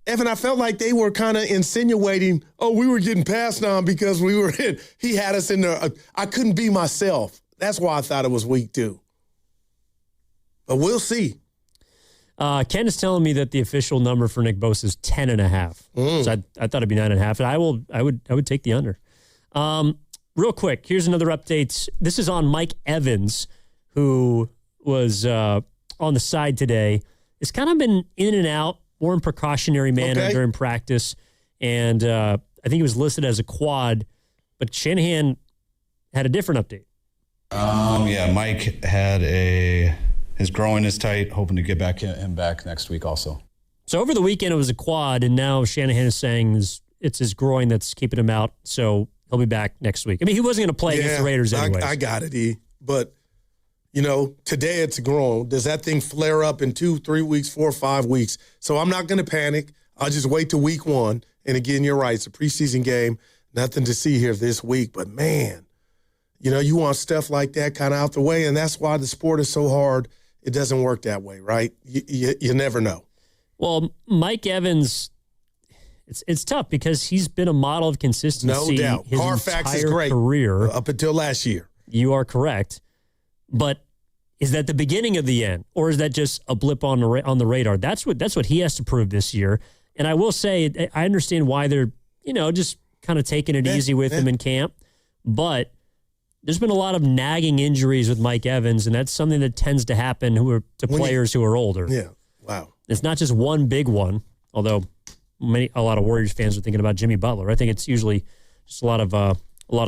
Evan, I felt like they were kind of insinuating, we were getting passed on because he had us in there. I couldn't be myself. That's why I thought it was week 2. But we'll see. Ken is telling me that the official number for Nick Bosa is 10.5. So I thought it'd be 9.5. And I would take the under. Real quick, here's another update. This is on Mike Evans, who was on the side today. It's kind of been in and out, more in precautionary manner during practice. And I think he was listed as a quad, but Shanahan had a different update. Yeah, Mike had his groin is tight, hoping to get him back next week also. So over the weekend, it was a quad, and now Shanahan is saying it's his groin that's keeping him out, so he'll be back next week. I mean, he wasn't going to play against the Raiders anyways. I got it, E. But, you know, today it's grown. Does that thing flare up in 2, 3 weeks, 4 or 5 weeks? So I'm not going to panic. I'll just wait till week 1. And again, you're right. It's a preseason game. Nothing to see here this week. But, man, you know, you want stuff like that kind of out the way, and that's why the sport is so hard. It doesn't work that way, right? You never know. Well, Mike Evans, it's tough because he's been a model of consistency. No doubt. His Carfax is entire great. Career up until last year. You are correct. But is that the beginning of the end, or is that just a blip on the radar? That's what he has to prove this year. And I will say, I understand why they're just kind of taking it easy with him in camp. But there's been a lot of nagging injuries with Mike Evans, and that's something that tends to happen to players who are older. Yeah, wow. It's not just one big one, although a lot of Warriors fans are thinking about Jimmy Butler. I think it's usually just a lot of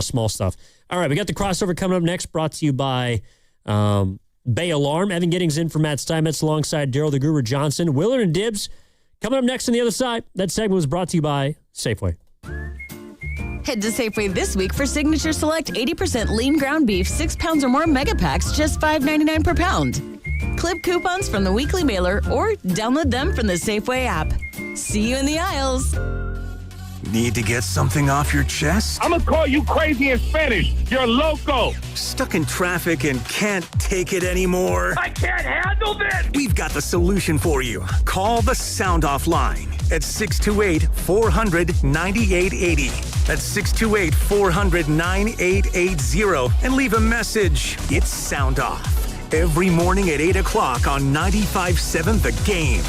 small stuff. All right, we got the crossover coming up next, brought to you by Bay Alarm. Evan Giddings in for Matt Steinmetz alongside Daryl the Guru Johnson. Willard and Dibbs coming up next on the other side. That segment was brought to you by Safeway. Head to Safeway this week for Signature Select 80% lean ground beef, 6 pounds or more mega packs, just $5.99 per pound. Clip coupons from the weekly mailer or download them from the Safeway app. See you in the aisles. Need to get something off your chest? I'm gonna call you crazy in Spanish. You're loco. Stuck in traffic and can't take it anymore? I can't handle this. We've got the solution for you. Call the Sound Off line at 628-400-9880. That's 628-400-9880 and leave a message. It's Sound Off. Every morning at 8 o'clock on 95.7 The Game.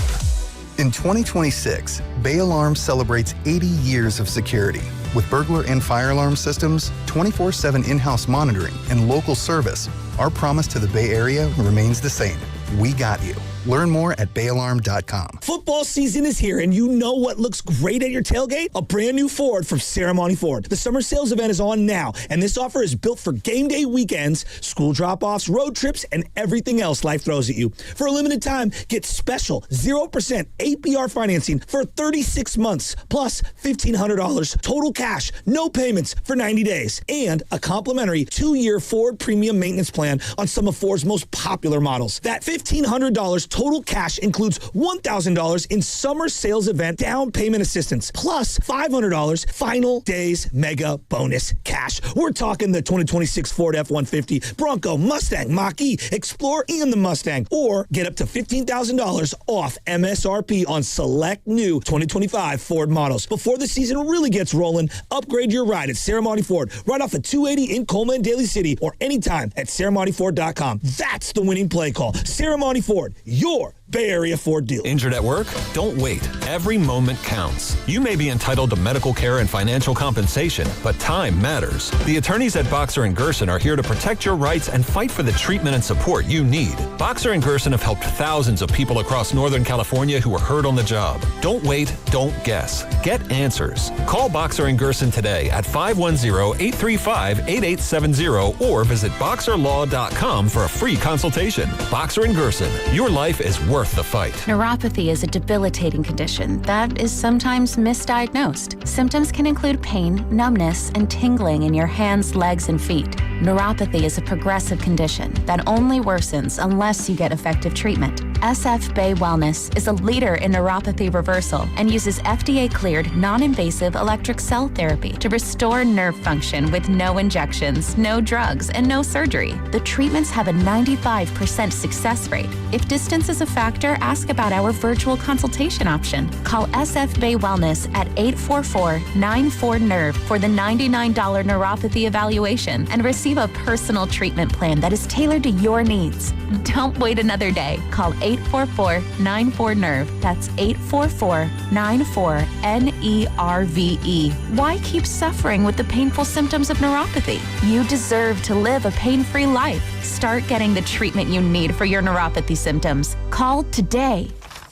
In 2026, Bay Alarm celebrates 80 years of security. With burglar and fire alarm systems, 24/7 in-house monitoring, and local service, our promise to the Bay Area remains the same. We got you. Learn more at bayalarm.com. Football season is here, and you know what looks great at your tailgate? A brand new Ford from Ceremony Ford. The summer sales event is on now, and this offer is built for game day weekends, school drop-offs, road trips, and everything else life throws at you. For a limited time, get special 0% APR financing for 36 months, plus $1,500 total cash, no payments for 90 days, and a complimentary 2-year Ford premium maintenance plan on some of Ford's most popular models. That $1,500 total cash includes $1,000 in summer sales event down payment assistance, plus $500 final days mega bonus cash. We're talking the 2026 Ford F-150, Bronco, Mustang, Mach-E, Explorer, and the Mustang. Or get up to $15,000 off MSRP on select new 2025 Ford models. Before the season really gets rolling, upgrade your ride at Ceremony Ford, right off of 280 in Coleman, Daly City, or anytime at ceremonyford.com. That's the winning play call. Ceremony Ford, your Bay Area Ford dealer. Injured at work? Don't wait. Every moment counts. You may be entitled to medical care and financial compensation, but time matters. The attorneys at Boxer & Gerson are here to protect your rights and fight for the treatment and support you need. Boxer & Gerson have helped thousands of people across Northern California who were hurt on the job. Don't wait. Don't guess. Get answers. Call Boxer & Gerson today at 510-835-8870 or visit boxerlaw.com for a free consultation. Boxer & Gerson, your life is worth the fight. Neuropathy is a debilitating condition that is sometimes misdiagnosed. Symptoms can include pain, numbness, and tingling in your hands, legs, and feet. Neuropathy is a progressive condition that only worsens unless you get effective treatment. SF Bay Wellness is a leader in neuropathy reversal and uses FDA-cleared, non-invasive electric cell therapy to restore nerve function with no injections, no drugs, and no surgery. The treatments have a 95% success rate. If distance is a factor, ask about our virtual consultation option. Call SF Bay Wellness at 844-94-NERVE for the $99 neuropathy evaluation and receive a personal treatment plan that is tailored to your needs. Don't wait another day. Call 844-94-NERVE. That's 844-94-NERVE. Why keep suffering with the painful symptoms of neuropathy? You deserve to live a pain-free life. Start getting the treatment you need for your neuropathy symptoms. Call today.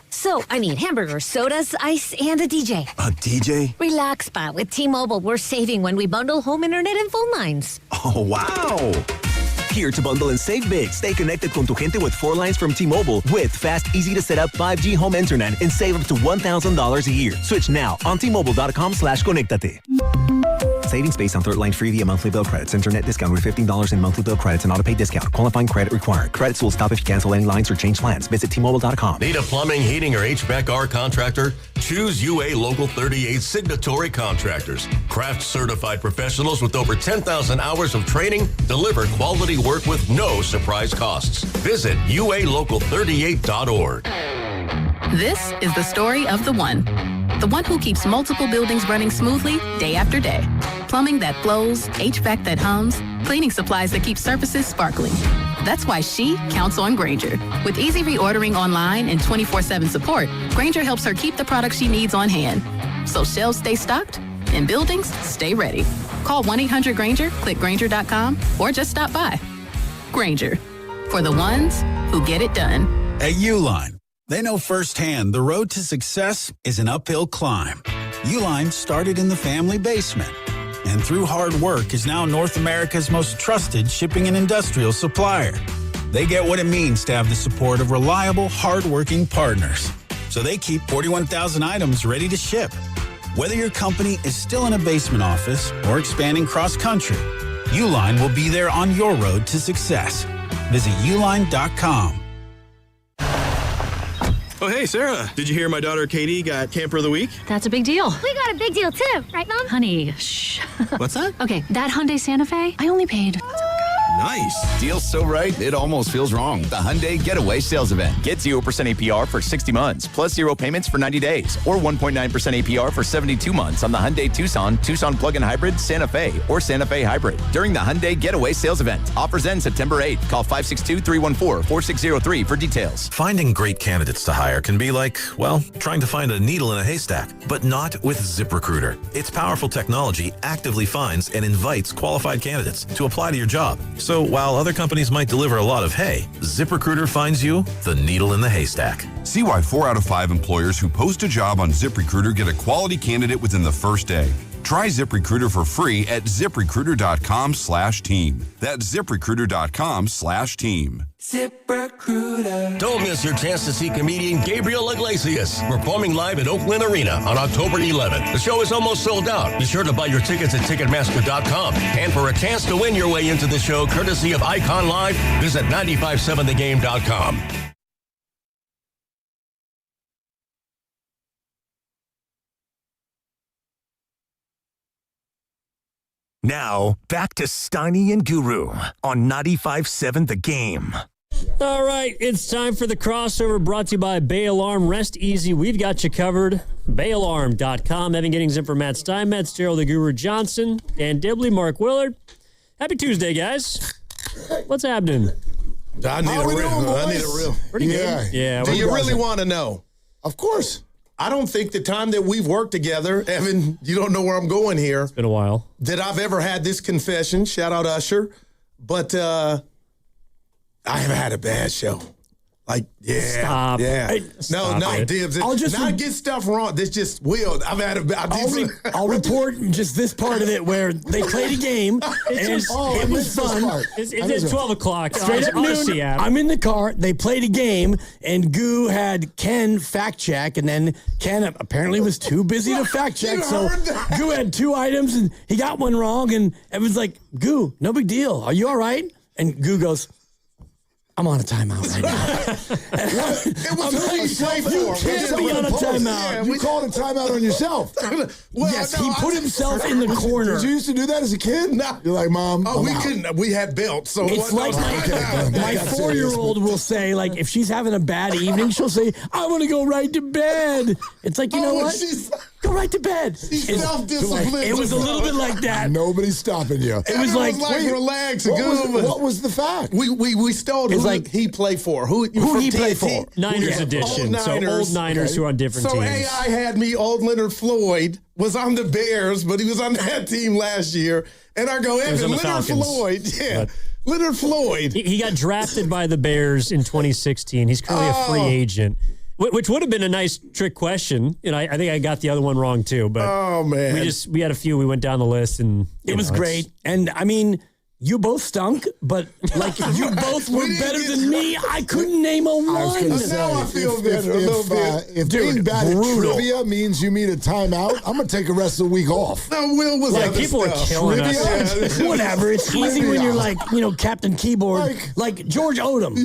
So, I need hamburgers, sodas, ice, and a DJ. A DJ? Relax, Pa. With T-Mobile, we're saving when we bundle home internet and phone lines. Oh, wow! Here to bundle and save big. Stay connected con tu gente with 4 lines from T-Mobile with fast, easy-to-set-up 5G home internet and save up to $1,000 a year. Switch now on T-Mobile.com/conectate. Savings based on third line free via monthly bill credits. Internet discount with $15 in monthly bill credits and auto pay discount. Qualifying credit required. Credits will stop if you cancel any lines or change plans. Visit T-Mobile.com. Need a plumbing, heating, or HVAC contractor? Choose UA Local 38 Signatory Contractors. Craft certified professionals with over 10,000 hours of training deliver quality work with no surprise costs. Visit UALocal38.org. This is the story of the one who keeps multiple buildings running smoothly day after day. Plumbing that flows, HVAC that hums, cleaning supplies that keep surfaces sparkling. That's why she counts on Grainger. With easy reordering online and 24/7 support, Grainger helps her keep the products she needs on hand, so shelves stay stocked In buildings, stay ready. Call 1-800-GRANGER, click Grainger.com, or just stop by. Grainger, for the ones who get it done. At Uline, they know firsthand the road to success is an uphill climb. Uline started in the family basement, and through hard work is now North America's most trusted shipping and industrial supplier. They get what it means to have the support of reliable, hard-working partners. So they keep 41,000 items ready to ship. Whether your company is still in a basement office or expanding cross-country, Uline will be there on your road to success. Visit uline.com. Oh, hey, Sarah. Did you hear my daughter Katie got Camper of the Week? That's a big deal. We got a big deal too, right, Mom? Honey, shh. What's that? Okay, that Hyundai Santa Fe, I only paid... Nice. Deal's so right, it almost feels wrong. The Hyundai Getaway Sales Event. Get 0% APR for 60 months, plus 0 payments for 90 days, or 1.9% APR for 72 months on the Hyundai Tucson, Tucson Plug-in Hybrid, Santa Fe, or Santa Fe Hybrid. During the Hyundai Getaway Sales Event. Offers end September 8th. Call 562-314-4603 for details. Finding great candidates to hire can be like, well, trying to find a needle in a haystack, but not with ZipRecruiter. Its powerful technology actively finds and invites qualified candidates to apply to your job. So while other companies might deliver a lot of hay, ZipRecruiter finds you the needle in the haystack. See why 4 out of 5 employers who post a job on ZipRecruiter get a quality candidate within the first day. Try ZipRecruiter for free at ZipRecruiter.com/team. That's ZipRecruiter.com/team. ZipRecruiter. Don't miss your chance to see comedian Gabriel Iglesias performing live at Oakland Arena on October 11th. The show is almost sold out. Be sure to buy your tickets at Ticketmaster.com. And for a chance to win your way into the show, courtesy of Icon Live, visit 957thegame.com. Now, back to Steiny and Guru on 95.7 The Game. All right, it's time for the crossover brought to you by Bay Alarm. Rest easy. We've got you covered. BayAlarm.com. Evan Giddings in for Matt Steinmetz, Gerald the Guru Johnson, Dan Dibley, Mark Willard. Happy Tuesday, guys. What's happening? I need a real. Pretty good. Yeah. Do you really want to know? Of course. I don't think the time that we've worked together, Evan, you don't know where I'm going here. It's been a while. That I've ever had this confession. Shout out Usher. But I have had a bad show. Like, yeah. Stop. Yeah. Hey, no, Dibs. I'll just not get stuff wrong. This just will. I've had a I'll report just this part of it where they played a game and it was fun. It's 12 o'clock. Straight up noon. I'm in the car. They played a game, and Goo had Ken fact check, and then Ken apparently was too busy to fact check. So Goo had 2 items, and he got one wrong, and Evan's like, Goo, no big deal. Are you all right? And Goo goes, I'm on a timeout right now. It was you can't be on a timeout. Yeah, You called a timeout on yourself. Yes, he put himself in the corner. Did you used to do that as a kid? No. You're like, Mom, Oh, I'm we out. couldn't. We had belts. So It's like my 4-year-old will say, like, if she's having a bad evening, she'll say, I want to go right to bed. It's like, you know what? Go right to bed. She's self-disciplined. It was a little bit like that. Nobody's stopping you. It was like, relax. What was the fact? We stole who like he played for. Who he played for? Niners edition. So old Niners who are on different so teams. AI had me, old Leonard Floyd, was on the Bears, but he was on that team last year. And I go, Evan, Leonard Falcons. Floyd. Yeah. Leonard Floyd. He got drafted by the Bears in 2016. He's currently a free agent. Which would have been a nice trick question. You know, I think I got the other one wrong too. But man, we had a few. We went down the list, and it was great. And I mean, you both stunk, but like you both were better than me. I couldn't name a one. I was gonna say, now I feel better a little bit. If being bad at trivia means you mean a timeout, I'm gonna take the rest of the week off. No, Will was like people are killing us. Whatever. It's easy when you're like, Captain Keyboard, like George Odom,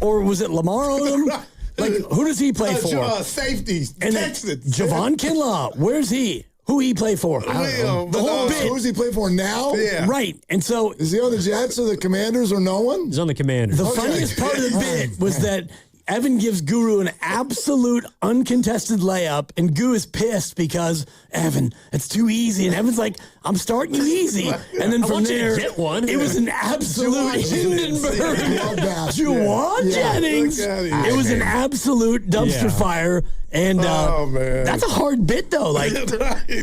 or was it Lamar Odom? Like, who does he play for? Safety. And Texans. Javon Kinlaw, where's he? Who he play for? The whole bit. Who does he play for now? Yeah. Right. And so is he on the Jets or the Commanders or no one? He's on the Commanders. The funniest part of the bit was that Evan gives Guru an absolute uncontested layup, and Goo is pissed because, Evan, it's too easy. And Evan's like, I'm starting you easy. And then from there, it was an absolute Hindenburg. Juwan Jennings. It was an absolute dumpster fire. And that's a hard bit, though. Like,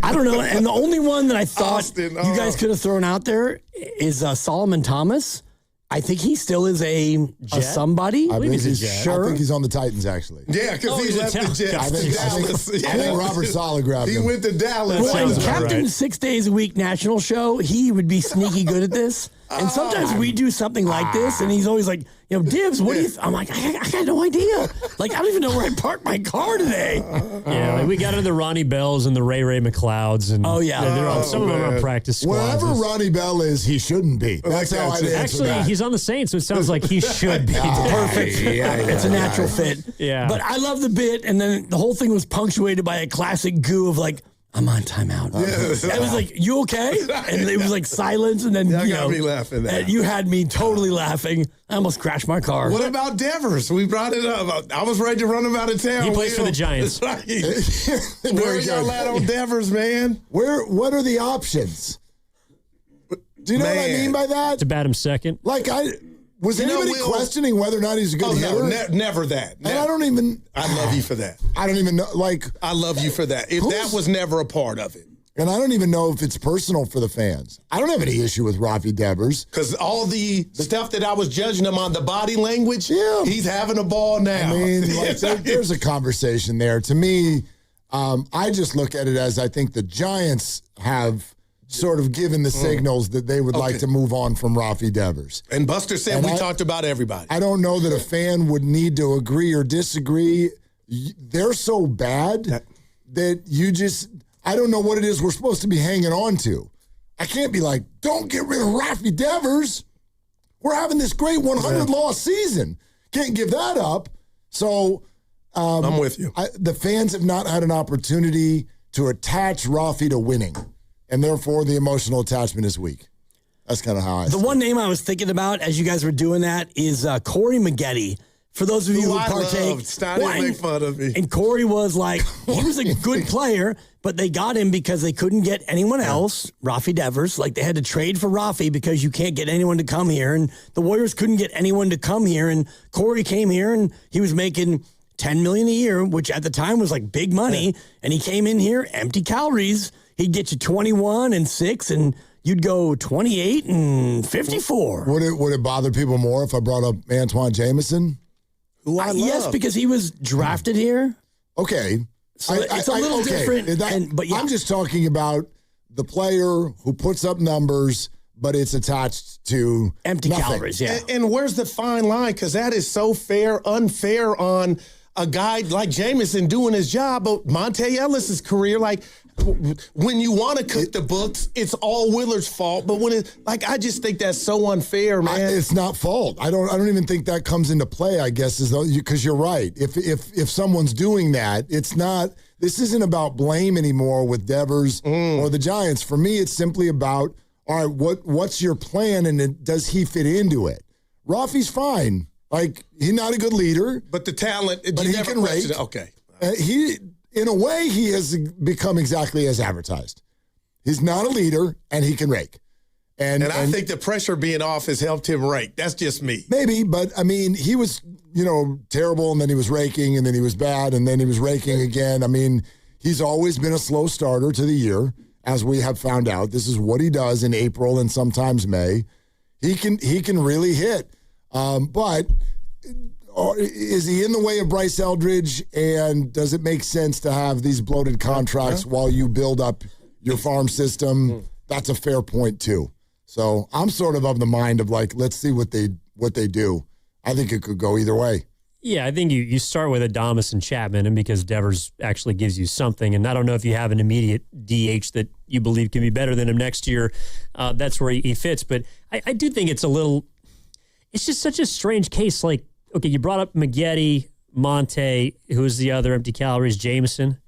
I don't know. And the only one that I thought you guys could have thrown out there is Solomon Thomas. I think he still is a somebody. I think he's Sure. I think he's on the Titans, actually. Yeah, because he left the Jets to Dallas. I think Robert Saleh grabbed him. He went to Dallas. Well, and Captain 6 Days a Week national show, he would be sneaky good at this. And sometimes we do something like this, and he's always like, Dibs, what do you I'm like, I got no idea. Like, I don't even know where I parked my car today. Yeah, like we got into the Ronnie Bells and the Ray Macleods. And some of them are on practice squads. Wherever Ronnie Bell is, he shouldn't be. That's how I answer Actually, that. he's on the Saints, so it sounds like he should be. Perfect. It's a natural fit. Yeah. But I love the bit, and then the whole thing was punctuated by a classic Goo of like, I'm on timeout. I was like, you okay? And it was like silence, and then got me laughing. You had me totally laughing. I almost crashed my car. What about Devers? We brought it up. I was ready to run him out of town. He plays for the Giants. Where y'all at on Devers, man? What are the options? Do you know what I mean by that? To bat him second. Like, was anybody questioning whether or not he's a good hitter? Never that. And I don't even... I love you for that. I don't even know, I love you for that. If that was never a part of it. And I don't even know if it's personal for the fans. I don't have any issue with Rafi Devers. Because all the stuff that I was judging him on, the body language, he's having a ball now. I mean, like, there's a conversation there. To me, I just look at it as I think the Giants have sort of given the signals that they would like to move on from Rafi Devers. And Buster said we talked about everybody. I don't know that a fan would need to agree or disagree. They're so bad that you just... I don't know what it is we're supposed to be hanging on to. I can't be like, don't get rid of Rafi Devers. We're having this great 100-loss season. Can't give that up. So I'm with you. The fans have not had an opportunity to attach Rafi to winning, and therefore the emotional attachment is weak. That's kind of how I see it. The one name I was thinking about as you guys were doing that is Corey Maggette. For those of you who partake, make fun of me. And Corey was like, he was a good player, but they got him because they couldn't get anyone else, Rafi Devers. Like, they had to trade for Rafi because you can't get anyone to come here. And the Warriors couldn't get anyone to come here. And Corey came here, and he was making $10 million a year, which at the time was like big money. Yeah. And he came in here, empty calories. He'd get you 21 and 6, and you'd go 28 and 54. Would it bother people more if I brought up Antoine Jameson? Who I love. Yes, because he was drafted here. Okay. So it's a little different. But yeah. I'm just talking about the player who puts up numbers, but it's attached to empty calories. Yeah. And where's the fine line? Because that is so unfair on a guy like Jameson doing his job. But Monte Ellis's career, like, when you want to cook the books, it's all Willard's fault. But when it, like, I just think that's so unfair, man. It's not fault. I don't even think that comes into play, I guess, because you're right. If someone's doing that, it's not. This isn't about blame anymore with Devers or the Giants. For me, it's simply about, all right, what's your plan, and does he fit into it? Rafi's fine. Like, he's not a good leader, but the talent, but he can rake. Okay, in a way, he has become exactly as advertised. He's not a leader, and he can rake. And I think the pressure being off has helped him rake. That's just me. Maybe, but, I mean, he was, terrible, and then he was raking, and then he was bad, and then he was raking again. I mean, he's always been a slow starter to the year, as we have found out. This is what he does in April and sometimes May. He can really hit. But is he in the way of Bryce Eldridge, and does it make sense to have these bloated contracts while you build up your farm system? That's a fair point, too. So I'm sort of the mind of, like, let's see what they do. I think it could go either way. Yeah, I think you start with Adames and Chapman, and because Devers actually gives you something, and I don't know if you have an immediate DH that you believe can be better than him next year, that's where he fits. But I do think it's it's just such a strange case. Like, okay, you brought up Maggette, Monte, who's the other empty calories, Jameson.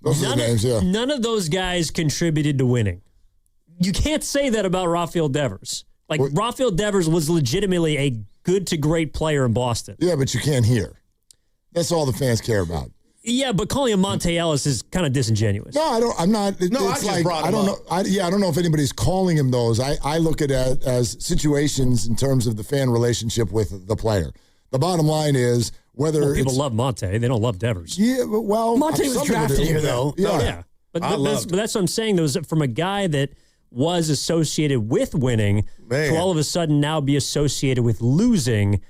Those are the names, yeah. None of those guys contributed to winning. You can't say that about Rafael Devers. Like, Rafael Devers was legitimately a good to great player in Boston. Yeah, but you can't hear. That's all the fans care about. Yeah, but calling him Monte Ellis is kind of disingenuous. No, I'm not. No, I just brought him up. I don't know if anybody's calling him those. I look at it as situations in terms of the fan relationship with the player. The bottom line is whether people love Monte, they don't love Devers. Yeah, well, Monte was drafted here, though. Yeah. But that's what I'm saying. There was from a guy that was associated with winning to all of a sudden now be associated with losing.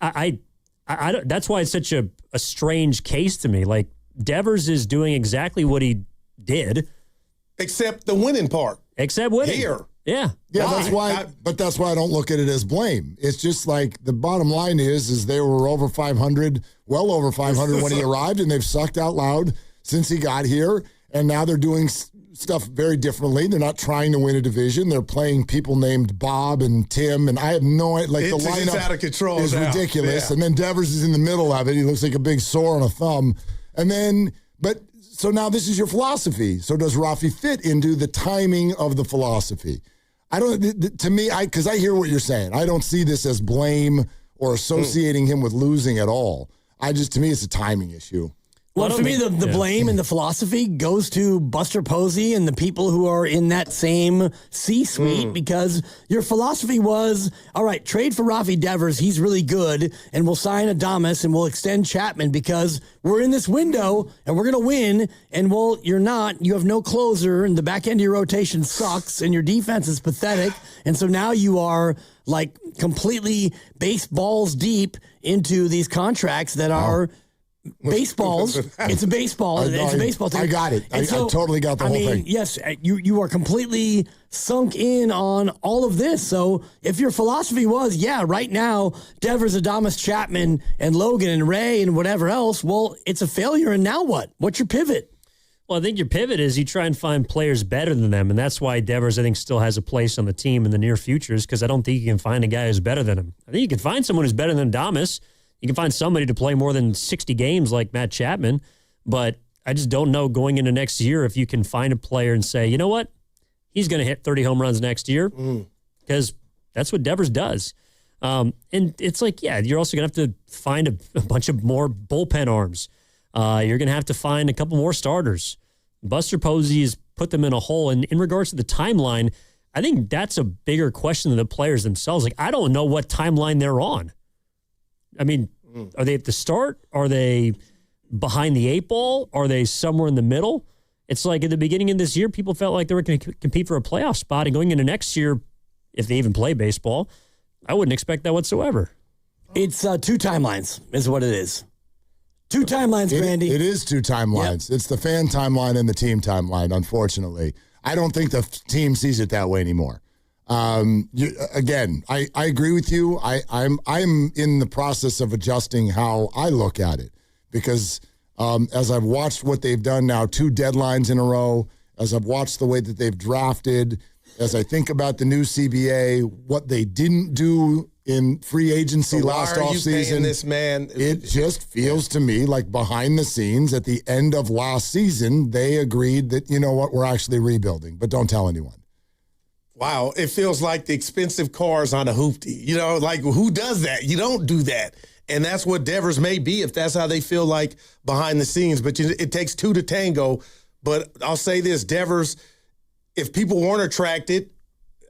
I don't, that's why it's such a strange case to me. Like, Devers is doing exactly what he did. Except the winning part. Except winning. Here. Yeah. Yeah, that's why I don't look at it as blame. It's just like the bottom line is they were over 500, well over 500 when he arrived, and they've sucked out loud since he got here, and now they're doing stuff very differently. They're not trying to win a division. They're playing people named Bob and Tim, and I have no idea. Like, the lineup out of control is now. ridiculous. Yeah. And then Devers is in the middle of it. He looks like a big sore on a thumb. And then, so now this is your philosophy. So does Rafi fit into the timing of the philosophy? Because I hear what you're saying. I don't see this as blame or associating him with losing at all. To me, it's a timing issue. Well, for me, the blame and the philosophy goes to Buster Posey and the people who are in that same C-suite because your philosophy was, all right, trade for Rafi Devers. He's really good, and we'll sign Adames and we'll extend Chapman because we're in this window and we're going to win. And, well, you're not. You have no closer, and the back end of your rotation sucks, and your defense is pathetic. And so now you are, like, completely baseballs deep into these contracts that are – baseballs. It's a baseball. It's a baseball thing. I got it. I totally got the whole thing. Yes, you are completely sunk in on all of this. So if your philosophy was, right now, Devers, Adames, Chapman, and Logan, and Ray, and whatever else, well, it's a failure, and now what? What's your pivot? Well, I think your pivot is you try and find players better than them, and that's why Devers, I think, still has a place on the team in the near futures because I don't think you can find a guy who's better than him. I think you can find someone who's better than Adames. You can find somebody to play more than 60 games like Matt Chapman, but I just don't know going into next year if you can find a player and say, you know what, he's going to hit 30 home runs next year because that's what Devers does. And it's like, you're also going to have to find a bunch of more bullpen arms. You're going to have to find a couple more starters. Buster Posey has put them in a hole. And in regards to the timeline, I think that's a bigger question than the players themselves. Like, I don't know what timeline they're on. I mean, are they at the start? Are they behind the eight ball? Are they somewhere in the middle? It's like at the beginning of this year, people felt like they were going to compete for a playoff spot. And going into next year, if they even play baseball, I wouldn't expect that whatsoever. It's 2 timelines is what it is. 2 timelines, Randy. It is 2 timelines. Yep. It's the fan timeline and the team timeline, unfortunately. I don't think the team sees it that way anymore. I agree with you. I'm in the process of adjusting how I look at it because as I've watched what they've done now, 2 deadlines in a row, as I've watched the way that they've drafted, as I think about the new CBA, what they didn't do in free agency last offseason, this man? It just feels to me like behind the scenes at the end of last season, they agreed that, you know what, we're actually rebuilding, but don't tell anyone. Wow, it feels like the expensive cars on a hoopty. You know, like who does that? You don't do that. And that's what Devers may be if that's how they feel like behind the scenes. But it takes 2 to tango. But I'll say this, Devers, if people weren't attracted,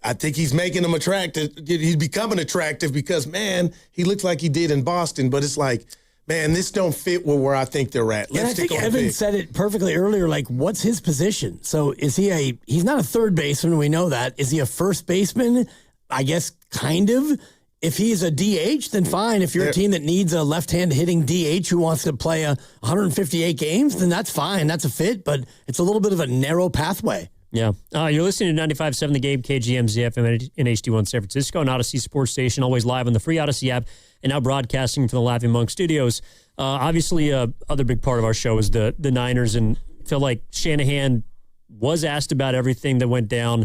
I think he's making them attractive. He's becoming attractive because, man, he looks like he did in Boston. But it's like, man, this don't fit with where I think they're at. I think Evan said it perfectly earlier, like, what's his position? So is he's not a third baseman, we know that. Is he a first baseman? I guess kind of. If he's a DH, then fine. If you're a team that needs a left-hand hitting DH who wants to play 158 games, then that's fine. That's a fit, but it's a little bit of a narrow pathway. Yeah. You're listening to 95.7 The Game, KGMZ FM in HD1 San Francisco, and Odyssey Sports Station, always live on the free Odyssey app, and now broadcasting from the Laughing Monk Studios. Obviously, other big part of our show is the Niners, and I feel like Shanahan was asked about everything that went down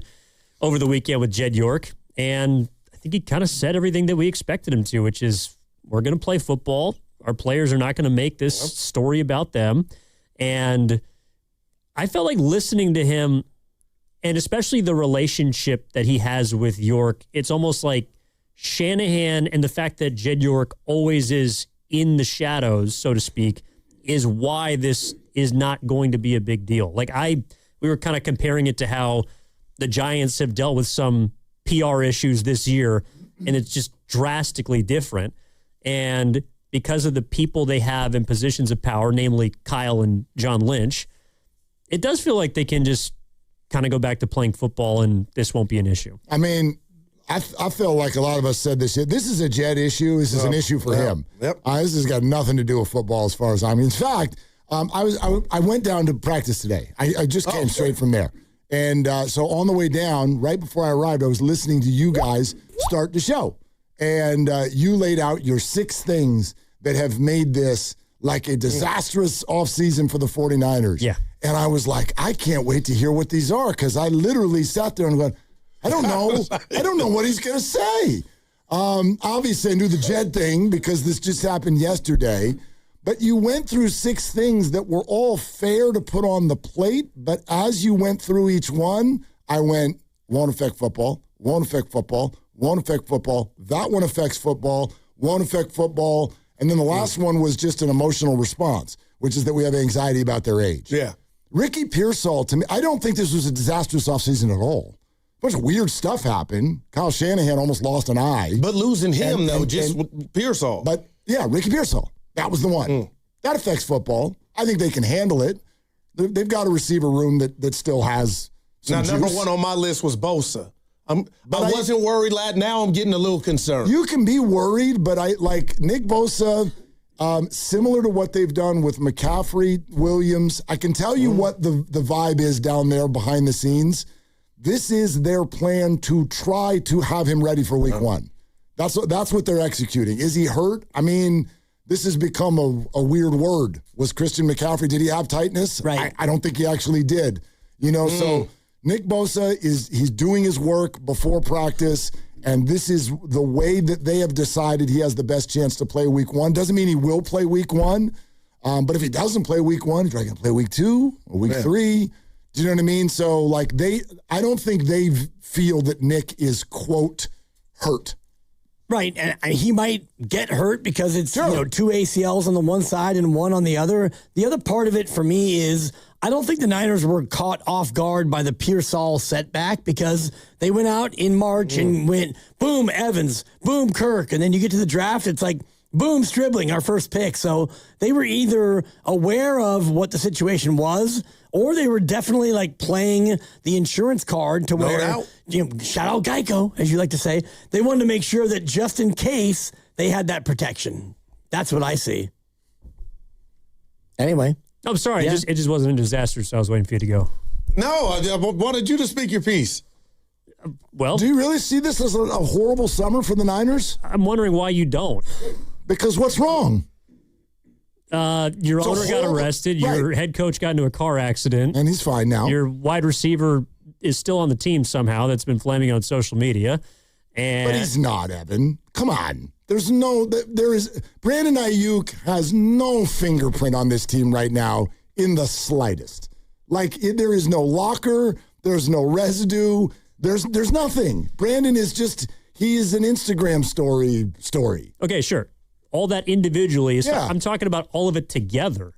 over the weekend with Jed York, and I think he kind of said everything that we expected him to, which is we're going to play football. Our players are not going to make this story about them, and I felt like listening to him, and especially the relationship that he has with York, it's almost like Shanahan and the fact that Jed York always is in the shadows, so to speak, is why this is not going to be a big deal. Like we were kind of comparing it to how the Giants have dealt with some PR issues this year, and it's just drastically different. And because of the people they have in positions of power, namely Kyle and John Lynch, it does feel like they can just kind of go back to playing football and this won't be an issue. I mean, I feel like a lot of us said this. This is a Jed issue. This is an issue for him. Yep. This has got nothing to do with football as far as I mean. In fact, I went down to practice today. I just came straight from there. And so on the way down, right before I arrived, I was listening to you guys start the show. And you laid out your 6 things that have made this like a disastrous offseason for the 49ers. Yeah. And I was like, I can't wait to hear what these are, because I literally sat there and went, I don't know. I don't know what he's going to say. Obviously, I knew the Jed thing because this just happened yesterday. But you went through 6 things that were all fair to put on the plate. But as you went through each one, I went, won't affect football, won't affect football, won't affect football. That one affects football, won't affect football. And then the last one was just an emotional response, which is that we have anxiety about their age. Yeah. Ricky Pearsall, to me, I don't think this was a disastrous offseason at all. A bunch of weird stuff happened. Kyle Shanahan almost lost an eye. But losing him, with Pearsall. But, yeah, Ricky Pearsall. That was the one. That affects football. I think they can handle it. They've got a receiver room that still has some juice. Number 1 on my list was Bosa. I wasn't worried, lad. Now I'm getting a little concerned. You can be worried, but I like Nick Bosa, similar to what they've done with McCaffrey, Williams. I can tell you what the vibe is down there behind the scenes. This is their plan to try to have him ready for week 1. That's what they're executing. Is he hurt? I mean, this has become a weird word. Was Christian McCaffrey, did he have tightness? Right. I don't think he actually did. So Nick Bosa he's doing his work before practice, and this is the way that they have decided he has the best chance to play week 1. Doesn't mean he will play week 1, but if he doesn't play week 1, he's going to play week 2 or week 3. Do you know what I mean? So, I don't think they feel that Nick is, quote, hurt. Right, and he might get hurt because it's 2 ACLs on the one side and 1 on the other. The other part of it for me is I don't think the Niners were caught off guard by the Pearsall setback because they went out in March and went, boom, Evans, boom, Kirk, and then you get to the draft, it's like, boom, Stribling, our first pick. So they were either aware of what the situation was, or they were definitely playing the insurance card to where, shout out Geico, as you like to say. They wanted to make sure that just in case they had that protection. That's what I see. Anyway. I'm sorry. Yeah. It just wasn't a disaster, so I was waiting for you to go. No, I wanted you to speak your piece. Well, do you really see this as a horrible summer for the Niners? I'm wondering why you don't. Because what's wrong? Your owner got arrested. Right. Your head coach got into a car accident. And he's fine now. Your wide receiver is still on the team somehow. That's been flaming on social media. But he's not, Evan. Come on. There is Brandon Ayuk has no fingerprint on this team right now in the slightest. There is no locker. There's no residue. There's nothing. Brandon is he is an Instagram story. Okay, sure. All that individually is I'm talking about all of it together.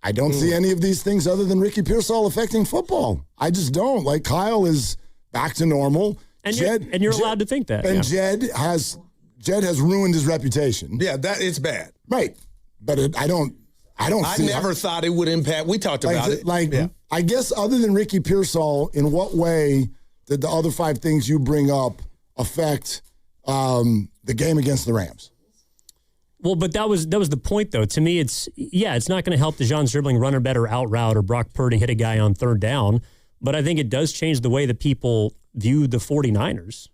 I don't see any of these things other than Ricky Pearsall affecting football. I just don't. Jed is back to normal. And you're allowed to think that. And Jed has ruined his reputation. Yeah, it's bad. Right. But I never thought it would impact. We talked about it. I guess other than Ricky Pearsall, in what way did the other 5 things you bring up affect the game against the Rams? Well, but that was the point, though. To me, it's not going to help DeJon Stribling run a better out route or Brock Purdy hit a guy on 3rd down. But I think it does change the way that people view the 49ers,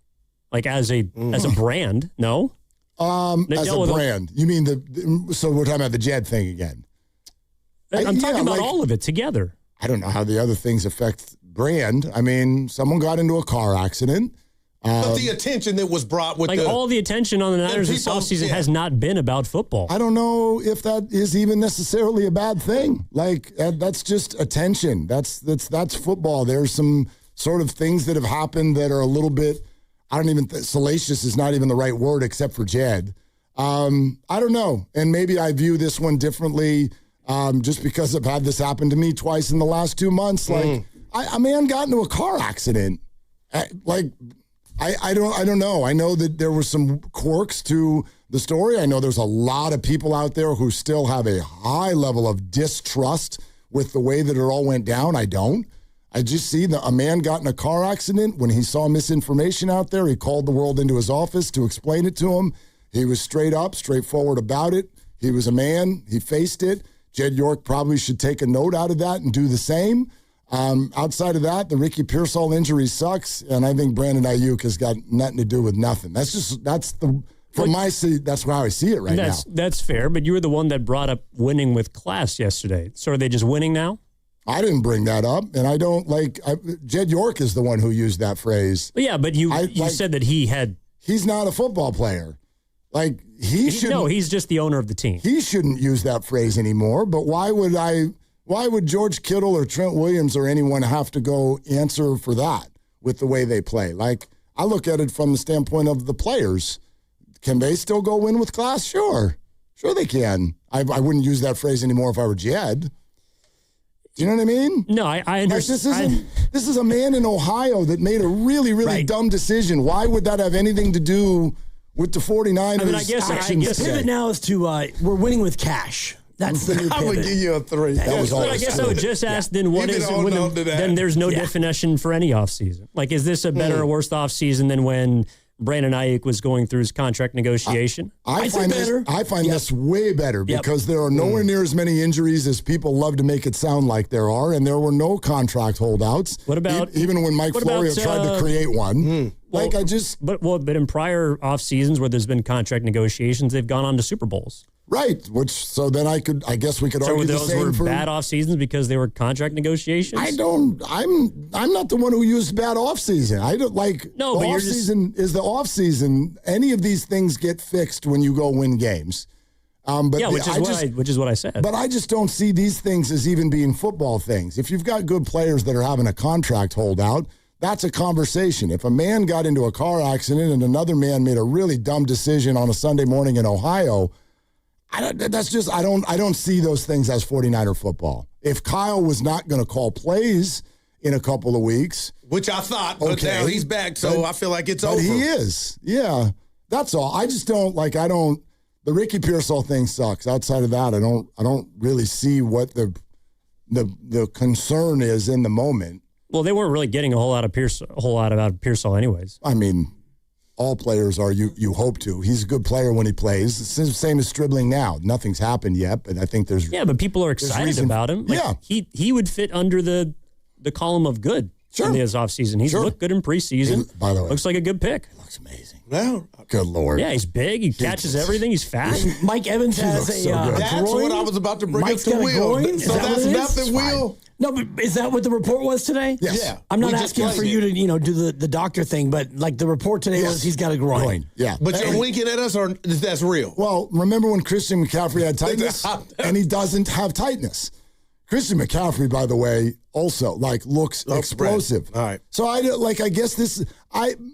as a brand. No, as a brand. You mean so we're talking about the Jed thing again? I'm talking about all of it together. I don't know how the other things affect brand. I mean, someone got into a car accident. But the attention that was brought with all the attention on the Niners this offseason has not been about football. I don't know if that is even necessarily a bad thing. That's just attention. That's football. There's some sort of things that have happened that are a little bit, salacious is not even the right word except for Jed. I don't know. And maybe I view this one differently just because I've had this happen to me twice in the last 2 months. Like, a man got into a car accident. I don't know. I know that there were some quirks to the story. I know there's a lot of people out there who still have a high level of distrust with the way that it all went down. I don't. I just see that a man got in a car accident. When he saw misinformation out there, he called the world into his office to explain it to him. He was straight up, straightforward about it. He was a man. He faced it. Jed York probably should take a note out of that and do the same. Outside of that, the Ricky Pearsall injury sucks, and I think Brandon Ayuk has got nothing to do with nothing. From my seat, that's how I see it right now. That's fair, but you were the one that brought up winning with class yesterday. So are they just winning now? I didn't bring that up, and I don't Jed York is the one who used that phrase. Well, yeah, but you said that he's not a football player. Like, he shouldn't. No, he's just the owner of the team. He shouldn't use that phrase anymore, but why would George Kittle or Trent Williams or anyone have to go answer for that with the way they play? Like, I look at it from the standpoint of the players. Can they still go win with class? Sure they can. I wouldn't use that phrase anymore if I were Jed. Do you know what I mean? No, I understand. Like, this is a man in Ohio that made a really, really dumb decision. Why would that have anything to do with the 49ers? I mean, I guess the pivot now is to we're winning with cash. That's the new pivot. I would give you a 3. That was all. I guess I would just ask then what is then there's no definition for any offseason. Like, is this a better or worse offseason than when Brandon Ayuk was going through his contract negotiation? I find this way better because there are nowhere near as many injuries as people love to make it sound like there are, and there were no contract holdouts. What about even when Mike Florio tried to create one? But in prior off seasons where there's been contract negotiations, they've gone on to Super Bowls. Right, so then I guess we could argue the same. So those were bad off seasons because they were contract negotiations? I'm not the one who used bad off season. I don't like no, the but off season is the off season. Any of these things get fixed when you go win games. Which is what I said. But I just don't see these things as even being football things. If you've got good players that are having a contract holdout, that's a conversation. If a man got into a car accident and another man made a really dumb decision on a Sunday morning in Ohio, I don't see those things as 49er football. If Kyle was not going to call plays in a couple of weeks, which I thought, but now he's back, so I feel like it's over. He is, yeah. That's all. I just don't like. The Ricky Pearsall thing sucks. Outside of that, I don't really see what the concern is in the moment. Well, they weren't really getting a whole lot out of Pearsall, anyways. I mean, all players are. You hope to. He's a good player when he plays. It's the same as Stribling now. Nothing's happened yet, but I think there's. Yeah, but people are excited about him. Like, he would fit under the column of good in his offseason. He's looked good in preseason. By the way, looks like a good pick. He looks amazing. Well, good Lord. Yeah, he's big. He catches everything. He's fast. Mike Evans has a that's groin. what I was about to bring Mike's up to Will. So that's nothing, Will. No, but is that what the report was today? Yes. Yeah. I'm not asking for you to do the doctor thing, but like the report today was he's got a groin. Yeah. But you're winking at us, or that's real? Well, remember when Christian McCaffrey had tightness, and he doesn't have tightness. Christian McCaffrey, by the way, also looks explosive. All right. So I guess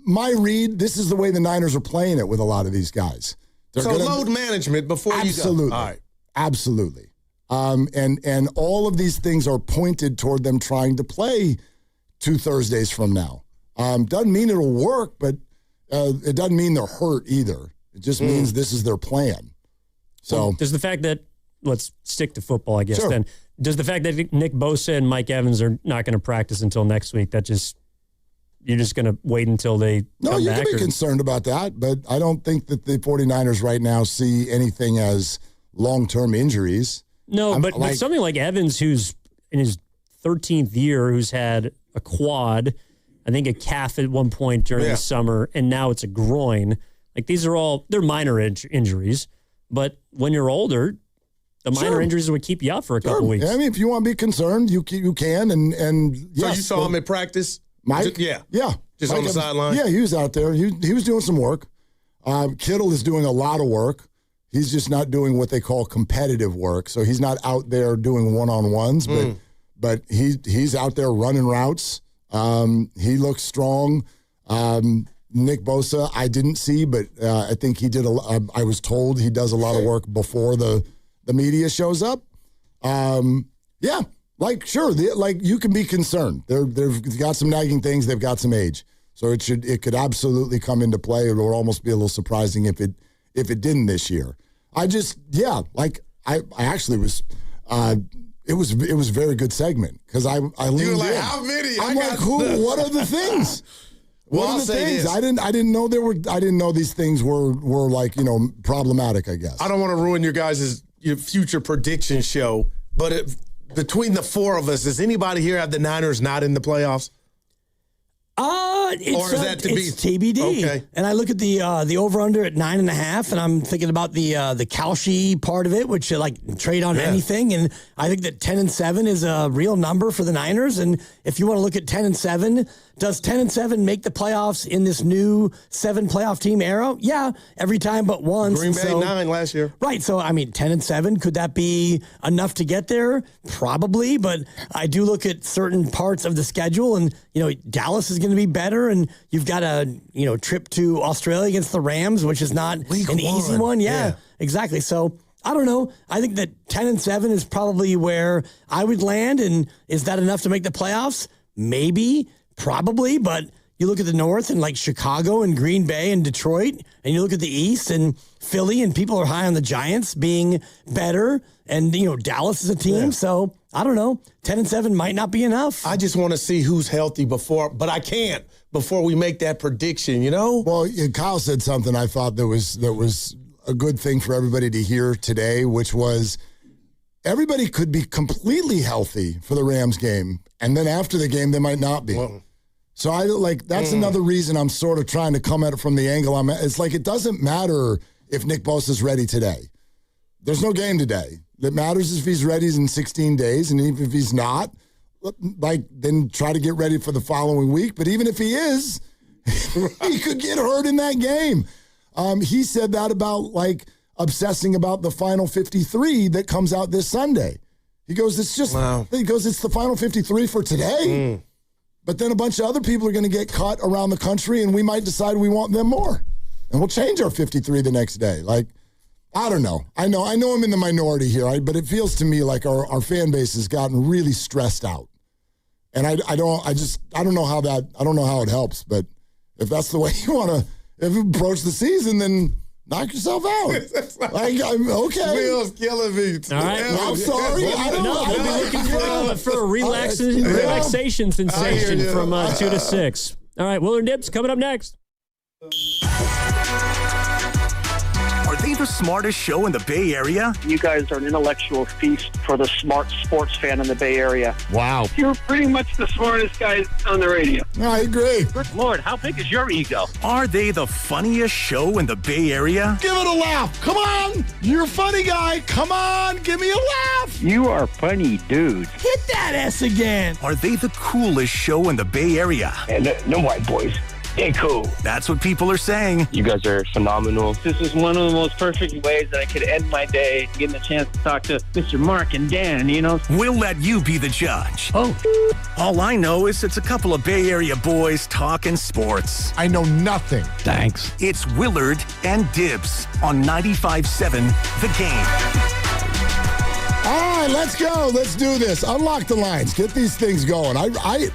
my read. This is the way the Niners are playing it with a lot of these guys. Load management before you go. All right. Absolutely. And all of these things are pointed toward them trying to play 2 Thursdays from now. Doesn't mean it'll work, but it doesn't mean they're hurt either. It just means this is their plan. So does the fact that, let's stick to football, I guess, then. Does the fact that Nick Bosa and Mike Evans are not going to practice until next week, you're just going to wait until they come back? No, you can be concerned about that, but I don't think that the 49ers right now see anything as long-term injuries. No, but something like Evans, who's in his 13th year, who's had a quad, I think a calf at one point during the summer, and now it's a groin. Like, they're minor injuries, but when you're older, the minor injuries would keep you out for a couple weeks. I mean, if you want to be concerned, you can. And so you saw him in practice? Mike? Yeah. Just Mike on the sideline? Yeah, he was out there. He was doing some work. Kittle is doing a lot of work. He's just not doing what they call competitive work. So he's not out there doing one-on-ones, but he's out there running routes. He looks strong. Nick Bosa, I didn't see, but I think he did. I was told he does a lot of work before the media shows up. Yeah, like sure, you can be concerned. They've got some nagging things. They've got some age, so it could absolutely come into play. It would almost be a little surprising if it didn't this year. I actually was. It was a very good segment because I leaned you were like, in. how many? I'm like, who? What are the things? What are the things? This. I didn't know there were. I didn't know these things were like problematic. I guess I don't want to ruin your future prediction show, but between the four of us, does anybody here have the Niners not in the playoffs? It's TBD. Okay. And I look at the over/under at 9.5, and I'm thinking about the Kalshi part of it, which you trade on anything. And I think that 10-7 is a real number for the Niners. And if you want to look at 10-7, does 10-7 make the playoffs in this new 7 playoff team era? Yeah, every time but once. Green Bay 9 last year. Right. So 10-7, could that be enough to get there? Probably, but I do look at certain parts of the schedule, and Dallas is going to be better, and you've got a trip to Australia against the Rams, which is not an easy one. Yeah, exactly. So I don't know. I think that 10-7 is probably where I would land, and is that enough to make the playoffs? Maybe, probably, but you look at the North and Chicago and Green Bay and Detroit, and you look at the East and Philly, and people are high on the Giants being better, and Dallas is a team. Yeah. So I don't know. 10-7 might not be enough. I just want to see who's healthy but I can't before we make that prediction. Well, Kyle said something I thought that was a good thing for everybody to hear today, which was everybody could be completely healthy for the Rams game, and then after the game they might not be. Well, so that's another reason I'm sort of trying to come at it from the angle I'm at. It's it doesn't matter if Nick Bosa's ready today. There's no game today. What matters is if he's ready in 16 days, and even if he's not, then try to get ready for the following week. But even if he is, he could get hurt in that game. He said that about obsessing about the final 53 that comes out this Sunday. He goes, it's the final 53 for today. But then a bunch of other people are going to get cut around the country, and we might decide we want them more. And we'll change our 53 the next day. I don't know. I know I'm in the minority here, but it feels to me like our fan base has gotten really stressed out. And I don't know how it helps, but if that's the way you want to approach the season, then knock yourself out. I'm okay. Will's killing me. All right. Well, I'm sorry. We'll be looking for a relaxation sensation from 2 to 6. All right, Willard Dips coming up next. Are they the smartest show in the Bay Area? You guys are an intellectual feast for the smart sports fan in the Bay Area. Wow. You're pretty much the smartest guys on the radio. I agree. Good Lord, how big is your ego? Are they the funniest show in the Bay Area? Give it a laugh. Come on. You're a funny guy. Come on. Give me a laugh. You are funny dudes. Hit that S again. Are they the coolest show in the Bay Area? And no white boys. They cool. That's what people are saying. You guys are phenomenal. This is one of the most perfect ways that I could end my day, getting a chance to talk to Mr. Mark and Dan, We'll let you be the judge. Oh. All I know is it's a couple of Bay Area boys talking sports. I know nothing. Thanks. It's Willard and Dibs on 95.7 The Game. All right, let's go. Let's do this. Unlock the lines. Get these things going. I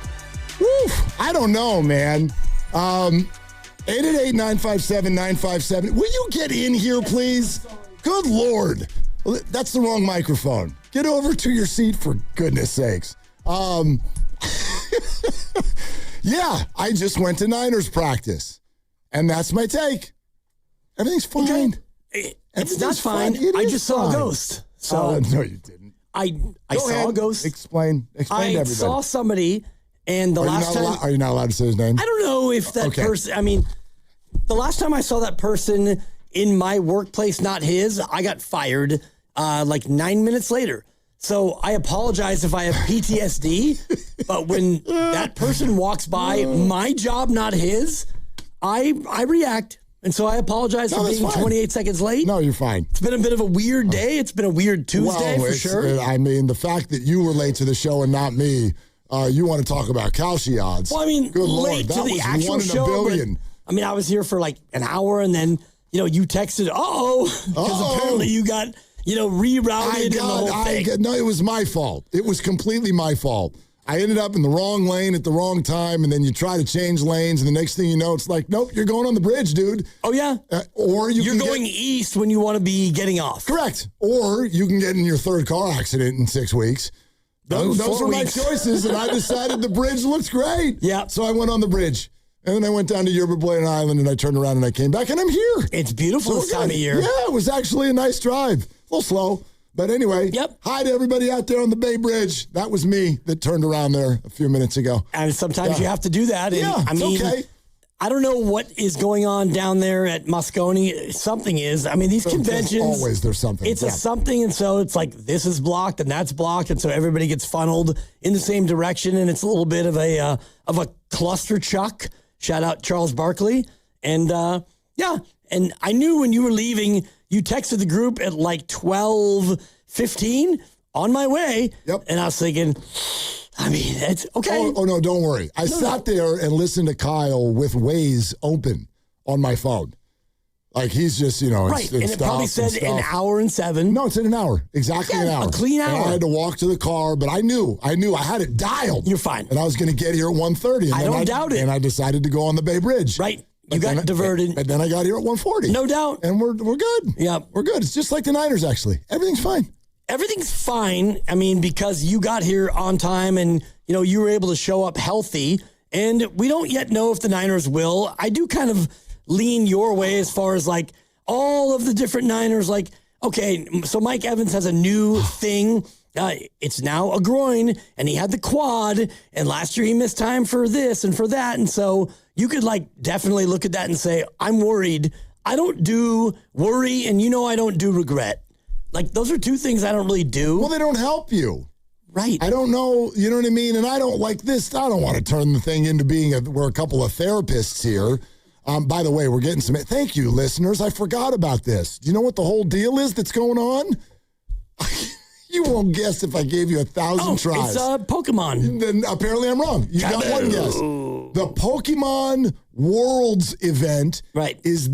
don't know, man. 888-957-957. Will you get in here, please? Good Lord. That's the wrong microphone. Get over to your seat, for goodness sakes. Yeah, I just went to Niners practice, and that's my take. Everything's fine. Okay. It's not fine. I just saw a ghost. So no, you didn't. I saw a ghost. Explain to everybody. I saw somebody. And the last time... Are you not allowed to say his name? I don't know if that person... the last time I saw that person in my workplace, not his, I got fired 9 minutes later. So I apologize if I have PTSD, but when that person walks by, my job, not his, I react. And so I apologize for being 28 seconds late. No, you're fine. It's been a bit of a weird day. It's been a weird Tuesday for sure. The fact that you were late to the show and not me... you want to talk about Kalshi odds? Well, good Lord, late that to the was actual 1 in show, a billion. I mean, I was here for like an hour, and then you texted, because apparently you got rerouted and the whole thing. No, it was my fault. It was completely my fault. I ended up in the wrong lane at the wrong time, and then you try to change lanes, and the next thing you know, it's like, nope, you're going on the bridge, dude. Oh, yeah? Or you're going east when you want to be getting off. Correct. Or you can get in your third car accident in 6 weeks. Those were my choices, and I decided the bridge looks great. Yeah. So I went on the bridge. And then I went down to Yerba Buena Island, and I turned around, and I came back, and I'm here. It's beautiful this time of year. Yeah, it was actually a nice drive. A little slow. But anyway, hi to everybody out there on the Bay Bridge. That was me that turned around there a few minutes ago. And sometimes you have to do that. And it's okay. I don't know what is going on down there at Moscone. Something is. I mean, these conventions. There's something. It's a something, and so it's like this is blocked and that's blocked, and so everybody gets funneled in the same direction, and it's a little bit of a cluster chuck. Shout out Charles Barkley. And and I knew when you were leaving, you texted the group at like 12:15 on my way. Yep. And I was thinking, I mean, it's okay. Oh no, don't worry. I sat there and listened to Kyle with Waze open on my phone. Like he's just, right. And it probably said an hour and 7. No, it said an hour. Exactly an hour. A clean hour. And I had to walk to the car, but I knew I had it dialed. You're fine. And I was going to get here at 1:30. I don't doubt it. And I decided to go on the Bay Bridge. Right. You got diverted. But then I got here at 1:40. No doubt. And we're good. Yeah. We're good. It's just like the Niners, actually. Everything's fine. Everything's fine. I mean, because you got here on time and, you were able to show up healthy. And we don't yet know if the Niners will. I do kind of lean your way as far as like all of the different Niners. Like, okay, so Mike Evans has a new thing. It's now a groin, and he had the quad, and last year he missed time for this and for that. And so you could definitely look at that and say, I'm worried. I don't do worry, and I don't do regret. Like, those are two things I don't really do. Well, they don't help you. Right. I don't know, you know what I mean? And I don't like this. I don't want to turn the thing into we're a couple of therapists here. By the way, we're getting some, thank you, listeners. I forgot about this. Do you know what the whole deal is that's going on? You won't guess if I gave you 1,000 tries. It's Pokemon. Then apparently I'm wrong. You got one guess. The Pokemon Worlds event is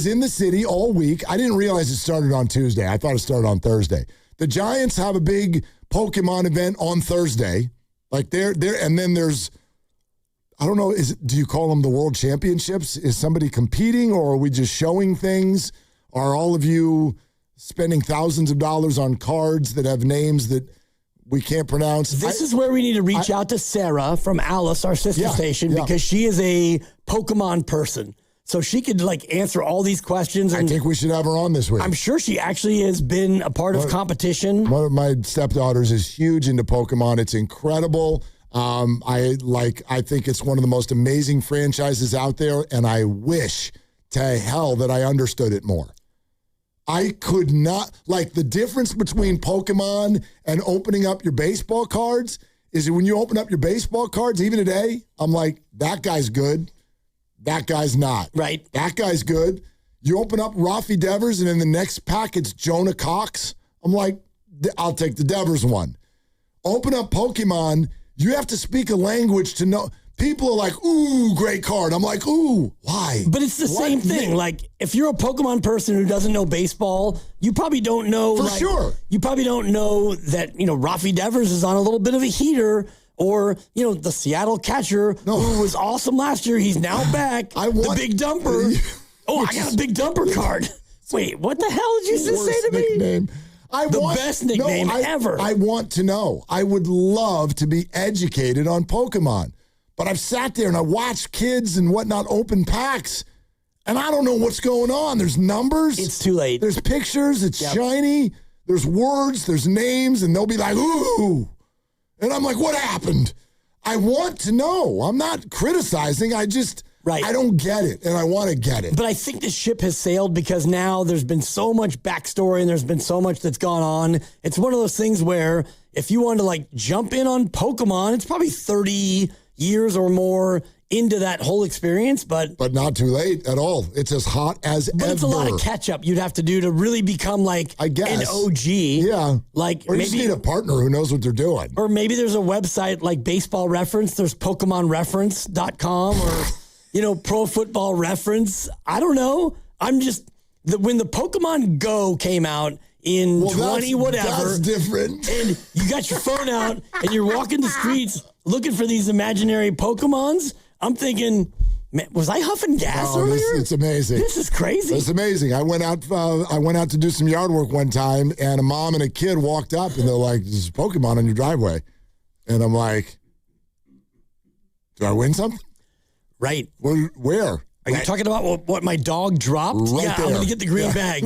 in the city all week. I didn't realize it started on Tuesday. I thought it started on Thursday. The Giants have a big Pokemon event on Thursday. And then there's, I don't know, do you call them the World Championships? Is somebody competing, or are we just showing things? Are all of you spending thousands of dollars on cards that have names that we can't pronounce? This is where we need to reach out to Sarah from Alice, our sister station, because she is a Pokemon person. So she could answer all these questions. And I think we should have her on this week. I'm sure she actually has been a part of competition. One of my stepdaughters is huge into Pokemon. It's incredible. I think it's one of the most amazing franchises out there, and I wish to hell that I understood it more. I could not, the difference between Pokemon and opening up your baseball cards is that when you open up your baseball cards, even today, I'm like, that guy's good. That guy's not. Right. That guy's good. You open up Rafi Devers, and in the next pack, it's Jonah Cox. I'm like, I'll take the Devers one. Open up Pokemon, you have to speak a language to know. People are like, ooh, great card. I'm like, ooh, why? But it's the same thing. If you're a Pokemon person who doesn't know baseball, you probably don't know. For sure. You probably don't know that, Rafi Devers is on a little bit of a heater, or, the Seattle catcher who was awesome last year. He's now back. The big dumper. I got a big dumper card. Wait, what the hell did you just say to nickname. me? Best nickname ever. I want to know. I would love to be educated on Pokemon. But I've sat there and I watched kids and whatnot open packs, and I don't know what's going on. There's numbers. It's too late. There's pictures. It's shiny. There's words. There's names, and they'll be like, ooh. And I'm like, what happened? I want to know. I'm not criticizing. I don't get it, and I want to get it. But I think the ship has sailed because now there's been so much backstory and there's been so much that's gone on. It's one of those things where if you want to jump in on Pokemon, it's probably 30 years or more into that whole experience, but not too late at all. It's as hot as ever. It's a lot of catch up you'd have to do to really become an OG. Yeah. Or maybe you just need a partner who knows what they're doing. Or maybe there's a website like Baseball Reference. There's PokemonReference.com or Pro Football Reference. I don't know. I'm just when the Pokemon Go came out in 20 whatever. That's different. And you got your phone out and you're walking the streets looking for these imaginary Pokemons. I'm thinking, man, was I huffing gas earlier? It's amazing. This is crazy. It's amazing. I went out to do some yard work one time, and a mom and a kid walked up, and they're like, "There's a Pokemon on your driveway," and I'm like, "Do I win something?" Right. Where? Are you talking about what my dog dropped? Right yeah, there. I'm going to get the green bag.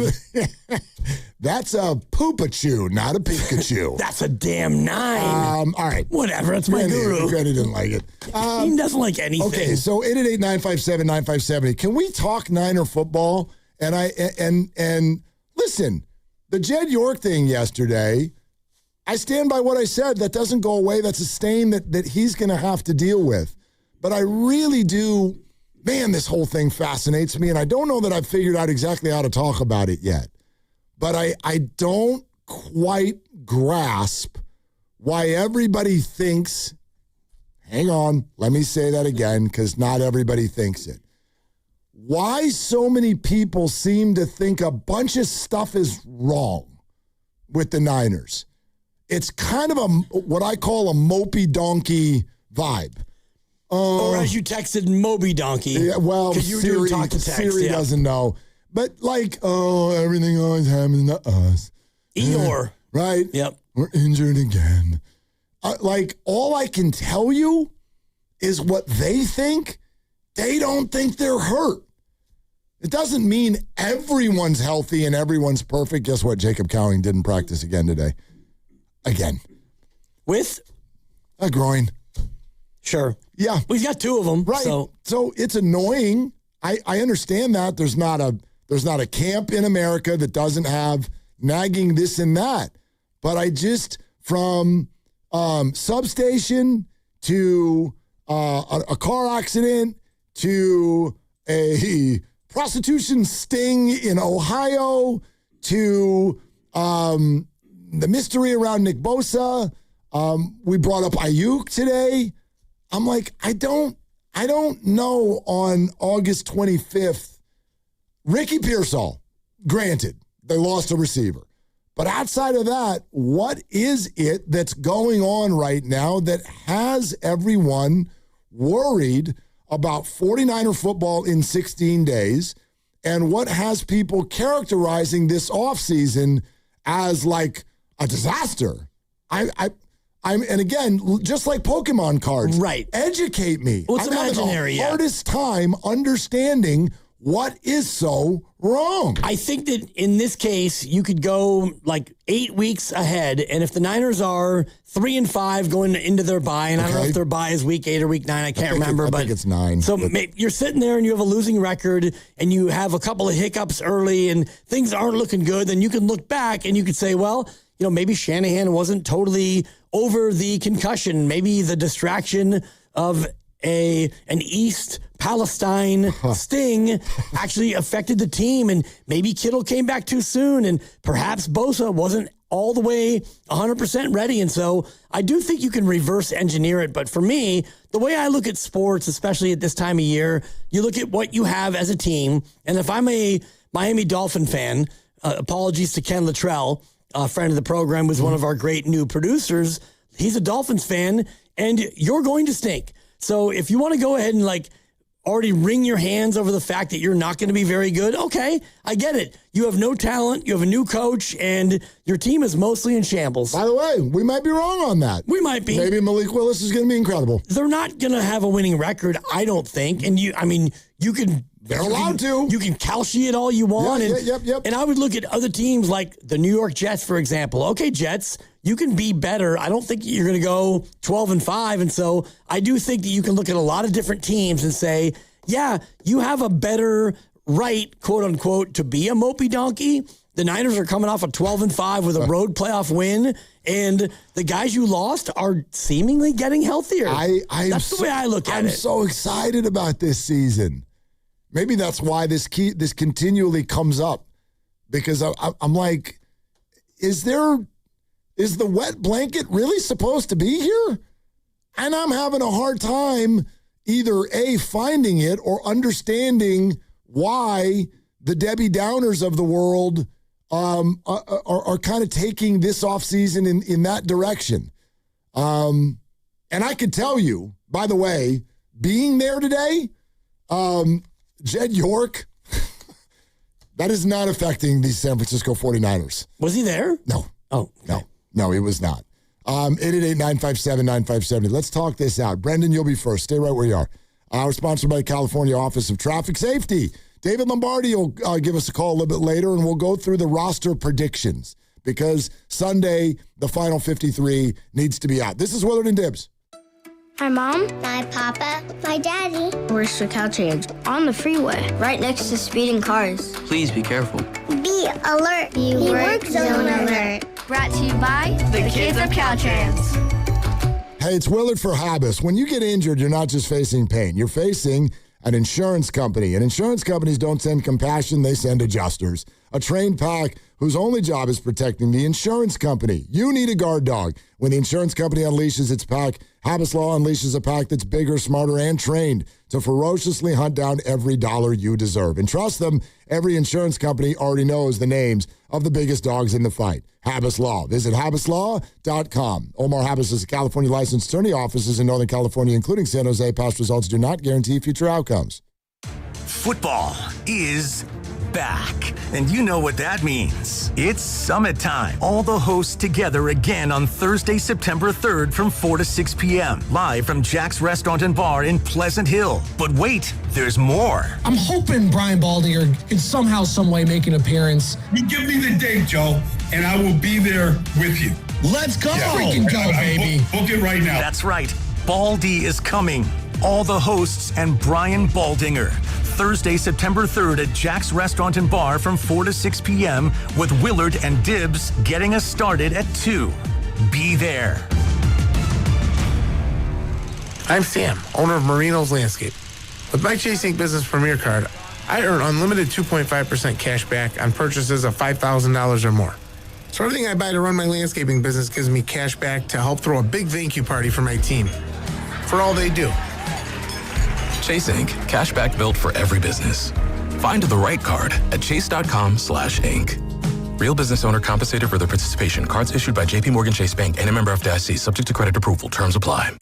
That's a Poopachu, not a Pikachu. That's a damn 9. All right. Whatever. That's my guru. Granny didn't like it. He doesn't like anything. Okay, so 888-957-9570. Can we talk Niner football? And listen, the Jed York thing yesterday, I stand by what I said. That doesn't go away. That's a stain that he's going to have to deal with. But I really do, man, this whole thing fascinates me, and I don't know that I've figured out exactly how to talk about it yet. But I don't quite grasp why everybody thinks, hang on, let me say that again, because not everybody thinks it. Why so many people seem to think a bunch of stuff is wrong with the Niners. It's kind of what I call a mopey donkey vibe. Or as you texted, Moby Donkey. Yeah, well, Siri doesn't know. But everything always happens to us. Eeyore. Right? Yep. We're injured again. All I can tell you is what they think. They don't think they're hurt. It doesn't mean everyone's healthy and everyone's perfect. Guess what? Jacob Cowing didn't practice again today. Again. With? A groin. Sure. Yeah. Well, he's got 2 of them. Right. So it's annoying. I understand that. There's not a camp in America that doesn't have nagging this and that. But I just, from substation to a car accident to a prostitution sting in Ohio to the mystery around Nick Bosa. We brought up Ayuk today. I'm like, I don't know on August 25th. Ricky Pearsall, granted, they lost a receiver. But outside of that, what is it that's going on right now that has everyone worried about 49er football in 16 days? And what has people characterizing this offseason as like a disaster? And again, just like Pokemon cards, right? Educate me. Well, it's imaginary. I'm having the hardest time understanding what is so wrong. I think that in this case, you could go like 8 weeks ahead, and if the Niners are 3-5 going into their bye, and I don't know if their bye is week 8 or week 9, I can't remember, but I think it's 9. So you're sitting there and you have a losing record, and you have a couple of hiccups early, and things aren't looking good. Then you can look back and you could say, well, maybe Shanahan wasn't totally over the concussion. Maybe the distraction of an East Palestine sting actually affected the team, and maybe Kittle came back too soon, and perhaps Bosa wasn't all the way 100% ready. And so I do think you can reverse engineer it. But for me, the way I look at sports, especially at this time of year, you look at what you have as a team. And if I'm a Miami Dolphin fan, apologies to Ken Luttrell, a friend of the program, was one of our great new producers. He's a Dolphins fan, and you're going to stink. So if you want to go ahead and already wring your hands over the fact that you're not going to be very good, okay, I get it. You have no talent, you have a new coach, and your team is mostly in shambles. By the way, we might be wrong on that. We might be. Maybe Malik Willis is going to be incredible. They're not going to have a winning record, I don't think. And you can... They're allowed to. You can Kalshi it all you want. Yep. And I would look at other teams like the New York Jets, for example. Okay, Jets, you can be better. I don't think you're going to go 12-5. And so I do think that you can look at a lot of different teams and say, yeah, you have a better right, quote unquote, to be a mopey donkey. The Niners are coming off a 12-5 with a road playoff win, and the guys you lost are seemingly getting healthier. That's the way I look at it. I'm so excited about this season. Maybe that's why this continually comes up, because I'm like, is the wet blanket really supposed to be here? And I'm having a hard time either A, finding it or understanding why the Debbie Downers of the world are kind of taking this offseason in that direction. And I could tell you, by the way, being there today, Jed York, that is not affecting the San Francisco 49ers. Was he there? No. Oh, okay. No, he was not. 888-957-9570. Let's talk this out. Brendan, you'll be first. Stay right where you are. We're sponsored by the California Office of Traffic Safety. David Lombardi will give us a call a little bit later, and we'll go through the roster predictions because Sunday, the final 53 needs to be out. This is Willard and Dibbs. My mom, my papa, my daddy. Where's the Caltrans? On the freeway, right next to speeding cars. Please be careful. Be alert. Be work zone alert. Brought to you by the kids of Caltrans. Hey, it's Willard for Habas. When you get injured, you're not just facing pain. You're facing an insurance company. And insurance companies don't send compassion, they send adjusters. A trained pack whose only job is protecting the insurance company. You need a guard dog. When the insurance company unleashes its pack, Habas Law unleashes a pack that's bigger, smarter, and trained to ferociously hunt down every dollar you deserve. And trust them, every insurance company already knows the names of the biggest dogs in the fight. Habas Law. Visit habaslaw.com. Omar Habas is a California licensed attorney. Offices in Northern California, including San Jose. Past results do not guarantee future outcomes. Football is back. And you know what that means. It's summit time. All the hosts together again on Thursday, September 3rd from 4 to 6 p.m. Live from Jack's Restaurant and Bar in Pleasant Hill. But wait, there's more. I'm hoping Brian Baldinger can somehow, some way make an appearance. You give me the date, Joe, and I will be there with you. Let's go. Yeah. Freaking go, baby. Book it right now. That's right. Baldy is coming. All the hosts and Brian Baldinger. Thursday, September 3rd at Jack's Restaurant and Bar from 4 to 6 p.m. with Willard and Dibbs getting us started at 2. Be there. I'm Sam, owner of Marino's Landscape. With my Chase Ink Business Premier Card, I earn unlimited 2.5% cash back on purchases of $5,000 or more. So everything I buy to run my landscaping business gives me cash back to help throw a big thank you party for my team. For all they do. Chase Ink. Cashback built for every business. Find the right card at chase.com/ink. Real business owner compensated for their participation. Cards issued by J.P. Morgan Chase Bank and a member FDIC. Subject to credit approval. Terms apply.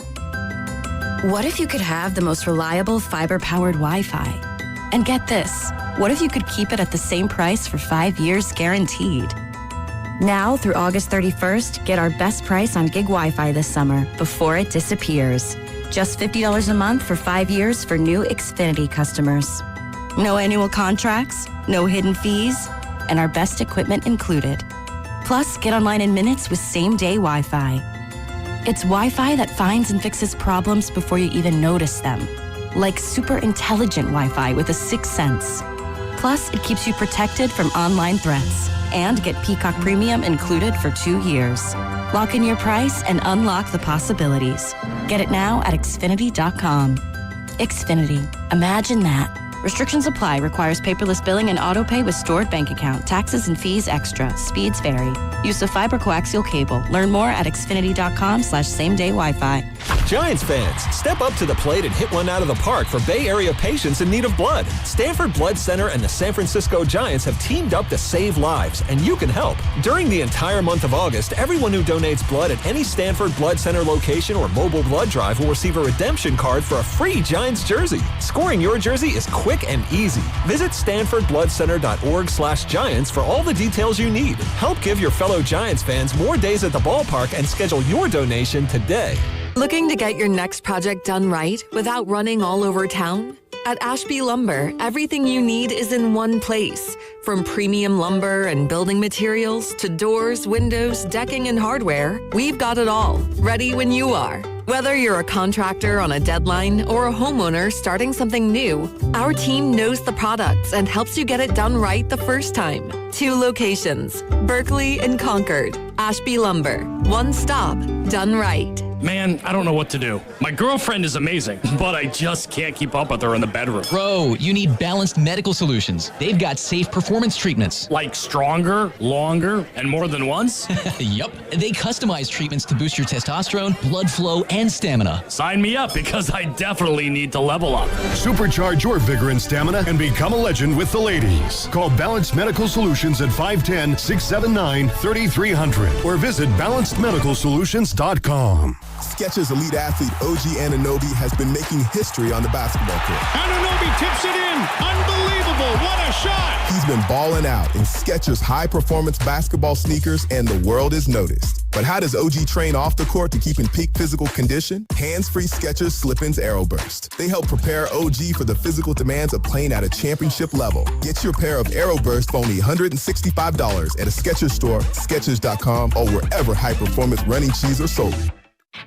What if you could have the most reliable fiber-powered Wi-Fi? And get this. What if you could keep it at the same price for 5 years guaranteed? Now through August 31st, get our best price on gig Wi-Fi this summer before it disappears. Just $50 a month for 5 years for new Xfinity customers. No annual contracts, no hidden fees, and our best equipment included. Plus, get online in minutes with same-day Wi-Fi. It's Wi-Fi that finds and fixes problems before you even notice them. Like super intelligent Wi-Fi with a sixth sense. Plus, it keeps you protected from online threats. And get Peacock Premium included for 2 years. Lock in your price and unlock the possibilities. Get it now at Xfinity.com. Xfinity. Imagine that. Restrictions apply. Requires paperless billing and auto pay with stored bank account. Taxes and fees extra. Speeds vary. Use of fiber coaxial cable. Learn more at Xfinity.com/same-day Wi-Fi. Giants fans, step up to the plate and hit one out of the park for Bay Area patients in need of blood. Stanford Blood Center and the San Francisco Giants have teamed up to save lives, and you can help. During the entire month of August, everyone who donates blood at any Stanford Blood Center location or mobile blood drive will receive a redemption card for a free Giants jersey. Scoring your jersey is quick and easy. Visit StanfordBloodCenter.org/Giants for all the details you need. Help give your fellow Giants fans more days at the ballpark and schedule your donation today. Looking to get your next project done right without running all over town? At Ashby Lumber, everything you need is in one place. From premium lumber and building materials to doors, windows, decking, and hardware, we've got it all, ready when you are. Whether you're a contractor on a deadline or a homeowner starting something new, our team knows the products and helps you get it done right the first time. 2 locations, Berkeley and Concord. Ashby Lumber, one stop, done right. Man, I don't know what to do. My girlfriend is amazing, but I just can't keep up with her in the bedroom. Bro, you need Balanced Medical Solutions. They've got safe performance treatments. Like stronger, longer, and more than once? Yup. They customize treatments to boost your testosterone, blood flow, and stamina. Sign me up because I definitely need to level up. Supercharge your vigor and stamina and become a legend with the ladies. Call Balanced Medical Solutions at 510-679-3300 or visit balancedmedicalsolutions.com. Skechers elite athlete OG Anunoby has been making history on the basketball court. Anunoby tips it in. Unbelievable. What a shot. He's been balling out in Skechers high-performance basketball sneakers, and the world is noticed. But how does OG train off the court to keep in peak physical condition? Hands-free Skechers Slip-ins AeroBurst. They help prepare OG for the physical demands of playing at a championship level. Get your pair of AeroBurst for only $165 at a Skechers store, Skechers.com, or wherever high-performance running shoes are sold.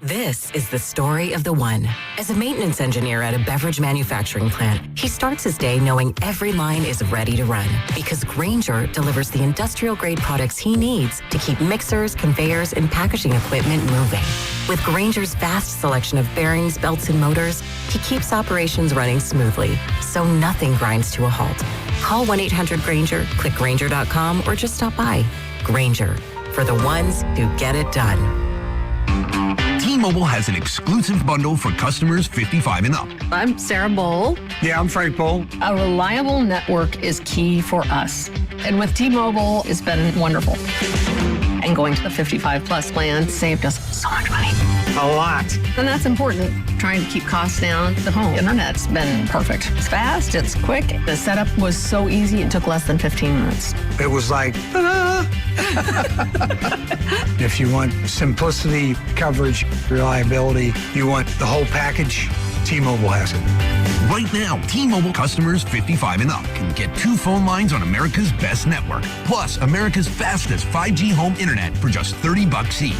This is the story of the one. As a maintenance engineer at a beverage manufacturing plant, he starts his day knowing every line is ready to run because Grainger delivers the industrial-grade products he needs to keep mixers, conveyors, and packaging equipment moving. With Grainger's vast selection of bearings, belts, and motors, he keeps operations running smoothly, so nothing grinds to a halt. Call 1-800-GRAINGER, click Grainger.com, or just stop by. Grainger, for the ones who get it done. T-Mobile has an exclusive bundle for customers 55 and up. I'm Sarah Bowl. Yeah, I'm Frank Bowl. A reliable network is key for us. And with T-Mobile, it's been wonderful. And going to the 55 plus plan saved us so much money. A lot. And that's important. Trying to keep costs down. The home internet's been perfect. It's fast, it's quick. The setup was so easy, it took less than 15 minutes. It was like, If you want simplicity, coverage, reliability, you want the whole package, T-Mobile has it. Right now, T-Mobile customers 55 and up can get 2 phone lines on America's best network, plus America's fastest 5G home internet for just $30 each.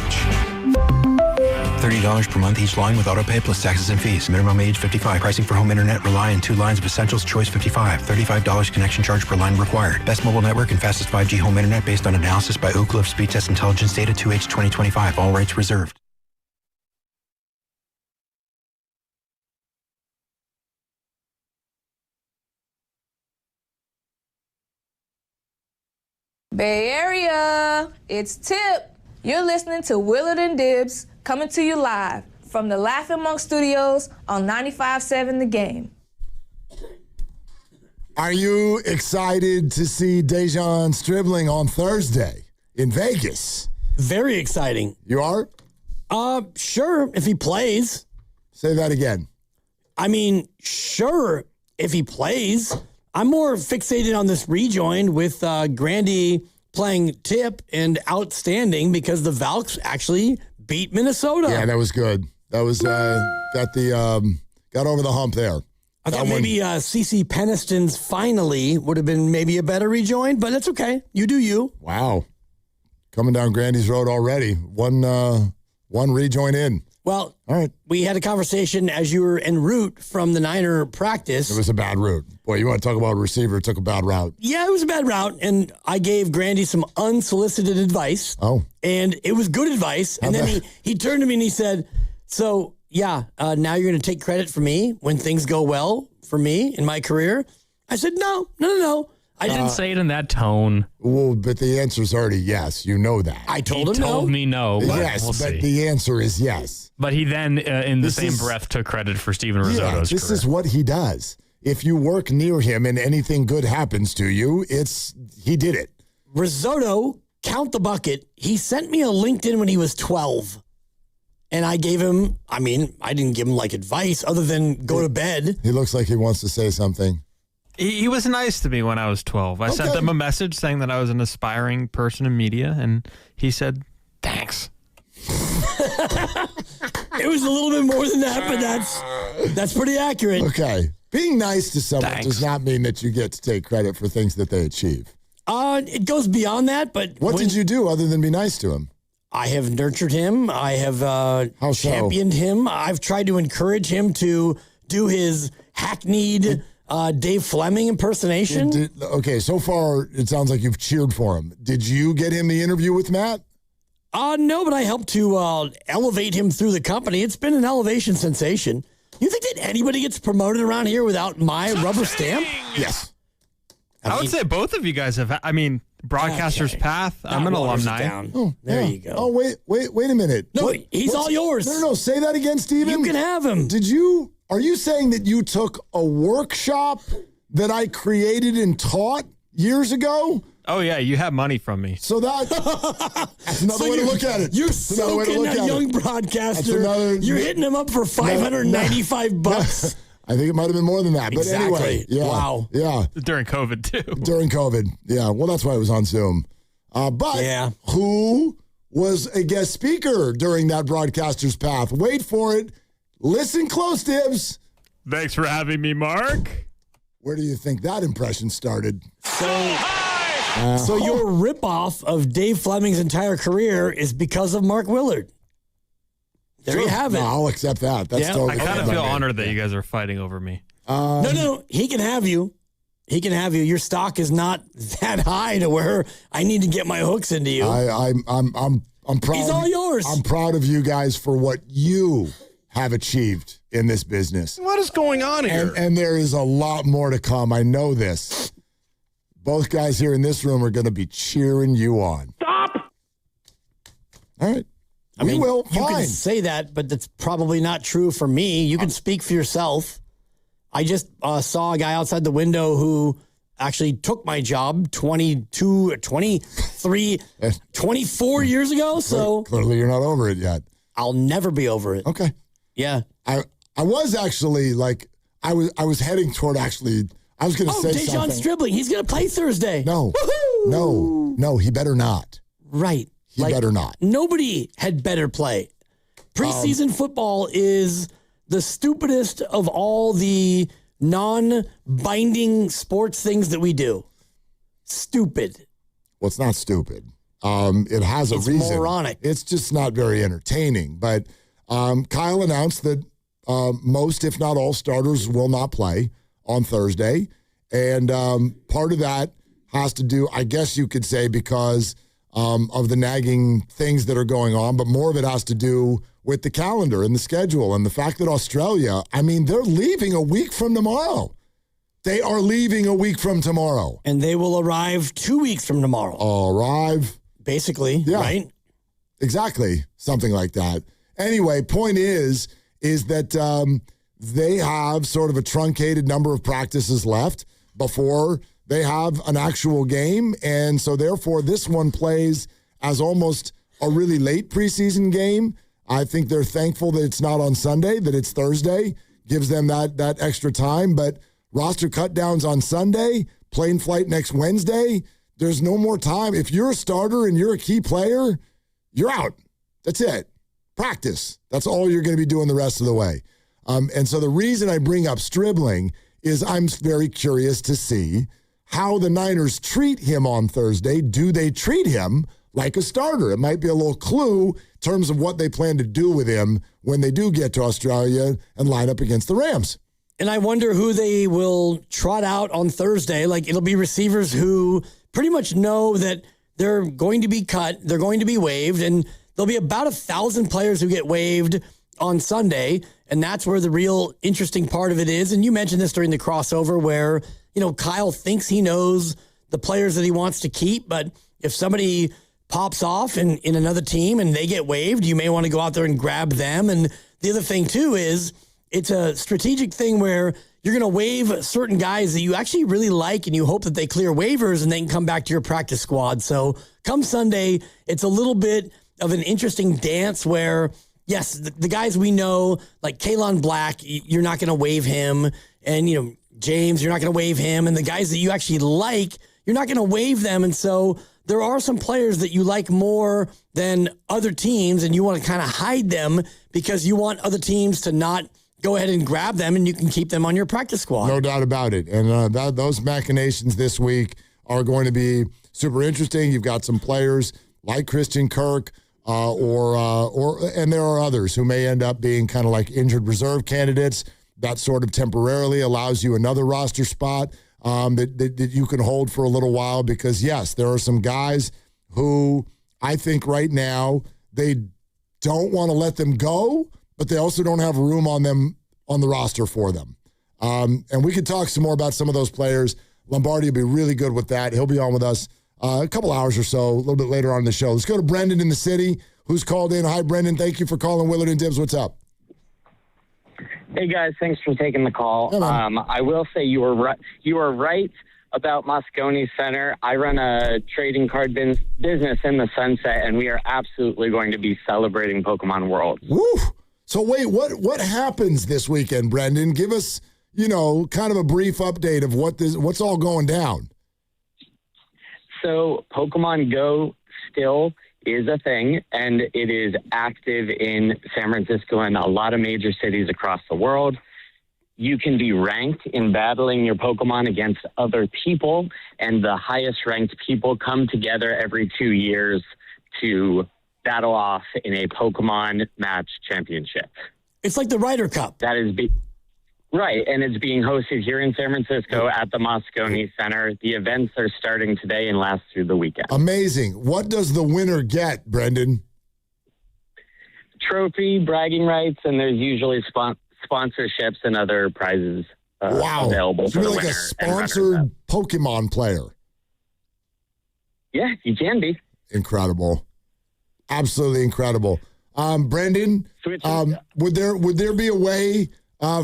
$30 per month each line with autopay plus taxes and fees. Minimum age 55. Pricing for home internet rely on 2 lines of essentials. Choice 55. $35 connection charge per line required. Best mobile network and fastest 5G home internet based on analysis by Oak Cliff Speed Test Intelligence data 2H 2025. All rights reserved. Bay Area, it's Tip. You're listening to Willard and Dibbs coming to you live from the Laughing Monk Studios on 95.7 The Game. Are you excited to see Dejan Stribling on Thursday in Vegas? Very exciting. You are? Sure, if he plays. Say that again. I mean, sure, if he plays. I'm more fixated on this rejoin with Grandy playing Tip and outstanding because the Valks actually beat Minnesota. Yeah, that was good. That was got over the hump there. I thought maybe CeCe Peniston's finally would have been maybe a better rejoin, but that's okay. You do you. Wow. Coming down Grandy's Road already. One rejoin in. Well, all right. We had a conversation as you were en route from the Niner practice. It was a bad route. Boy, you want to talk about a receiver, took a bad route. Yeah, it was a bad route, and I gave Grandy some unsolicited advice. Oh. And it was good advice. And then he turned to me and he said, so, yeah, now you're going to take credit for me when things go well for me in my career? I said, no. I didn't say it in that tone. Well, but the answer is already yes. You know that. I told him no. He told me no. Yes, we'll but see. the answer is yes. But he then, in the same breath, took credit for Steven Risotto's this career. is what he does. If you work near him and anything good happens to you, he did it. Risotto, count the bucket. He sent me a LinkedIn when he was 12. And I gave him, I didn't give him like advice other than go to bed. He looks like he wants to say something. He was nice to me when I was 12. I sent him a message saying that I was an aspiring person in media, and he said, thanks. It was a little bit more than that, but that's pretty accurate. Okay. Being nice to someone does not mean that you get to take credit for things that they achieve. It goes beyond that, but... What did you do other than be nice to him? I have nurtured him. I have championed him. I've tried to encourage him to do his hackneyed Dave Fleming impersonation. Okay, so far it sounds like you've cheered for him. Did you get him the interview with Matt? No, but I helped to elevate him through the company. It's been an elevation sensation. You think that anybody gets promoted around here without my rubber stamp? Yes. I would say both of you guys have. Broadcaster's Path. I'm an alumni. There you go. Oh, wait a minute. No, he's all yours. No, say that again, Steven. You can have him. Are you saying that you took a workshop that I created and taught years ago? Oh, yeah, you have money from me. So that's another way to look at it. You're soaking a young broadcaster. You're hitting him up for $595. I think it might have been more than that. But Exactly. anyway. Yeah, Wow. Yeah. During COVID, too. During COVID. Yeah. Well, that's why it was on Zoom. But who was a guest speaker during that Broadcaster's Path? Wait for it. Listen close, Dibs. Thanks for having me, Mark. Where do you think that impression started? So your ripoff of Dave Fleming's entire career is because of Mark Willard. There you have it. No, I'll accept that. That's totally I kind of fine. feel honored that you guys are fighting over me. No. He can have you. He can have you. Your stock is not that high to where I need to get my hooks into you. I'm proud. He's all yours. I'm proud of you guys for what you have achieved in this business. What is going on here? And there is a lot more to come. I know this. Both guys here in this room are going to be cheering you on. Stop! All right. You Fine. can say that, but that's probably not true for me. You can speak for yourself. I just saw a guy outside the window who actually took my job 22, 23, 24 years ago. So clearly you're not over it yet. I'll never be over it. Okay. Yeah. I was actually I was heading toward I was going to say Dejon something. Stribling. He's going to play Thursday. No, he better not. Right. He better not. Nobody had better play. Preseason football is the stupidest of all the non-binding sports things that we do. Stupid. Well, it's not stupid. It has a reason. It's moronic. It's just not very entertaining. But Kyle announced that most, if not all, starters will not play on Thursday. And part of that has to do, I guess you could say, because of the nagging things that are going on, but more of it has to do with the calendar and the schedule and the fact that Australia, they're leaving a week from tomorrow. They are leaving a week from tomorrow. And they will arrive 2 weeks from tomorrow. Arrive. Basically, yeah, right? Exactly. Something like that. Anyway, point is that they have sort of a truncated number of practices left before they have an actual game. And so therefore this one plays as almost a really late preseason game. I think they're thankful that it's not on Sunday, that it's Thursday, gives them that extra time. But roster cutdowns on Sunday, plane flight next Wednesday, there's no more time. If you're a starter and you're a key player, you're out. That's it. Practice. That's all you're going to be doing the rest of the way. And so the reason I bring up Stribling is I'm very curious to see how the Niners treat him on Thursday. Do they treat him like a starter? It might be a little clue in terms of what they plan to do with him when they do get to Australia and line up against the Rams. And I wonder who they will trot out on Thursday. It'll be receivers who pretty much know that they're going to be cut, they're going to be waived, and there'll be about 1,000 players who get waived on Sunday, and that's where the real interesting part of it is. And you mentioned this during the crossover where, Kyle thinks he knows the players that he wants to keep, but if somebody pops off in another team and they get waived, you may want to go out there and grab them. And the other thing, too, is it's a strategic thing where you're going to waive certain guys that you actually really like and you hope that they clear waivers and they can come back to your practice squad. So come Sunday, it's a little bit of an interesting dance where, yes, the guys we know, like Kalon Black, you're not going to waive him. And, James, you're not going to waive him. And the guys that you actually like, you're not going to waive them. And so there are some players that you like more than other teams, and you want to kind of hide them because you want other teams to not go ahead and grab them, and you can keep them on your practice squad. No doubt about it. And those machinations this week are going to be super interesting. You've got some players like Christian Kirk, and there are others who may end up being kind of like injured reserve candidates. That sort of temporarily allows you another roster spot that you can hold for a little while because, yes, there are some guys who I think right now they don't want to let them go, but they also don't have room on the roster for them. And we could talk some more about some of those players. Lombardi will be really good with that. He'll be on with us a couple hours or so, a little bit later on in the show. Let's go to Brendan in the city, who's called in. Hi, Brendan. Thank you for calling Willard and Dibs. What's up? Hey, guys. Thanks for taking the call. I will say you were right. You were right about Moscone Center. I run a trading card business in the Sunset, and we are absolutely going to be celebrating Pokemon World. Woo! So wait, what happens this weekend, Brendan? Give us, kind of a brief update of what's all going down. So Pokemon Go still is a thing, and it is active in San Francisco and a lot of major cities across the world. You can be ranked in battling your Pokemon against other people, and the highest ranked people come together every 2 years to battle off in a Pokemon match championship. It's like the Ryder Cup. That is right, and it's being hosted here in San Francisco at the Moscone Center. The events are starting today and last through the weekend. Amazing. What does the winner get, Brendan? Trophy, bragging rights, and there's usually sponsorships and other prizes available for the winner. Like a sponsored Pokemon player. Yeah, you can be. Incredible. Absolutely incredible. Brendan, would there be a way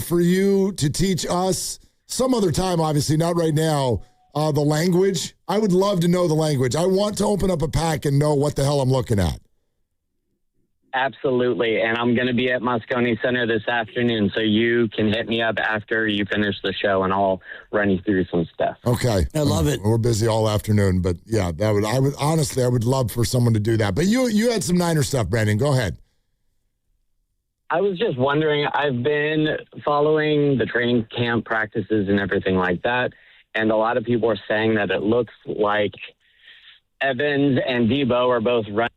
for you to teach us some other time, obviously, not right now, the language? I would love to know the language. I want to open up a pack and know what the hell I'm looking at. Absolutely. And I'm going to be at Moscone Center this afternoon, so you can hit me up after you finish the show and I'll run you through some stuff. Okay. I love it. We're busy all afternoon, but yeah, I would love for someone to do that. But you had some Niner stuff, Brandon. Go ahead. I was just wondering, I've been following the training camp practices and everything like that, and a lot of people are saying that it looks like Evans and Debo are both running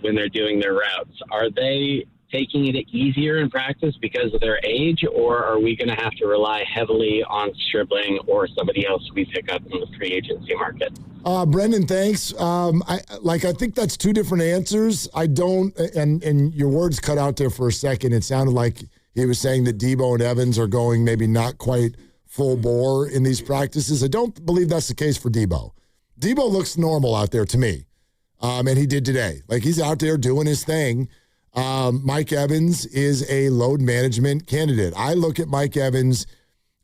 when they're doing their routes. Are they taking it easier in practice because of their age, or are we going to have to rely heavily on Stribling or somebody else we pick up in the free agency market? Brendan, thanks. I think that's two different answers. I don't, and your words cut out there for a second. It sounded like he was saying that Debo and Evans are going maybe not quite full bore in these practices. I don't believe that's the case for Debo. Debo looks normal out there to me. And he did today. Like, he's out there doing his thing. Mike Evans is a load management candidate. I look at Mike Evans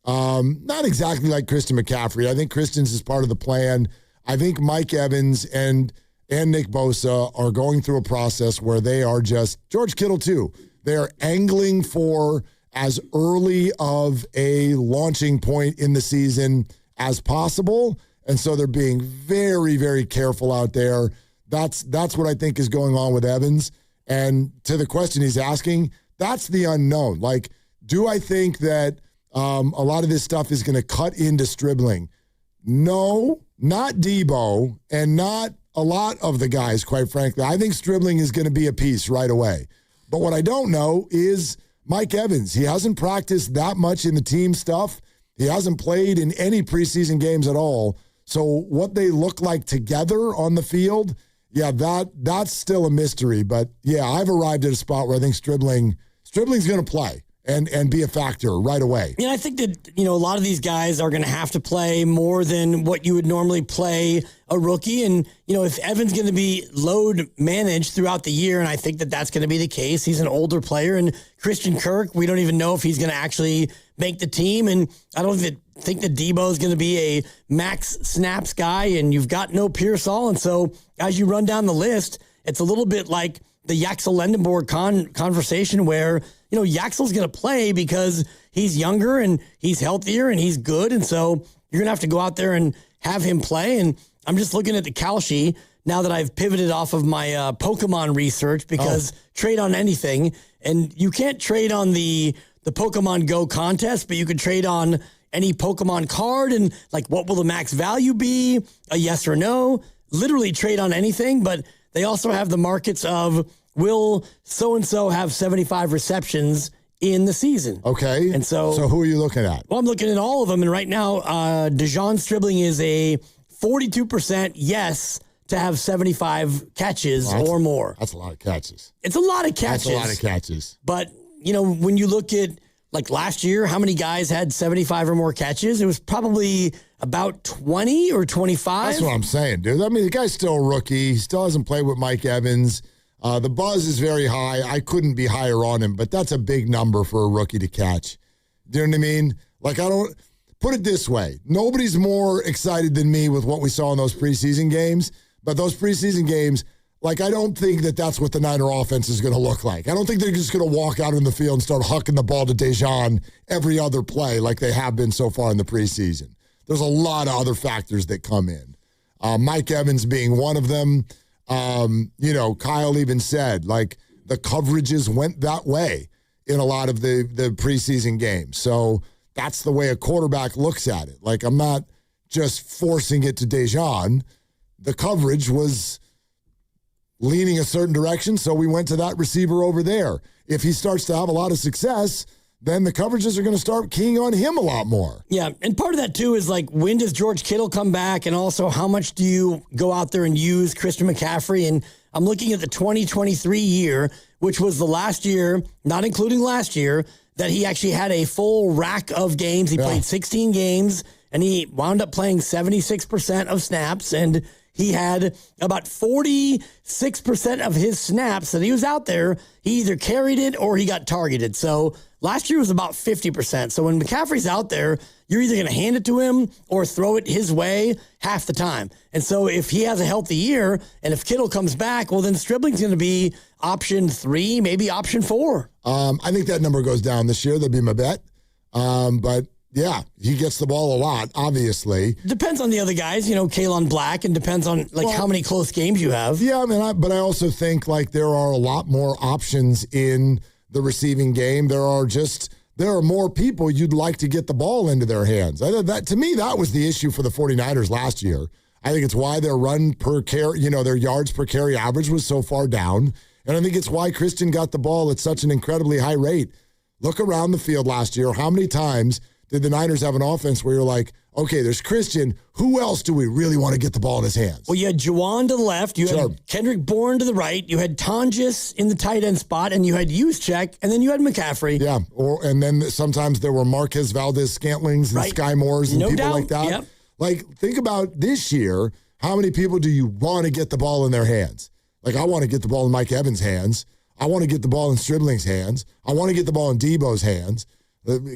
not exactly like Christian McCaffrey. I think Christian's is part of the plan. I think Mike Evans and Nick Bosa are going through a process where they are just, George Kittle too, they are angling for as early of a launching point in the season as possible. And so they're being very, very careful out there. That's what I think is going on with Evans. And to the question he's asking, that's the unknown. Like, do I think that a lot of this stuff is going to cut into Stribling? No, not Debo, and not a lot of the guys, quite frankly. I think Stribling is going to be a piece right away. But what I don't know is Mike Evans. He hasn't practiced that much in the team stuff. He hasn't played in any preseason games at all. So what they look like together on the field, yeah, that's still a mystery. But, yeah, I've arrived at a spot where I think Stribling's going to play and be a factor right away. Yeah, I think that, a lot of these guys are going to have to play more than what you would normally play a rookie. And, if Evan's going to be load managed throughout the year, and I think that that's going to be the case, he's an older player. And Christian Kirk, we don't even know if he's going to actually make the team. And I don't even think that Debo is going to be a max snaps guy, and you've got no Pearsall. And so as you run down the list, it's a little bit like the Yaxel Lendenborg conversation where, Yaxel's going to play because he's younger and he's healthier and he's good. And so you're going to have to go out there and have him play. And I'm just looking at the Kalshi now that I've pivoted off of my Pokemon research because trade on anything. And you can't trade on the Pokemon Go contest, but you could trade on any Pokemon card and like what will the max value be, a yes or no, literally trade on anything. But they also have the markets of will so-and-so have 75 receptions in the season. Okay. And so who are you looking at? Well, I'm looking at all of them. And right now, Dejon Stribling is a 42% yes to have 75 catches or more. That's a lot of catches. It's a lot of catches. That's a lot of catches. But, when you look at, like last year, how many guys had 75 or more catches? It was probably about 20 or 25. That's what I'm saying, dude. I mean, the guy's still a rookie. He still hasn't played with Mike Evans. The buzz is very high. I couldn't be higher on him, but that's a big number for a rookie to catch. Do you know what I mean? Like, I don't put it this way. Nobody's more excited than me with what we saw in those preseason games. But those preseason games, like, I don't think that that's what the Niner offense is going to look like. I don't think they're just going to walk out in the field and start hucking the ball to Dejan every other play like they have been so far in the preseason. There's a lot of other factors that come in. Mike Evans being one of them. Kyle even said, like, the coverages went that way in a lot of the preseason games. So that's the way a quarterback looks at it. Like, I'm not just forcing it to Dejan. The coverage was leaning a certain direction, so we went to that receiver over there. If he starts to have a lot of success, then the coverages are going to start keying on him a lot more. Yeah, and part of that, too, is like, when does George Kittle come back? And also, how much do you go out there and use Christian McCaffrey? And I'm looking at the 2023 year, which was the last year, not including last year, that he actually had a full rack of games. He played 16 games, and he wound up playing 76% of snaps, and he had about 46% of his snaps that he was out there. He either carried it or he got targeted. So last year was about 50%. So when McCaffrey's out there, you're either going to hand it to him or throw it his way half the time. And so if he has a healthy year and if Kittle comes back, well, then Stribling's going to be option 3, maybe option 4. I think that number goes down this year. That'd be my bet. But yeah, he gets the ball a lot, obviously. Depends on the other guys, Kalen Black, and depends on how many close games you have. Yeah, I mean, but I also think like there are a lot more options in the receiving game. There are more people you'd like to get the ball into their hands. To me, that was the issue for the 49ers last year. I think it's why their run per carry, their yards per carry average was so far down. And I think it's why Christian got the ball at such an incredibly high rate. Look around the field last year. How many times did the Niners have an offense where you're like, okay, there's Christian. Who else do we really want to get the ball in his hands? Well, you had Juwan to the left. You had Kendrick Bourne to the right. You had Tonjes in the tight end spot, and you had Juszczyk, and then you had McCaffrey. Yeah, and then sometimes there were Marquez Valdez-Scantlings and Sky Moores and people like that. Yep. Like, think about this year, how many people do you want to get the ball in their hands? Like, I want to get the ball in Mike Evans' hands. I want to get the ball in Stribling's hands. I want to get the ball in Debo's hands.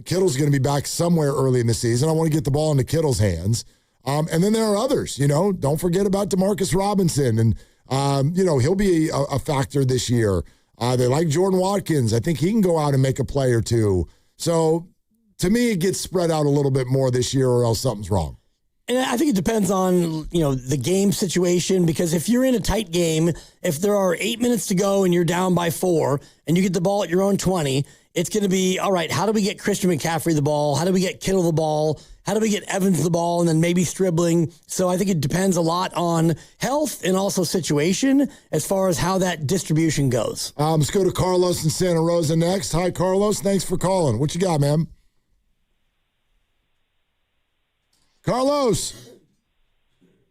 Kittle's going to be back somewhere early in the season. I want to get the ball into Kittle's hands. And then there are others, Don't forget about Demarcus Robinson. And, he'll be a factor this year. They like Jordan Watkins. I think he can go out and make a play or two. So, to me, it gets spread out a little bit more this year or else something's wrong. And I think it depends on, the game situation, because if you're in a tight game, if there are 8 minutes to go and you're down by 4 and you get the ball at your own 20, it's going to be, all right, how do we get Christian McCaffrey the ball? How do we get Kittle the ball? How do we get Evans the ball? And then maybe Stribling. So I think it depends a lot on health and also situation as far as how that distribution goes. Let's go to Carlos in Santa Rosa next. Hi, Carlos. Thanks for calling. What you got, man? Carlos.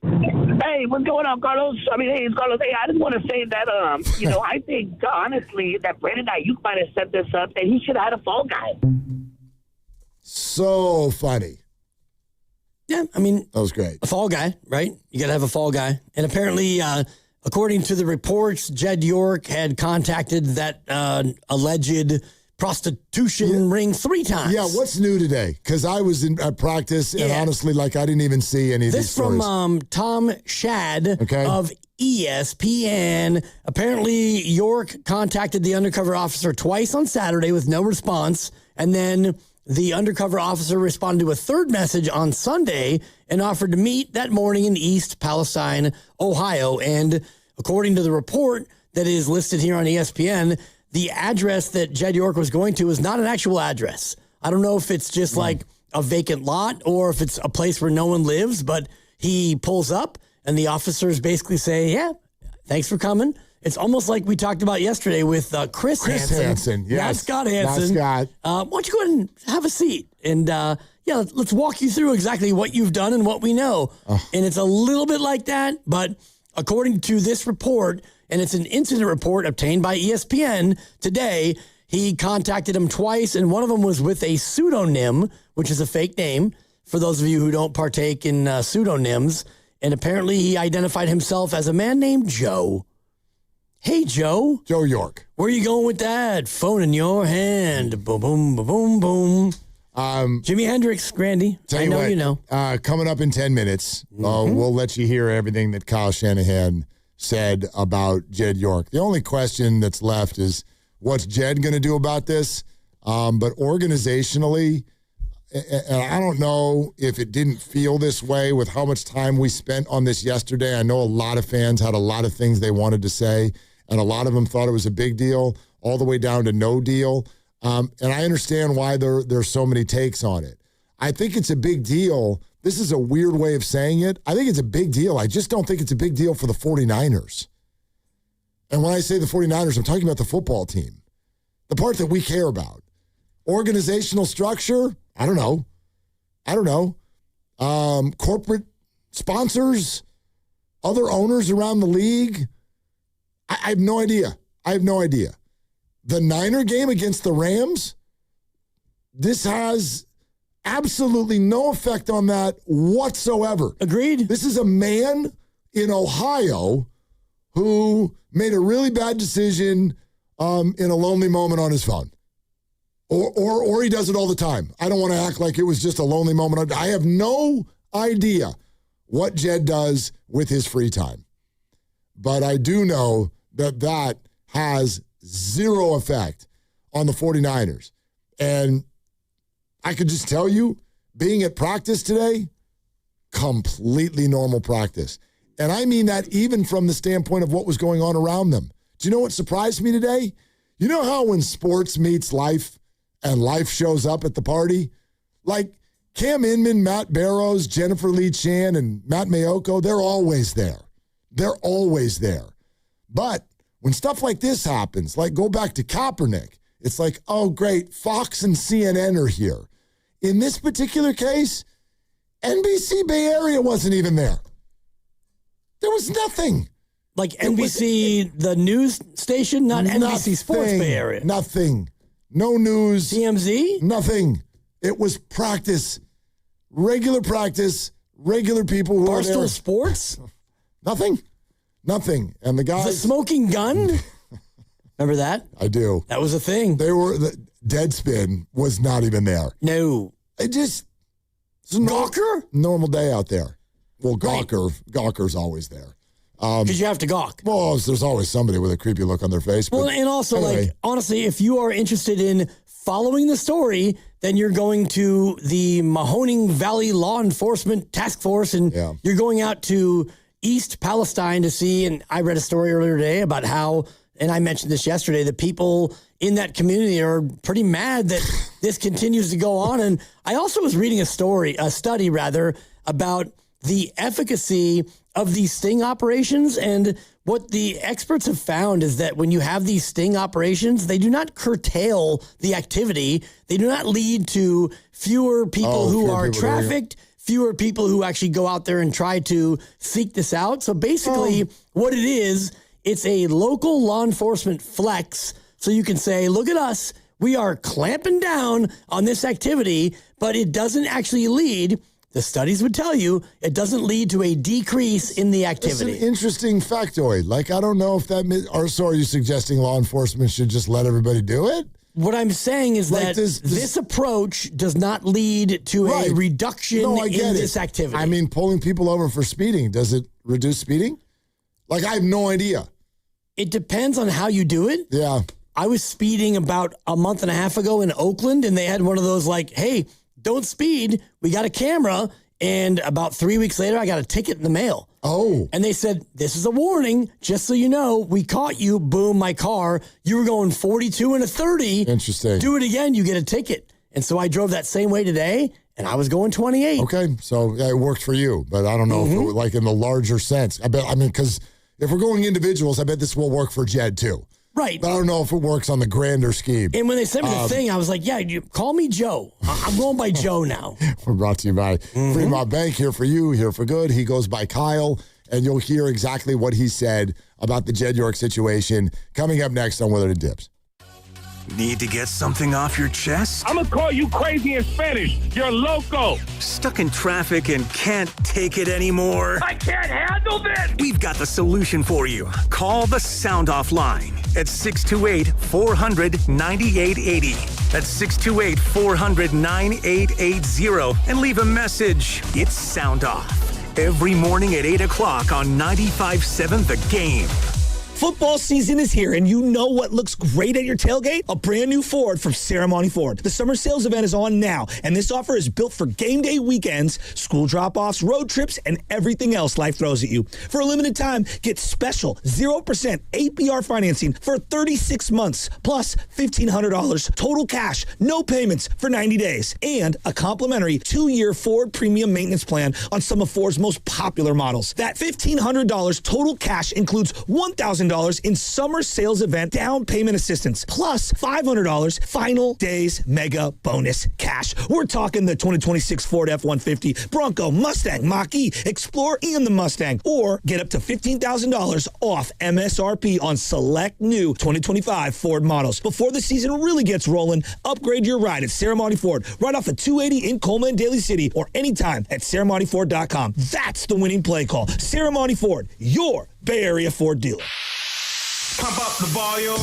Hey, what's going on, Carlos? Hey, it's Carlos. Hey, I just want to say that, I think, honestly, that Brandon Ayuk might have set this up, and he should have had a fall guy. So funny. Yeah, that was great. A fall guy, right? You got to have a fall guy. And apparently, according to the reports, Jed York had contacted that alleged prostitution ring 3 times. Yeah, what's new today? Because I was at practice, and honestly, I didn't even see any of these stories. This from Tom Shad of ESPN. Apparently, York contacted the undercover officer twice on Saturday with no response, and then the undercover officer responded to a 3rd message on Sunday and offered to meet that morning in East Palestine, Ohio. And according to the report that is listed here on ESPN, the address that Jed York was going to is not an actual address. I don't know if it's just like a vacant lot or if it's a place where no one lives, but he pulls up and the officers basically say, yeah, thanks for coming. It's almost like we talked about yesterday with Chris Hansen. Yes. Not Scott Hansen. Not Scott. Why don't you go ahead and have a seat? And let's walk you through exactly what you've done and what we know. And it's a little bit like that, but according to this report, and it's an incident report obtained by ESPN today, he contacted him twice, and one of them was with a pseudonym, which is a fake name, for those of you who don't partake in pseudonyms. And apparently he identified himself as a man named Joe. Hey, Joe. Joe York. Where you going with that? Phone in your hand. Boom, boom, boom, boom, boom. Jimi Hendrix, Grandy. I know you know. Coming up in 10 minutes, we'll let you hear everything that Kyle Shanahan said about Jed York. The only question that's left is, what's Jed going to do about this? But organizationally, and I don't know if it didn't feel this way with how much time we spent on this yesterday. I know a lot of fans had a lot of things they wanted to say, and a lot of them thought it was a big deal, all the way down to no deal. And I understand why there's so many takes on it. I think it's a big deal. This is a weird way of saying it. I think it's a big deal. I just don't think it's a big deal for the 49ers. And when I say the 49ers, I'm talking about the football team, the part that we care about. Organizational structure, I don't know. Corporate sponsors, other owners around the league, I have no idea. The Niner game against the Rams, this has absolutely no effect on that whatsoever. Agreed. This is a man in Ohio who made a really bad decision in a lonely moment on his phone. Or he does it all the time. I don't want to act like it was just a lonely moment. I have no idea what Jed does with his free time. But I do know that has zero effect on the 49ers. And I could just tell you, being at practice today, completely normal practice. And I mean that even from the standpoint of what was going on around them. Do you know what surprised me today? You know how when sports meets life and life shows up at the party? Like Cam Inman, Matt Barrows, Jennifer Lee Chan, and Matt Mayoko, they're always there. They're always there. But when stuff like this happens, like go back to Kaepernick, it's like, oh, great, Fox and CNN are here. In this particular case, NBC Bay Area wasn't even there. There was nothing. Like NBC, the news station, not NBC Sports Bay Area. Nothing. No news. TMZ? Nothing. It was practice. Regular practice. Regular people who are there. Barstool Sports? Nothing. And the guys. The smoking gun? Remember that? I do. That was a thing. Deadspin was not even there. No. It's Gawker? Normal day out there. Well, Gawker's always there. Because you have to gawk. Well, there's always somebody with a creepy look on their face. Well, and also, anyway. Honestly, if you are interested in following the story, then you're going to the Mahoning Valley Law Enforcement Task Force, and you're going out to East Palestine to see, and I read a story earlier today about how, and I mentioned this yesterday, the people in that community are pretty mad that this continues to go on. And I also was reading a study about the efficacy of these sting operations. And what the experts have found is that when you have these sting operations, they do not curtail the activity. They do not lead to fewer people who are trafficked, fewer people who actually go out there and try to seek this out. So basically what it is, it's a local law enforcement flex. So you can say, look at us, we are clamping down on this activity, but it doesn't actually lead. The studies would tell you it doesn't lead to a decrease in the activity. It's an interesting factoid. Like, I don't know if so are you suggesting law enforcement should just let everybody do it? What I'm saying is that this approach does not lead to a reduction in this activity. I mean, pulling people over for speeding, does it reduce speeding? Like, I have no idea. It depends on how you do it. Yeah. I was speeding about a month and a half ago in Oakland, and they had one of those like, hey, don't speed. We got a camera. And about 3 weeks later, I got a ticket in the mail. Oh. And they said, this is a warning. Just so you know, we caught you. Boom, my car. You were going 42 and a 30. Interesting. Do it again, you get a ticket. And so I drove that same way today, and I was going 28. Okay, so it worked for you. But I don't know if it was like in the larger sense. Because if we're going individuals, I bet this will work for Jed too. Right. But I don't know if it works on the grander scheme. And when they sent me the thing, I was like, yeah, you call me Joe. I'm going by Joe now. We're brought to you by Fremont Bank. Here for you, here for good. He goes by Kyle. and you'll hear exactly what he said about the Jed York situation coming up next on Willard and Dibs. Need to get something off your chest? I'm gonna call you crazy in Spanish. You're loco. Stuck in traffic and can't take it anymore? I can't handle this. We've got the solution for you. Call the Sound Off line at 628-400-9880. That's 628-400-9880 and leave a message. It's Sound Off. Every morning at 8 o'clock on 95.7 The Game. Football season is here, and you know what looks great at your tailgate? A brand new Ford from Ceremony Ford. The summer sales event is on now, and this offer is built for game day weekends, school drop-offs, road trips, and everything else life throws at you. For a limited time, get special 0% APR financing for 36 months, plus $1,500 total cash, no payments for 90 days, and a complimentary 2-year Ford premium maintenance plan on some of Ford's most popular models. That $1,500 total cash includes $1,000 in summer sales event down payment assistance, plus $500 final days mega bonus cash. We're talking the 2026 Ford F-150, Bronco, Mustang, Mach-E, Explorer, and the Mustang. Or get up to $15,000 off MSRP on select new 2025 Ford models. Before the season really gets rolling, upgrade your ride at Ceremony Ford, right off of 280 in Coleman and Daly City, or anytime at CeremonyFord.com. That's the winning play call. Ceremony Ford, your Bay Area Ford dealer. Pump up the volume.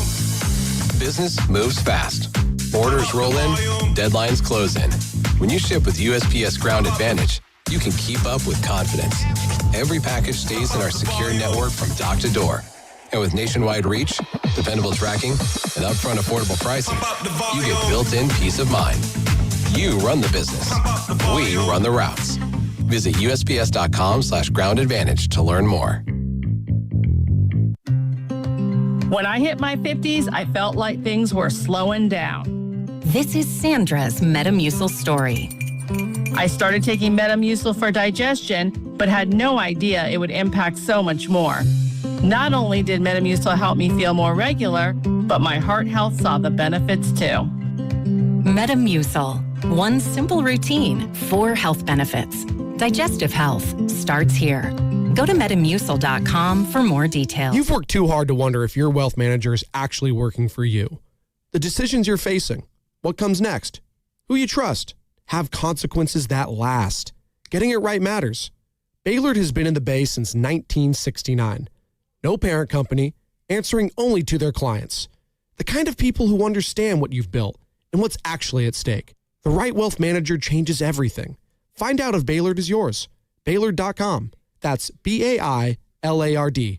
Business moves fast. Orders roll in, deadlines close in. When you ship with USPS Ground Advantage, you can keep up with confidence. Every package stays in our secure network from dock to door. And with nationwide reach, dependable tracking, and upfront affordable pricing, you get built-in peace of mind. You run the business. We run the routes. Visit USPS.com/Ground Advantage to learn more. When I hit my 50s, I felt like things were slowing down. This is Sandra's Metamucil story. I started taking Metamucil for digestion, but had no idea it would impact so much more. Not only did Metamucil help me feel more regular, but my heart health saw the benefits too. Metamucil. One simple routine, 4 health benefits. Digestive health starts here. Go to Metamucil.com for more details. You've worked too hard to wonder if your wealth manager is actually working for you. The decisions you're facing, what comes next, who you trust, have consequences that last. Getting it right matters. Baylord has been in the Bay since 1969. No parent company, answering only to their clients. The kind of people who understand what you've built and what's actually at stake. The right wealth manager changes everything. Find out if Baylord is yours. Baylord.com. That's BAILARD.com.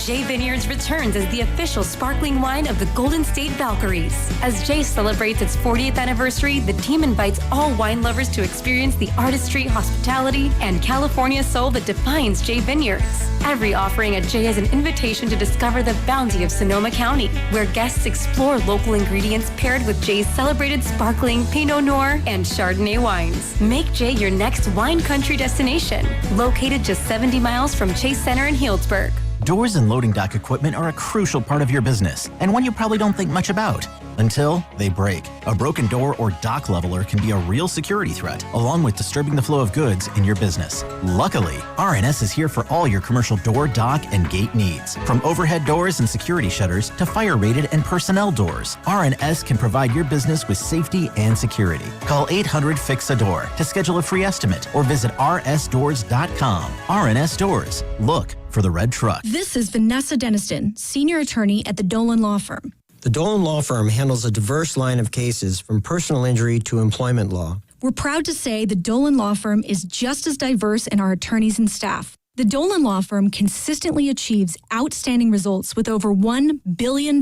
Jay Vineyards returns as the official sparkling wine of the Golden State Valkyries. As Jay celebrates its 40th anniversary, the team invites all wine lovers to experience the artistry, hospitality, and California soul that defines Jay Vineyards. Every offering at Jay is an invitation to discover the bounty of Sonoma County, where guests explore local ingredients paired with Jay's celebrated sparkling Pinot Noir and Chardonnay wines. Make Jay your next wine country destination, located just 70 miles from Chase Center in Healdsburg. Doors and loading dock equipment are a crucial part of your business, and one you probably don't think much about until they break. A broken door or dock leveler can be a real security threat, along with disturbing the flow of goods in your business. Luckily, RNS is here for all your commercial door, dock, and gate needs. From overhead doors and security shutters to fire-rated and personnel doors, RNS can provide your business with safety and security. Call 800-FIX-A-DOOR to schedule a free estimate or visit rsdoors.com. RNS Doors. Look for the red truck. This is Vanessa Deniston, senior attorney at the Dolan Law Firm. The Dolan Law Firm handles a diverse line of cases from personal injury to employment law. We're proud to say the Dolan Law Firm is just as diverse in our attorneys and staff. The Dolan Law Firm consistently achieves outstanding results with over $1 billion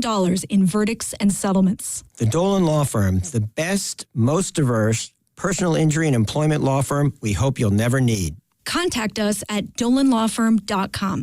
in verdicts and settlements. The Dolan Law Firm, the best, most diverse personal injury and employment law firm we hope you'll never need. Contact us at dolanlawfirm.com.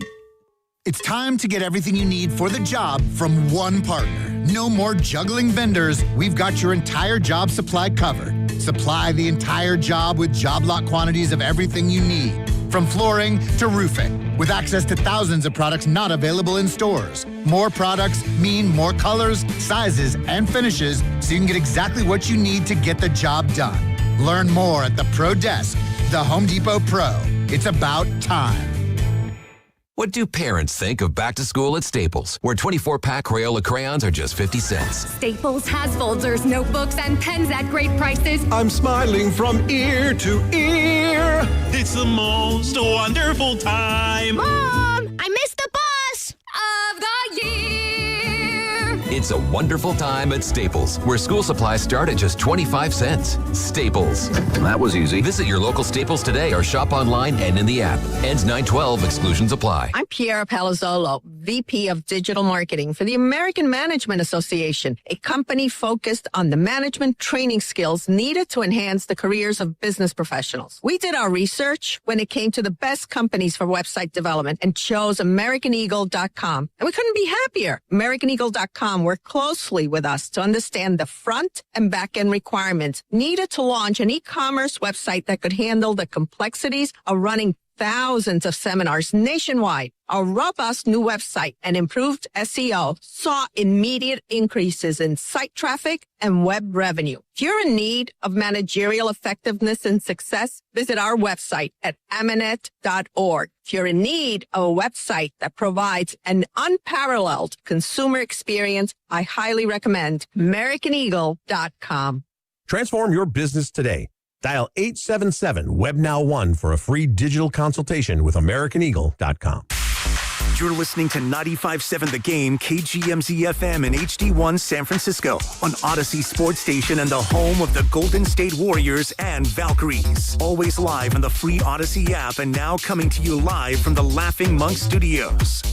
It's time to get everything you need for the job from one partner. No more juggling vendors. We've got your entire job supply covered. Supply the entire job with job lot quantities of everything you need, from flooring to roofing, with access to thousands of products not available in stores. More products mean more colors, sizes, and finishes, so you can get exactly what you need to get the job done. Learn more at the Pro Desk, the Home Depot Pro. It's about time. What do parents think of back to school at Staples, where 24-pack Crayola crayons are just 50 cents? Staples has folders, notebooks, and pens at great prices. I'm smiling from ear to ear. It's the most wonderful time. Mom, I missed the bus of the year. It's a wonderful time at Staples, where school supplies start at just 25 cents. Staples. That was easy. Visit your local Staples today or shop online and in the app. Ends 9/12. Exclusions apply. I'm Piera Palazzolo, VP of Digital Marketing for the American Management Association, a company focused on the management training skills needed to enhance the careers of business professionals. We did our research when it came to the best companies for website development and chose AmericanEagle.com. And we couldn't be happier. AmericanEagle.com worked closely with us to understand the front and back end requirements needed to launch an e-commerce website that could handle the complexities of running thousands of seminars nationwide. Our robust new website and improved SEO saw immediate increases in site traffic and web revenue. If you're in need of managerial effectiveness and success, visit our website at amanet.org. If you're in need of a website that provides an unparalleled consumer experience, I highly recommend AmericanEagle.com. Transform your business today. Dial 877-WEB-NOW-1 for a free digital consultation with AmericanEagle.com. You're listening to 95.7 The Game, KGMZ-FM and HD1 San Francisco on Odyssey Sports Station and the home of the Golden State Warriors and Valkyries. Always live on the free Odyssey app and now coming to you live from the Laughing Monk Studios.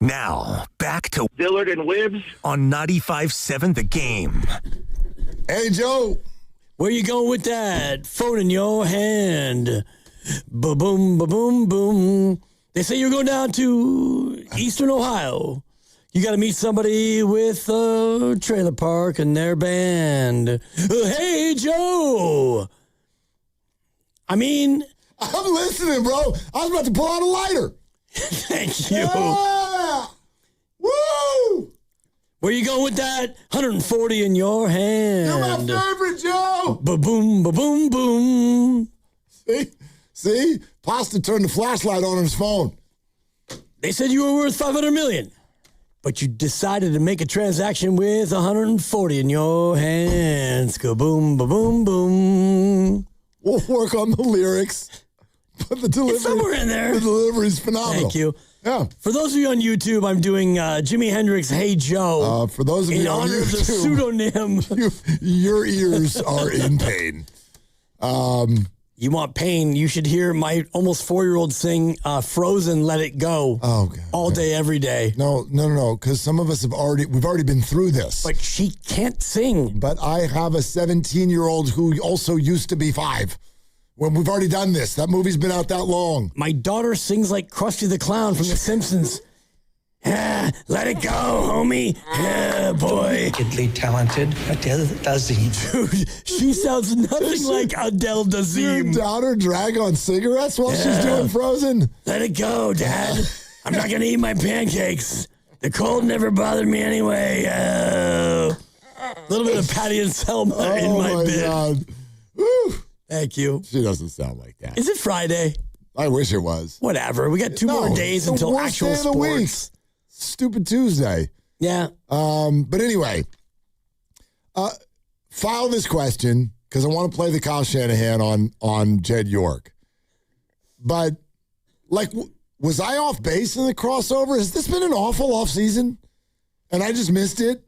Now, back to Dillard and Wibbs on 95.7 The Game. Hey, Joe. Where you going with that? Phone in your hand. Ba-boom, ba-boom, boom. They say you're going down to Eastern Ohio. You got to meet somebody with a trailer park and their band. Hey, Joe. I mean... I'm listening, bro. I was about to pull out a lighter. Thank you. Yeah! Woo! Where you going with that? 140 in your hand. You're my favorite, Joe. Ba-boom, ba-boom, boom. See? Pasta turned the flashlight on his phone. They said you were worth $500 million, but you decided to make a transaction with 140 in your hands. Ka-boom, ba-boom, boom. We'll work on the lyrics. But the delivery, it's somewhere in there. The delivery is phenomenal. Thank you. Yeah. For those of you on YouTube, I'm doing Jimi Hendrix, Hey Joe. For those of you on honor YouTube, of the pseudonym. Your ears are in pain. You want pain? You should hear my almost 4-year-old sing "Frozen, Let It Go." Oh, God. All day, every day. No. Because some of us we've already been through this. But she can't sing. But I have a 17-year-old who also used to be 5. When we've already done this. That movie's been out that long. My daughter sings like Krusty the Clown from The Simpsons. Let it go, homie. Yeah, boy. Wickedly talented Adele Dazeem. Dude, she sounds nothing like Adele Dazeem. Your daughter drag on cigarettes while she's doing Frozen? Let it go, Dad. I'm not going to eat my pancakes. The cold never bothered me anyway. A little bit of Patty and Selma in my bit. God. Woo. Thank you. She doesn't sound like that. Is it Friday? I wish it was. Whatever. We got 2 more days until actual day of the sports. Week. Stupid Tuesday. Yeah. But anyway, file this question because I want to play the Kyle Shanahan on Jed York. But was I off base in the crossover? Has this been an awful offseason? And I just missed it?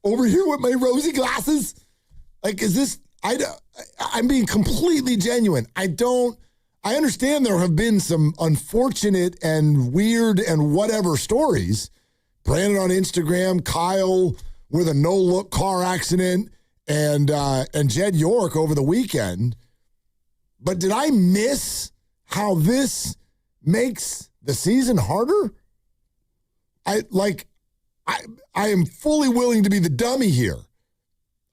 Over here with my rosy glasses? Is this... I'm being completely genuine. I understand there have been some unfortunate and weird and whatever stories. Brandon on Instagram, Kyle with a no-look car accident, and Jed York over the weekend. But did I miss how this makes the season harder? I am fully willing to be the dummy here.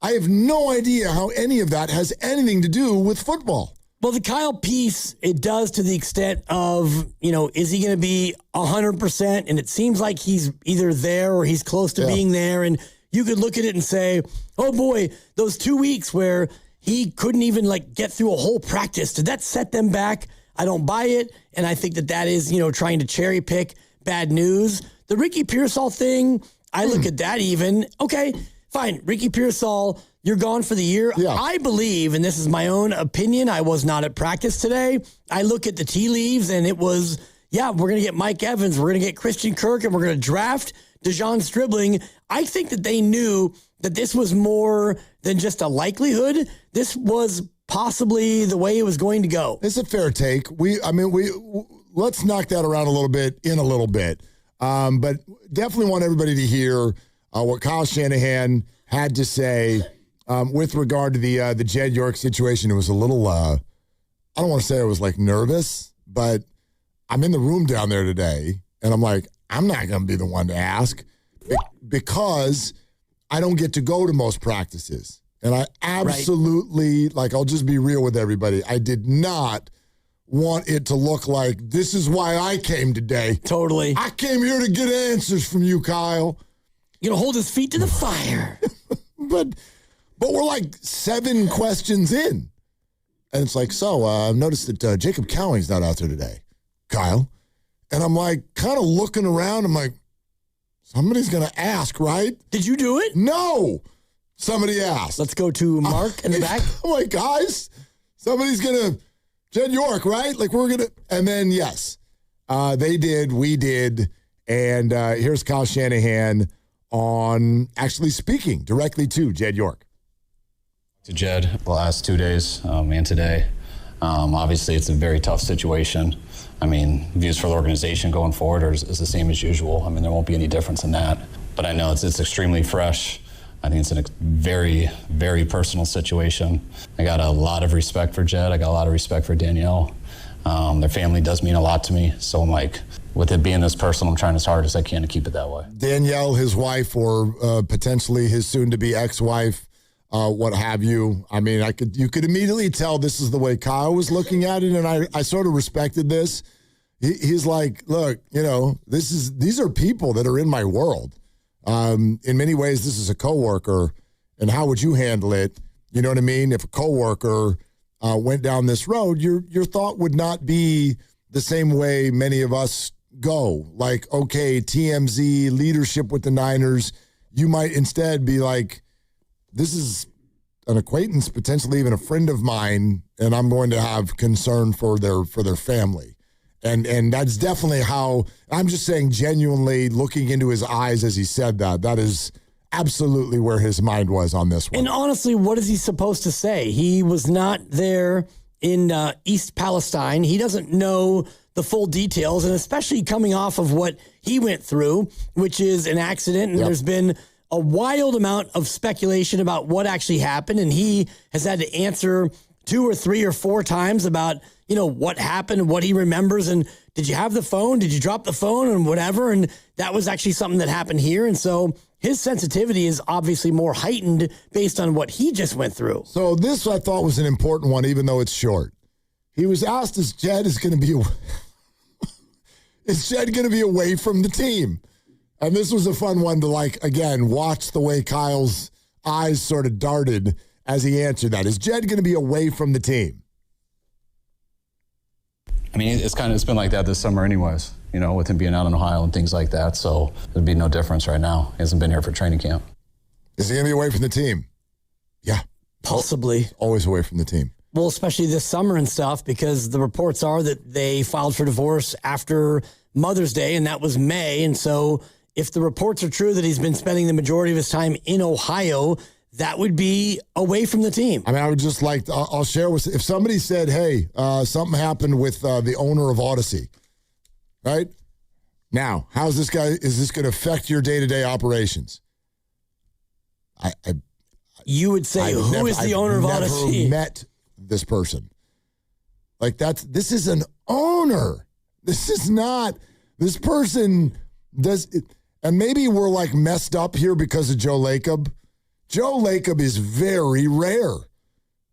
I have no idea how any of that has anything to do with football. Well, the Kyle piece, it does to the extent of, is he going to be 100%? And it seems like he's either there or he's close to being there. And, you could look at it and say, oh boy, those 2 weeks where he couldn't even get through a whole practice, did that set them back? I don't buy it. And I think that is, trying to cherry pick bad news. The Ricky Pearsall thing, I look at that even. Okay, fine. Ricky Pearsall, you're gone for the year. Yeah. I believe, and this is my own opinion, I was not at practice today. I look at the tea leaves and it was, we're going to get Mike Evans, we're going to get Christian Kirk, and we're going to draft DeJon Stribling. I think that they knew that this was more than just a likelihood. This was possibly the way it was going to go. It's a fair take. Let's knock that around a little bit in a little bit. But definitely want everybody to hear what Kyle Shanahan had to say with regard to the Jed York situation. It was a little, I don't want to say I was nervous, but I'm in the room down there today, and I'm like, I'm not going to be the one to ask because I don't get to go to most practices. And I absolutely, I'll just be real with everybody. I did not want it to look like this is why I came today. Totally. I came here to get answers from you, Kyle. You're going to hold his feet to the fire. But we're 7 questions in. And it's I've noticed that Jacob Cowing's not out there today, Kyle. And I'm kind of looking around. I'm like, somebody's going to ask, right? Did you do it? No. Somebody asked. Let's go to Mark in the back. I'm like, guys, somebody's going to, Jed York, right? We're going to, and then yes, they did, we did. And here's Kyle Shanahan on actually speaking directly to Jed York. To Jed the last 2 days and today. Obviously, it's a very tough situation. Views for the organization going forward is the same as usual. There won't be any difference in that. But I know it's extremely fresh. I think it's a very, very personal situation. I got a lot of respect for Jed. I got a lot of respect for Danielle. Their family does mean a lot to me. So I'm with it being this personal, I'm trying as hard as I can to keep it that way. Danielle, his wife, or potentially his soon-to-be ex-wife, what have you. You could immediately tell this is the way Kyle was looking at it, and I sort of respected this. He's like, look, these are people that are in my world. In many ways, this is a coworker, and how would you handle it? You know what I mean? If a coworker went down this road, your thought would not be the same way many of us go. Okay, TMZ, leadership with the Niners. You might instead be like, this is an acquaintance, potentially even a friend of mine, and I'm going to have concern for their family. And that's definitely how, I'm just saying genuinely looking into his eyes as he said that is absolutely where his mind was on this one. And honestly, what is he supposed to say? He was not there in East Palestine. He doesn't know the full details, and especially coming off of what he went through, which is an accident, and there's been a wild amount of speculation about what actually happened, and he has had to answer 2 or 3 or 4 times about, what happened, what he remembers, and did you have the phone? Did you drop the phone and whatever? And that was actually something that happened here. And so his sensitivity is obviously more heightened based on what he just went through. So this I thought was an important one, even though it's short. He was asked, is Jed going to be away from the team? And this was a fun one to, again, watch the way Kyle's eyes sort of darted as he answered that. Is Jed going to be away from the team? It's been like that this summer anyways, with him being out in Ohio and things like that. So there'd be no difference right now. He hasn't been here for training camp. Is he going to be away from the team? Yeah. Possibly. Always away from the team. Well, especially this summer and stuff, because the reports are that they filed for divorce after Mother's Day, and that was May. And so if the reports are true that he's been spending the majority of his time in Ohio, that would be away from the team. I would just I'll share with, if somebody said, hey, something happened with the owner of Odyssey, right? Now, is this going to affect your day-to-day operations? You would say, who is the owner of Odyssey? I've never met this person. This is an owner. This is not, this person does, and maybe we're messed up here because of Joe Lacob. Joe Lacob is very rare.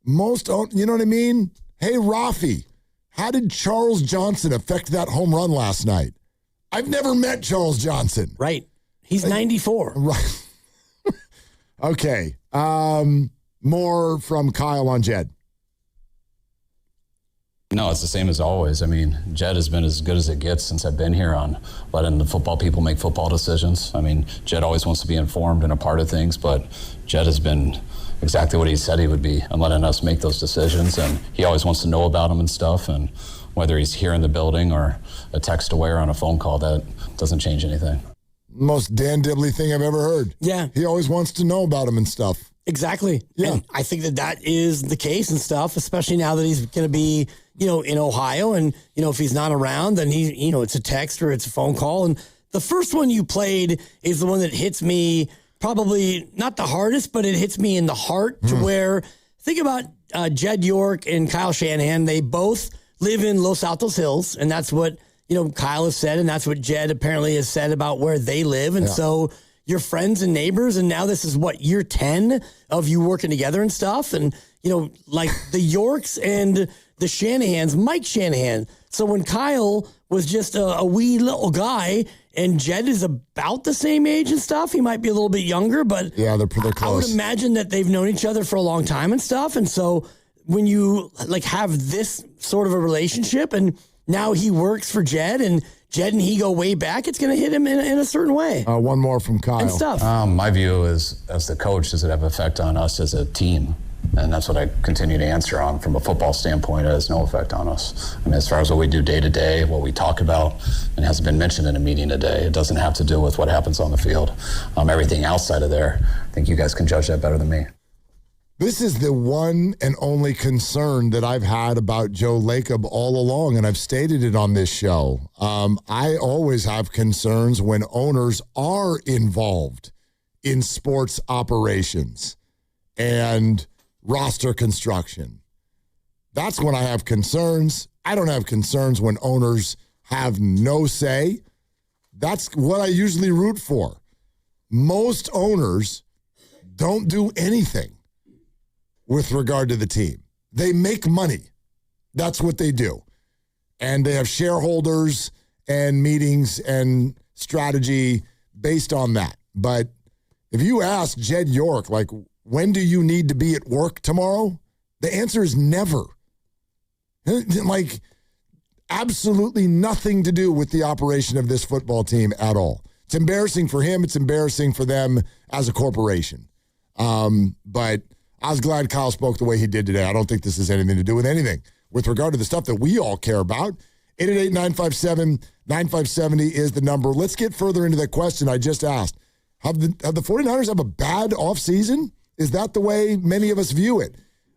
You know what I mean? Hey, Rafi, how did Charles Johnson affect that home run last night? I've never met Charles Johnson. Right. He's 94. Right. Okay. More from Kyle on Jed. No, it's the same as always. I mean, Jed has been as good as it gets since I've been here on letting the football people make football decisions. I mean, Jed always wants to be informed and a part of things, but Jed has been exactly what he said he would be and letting us make those decisions. And he always wants to know about them and stuff. And whether he's here in the building or a text away or on a phone call, that doesn't change anything. Most Dan Dibley thing I've ever heard. Yeah. He always wants to know about him and stuff. Exactly. Yeah. And I think that is the case and stuff, especially now that he's going to be, in Ohio. And, if he's not around, then it's a text or it's a phone call. And the first one you played is the one that hits me probably not the hardest, but it hits me in the heart to where, think about Jed York and Kyle Shanahan. They both live in Los Altos Hills, and that's what, Kyle has said, and that's what Jed apparently has said about where they live. And so you're friends and neighbors, and now this is year 10 of you working together and stuff. And, like the Yorks and the Shanahans, Mike Shanahan. So when Kyle was just a wee little guy and Jed is about the same age and stuff, he might be a little bit younger, but yeah, they're close. I would imagine that they've known each other for a long time and stuff. And so when you have this sort of a relationship and now he works for Jed and he go way back, it's going to hit him in a certain way. One more from Kyle. And stuff. My view is, as the coach, does it have an effect on us as a team? And that's what I continue to answer on. From a football standpoint, it has no effect on us. I mean, as far as what we do day to day, what we talk about, and hasn't been mentioned in a meeting today, it doesn't have to do with what happens on the field. Everything outside of there, I think you guys can judge that better than me. This is the one and only concern that I've had about Joe Lacob all along, and I've stated it on this show. I always have concerns when owners are involved in sports operations and roster construction. That's when I have concerns. I don't have concerns when owners have no say. That's what I usually root for. Most owners don't do anything with regard to the team. They make money. That's what they do. And they have shareholders and meetings and strategy based on that. But if you ask Jed York, when do you need to be at work tomorrow? The answer is never. Absolutely nothing to do with the operation of this football team at all. It's embarrassing for him. It's embarrassing for them as a corporation. But I was glad Kyle spoke the way he did today. I don't think this has anything to do with anything with regard to the stuff that we all care about. 888-957-9570 is the number. Let's get further into that question I just asked. Have the 49ers have a bad offseason? Is that the way many of us view it?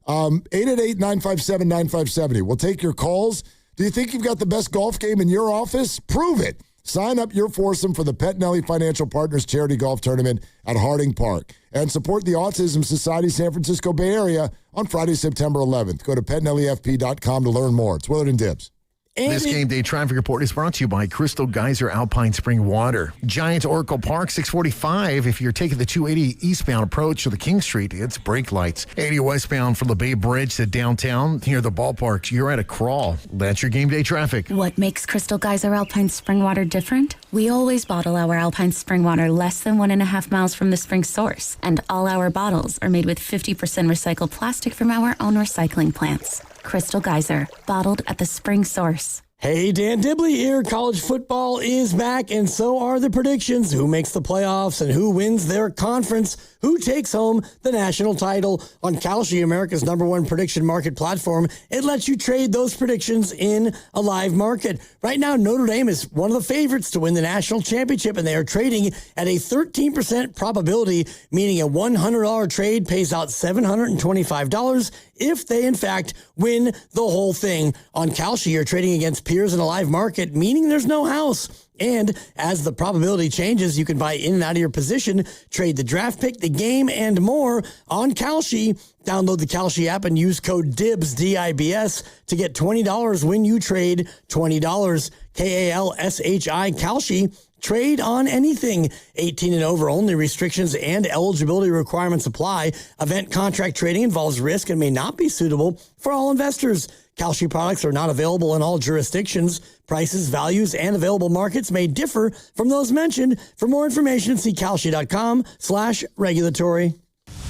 888-957-9570. We'll take your calls. Do you think you've got the best golf game in your office? Prove it. Sign up your foursome for the Pettinelli Financial Partners Charity Golf Tournament at Harding Park and support the Autism Society San Francisco Bay Area on Friday, September 11th. Go to PettinelliFP.com to learn more. It's Willard and Dibbs. This game day traffic report is brought to you by Crystal Geyser Alpine Spring Water. Giant Oracle Park, 645. If you're taking the 280 eastbound approach to the King Street, it's brake lights. 80 westbound from the Bay Bridge to downtown near the ballpark, you're at a crawl. That's your game day traffic. What makes Crystal Geyser Alpine Spring Water different? We always bottle our Alpine Spring Water less than 1.5 miles from the spring source. And all our bottles are made with 50% recycled plastic from our own recycling plants. Crystal Geyser, bottled at the spring source. Hey, Dan Dibley here. College football is back, and so are the predictions. Who makes the playoffs and who wins their conference? Who takes home the national title? On Kalshi, America's #1 prediction market platform, it lets you trade those predictions in a live market. Right now, Notre Dame is one of the favorites to win the national championship, and they are trading at a 13% probability, meaning a $100 trade pays out $725 if they, in fact, win the whole thing. On Kalshi, you're trading against peers in a live market, meaning there's no house. And as the probability changes, you can buy in and out of your position, trade the draft pick, the game, and more on Kalshi. Download the Kalshi app and use code DIBS, D-I-B-S, to get $20 when you trade $20. K-A-L-S-H-I, Kalshi. Trade on anything. 18 and over only. Restrictions and eligibility requirements apply. Event contract trading involves risk and may not be suitable for all investors. Kalshi products are not available in all jurisdictions. Prices, values, and available markets may differ from those mentioned. For more information, see Kalshi.com/regulatory.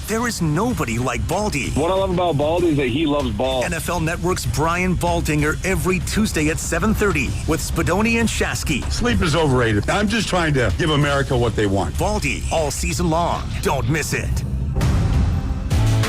There is nobody like Baldy. What I love about Baldy is that he loves ball. NFL Network's Brian Baldinger every Tuesday at 7:30 with Spadoni and Shasky. Sleep is overrated. I'm just trying to give America what they want. Baldy, all season long. Don't miss it.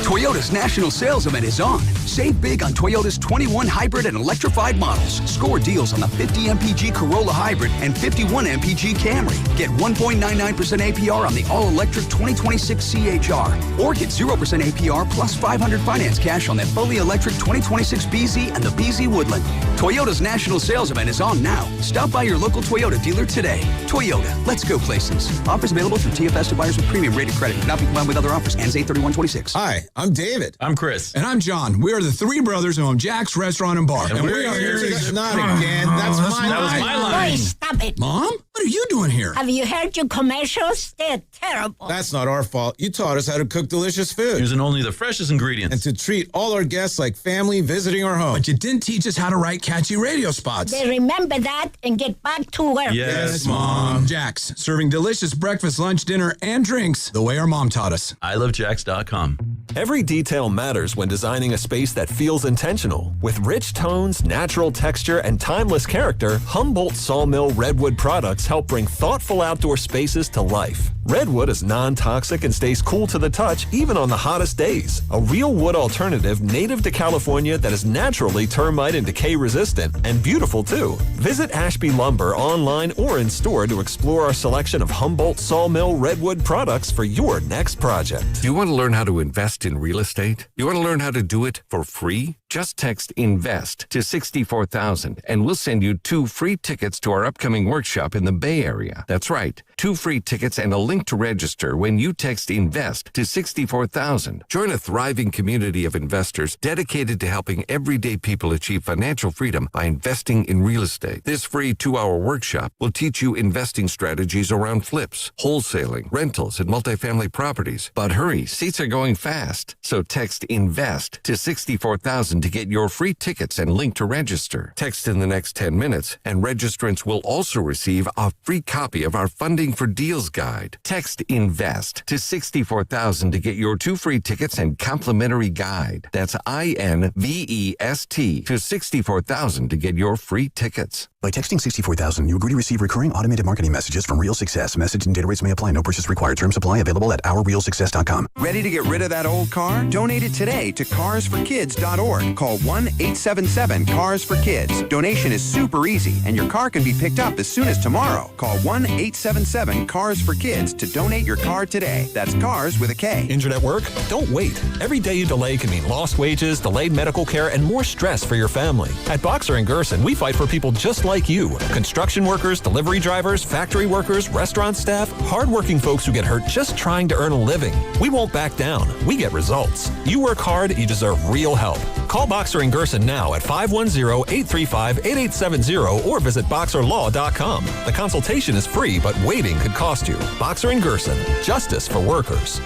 Toyota's national sales event is on. Save big on Toyota's 21 hybrid and electrified models. Score deals on the 50 MPG Corolla Hybrid and 51 MPG Camry. Get 1.99% APR on the all-electric 2026 CHR. Or get 0% APR plus $500 finance cash on that fully electric 2026 BZ and the BZ Woodland. Toyota's national sales event is on now. Stop by your local Toyota dealer today. Toyota, let's go places. Offers available through TFS to buyers with premium rated credit. Not be combined with other offers. Ends 8/31/26. Hi, I'm David. I'm Chris. And I'm John. We are the three brothers who own Jack's Restaurant and Bar. And we are here to... Not again. That was my line. Boy, stop it. Mom? What are you doing here? Have you heard your commercials? They're terrible. That's not our fault. You taught us how to cook delicious food. Using only the freshest ingredients. And to treat all our guests like family visiting our home. But you didn't teach us how to write catchy radio spots. They remember that and get back to work. Yes, Mom. Jack's, serving delicious breakfast, lunch, dinner, and drinks the way our mom taught us. ilovejacks.com. Every detail matters when designing a space that feels intentional. With rich tones, natural texture, and timeless character, Humboldt Sawmill Redwood products help bring thoughtful outdoor spaces to life. Redwood is non-toxic and stays cool to the touch even on the hottest days. A real wood alternative native to California that is naturally termite and decay resistant and beautiful too. Visit Ashby Lumber online or in store to explore our selection of Humboldt Sawmill Redwood products for your next project. Do you want to learn how to invest in real estate? You want to learn how to do it for free? Just text INVEST to 64,000 and we'll send you 2 free tickets to our upcoming workshop in the Bay Area. That's right, 2 free tickets and a link to register when you text INVEST to 64,000. Join a thriving community of investors dedicated to helping everyday people achieve financial freedom by investing in real estate. This free 2-hour workshop will teach you investing strategies around flips, wholesaling, rentals, and multifamily properties. But hurry, seats are going fast. So text INVEST to 64,000 to get your free tickets and link to register. Text in the next 10 minutes, and registrants will also receive a free copy of our Funding for Deals guide. Text INVEST to 64,000 to get your 2 free tickets and complimentary guide. That's INVEST to 64,000 to get your free tickets. By texting 64,000, you agree to receive recurring automated marketing messages from Real Success. Message and data rates may apply. No purchase required. Terms apply. Available at ourrealsuccess.com. Ready to get rid of that old car? Donate it today to carsforkids.org. Call 1-877-CARS-FOR-KIDS. Donation is super easy, and your car can be picked up as soon as tomorrow. Call 1-877-CARS-FOR-KIDS to donate your car today. That's CARS with a K. Injured at work? Don't wait. Every day you delay can mean lost wages, delayed medical care, and more stress for your family. At Boxer & Gerson, we fight for people just like you. Construction workers, delivery drivers, factory workers, restaurant staff, hardworking folks who get hurt just trying to earn a living. We won't back down. We get results. You work hard, you deserve real help. Call Boxer & Gerson now at 510-835-8870 or visit boxerlaw.com. The consultation is free, but waiting could cost you. Boxer & Gerson. Justice for workers.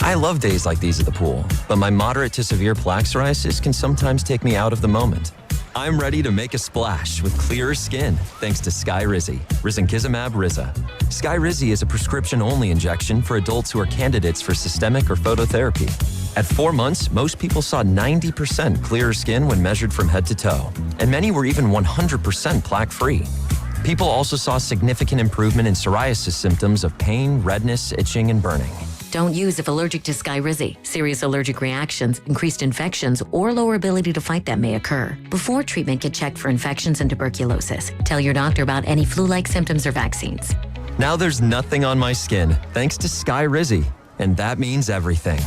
I love days like these at the pool, but my moderate to severe plaque psoriasis can sometimes take me out of the moment. I'm ready to make a splash with clearer skin thanks to Skyrizi, risankizumab Riza. Skyrizi is a prescription-only injection for adults who are candidates for systemic or phototherapy. At 4 months, most people saw 90% clearer skin when measured from head to toe, and many were even 100% plaque-free. People also saw significant improvement in psoriasis symptoms of pain, redness, itching, and burning. Don't use if allergic to Skyrizi. Serious allergic reactions, increased infections, or lower ability to fight them may occur. Before treatment, get checked for infections and tuberculosis. Tell your doctor about any flu-like symptoms or vaccines. Now there's nothing on my skin thanks to Skyrizi, and that means everything.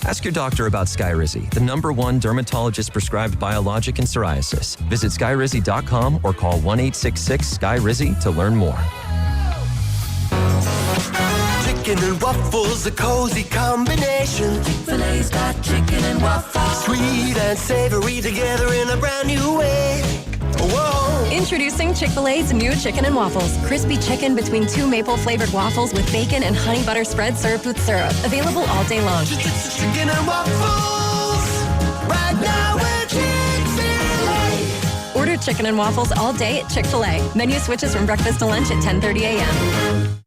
Ask your doctor about Skyrizi, the #1 dermatologist-prescribed biologic in psoriasis. Visit skyrizi.com or call 1-866-SKY-RIZI to learn more. Chicken and waffles, a cozy combination. Chick-fil-A's got chicken and waffles. Sweet and savory together in a brand new way. Whoa. Introducing Chick-fil-A's new chicken and waffles. Crispy chicken between 2 maple-flavored waffles with bacon and honey butter spread served with syrup. Available all day long. Chicken and waffles. Right now we're Chick-fil-A. Order chicken and waffles all day at Chick-fil-A. Menu switches from breakfast to lunch at 10:30 a.m.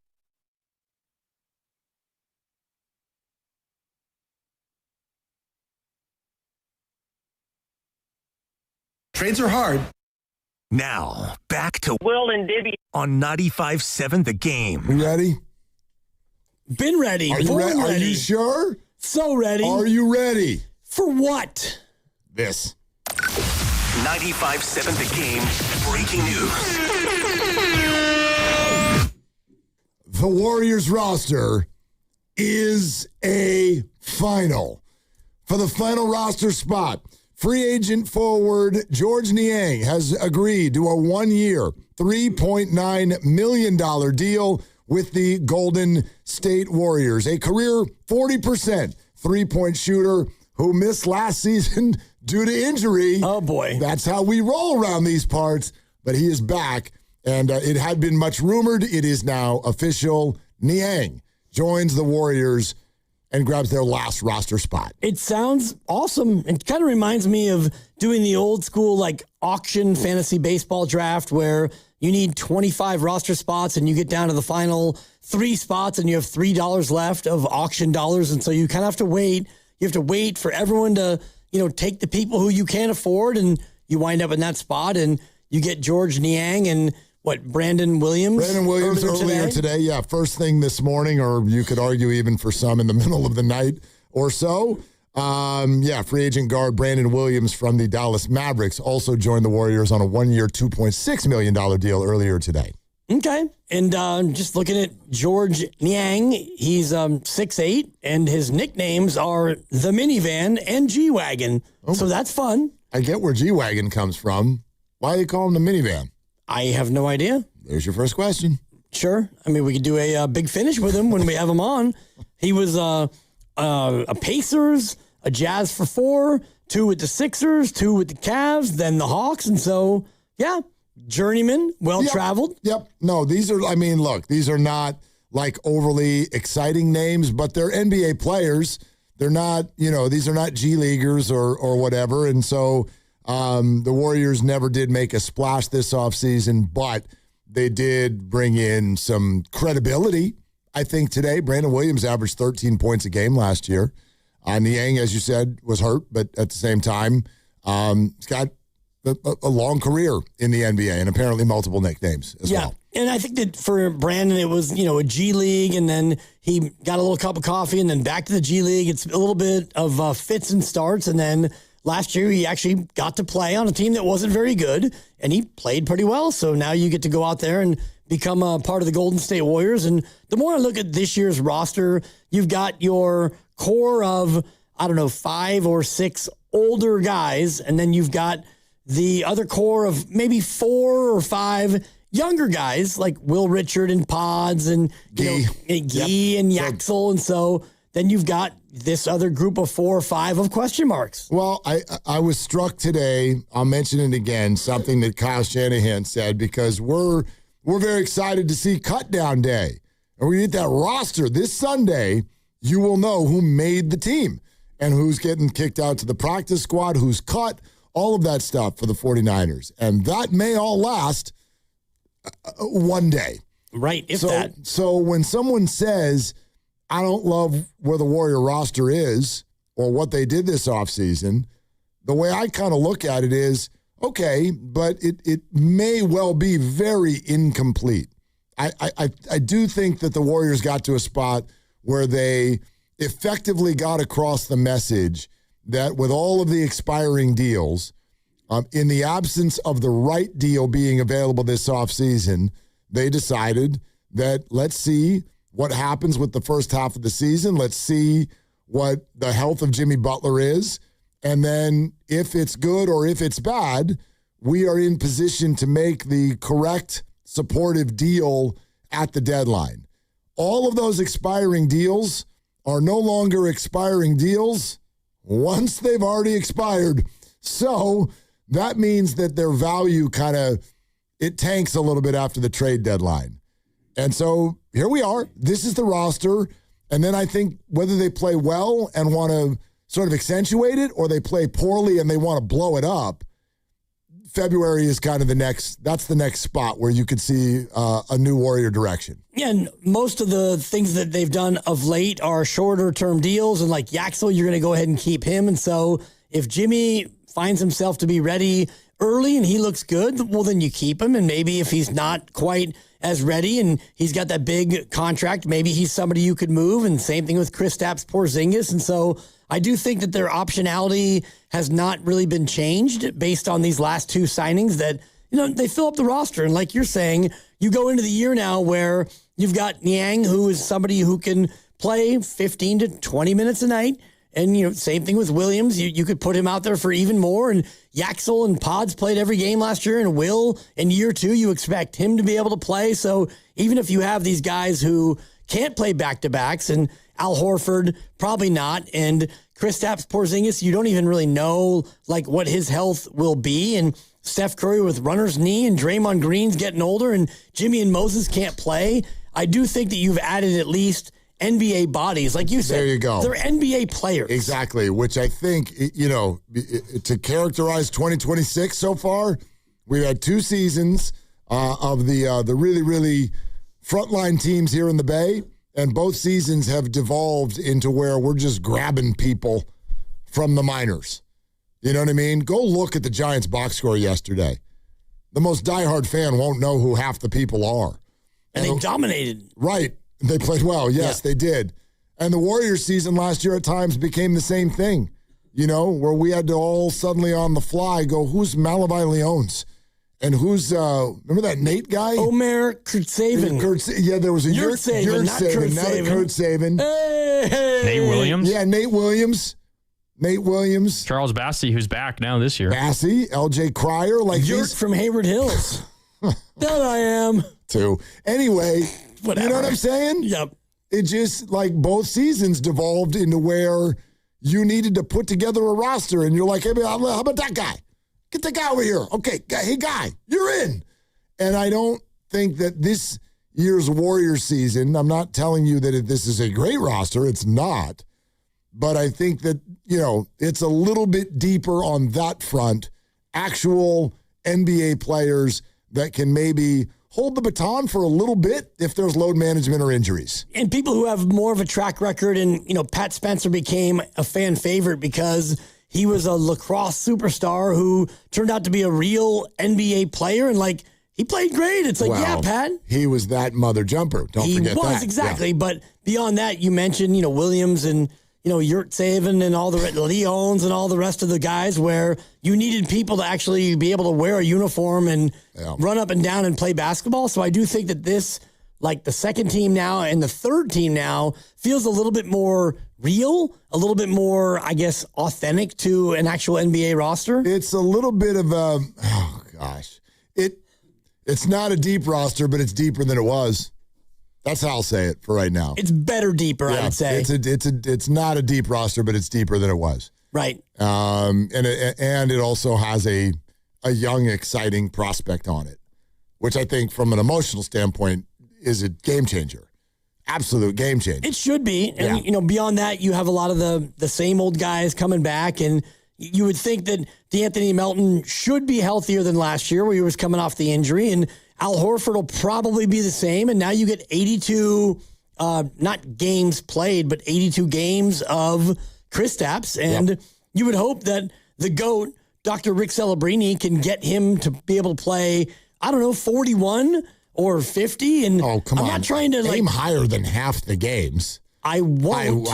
Trades are hard. Now, back to Will and Dibby on 95.7 The Game. You ready? Been ready. Are you, Born are ready. you sure? So ready. Are you ready? For what? This. 95.7 The Game. Breaking news. The Warriors roster is a final. For the final roster spot, free agent forward George Niang has agreed to a 1-year, $3.9 million deal with the Golden State Warriors, a career 40% three-point shooter who missed last season due to injury. Oh, boy. That's how we roll around these parts, but he is back, and it had been much rumored. It is now official. Niang joins the Warriors and grabs their last roster spot. It sounds awesome. It kind of reminds me of doing the old school like auction fantasy baseball draft where you need 25 roster spots and you get down to the final 3 spots and you have $3 left of auction dollars. And so you kind of have to wait. You have to wait for everyone to, take the people who you can't afford, and you wind up in that spot and you get George Niang and Brandon Williams? Brandon Williams earlier today. Yeah, first thing this morning, or you could argue even for some in the middle of the night or so. Free agent guard Brandon Williams from the Dallas Mavericks also joined the Warriors on a 1-year, $2.6 million deal earlier today. Okay. And just looking at George Niang, he's 6'8", and his nicknames are the Minivan and G-Wagon. Oh. So that's fun. I get where G-Wagon comes from. Why do you call him the Minivan? I have no idea. There's your first question. Sure. I mean, we could do a big finish with him when we have him on. He was a Pacers, a Jazz for 4, 2 with the Sixers, 2 with the Cavs, then the Hawks. And so, yeah, journeyman, well-traveled. Yep. No, these are not like overly exciting names, but they're NBA players. They're not, these are not G Leaguers or whatever. And so the Warriors never did make a splash this offseason, but they did bring in some credibility. I think today, Brandon Williams averaged 13 points a game last year. Niang, as you said, was hurt, but at the same time, he's got a long career in the NBA and apparently multiple nicknames as well. And I think that for Brandon, it was, a G League, and then he got a little cup of coffee, and then back to the G League. It's a little bit of fits and starts, and then last year, he actually got to play on a team that wasn't very good, and he played pretty well. So now you get to go out there and become a part of the Golden State Warriors. And the more I look at this year's roster, you've got your core of, 5 or 6 older guys, and then you've got the other core of maybe 4 or 5 younger guys like Will Richard and Pods and Gee and Yaxel. And so then you've got this other group of 4 or 5 of question marks. Well, I was struck today. I'll mention it again, something that Kyle Shanahan said, because we're very excited to see cut down day. And we get that roster this Sunday. You will know who made the team and who's getting kicked out to the practice squad, who's cut, all of that stuff for the 49ers. And that may all last one day. Right, So when someone says, I don't love where the Warrior roster is or what they did this offseason, the way I kind of look at it is, okay, but it may well be very incomplete. I do think that the Warriors got to a spot where they effectively got across the message that with all of the expiring deals, in the absence of the right deal being available this offseason, they decided that let's see what happens with the first half of the season. Let's see what the health of Jimmy Butler is. And then if it's good or if it's bad, we are in position to make the correct supportive deal at the deadline. All of those expiring deals are no longer expiring deals once they've already expired. So that means that their value it tanks a little bit after the trade deadline. And so here we are. This is the roster. And then I think whether they play well and want to sort of accentuate it or they play poorly and they want to blow it up, February is kind of the next spot where you could see a new Warrior direction. Yeah, and most of the things that they've done of late are shorter term deals, and like Yaxel, you're going to go ahead and keep him. And so if Jimmy finds himself to be ready early and he looks good, well, then you keep him. And maybe if he's not quite as ready and he's got that big contract, maybe he's somebody you could move. And same thing with Kristaps Porzingis. And so I do think that their optionality has not really been changed based on these last two signings that, they fill up the roster. And like you're saying, you go into the year now where you've got Niang, who is somebody who can play 15 to 20 minutes a night. And, same thing with Williams. You could put him out there for even more. And Yaxel and Pods played every game last year. And Will, in year 2, you expect him to be able to play. So even if you have these guys who can't play back-to-backs, and Al Horford, probably not, and Kristaps Porzingis, you don't even really know, what his health will be. And Steph Curry with runner's knee, and Draymond Green's getting older, and Jimmy and Moses can't play. I do think that you've added at least NBA bodies, like you said. There you go. They're NBA players. Exactly, which I think, to characterize 2026 so far, we've had 2 seasons of the really, really frontline teams here in the Bay, and both seasons have devolved into where we're just grabbing people from the minors. You know what I mean? Go look at the Giants box score yesterday. The most diehard fan won't know who half the people are. And they dominated. Right. They played well. Yes, they did. And the Warriors season last year at times became the same thing, where we had to all suddenly on the fly go, who's Malachi Leones? And who's, remember that Nate guy? Omer Kurtsaven. There was a Yurtseven, not Kurtsaven. Hey. Nate Williams? Yeah, Nate Williams. Charles Bassey, who's back now this year. Bassey, LJ Cryer. Yurt from Hayward Hills. That I am. Too. Anyway, whatever. You know what I'm saying? Yep. It just, both seasons devolved into where you needed to put together a roster, and you're like, hey, how about that guy? Get the guy over here. Okay, hey, guy, you're in. And I don't think that this year's Warriors season, I'm not telling you that this is a great roster. It's not. But I think that, it's a little bit deeper on that front. Actual NBA players that can maybe hold the baton for a little bit if there's load management or injuries. And people who have more of a track record, and, Pat Spencer became a fan favorite because he was a lacrosse superstar who turned out to be a real NBA player, and, he played great. It's yeah, Pat. He was that mother jumper. Don't forget that. He was, exactly. Yeah. But beyond that, you mentioned, Williams and, Yurtseven and all the Leons and all the rest of the guys where you needed people to actually be able to wear a uniform and run up and down and play basketball. So I do think that this, the second team now and the third team now, feels a little bit more real, a little bit more, I guess, authentic to an actual NBA roster. It's a little bit of a, it's not a deep roster, but it's deeper than it was. That's how I'll say it for right now. It's better deeper, I would say. It's not a deep roster, but it's deeper than it was. Right. And it also has a young, exciting prospect on it, which I think from an emotional standpoint is a game changer. Absolute game changer. It should be. And, beyond that, you have a lot of the same old guys coming back, and you would think that DeAnthony Melton should be healthier than last year where he was coming off the injury, and Al Horford will probably be the same, and now you get 82, not games played, but 82 games of Kristaps, and you would hope that the GOAT, Dr. Rick Celebrini, can get him to be able to play, 41 or 50, and I'm not trying to aim higher than half the games. I won't.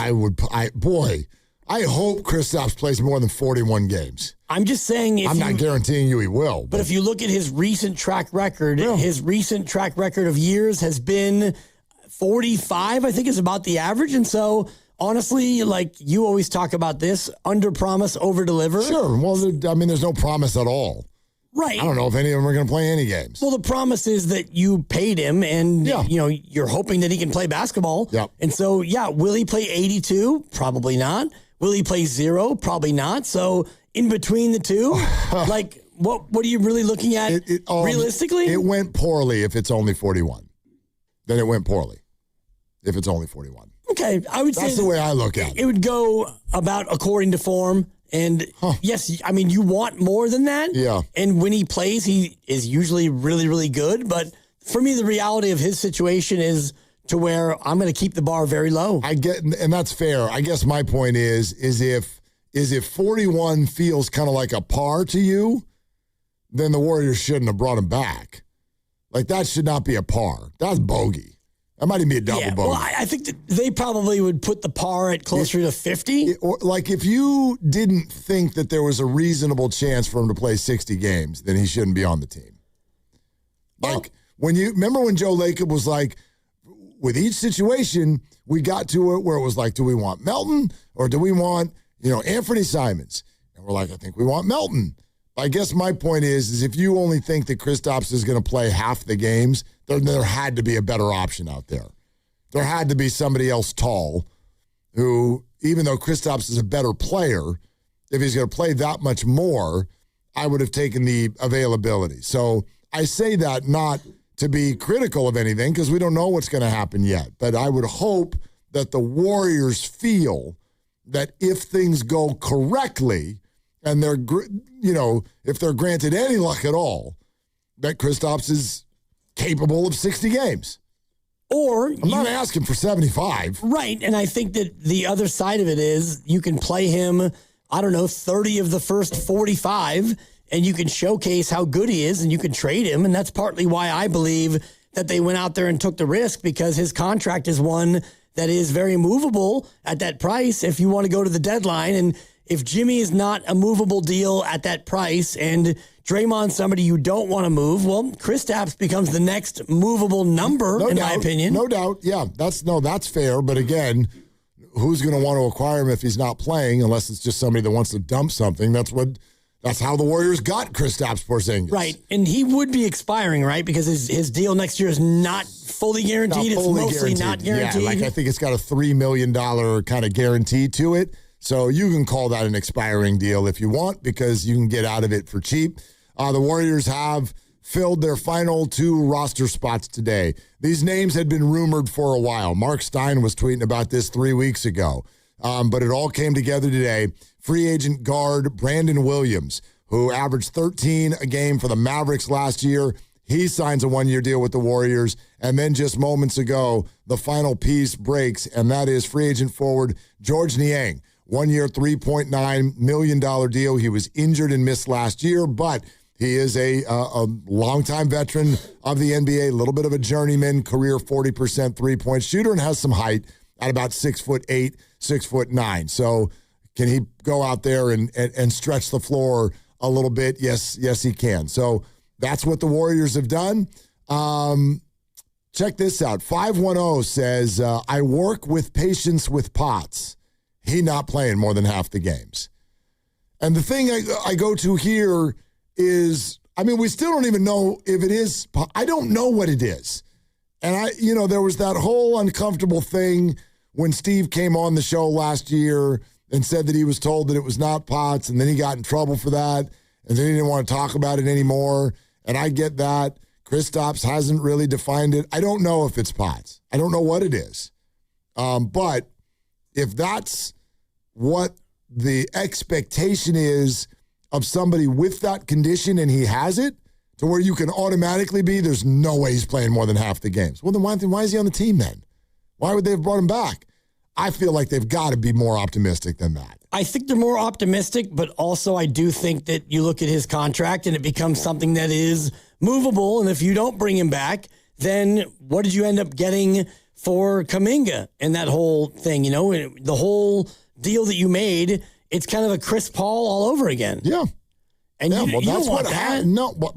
I hope Kristaps plays more than 41 games. I'm just saying I'm not guaranteeing you he will. But if you look at his recent track record, his recent track record of years has been 45, I think is about the average. And so, honestly, you always talk about this, under promise, over deliver. Sure. Well, there's no promise at all. Right. I don't know if any of them are going to play any games. Well, the promise is that you paid him and, you're hoping that he can play basketball. Yep. And so, will he play 82? Probably not. Will he play 0? Probably not. So, in between the two, what are you really looking at realistically? It went poorly if it's only 41. Then it went poorly if it's only 41. Okay, I would say that's the way I look at it. It would go about according to form. And yes, you want more than that. Yeah. And when he plays, he is usually really, really good. But for me, the reality of his situation is to where I'm going to keep the bar very low. I get, and that's fair. I guess my point is if 41 feels kind of like a par to you, then the Warriors shouldn't have brought him back. Like, that should not be a par. That's bogey. That might even be a double bogey. Well, I think that they probably would put the par at closer to 50. Like, if you didn't think that there was a reasonable chance for him to play 60 games, then he shouldn't be on the team. Like, remember when Joe Lacob was like, with each situation, we got to it where it was like, do we want Melton or do we want, Anthony Simons? And we're like, I think we want Melton. I guess my point is if you only think that Kristaps is going to play half the games, there had to be a better option out there. There had to be somebody else tall who, even though Kristaps is a better player, if he's going to play that much more, I would have taken the availability. So I say that not to be critical of anything because we don't know what's going to happen yet. But I would hope that the Warriors feel that if things go correctly and they're, if they're granted any luck at all, that Kristaps is capable of 60 games. Or I'm not asking for 75. Right. And I think that the other side of it is you can play him, 30 of the first 45, and you can showcase how good he is, and you can trade him. And that's partly why I believe that they went out there and took the risk, because his contract is one that is very movable at that price if you want to go to the deadline. And if Jimmy is not a movable deal at that price and Draymond's somebody you don't want to move, well, Kristaps becomes the next movable number, my opinion. No doubt. Yeah, that's fair. But again, who's going to want to acquire him if he's not playing, unless it's just somebody that wants to dump something? That's how the Warriors got Kristaps Porzingis. Right. And he would be expiring, right? Because his deal next year is not fully guaranteed. It's mostly not guaranteed. Yeah, I think it's got a $3 million kind of guarantee to it. So you can call that an expiring deal if you want, because you can get out of it for cheap. The Warriors have filled their final 2 roster spots today. These names had been rumored for a while. Mark Stein was tweeting about this 3 weeks ago. But it all came together today. Free agent guard Brandon Williams, who averaged 13 a game for the Mavericks last year. He signs a 1-year deal with the Warriors. And then just moments ago, the final piece breaks, and that is free agent forward George Niang. 1-year, $3.9 million deal. He was injured and missed last year, but he is a longtime veteran of the NBA, a little bit of a journeyman, career 40% three-point shooter, and has some height at about 6'8", 6'9". So can he go out there and stretch the floor a little bit? Yes, he can. So that's what the Warriors have done. Check this out. 510 says, I work with patience with Potts. He not playing more than half the games. And the thing I go to here is, we still don't even know if it is. I don't know what it is. And there was that whole uncomfortable thing when Steve came on the show last year and said that he was told that it was not Potts, and then he got in trouble for that, and then he didn't want to talk about it anymore. And I get that. Kristaps hasn't really defined it. I don't know if it's Potts. I don't know what it is. But if that's what the expectation is of somebody with that condition and he has it, to where you can automatically be, there's no way he's playing more than half the games. Well, then why is he on the team then? Why would they have brought him back? I feel like they've got to be more optimistic than that. I think they're more optimistic, but also I do think that you look at his contract and it becomes something that is movable. And if you don't bring him back, then what did you end up getting for Kuminga and that whole thing? The whole deal that you made, it's kind of a Chris Paul all over again. Yeah. And you that's don't want that. No, but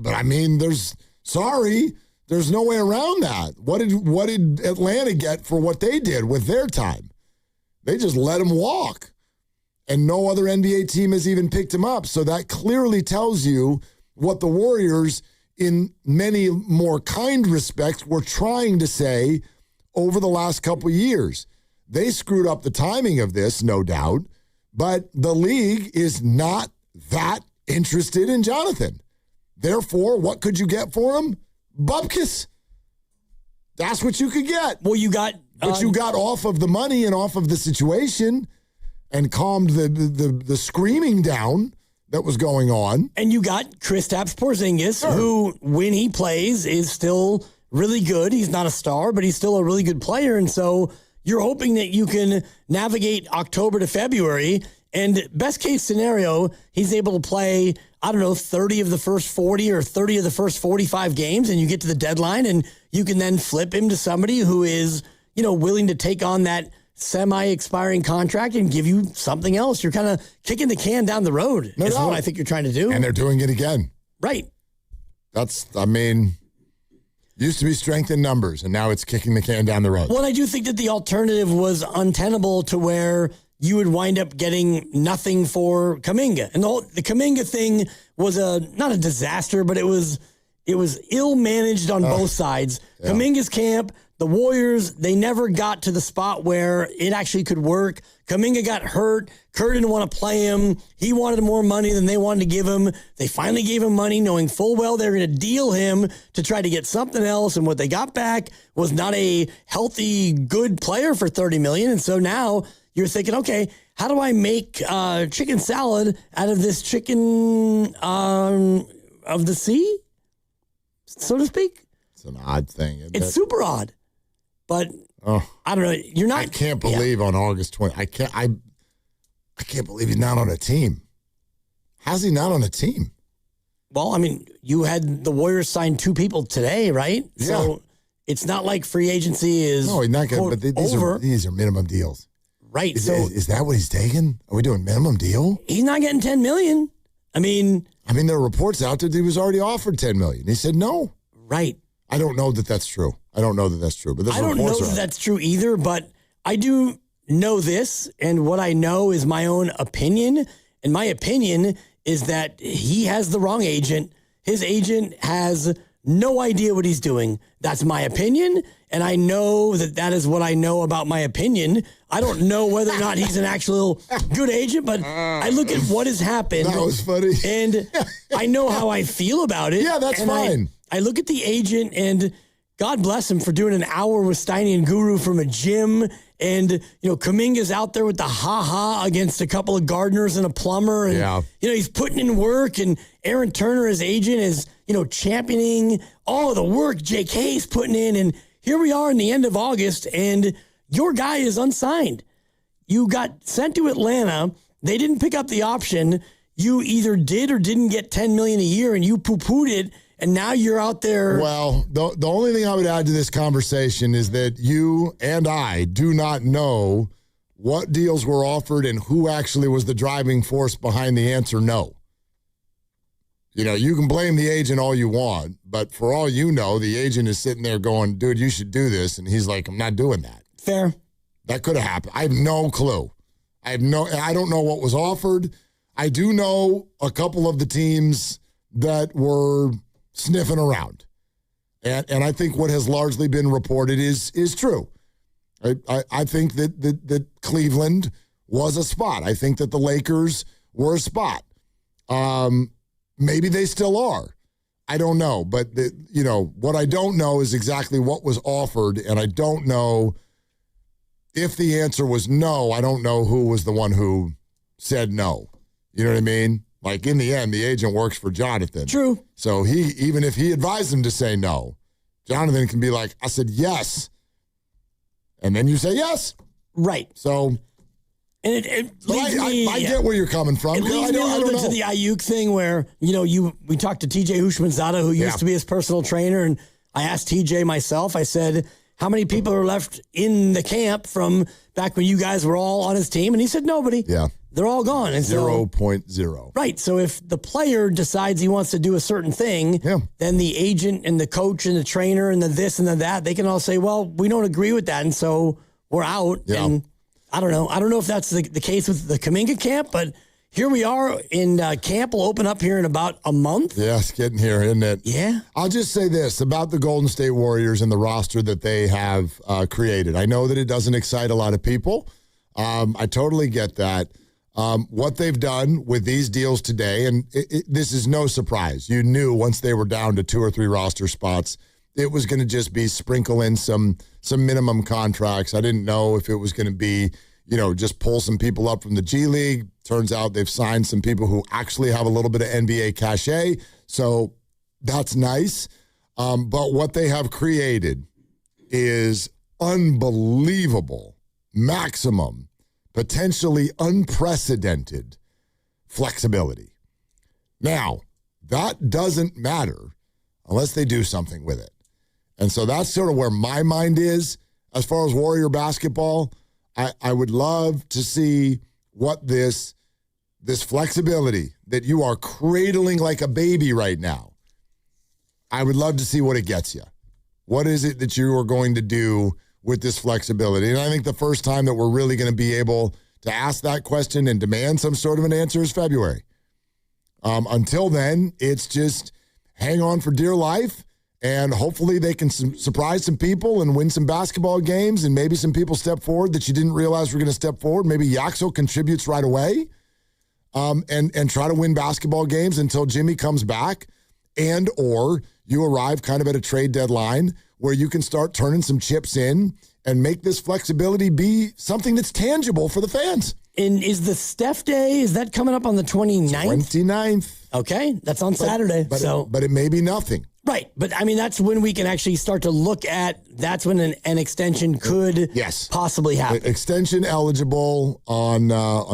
there's no way around that. What did Atlanta get for what they did with their time? They just let him walk. And no other NBA team has even picked him up. So that clearly tells you what the Warriors, in many more kind respects, were trying to say over the last couple of years. They screwed up the timing of this, no doubt, but the league is not that interested in Jonathan. Therefore, what could you get for him? Bupkis. That's what you could get. Well, you got... But you got off of the money and off of the situation and calmed the screaming down that was going on. And you got Kristaps Porzingis, who, when he plays, is still really good. He's not a star, but he's still a really good player. And so you're hoping that you can navigate October to February And best case scenario, he's able to play, 30 of the first 40 or 30 of the first 45 games, and you get to the deadline, and you can then flip him to somebody who is, willing to take on that semi-expiring contract and give you something else. You're kind of kicking the can down the road. That's what I think you're trying to do. And they're doing it again. Right. Used to be strength in numbers, and now it's kicking the can down the road. Well, I do think that the alternative was untenable to where you would wind up getting nothing for Kuminga. And the Kuminga thing was not a disaster, but it was ill-managed on both sides. Yeah. Kuminga's camp, the Warriors, they never got to the spot where it actually could work. Kuminga got hurt. Kerr didn't want to play him. He wanted more money than they wanted to give him. They finally gave him money, knowing full well they were going to deal him to try to get something else. And what they got back was not a healthy, good player for $30 million. And so now you're thinking, okay, how do I make chicken salad out of this chicken of the sea, so to speak? It's an odd thing. It's super odd. But I don't know. You're not. I can't believe on August 20. I can't believe he's not on a team. How's he not on a team? Well, you had the Warriors sign 2 people today, right? Yeah. So it's not like free agency is no, he's not going. But these are minimum deals, right? Is that what he's taking? Are we doing minimum deal? He's not getting $10 million. There are reports out that he was already offered $10 million. He said no. Right. I don't know that that's true. But I don't know that that's true either, but I do know this, and what I know is my own opinion, and my opinion is that he has the wrong agent. His agent has no idea what he's doing. That's my opinion, and I know that is what I know about my opinion. I don't know whether or not he's an actual good agent, but I look at what has happened. That was funny. And I know how I feel about it. Yeah, that's fine. I look at the agent, and God bless him for doing an hour with Steiny and Guru from a gym. And, Kuminga's out there with the ha-ha against a couple of gardeners and a plumber. And, he's putting in work. And Aaron Turner, his agent, is, championing all of the work Jake Hayes putting in. And here we are in the end of August, and your guy is unsigned. You got sent to Atlanta. They didn't pick up the option. You either did or didn't get $10 million a year, and you poo-pooed it. And now you're out there. Well, the only thing I would add to this conversation is that you and I do not know what deals were offered and who actually was the driving force behind the answer no. You can blame the agent all you want, but for all you know, the agent is sitting there going, dude, you should do this. And he's like, I'm not doing that. Fair. That could have happened. I have no clue. I don't know what was offered. I do know a couple of the teams that were sniffing around. And I think what has largely been reported is true. I think that Cleveland was a spot. I think that the Lakers were a spot. Maybe they still are. I don't know. But, what I don't know is exactly what was offered, and I don't know if the answer was no. I don't know who was the one who said no. You know what I mean? Like, in the end, the agent works for Jonathan. True. So even if he advised him to say no, Jonathan can be like, I said yes. And then you say yes. Right. So, and it leads me, I get where you're coming from. It leads me a little bit to the Ayuk thing where, we talked to TJ Hushmanzada, who used to be his personal trainer, and I asked TJ myself, I said, how many people are left in the camp from back when you guys were all on his team? And he said, nobody. Yeah. They're all gone. And 0.0. Right. So if the player decides he wants to do a certain thing, then the agent and the coach and the trainer and the this and the that, they can all say, well, we don't agree with that. And so we're out. Yeah. And I don't know. I don't know if that's the case with the Kuminga camp, but here we are in camp will open up here in about a month. Yeah, it's getting here, isn't it? Yeah. I'll just say this about the Golden State Warriors and the roster that they have created. I know that it doesn't excite a lot of people. I totally get that. What they've done with these deals today, and this is no surprise. You knew once they were down to 2 or 3 roster spots, it was going to just be sprinkle in some minimum contracts. I didn't know if it was going to be, just pull some people up from the G League. Turns out they've signed some people who actually have a little bit of NBA cachet. So that's nice. But what they have created is unbelievable maximum potentially unprecedented flexibility. Now, that doesn't matter unless they do something with it. And so that's sort of where my mind is as far as Warrior basketball. I would love to see what this flexibility that you are cradling like a baby right now, I would love to see what it gets you. What is it that you are going to do with this flexibility? And I think the first time that we're really going to be able to ask that question and demand some sort of an answer is February. Until then, it's just hang on for dear life, and hopefully they can surprise some people and win some basketball games, and maybe some people step forward that you didn't realize were going to step forward. Maybe Yaxel contributes right away, and try to win basketball games until Jimmy comes back, and or you arrive kind of at a trade deadline where you can start turning some chips in and make this flexibility be something that's tangible for the fans. And is the Steph Day, is that coming up on the 29th? 29th. Okay, that's on Saturday. But it may be nothing. Right, but I mean, that's when we can actually start to look at, that's when an extension could possibly happen. Extension eligible on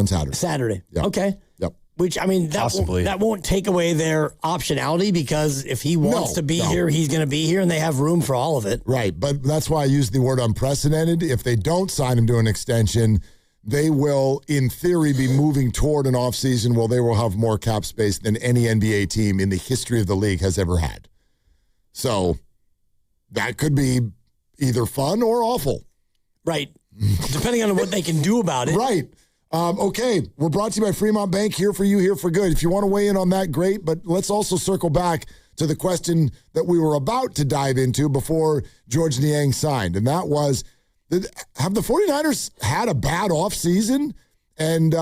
Saturday. Saturday, Yep. Okay. Yep. Which, I mean, that won't take away their optionality, because if he wants to be here, he's going to be here, and they have room for all of it. Right, but that's why I use the word unprecedented. If they don't sign him to an extension, they will, in theory, be moving toward an offseason where they will have more cap space than any NBA team in the history of the league has ever had. So that could be either fun or awful. Right, depending on what they can do about it. Right. Okay, we're brought to you by Fremont Bank, here for you, here for good. If you want to weigh in on that, great, but let's also circle back to the question that we were about to dive into before George Niang signed, and that was, have the 49ers had a bad offseason? And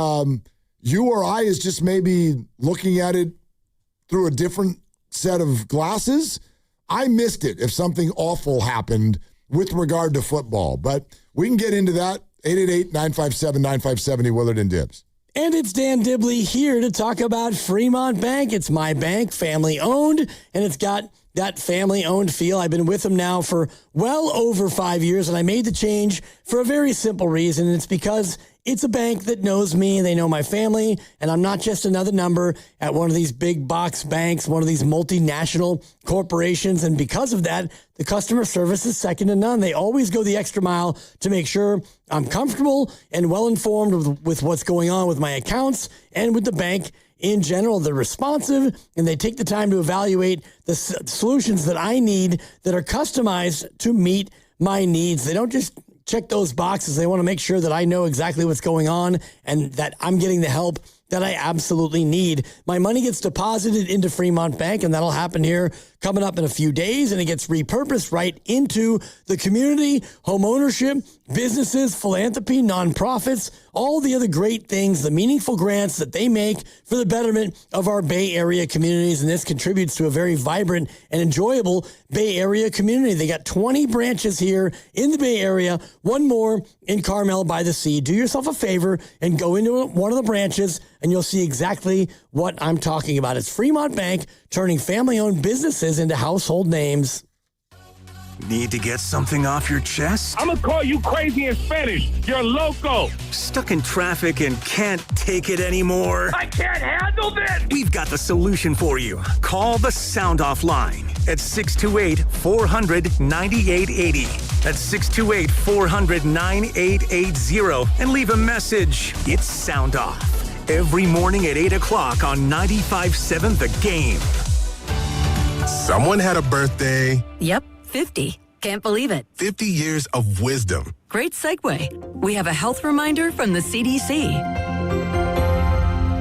you or I is just maybe looking at it through a different set of glasses? I missed it if something awful happened with regard to football, but we can get into that. 888-957-9570, Willard and Dibs. And it's Dan Dibley here to talk about Fremont Bank. It's my bank, family-owned, and it's got that family-owned feel. I've been with them now for well over 5 years, and I made the change for a very simple reason, and it's because it's a bank that knows me, they know my family, and I'm not just another number at one of these big box banks, one of these multinational corporations, and because of that, the customer service is second to none. They always go the extra mile to make sure I'm comfortable and well-informed with what's going on with my accounts and with the bank in general. They're responsive, and they take the time to evaluate the solutions that I need that are customized to meet my needs. They don't just check those boxes. They want to make sure that I know exactly what's going on and that I'm getting the help that I absolutely need. My money gets deposited into Fremont Bank, and that'll happen here coming up in a few days, and it gets repurposed right into the community, home ownership, businesses, philanthropy, nonprofits, all the other great things, the meaningful grants that they make for the betterment of our Bay Area communities, and this contributes to a very vibrant and enjoyable Bay Area community. They got 20 branches here in the Bay Area, one more in Carmel by the Sea. Do yourself a favor and go into one of the branches, and you'll see exactly what I'm talking about. It's Fremont Bank, turning family-owned businesses into household names. Need to get something off your chest? I'm gonna call you crazy in Spanish. You're loco. Stuck in traffic and can't take it anymore? I can't handle this. We've got the solution for you. Call the Sound Off line at 628-400-9880. That's 628-400-9880 and leave a message. It's Sound Off. Every morning at 8 o'clock on 95.7 The Game. Someone had a birthday. Yep, 50. Can't believe it. 50 years of wisdom. Great segue. We have a health reminder from the CDC.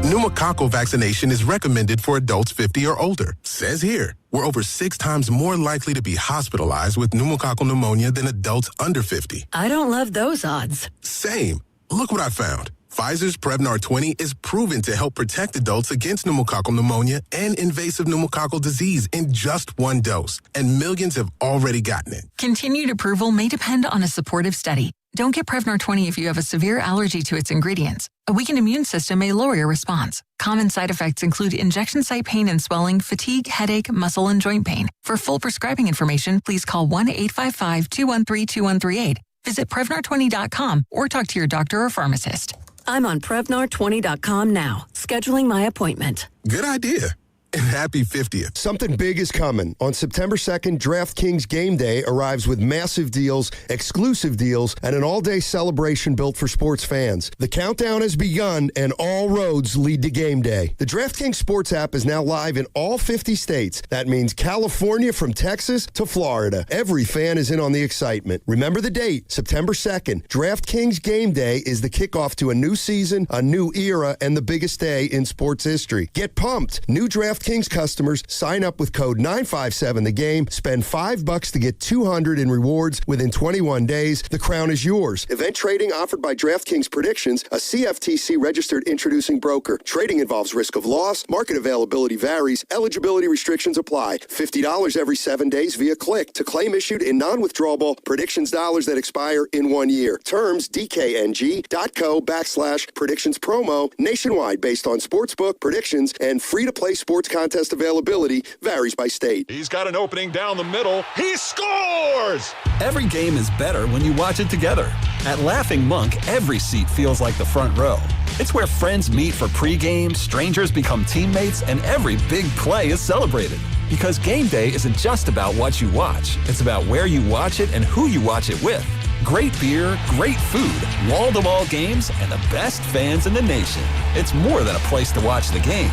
Pneumococcal vaccination is recommended for adults 50 or older. Says here, we're over 6 times more likely to be hospitalized with pneumococcal pneumonia than adults under 50. I don't love those odds. Same. Look what I found. Pfizer's Prevnar 20 is proven to help protect adults against pneumococcal pneumonia and invasive pneumococcal disease in just one dose, and millions have already gotten it. Continued approval may depend on a supportive study. Don't get Prevnar 20 if you have a severe allergy to its ingredients. A weakened immune system may lower your response. Common side effects include injection site pain and swelling, fatigue, headache, muscle, and joint pain. For full prescribing information, please call 1-855-213-2138. Visit Prevnar20.com or talk to your doctor or pharmacist. I'm on Prevnar20.com now, scheduling my appointment. Good idea. And happy 50th. Something big is coming. On September 2nd, DraftKings Game Day arrives with massive deals, exclusive deals, and an all-day celebration built for sports fans. The countdown has begun, and all roads lead to Game Day. The DraftKings Sports app is now live in all 50 states. That means California from Texas to Florida. Every fan is in on the excitement. Remember the date, September 2nd. DraftKings Game Day is the kickoff to a new season, a new era, and the biggest day in sports history. Get pumped. New DraftKings customers sign up with code 957TheGame. Spend $5 to get $200 in rewards within 21 days. The crown is yours. Event trading offered by DraftKings Predictions, a CFTC registered introducing broker. Trading involves risk of loss. Market availability varies. Eligibility restrictions apply. $50 every 7 days via click. To claim issued in non-withdrawable predictions dollars that expire in 1 year. Terms dkng.co/predictions promo. Nationwide based on sportsbook predictions and free-to-play sports contest availability varies by state. He's got an opening down the middle. He scores! Every game is better when you watch it together. At Laughing Monk, every seat feels like the front row. It's where friends meet for pregame, strangers become teammates, and every big play is celebrated. Because game day isn't just about what you watch. It's about where you watch it and who you watch it with. Great beer, great food, wall-to-wall games, and the best fans in the nation. It's more than a place to watch the game.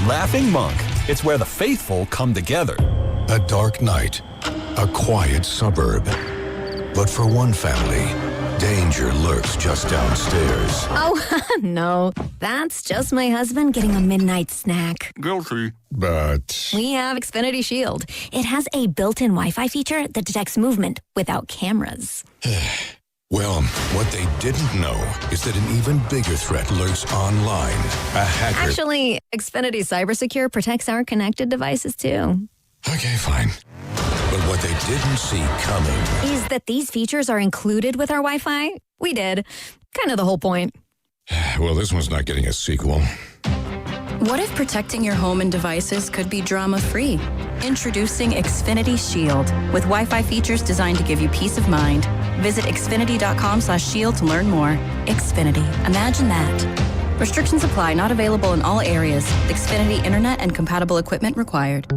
Laughing Monk. It's where the faithful come together. A dark night, a quiet suburb. But for one family, danger lurks just downstairs. Oh, no. That's just my husband getting a midnight snack. Guilty. But We have Xfinity Shield. It has a built-in Wi-Fi feature that detects movement without cameras. well, what they didn't know is that an even bigger threat lurks online. A hacker. Actually, Xfinity CyberSecure protects our connected devices, too. Okay, fine. But what they didn't see coming Is that these features are included with our Wi-Fi? We did. Kind of the whole point. Well, this one's not getting a sequel. What if protecting your home and devices could be drama-free? Introducing Xfinity Shield with Wi-Fi features designed to give you peace of mind. Visit xfinity.com/shield to learn more. Xfinity. Imagine that. Restrictions apply. Not available in all areas. Xfinity Internet and compatible equipment required.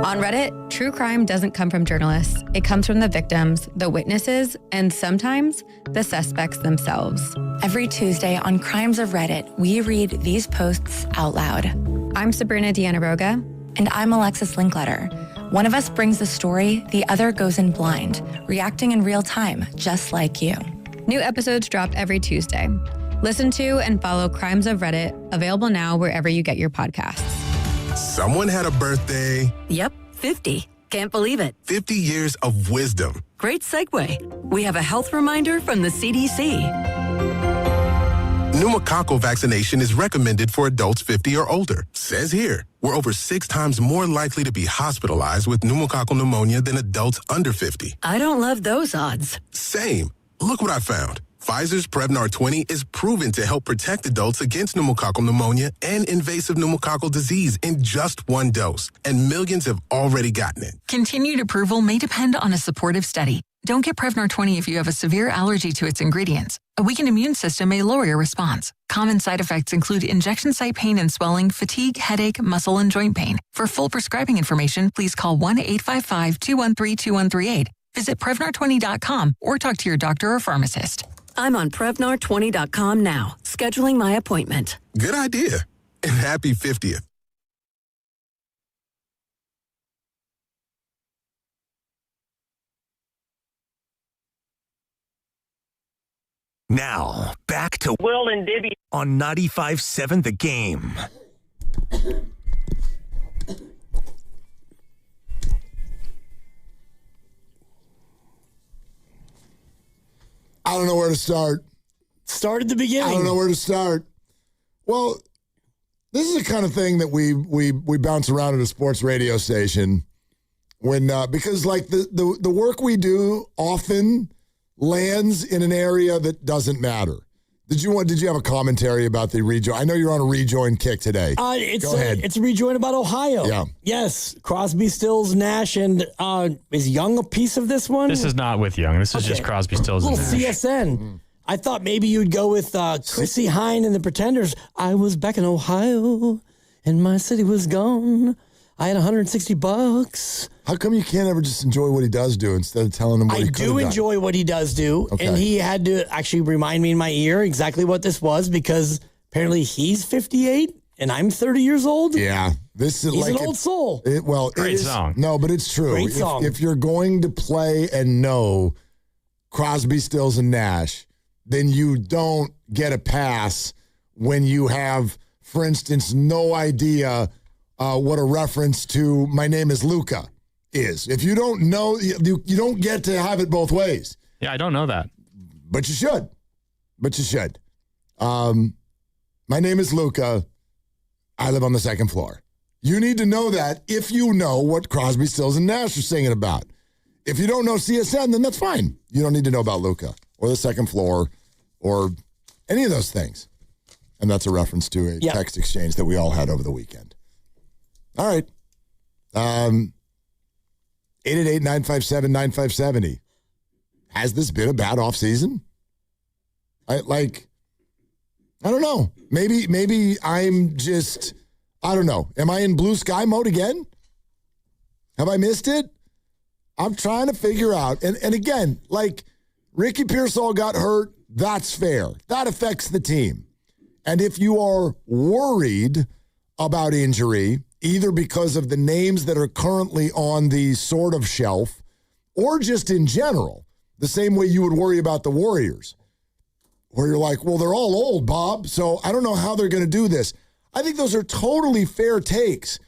On Reddit, true crime doesn't come from journalists. It comes from the victims, the witnesses, and sometimes the suspects themselves. Every Tuesday on Crimes of Reddit, we read these posts out loud. I'm Sabrina Dianaroga. And I'm Alexis Linkletter. One of us brings the story, the other goes in blind, reacting in real time, just like you. New episodes drop every Tuesday. Listen to and follow Crimes of Reddit, available now wherever you get your podcasts. Someone had a birthday. Yep, 50. Can't believe it. 50 years of wisdom. Great segue. We have a health reminder from the CDC. Pneumococcal vaccination is recommended for adults 50 or older. Says here, we're over 6 times more likely to be hospitalized with pneumococcal pneumonia than adults under 50. I don't love those odds. Same. Look what I found. Pfizer's Prevnar 20 is proven to help protect adults against pneumococcal pneumonia and invasive pneumococcal disease in just 1 dose. And millions have already gotten it. Continued approval may depend on a supportive study. Don't get Prevnar 20 if you have a severe allergy to its ingredients. A weakened immune system may lower your response. Common side effects include injection site pain and swelling, fatigue, headache, muscle, and joint pain. For full prescribing information, please call 1-855-213-2138. Visit Prevnar20.com or talk to your doctor or pharmacist. I'm on Prevnar20.com now, scheduling my appointment. Good idea. And happy 50th. Now, back to Will and Dibby on 95.7 The Game. I don't know where to start. Start at the beginning. I don't know where to start. Well, this is the kind of thing that we bounce around at a sports radio station when because like the work we do often lands in an area that doesn't matter. Did you have a commentary about the rejoin? I know you're on a rejoin kick today. Go ahead. It's a rejoin about Ohio. Yeah. Yes. Crosby, Stills, Nash, and is Young a piece of this one? This is not with Young. This is just Crosby, Stills, and Little Nash. CSN. I thought maybe you'd go with Chrissy Hine and the Pretenders. I was back in Ohio, and my city was gone. I had $160. How come you can't ever just enjoy what he does do instead of telling him what he could have done? I do enjoy what he does do, and he had to actually remind me in my ear exactly what this was because apparently he's 58 and I'm 30 years old. Yeah, this is he's like an old soul. Great song. No, but it's true. Great song. If you're going to play and know Crosby, Stills, and Nash, then you don't get a pass when you have, for instance, no idea what a reference to "My Name is Luca" is. If you don't know, you don't get to have it both ways. Yeah, I don't know that. But you should. My name is Luca. I live on the second floor. You need to know that if you know what Crosby, Stills, and Nash are singing about. If you don't know CSN, then that's fine. You don't need to know about Luca or the second floor or any of those things. And that's a reference to a text exchange that we all had over the weekend. All right. 888-957-9570. Has this been a bad offseason? I don't know. Maybe I'm just, I don't know. Am I in blue sky mode again? Have I missed it? I'm trying to figure out. And again, like Ricky Pearsall got hurt. That's fair. That affects the team. And if you are worried about injury, either because of the names that are currently on the sort of shelf or just in general, the same way you would worry about the Warriors, where you're like, well, they're all old, Bob, so I don't know how they're going to do this. I think those are totally fair takes.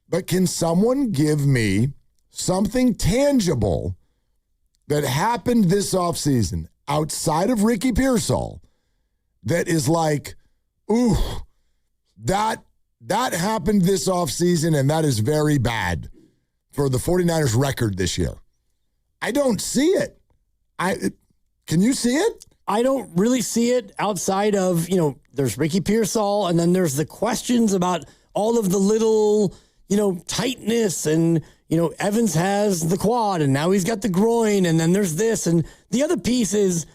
But can someone give me something tangible that happened this offseason outside of Ricky Pearsall that is like, ooh, that happened this offseason and that is very bad for the 49ers record this year? I don't see it. Can you see it? I don't really see it outside of, there's Ricky Pearsall, and then there's the questions about all of the little, tightness, and, Evans has the quad, and now he's got the groin, and then there's this. And the other piece is,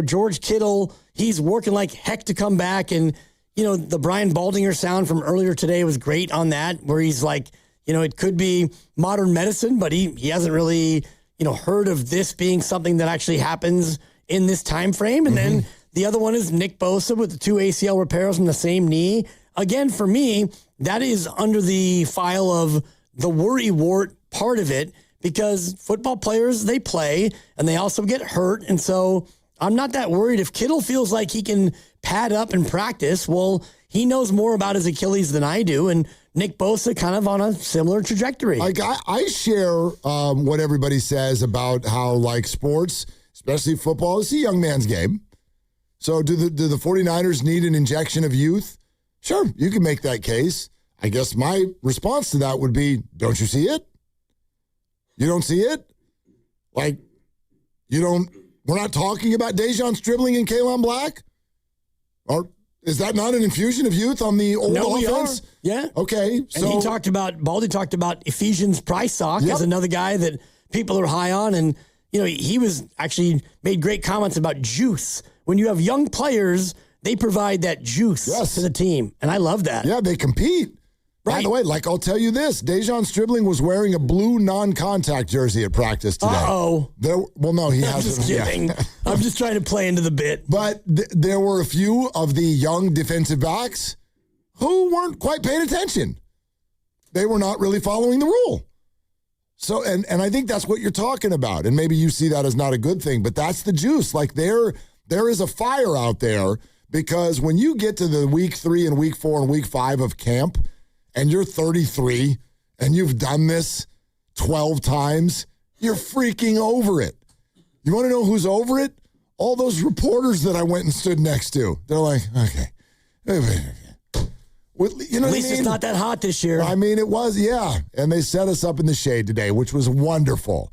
George Kittle, he's working like heck to come back, and, the Brian Baldinger sound from earlier today was great on that, where he's like, it could be modern medicine, but he hasn't really, heard of this being something that actually happens in this time frame. And then the other one is Nick Bosa with the 2 ACL repairs on the same knee. Again, for me, that is under the file of the worry wart part of it, because football players, they play and they also get hurt. And so I'm not that worried. If Kittle feels like he can pad up and practice, well, he knows more about his Achilles than I do. And Nick Bosa kind of on a similar trajectory. Like I share what everybody says about how like sports, especially football, is a young man's game. So do the 49ers need an injection of youth? Sure, you can make that case. I guess my response to that would be, don't you see it? You don't see it? Like, we're not talking about Dejon Stribling and Kalen Black? Or is that not an infusion of youth on the old offense? We are. Yeah. Okay. So and Baldy talked about Ephesians Prysock as another guy that people are high on. And, he was actually made great comments about juice. When you have young players, they provide that juice to the team. And I love that. Yeah, they compete. Right. By the way, I'll tell you this, Dejon Stribling was wearing a blue non-contact jersey at practice today. Uh-oh. Well, no, he hasn't. I'm just kidding. I'm just trying to play into the bit. But there were a few of the young defensive backs who weren't quite paying attention. They were not really following the rule. So, and I think that's what you're talking about. And maybe you see that as not a good thing, but that's the juice. Like there is a fire out there, because when you get to the week 3 and week 4 and week 5 of camp and you're 33 and you've done this 12 times, you're freaking over it. You want to know who's over it? All those reporters that I went and stood next to. They're like, okay. You know At least it's not that hot this year. I mean, it was, yeah. And they set us up in the shade today, which was wonderful.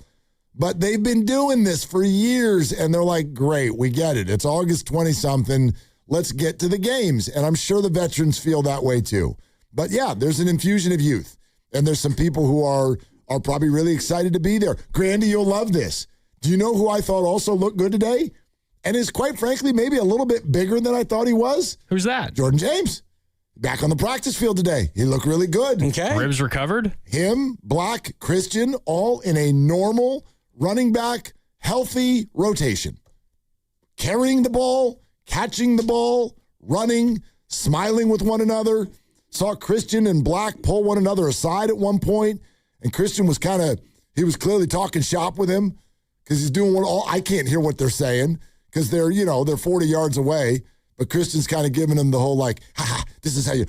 But they've been doing this for years, and they're like, great, we get it. It's August 20-something. Let's get to the games. And I'm sure the veterans feel that way too. But yeah, there's an infusion of youth. And there's some people who are probably really excited to be there. Grandy, you'll love this. Do you know who I thought also looked good today? and is, quite frankly, maybe a little bit bigger than I thought he was. Who's that? Jordan James. Back on the practice field today. He looked really good. Okay. Ribs recovered? Him, Black, Christian, all in a normal running back, healthy rotation. Carrying the ball, catching the ball, running, smiling with one another. Saw Christian and Black pull one another aside at one point, and Christian was he was clearly talking shop with him because he's doing I can't hear what they're saying because they're 40 yards away. But Christian's kind of giving him the whole this is how you,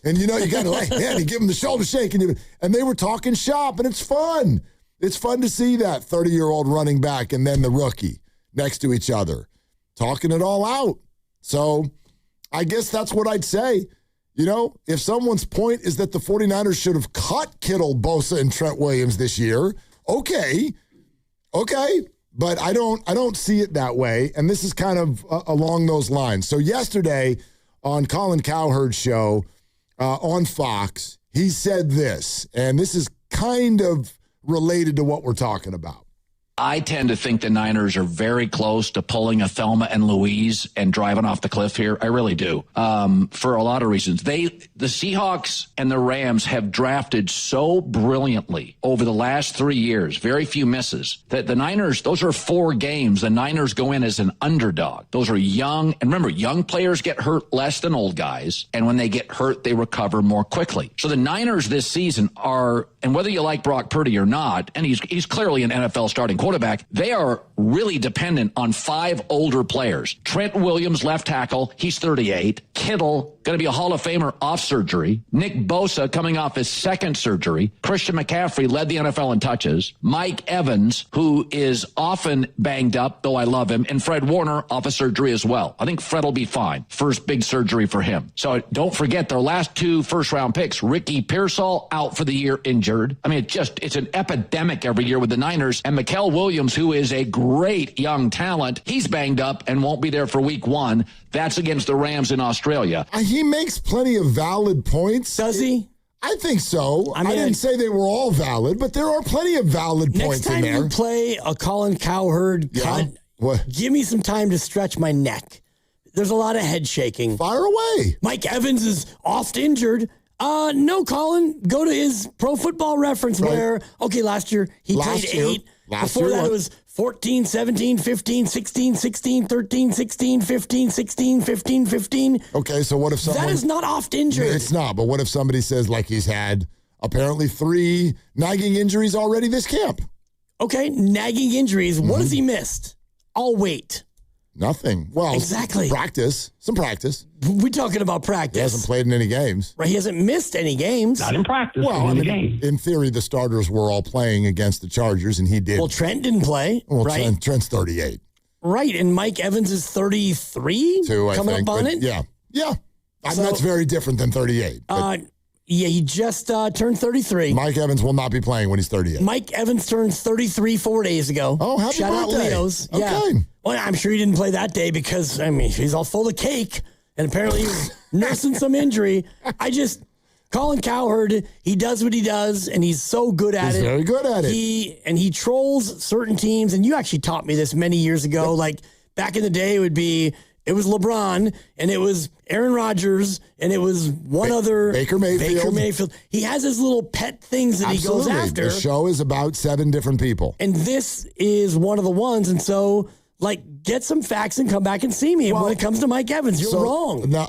and you got to and give him the shoulder shake. And they were talking shop, and it's fun. It's fun to see that 30-year-old running back and then the rookie next to each other, talking it all out. So I guess that's what I'd say. If someone's point is that the 49ers should have cut Kittle, Bosa, and Trent Williams this year, okay. But I don't see it that way, and this is kind of along those lines. So yesterday on Colin Cowherd's show on Fox, he said this, and this is kind of related to what we're talking about. I tend to think the Niners are very close to pulling a Thelma and Louise and driving off the cliff here. I really do. For a lot of reasons. The Seahawks and the Rams have drafted so brilliantly over the last 3 years, very few misses, that the Niners, those are 4 games. The Niners go in as an underdog. Those are young. And remember, young players get hurt less than old guys. And when they get hurt, they recover more quickly. So the Niners this season are, and whether you like Brock Purdy or not, and he's clearly an NFL starting quarterback, they are really dependent on 5 older players. Trent Williams, left tackle, he's 38. Kittle, going to be a Hall of Famer off surgery. Nick Bosa coming off his second surgery. Christian McCaffrey led the NFL in touches. Mike Evans, who is often banged up, though I love him. And Fred Warner off of surgery as well. I think Fred will be fine. First big surgery for him. So don't forget their last 2 first-round picks. Ricky Pearsall out for the year injured. I mean, it's an epidemic every year with the Niners. And Mikael Williams, who is a great young talent, he's banged up and won't be there for week 1. That's against the Rams in Australia. He makes plenty of valid points. Does he? I think so. I didn't say they were all valid, but there are plenty of valid points in there. Next time you play a Colin Cowherd cut, give me some time to stretch my neck. There's a lot of head shaking. Fire away. Mike Evans is oft injured. No, Colin, go to his Pro Football Reference where, last year he played 8. Before that, it was 14, 17, 15, 16, 16, 13, 16, 15, 16, 15, 15. Okay, so what if someone... That is not oft injured. It's not, but what if somebody says, he's had apparently 3 nagging injuries already this camp? Okay, nagging injuries. Mm-hmm. What has he missed? I'll wait. Nothing. Well, exactly. Some practice. We're talking about practice. He hasn't played in any games. Right, he hasn't missed any games. Not in practice. Well, in the game. In theory, the starters were all playing against the Chargers, and he did. Well, Trent didn't play, right? Trent's 38. Right, and Mike Evans is 33? Coming up on it? Yeah. That's very different than 38. Yeah, he just turned 33. Mike Evans will not be playing when he's 38. Mike Evans turned 33 4 days ago. Oh, happy Shout birthday. out Leo's. Okay. Yeah. Well, I'm sure he didn't play that day because, he's all full of cake. And apparently he was nursing some injury. Colin Cowherd, he does what he does, and he's so good at it. He's very good at it. He trolls certain teams, and you actually taught me this many years ago. Like, back in the day, it was LeBron, and it was Aaron Rodgers, and it was other... Baker Mayfield. He has his little pet things that he goes after. The show is about 7 different people. And this is one of the ones, and so... get some facts and come back and see me. When it comes to Mike Evans, you're wrong. No,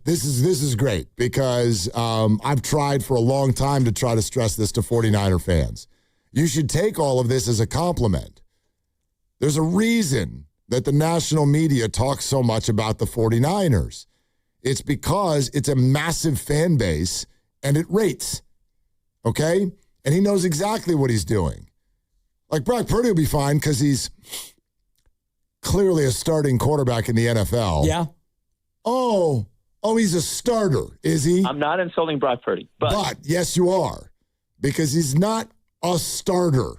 this is great because I've tried for a long time to try to stress this to 49er fans. You should take all of this as a compliment. There's a reason that the national media talks so much about the 49ers. It's because it's a massive fan base and it rates. Okay? And he knows exactly what he's doing. Brock Purdy will be fine because he's clearly a starting quarterback in the NFL. Yeah. Oh, he's a starter, is he? I'm not insulting Brock Purdy. But yes, you are. Because he's not a starter.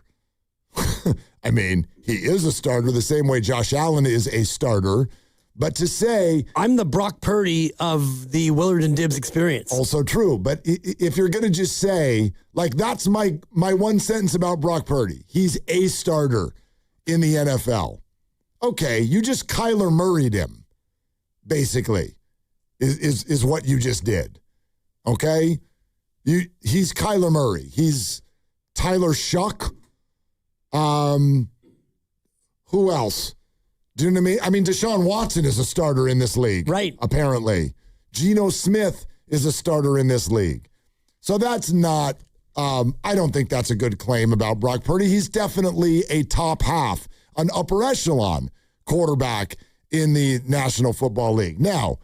He is a starter the same way Josh Allen is a starter. But to say... I'm the Brock Purdy of the Willard and Dibbs experience. Also true. But if you're going to just say, that's my one sentence about Brock Purdy. He's a starter in the NFL. okay, you just Kyler Murray'd him, basically, is what you just did. Okay? He's Kyler Murray. He's Tyler Shuck. Who else? Do you know what I mean? I mean, Deshaun Watson is a starter in this league. Right. Apparently. Geno Smith is a starter in this league. So that's not, I don't think that's a good claim about Brock Purdy. He's definitely a top half, an upper echelon quarterback in the National Football League. Now,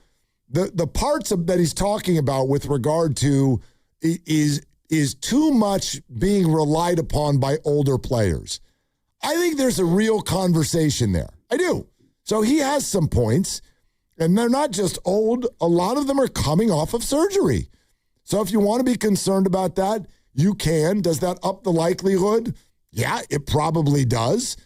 the parts that he's talking about with regard to is too much being relied upon by older players. I think there's a real conversation there. I do. So he has some points, and they're not just old. A lot of them are coming off of surgery. So if you want to be concerned about that, you can. Does that up the likelihood? Yeah, it probably does.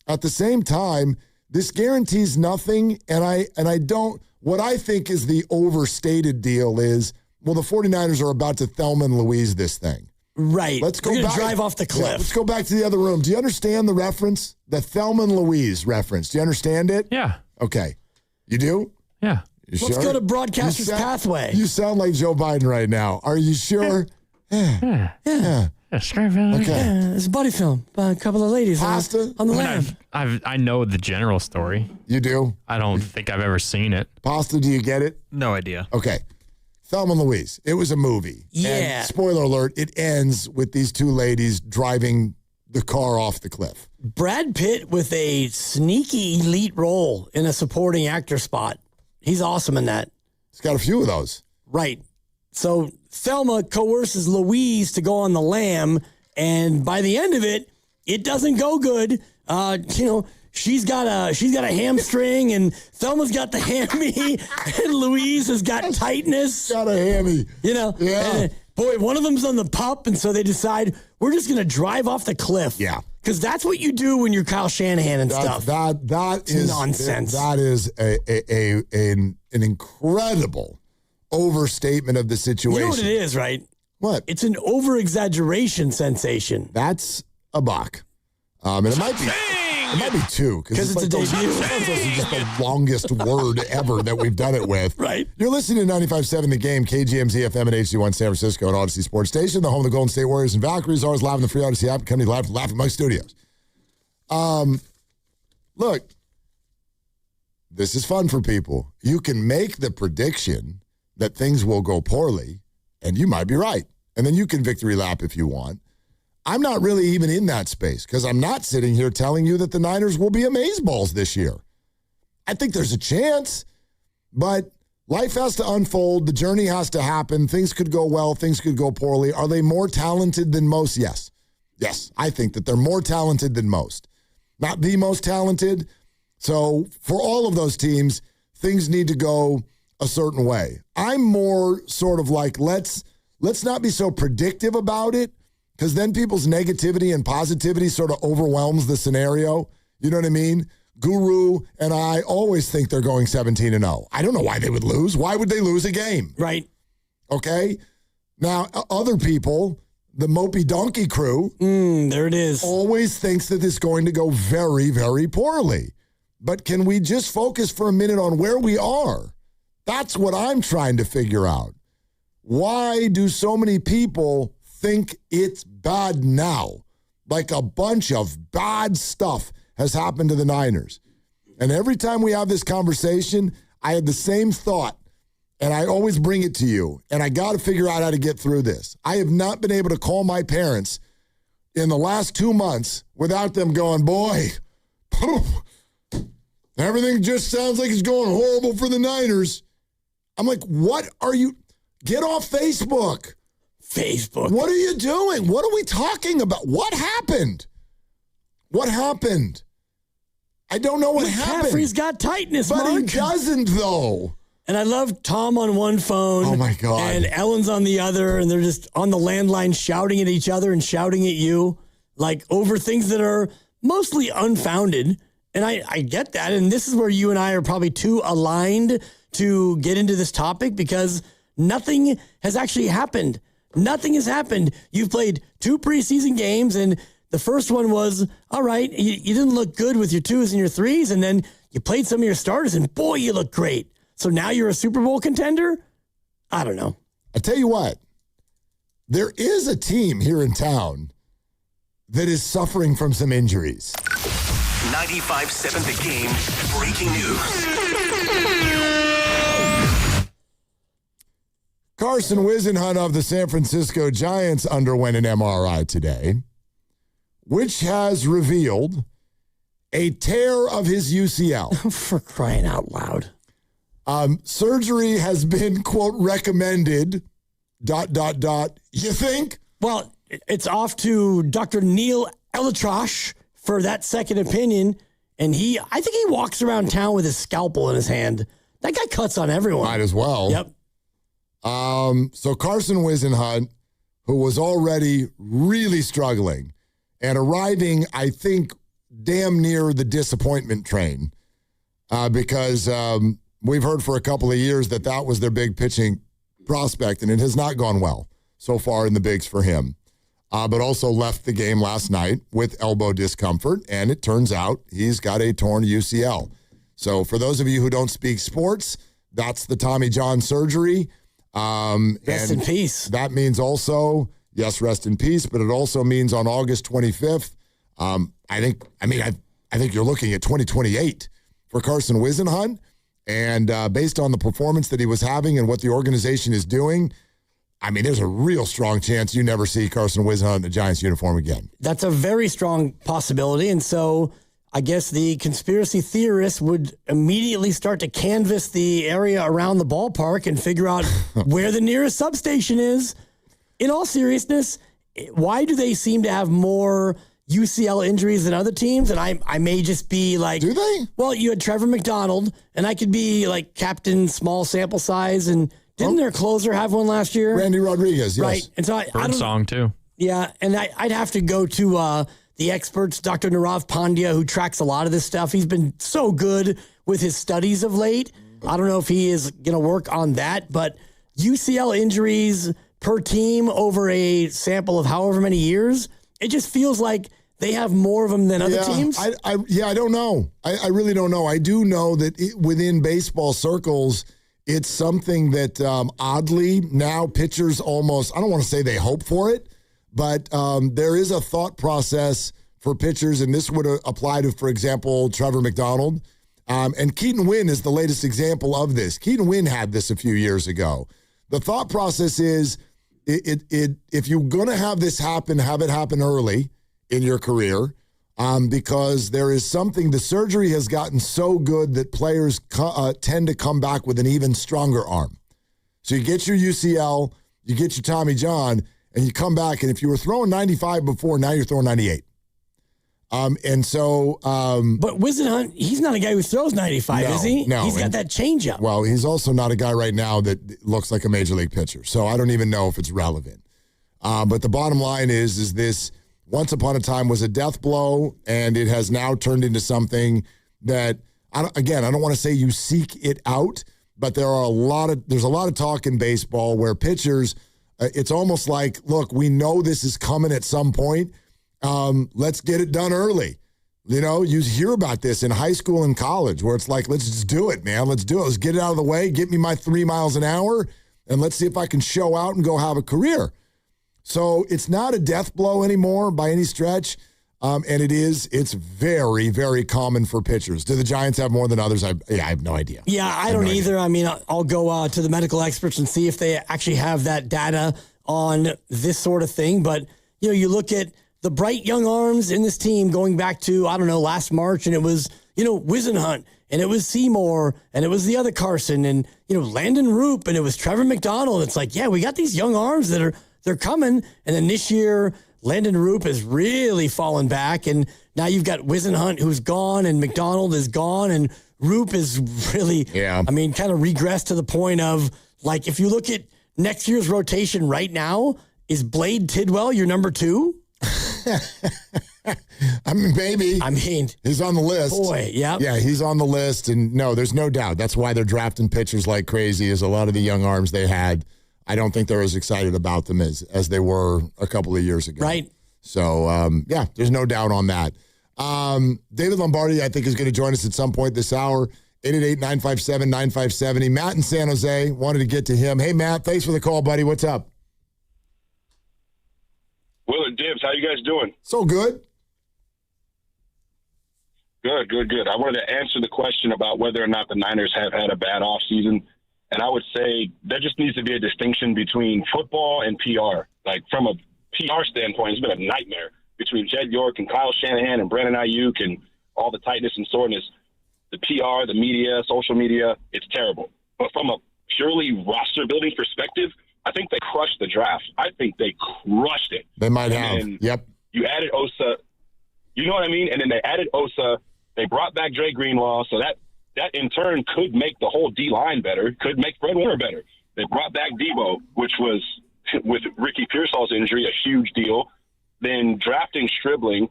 At the same time, this guarantees nothing, and I don't. What I think is the overstated deal is, well, the 49ers are about to Thelma and Louise this thing. Right. Let's go back. Drive off the cliff. Yeah, let's go back to the other room. Do you understand the reference? The Thelma and Louise reference. Do you understand it? Yeah. Okay. You do? Yeah. You Let's go to Broadcaster's Pathway. You sound like Joe Biden right now. Are you sure? Yeah. Okay. It's a buddy film by a couple of ladies Pasta? on the lam. I know the general story. You do? I don't think I've ever seen it. Pasta, do you get it? No idea. Okay. Thelma and Louise. It was a movie. Yeah. And spoiler alert, it ends with these two ladies driving the car off the cliff. Brad Pitt with a sneaky elite role in a supporting actor spot. He's awesome in that. He's got a few of those. Right. So Thelma coerces Louise to go on the lam, and by the end of it, it doesn't go good. She's got a hamstring, and Thelma's got the hammy, and Louise has got tightness. Got a hammy. Yeah. And, boy, one of them's on the pup, and so they decide we're just going to drive off the cliff. Yeah. Because that's what you do when you're Kyle Shanahan and stuff. That is nonsense. That is an incredible overstatement of the situation. You know what it is, right? What? It's an over-exaggeration sensation. That's a buck. And it might be. It might be two, because it's a debut. It's just the longest word ever that we've done it with. Right. You're listening to 95.7 The Game, KGMZ FM and HD1 San Francisco and Odyssey Sports Station, the home of the Golden State Warriors and Valkyries, always live in the free Odyssey app, coming live from Laughing Mike Studios. Look, this is fun for people. You can make the prediction that things will go poorly, and you might be right. And then you can victory lap if you want. I'm not really even in that space because I'm not sitting here telling you that the Niners will be amazeballs this year. I think there's a chance, but life has to unfold. The journey has to happen. Things could go well. Things could go poorly. Are they more talented than most? Yes. Yes, I think that they're more talented than most. Not the most talented. So for all of those teams, things need to go a certain way. I'm more sort of like, let's not be so predictive about it, because then people's negativity and positivity sort of overwhelms the scenario. You know what I mean? Guru and I always think they're going 17-0. I don't know why they would lose. Why would they lose a game? Right. Okay? Now, other people, the Mopey Donkey crew, there it is, always thinks that it's going to go very, very poorly. But can we just focus for a minute on where we are? That's what I'm trying to figure out. Why do so many people think it's bad now? Like a bunch of bad stuff has happened to the Niners. And every time we have this conversation, I have the same thought, and I always bring it to you, and I got to figure out how to get through this. I have not been able to call my parents in the last 2 months without them going, boy, everything just sounds like it's going horrible for the Niners. I'm like, what are you? Get off Facebook. What are you doing? What are we talking about? What happened? What happened? I don't know what happened. McCaffrey's got tightness, but Mark. He doesn't, though. And I love Tom on one phone. Oh, my God. And Ellen's on the other, and they're just on the landline shouting at each other and shouting at you, like over things that are mostly unfounded. And I get that. And this is where you and I are probably too aligned to get into this topic, because nothing has actually happened. Nothing has happened. You've played 2 preseason games, and The first one was, all right, you didn't look good with your 2s and your 3s, and then you played some of your starters, and boy, you look great. So now you're a Super Bowl contender? I don't know. I tell you what, there is a team here in town that is suffering from some injuries. 95.7 The Game breaking news. Carson Whisenhunt of the San Francisco Giants underwent an MRI today, which has revealed a tear of his UCL. For crying out loud. Surgery has been, quote, recommended, ... You think? Well, it's off to Dr. Neil Elitrosh for that second opinion, and I think he walks around town with his scalpel in his hand. That guy cuts on everyone. Might as well. Yep. So Carson Whisenhunt, who was already really struggling and arriving, I think, damn near the disappointment train, because we've heard for a couple of years that was their big pitching prospect, and it has not gone well so far in the bigs for him. But also left the game last night with elbow discomfort, and it turns out he's got a torn UCL. So for those of you who don't speak sports, that's the Tommy John surgery. Rest in peace. That means also, yes, rest in peace, but it also means on August 25th, I think you're looking at 2028 for Carson Whisenhunt. And based on the performance that he was having and what the organization is doing, I mean, there's a real strong chance you never see Carson Whisenhunt in a Giants uniform again. That's a very strong possibility. And so I guess the conspiracy theorists would immediately start to canvass the area around the ballpark and figure out where the nearest substation is. In all seriousness, why do they seem to have more UCL injuries than other teams? And I may just be like... Do they? Well, you had Trevor McDonald, and I could be like captain small sample size, and didn't their closer have one last year? Randy Rodriguez, yes. Right. And so I don't... Song, too. Yeah, and I'd have to go to the experts, Dr. Nirav Pandya, who tracks a lot of this stuff. He's been so good with his studies of late. I don't know if he is going to work on that, but UCL injuries per team over a sample of however many years, it just feels like they have more of them than other teams. I don't know. I really don't know. I do know that within baseball circles, it's something that oddly now pitchers almost, I don't want to say they hope for it, but there is a thought process for pitchers, and this would apply to, for example, Trevor McDonald. And Keaton Winn is the latest example of this. Keaton Winn had this a few years ago. The thought process is, if you're going to have this happen, have it happen early in your career, because there is something, the surgery has gotten so good that players tend to come back with an even stronger arm. So you get your UCL, you get your Tommy John, and you come back, and if you were throwing 95 before, now you're throwing 98. But Whisenhunt, he's not a guy who throws 95, is he? No. He's got that changeup. Well, he's also not a guy right now that looks like a major league pitcher, so I don't even know if it's relevant. But the bottom line is this, once upon a time, was a death blow, and it has now turned into something that, I don't want to say you seek it out, but there's a lot of talk in baseball where pitchers, it's almost like, look, we know this is coming at some point. Let's get it done early. You know, you hear about this in high school and college where it's like, let's just do it, man. Let's do it. Let's get it out of the way. Get me my 3 miles an hour, and let's see if I can show out and go have a career. So it's not a death blow anymore by any stretch. And it's very, very common for pitchers. Do the Giants have more than others? I have no idea. Yeah, I don't either. I mean, I'll go to the medical experts and see if they actually have that data on this sort of thing. But, you look at the bright young arms in this team going back to, last March, and it was, Whisenhunt, and it was Seymour, and it was the other Carson, and, Landon Roop, and it was Trevor McDonald. It's like, yeah, we got these young arms they're coming. And then this year, Landon Roop has really fallen back, and now you've got Whisenhunt who's gone, and McDonald is gone, and Roop is really, kind of regressed to the point of, like, if you look at next year's rotation right now, is Blade Tidwell your number 2? Maybe. He's on the list. Boy, yeah. Yeah, he's on the list, and no, there's no doubt. That's why they're drafting pitchers like crazy, is a lot of the young arms they had. I don't think they're as excited about them as they were a couple of years ago. Right. So, yeah, there's no doubt on that. David Lombardi, I think, is going to join us at some point this hour. 888-957-9570. Matt in San Jose, wanted to get to him. Hey, Matt, thanks for the call, buddy. What's up? Willard Dibbs, how you guys doing? So good. Good. I wanted to answer the question about whether or not the Niners have had a bad offseason. And I would say there just needs to be a distinction between football and PR. Like, from a PR standpoint, it's been a nightmare between Jed York and Kyle Shanahan and Brandon Ayuk and all the tightness and soreness. The PR, the media, social media, it's terrible. But from a purely roster-building perspective, I think they crushed the draft. I think they crushed it. They might have. Yep. You added Osa. You know what I mean? And then they added Osa. They brought back Dre Greenlaw. So that in turn could make the whole D-line better, could make Fred Warner better. They brought back Debo, which was, with Ricky Pearsall's injury, a huge deal. Then drafting Stribling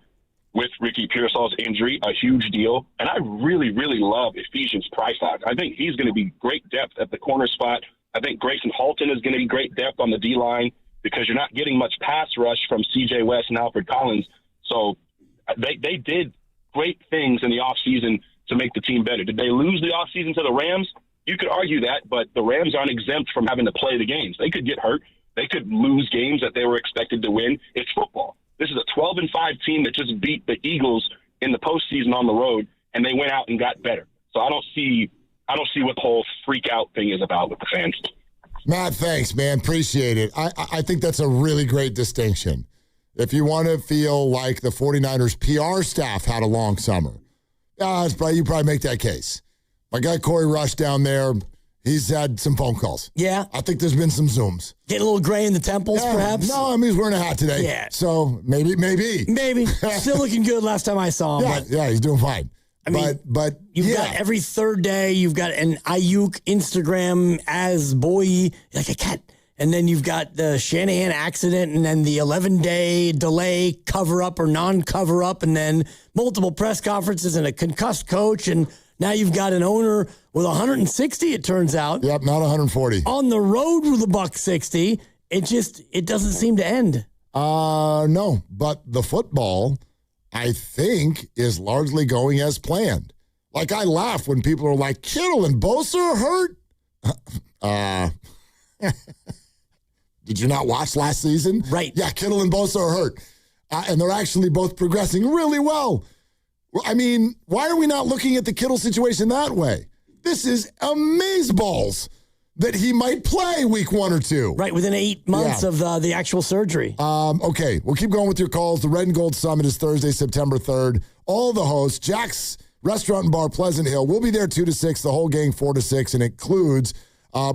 with Ricky Pearsall's injury, a huge deal. And I really, really love Ephesians Prysock. I think he's going to be great depth at the corner spot. I think Grayson Halton is going to be great depth on the D-line because you're not getting much pass rush from C.J. West and Alfred Collins. So they did great things in the offseason to make the team better. Did they lose the offseason to the Rams? You could argue that, but the Rams aren't exempt from having to play the games. They could get hurt. They could lose games that they were expected to win. It's football. This is a 12-5 team that just beat the Eagles in the postseason on the road, and they went out and got better. So I don't see what the whole freak out thing is about with the fans. Matt, thanks, man. Appreciate it. I think that's a really great distinction. If you want to feel like the 49ers PR staff had a long summer, you probably make that case. My guy Corey Rush down there, he's had some phone calls. Yeah. I think there's been some Zooms. Getting a little gray in the temples, perhaps? No, I mean, he's wearing a hat today. Yeah. So maybe. Still looking good last time I saw him. Yeah, he's doing fine. I mean, but you've got every third day, you've got an Ayuk Instagram as boy, like a cat. And then you've got the Shanahan accident and then the 11-day delay cover-up or non-cover-up and then multiple press conferences and a concussed coach. And now you've got an owner with 160, it turns out. Yep, not 140. On the road with a $160. It doesn't seem to end. No, but the football, I think, is largely going as planned. Like, I laugh when people are like, Kittle and Bosa are hurt? Did you not watch last season? Right. Yeah, Kittle and Bosa are hurt. And they're actually both progressing really well. I mean, why are we not looking at the Kittle situation that way? This is amazeballs that he might play week 1 or 2. Right, within 8 months of the actual surgery. Okay, we'll keep going with your calls. The Red and Gold Summit is Thursday, September 3rd. All the hosts, Jack's Restaurant and Bar, Pleasant Hill. We'll be there 2 to 6, the whole gang 4 to 6, and it includes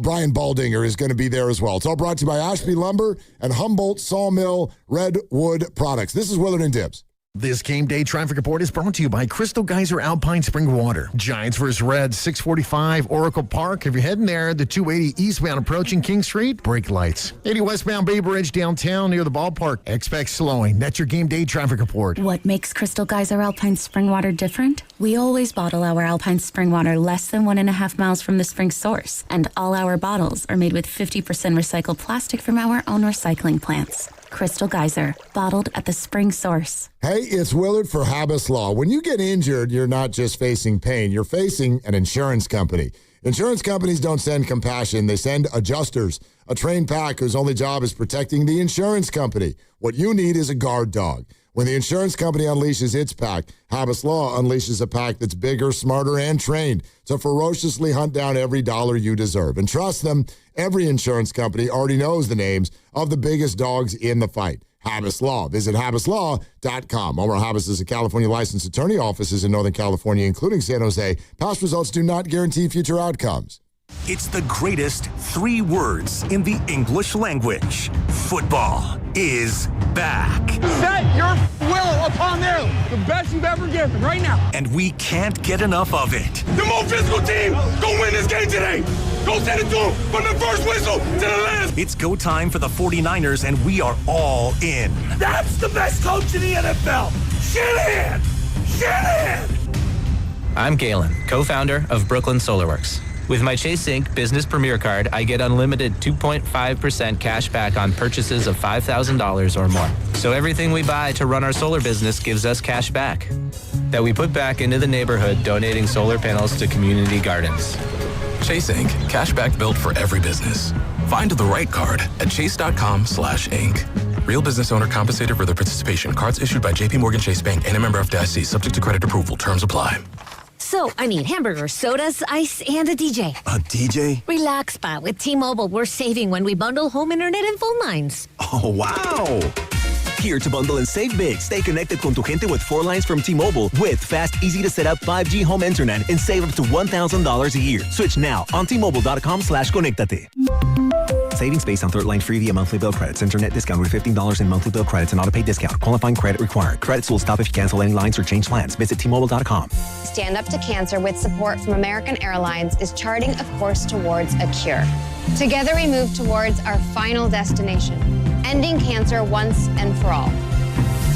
Brian Baldinger is going to be there as well. It's all brought to you by Ashby Lumber and Humboldt Sawmill Redwood Products. This is Willard and Dibbs. This game day traffic report is brought to you by Crystal Geyser Alpine Spring Water. Giants vs. Reds, 645 Oracle Park. If you're heading there, the 280 eastbound approaching King Street, brake lights. 80 westbound Bay Bridge downtown near the ballpark. Expect slowing. That's your game day traffic report. What makes Crystal Geyser Alpine Spring Water different? We always bottle our Alpine Spring Water less than 1.5 miles from the spring source. And all our bottles are made with 50% recycled plastic from our own recycling plants. Crystal Geyser, bottled at the spring source. Hey, it's Willard for Habas Law. When you get injured, you're not just facing pain. You're facing an insurance company. Insurance companies don't send compassion. They send adjusters, a trained pack whose only job is protecting the insurance company. What you need is a guard dog. When the insurance company unleashes its pack, Habas Law unleashes a pack that's bigger, smarter, and trained to ferociously hunt down every dollar you deserve. And trust them, every insurance company already knows the names of the biggest dogs in the fight. Habas Law. Visit habaslaw.com. Omar Habas is a California licensed attorney. Offices in Northern California, including San Jose. Past results do not guarantee future outcomes. It's the greatest 3 words in the English language. Football is back. Set your will upon there. The best you've ever given right now. And we can't get enough of it. The more physical team, go win this game today. Go send it to them from the first whistle to the last. It's go time for the 49ers, and we are all in. That's the best coach in the NFL. Shanahan. I'm Galen, co-founder of Brooklyn SolarWorks. With my Chase Inc. Business Premier Card, I get unlimited 2.5% cash back on purchases of $5,000 or more. So everything we buy to run our solar business gives us cash back that we put back into the neighborhood, donating solar panels to community gardens. Chase Inc. Cashback built for every business. Find the right card at chase.com/Inc. Real business owner compensated for their participation. Cards issued by JP Morgan Chase Bank and a member FDIC. Subject to credit approval. Terms apply. So, I need hamburgers, sodas, ice, and a DJ. A DJ? Relax, Spa. With T-Mobile, we're saving when we bundle home internet and phone lines. Oh, wow. Here to bundle and save big. Stay connected con tu gente with 4 lines from T-Mobile with fast, easy to set up 5G home internet and save up to $1,000 a year. Switch now on T-Mobile.com/conectate. Savings based on third line free via monthly bill credits. Internet discount with $15 in monthly bill credits and auto-pay discount. Qualifying credit required. Credits will stop if you cancel any lines or change plans. Visit T-Mobile.com. Stand Up to Cancer, with support from American Airlines, is charting a course towards a cure. Together we move towards our final destination, ending cancer once and for all.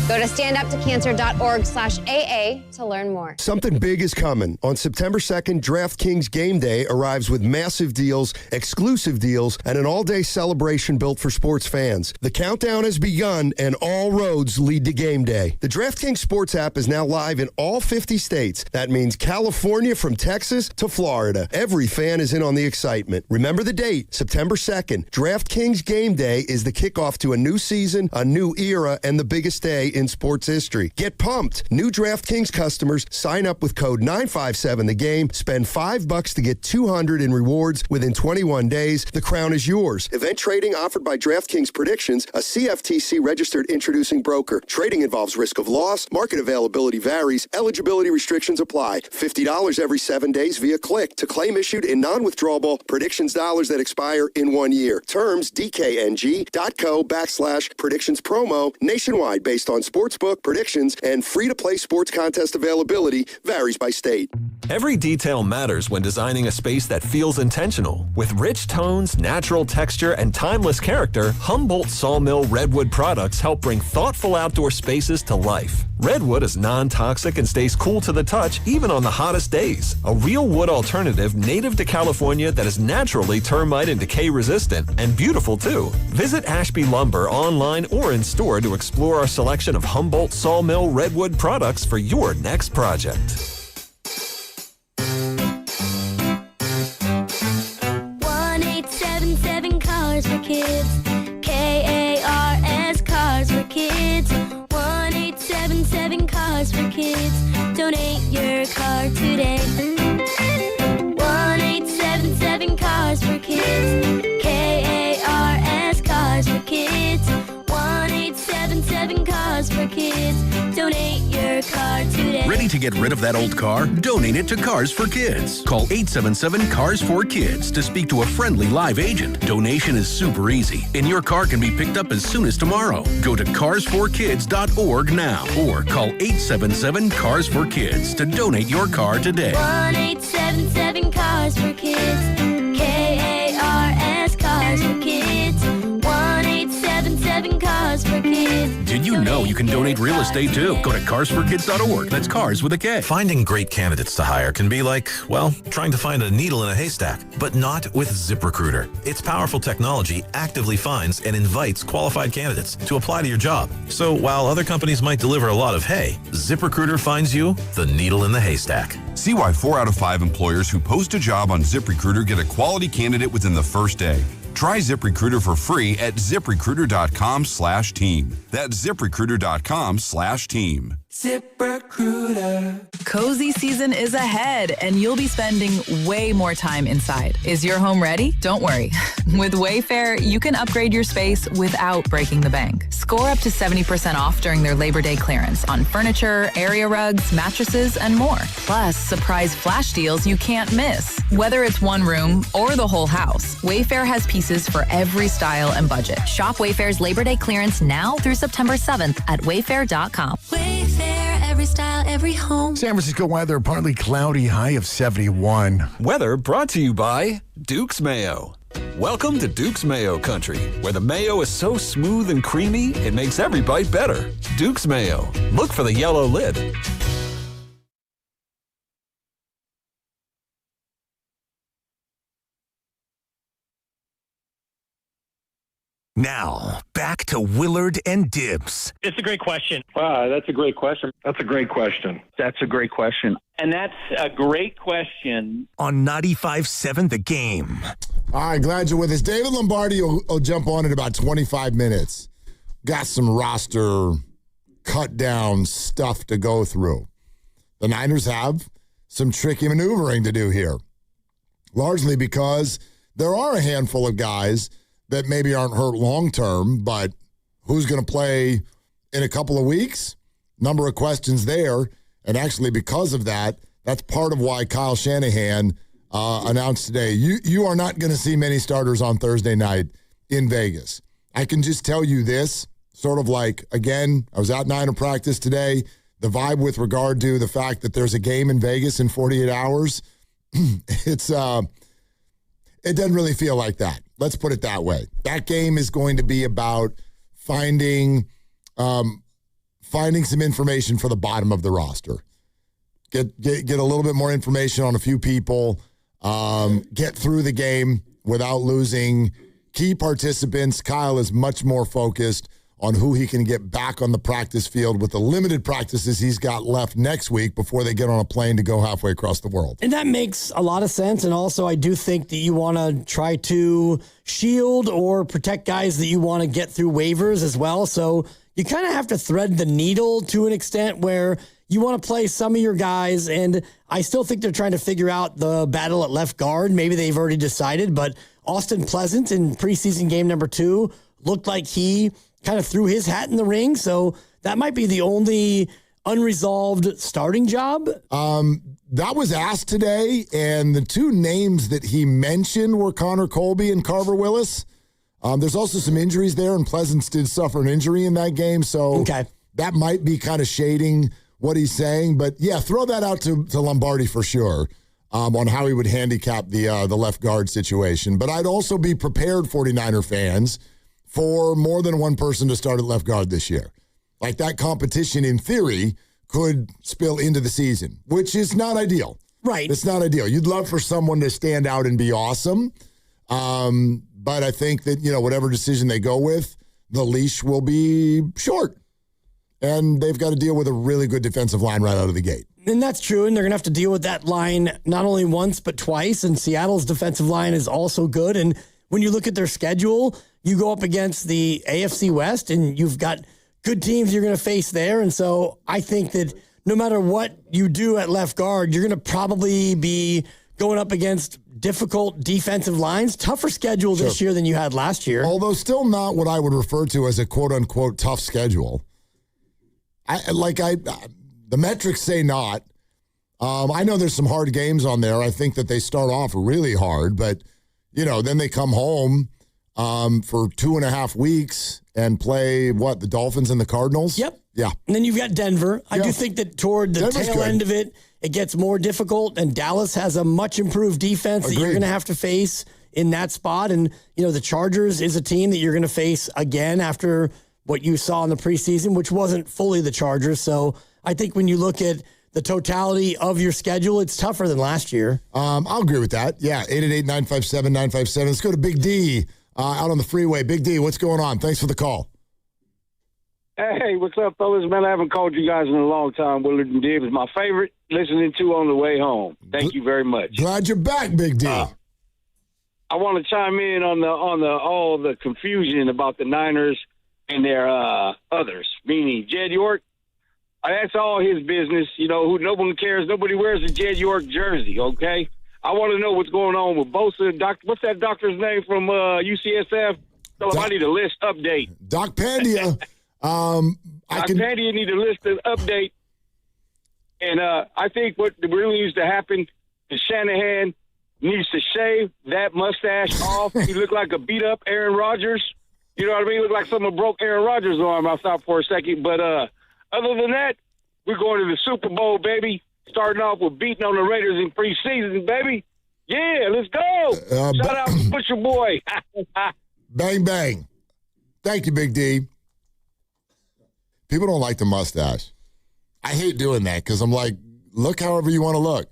Go to standuptocancer.org/AA to learn more. Something big is coming. On September 2nd, DraftKings Game Day arrives with massive deals, exclusive deals, and an all-day celebration built for sports fans. The countdown has begun, and all roads lead to Game Day. The DraftKings Sports app is now live in all 50 states. That means California from Texas to Florida. Every fan is in on the excitement. Remember the date, September 2nd. DraftKings Game Day is the kickoff to a new season, a new era, and the biggest day in sports history. Get pumped. New DraftKings customers sign up with code 957TheGame. Spend $5 to get $200 in rewards within 21 days. The crown is yours. Event trading offered by DraftKings Predictions, a CFTC registered introducing broker. Trading involves risk of loss. Market availability varies. Eligibility restrictions apply. $50 every 7 days via click. To claim issued in non-withdrawable predictions dollars that expire in 1 year. Terms dkng.co/predictions promo. Nationwide based on sportsbook predictions and free-to-play sports contest availability varies by state. Every detail matters when designing a space that feels intentional. With rich tones, natural texture, and timeless character, Humboldt Sawmill Redwood products help bring thoughtful outdoor spaces to life. Redwood is non-toxic and stays cool to the touch even on the hottest days. A real wood alternative native to California that is naturally termite and decay resistant and beautiful too. Visit Ashby Lumber online or in store to explore our selection of Humboldt Sawmill Redwood products for your next project. 1877 Cars for Kids. KARS Cars for Kids. 1877 Cars for Kids. Donate your car today. 1877 Cars for Kids. KARS Cars for Kids. 1877 Cars for Kids. Donate your car today. Ready to get rid of that old car? Donate it to Cars for Kids. Call 877 Cars for Kids to speak to a friendly live agent. Donation is super easy, and your car can be picked up as soon as tomorrow. Go to carsforkids.org now or call 877 Cars for Kids to donate your car today. 1877 Cars for Kids. KARS Cars for Kids. 1877 Cars for Kids. Did you know you can donate real estate too? Go to carsforkids.org. That's cars with a K. Finding great candidates to hire can be like, well, trying to find a needle in a haystack, but not with ZipRecruiter. Its powerful technology actively finds and invites qualified candidates to apply to your job. So while other companies might deliver a lot of hay, ZipRecruiter finds you the needle in the haystack. See why 4 out of 5 employers who post a job on ZipRecruiter get a quality candidate within the first day. Try ZipRecruiter for free at ZipRecruiter.com/team. That's ZipRecruiter.com/team. ZipRecruiter. Cozy season is ahead, and you'll be spending way more time inside. Is your home ready? Don't worry. With Wayfair, you can upgrade your space without breaking the bank. Score up to 70% off during their Labor Day clearance on furniture, area rugs, mattresses, and more. Plus, surprise flash deals you can't miss. Whether it's one room or the whole house, Wayfair has pieces for every style and budget. Shop Wayfair's Labor Day clearance now through September 7th at wayfair.com. Wayfair, every style, every home. San Francisco weather, partly cloudy, high of 71. Weather brought to you by Duke's Mayo. Welcome to Duke's Mayo Country, where the mayo is so smooth and creamy, it makes every bite better. Duke's Mayo. Look for the yellow lid. Now, back to Willard and Dibbs. It's a great question. Wow, that's a great question. That's a great question. That's a great question. And that's a great question. On 95.7 The Game. All right, glad you're with us. David Lombardi will jump on in about 25 minutes. Got some roster cut-down stuff to go through. The Niners have some tricky maneuvering to do here, largely because there are a handful of guys that maybe aren't hurt long-term, but who's going to play in a couple of weeks? Number of questions there. And actually, because of that, that's part of why Kyle Shanahan announced today, you are not going to see many starters on Thursday night in Vegas. I can just tell you this, sort of like, again, I was at Niner practice today. The vibe with regard to the fact that there's a game in Vegas in 48 hours, it doesn't really feel like that. Let's put it that way. That game is going to be about finding some information for the bottom of the roster. Get a little bit more information on a few people. Get through the game without losing key participants. Kyle is much more focused on who he can get back on the practice field with the limited practices he's got left next week before they get on a plane to go halfway across the world. And that makes a lot of sense. And also, I do think that you want to try to shield or protect guys that you want to get through waivers as well. So you kind of have to thread the needle to an extent where you want to play some of your guys. And I still think they're trying to figure out the battle at left guard. Maybe they've already decided, but Austin Pleasant in preseason game number 2 looked like he kind of threw his hat in the ring. So that might be the only unresolved starting job. That was asked today, and the two names that he mentioned were Connor Colby and Carver Willis. There's also some injuries there, and Pleasance did suffer an injury in that game, so that might be kind of shading what he's saying. But, yeah, throw that out to Lombardi for sure on how he would handicap the left guard situation. But I'd also be prepared, 49er fans, for more than one person to start at left guard this year. Like, that competition, in theory, could spill into the season, which is not ideal. Right. It's not ideal. You'd love for someone to stand out and be awesome. But I think that, whatever decision they go with, the leash will be short. And they've got to deal with a really good defensive line right out of the gate. And that's true. And they're going to have to deal with that line not only once, but twice. And Seattle's defensive line is also good. And when you look at their schedule, you go up against the AFC West, and you've got good teams you're going to face there. And so I think that no matter what you do at left guard, you're going to probably be going up against difficult defensive lines, tougher schedule this year than you had last year. Although still not what I would refer to as a quote-unquote tough schedule. The metrics say not. I know there's some hard games on there. I think that they start off really hard, but, then they come home for 2.5 weeks and play, the Dolphins and the Cardinals? Yep. Yeah. And then you've got Denver. I do think that toward the tail end of it, it gets more difficult, and Dallas has a much improved defense that you're going to have to face in that spot. And, the Chargers is a team that you're going to face again after what you saw in the preseason, which wasn't fully the Chargers. So I think when you look at the totality of your schedule, it's tougher than last year. I'll agree with that. Yeah, 888-957-957. Let's go to Big D out on the freeway. Big D, what's going on? Thanks for the call. Hey, what's up, fellas? Man, I haven't called you guys in a long time. Willard and Dibbs is my favorite, listening to on the way home. Thank you very much. Glad you're back, Big D. I want to chime in on all the confusion about the Niners and their others, meaning Jed York. That's all his business. Who no one cares. Nobody wears a Jed York jersey, okay? I want to know what's going on with Bosa. What's that doctor's name from UCSF? Tell him I need a list update. Doc Pandia. Pandia need a list update. And I think what really needs to happen is Shanahan needs to shave that mustache off. He looked like a beat-up Aaron Rodgers. You know what I mean? He looked like someone broke Aaron Rodgers' arm. I thought for a second. But other than that, we're going to the Super Bowl, baby. Starting off with beating on the Raiders in preseason, baby. Yeah, let's go. Shout out to Butcher Boy. Bang, bang. Thank you, Big D. People don't like the mustache. I hate doing that because I'm like, look however you want to look.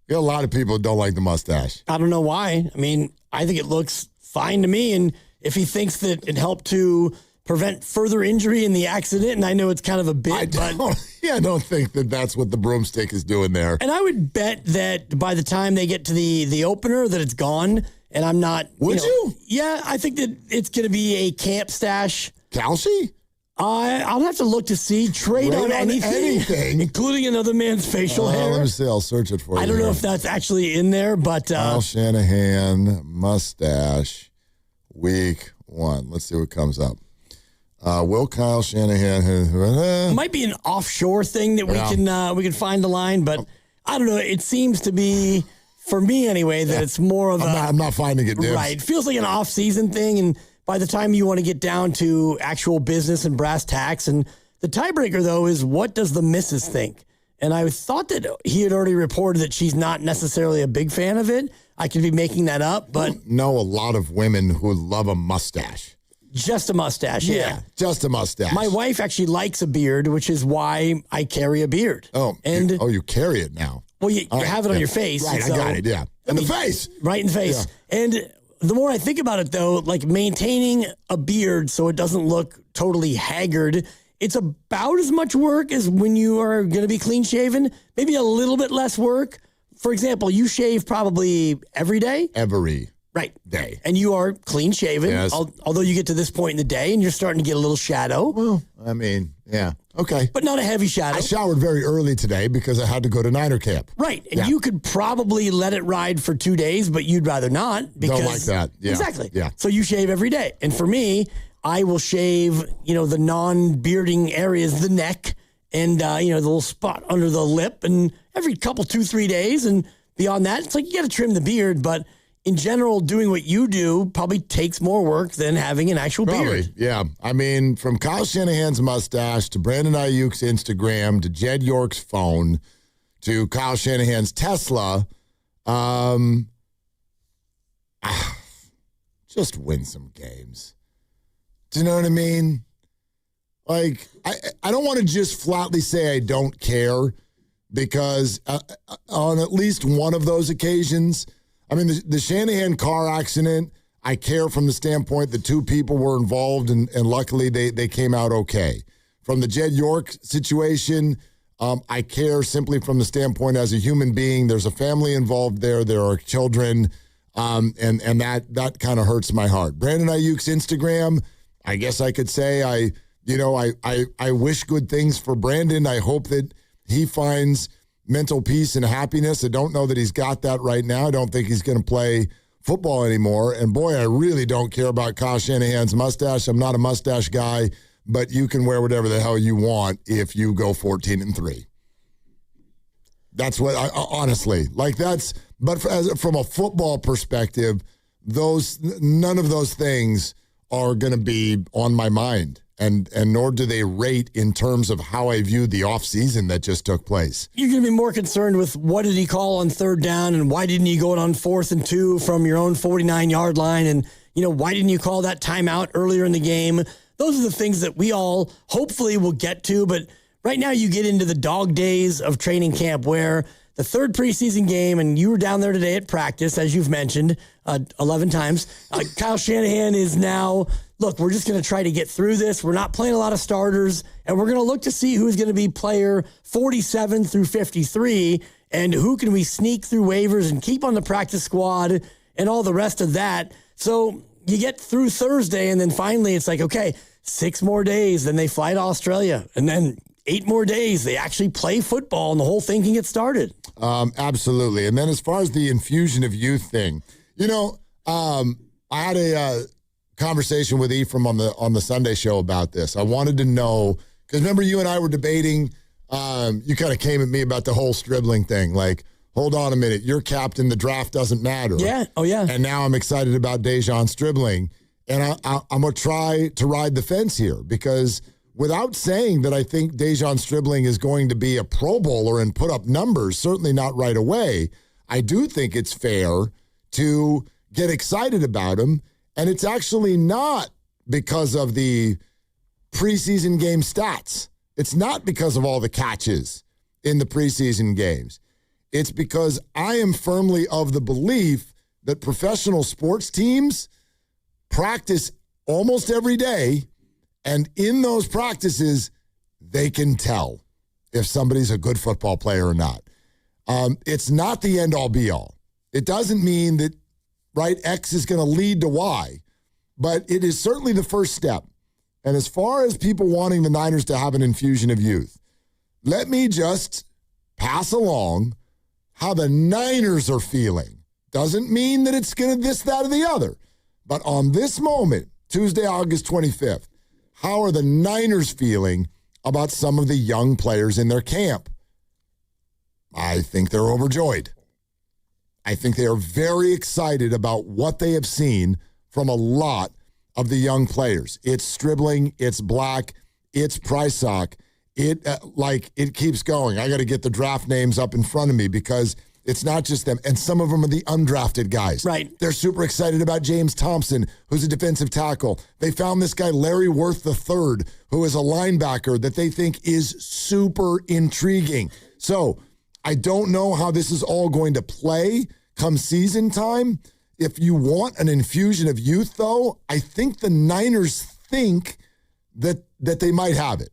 There are a lot of people who don't like the mustache. I don't know why. I mean, I think it looks fine to me. And if he thinks that it helped to prevent further injury in the accident. And I know it's kind of a bit, I don't think that that's what the broomstick is doing there. And I would bet that by the time they get to the opener that it's gone. And I'm not. Would you? Yeah, I think that it's going to be a camp stash. Kalshi? I'll have to look to see. Trade on anything, including another man's facial hair. Let me see. I'll search it for you. I don't know if that's actually in there, but Kyle Shanahan mustache week 1. Let's see what comes up. Will Kyle Shanahan? It might be an offshore thing that we can find a line, but I don't know. It seems to be. For me, anyway, that it's more of I'm not finding it, Dibs. Right. It feels like an off-season thing, and by the time you want to get down to actual business and brass tacks, and the tiebreaker, though, is what does the missus think? And I thought that he had already reported that she's not necessarily a big fan of it. I could be making that up, but... I know a lot of women who love a mustache. Just a mustache, yeah. Just a mustache. My wife actually likes a beard, which is why I carry a beard. Oh, you carry it now. Well, you have it on your face. Right, I got it, yeah. In the face. Right in the face. Yeah. And the more I think about it, though, like maintaining a beard so it doesn't look totally haggard, it's about as much work as when you are going to be clean shaven, maybe a little bit less work. For example, you shave probably every day? Every day. And you are clean shaven, yes. Although you get to this point in the day and you're starting to get a little shadow. Well, I mean, yeah. Okay. But not a heavy shadow. I showered very early today because I had to go to Niner camp. Right. And you could probably let it ride for 2 days, but you'd rather not. Because, don't like that. Yeah. Exactly. Yeah. So you shave every day. And for me, I will shave, the non-bearding areas, the neck, and, the little spot under the lip. And every couple, 2-3 days. And beyond that, it's like you got to trim the beard, but in general, doing what you do probably takes more work than having an actual beard. Yeah. I mean, from Kyle Shanahan's mustache to Brandon Ayuk's Instagram to Jed York's phone to Kyle Shanahan's Tesla, just win some games. Do you know what I mean? Like, I don't want to just flatly say I don't care because on at least one of those occasions, I mean, the Shanahan car accident, I care from the standpoint that 2 people were involved, and luckily they came out okay. From the Jed York situation, I care simply from the standpoint as a human being. There's a family involved there. There are children, and that kind of hurts my heart. Brandon Ayuk's Instagram, I guess I could say I wish good things for Brandon. I hope that he finds mental peace and happiness. I don't know that he's got that right now. I don't think he's going to play football anymore. And boy, I really don't care about Kyle Shanahan's mustache. I'm not a mustache guy, but you can wear whatever the hell you want if you go 14-3. That's what honestly, like that's, but from a football perspective, none of those things are going to be on my mind. And nor do they rate in terms of how I viewed the offseason that just took place. You're going to be more concerned with what did he call on 3rd down and why didn't he go it on 4th and 2 from your own 49-yard line? And, why didn't you call that timeout earlier in the game? Those are the things that we all hopefully will get to. But right now you get into the dog days of training camp where the 3rd preseason game, and you were down there today at practice, as you've mentioned 11 times. Kyle Shanahan is now, look, we're just going to try to get through this. We're not playing a lot of starters, and we're going to look to see who's going to be player 47 through 53, and who can we sneak through waivers and keep on the practice squad and all the rest of that. So you get through Thursday, and then finally it's like, okay, 6 more days, then they fly to Australia, and then 8 more days, they actually play football, and the whole thing can get started. Absolutely. And then as far as the infusion of youth thing, I had a conversation with Ephraim on the Sunday show about this. I wanted to know, because remember you and I were debating, you kind of came at me about the whole Stribling thing. Like, hold on a minute, you're captain, the draft doesn't matter. Yeah, oh yeah. And now I'm excited about Dejon Stribling. And I'm going to try to ride the fence here because without saying that I think Dejon Stribling is going to be a Pro Bowler and put up numbers, certainly not right away, I do think it's fair to get excited about him. And it's actually not because of the preseason game stats. It's not because of all the catches in the preseason games. It's because I am firmly of the belief that professional sports teams practice almost every day, and in those practices, they can tell if somebody's a good football player or not. It's not the end-all, be-all. It doesn't mean that, right, X is going to lead to Y, but it is certainly the first step. And as far as people wanting the Niners to have an infusion of youth, let me just pass along how the Niners are feeling. Doesn't mean that it's going to this, that, or the other. But on this moment, Tuesday, August 25th, how are the Niners feeling about some of the young players in their camp? I think they're overjoyed. I think they are very excited about what they have seen from a lot of the young players. It's Stribling, it's Black, it's Prysock. It keeps going. I got to get the draft names up in front of me because it's not just them. And some of them are the undrafted guys. Right. They're super excited about James Thompson, who's a defensive tackle. They found this guy, Larry Worth III, who is a linebacker that they think is super intriguing. So I don't know how this is all going to play come season time. If you want an infusion of youth, though, I think the Niners think that they might have it.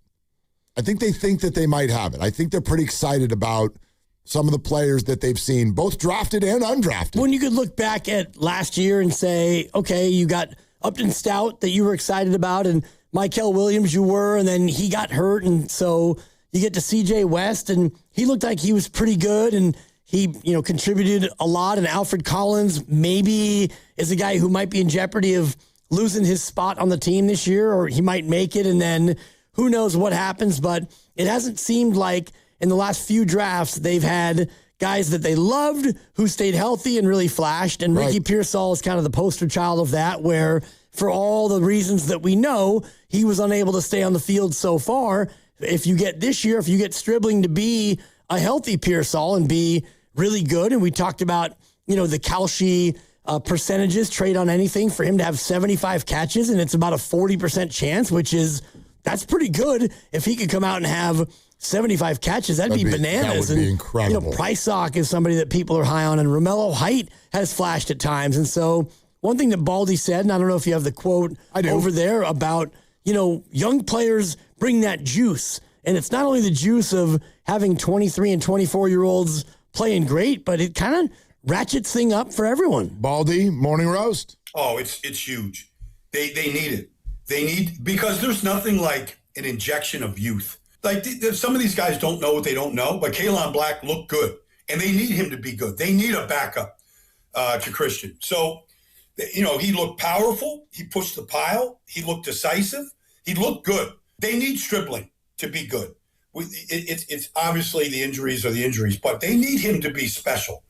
I think they think that they might have it. I think they're pretty excited about some of the players that they've seen, both drafted and undrafted. When you could look back at last year and say, okay, you got Upton Stout that you were excited about, and Michael Williams you were, and then he got hurt, and so you get to C.J. West, and he looked like he was pretty good, and he, contributed a lot. And Alfred Collins maybe is a guy who might be in jeopardy of losing his spot on the team this year, or he might make it, and then who knows what happens. But it hasn't seemed like in the last few drafts they've had guys that they loved who stayed healthy and really flashed. And Ricky Pearsall is kind of the poster child of that, where for all the reasons that we know, he was unable to stay on the field so far. If you get Stribling to be a healthy Pearsall and be really good, and we talked about, the Kalshi percentages, trade on anything, for him to have 75 catches, and it's about a 40% chance, that's pretty good. If he could come out and have 75 catches, that'd be bananas. That would be incredible. Prysock is somebody that people are high on, and Romello Height has flashed at times. And so one thing that Baldy said, and I don't know if you have the quote over there about, young players bring that juice. And it's not only the juice of having 23 and 24-year-olds playing great, but it kind of ratchets thing up for everyone. Baldy, morning roast. Oh, it's huge. They need it. Because there's nothing like an injection of youth. Like some of these guys don't know what they don't know, but Kaelon Black looked good, and they need him to be good. They need a backup to Christian. So, he looked powerful. He pushed the pile. He looked decisive. He looked good. They need Stribling to be good. It's obviously the injuries are the injuries, but they need him to be special.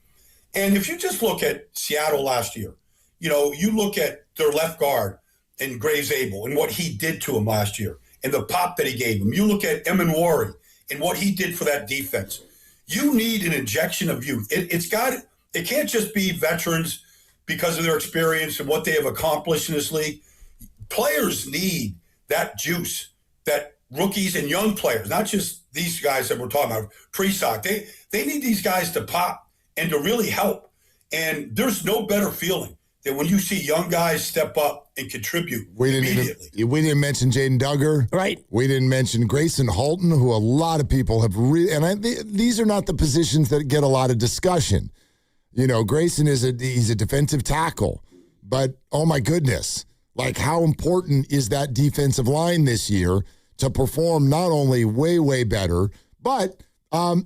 And if you just look at Seattle last year, you look at their left guard and Graves Abel and what he did to him last year and the pop that he gave him. You look at Emanwari and what he did for that defense. You need an injection of youth. It can't just be veterans because of their experience and what they have accomplished in this league. Players need that juice, that rookies and young players, not just these guys that we're talking about, Prysock. They need these guys to pop and to really help. And there's no better feeling than when you see young guys step up and contribute immediately. We didn't mention Jaden Duggar. Right. We didn't mention Grayson Halton, who a lot of people have these are not the positions that get a lot of discussion. Grayson he's a defensive tackle, but oh my goodness, like how important is that defensive line this year to perform not only way, way better, but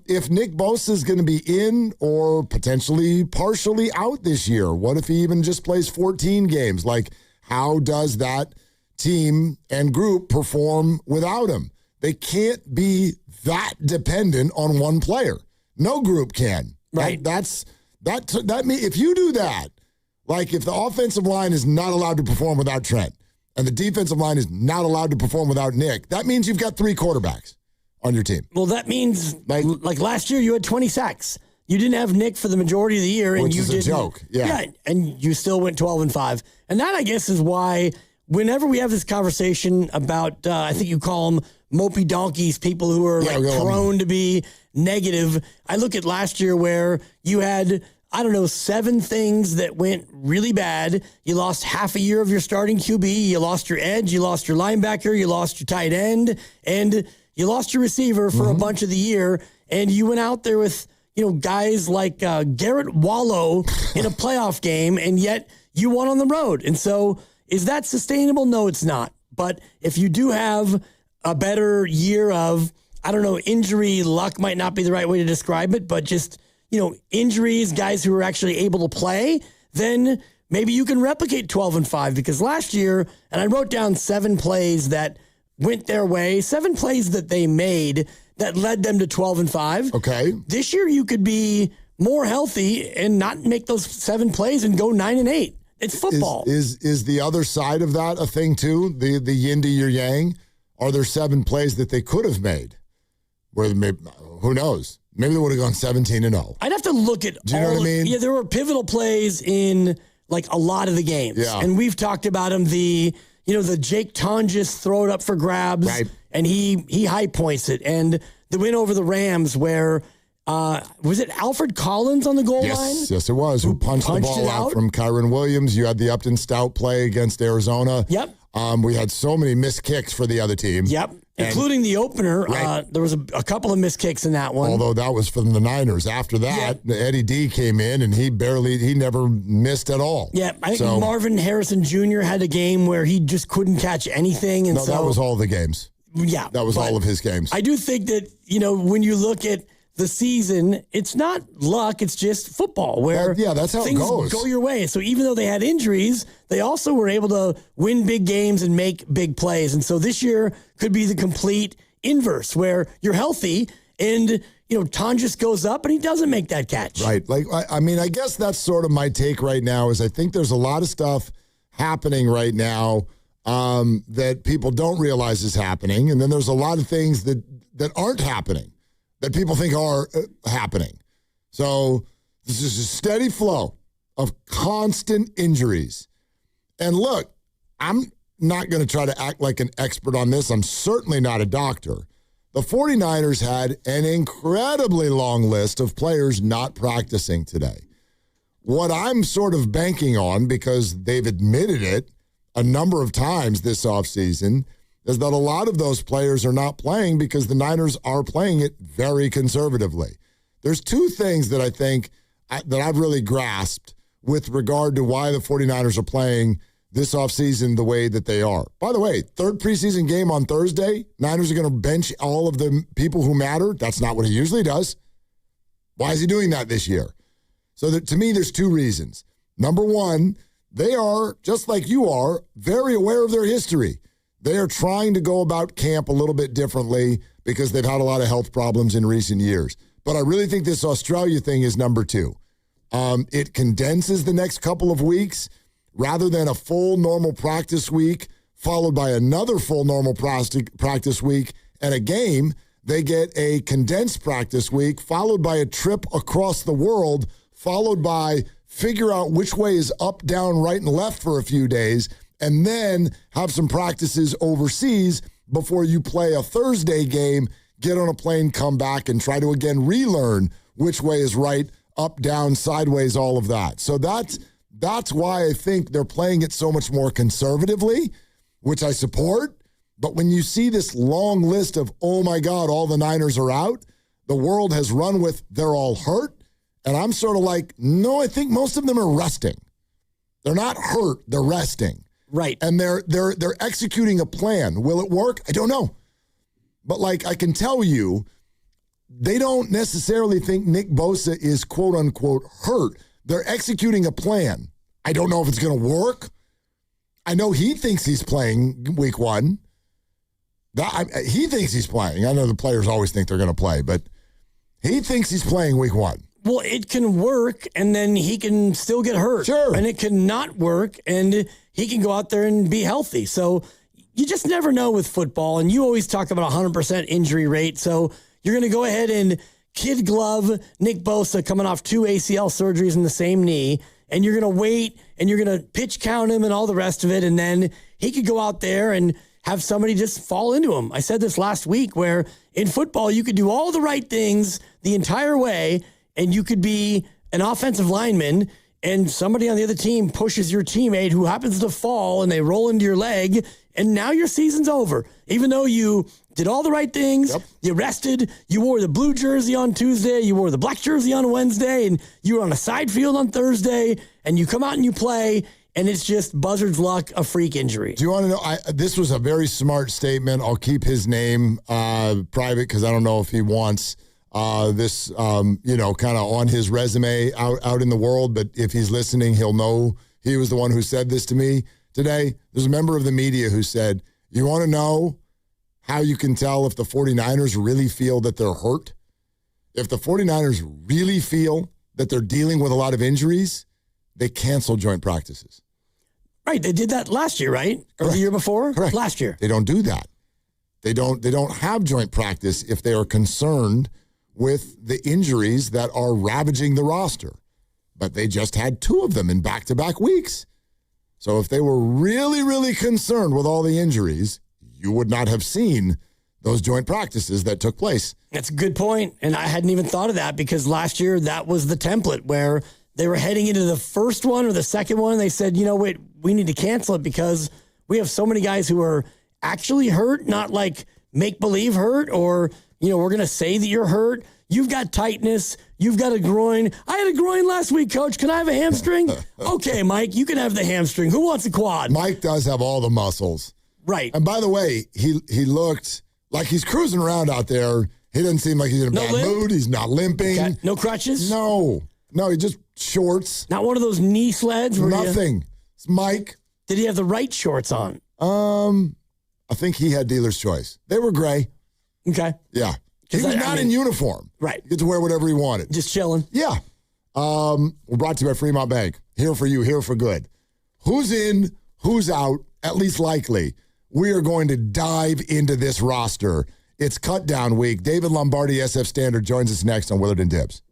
if Nick Bosa is going to be in or potentially partially out this year, what if he even just plays 14 games? Like, how does that team and group perform without him? They can't be that dependent on one player. No group can. Right. That means if you do that, like if the offensive line is not allowed to perform without Trent and the defensive line is not allowed to perform without Nick, that means you've got 3 quarterbacks on your team. Well, that means like last year you had 20 sacks. You didn't have Nick for the majority of the year, and which you is did a joke. Yeah, and you still went 12-5, and that I guess is why whenever we have this conversation about, I think you call them mopey donkeys, people who are prone to be negative. I look at last year where you had I don't know, 7 things that went really bad. You lost half a year of your starting QB. You lost your edge. You lost your linebacker. You lost your tight end. And you lost your receiver for a bunch of the year. And you went out there with, guys like Garrett Wallow in a playoff game, and yet you won on the road. And so is that sustainable? No, it's not. But if you do have a better year of, I don't know, injury luck might not be the right way to describe it, but just injuries, guys who are actually able to play, then maybe you can replicate 12-5. Because last year, and I wrote down 7 plays that went their way, 7 plays that they made that led them to 12-5. Okay. This year, you could be more healthy and not make those 7 plays and go 9-8. It's football. Is the other side of that a thing too? The yin to your yang? Are there 7 plays that they could have made? Where maybe, who knows? Maybe they would have gone 17-0. I'd have to look at Do you know what I mean? Yeah, there were pivotal plays in like a lot of the games. Yeah. And we've talked about them. The Jake Tonjes throw it up for grabs, right, and he high points it. And the win over the Rams where was it Alfred Collins on the goal line? Yes, it was. Who punched the ball out from Kyron Williams. You had the Upton Stout play against Arizona. Yep. We had so many missed kicks for the other team. Yep. Including the opener. Right. There was a couple of missed kicks in that one. Although that was from the Niners. After that, Eddie D came in, and he never missed at all. Yeah, I think Marvin Harrison Jr. had a game where he just couldn't catch anything. And that was all the games. Yeah. That was all of his games. I do think that, when you look at the season, it's not luck, it's just football where that's how things it goes. Go your way. So even though they had injuries, they also were able to win big games and make big plays. And so this year could be the complete inverse where you're healthy and, Tonjes goes up and he doesn't make that catch. Right. Like, I guess that's sort of my take right now is I think there's a lot of stuff happening right now that people don't realize is happening. And then there's a lot of things that aren't happening that people think are happening. So this is a steady flow of constant injuries. And look, I'm not going to try to act like an expert on this. I'm certainly not a doctor. The 49ers had an incredibly long list of players not practicing today. What I'm sort of banking on, because they've admitted it a number of times this offseason, is that a lot of those players are not playing because the Niners are playing it very conservatively. There's 2 things that I think that I've really grasped with regard to why the 49ers are playing this offseason the way that they are. By the way, 3rd preseason game on Thursday, Niners are going to bench all of the people who matter. That's not what he usually does. Why is he doing that this year? So to me, there's 2 reasons. Number 1, they are, just like you are, very aware of their history. They are trying to go about camp a little bit differently because they've had a lot of health problems in recent years. But I really think this Australia thing is number 2. It condenses the next couple of weeks rather than a full normal practice week followed by another full normal practice week and a game. They get a condensed practice week followed by a trip across the world followed by figure out which way is up, down, right, and left for a few days, and then have some practices overseas before you play a Thursday game, get on a plane, come back, and try to again relearn which way is right, up, down, sideways, all of that. So that's why I think they're playing it so much more conservatively, which I support. But when you see this long list of, oh my God, all the Niners are out, the world has run with they're all hurt. And I'm sort of like, no, I think most of them are resting. They're not hurt, they're resting. Right. And they're executing a plan. Will it work? I don't know. But like I can tell you, they don't necessarily think Nick Bosa is quote unquote hurt. They're executing a plan. I don't know if it's going to work. I know he thinks he's playing week 1. He thinks he's playing. I know the players always think they're going to play, but he thinks he's playing week 1. Well, it can work, and then he can still get hurt. Sure. And it can not work, and he can go out there and be healthy. So you just never know with football, and you always talk about 100% injury rate. So you're going to go ahead and kid glove Nick Bosa coming off 2 ACL surgeries in the same knee, and you're going to wait, and you're going to pitch count him and all the rest of it, and then he could go out there and have somebody just fall into him. I said this last week where in football you could do all the right things the entire way, and you could be an offensive lineman and somebody on the other team pushes your teammate who happens to fall and they roll into your leg, and now your season's over. Even though you did all the right things, you rested, you wore the blue jersey on Tuesday, you wore the black jersey on Wednesday, and you were on a side field on Thursday, and you come out and you play, and it's just buzzard's luck, a freak injury. Do you want to know? This was a very smart statement. I'll keep his name private because I don't know if he wants this, kind of on his resume out in the world. But if he's listening, he'll know he was the one who said this to me today. There's a member of the media who said, you want to know how you can tell if the 49ers really feel that they're hurt? If the 49ers really feel that they're dealing with a lot of injuries, they cancel joint practices. Right. They did that last year, right? Or the year before? Correct. Last year. They don't do that. They don't have joint practice if they are concerned with the injuries that are ravaging the roster. But they just had 2 of them in back-to-back weeks. So if they were really, really concerned with all the injuries, you would not have seen those joint practices that took place. That's a good point. And I hadn't even thought of that because last year that was the template where they were heading into the first one or the second one. And they said, wait, we need to cancel it because we have so many guys who are actually hurt, not like make-believe hurt or, we're going to say that you're hurt. You've got tightness. You've got a groin. I had a groin last week, Coach. Can I have a hamstring? Okay, Mike, you can have the hamstring. Who wants a quad? Mike does have all the muscles. Right. And by the way, he looked like he's cruising around out there. He doesn't seem like he's in a bad mood. He's not limping. Okay. No crutches? No, he just shorts. Not one of those knee sleds? Nothing. It's Mike. Did he have the right shorts on? I think he had dealer's choice. They were gray. Okay. Yeah. He was not in uniform. Right. He get to wear whatever he wanted. Just chilling. Yeah. We're brought to you by Fremont Bank. Here for you, here for good. Who's in, who's out, at least likely. We are going to dive into this roster. It's cut down week. David Lombardi, SF Standard, joins us next on Willard and Dibs.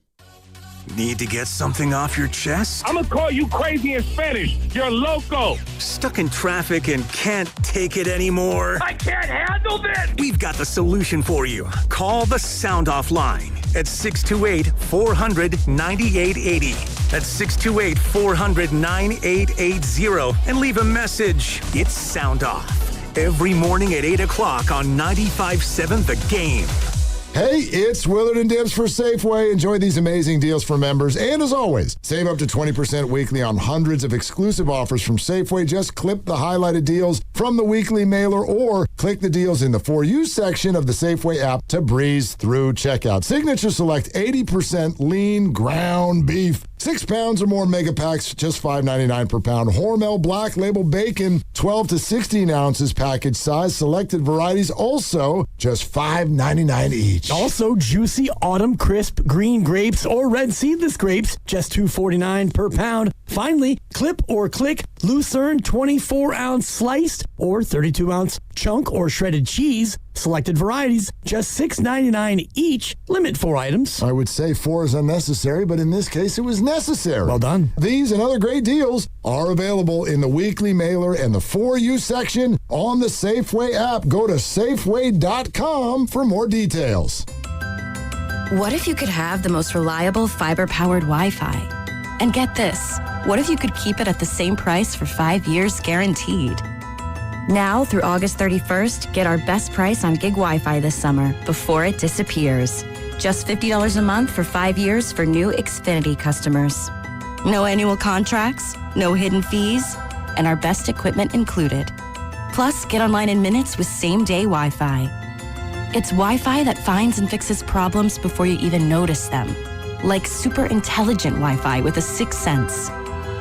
Need to get something off your chest? I'm going to call you crazy in Spanish. You're loco. Stuck in traffic and can't take it anymore? I can't handle this. We've got the solution for you. Call the Sound Off line at 628-400-9880. That's 628-400-9880 and leave a message. It's Sound Off. Every morning at 8 o'clock on 95.7 The Game. Hey, it's Willard and Dibs for Safeway. Enjoy these amazing deals for members. And as always, save up to 20% weekly on hundreds of exclusive offers from Safeway. Just clip the highlighted deals from the weekly mailer or click the deals in the For You section of the Safeway app to breeze through checkout. Signature Select 80% lean ground beef. 6 pounds or more mega packs, just $5.99 per pound. Hormel Black Label Bacon, 12 to 16 ounces package size. Selected varieties also just $5.99 each. Also, juicy autumn crisp green grapes or red seedless grapes, just $2.49 per pound. Finally, clip or click Lucerne 24-ounce sliced or 32-ounce chunk or shredded cheese. Selected varieties, just $6.99 each. Limit 4 items. I would say 4 is unnecessary, but in this case, it was necessary. Well done. These and other great deals are available in the weekly mailer and the For You section on the Safeway app. Go to Safeway.com for more details. What if you could have the most reliable fiber-powered Wi-Fi? And get this, what if you could keep it at the same price for 5 years guaranteed? Now through August 31st, get our best price on gig Wi-Fi this summer before it disappears. Just $50 a month for 5 years for new Xfinity customers. No annual contracts, no hidden fees, and our best equipment included. Plus, get online in minutes with same-day Wi-Fi. It's Wi-Fi that finds and fixes problems before you even notice them. Like super intelligent Wi-Fi with a 6th sense.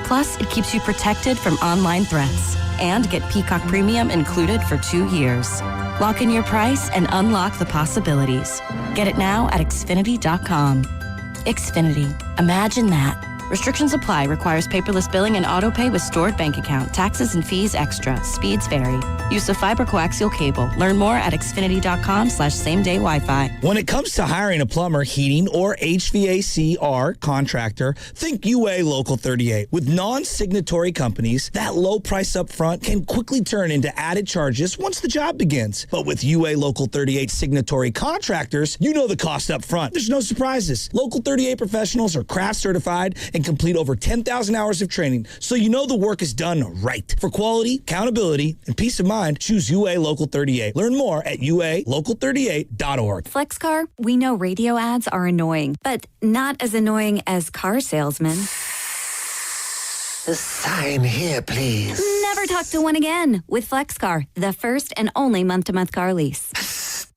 Plus, it keeps you protected from online threats. And get Peacock Premium included for 2 years. Lock in your price and unlock the possibilities. Get it now at Xfinity.com. Xfinity. Imagine that. Restrictions apply. Requires paperless billing and auto pay with stored bank account. Taxes and fees extra. Speeds vary. Use of fiber coaxial cable. Learn more at xfinity.com/same-day Wi-Fi. When it comes to hiring a plumber, heating, or HVAC/R contractor, think UA Local 38. With non-signatory companies, that low price up front can quickly turn into added charges once the job begins. But with UA Local 38 signatory contractors, you know the cost up front. There's no surprises. Local 38 professionals are craft certified and complete over 10,000 hours of training, so you know the work is done right. For quality, accountability, and peace of mind, choose UA Local 38. Learn more at ualocal38.org. FlexCar, we know radio ads are annoying, but not as annoying as car salesmen. Sign here, please. Never talk to one again with FlexCar, the first and only month-to-month car lease.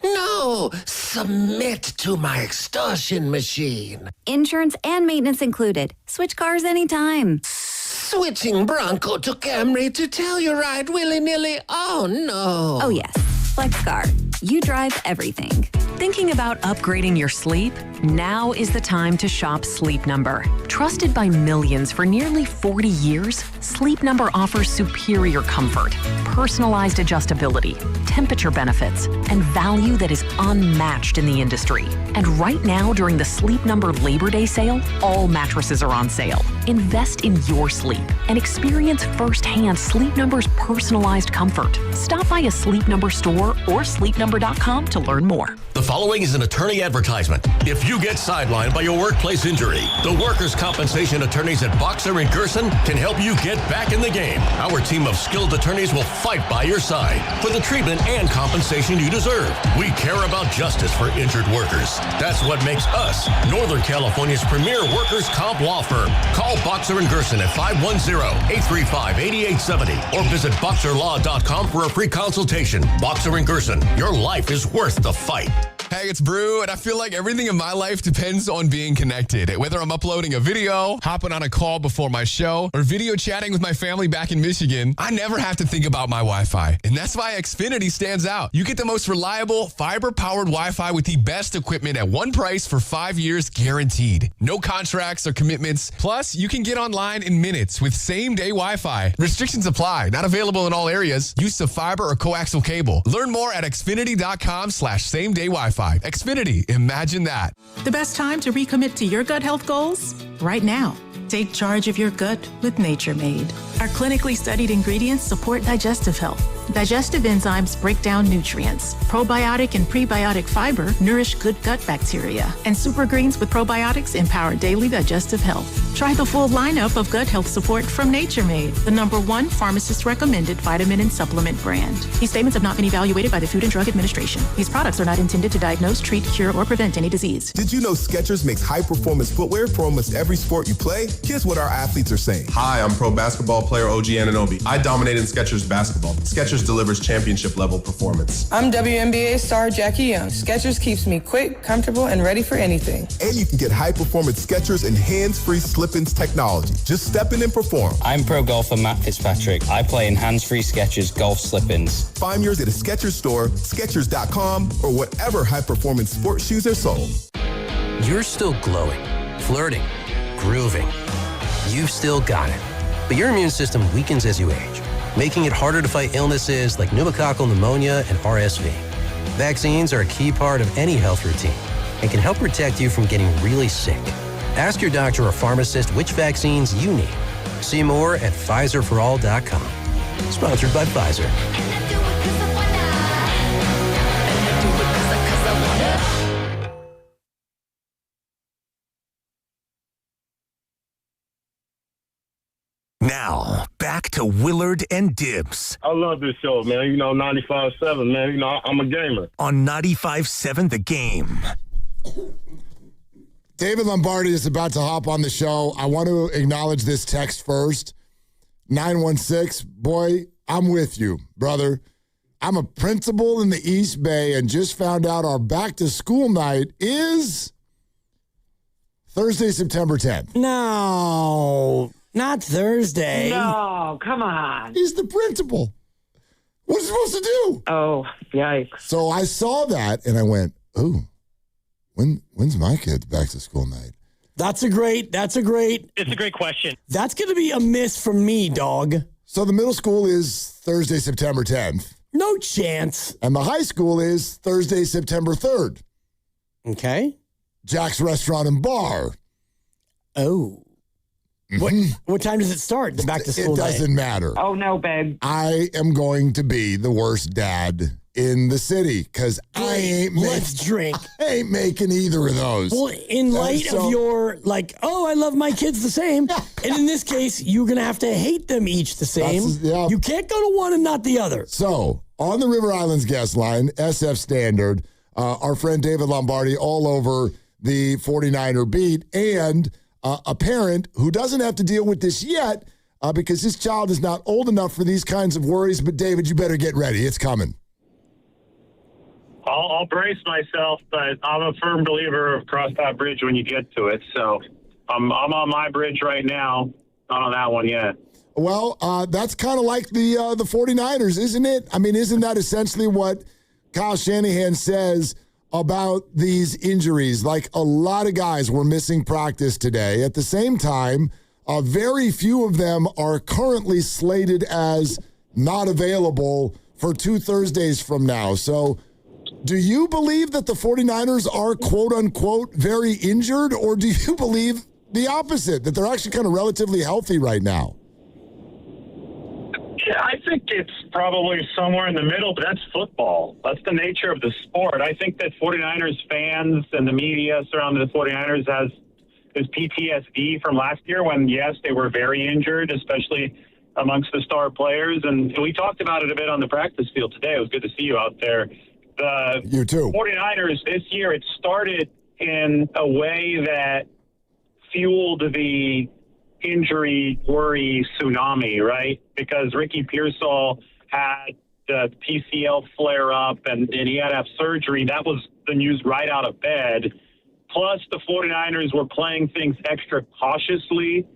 No, submit to my extortion machine. Insurance and maintenance included. Switch cars anytime. Switching Bronco to Camry to Telluride willy-nilly. Oh, no. Oh, yes. FlexCar. You drive everything. Thinking about upgrading your sleep? Now is the time to shop Sleep Number. Trusted by millions for nearly 40 years, Sleep Number offers superior comfort, personalized adjustability, temperature benefits, and value that is unmatched in the industry. And right now, during the Sleep Number Labor Day sale, all mattresses are on sale. Invest in your sleep and experience firsthand Sleep Number's personalized comfort. Stop by a Sleep Number store or sleepnumber.com to learn more. The following is an attorney advertisement. If you get sidelined by your workplace injury, the workers' compensation attorneys at Boxer & Gerson can help you get back in the game. Our team of skilled attorneys will fight by your side for the treatment and compensation you deserve. We care about justice for injured workers. That's what makes us Northern California's premier workers' comp law firm. Call Boxer & Gerson at 510-835-8870 or visit boxerlaw.com for a free consultation. Boxer & Gerson, your life is worth the fight. Hey, it's Brew, and I feel like everything in my life depends on being connected. Whether I'm uploading a video, hopping on a call before my show, or video chatting with my family back in Michigan, I never have to think about my Wi-Fi. And that's why Xfinity stands out. You get the most reliable, fiber-powered Wi-Fi with the best equipment at one price for 5 years guaranteed. No contracts or commitments. Plus, you can get online in minutes with same-day Wi-Fi. Restrictions apply. Not available in all areas. Use of fiber or coaxial cable. Learn more at xfinity.com/same-day Wi-Fi. Xfinity, imagine that. The best time to recommit to your gut health goals? Right now. Take charge of your gut with Nature Made. Our clinically studied ingredients support digestive health. Digestive enzymes break down nutrients. Probiotic and prebiotic fiber nourish good gut bacteria. And super greens with probiotics empower daily digestive health. Try the full lineup of gut health support from Nature Made, the #1 pharmacist-recommended vitamin and supplement brand. These statements have not been evaluated by the Food and Drug Administration. These products are not intended to diagnose, treat, cure, or prevent any disease. Did you know Skechers makes high-performance footwear for almost every sport you play? Here's what our athletes are saying. Hi, I'm pro basketball player OG Anunoby. I dominate in Skechers basketball. Skechers delivers championship-level performance. I'm WNBA star Jackie Young. Skechers keeps me quick, comfortable, and ready for anything. And you can get high-performance Skechers and hands-free slip-ins technology. Just step in and perform. I'm pro golfer Matt Fitzpatrick. I play in hands-free Skechers golf slip-ins. Find yours at a Skechers store, Skechers.com, or whatever high-performance sports shoes are sold. You're still glowing, flirting, grooving. You've still got it. But your immune system weakens as you age, making it harder to fight illnesses like pneumococcal pneumonia and RSV. Vaccines are a key part of any health routine and can help protect you from getting really sick. Ask your doctor or pharmacist which vaccines you need. See more at PfizerForAll.com. Sponsored by Pfizer. Now, back to Willard and Dibs. I love this show, man. 95.7, man. I'm a gamer. On 95.7 The Game. David Lombardi is about to hop on the show. I want to acknowledge this text first. 916, boy, I'm with you, brother. I'm a principal in the East Bay and just found out our back-to-school night is Thursday, September 10th. No. Not Thursday. No, come on. He's the principal. What's he supposed to do? Oh, yikes. So I saw that and I went, ooh, when's my kid's back to school night? It's a great question. That's going to be a miss from me, dog. So the middle school is Thursday, September 10th. No chance. And the high school is Thursday, September 3rd. Okay. Jack's Restaurant and Bar. Oh. What time does it start? The back to school It doesn't day? matter. Oh, no, babe. I am going to be the worst dad in the city because I ain't making either of those. Well, in light of your, I love my kids the same, and in this case, you're going to have to hate them each the same. You can't go to one and not the other. So, on the River Islands guest line, SF Standard, our friend David Lombardi all over the 49er beat, and a parent who doesn't have to deal with this yet because his child is not old enough for these kinds of worries. But, David, you better get ready. It's coming. I'll brace myself, but I'm a firm believer of cross that bridge when you get to it. So I'm on my bridge right now, not on that one yet. Well, that's kind of like the 49ers, isn't it? I mean, isn't that essentially what Kyle Shanahan says about these injuries? Like, a lot of guys were missing practice today. At the same time, very few of them are currently slated as not available for 2 Thursdays from now. So do you believe that the 49ers are, quote unquote, very injured, or do you believe the opposite, that they're actually kind of relatively healthy right now? Yeah, I think it's probably somewhere in the middle, but that's football. That's the nature of the sport. I think that 49ers fans and the media surrounding the 49ers has this PTSD from last year when, yes, they were very injured, especially amongst the star players. And we talked about it a bit on the practice field today. It was good to see you out there. You too. 49ers this year, it started in a way that fueled the injury worry tsunami, right? Because Ricky Pearsall had the PCL flare up and he had to have surgery. That was the news right out of bed. Plus, the 49ers were playing things extra cautiously.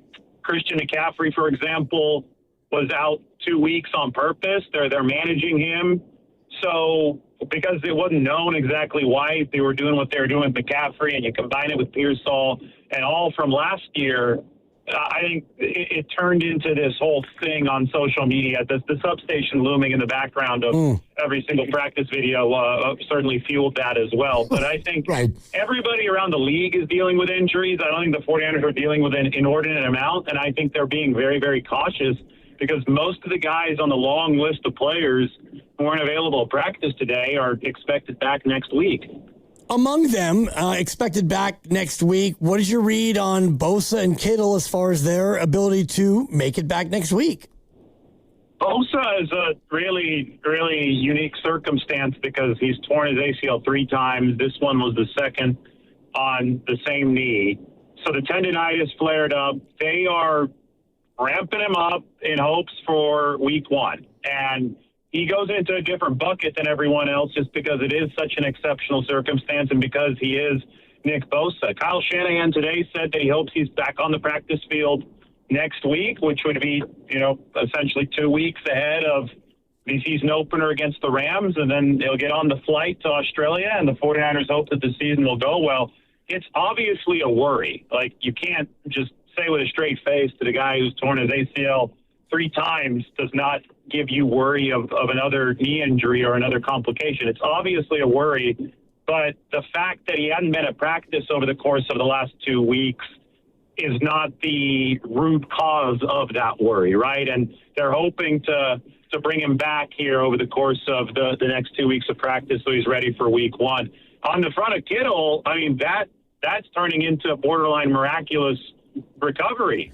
Christian McCaffrey, for example, was out 2 weeks on purpose. They're managing him. So because it wasn't known exactly why they were doing what they were doing with McCaffrey, and you combine it with Pearsall and all from last year, I think it turned into this whole thing on social media. The substation looming in the background of every single practice video certainly fueled that as well. But I think everybody around the league is dealing with injuries. I don't think the 49ers are dealing with an inordinate amount, and I think they're being very, very cautious because most of the guys on the long list of players who weren't available at practice today are expected back next week. Among them, expected back next week, what is your read on Bosa and Kittle as far as their ability to make it back next week? Bosa is a really, really unique circumstance because he's torn his ACL 3 times. This one was the second on the same knee. So the tendonitis flared up. They are ramping him up in hopes for week 1. And he goes into a different bucket than everyone else just because it is such an exceptional circumstance and because he is Nick Bosa. Kyle Shanahan today said that he hopes he's back on the practice field next week, which would be, essentially 2 weeks ahead of the season opener against the Rams, and then they'll get on the flight to Australia, and the 49ers hope that the season will go well. It's obviously a worry. Like, you can't just say with a straight face that a guy who's torn his ACL 3 times does not give you worry of another knee injury or another complication. It's obviously a worry, but the fact that he hadn't been at practice over the course of the last 2 weeks is not the root cause of that worry, right? And they're hoping to bring him back here over the course of the next 2 weeks of practice so he's ready for week 1. On the front of Kittle, I mean, that's turning into a borderline miraculous recovery.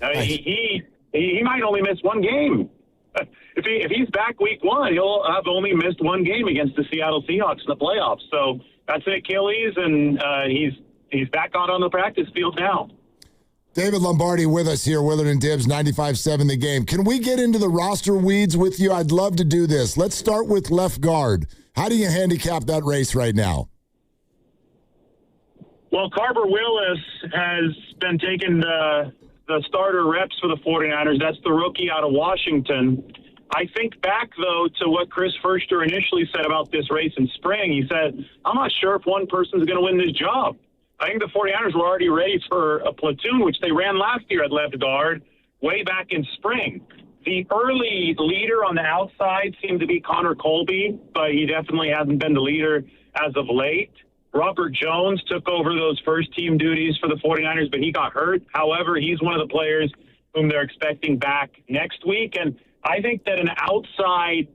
He might only miss 1 game. If he's back week 1, he'll have only missed 1 game against the Seattle Seahawks in the playoffs. So that's an Achilles, and he's back out on the practice field now. David Lombardi with us here, Willard and Dibbs, 95.7 The Game. Can we get into the roster weeds with you? I'd love to do this. Let's start with left guard. How do you handicap that race right now? Well, Carver Willis has been taking the starter reps for the 49ers. That's the rookie out of Washington. I think back, though, to what Chris Furster initially said about this race in spring. He said, I'm not sure if one person's going to win this job. I think the 49ers were already ready for a platoon, which they ran last year at left guard way back in spring. The early leader on the outside seemed to be Connor Colby, but he definitely hasn't been the leader as of late. Robert Jones took over those first team duties for the 49ers, but he got hurt. However, he's one of the players whom they're expecting back next week. And I think that an outside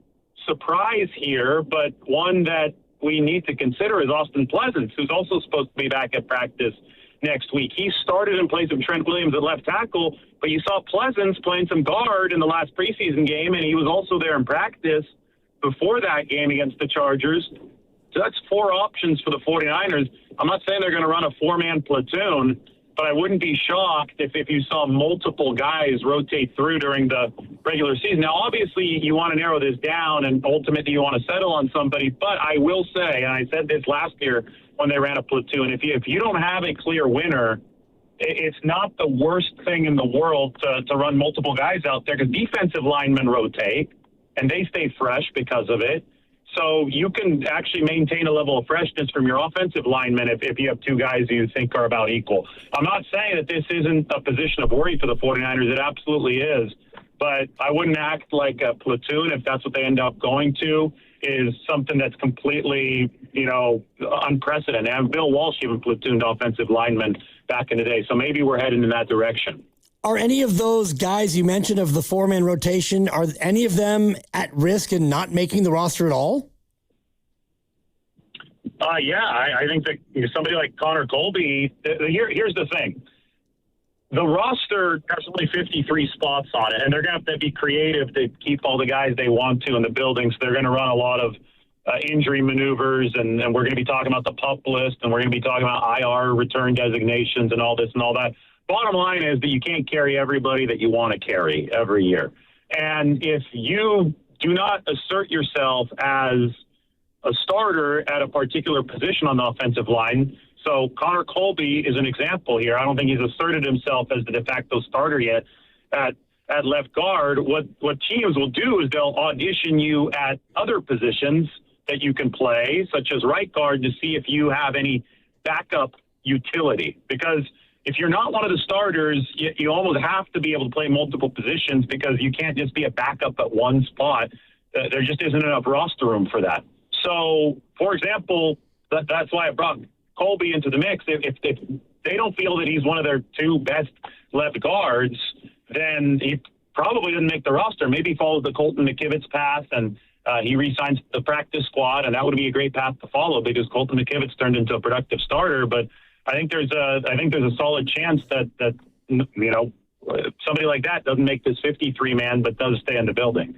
surprise here, but one that we need to consider, is Austin Pleasance, who's also supposed to be back at practice next week. He started in place of Trent Williams at left tackle, but you saw Pleasance playing some guard in the last preseason game, and he was also there in practice before that game against the Chargers. So that's 4 options for the 49ers. I'm not saying they're going to run a 4-man platoon, but I wouldn't be shocked if you saw multiple guys rotate through during the regular season. Now, obviously, you want to narrow this down, and ultimately you want to settle on somebody. But I will say, and I said this last year when they ran a platoon, if you don't have a clear winner, it's not the worst thing in the world to run multiple guys out there, because defensive linemen rotate, and they stay fresh because of it. So you can actually maintain a level of freshness from your offensive linemen if you have 2 guys you think are about equal. I'm not saying that this isn't a position of worry for the 49ers. It absolutely is. But I wouldn't act like a platoon if that's what they end up going to, is something that's completely, unprecedented. And Bill Walsh even platooned offensive linemen back in the day. So maybe we're heading in that direction. Are any of those guys you mentioned of the 4-man rotation, are any of them at risk in not making the roster at all? Yeah, I think that somebody like Connor Colby, here's the thing. The roster has only 53 spots on it, and they're going to have to be creative to keep all the guys they want to in the building. So they're going to run a lot of injury maneuvers, and we're going to be talking about the PUP list, and we're going to be talking about IR return designations and all this and all that. Bottom line is that you can't carry everybody that you want to carry every year. And if you do not assert yourself as a starter at a particular position on the offensive line, so Connor Colby is an example here. I don't think he's asserted himself as the de facto starter yet at left guard. What teams will do is they'll audition you at other positions that you can play, such as right guard, to see if you have any backup utility. Because if you're not one of the starters, you almost have to be able to play multiple positions, because you can't just be a backup at one spot. There just isn't enough roster room for that. So, for example, that's why I brought Colby into the mix. If they don't feel that he's one of their 2 best left guards, then he probably doesn't make the roster. Maybe he follows the Colton McKivitz path and he re-signs the practice squad, and that would be a great path to follow, because Colton McKivitz turned into a productive starter. But I think there's a solid chance that somebody like that doesn't make this 53-man, but does stay in the building.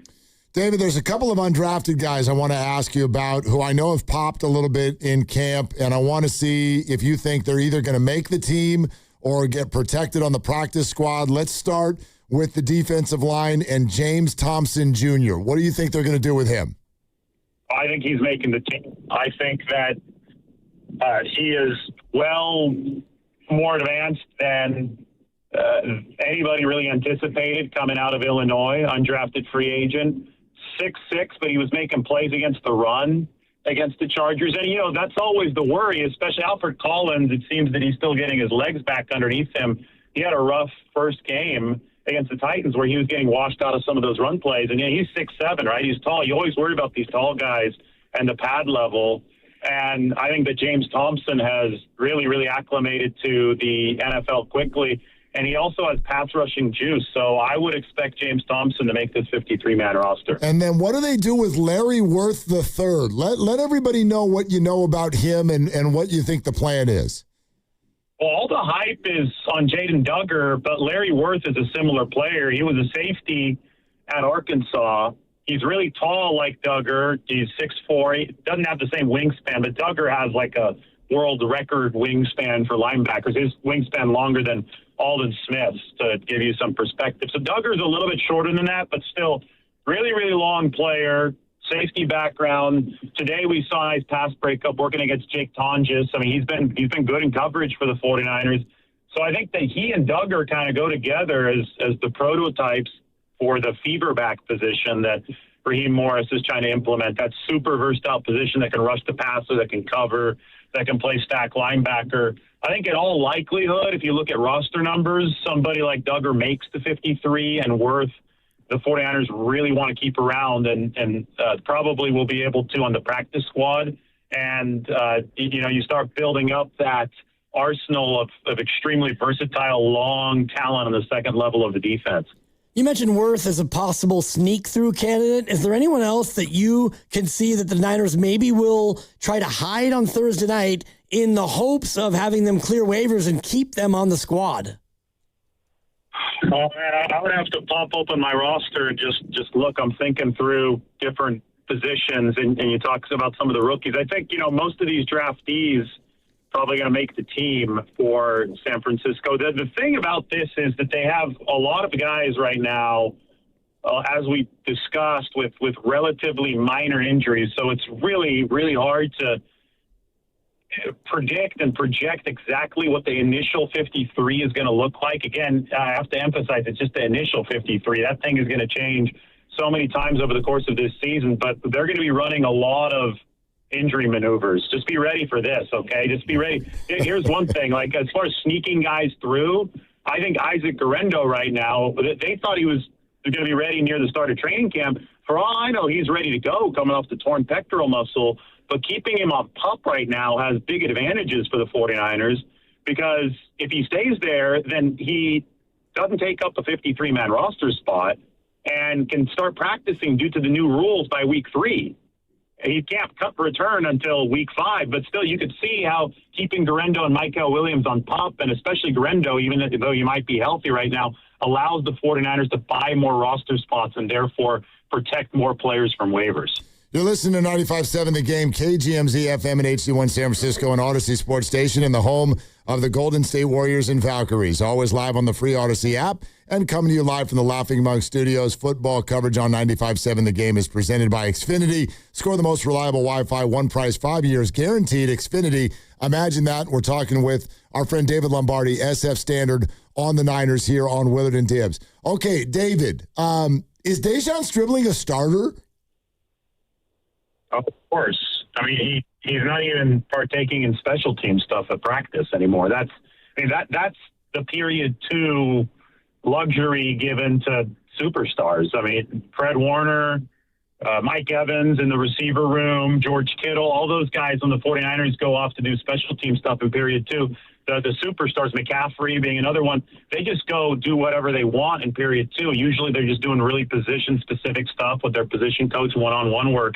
David, there's a couple of undrafted guys I want to ask you about who I know have popped a little bit in camp, and I want to see if you think they're either going to make the team or get protected on the practice squad. Let's start with the defensive line and James Thompson Jr. What do you think they're going to do with him? I think he's making the team. I think that he is well more advanced than anybody really anticipated coming out of Illinois, undrafted free agent. 6'6", but he was making plays against the run against the Chargers. And, that's always the worry, especially Alfred Collins. It seems that he's still getting his legs back underneath him. He had a rough first game against the Titans where he was getting washed out of some of those run plays. And, he's 6'7", right? He's tall. You always worry about these tall guys and the pad level. And I think that James Thompson has really, really acclimated to the NFL quickly. And he also has pass rushing juice. So I would expect James Thompson to make this 53-man roster. And then what do they do with Larry Worth III? Let everybody know what you know about him and what you think the plan is. Well, all the hype is on Jaden Duggar, but Larry Worth is a similar player. He was a safety at Arkansas. He's really tall like Duggar. He's 6'4". He doesn't have the same wingspan, but Duggar has like a world record wingspan for linebackers. His wingspan longer than Alden Smith's, to give you some perspective. So Duggar's a little bit shorter than that, but still really, really long player, safety background. Today we saw a nice pass breakup working against Jake Tonjes. I mean, he's been good in coverage for the 49ers. So I think that he and Duggar kind of go together as the prototypes for the fever back position that Raheem Morris is trying to implement. That super versatile position that can rush the passer, that can cover, that can play stack linebacker. I think in all likelihood, if you look at roster numbers, somebody like Duggar makes the 53 and Worth, the 49ers really want to keep around and probably will be able to on the practice squad. And, you start building up that arsenal of extremely versatile, long talent on the second level of the defense. You mentioned Worth as a possible sneak-through candidate. Is there anyone else that you can see that the Niners maybe will try to hide on Thursday night in the hopes of having them clear waivers and keep them on the squad? Oh, man, I would have to pop open my roster and just look. I'm thinking through different positions, and you talk about some of the rookies. I think, most of these draftees probably going to make the team for San Francisco. The thing about this is that they have a lot of guys right now, as we discussed, with relatively minor injuries. So it's really, really hard to predict and project exactly what the initial 53 is going to look like. Again, I have to emphasize it's just the initial 53. That thing is going to change so many times over the course of this season, but they're going to be running a lot of injury maneuvers. Just be ready for this, okay? Just be ready. Here's one thing, like as far as sneaking guys through, I think Isaac Guerrero right now, they thought he was going to be ready near the start of training camp. For all I know, he's ready to go coming off the torn pectoral muscle, but keeping him on PUP right now has big advantages for the 49ers because if he stays there, then he doesn't take up a 53-man roster spot and can start practicing due to the new rules by week 3. He can't return until week 5, but still you could see how keeping Guerrero and Michael Williams on PUP, and especially Guerrero, even though you might be healthy right now, allows the 49ers to buy more roster spots and therefore protect more players from waivers. You're listening to 95.7 The Game, KGMZ FM and HD1 San Francisco and Odyssey Sports Station and the home of the Golden State Warriors and Valkyries. Always live on the free Odyssey app and coming to you live from the Laughing Monk Studios. Football coverage on 95.7 The Game is presented by Xfinity. Score the most reliable Wi-Fi, one price, 5 years guaranteed. Xfinity, imagine that. We're talking with our friend David Lombardi, SF Standard, on the Niners here on Willard and Dibbs. Okay, David, is Dejon Stribling a starter? Of course. I mean, he's not even partaking in special team stuff at practice anymore. That's the period 2 luxury given to superstars. I mean, Fred Warner, Mike Evans in the receiver room, George Kittle, all those guys on the 49ers go off to do special team stuff in period 2. The superstars, McCaffrey being another one, they just go do whatever they want in period 2. Usually they're just doing really position-specific stuff with their position coach, one-on-one work.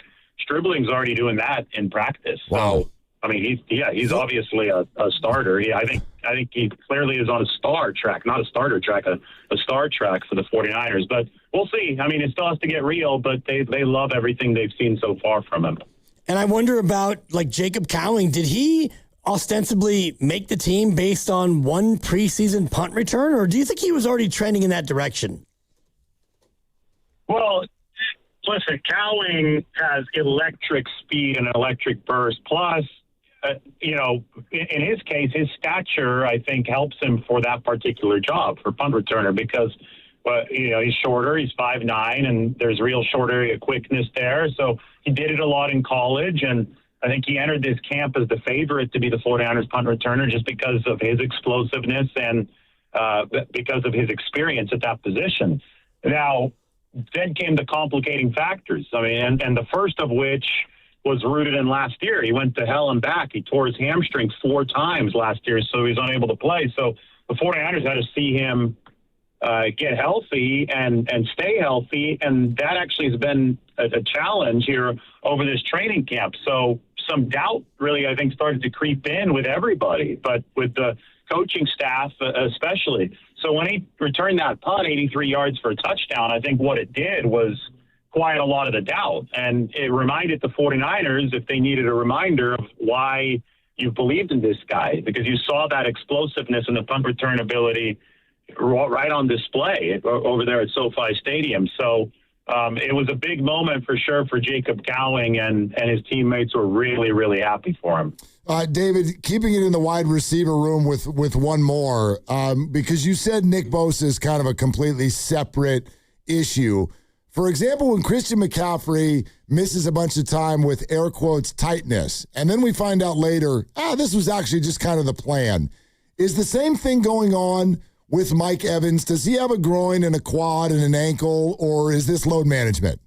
Stribling's already doing that in practice. Wow. So, I mean, he's obviously a starter. I think he clearly is on a star track, not a starter track, a star track for the 49ers. But we'll see. I mean, it still has to get real, but they love everything they've seen so far from him. And I wonder about, like, Jacob Cowing. Did he ostensibly make the team based on one preseason punt return, or do you think he was already trending in that direction? Well, listen, Cowing has electric speed and electric burst. Plus, in his case, his stature, I think, helps him for that particular job for punt returner because, he's shorter. He's 5'9", and there's real short area quickness there. So he did it a lot in college, and I think he entered this camp as the favorite to be the 49ers punt returner just because of his explosiveness and because of his experience at that position. Now, then came the complicating factors. I mean, and the first of which was rooted in last year. He went to hell and back. He tore his hamstring 4 times last year, so he was unable to play. So the 49ers had to see him get healthy and stay healthy, and that actually has been a challenge here over this training camp. So some doubt really, I think, started to creep in with everybody, but with the coaching staff especially. So when he returned that punt, 83 yards for a touchdown, I think what it did was quiet a lot of the doubt. And it reminded the 49ers, if they needed a reminder, of why you believed in this guy, because you saw that explosiveness and the punt return ability right on display over there at SoFi Stadium. So it was a big moment for sure for Jacob Cowing, and his teammates were really, really happy for him. David, keeping it in the wide receiver room with one more, because you said Nick Bosa is kind of a completely separate issue. For example, when Christian McCaffrey misses a bunch of time with air quotes tightness, and then we find out later, this was actually just kind of the plan. Is the same thing going on with Mike Evans? Does he have a groin and a quad and an ankle, or is this load management?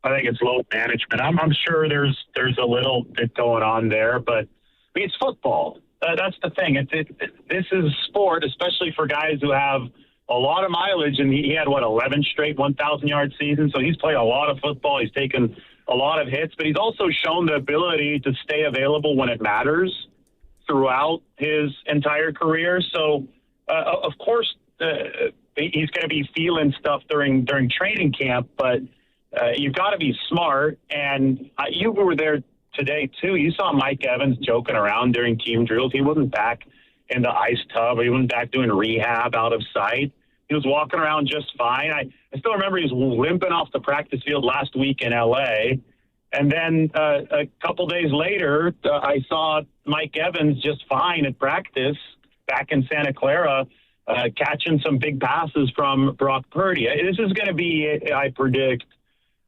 I think it's load management. I'm sure there's a little bit going on there, but I mean, it's football. That's the thing. This is sport, especially for guys who have a lot of mileage, and he had, 11 straight 1,000-yard seasons, so he's played a lot of football. He's taken a lot of hits, but he's also shown the ability to stay available when it matters throughout his entire career. So, of course, he's going to be feeling stuff during training camp, but you've got to be smart, and you were there today, too. You saw Mike Evans joking around during team drills. He wasn't back in the ice tub. He wasn't back doing rehab out of sight. He was walking around just fine. I still remember he was limping off the practice field last week in L.A., and then a couple days later, I saw Mike Evans just fine at practice back in Santa Clara, catching some big passes from Brock Purdy. This is going to be, I predict,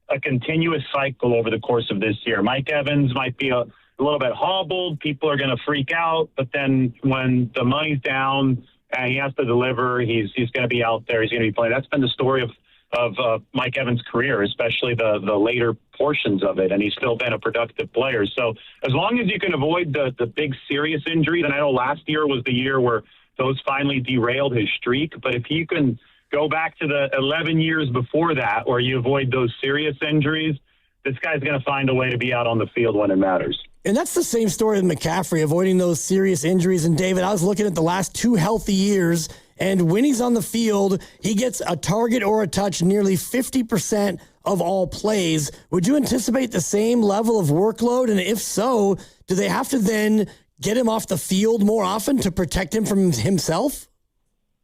a continuous cycle over the course of this year. Mike Evans might be a little bit hobbled. People are going to freak out. But then when the money's down and he has to deliver, he's going to be out there. He's going to be playing. That's been the story of Mike Evans' career, especially the later portions of it. And he's still been a productive player. So as long as you can avoid the big serious injuries, and I know last year was the year where those finally derailed his streak. But if you can go back to the 11 years before that where you avoid those serious injuries, this guy's going to find a way to be out on the field when it matters. And that's the same story with McCaffrey, avoiding those serious injuries. And David, I was looking at the last 2 healthy years, and when he's on the field, he gets a target or a touch nearly 50% of all plays. Would you anticipate the same level of workload? And if so, do they have to then get him off the field more often to protect him from himself?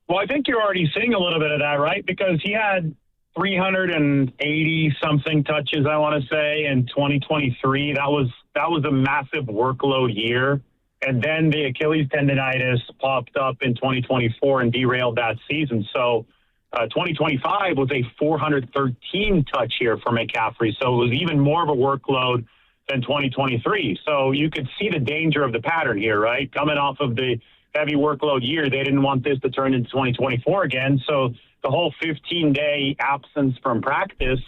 Well, I think you're already seeing a little bit of that, right? Because he had 380-something touches, I want to say, in 2023. That was a massive workload year. And then the Achilles tendonitis popped up in 2024 and derailed that season. So 2025 was a 413 touch year for McCaffrey. So it was even more of a workload than 2023. So you could see the danger of the pattern here, right? Coming off of the heavy workload year, they didn't want this to turn into 2024 again. So the whole 15-day absence from practice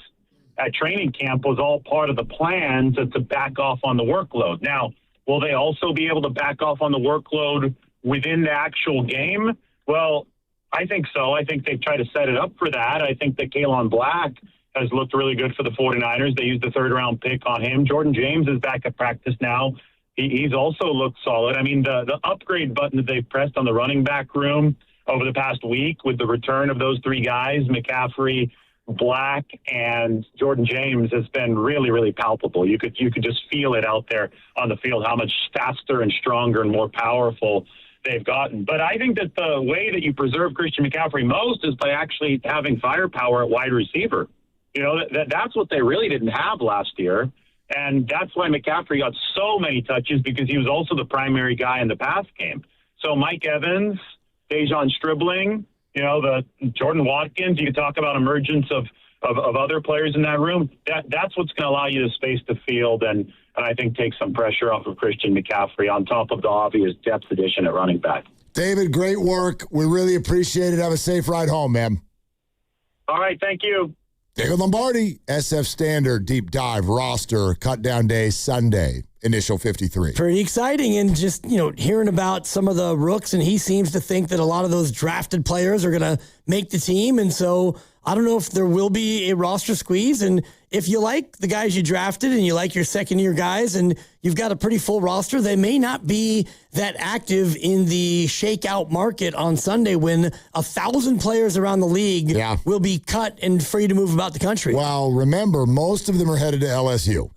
at training camp was all part of the plan to back off on the workload. Now, will they also be able to back off on the workload within the actual game? Well, I think so. I think they've tried to set it up for that. I think that Kalen Black has looked really good for the 49ers. They used the 3rd-round pick on him. Jordan James is back at practice now. He's also looked solid. I mean, the upgrade button that they've pressed on the running back room over the past week with the return of those 3 guys, McCaffrey, Black, and Jordan James, has been really, really palpable. You could just feel it out there on the field, how much faster and stronger and more powerful they've gotten. But I think that the way that you preserve Christian McCaffrey most is by actually having firepower at wide receiver. You know, that's what they really didn't have last year. And that's why McCaffrey got so many touches, because he was also the primary guy in the pass game. So Mike Evans, Dejon Stribling, the Jordan Watkins, you can talk about emergence of other players in that room. That's what's going to allow you to space the field and I think take some pressure off of Christian McCaffrey on top of the obvious depth addition at running back. David, great work. We really appreciate it. Have a safe ride home, man. All right, thank you. David Lombardi, SF Standard, deep dive roster, cut down day Sunday, initial 53. Pretty exciting. And just, hearing about some of the rooks, and he seems to think that a lot of those drafted players are going to make the team. And so I don't know if there will be a roster squeeze. And if you like the guys you drafted and you like your second-year guys and you've got a pretty full roster, they may not be that active in the shakeout market on Sunday when 1,000 players around the league will be cut and free to move about the country. Well, remember, most of them are headed to LSU.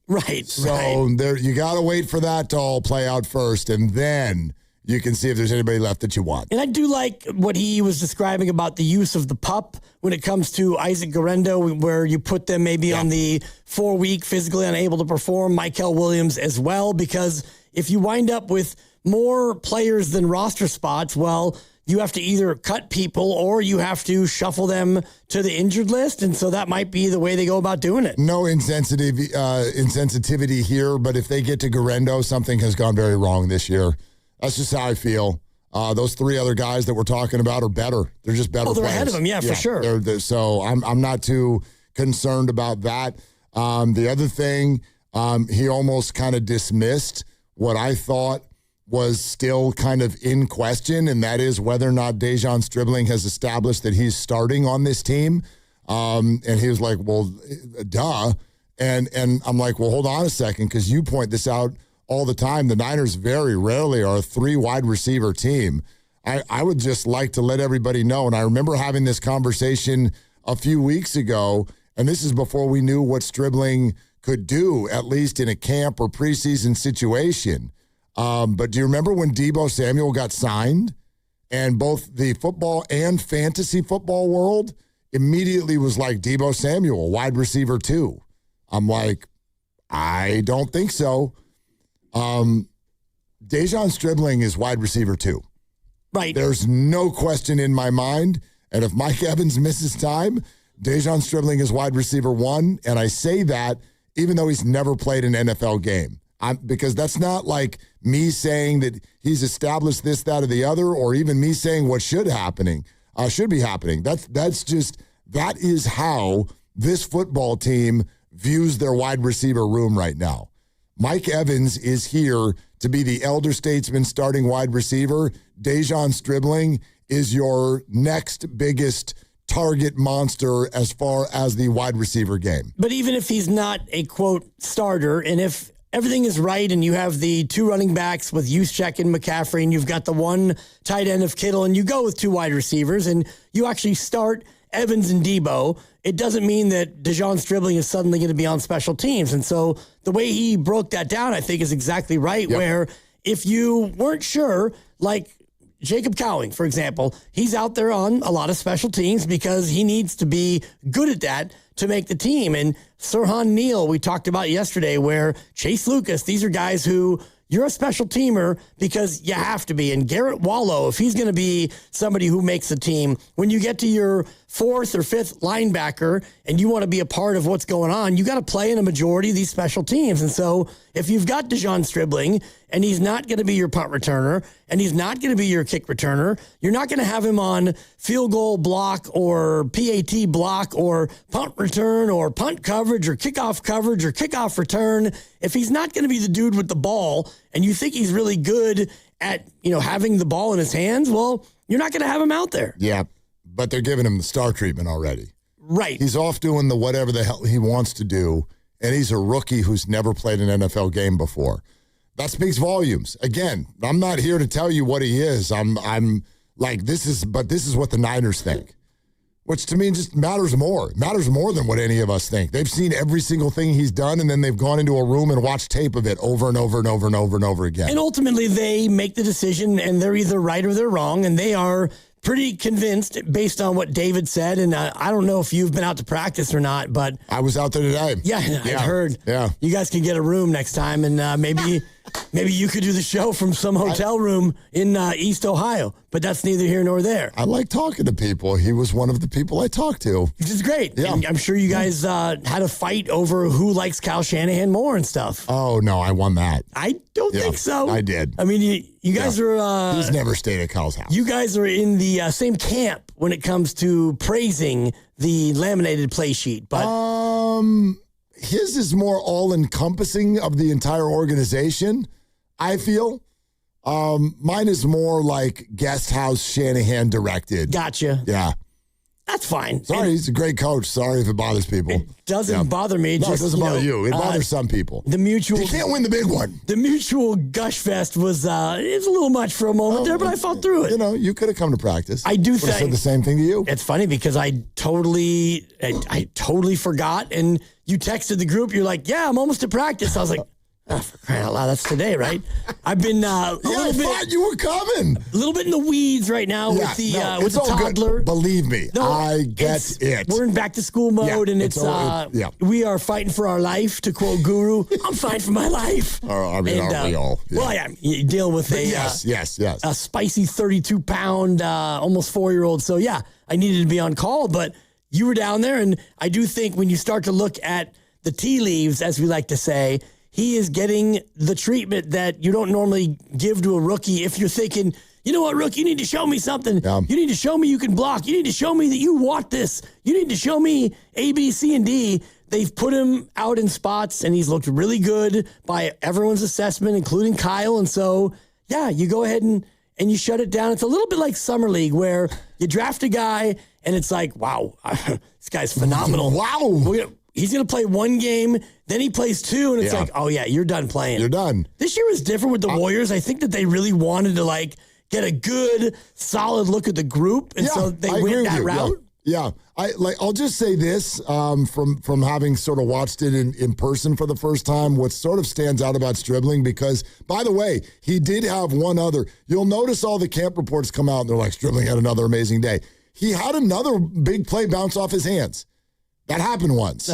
Right. So you got to wait for that to all play out first, and then you can see if there's anybody left that you want. And I do like what he was describing about the use of the pup when it comes to Isaac Guerrero, where you put them maybe on the 4-week physically unable to perform, Michael Williams as well, because if you wind up with more players than roster spots, well, you have to either cut people or you have to shuffle them to the injured list. And so that might be the way they go about doing it. No insensitivity here, but if they get to Guerrero, something has gone very wrong this year. That's just how I feel. Those three other guys that we're talking about are better. They're just better they're players. ahead of them, for sure. So I'm not too concerned about that. The other thing, he almost kind of dismissed what I thought was still kind of in question, and that is whether or not Dejan Stribling has established that he's starting on this team. And he was like, well, duh. And I'm like, well, hold on a second, because you point this out all the time. The Niners very rarely are a 3 wide receiver team. I would just like to let everybody know, and I remember having this conversation a few weeks ago, and this is before we knew what Stribling could do, at least in a camp or preseason situation. But do you remember when Deebo Samuel got signed, and both the football and fantasy football world immediately was like, Deebo Samuel, wide receiver 2. I'm like, I don't think so. Dejan Stribling is wide receiver 2. Right. There's no question in my mind. And if Mike Evans misses time, Dejan Stribling is wide receiver 1. And I say that even though he's never played an NFL game. Because that's not like me saying that he's established this, that, or the other, or even me saying what should be happening. That is how this football team views their wide receiver room right now. Mike Evans is here to be the elder statesman starting wide receiver. Dejan Stribling is your next biggest target monster as far as the wide receiver game. But even if he's not a, quote, starter, and if everything is right and you have the 2 running backs with Juszczyk and McCaffrey, and you've got the 1 tight end of Kittle, and you go with 2 wide receivers, and you actually start Evans and Deebo, it doesn't mean that Dejan Stribling is suddenly going to be on special teams. And so the way he broke that down, I think, is exactly right, where if you weren't sure, like Jacob Cowing, for example, he's out there on a lot of special teams because he needs to be good at that to make the team. And Sirhan Neal, we talked about yesterday, where Chase Lucas, these are guys who you're a special teamer because you have to be. And Garrett Wallow, if he's going to be somebody who makes the team, when you get to your 4th or 5th linebacker and you want to be a part of what's going on, you got to play in a majority of these special teams. And so if you've got Dejan Stribling and he's not going to be your punt returner and he's not going to be your kick returner, you're not going to have him on field goal block or PAT block or punt return or punt coverage or kickoff return. If he's not going to be the dude with the ball and you think he's really good at, having the ball in his hands, well, you're not going to have him out there. Yeah, but they're giving him the star treatment already. Right. He's off doing the whatever the hell he wants to do, and he's a rookie who's never played an NFL game before. That speaks volumes. Again, I'm not here to tell you what he is. I'm like, this is what the Niners think, which to me just matters more. It matters more than what any of us think. They've seen every single thing he's done, and then they've gone into a room and watched tape of it over and over and over and over and over again. And ultimately, they make the decision, and they're either right or they're wrong, and they are pretty convinced based on what David said. And I don't know if you've been out to practice or not, but I was out there today. Yeah, I heard. Yeah, you guys can get a room next time, and maybe you could do the show from some hotel room in East Ohio. But that's neither here nor there. I like talking to people. He was one of the people I talked to, which is great. Yeah, and I'm sure you guys had a fight over who likes Kyle Shanahan more and stuff. Oh no, I won that. I don't think so. I did. I mean, you guys are. He's never stayed at Kyle's house. You guys are in the same camp when it comes to praising the laminated play sheet, but his is more all-encompassing of the entire organization, I feel. Mine is more like guest house Shanahan directed. Gotcha. Yeah. That's fine. Sorry, he's a great coach. Sorry if it bothers people. It doesn't bother me. No, it doesn't bother you. It bothers some people. The mutual. You can't win the big one. The mutual gush fest was it was a little much for a moment there, but I fought through it. You could have come to practice. I do think. I said the same thing to you. It's funny because I totally forgot, and you texted the group. You're like, "Yeah, I'm almost to practice." I was like, For crying out loud, that's today, right? I've been a little bit. I thought you were coming. A little bit in the weeds right now with the toddler. Good. Believe me, I get it. We're in back to school mode, and we are fighting for our life. To quote Guru, I'm fighting for my life. Aren't we all? Yeah. Well, yeah, you deal with a spicy 32-pound, almost 4-year-old. So yeah, I needed to be on call, but you were down there, and I do think when you start to look at the tea leaves, as we like to say, he is getting the treatment that you don't normally give to a rookie. If you're thinking, you know what, rookie, you need to show me something. Yeah. You need to show me you can block. You need to show me that you want this. You need to show me A, B, C, and D. They've put him out in spots, and he's looked really good by everyone's assessment, including Kyle. And so, yeah, you go ahead and you shut it down. It's a little bit like Summer League where you draft a guy, and it's like, wow, this guy's phenomenal. Wow. He's going to play one game, then he plays 2, and it's like, oh, yeah, you're done playing. You're done. This year was different with the Warriors. I think that they really wanted to, get a good, solid look at the group, and so they went that route. Yeah. I'll just say this from having sort of watched it in person for the first time, what sort of stands out about Stribling, because, by the way, he did have one other. You'll notice all the camp reports come out, and they're like, Stribling had another amazing day. He had another big play bounce off his hands. That happened once.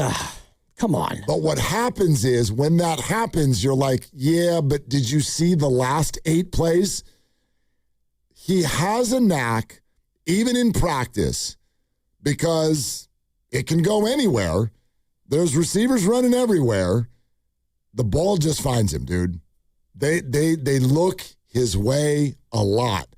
Come on. But what happens is when that happens, you're like, yeah, but did you see the last 8 plays? He has a knack, even in practice, because it can go anywhere. There's receivers running everywhere. The ball just finds him, dude. They look his way a lot.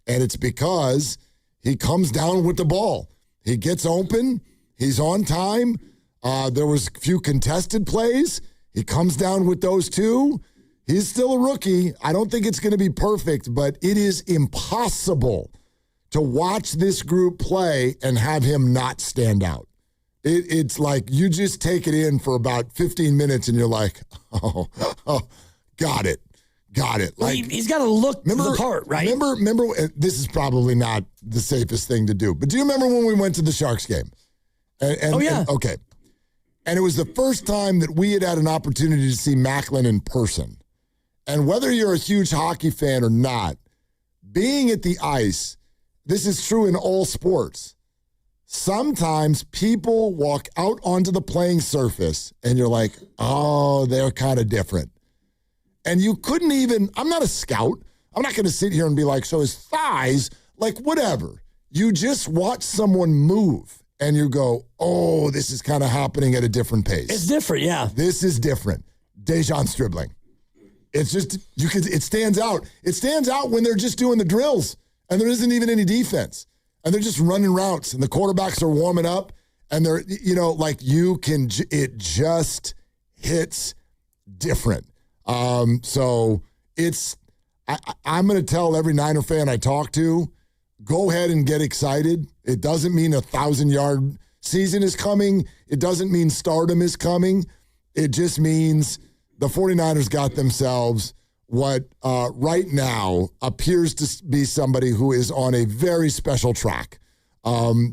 And it's because he comes down with the ball. He gets open. He's on time. There was a few contested plays. He comes down with those too. He's still a rookie. I don't think it's going to be perfect, but it is impossible to watch this group play and have him not stand out. It's like you just take it in for about 15 minutes and you're like, oh got it. Like, he's got to look the part, right? Remember, this is probably not the safest thing to do, but do you remember when we went to the Sharks game? Okay. And it was the first time that we had an opportunity to see Macklin in person. And whether you're a huge hockey fan or not, being at the ice, this is true in all sports. Sometimes people walk out onto the playing surface and you're like, oh, they're kind of different. And you couldn't even, I'm not a scout. I'm not going to sit here and be like, so his thighs, like whatever. You just watch someone move. And you go, oh, this is kind of happening at a different pace. It's different, yeah. This is different. Dejan Stribling. It's just, it stands out. It stands out when they're just doing the drills and there isn't even any defense. And they're just running routes and the quarterbacks are warming up and they're, it just hits different. So I'm going to tell every Niner fan I talk to, go ahead and get excited. It doesn't mean a 1,000-yard season is coming. It doesn't mean stardom is coming. It just means the 49ers got themselves what right now appears to be somebody who is on a very special track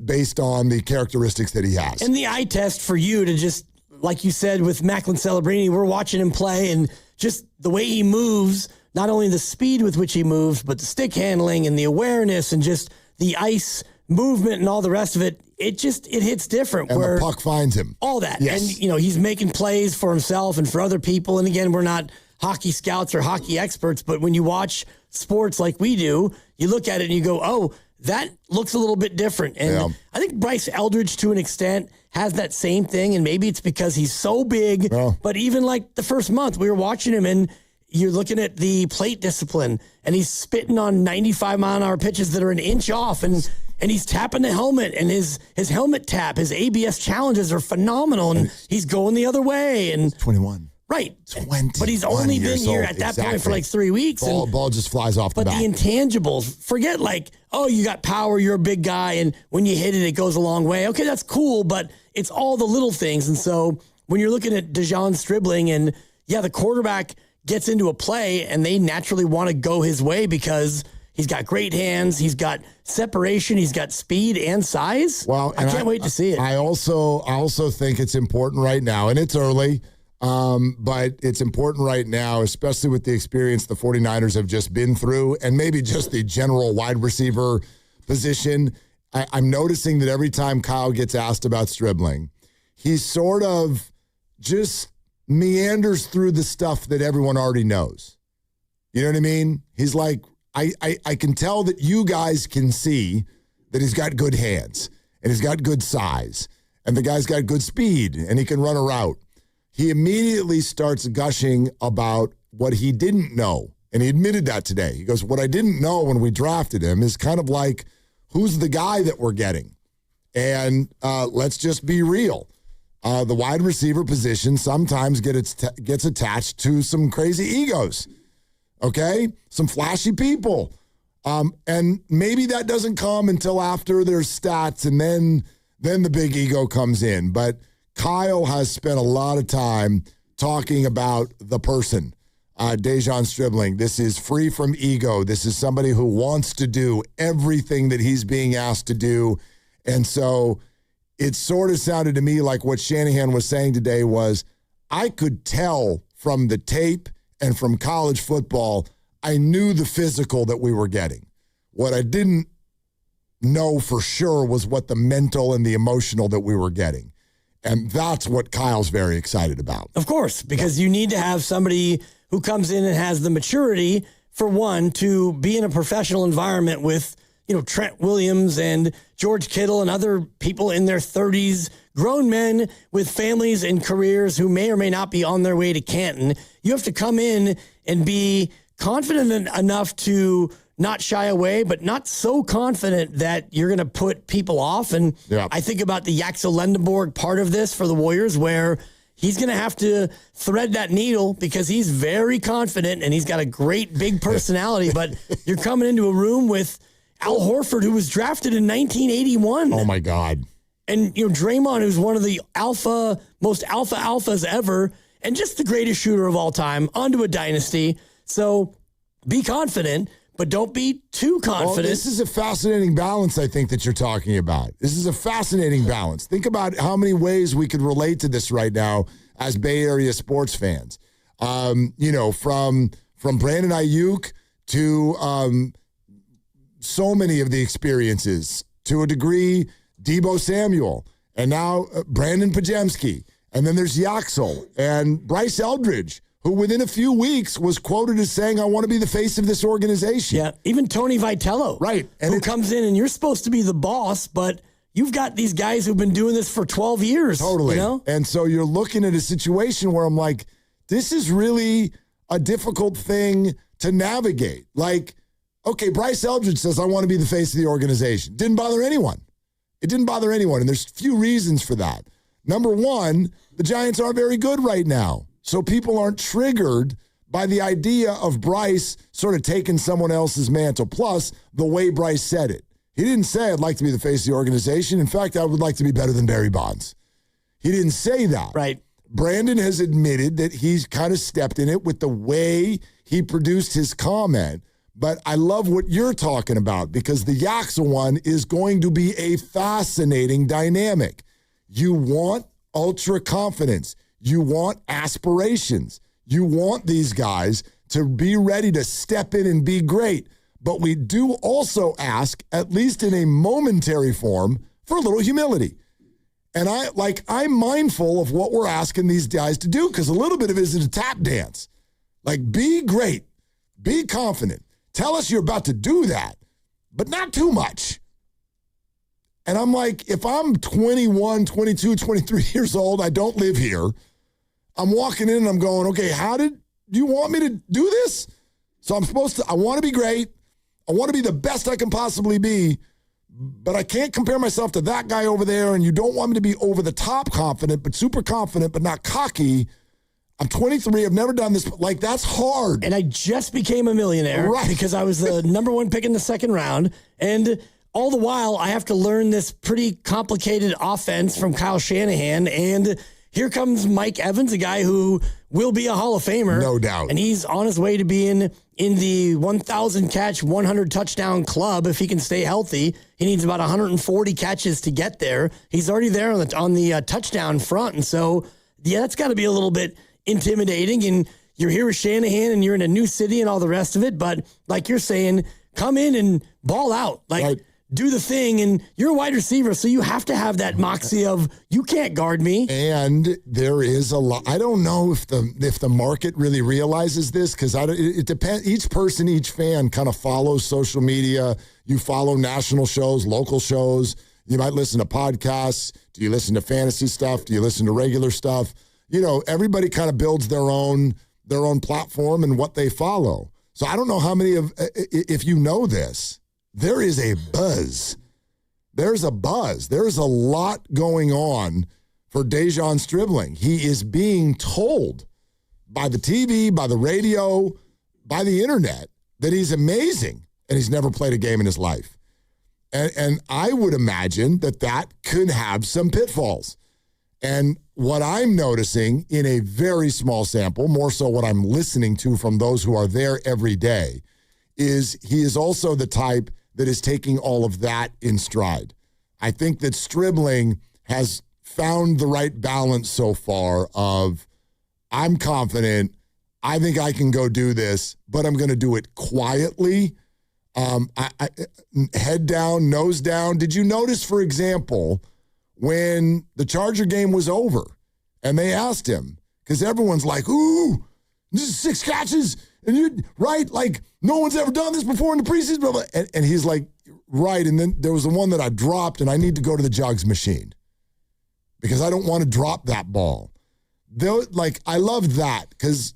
based on the characteristics that he has. And the eye test for you to just, like you said with Macklin Celebrini, we're watching him play and just the way he moves, not only the speed with which he moves, but the stick handling and the awareness and just the ice movement and all the rest of it, it hits different. And where the puck finds him. All that. Yes. And, he's making plays for himself and for other people. And again, we're not hockey scouts or hockey experts, but when you watch sports like we do, you look at it and you go, oh, that looks a little bit different. And I think Bryce Eldridge, to an extent, has that same thing. And maybe it's because he's so big. But even like the first month, we were watching him and you're looking at the plate discipline and he's spitting on 95-mile-an-hour pitches that are an inch off and he's tapping the helmet and his helmet tap, his ABS challenges are phenomenal and he's going the other way. And 21. Right. 20. But he's only been here at that point for like 3 weeks. Ball just flies off the bat. But the intangibles, forget you got power, you're a big guy, and when you hit it, it goes a long way. Okay, that's cool, but it's all the little things. And so when you're looking at Dejan Stribling and, the quarterback gets into a play and they naturally want to go his way because he's got great hands, he's got separation, he's got speed and size. Well, I can't wait to see it. I also think it's important right now, and it's early. But it's important right now, especially with the experience the 49ers have just been through and maybe just the general wide receiver position. I'm noticing that every time Kyle gets asked about Stribling, he sort of just meanders through the stuff that everyone already knows. You know what I mean? He's like, I can tell that you guys can see that he's got good hands and he's got good size and the guy's got good speed and he can run a route. He immediately starts gushing about what he didn't know. And he admitted that today. He goes, what I didn't know when we drafted him is kind of like, who's the guy that we're getting? And let's just be real. The wide receiver position sometimes gets attached to some crazy egos, okay? Some flashy people. And maybe that doesn't come until after there's stats and then the big ego comes in. But Kyle has spent a lot of time talking about the person, Dejon Stribling. This is free from ego. This is somebody who wants to do everything that he's being asked to do. And so it sort of sounded to me like what Shanahan was saying today was, I could tell from the tape and from college football, I knew the physical that we were getting. What I didn't know for sure was what the mental and the emotional that we were getting. And that's what Kyle's very excited about. Of course, because you need to have somebody who comes in and has the maturity, for one, to be in a professional environment with, Trent Williams and George Kittle and other people in their 30s, grown men with families and careers who may or may not be on their way to Canton. You have to come in and be confident enough to not shy away, but not so confident that you're going to put people off. And I think about the Yaxel Lendenborg part of this for the Warriors, where he's going to have to thread that needle because he's very confident and he's got a great big personality. But you're coming into a room with Al Horford, who was drafted in 1981. Oh, my God. And, Draymond, who's one of the most alphas ever, and just the greatest shooter of all time, onto a dynasty. So be confident, but don't be too confident. Well, this is a fascinating balance, I think, that you're talking about. This is a fascinating balance. Think about how many ways we could relate to this right now as Bay Area sports fans. From Brandon Ayuk to so many of the experiences, to a degree, Deebo Samuel, and now Brandon Pajemski. And then there's Yaxel and Bryce Eldridge, who within a few weeks was quoted as saying, I want to be the face of this organization. Yeah, even Tony Vitello. Right. And who comes in and you're supposed to be the boss, but you've got these guys who've been doing this for 12 years. Totally. And so you're looking at a situation where I'm like, this is really a difficult thing to navigate. Like, okay, Bryce Eldridge says, I want to be the face of the organization. Didn't bother anyone. It didn't bother anyone. And there's a few reasons for that. Number one, the Giants aren't very good right now. So people aren't triggered by the idea of Bryce sort of taking someone else's mantle. Plus, the way Bryce said it. He didn't say, I'd like to be the face of the organization. In fact, I would like to be better than Barry Bonds. He didn't say that. Right. Brandon has admitted that he's kind of stepped in it with the way he produced his comment. But I love what you're talking about because the Yaxel one is going to be a fascinating dynamic. You want ultra confidence. You want aspirations. You want these guys to be ready to step in and be great. But we do also ask, at least in a momentary form, for a little humility. And I'm mindful of what we're asking these guys to do because a little bit of it is a tap dance. Like, be great. Be confident. Tell us you're about to do that, but not too much. And I'm like, if I'm 21, 22, 23 years old, I don't live here. I'm walking in and I'm going, okay, how did you want me to do this? So I want to be great. I want to be the best I can possibly be, but I can't compare myself to that guy over there. And you don't want me to be over the top confident, but super confident, but not cocky. I'm 23. I've never done this. Like, that's hard. And I just became a millionaire because I was the number one pick in the second round. And all the while, I have to learn this pretty complicated offense from Kyle Shanahan. And here comes Mike Evans, a guy who will be a Hall of Famer. No doubt. And he's on his way to being in the 1,000 catch, 100 touchdown club if he can stay healthy. He needs about 140 catches to get there. He's already there on the touchdown front. And so, yeah, that's got to be a little bit intimidating, and you're here with Shanahan, and you're in a new city and all the rest of it. But like you're saying, come in and ball out. Do the thing, and you're a wide receiver, so you have to have that moxie of, you can't guard me. And there is a lot. I don't know if the market really realizes this, because it depends. Each person, each fan kind of follows social media. You follow national shows, local shows. You might listen to podcasts. Do you listen to fantasy stuff? Do you listen to regular stuff? Everybody kind of builds their own platform and what they follow. So I don't know how many if you know this. There is a buzz. There's a buzz. There's a lot going on for Dejon Stribling. He is being told by the TV, by the radio, by the internet that he's amazing, and he's never played a game in his life. And I would imagine that could have some pitfalls. And what I'm noticing in a very small sample, more so what I'm listening to from those who are there every day, is he is also the type that is taking all of that in stride. I think that Stribling has found the right balance so far of, I'm confident, I think I can go do this, but I'm going to do it quietly, head down, nose down. Did you notice, for example, when the Charger game was over and they asked him, because everyone's like, ooh, this is 6 catches, and you're right, like no one's ever done this before in the preseason, blah, blah. And he's like, right. And then there was the one that I dropped, and I need to go to the jugs machine because I don't want to drop that ball. I love that, because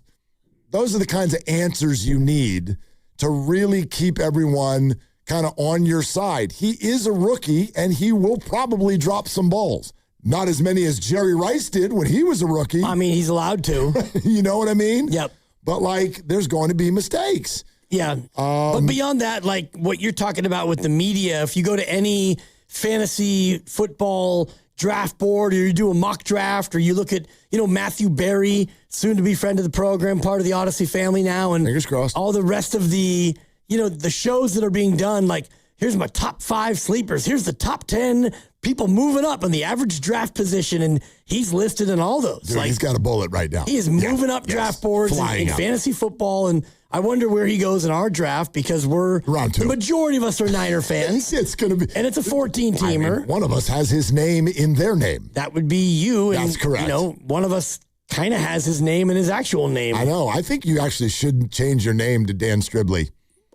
those are the kinds of answers you need to really keep everyone kind of on your side. He is a rookie, and he will probably drop some balls. Not as many as Jerry Rice did when he was a rookie. I mean, he's allowed to. You know what I mean? Yep. But, there's going to be mistakes. Yeah. But beyond that, what you're talking about with the media, if you go to any fantasy football draft board, or you do a mock draft, or you look at, Matthew Berry, soon to be friend of the program, part of the Odyssey family now, and fingers crossed, all the rest of the, the shows that are being done, here's my top 5 sleepers, here's the top 10 people moving up in the average draft position, and he's listed in all those. Dude, he's got a bullet right now. He is moving up draft boards in fantasy football, and I wonder where he goes in our draft, because the majority of us are Niner fans. It's going to be, and it's a 14-teamer. One of us has his name in their name. That would be you. That's correct. One of us kind of has his name in his actual name. I know. I think you actually should change your name to Dan Stribley.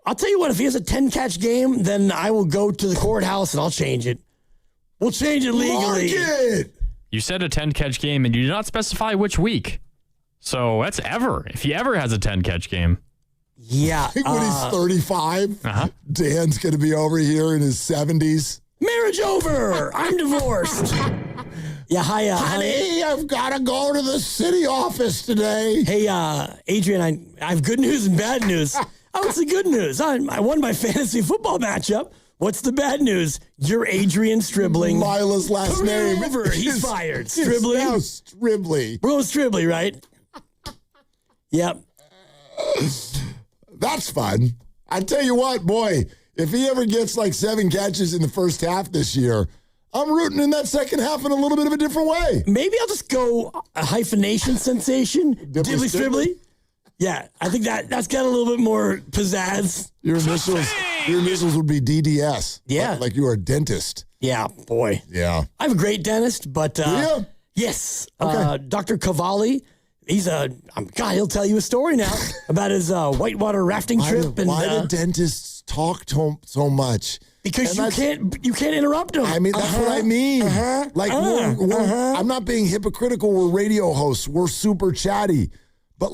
I'll tell you what, if he has a 10-catch game, then I will go to the courthouse and I'll change it. We'll change it legally. Market. You said a 10-catch game, and you did not specify which week. So that's ever. If he ever has a 10-catch game. Yeah. When he's 35, Dan's going to be over here in his 70s. Marriage over. I'm divorced. Yeah, hi. Honey, I've got to go to the city office today. Hey, Adrian, I have good news and bad news. Oh, it's the good news. I won my fantasy football matchup. What's the bad news? You're Adrian Stribling. Mila's last name. Over. He's fired. Stribling. Now Stribley. We're going Stribley, right? Yep. That's fun. I tell you what, boy, if he ever gets 7 catches in the first half this year, I'm rooting in that second half in a little bit of a different way. Maybe I'll just go a hyphenation sensation. Dibbly Stribley. Yeah, I think that's got a little bit more pizzazz. Your initials would be DDS. Yeah. Like you are a dentist. Yeah, boy. Yeah. I have a great dentist, but... Do you? Yes. Okay. Dr. Cavalli. God, he'll tell you a story now about his whitewater rafting trip. Why do dentists talk so much? Because you can't interrupt them. I mean, that's what I mean. I'm not being hypocritical. We're radio hosts. We're super chatty. But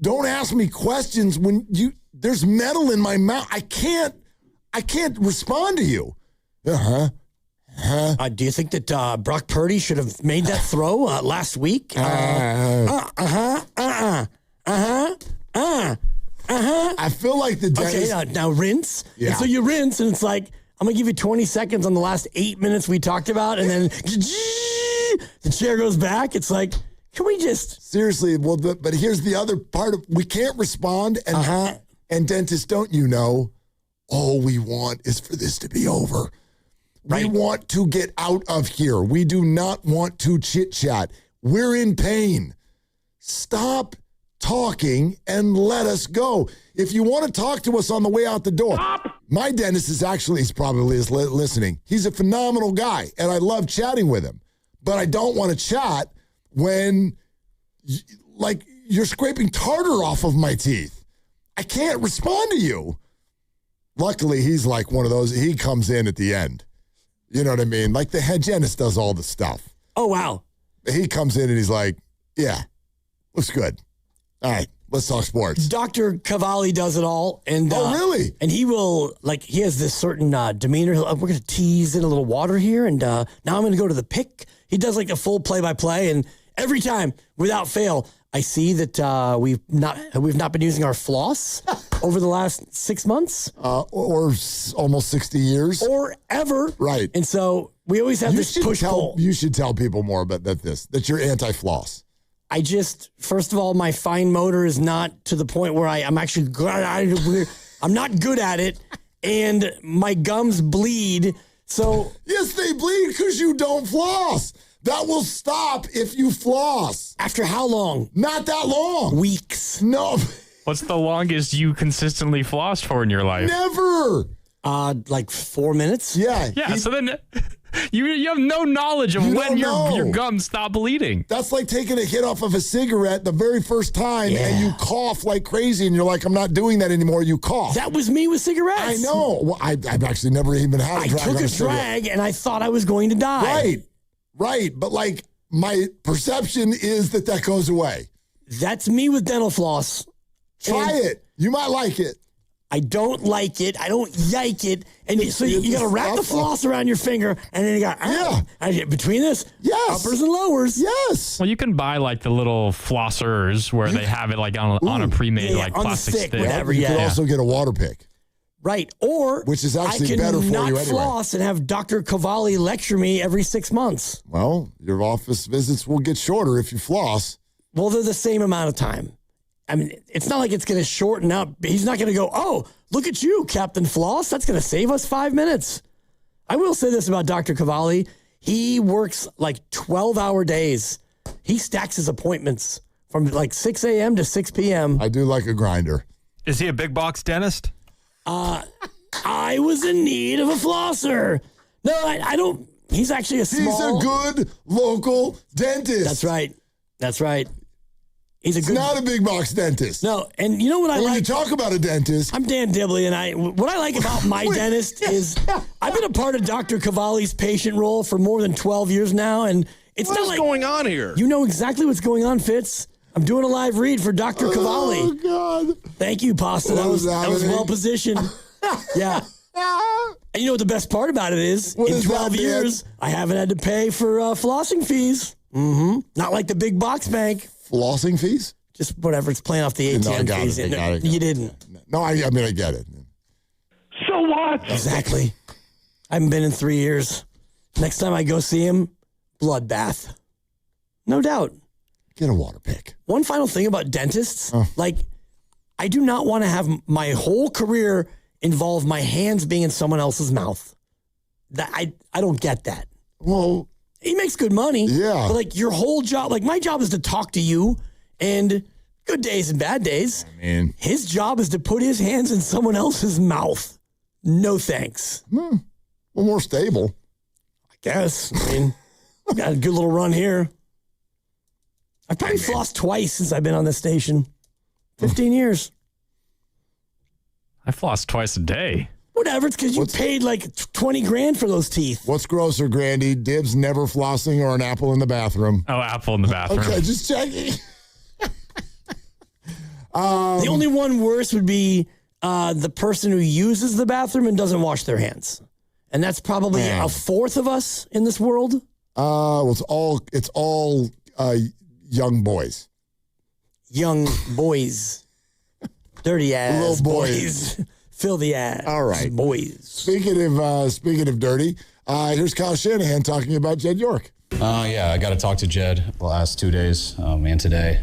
don't ask me questions when there's metal in my mouth. I can't respond to you. Do you think that Brock Purdy should have made that throw last week? I feel like the dentist... Okay, now rinse. Yeah. And so you rinse, and it's like, I'm going to give you 20 seconds on the last 8 minutes we talked about, and then the chair goes back. It's like, can we just... Seriously, well, but here's the other part of... We can't respond, and dentists, don't you know, all we want is for this to be over. Right. We want to get out of here. We do not want to chit-chat. We're in pain. stop talking and let us go. If you want to talk to us on the way out the door, my dentist is actually, he's probably listening. He's a phenomenal guy, and I love chatting with him. But I don't want to chat when, you're scraping tartar off of my teeth. I can't respond to you. Luckily, he's like one of those, he comes in at the end. You know what I mean? Like the hygienist does all the stuff. Oh, wow. He comes in and he's like, yeah, looks good. All right, let's talk sports. Dr. Cavalli does it all. And, really? And he will, he has this certain demeanor. We're going to tease in a little water here, and now I'm going to go to the pick. He does a full play-by-play, and every time, without fail, I see that we've not been using our floss over the last 6 months. Or almost 60 years. Or ever. Right. And so we always have this push-pull. You should tell people more about that you're anti-floss. I just, first of all, my fine motor is not to the point where I'm actually good. I'm not good at it, and my gums bleed. So yes, they bleed because you don't floss. That will stop if you floss. After how long? Not that long. Weeks. No. What's the longest you consistently flossed for in your life? Never. 4 minutes. Yeah. Yeah. So then you have no knowledge of when your gums stop bleeding. That's like taking a hit off of a cigarette the very first time and you cough like crazy and you're like, I'm not doing that anymore. You cough. That was me with cigarettes. I know. Well, I've actually never even had a drag. I took a drag and I thought I was going to die. Right. But my perception is that goes away. That's me with dental floss. Try it. You might like it. I don't like it. I don't yike it. And so you got to wrap the floss around your finger, and then you got between this, uppers and lowers. Yes. Well, you can buy the little flossers where they have it on a pre-made plastic stick. Whatever, you can also get a water pick. Right. Or which is actually better for you anyway. I can not floss and have Dr. Cavalli lecture me every 6 months. Well, your office visits will get shorter if you floss. Well, they're the same amount of time. I mean, it's not like it's going to shorten up. He's not going to go, oh, look at you, Captain Floss. That's going to save us 5 minutes. I will say this about Dr. Cavalli. He works 12-hour days. He stacks his appointments from 6 a.m. to 6 p.m. I do like a grinder. Is he a big box dentist? I was in need of a flosser. No, I don't. He's actually a small. He's a good local dentist. That's right. He's not a big box dentist. No, and you know what I like? When you talk about a dentist. I'm Dan Dibley, and what I like about my dentist is I've been a part of Dr. Cavalli's patient role for more than 12 years now, and it's not what's going on here? You know exactly what's going on, Fitz. I'm doing a live read for Dr. Cavalli. Oh, God. Thank you, Pasta. That was well positioned. Yeah. And you know what the best part about it is? In 12 years, I haven't had to pay for flossing fees. Mm-hmm. Not like the big box bank. Flossing fees? Just whatever. It's playing off the ATM fees. You didn't. No, I mean, I get it. So what? Exactly. I haven't been in 3 years. Next time I go see him, bloodbath. No doubt. Get a water pick. One final thing about dentists. I do not want to have my whole career involve my hands being in someone else's mouth. I don't get that. Well, he makes good money. Yeah. But your whole job, my job is to talk to you and good days and bad days. I mean, his job is to put his hands in someone else's mouth. No thanks. Well, more stable. I guess. I mean, got a good little run here. I've probably flossed twice since I've been on this station. 15 years. I floss twice a day. Whatever, it's because you paid $20,000 for those teeth. What's grosser, Grandy? Dibs never flossing or an apple in the bathroom? Oh, apple in the bathroom. Okay, just checking. The only one worse would be the person who uses the bathroom and doesn't wash their hands. And that's probably a fourth of us in this world. Well, it's all young boys. Young boys. Dirty ass little boys. Filthy ass. All right. Boys. Speaking of dirty, here's Kyle Shanahan talking about Jed York. Yeah, I got to talk to Jed the last 2 days and today.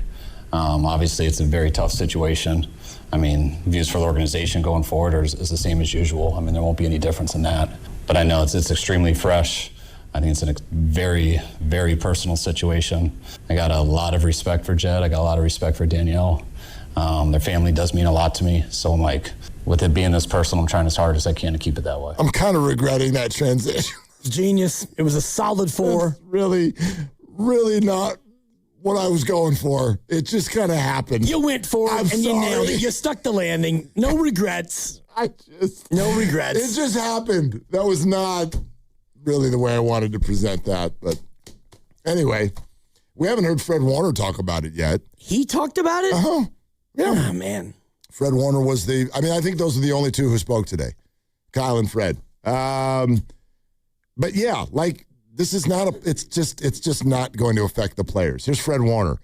Obviously, it's a very tough situation. I mean, views for the organization going forward is the same as usual. I mean, there won't be any difference in that. But I know it's extremely fresh. I think it's a very, very personal situation. I got a lot of respect for Jed. I got a lot of respect for Danielle. Their family does mean a lot to me. So I'm like, with it being this personal, I'm trying as hard as I can to keep it that way. I'm kind of regretting that transition. Genius. It was a solid 4. It's really, really not what I was going for. It just kind of happened. You went for it and you nailed it. You stuck the landing. No regrets. No regrets. It just happened. That was not really the way I wanted to present that. But anyway, we haven't heard Fred Warner talk about it yet. He talked about it? Uh-huh. Yeah. Oh, man. Fred Warner was I think those are the only two who spoke today. Kyle and Fred. But yeah, like this is not it's just not going to affect the players. Here's Fred Warner.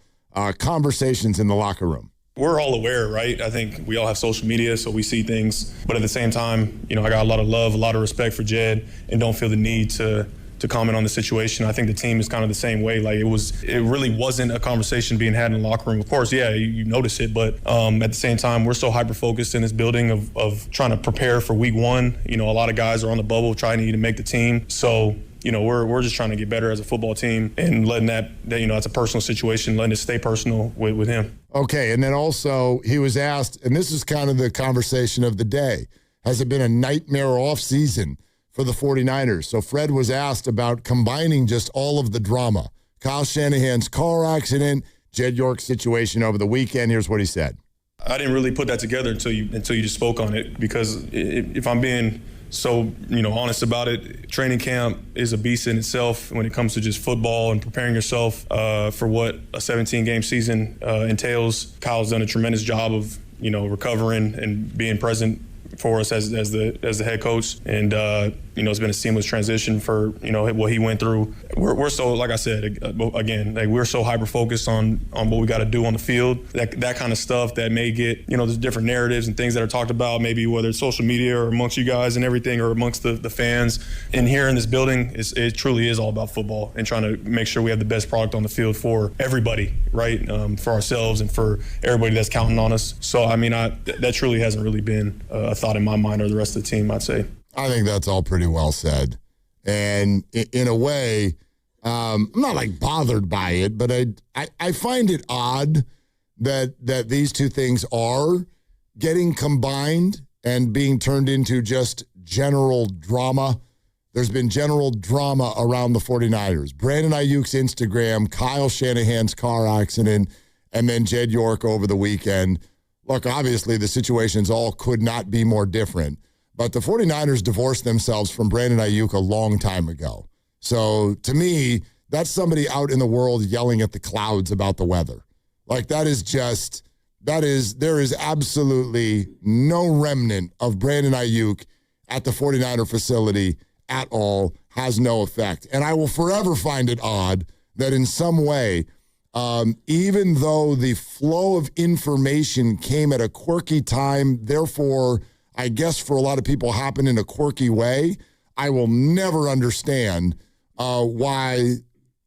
Conversations in the locker room. We're all aware, right? I think we all have social media, so we see things. But at the same time, I got a lot of love, a lot of respect for Jed, and don't feel the need to comment on the situation. I think the team is kind of the same way. Like it really wasn't a conversation being had in the locker room. Of course, yeah, you notice it, but at the same time, we're so hyper-focused in this building of trying to prepare for week 1. A lot of guys are on the bubble trying to even make the team. So, we're just trying to get better as a football team and letting that it's a personal situation, letting it stay personal with him. Okay, and then also he was asked, and this is kind of the conversation of the day, has it been a nightmare offseason for the 49ers? So Fred was asked about combining just all of the drama. Kyle Shanahan's car accident, Jed York's situation over the weekend. Here's what he said. I didn't really put that together until you just spoke on it, because if I'm being so honest about it, training camp is a beast in itself when it comes to just football and preparing yourself for what a 17-game season entails. Kyle's done a tremendous job of recovering and being present for us as the head coach, and it's been a seamless transition for what he went through. We're so, like I said again, like we're so hyper focused on what we got to do on the field, that kind of stuff that may get there's different narratives and things that are talked about, maybe whether it's social media or amongst you guys and everything, or amongst the fans. And here in this building, it truly is all about football and trying to make sure we have the best product on the field for everybody, right? For ourselves and for everybody that's counting on us. So that truly hasn't really been a thought in my mind or the rest of the team, I'd say. I think that's all pretty well said. And in a way, I'm not like bothered by it, but I find it odd that these two things are getting combined and being turned into just general drama. There's been general drama around the 49ers. Brandon Ayuk's Instagram, Kyle Shanahan's car accident, and then Jed York over the weekend. Look, obviously the situations all could not be more different. But the 49ers divorced themselves from Brandon Ayuk a long time ago. So to me, that's somebody out in the world yelling at the clouds about the weather. Like there is absolutely no remnant of Brandon Ayuk at the 49er facility at all, has no effect. And I will forever find it odd that in some way, even though the flow of information came at a quirky time, therefore, I guess for a lot of people happened in a quirky way, I will never understand why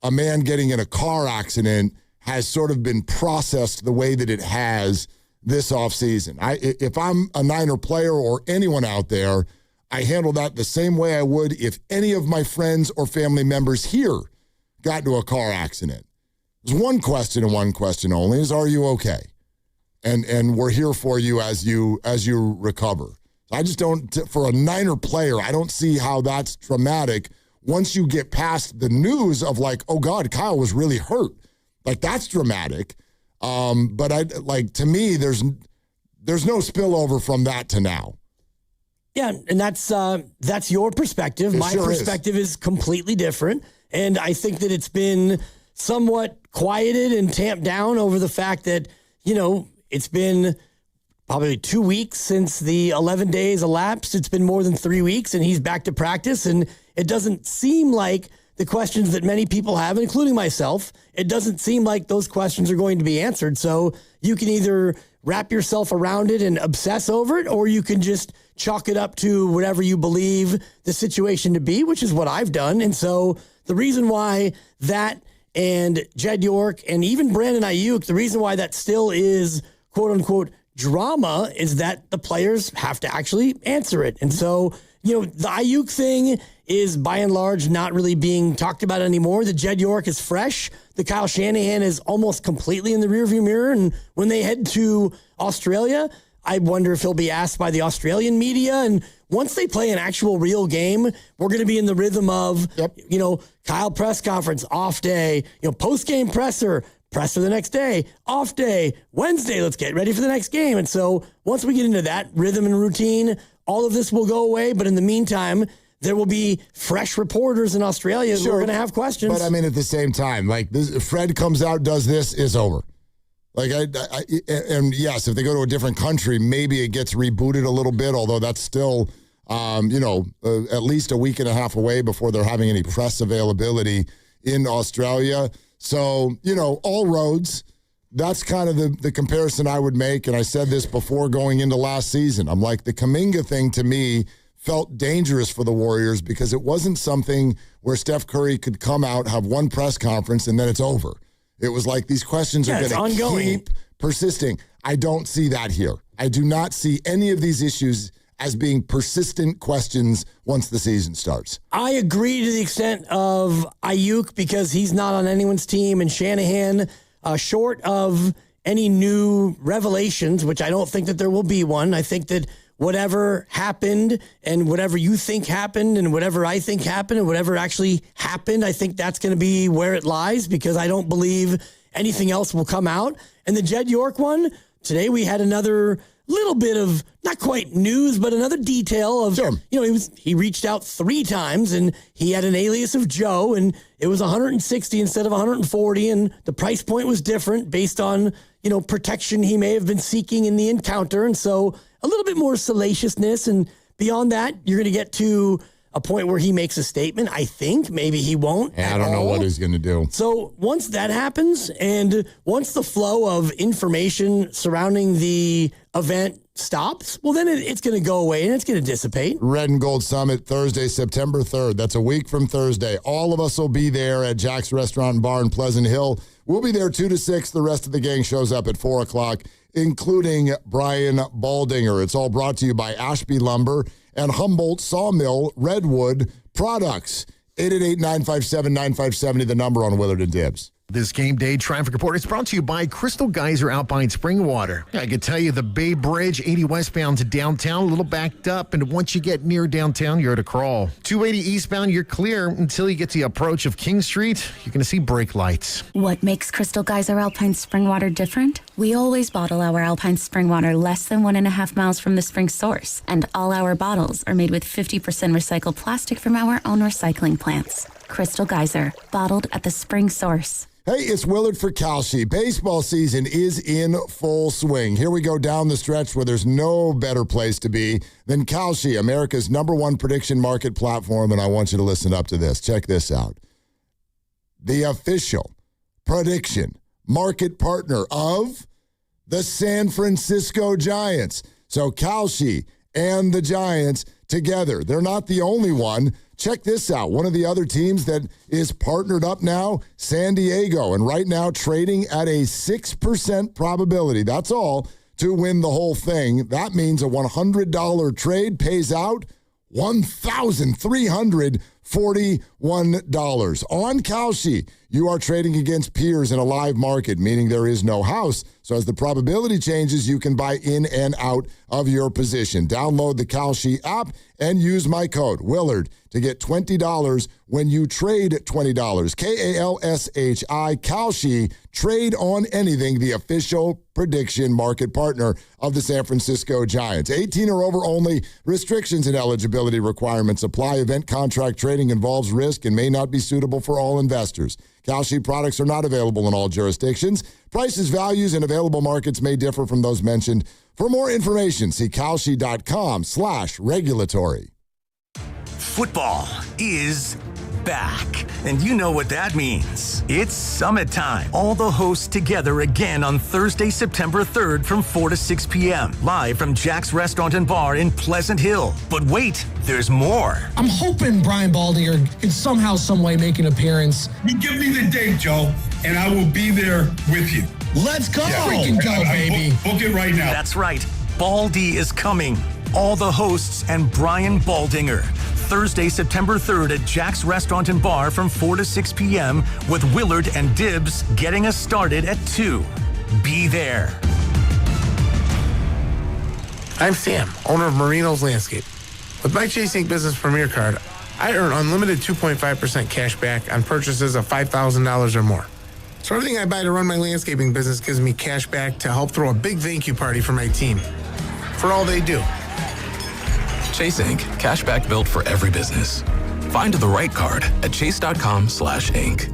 a man getting in a car accident has sort of been processed the way that it has this offseason. If I'm a Niner player or anyone out there, I handle that the same way I would if any of my friends or family members here got into a car accident. There's one question and one question only is, are you okay? And we're here for you as you recover. I just don't, for a Niner player, I don't see how that's traumatic once you get past the news of like, oh God, Kyle was really hurt. Like that's dramatic. But to me, there's no spillover from that to now. Yeah, and that's your perspective. My perspective is completely different. And I think that it's been somewhat quieted and tamped down over the fact that, it's been probably 2 weeks since the 11 days elapsed. It's been more than 3 weeks, and he's back to practice. And it doesn't seem like the questions that many people have, including myself, it doesn't seem like those questions are going to be answered. So you can either wrap yourself around it and obsess over it, or you can just chalk it up to whatever you believe the situation to be, which is what I've done. And so the reason why that and Jed York and even Brandon Ayuk, the reason why that still is quote unquote drama is that the players have to actually answer it. And so, the Ayuk thing is by and large not really being talked about anymore. The Jed York is fresh. The Kyle Shanahan is almost completely in the rearview mirror. And when they head to Australia, I wonder if he'll be asked by the Australian media. And once they play an actual real game, we're going to be in the rhythm of, Kyle press conference, off day, post-game presser the next day, off day, Wednesday, let's get ready for the next game. And so once we get into that rhythm and routine, all of this will go away. But in the meantime, there will be fresh reporters in Australia who are going to have questions. But I mean, at the same time, Fred comes out, does this, is over. And yes, if they go to a different country, maybe it gets rebooted a little bit, although that's still, at least a week and a half away before they're having any press availability in Australia. So, all roads, that's kind of the comparison I would make. And I said this before going into last season. I'm like, the Kuminga thing to me felt dangerous for the Warriors because it wasn't something where Steph Curry could come out, have one press conference, and then it's over. It was like these questions are going to keep persisting. I don't see that here. I do not see any of these issues as being persistent questions once the season starts. I agree to the extent of Ayuk because he's not on anyone's team, and Shanahan, short of any new revelations, which I don't think that there will be one. I think that whatever happened and whatever you think happened and whatever I think happened and whatever actually happened, I think that's going to be where it lies because I don't believe anything else will come out. And the Jed York one, today we had another little bit of, not quite news, but another detail of, he reached out 3 times and he had an alias of Joe and it was 160 instead of 140 and the price point was different based on, protection he may have been seeking in the encounter. And so a little bit more salaciousness, and beyond that, you're going to get to a point where he makes a statement. I think maybe he won't. I don't know what he's going to do. So once that happens, and once the flow of information surrounding the event stops, well, then it's going to go away and it's going to dissipate. Red and Gold Summit, Thursday, September 3rd. That's a week from Thursday. All of us will be there at Jack's Restaurant and Bar in Pleasant Hill. We'll be there 2 to 6. The rest of the gang shows up at 4 o'clock, including Brian Baldinger. It's all brought to you by Ashby Lumber and Humboldt Sawmill Redwood Products. 888-957-9570, the number on Willard and Dibbs. This game day traffic report is brought to you by Crystal Geyser Alpine Spring Water. I can tell you the Bay Bridge, 80 westbound to downtown, a little backed up, and once you get near downtown, you're at a crawl. 280 eastbound, you're clear until you get to the approach of King Street. You're going to see brake lights. What makes Crystal Geyser Alpine Spring Water different? We always bottle our Alpine Spring Water less than 1.5 miles from the spring source, and all our bottles are made with 50% recycled plastic from our own recycling plants. Crystal Geyser, bottled at the spring source. Hey, it's Willard for Kalshi. Baseball season is in full swing. Here we go down the stretch where there's no better place to be than Kalshi, America's #1 prediction market platform, and I want you to listen up to this. Check this out. The official prediction market partner of the San Francisco Giants. So Kalshi and the Giants together. They're not the only one. Check this out. One of the other teams that is partnered up now, San Diego, and right now trading at a 6% probability. That's all to win the whole thing. That means a $100 trade pays out $1,341. On Kalshi, you are trading against peers in a live market, meaning there is no house. So as the probability changes, you can buy in and out of your position. Download the Kalshi app and use my code, Willard, to get $20 when you trade $20. Kalshi, Kalshi, trade on anything, the official prediction market partner of the San Francisco Giants. 18 or over only. Restrictions and eligibility requirements apply. Event contract trading involves risk and may not be suitable for all investors. Kalshi products are not available in all jurisdictions. Prices, values, and available markets may differ from those mentioned. For more information, see Kalshi.com/regulatory. Football is back, and you know what that means. It's summit time. All the hosts together again on Thursday, September 3rd from 4 to 6 p.m. Live from Jack's Restaurant and Bar in Pleasant Hill. But wait, there's more. I'm hoping Brian Baldinger can somehow, some way make an appearance. You give me the date, Joe, and I will be there with you. Let's go. Freaking go, baby. Book it right now. That's right. Baldy is coming. all the hosts and Brian Baldinger. Thursday, September 3rd at Jack's Restaurant and Bar from 4 to 6 p.m. with Willard and Dibbs getting us started at 2. Be there. I'm Sam, owner of Marino's Landscape. With my Chase Ink Business Premier Card, I earn unlimited 2.5% cash back on purchases of $5,000 or more. So everything I buy to run my landscaping business gives me cash back to help throw a big thank you party for my team. For all they do. Chase Ink. Cash back built for every business. Find the right card at chase.com/ink.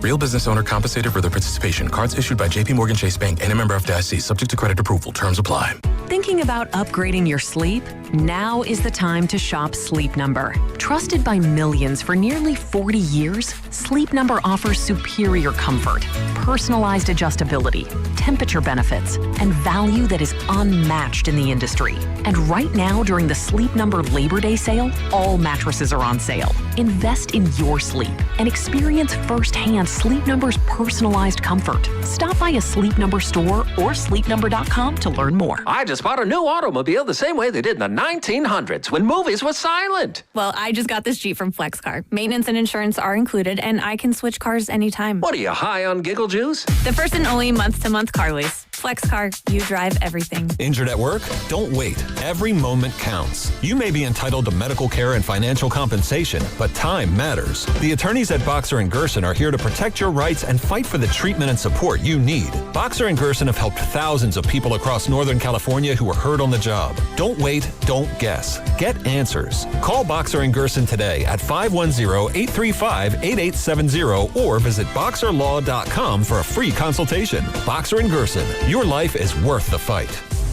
Real business owner compensated for their participation. Cards issued by J.P. Morgan Chase Bank and a member FDIC. Subject to credit approval. Terms apply. Thinking about upgrading your sleep? Now is the time to shop Sleep Number. Trusted by millions for nearly 40 years, Sleep Number offers superior comfort, personalized adjustability, temperature benefits, and value that is unmatched in the industry. And right now, during the Sleep Number Labor Day sale, all mattresses are on sale. Invest in your sleep and experience firsthand Sleep Number's personalized comfort. Stop by a Sleep Number store or sleepnumber.com to learn more. I just bought a new automobile the same way they did in the 1900s when movies were silent. Well, I just got this Jeep from FlexCar. Maintenance and insurance are included, and I can switch cars anytime. What are you, high on giggle juice? The first and only month-to-month car lease. FlexCar, you drive everything. Injured at work? Don't wait. Every moment counts. You may be entitled to medical care and financial compensation, but time matters. The attorneys at Boxer & Gerson are here to protect your rights and fight for the treatment and support you need. Boxer & Gerson have helped thousands of people across Northern California who were hurt on the job. Don't wait, don't guess. Get answers. Call Boxer & Gerson today at 510-835-8870 or visit boxerlaw.com for a free consultation. Boxer & Gerson, your life is worth the fight.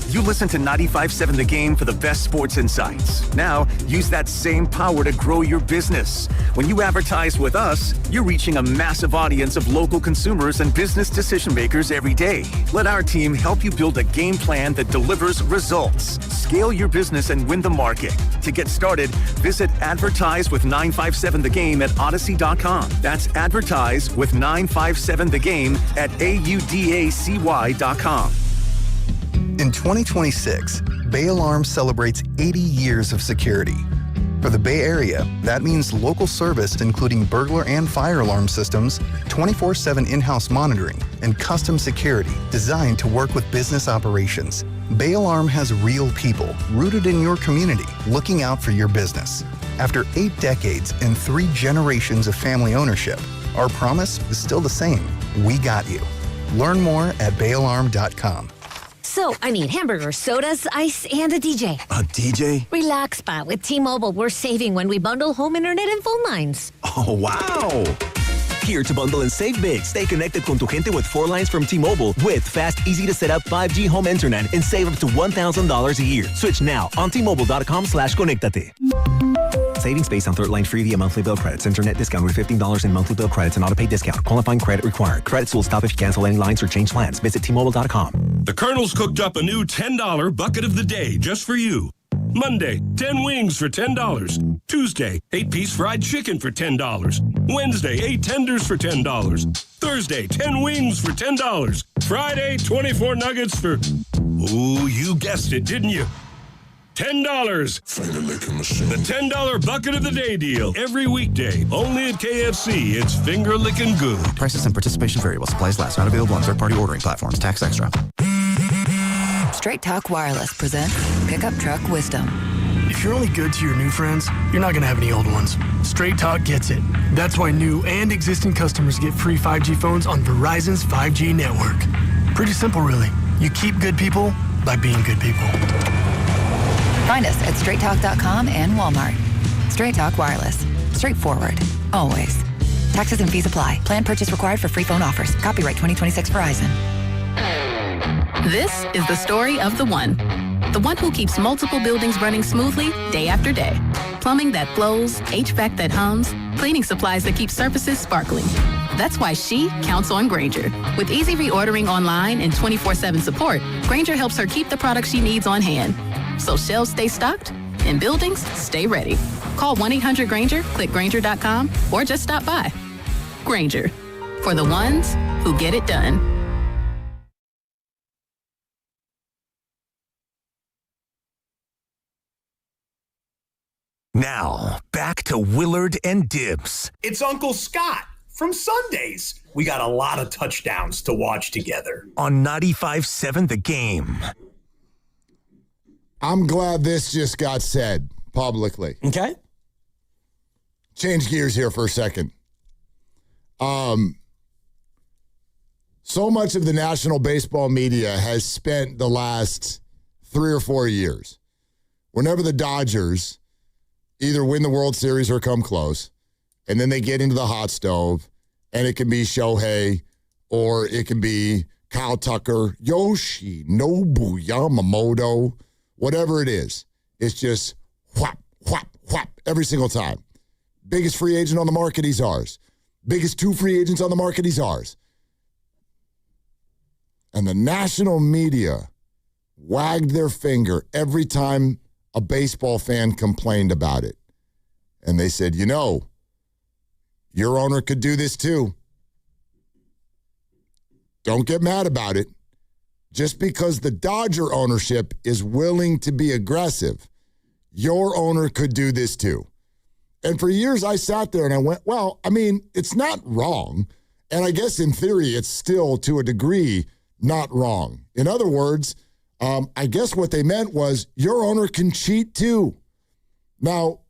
You listen to 95.7 The Game for the best sports insights. Now, use that same power to grow your business. When you advertise with us, you're reaching a massive audience of local consumers and business decision makers every day. Let our team help you build a game plan that delivers results. Scale your business and win the market. To get started, visit Advertise with 957 The Game at Odyssey.com. That's Advertise with 957 The Game at AUDACY.com. In 2026, Bay Alarm celebrates 80 years of security. For the Bay Area, that means local service including burglar and fire alarm systems, 24/7 in-house monitoring, and custom security designed to work with business operations. Bay Alarm has real people rooted in your community looking out for your business. After 8 decades and 3 generations of family ownership, our promise is still the same. We got you. Learn more at bayalarm.com. So, I need hamburgers, sodas, ice, and a DJ. A DJ? Relax, Pa. With T-Mobile, we're saving when we bundle home internet and phone lines. Oh, wow. Here to bundle and save big. Stay connected con tu gente with 4 lines from T-Mobile with fast, easy to set up 5G home internet and save up to $1,000 a year. Switch now on T-Mobile.com/conectate. Savings based on 3rd line free via monthly bill credits. Internet discount with $15 in monthly bill credits and auto-pay discount. Qualifying credit required. Credits will stop if you cancel any lines or change plans. Visit T-Mobile.com. The Colonel's cooked up a new $10 bucket of the day just for you. Monday, 10 wings for $10. Tuesday, 8-piece fried chicken for $10. Wednesday, 8 tenders for $10. Thursday, 10 wings for $10. Friday, 24 nuggets for... Ooh, you guessed it, didn't you? $10. Finger licking machine. The $10 bucket of the day deal. Every weekday. Only at KFC. It's finger licking good. Prices and participation variable. Supplies last. Not available on third-party ordering platforms. Tax extra. Straight Talk Wireless presents Pickup Truck Wisdom. If you're only good to your new friends, you're not going to have any old ones. Straight Talk gets it. That's why new and existing customers get free 5G phones on Verizon's 5G network. Pretty simple, really. You keep good people by being good people. Find us at straighttalk.com and Walmart. Straight Talk Wireless. Straightforward. Always. Taxes and fees apply. Plan purchase required for free phone offers. Copyright 2026 Verizon. This is the story of the one who keeps multiple buildings running smoothly day after day. Plumbing that flows, HVAC that hums, cleaning supplies that keep surfaces sparkling. That's why she counts on Grainger. With easy reordering online and 24/7 support, Grainger helps her keep the products she needs on hand. So shelves stay stocked and buildings stay ready. Call 1-800-GRAINGER, click Grainger.com, or just stop by. Grainger, for the ones who get it done. Now, back to Willard and Dibs. It's Uncle Scott from Sundays. We got a lot of touchdowns to watch together. On 95.7 The Game. I'm glad this just got said publicly. Okay. Change gears here for a second. So much of the national baseball media has spent the last 3 or 4 years, whenever the Dodgers either win the World Series or come close, and then they get into the hot stove, and it can be Shohei, or it can be Kyle Tucker, Yoshinobu Yamamoto, whatever it is. It's just whap, whap, whap every single time. Biggest free agent on the market, he's ours. Biggest 2 free agents on the market, he's ours. And the national media wagged their finger every time a baseball fan complained about it. And they said, your owner could do this too. Don't get mad about it. Just because the Dodger ownership is willing to be aggressive, your owner could do this too. And for years I sat there and I went, well, I mean, it's not wrong. And I guess in theory, it's still to a degree not wrong. In other words, I guess what they meant was your owner can cheat too. Now,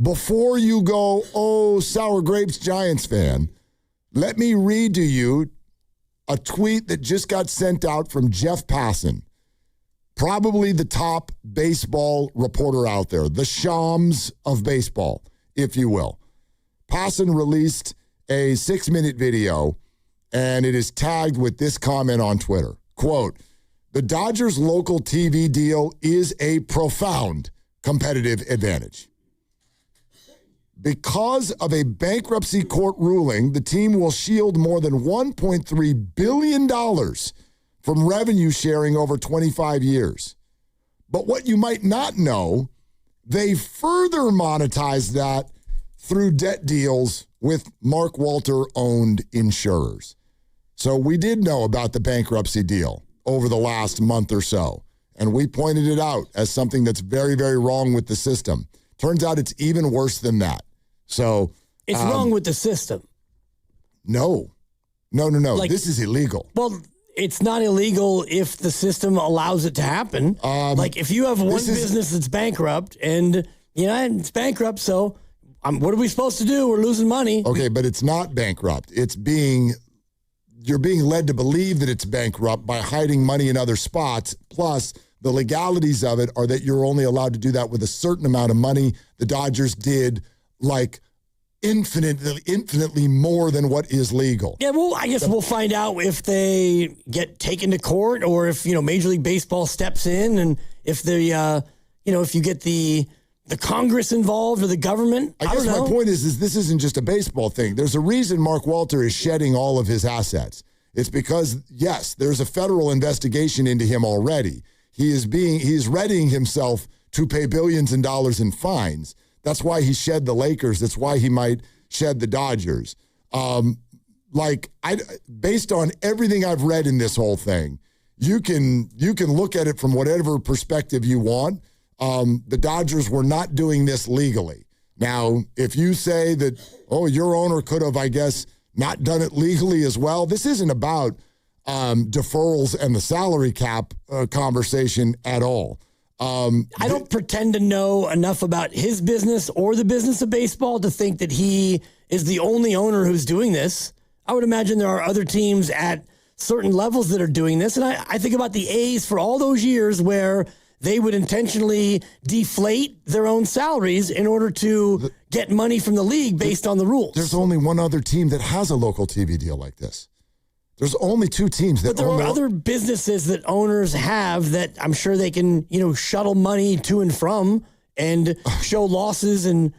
before you go, oh, sour grapes Giants fan, let me read to you a tweet that just got sent out from Jeff Passan, probably the top baseball reporter out there, the Shams of baseball, if you will. Passan released a 6-minute video, and it is tagged with this comment on Twitter. Quote, "The Dodgers' local TV deal is a profound competitive advantage. Because of a bankruptcy court ruling, the team will shield more than $1.3 billion from revenue sharing over 25 years. But what you might not know, they further monetized that through debt deals with Mark Walter-owned insurers. So we did know about the bankruptcy deal over the last month or so, and we pointed it out as something that's very, very wrong with the system. Turns out it's even worse than that. So it's wrong with the system. No. This is illegal. Well, it's not illegal if the system allows it to happen. If you have one business that's bankrupt and it's bankrupt, so what are we supposed to do? We're losing money. Okay, but it's not bankrupt. You're being led to believe that it's bankrupt by hiding money in other spots. Plus, the legalities of it are that you're only allowed to do that with a certain amount of money. The Dodgers did infinitely more than what is legal. Yeah, well, I guess we'll find out if they get taken to court or if, Major League Baseball steps in and if they, if you get the Congress involved or the government. I guess my point is this isn't just a baseball thing. There's a reason Mark Walter is shedding all of his assets. It's because, yes, there's a federal investigation into him already. He is readying himself to pay billions in dollars in fines. That's why he shed the Lakers. That's why he might shed the Dodgers. Based on everything I've read in this whole thing, you can look at it from whatever perspective you want. The Dodgers were not doing this legally. Now, if you say that, your owner could have, I guess, not done it legally as well, this isn't about deferrals and the salary cap conversation at all. I don't pretend to know enough about his business or the business of baseball to think that he is the only owner who's doing this. I would imagine there are other teams at certain levels that are doing this. And I think about the A's for all those years where they would intentionally deflate their own salaries in order to get money from the league based on the rules. There's only one other team that has a local TV deal like this. There's only 2 teams that. But there are other businesses that owners have that I'm sure they can, shuttle money to and from and show losses and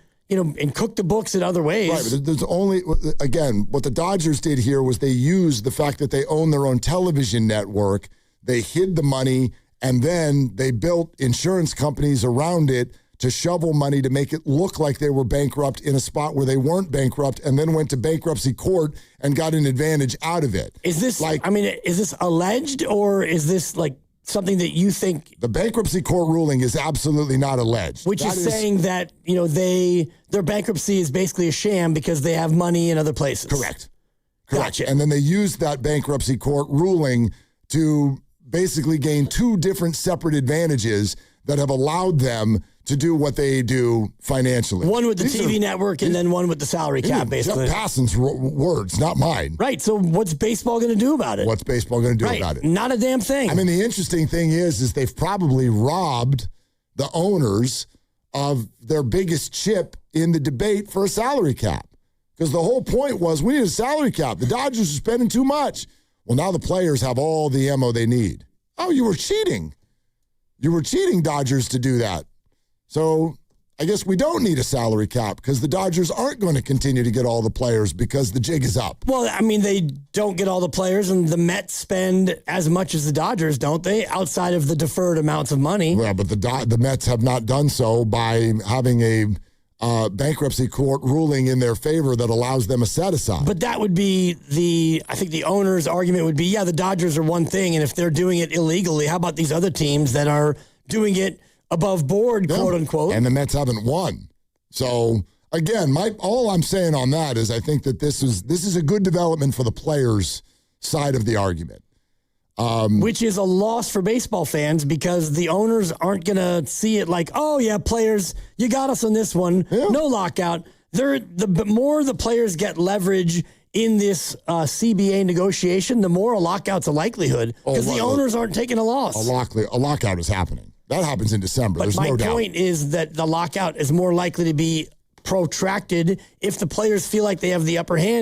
cook the books in other ways. Right, but there's only, again, what the Dodgers did here was they used the fact that they own their own television network. They hid the money, and then they built insurance companies around it to shovel money to make it look like they were bankrupt in a spot where they weren't bankrupt, and then went to bankruptcy court and got an advantage out of it. Is this is this alleged, or is this something that you think the bankruptcy court ruling is absolutely not alleged. Which is saying that, their bankruptcy is basically a sham because they have money in other places. Correct. Gotcha. And then they used that bankruptcy court ruling to basically gain two different separate advantages that have allowed them to do what they do financially. One with the TV network and then one with the salary cap, basically. Jeff Passan's words, not mine. Right. So what's baseball going to do about it? What's baseball going to do about it? Not a damn thing. I mean, the interesting thing is they've probably robbed the owners of their biggest chip in the debate for a salary cap. Because the whole point was we need a salary cap. The Dodgers are spending too much. Well, now the players have all the ammo they need. Oh, you were cheating. You were cheating, Dodgers, to do that. So I guess we don't need a salary cap because the Dodgers aren't going to continue to get all the players because the jig is up. Well, I mean, they don't get all the players, and the Mets spend as much as the Dodgers, don't they, outside of the deferred amounts of money? Yeah, but the Mets have not done so by having a bankruptcy court ruling in their favor that allows them a set aside. But that would be I think the owner's argument would be, the Dodgers are one thing, and if they're doing it illegally, how about these other teams that are doing it above board, quote unquote? And the Mets haven't won. So again, all I'm saying on that is I think that this is a good development for the players' side of the argument. Which is a loss for baseball fans because the owners aren't going to see it like, oh, yeah, players, you got us on this one. Yeah. No lockout. The more the players get leverage in this CBA negotiation, the more a lockout's a likelihood because the owners aren't taking a loss. A lockout is happening. That happens in December. There's no doubt. My point is that the lockout is more likely to be protracted if the players feel like they have the upper hand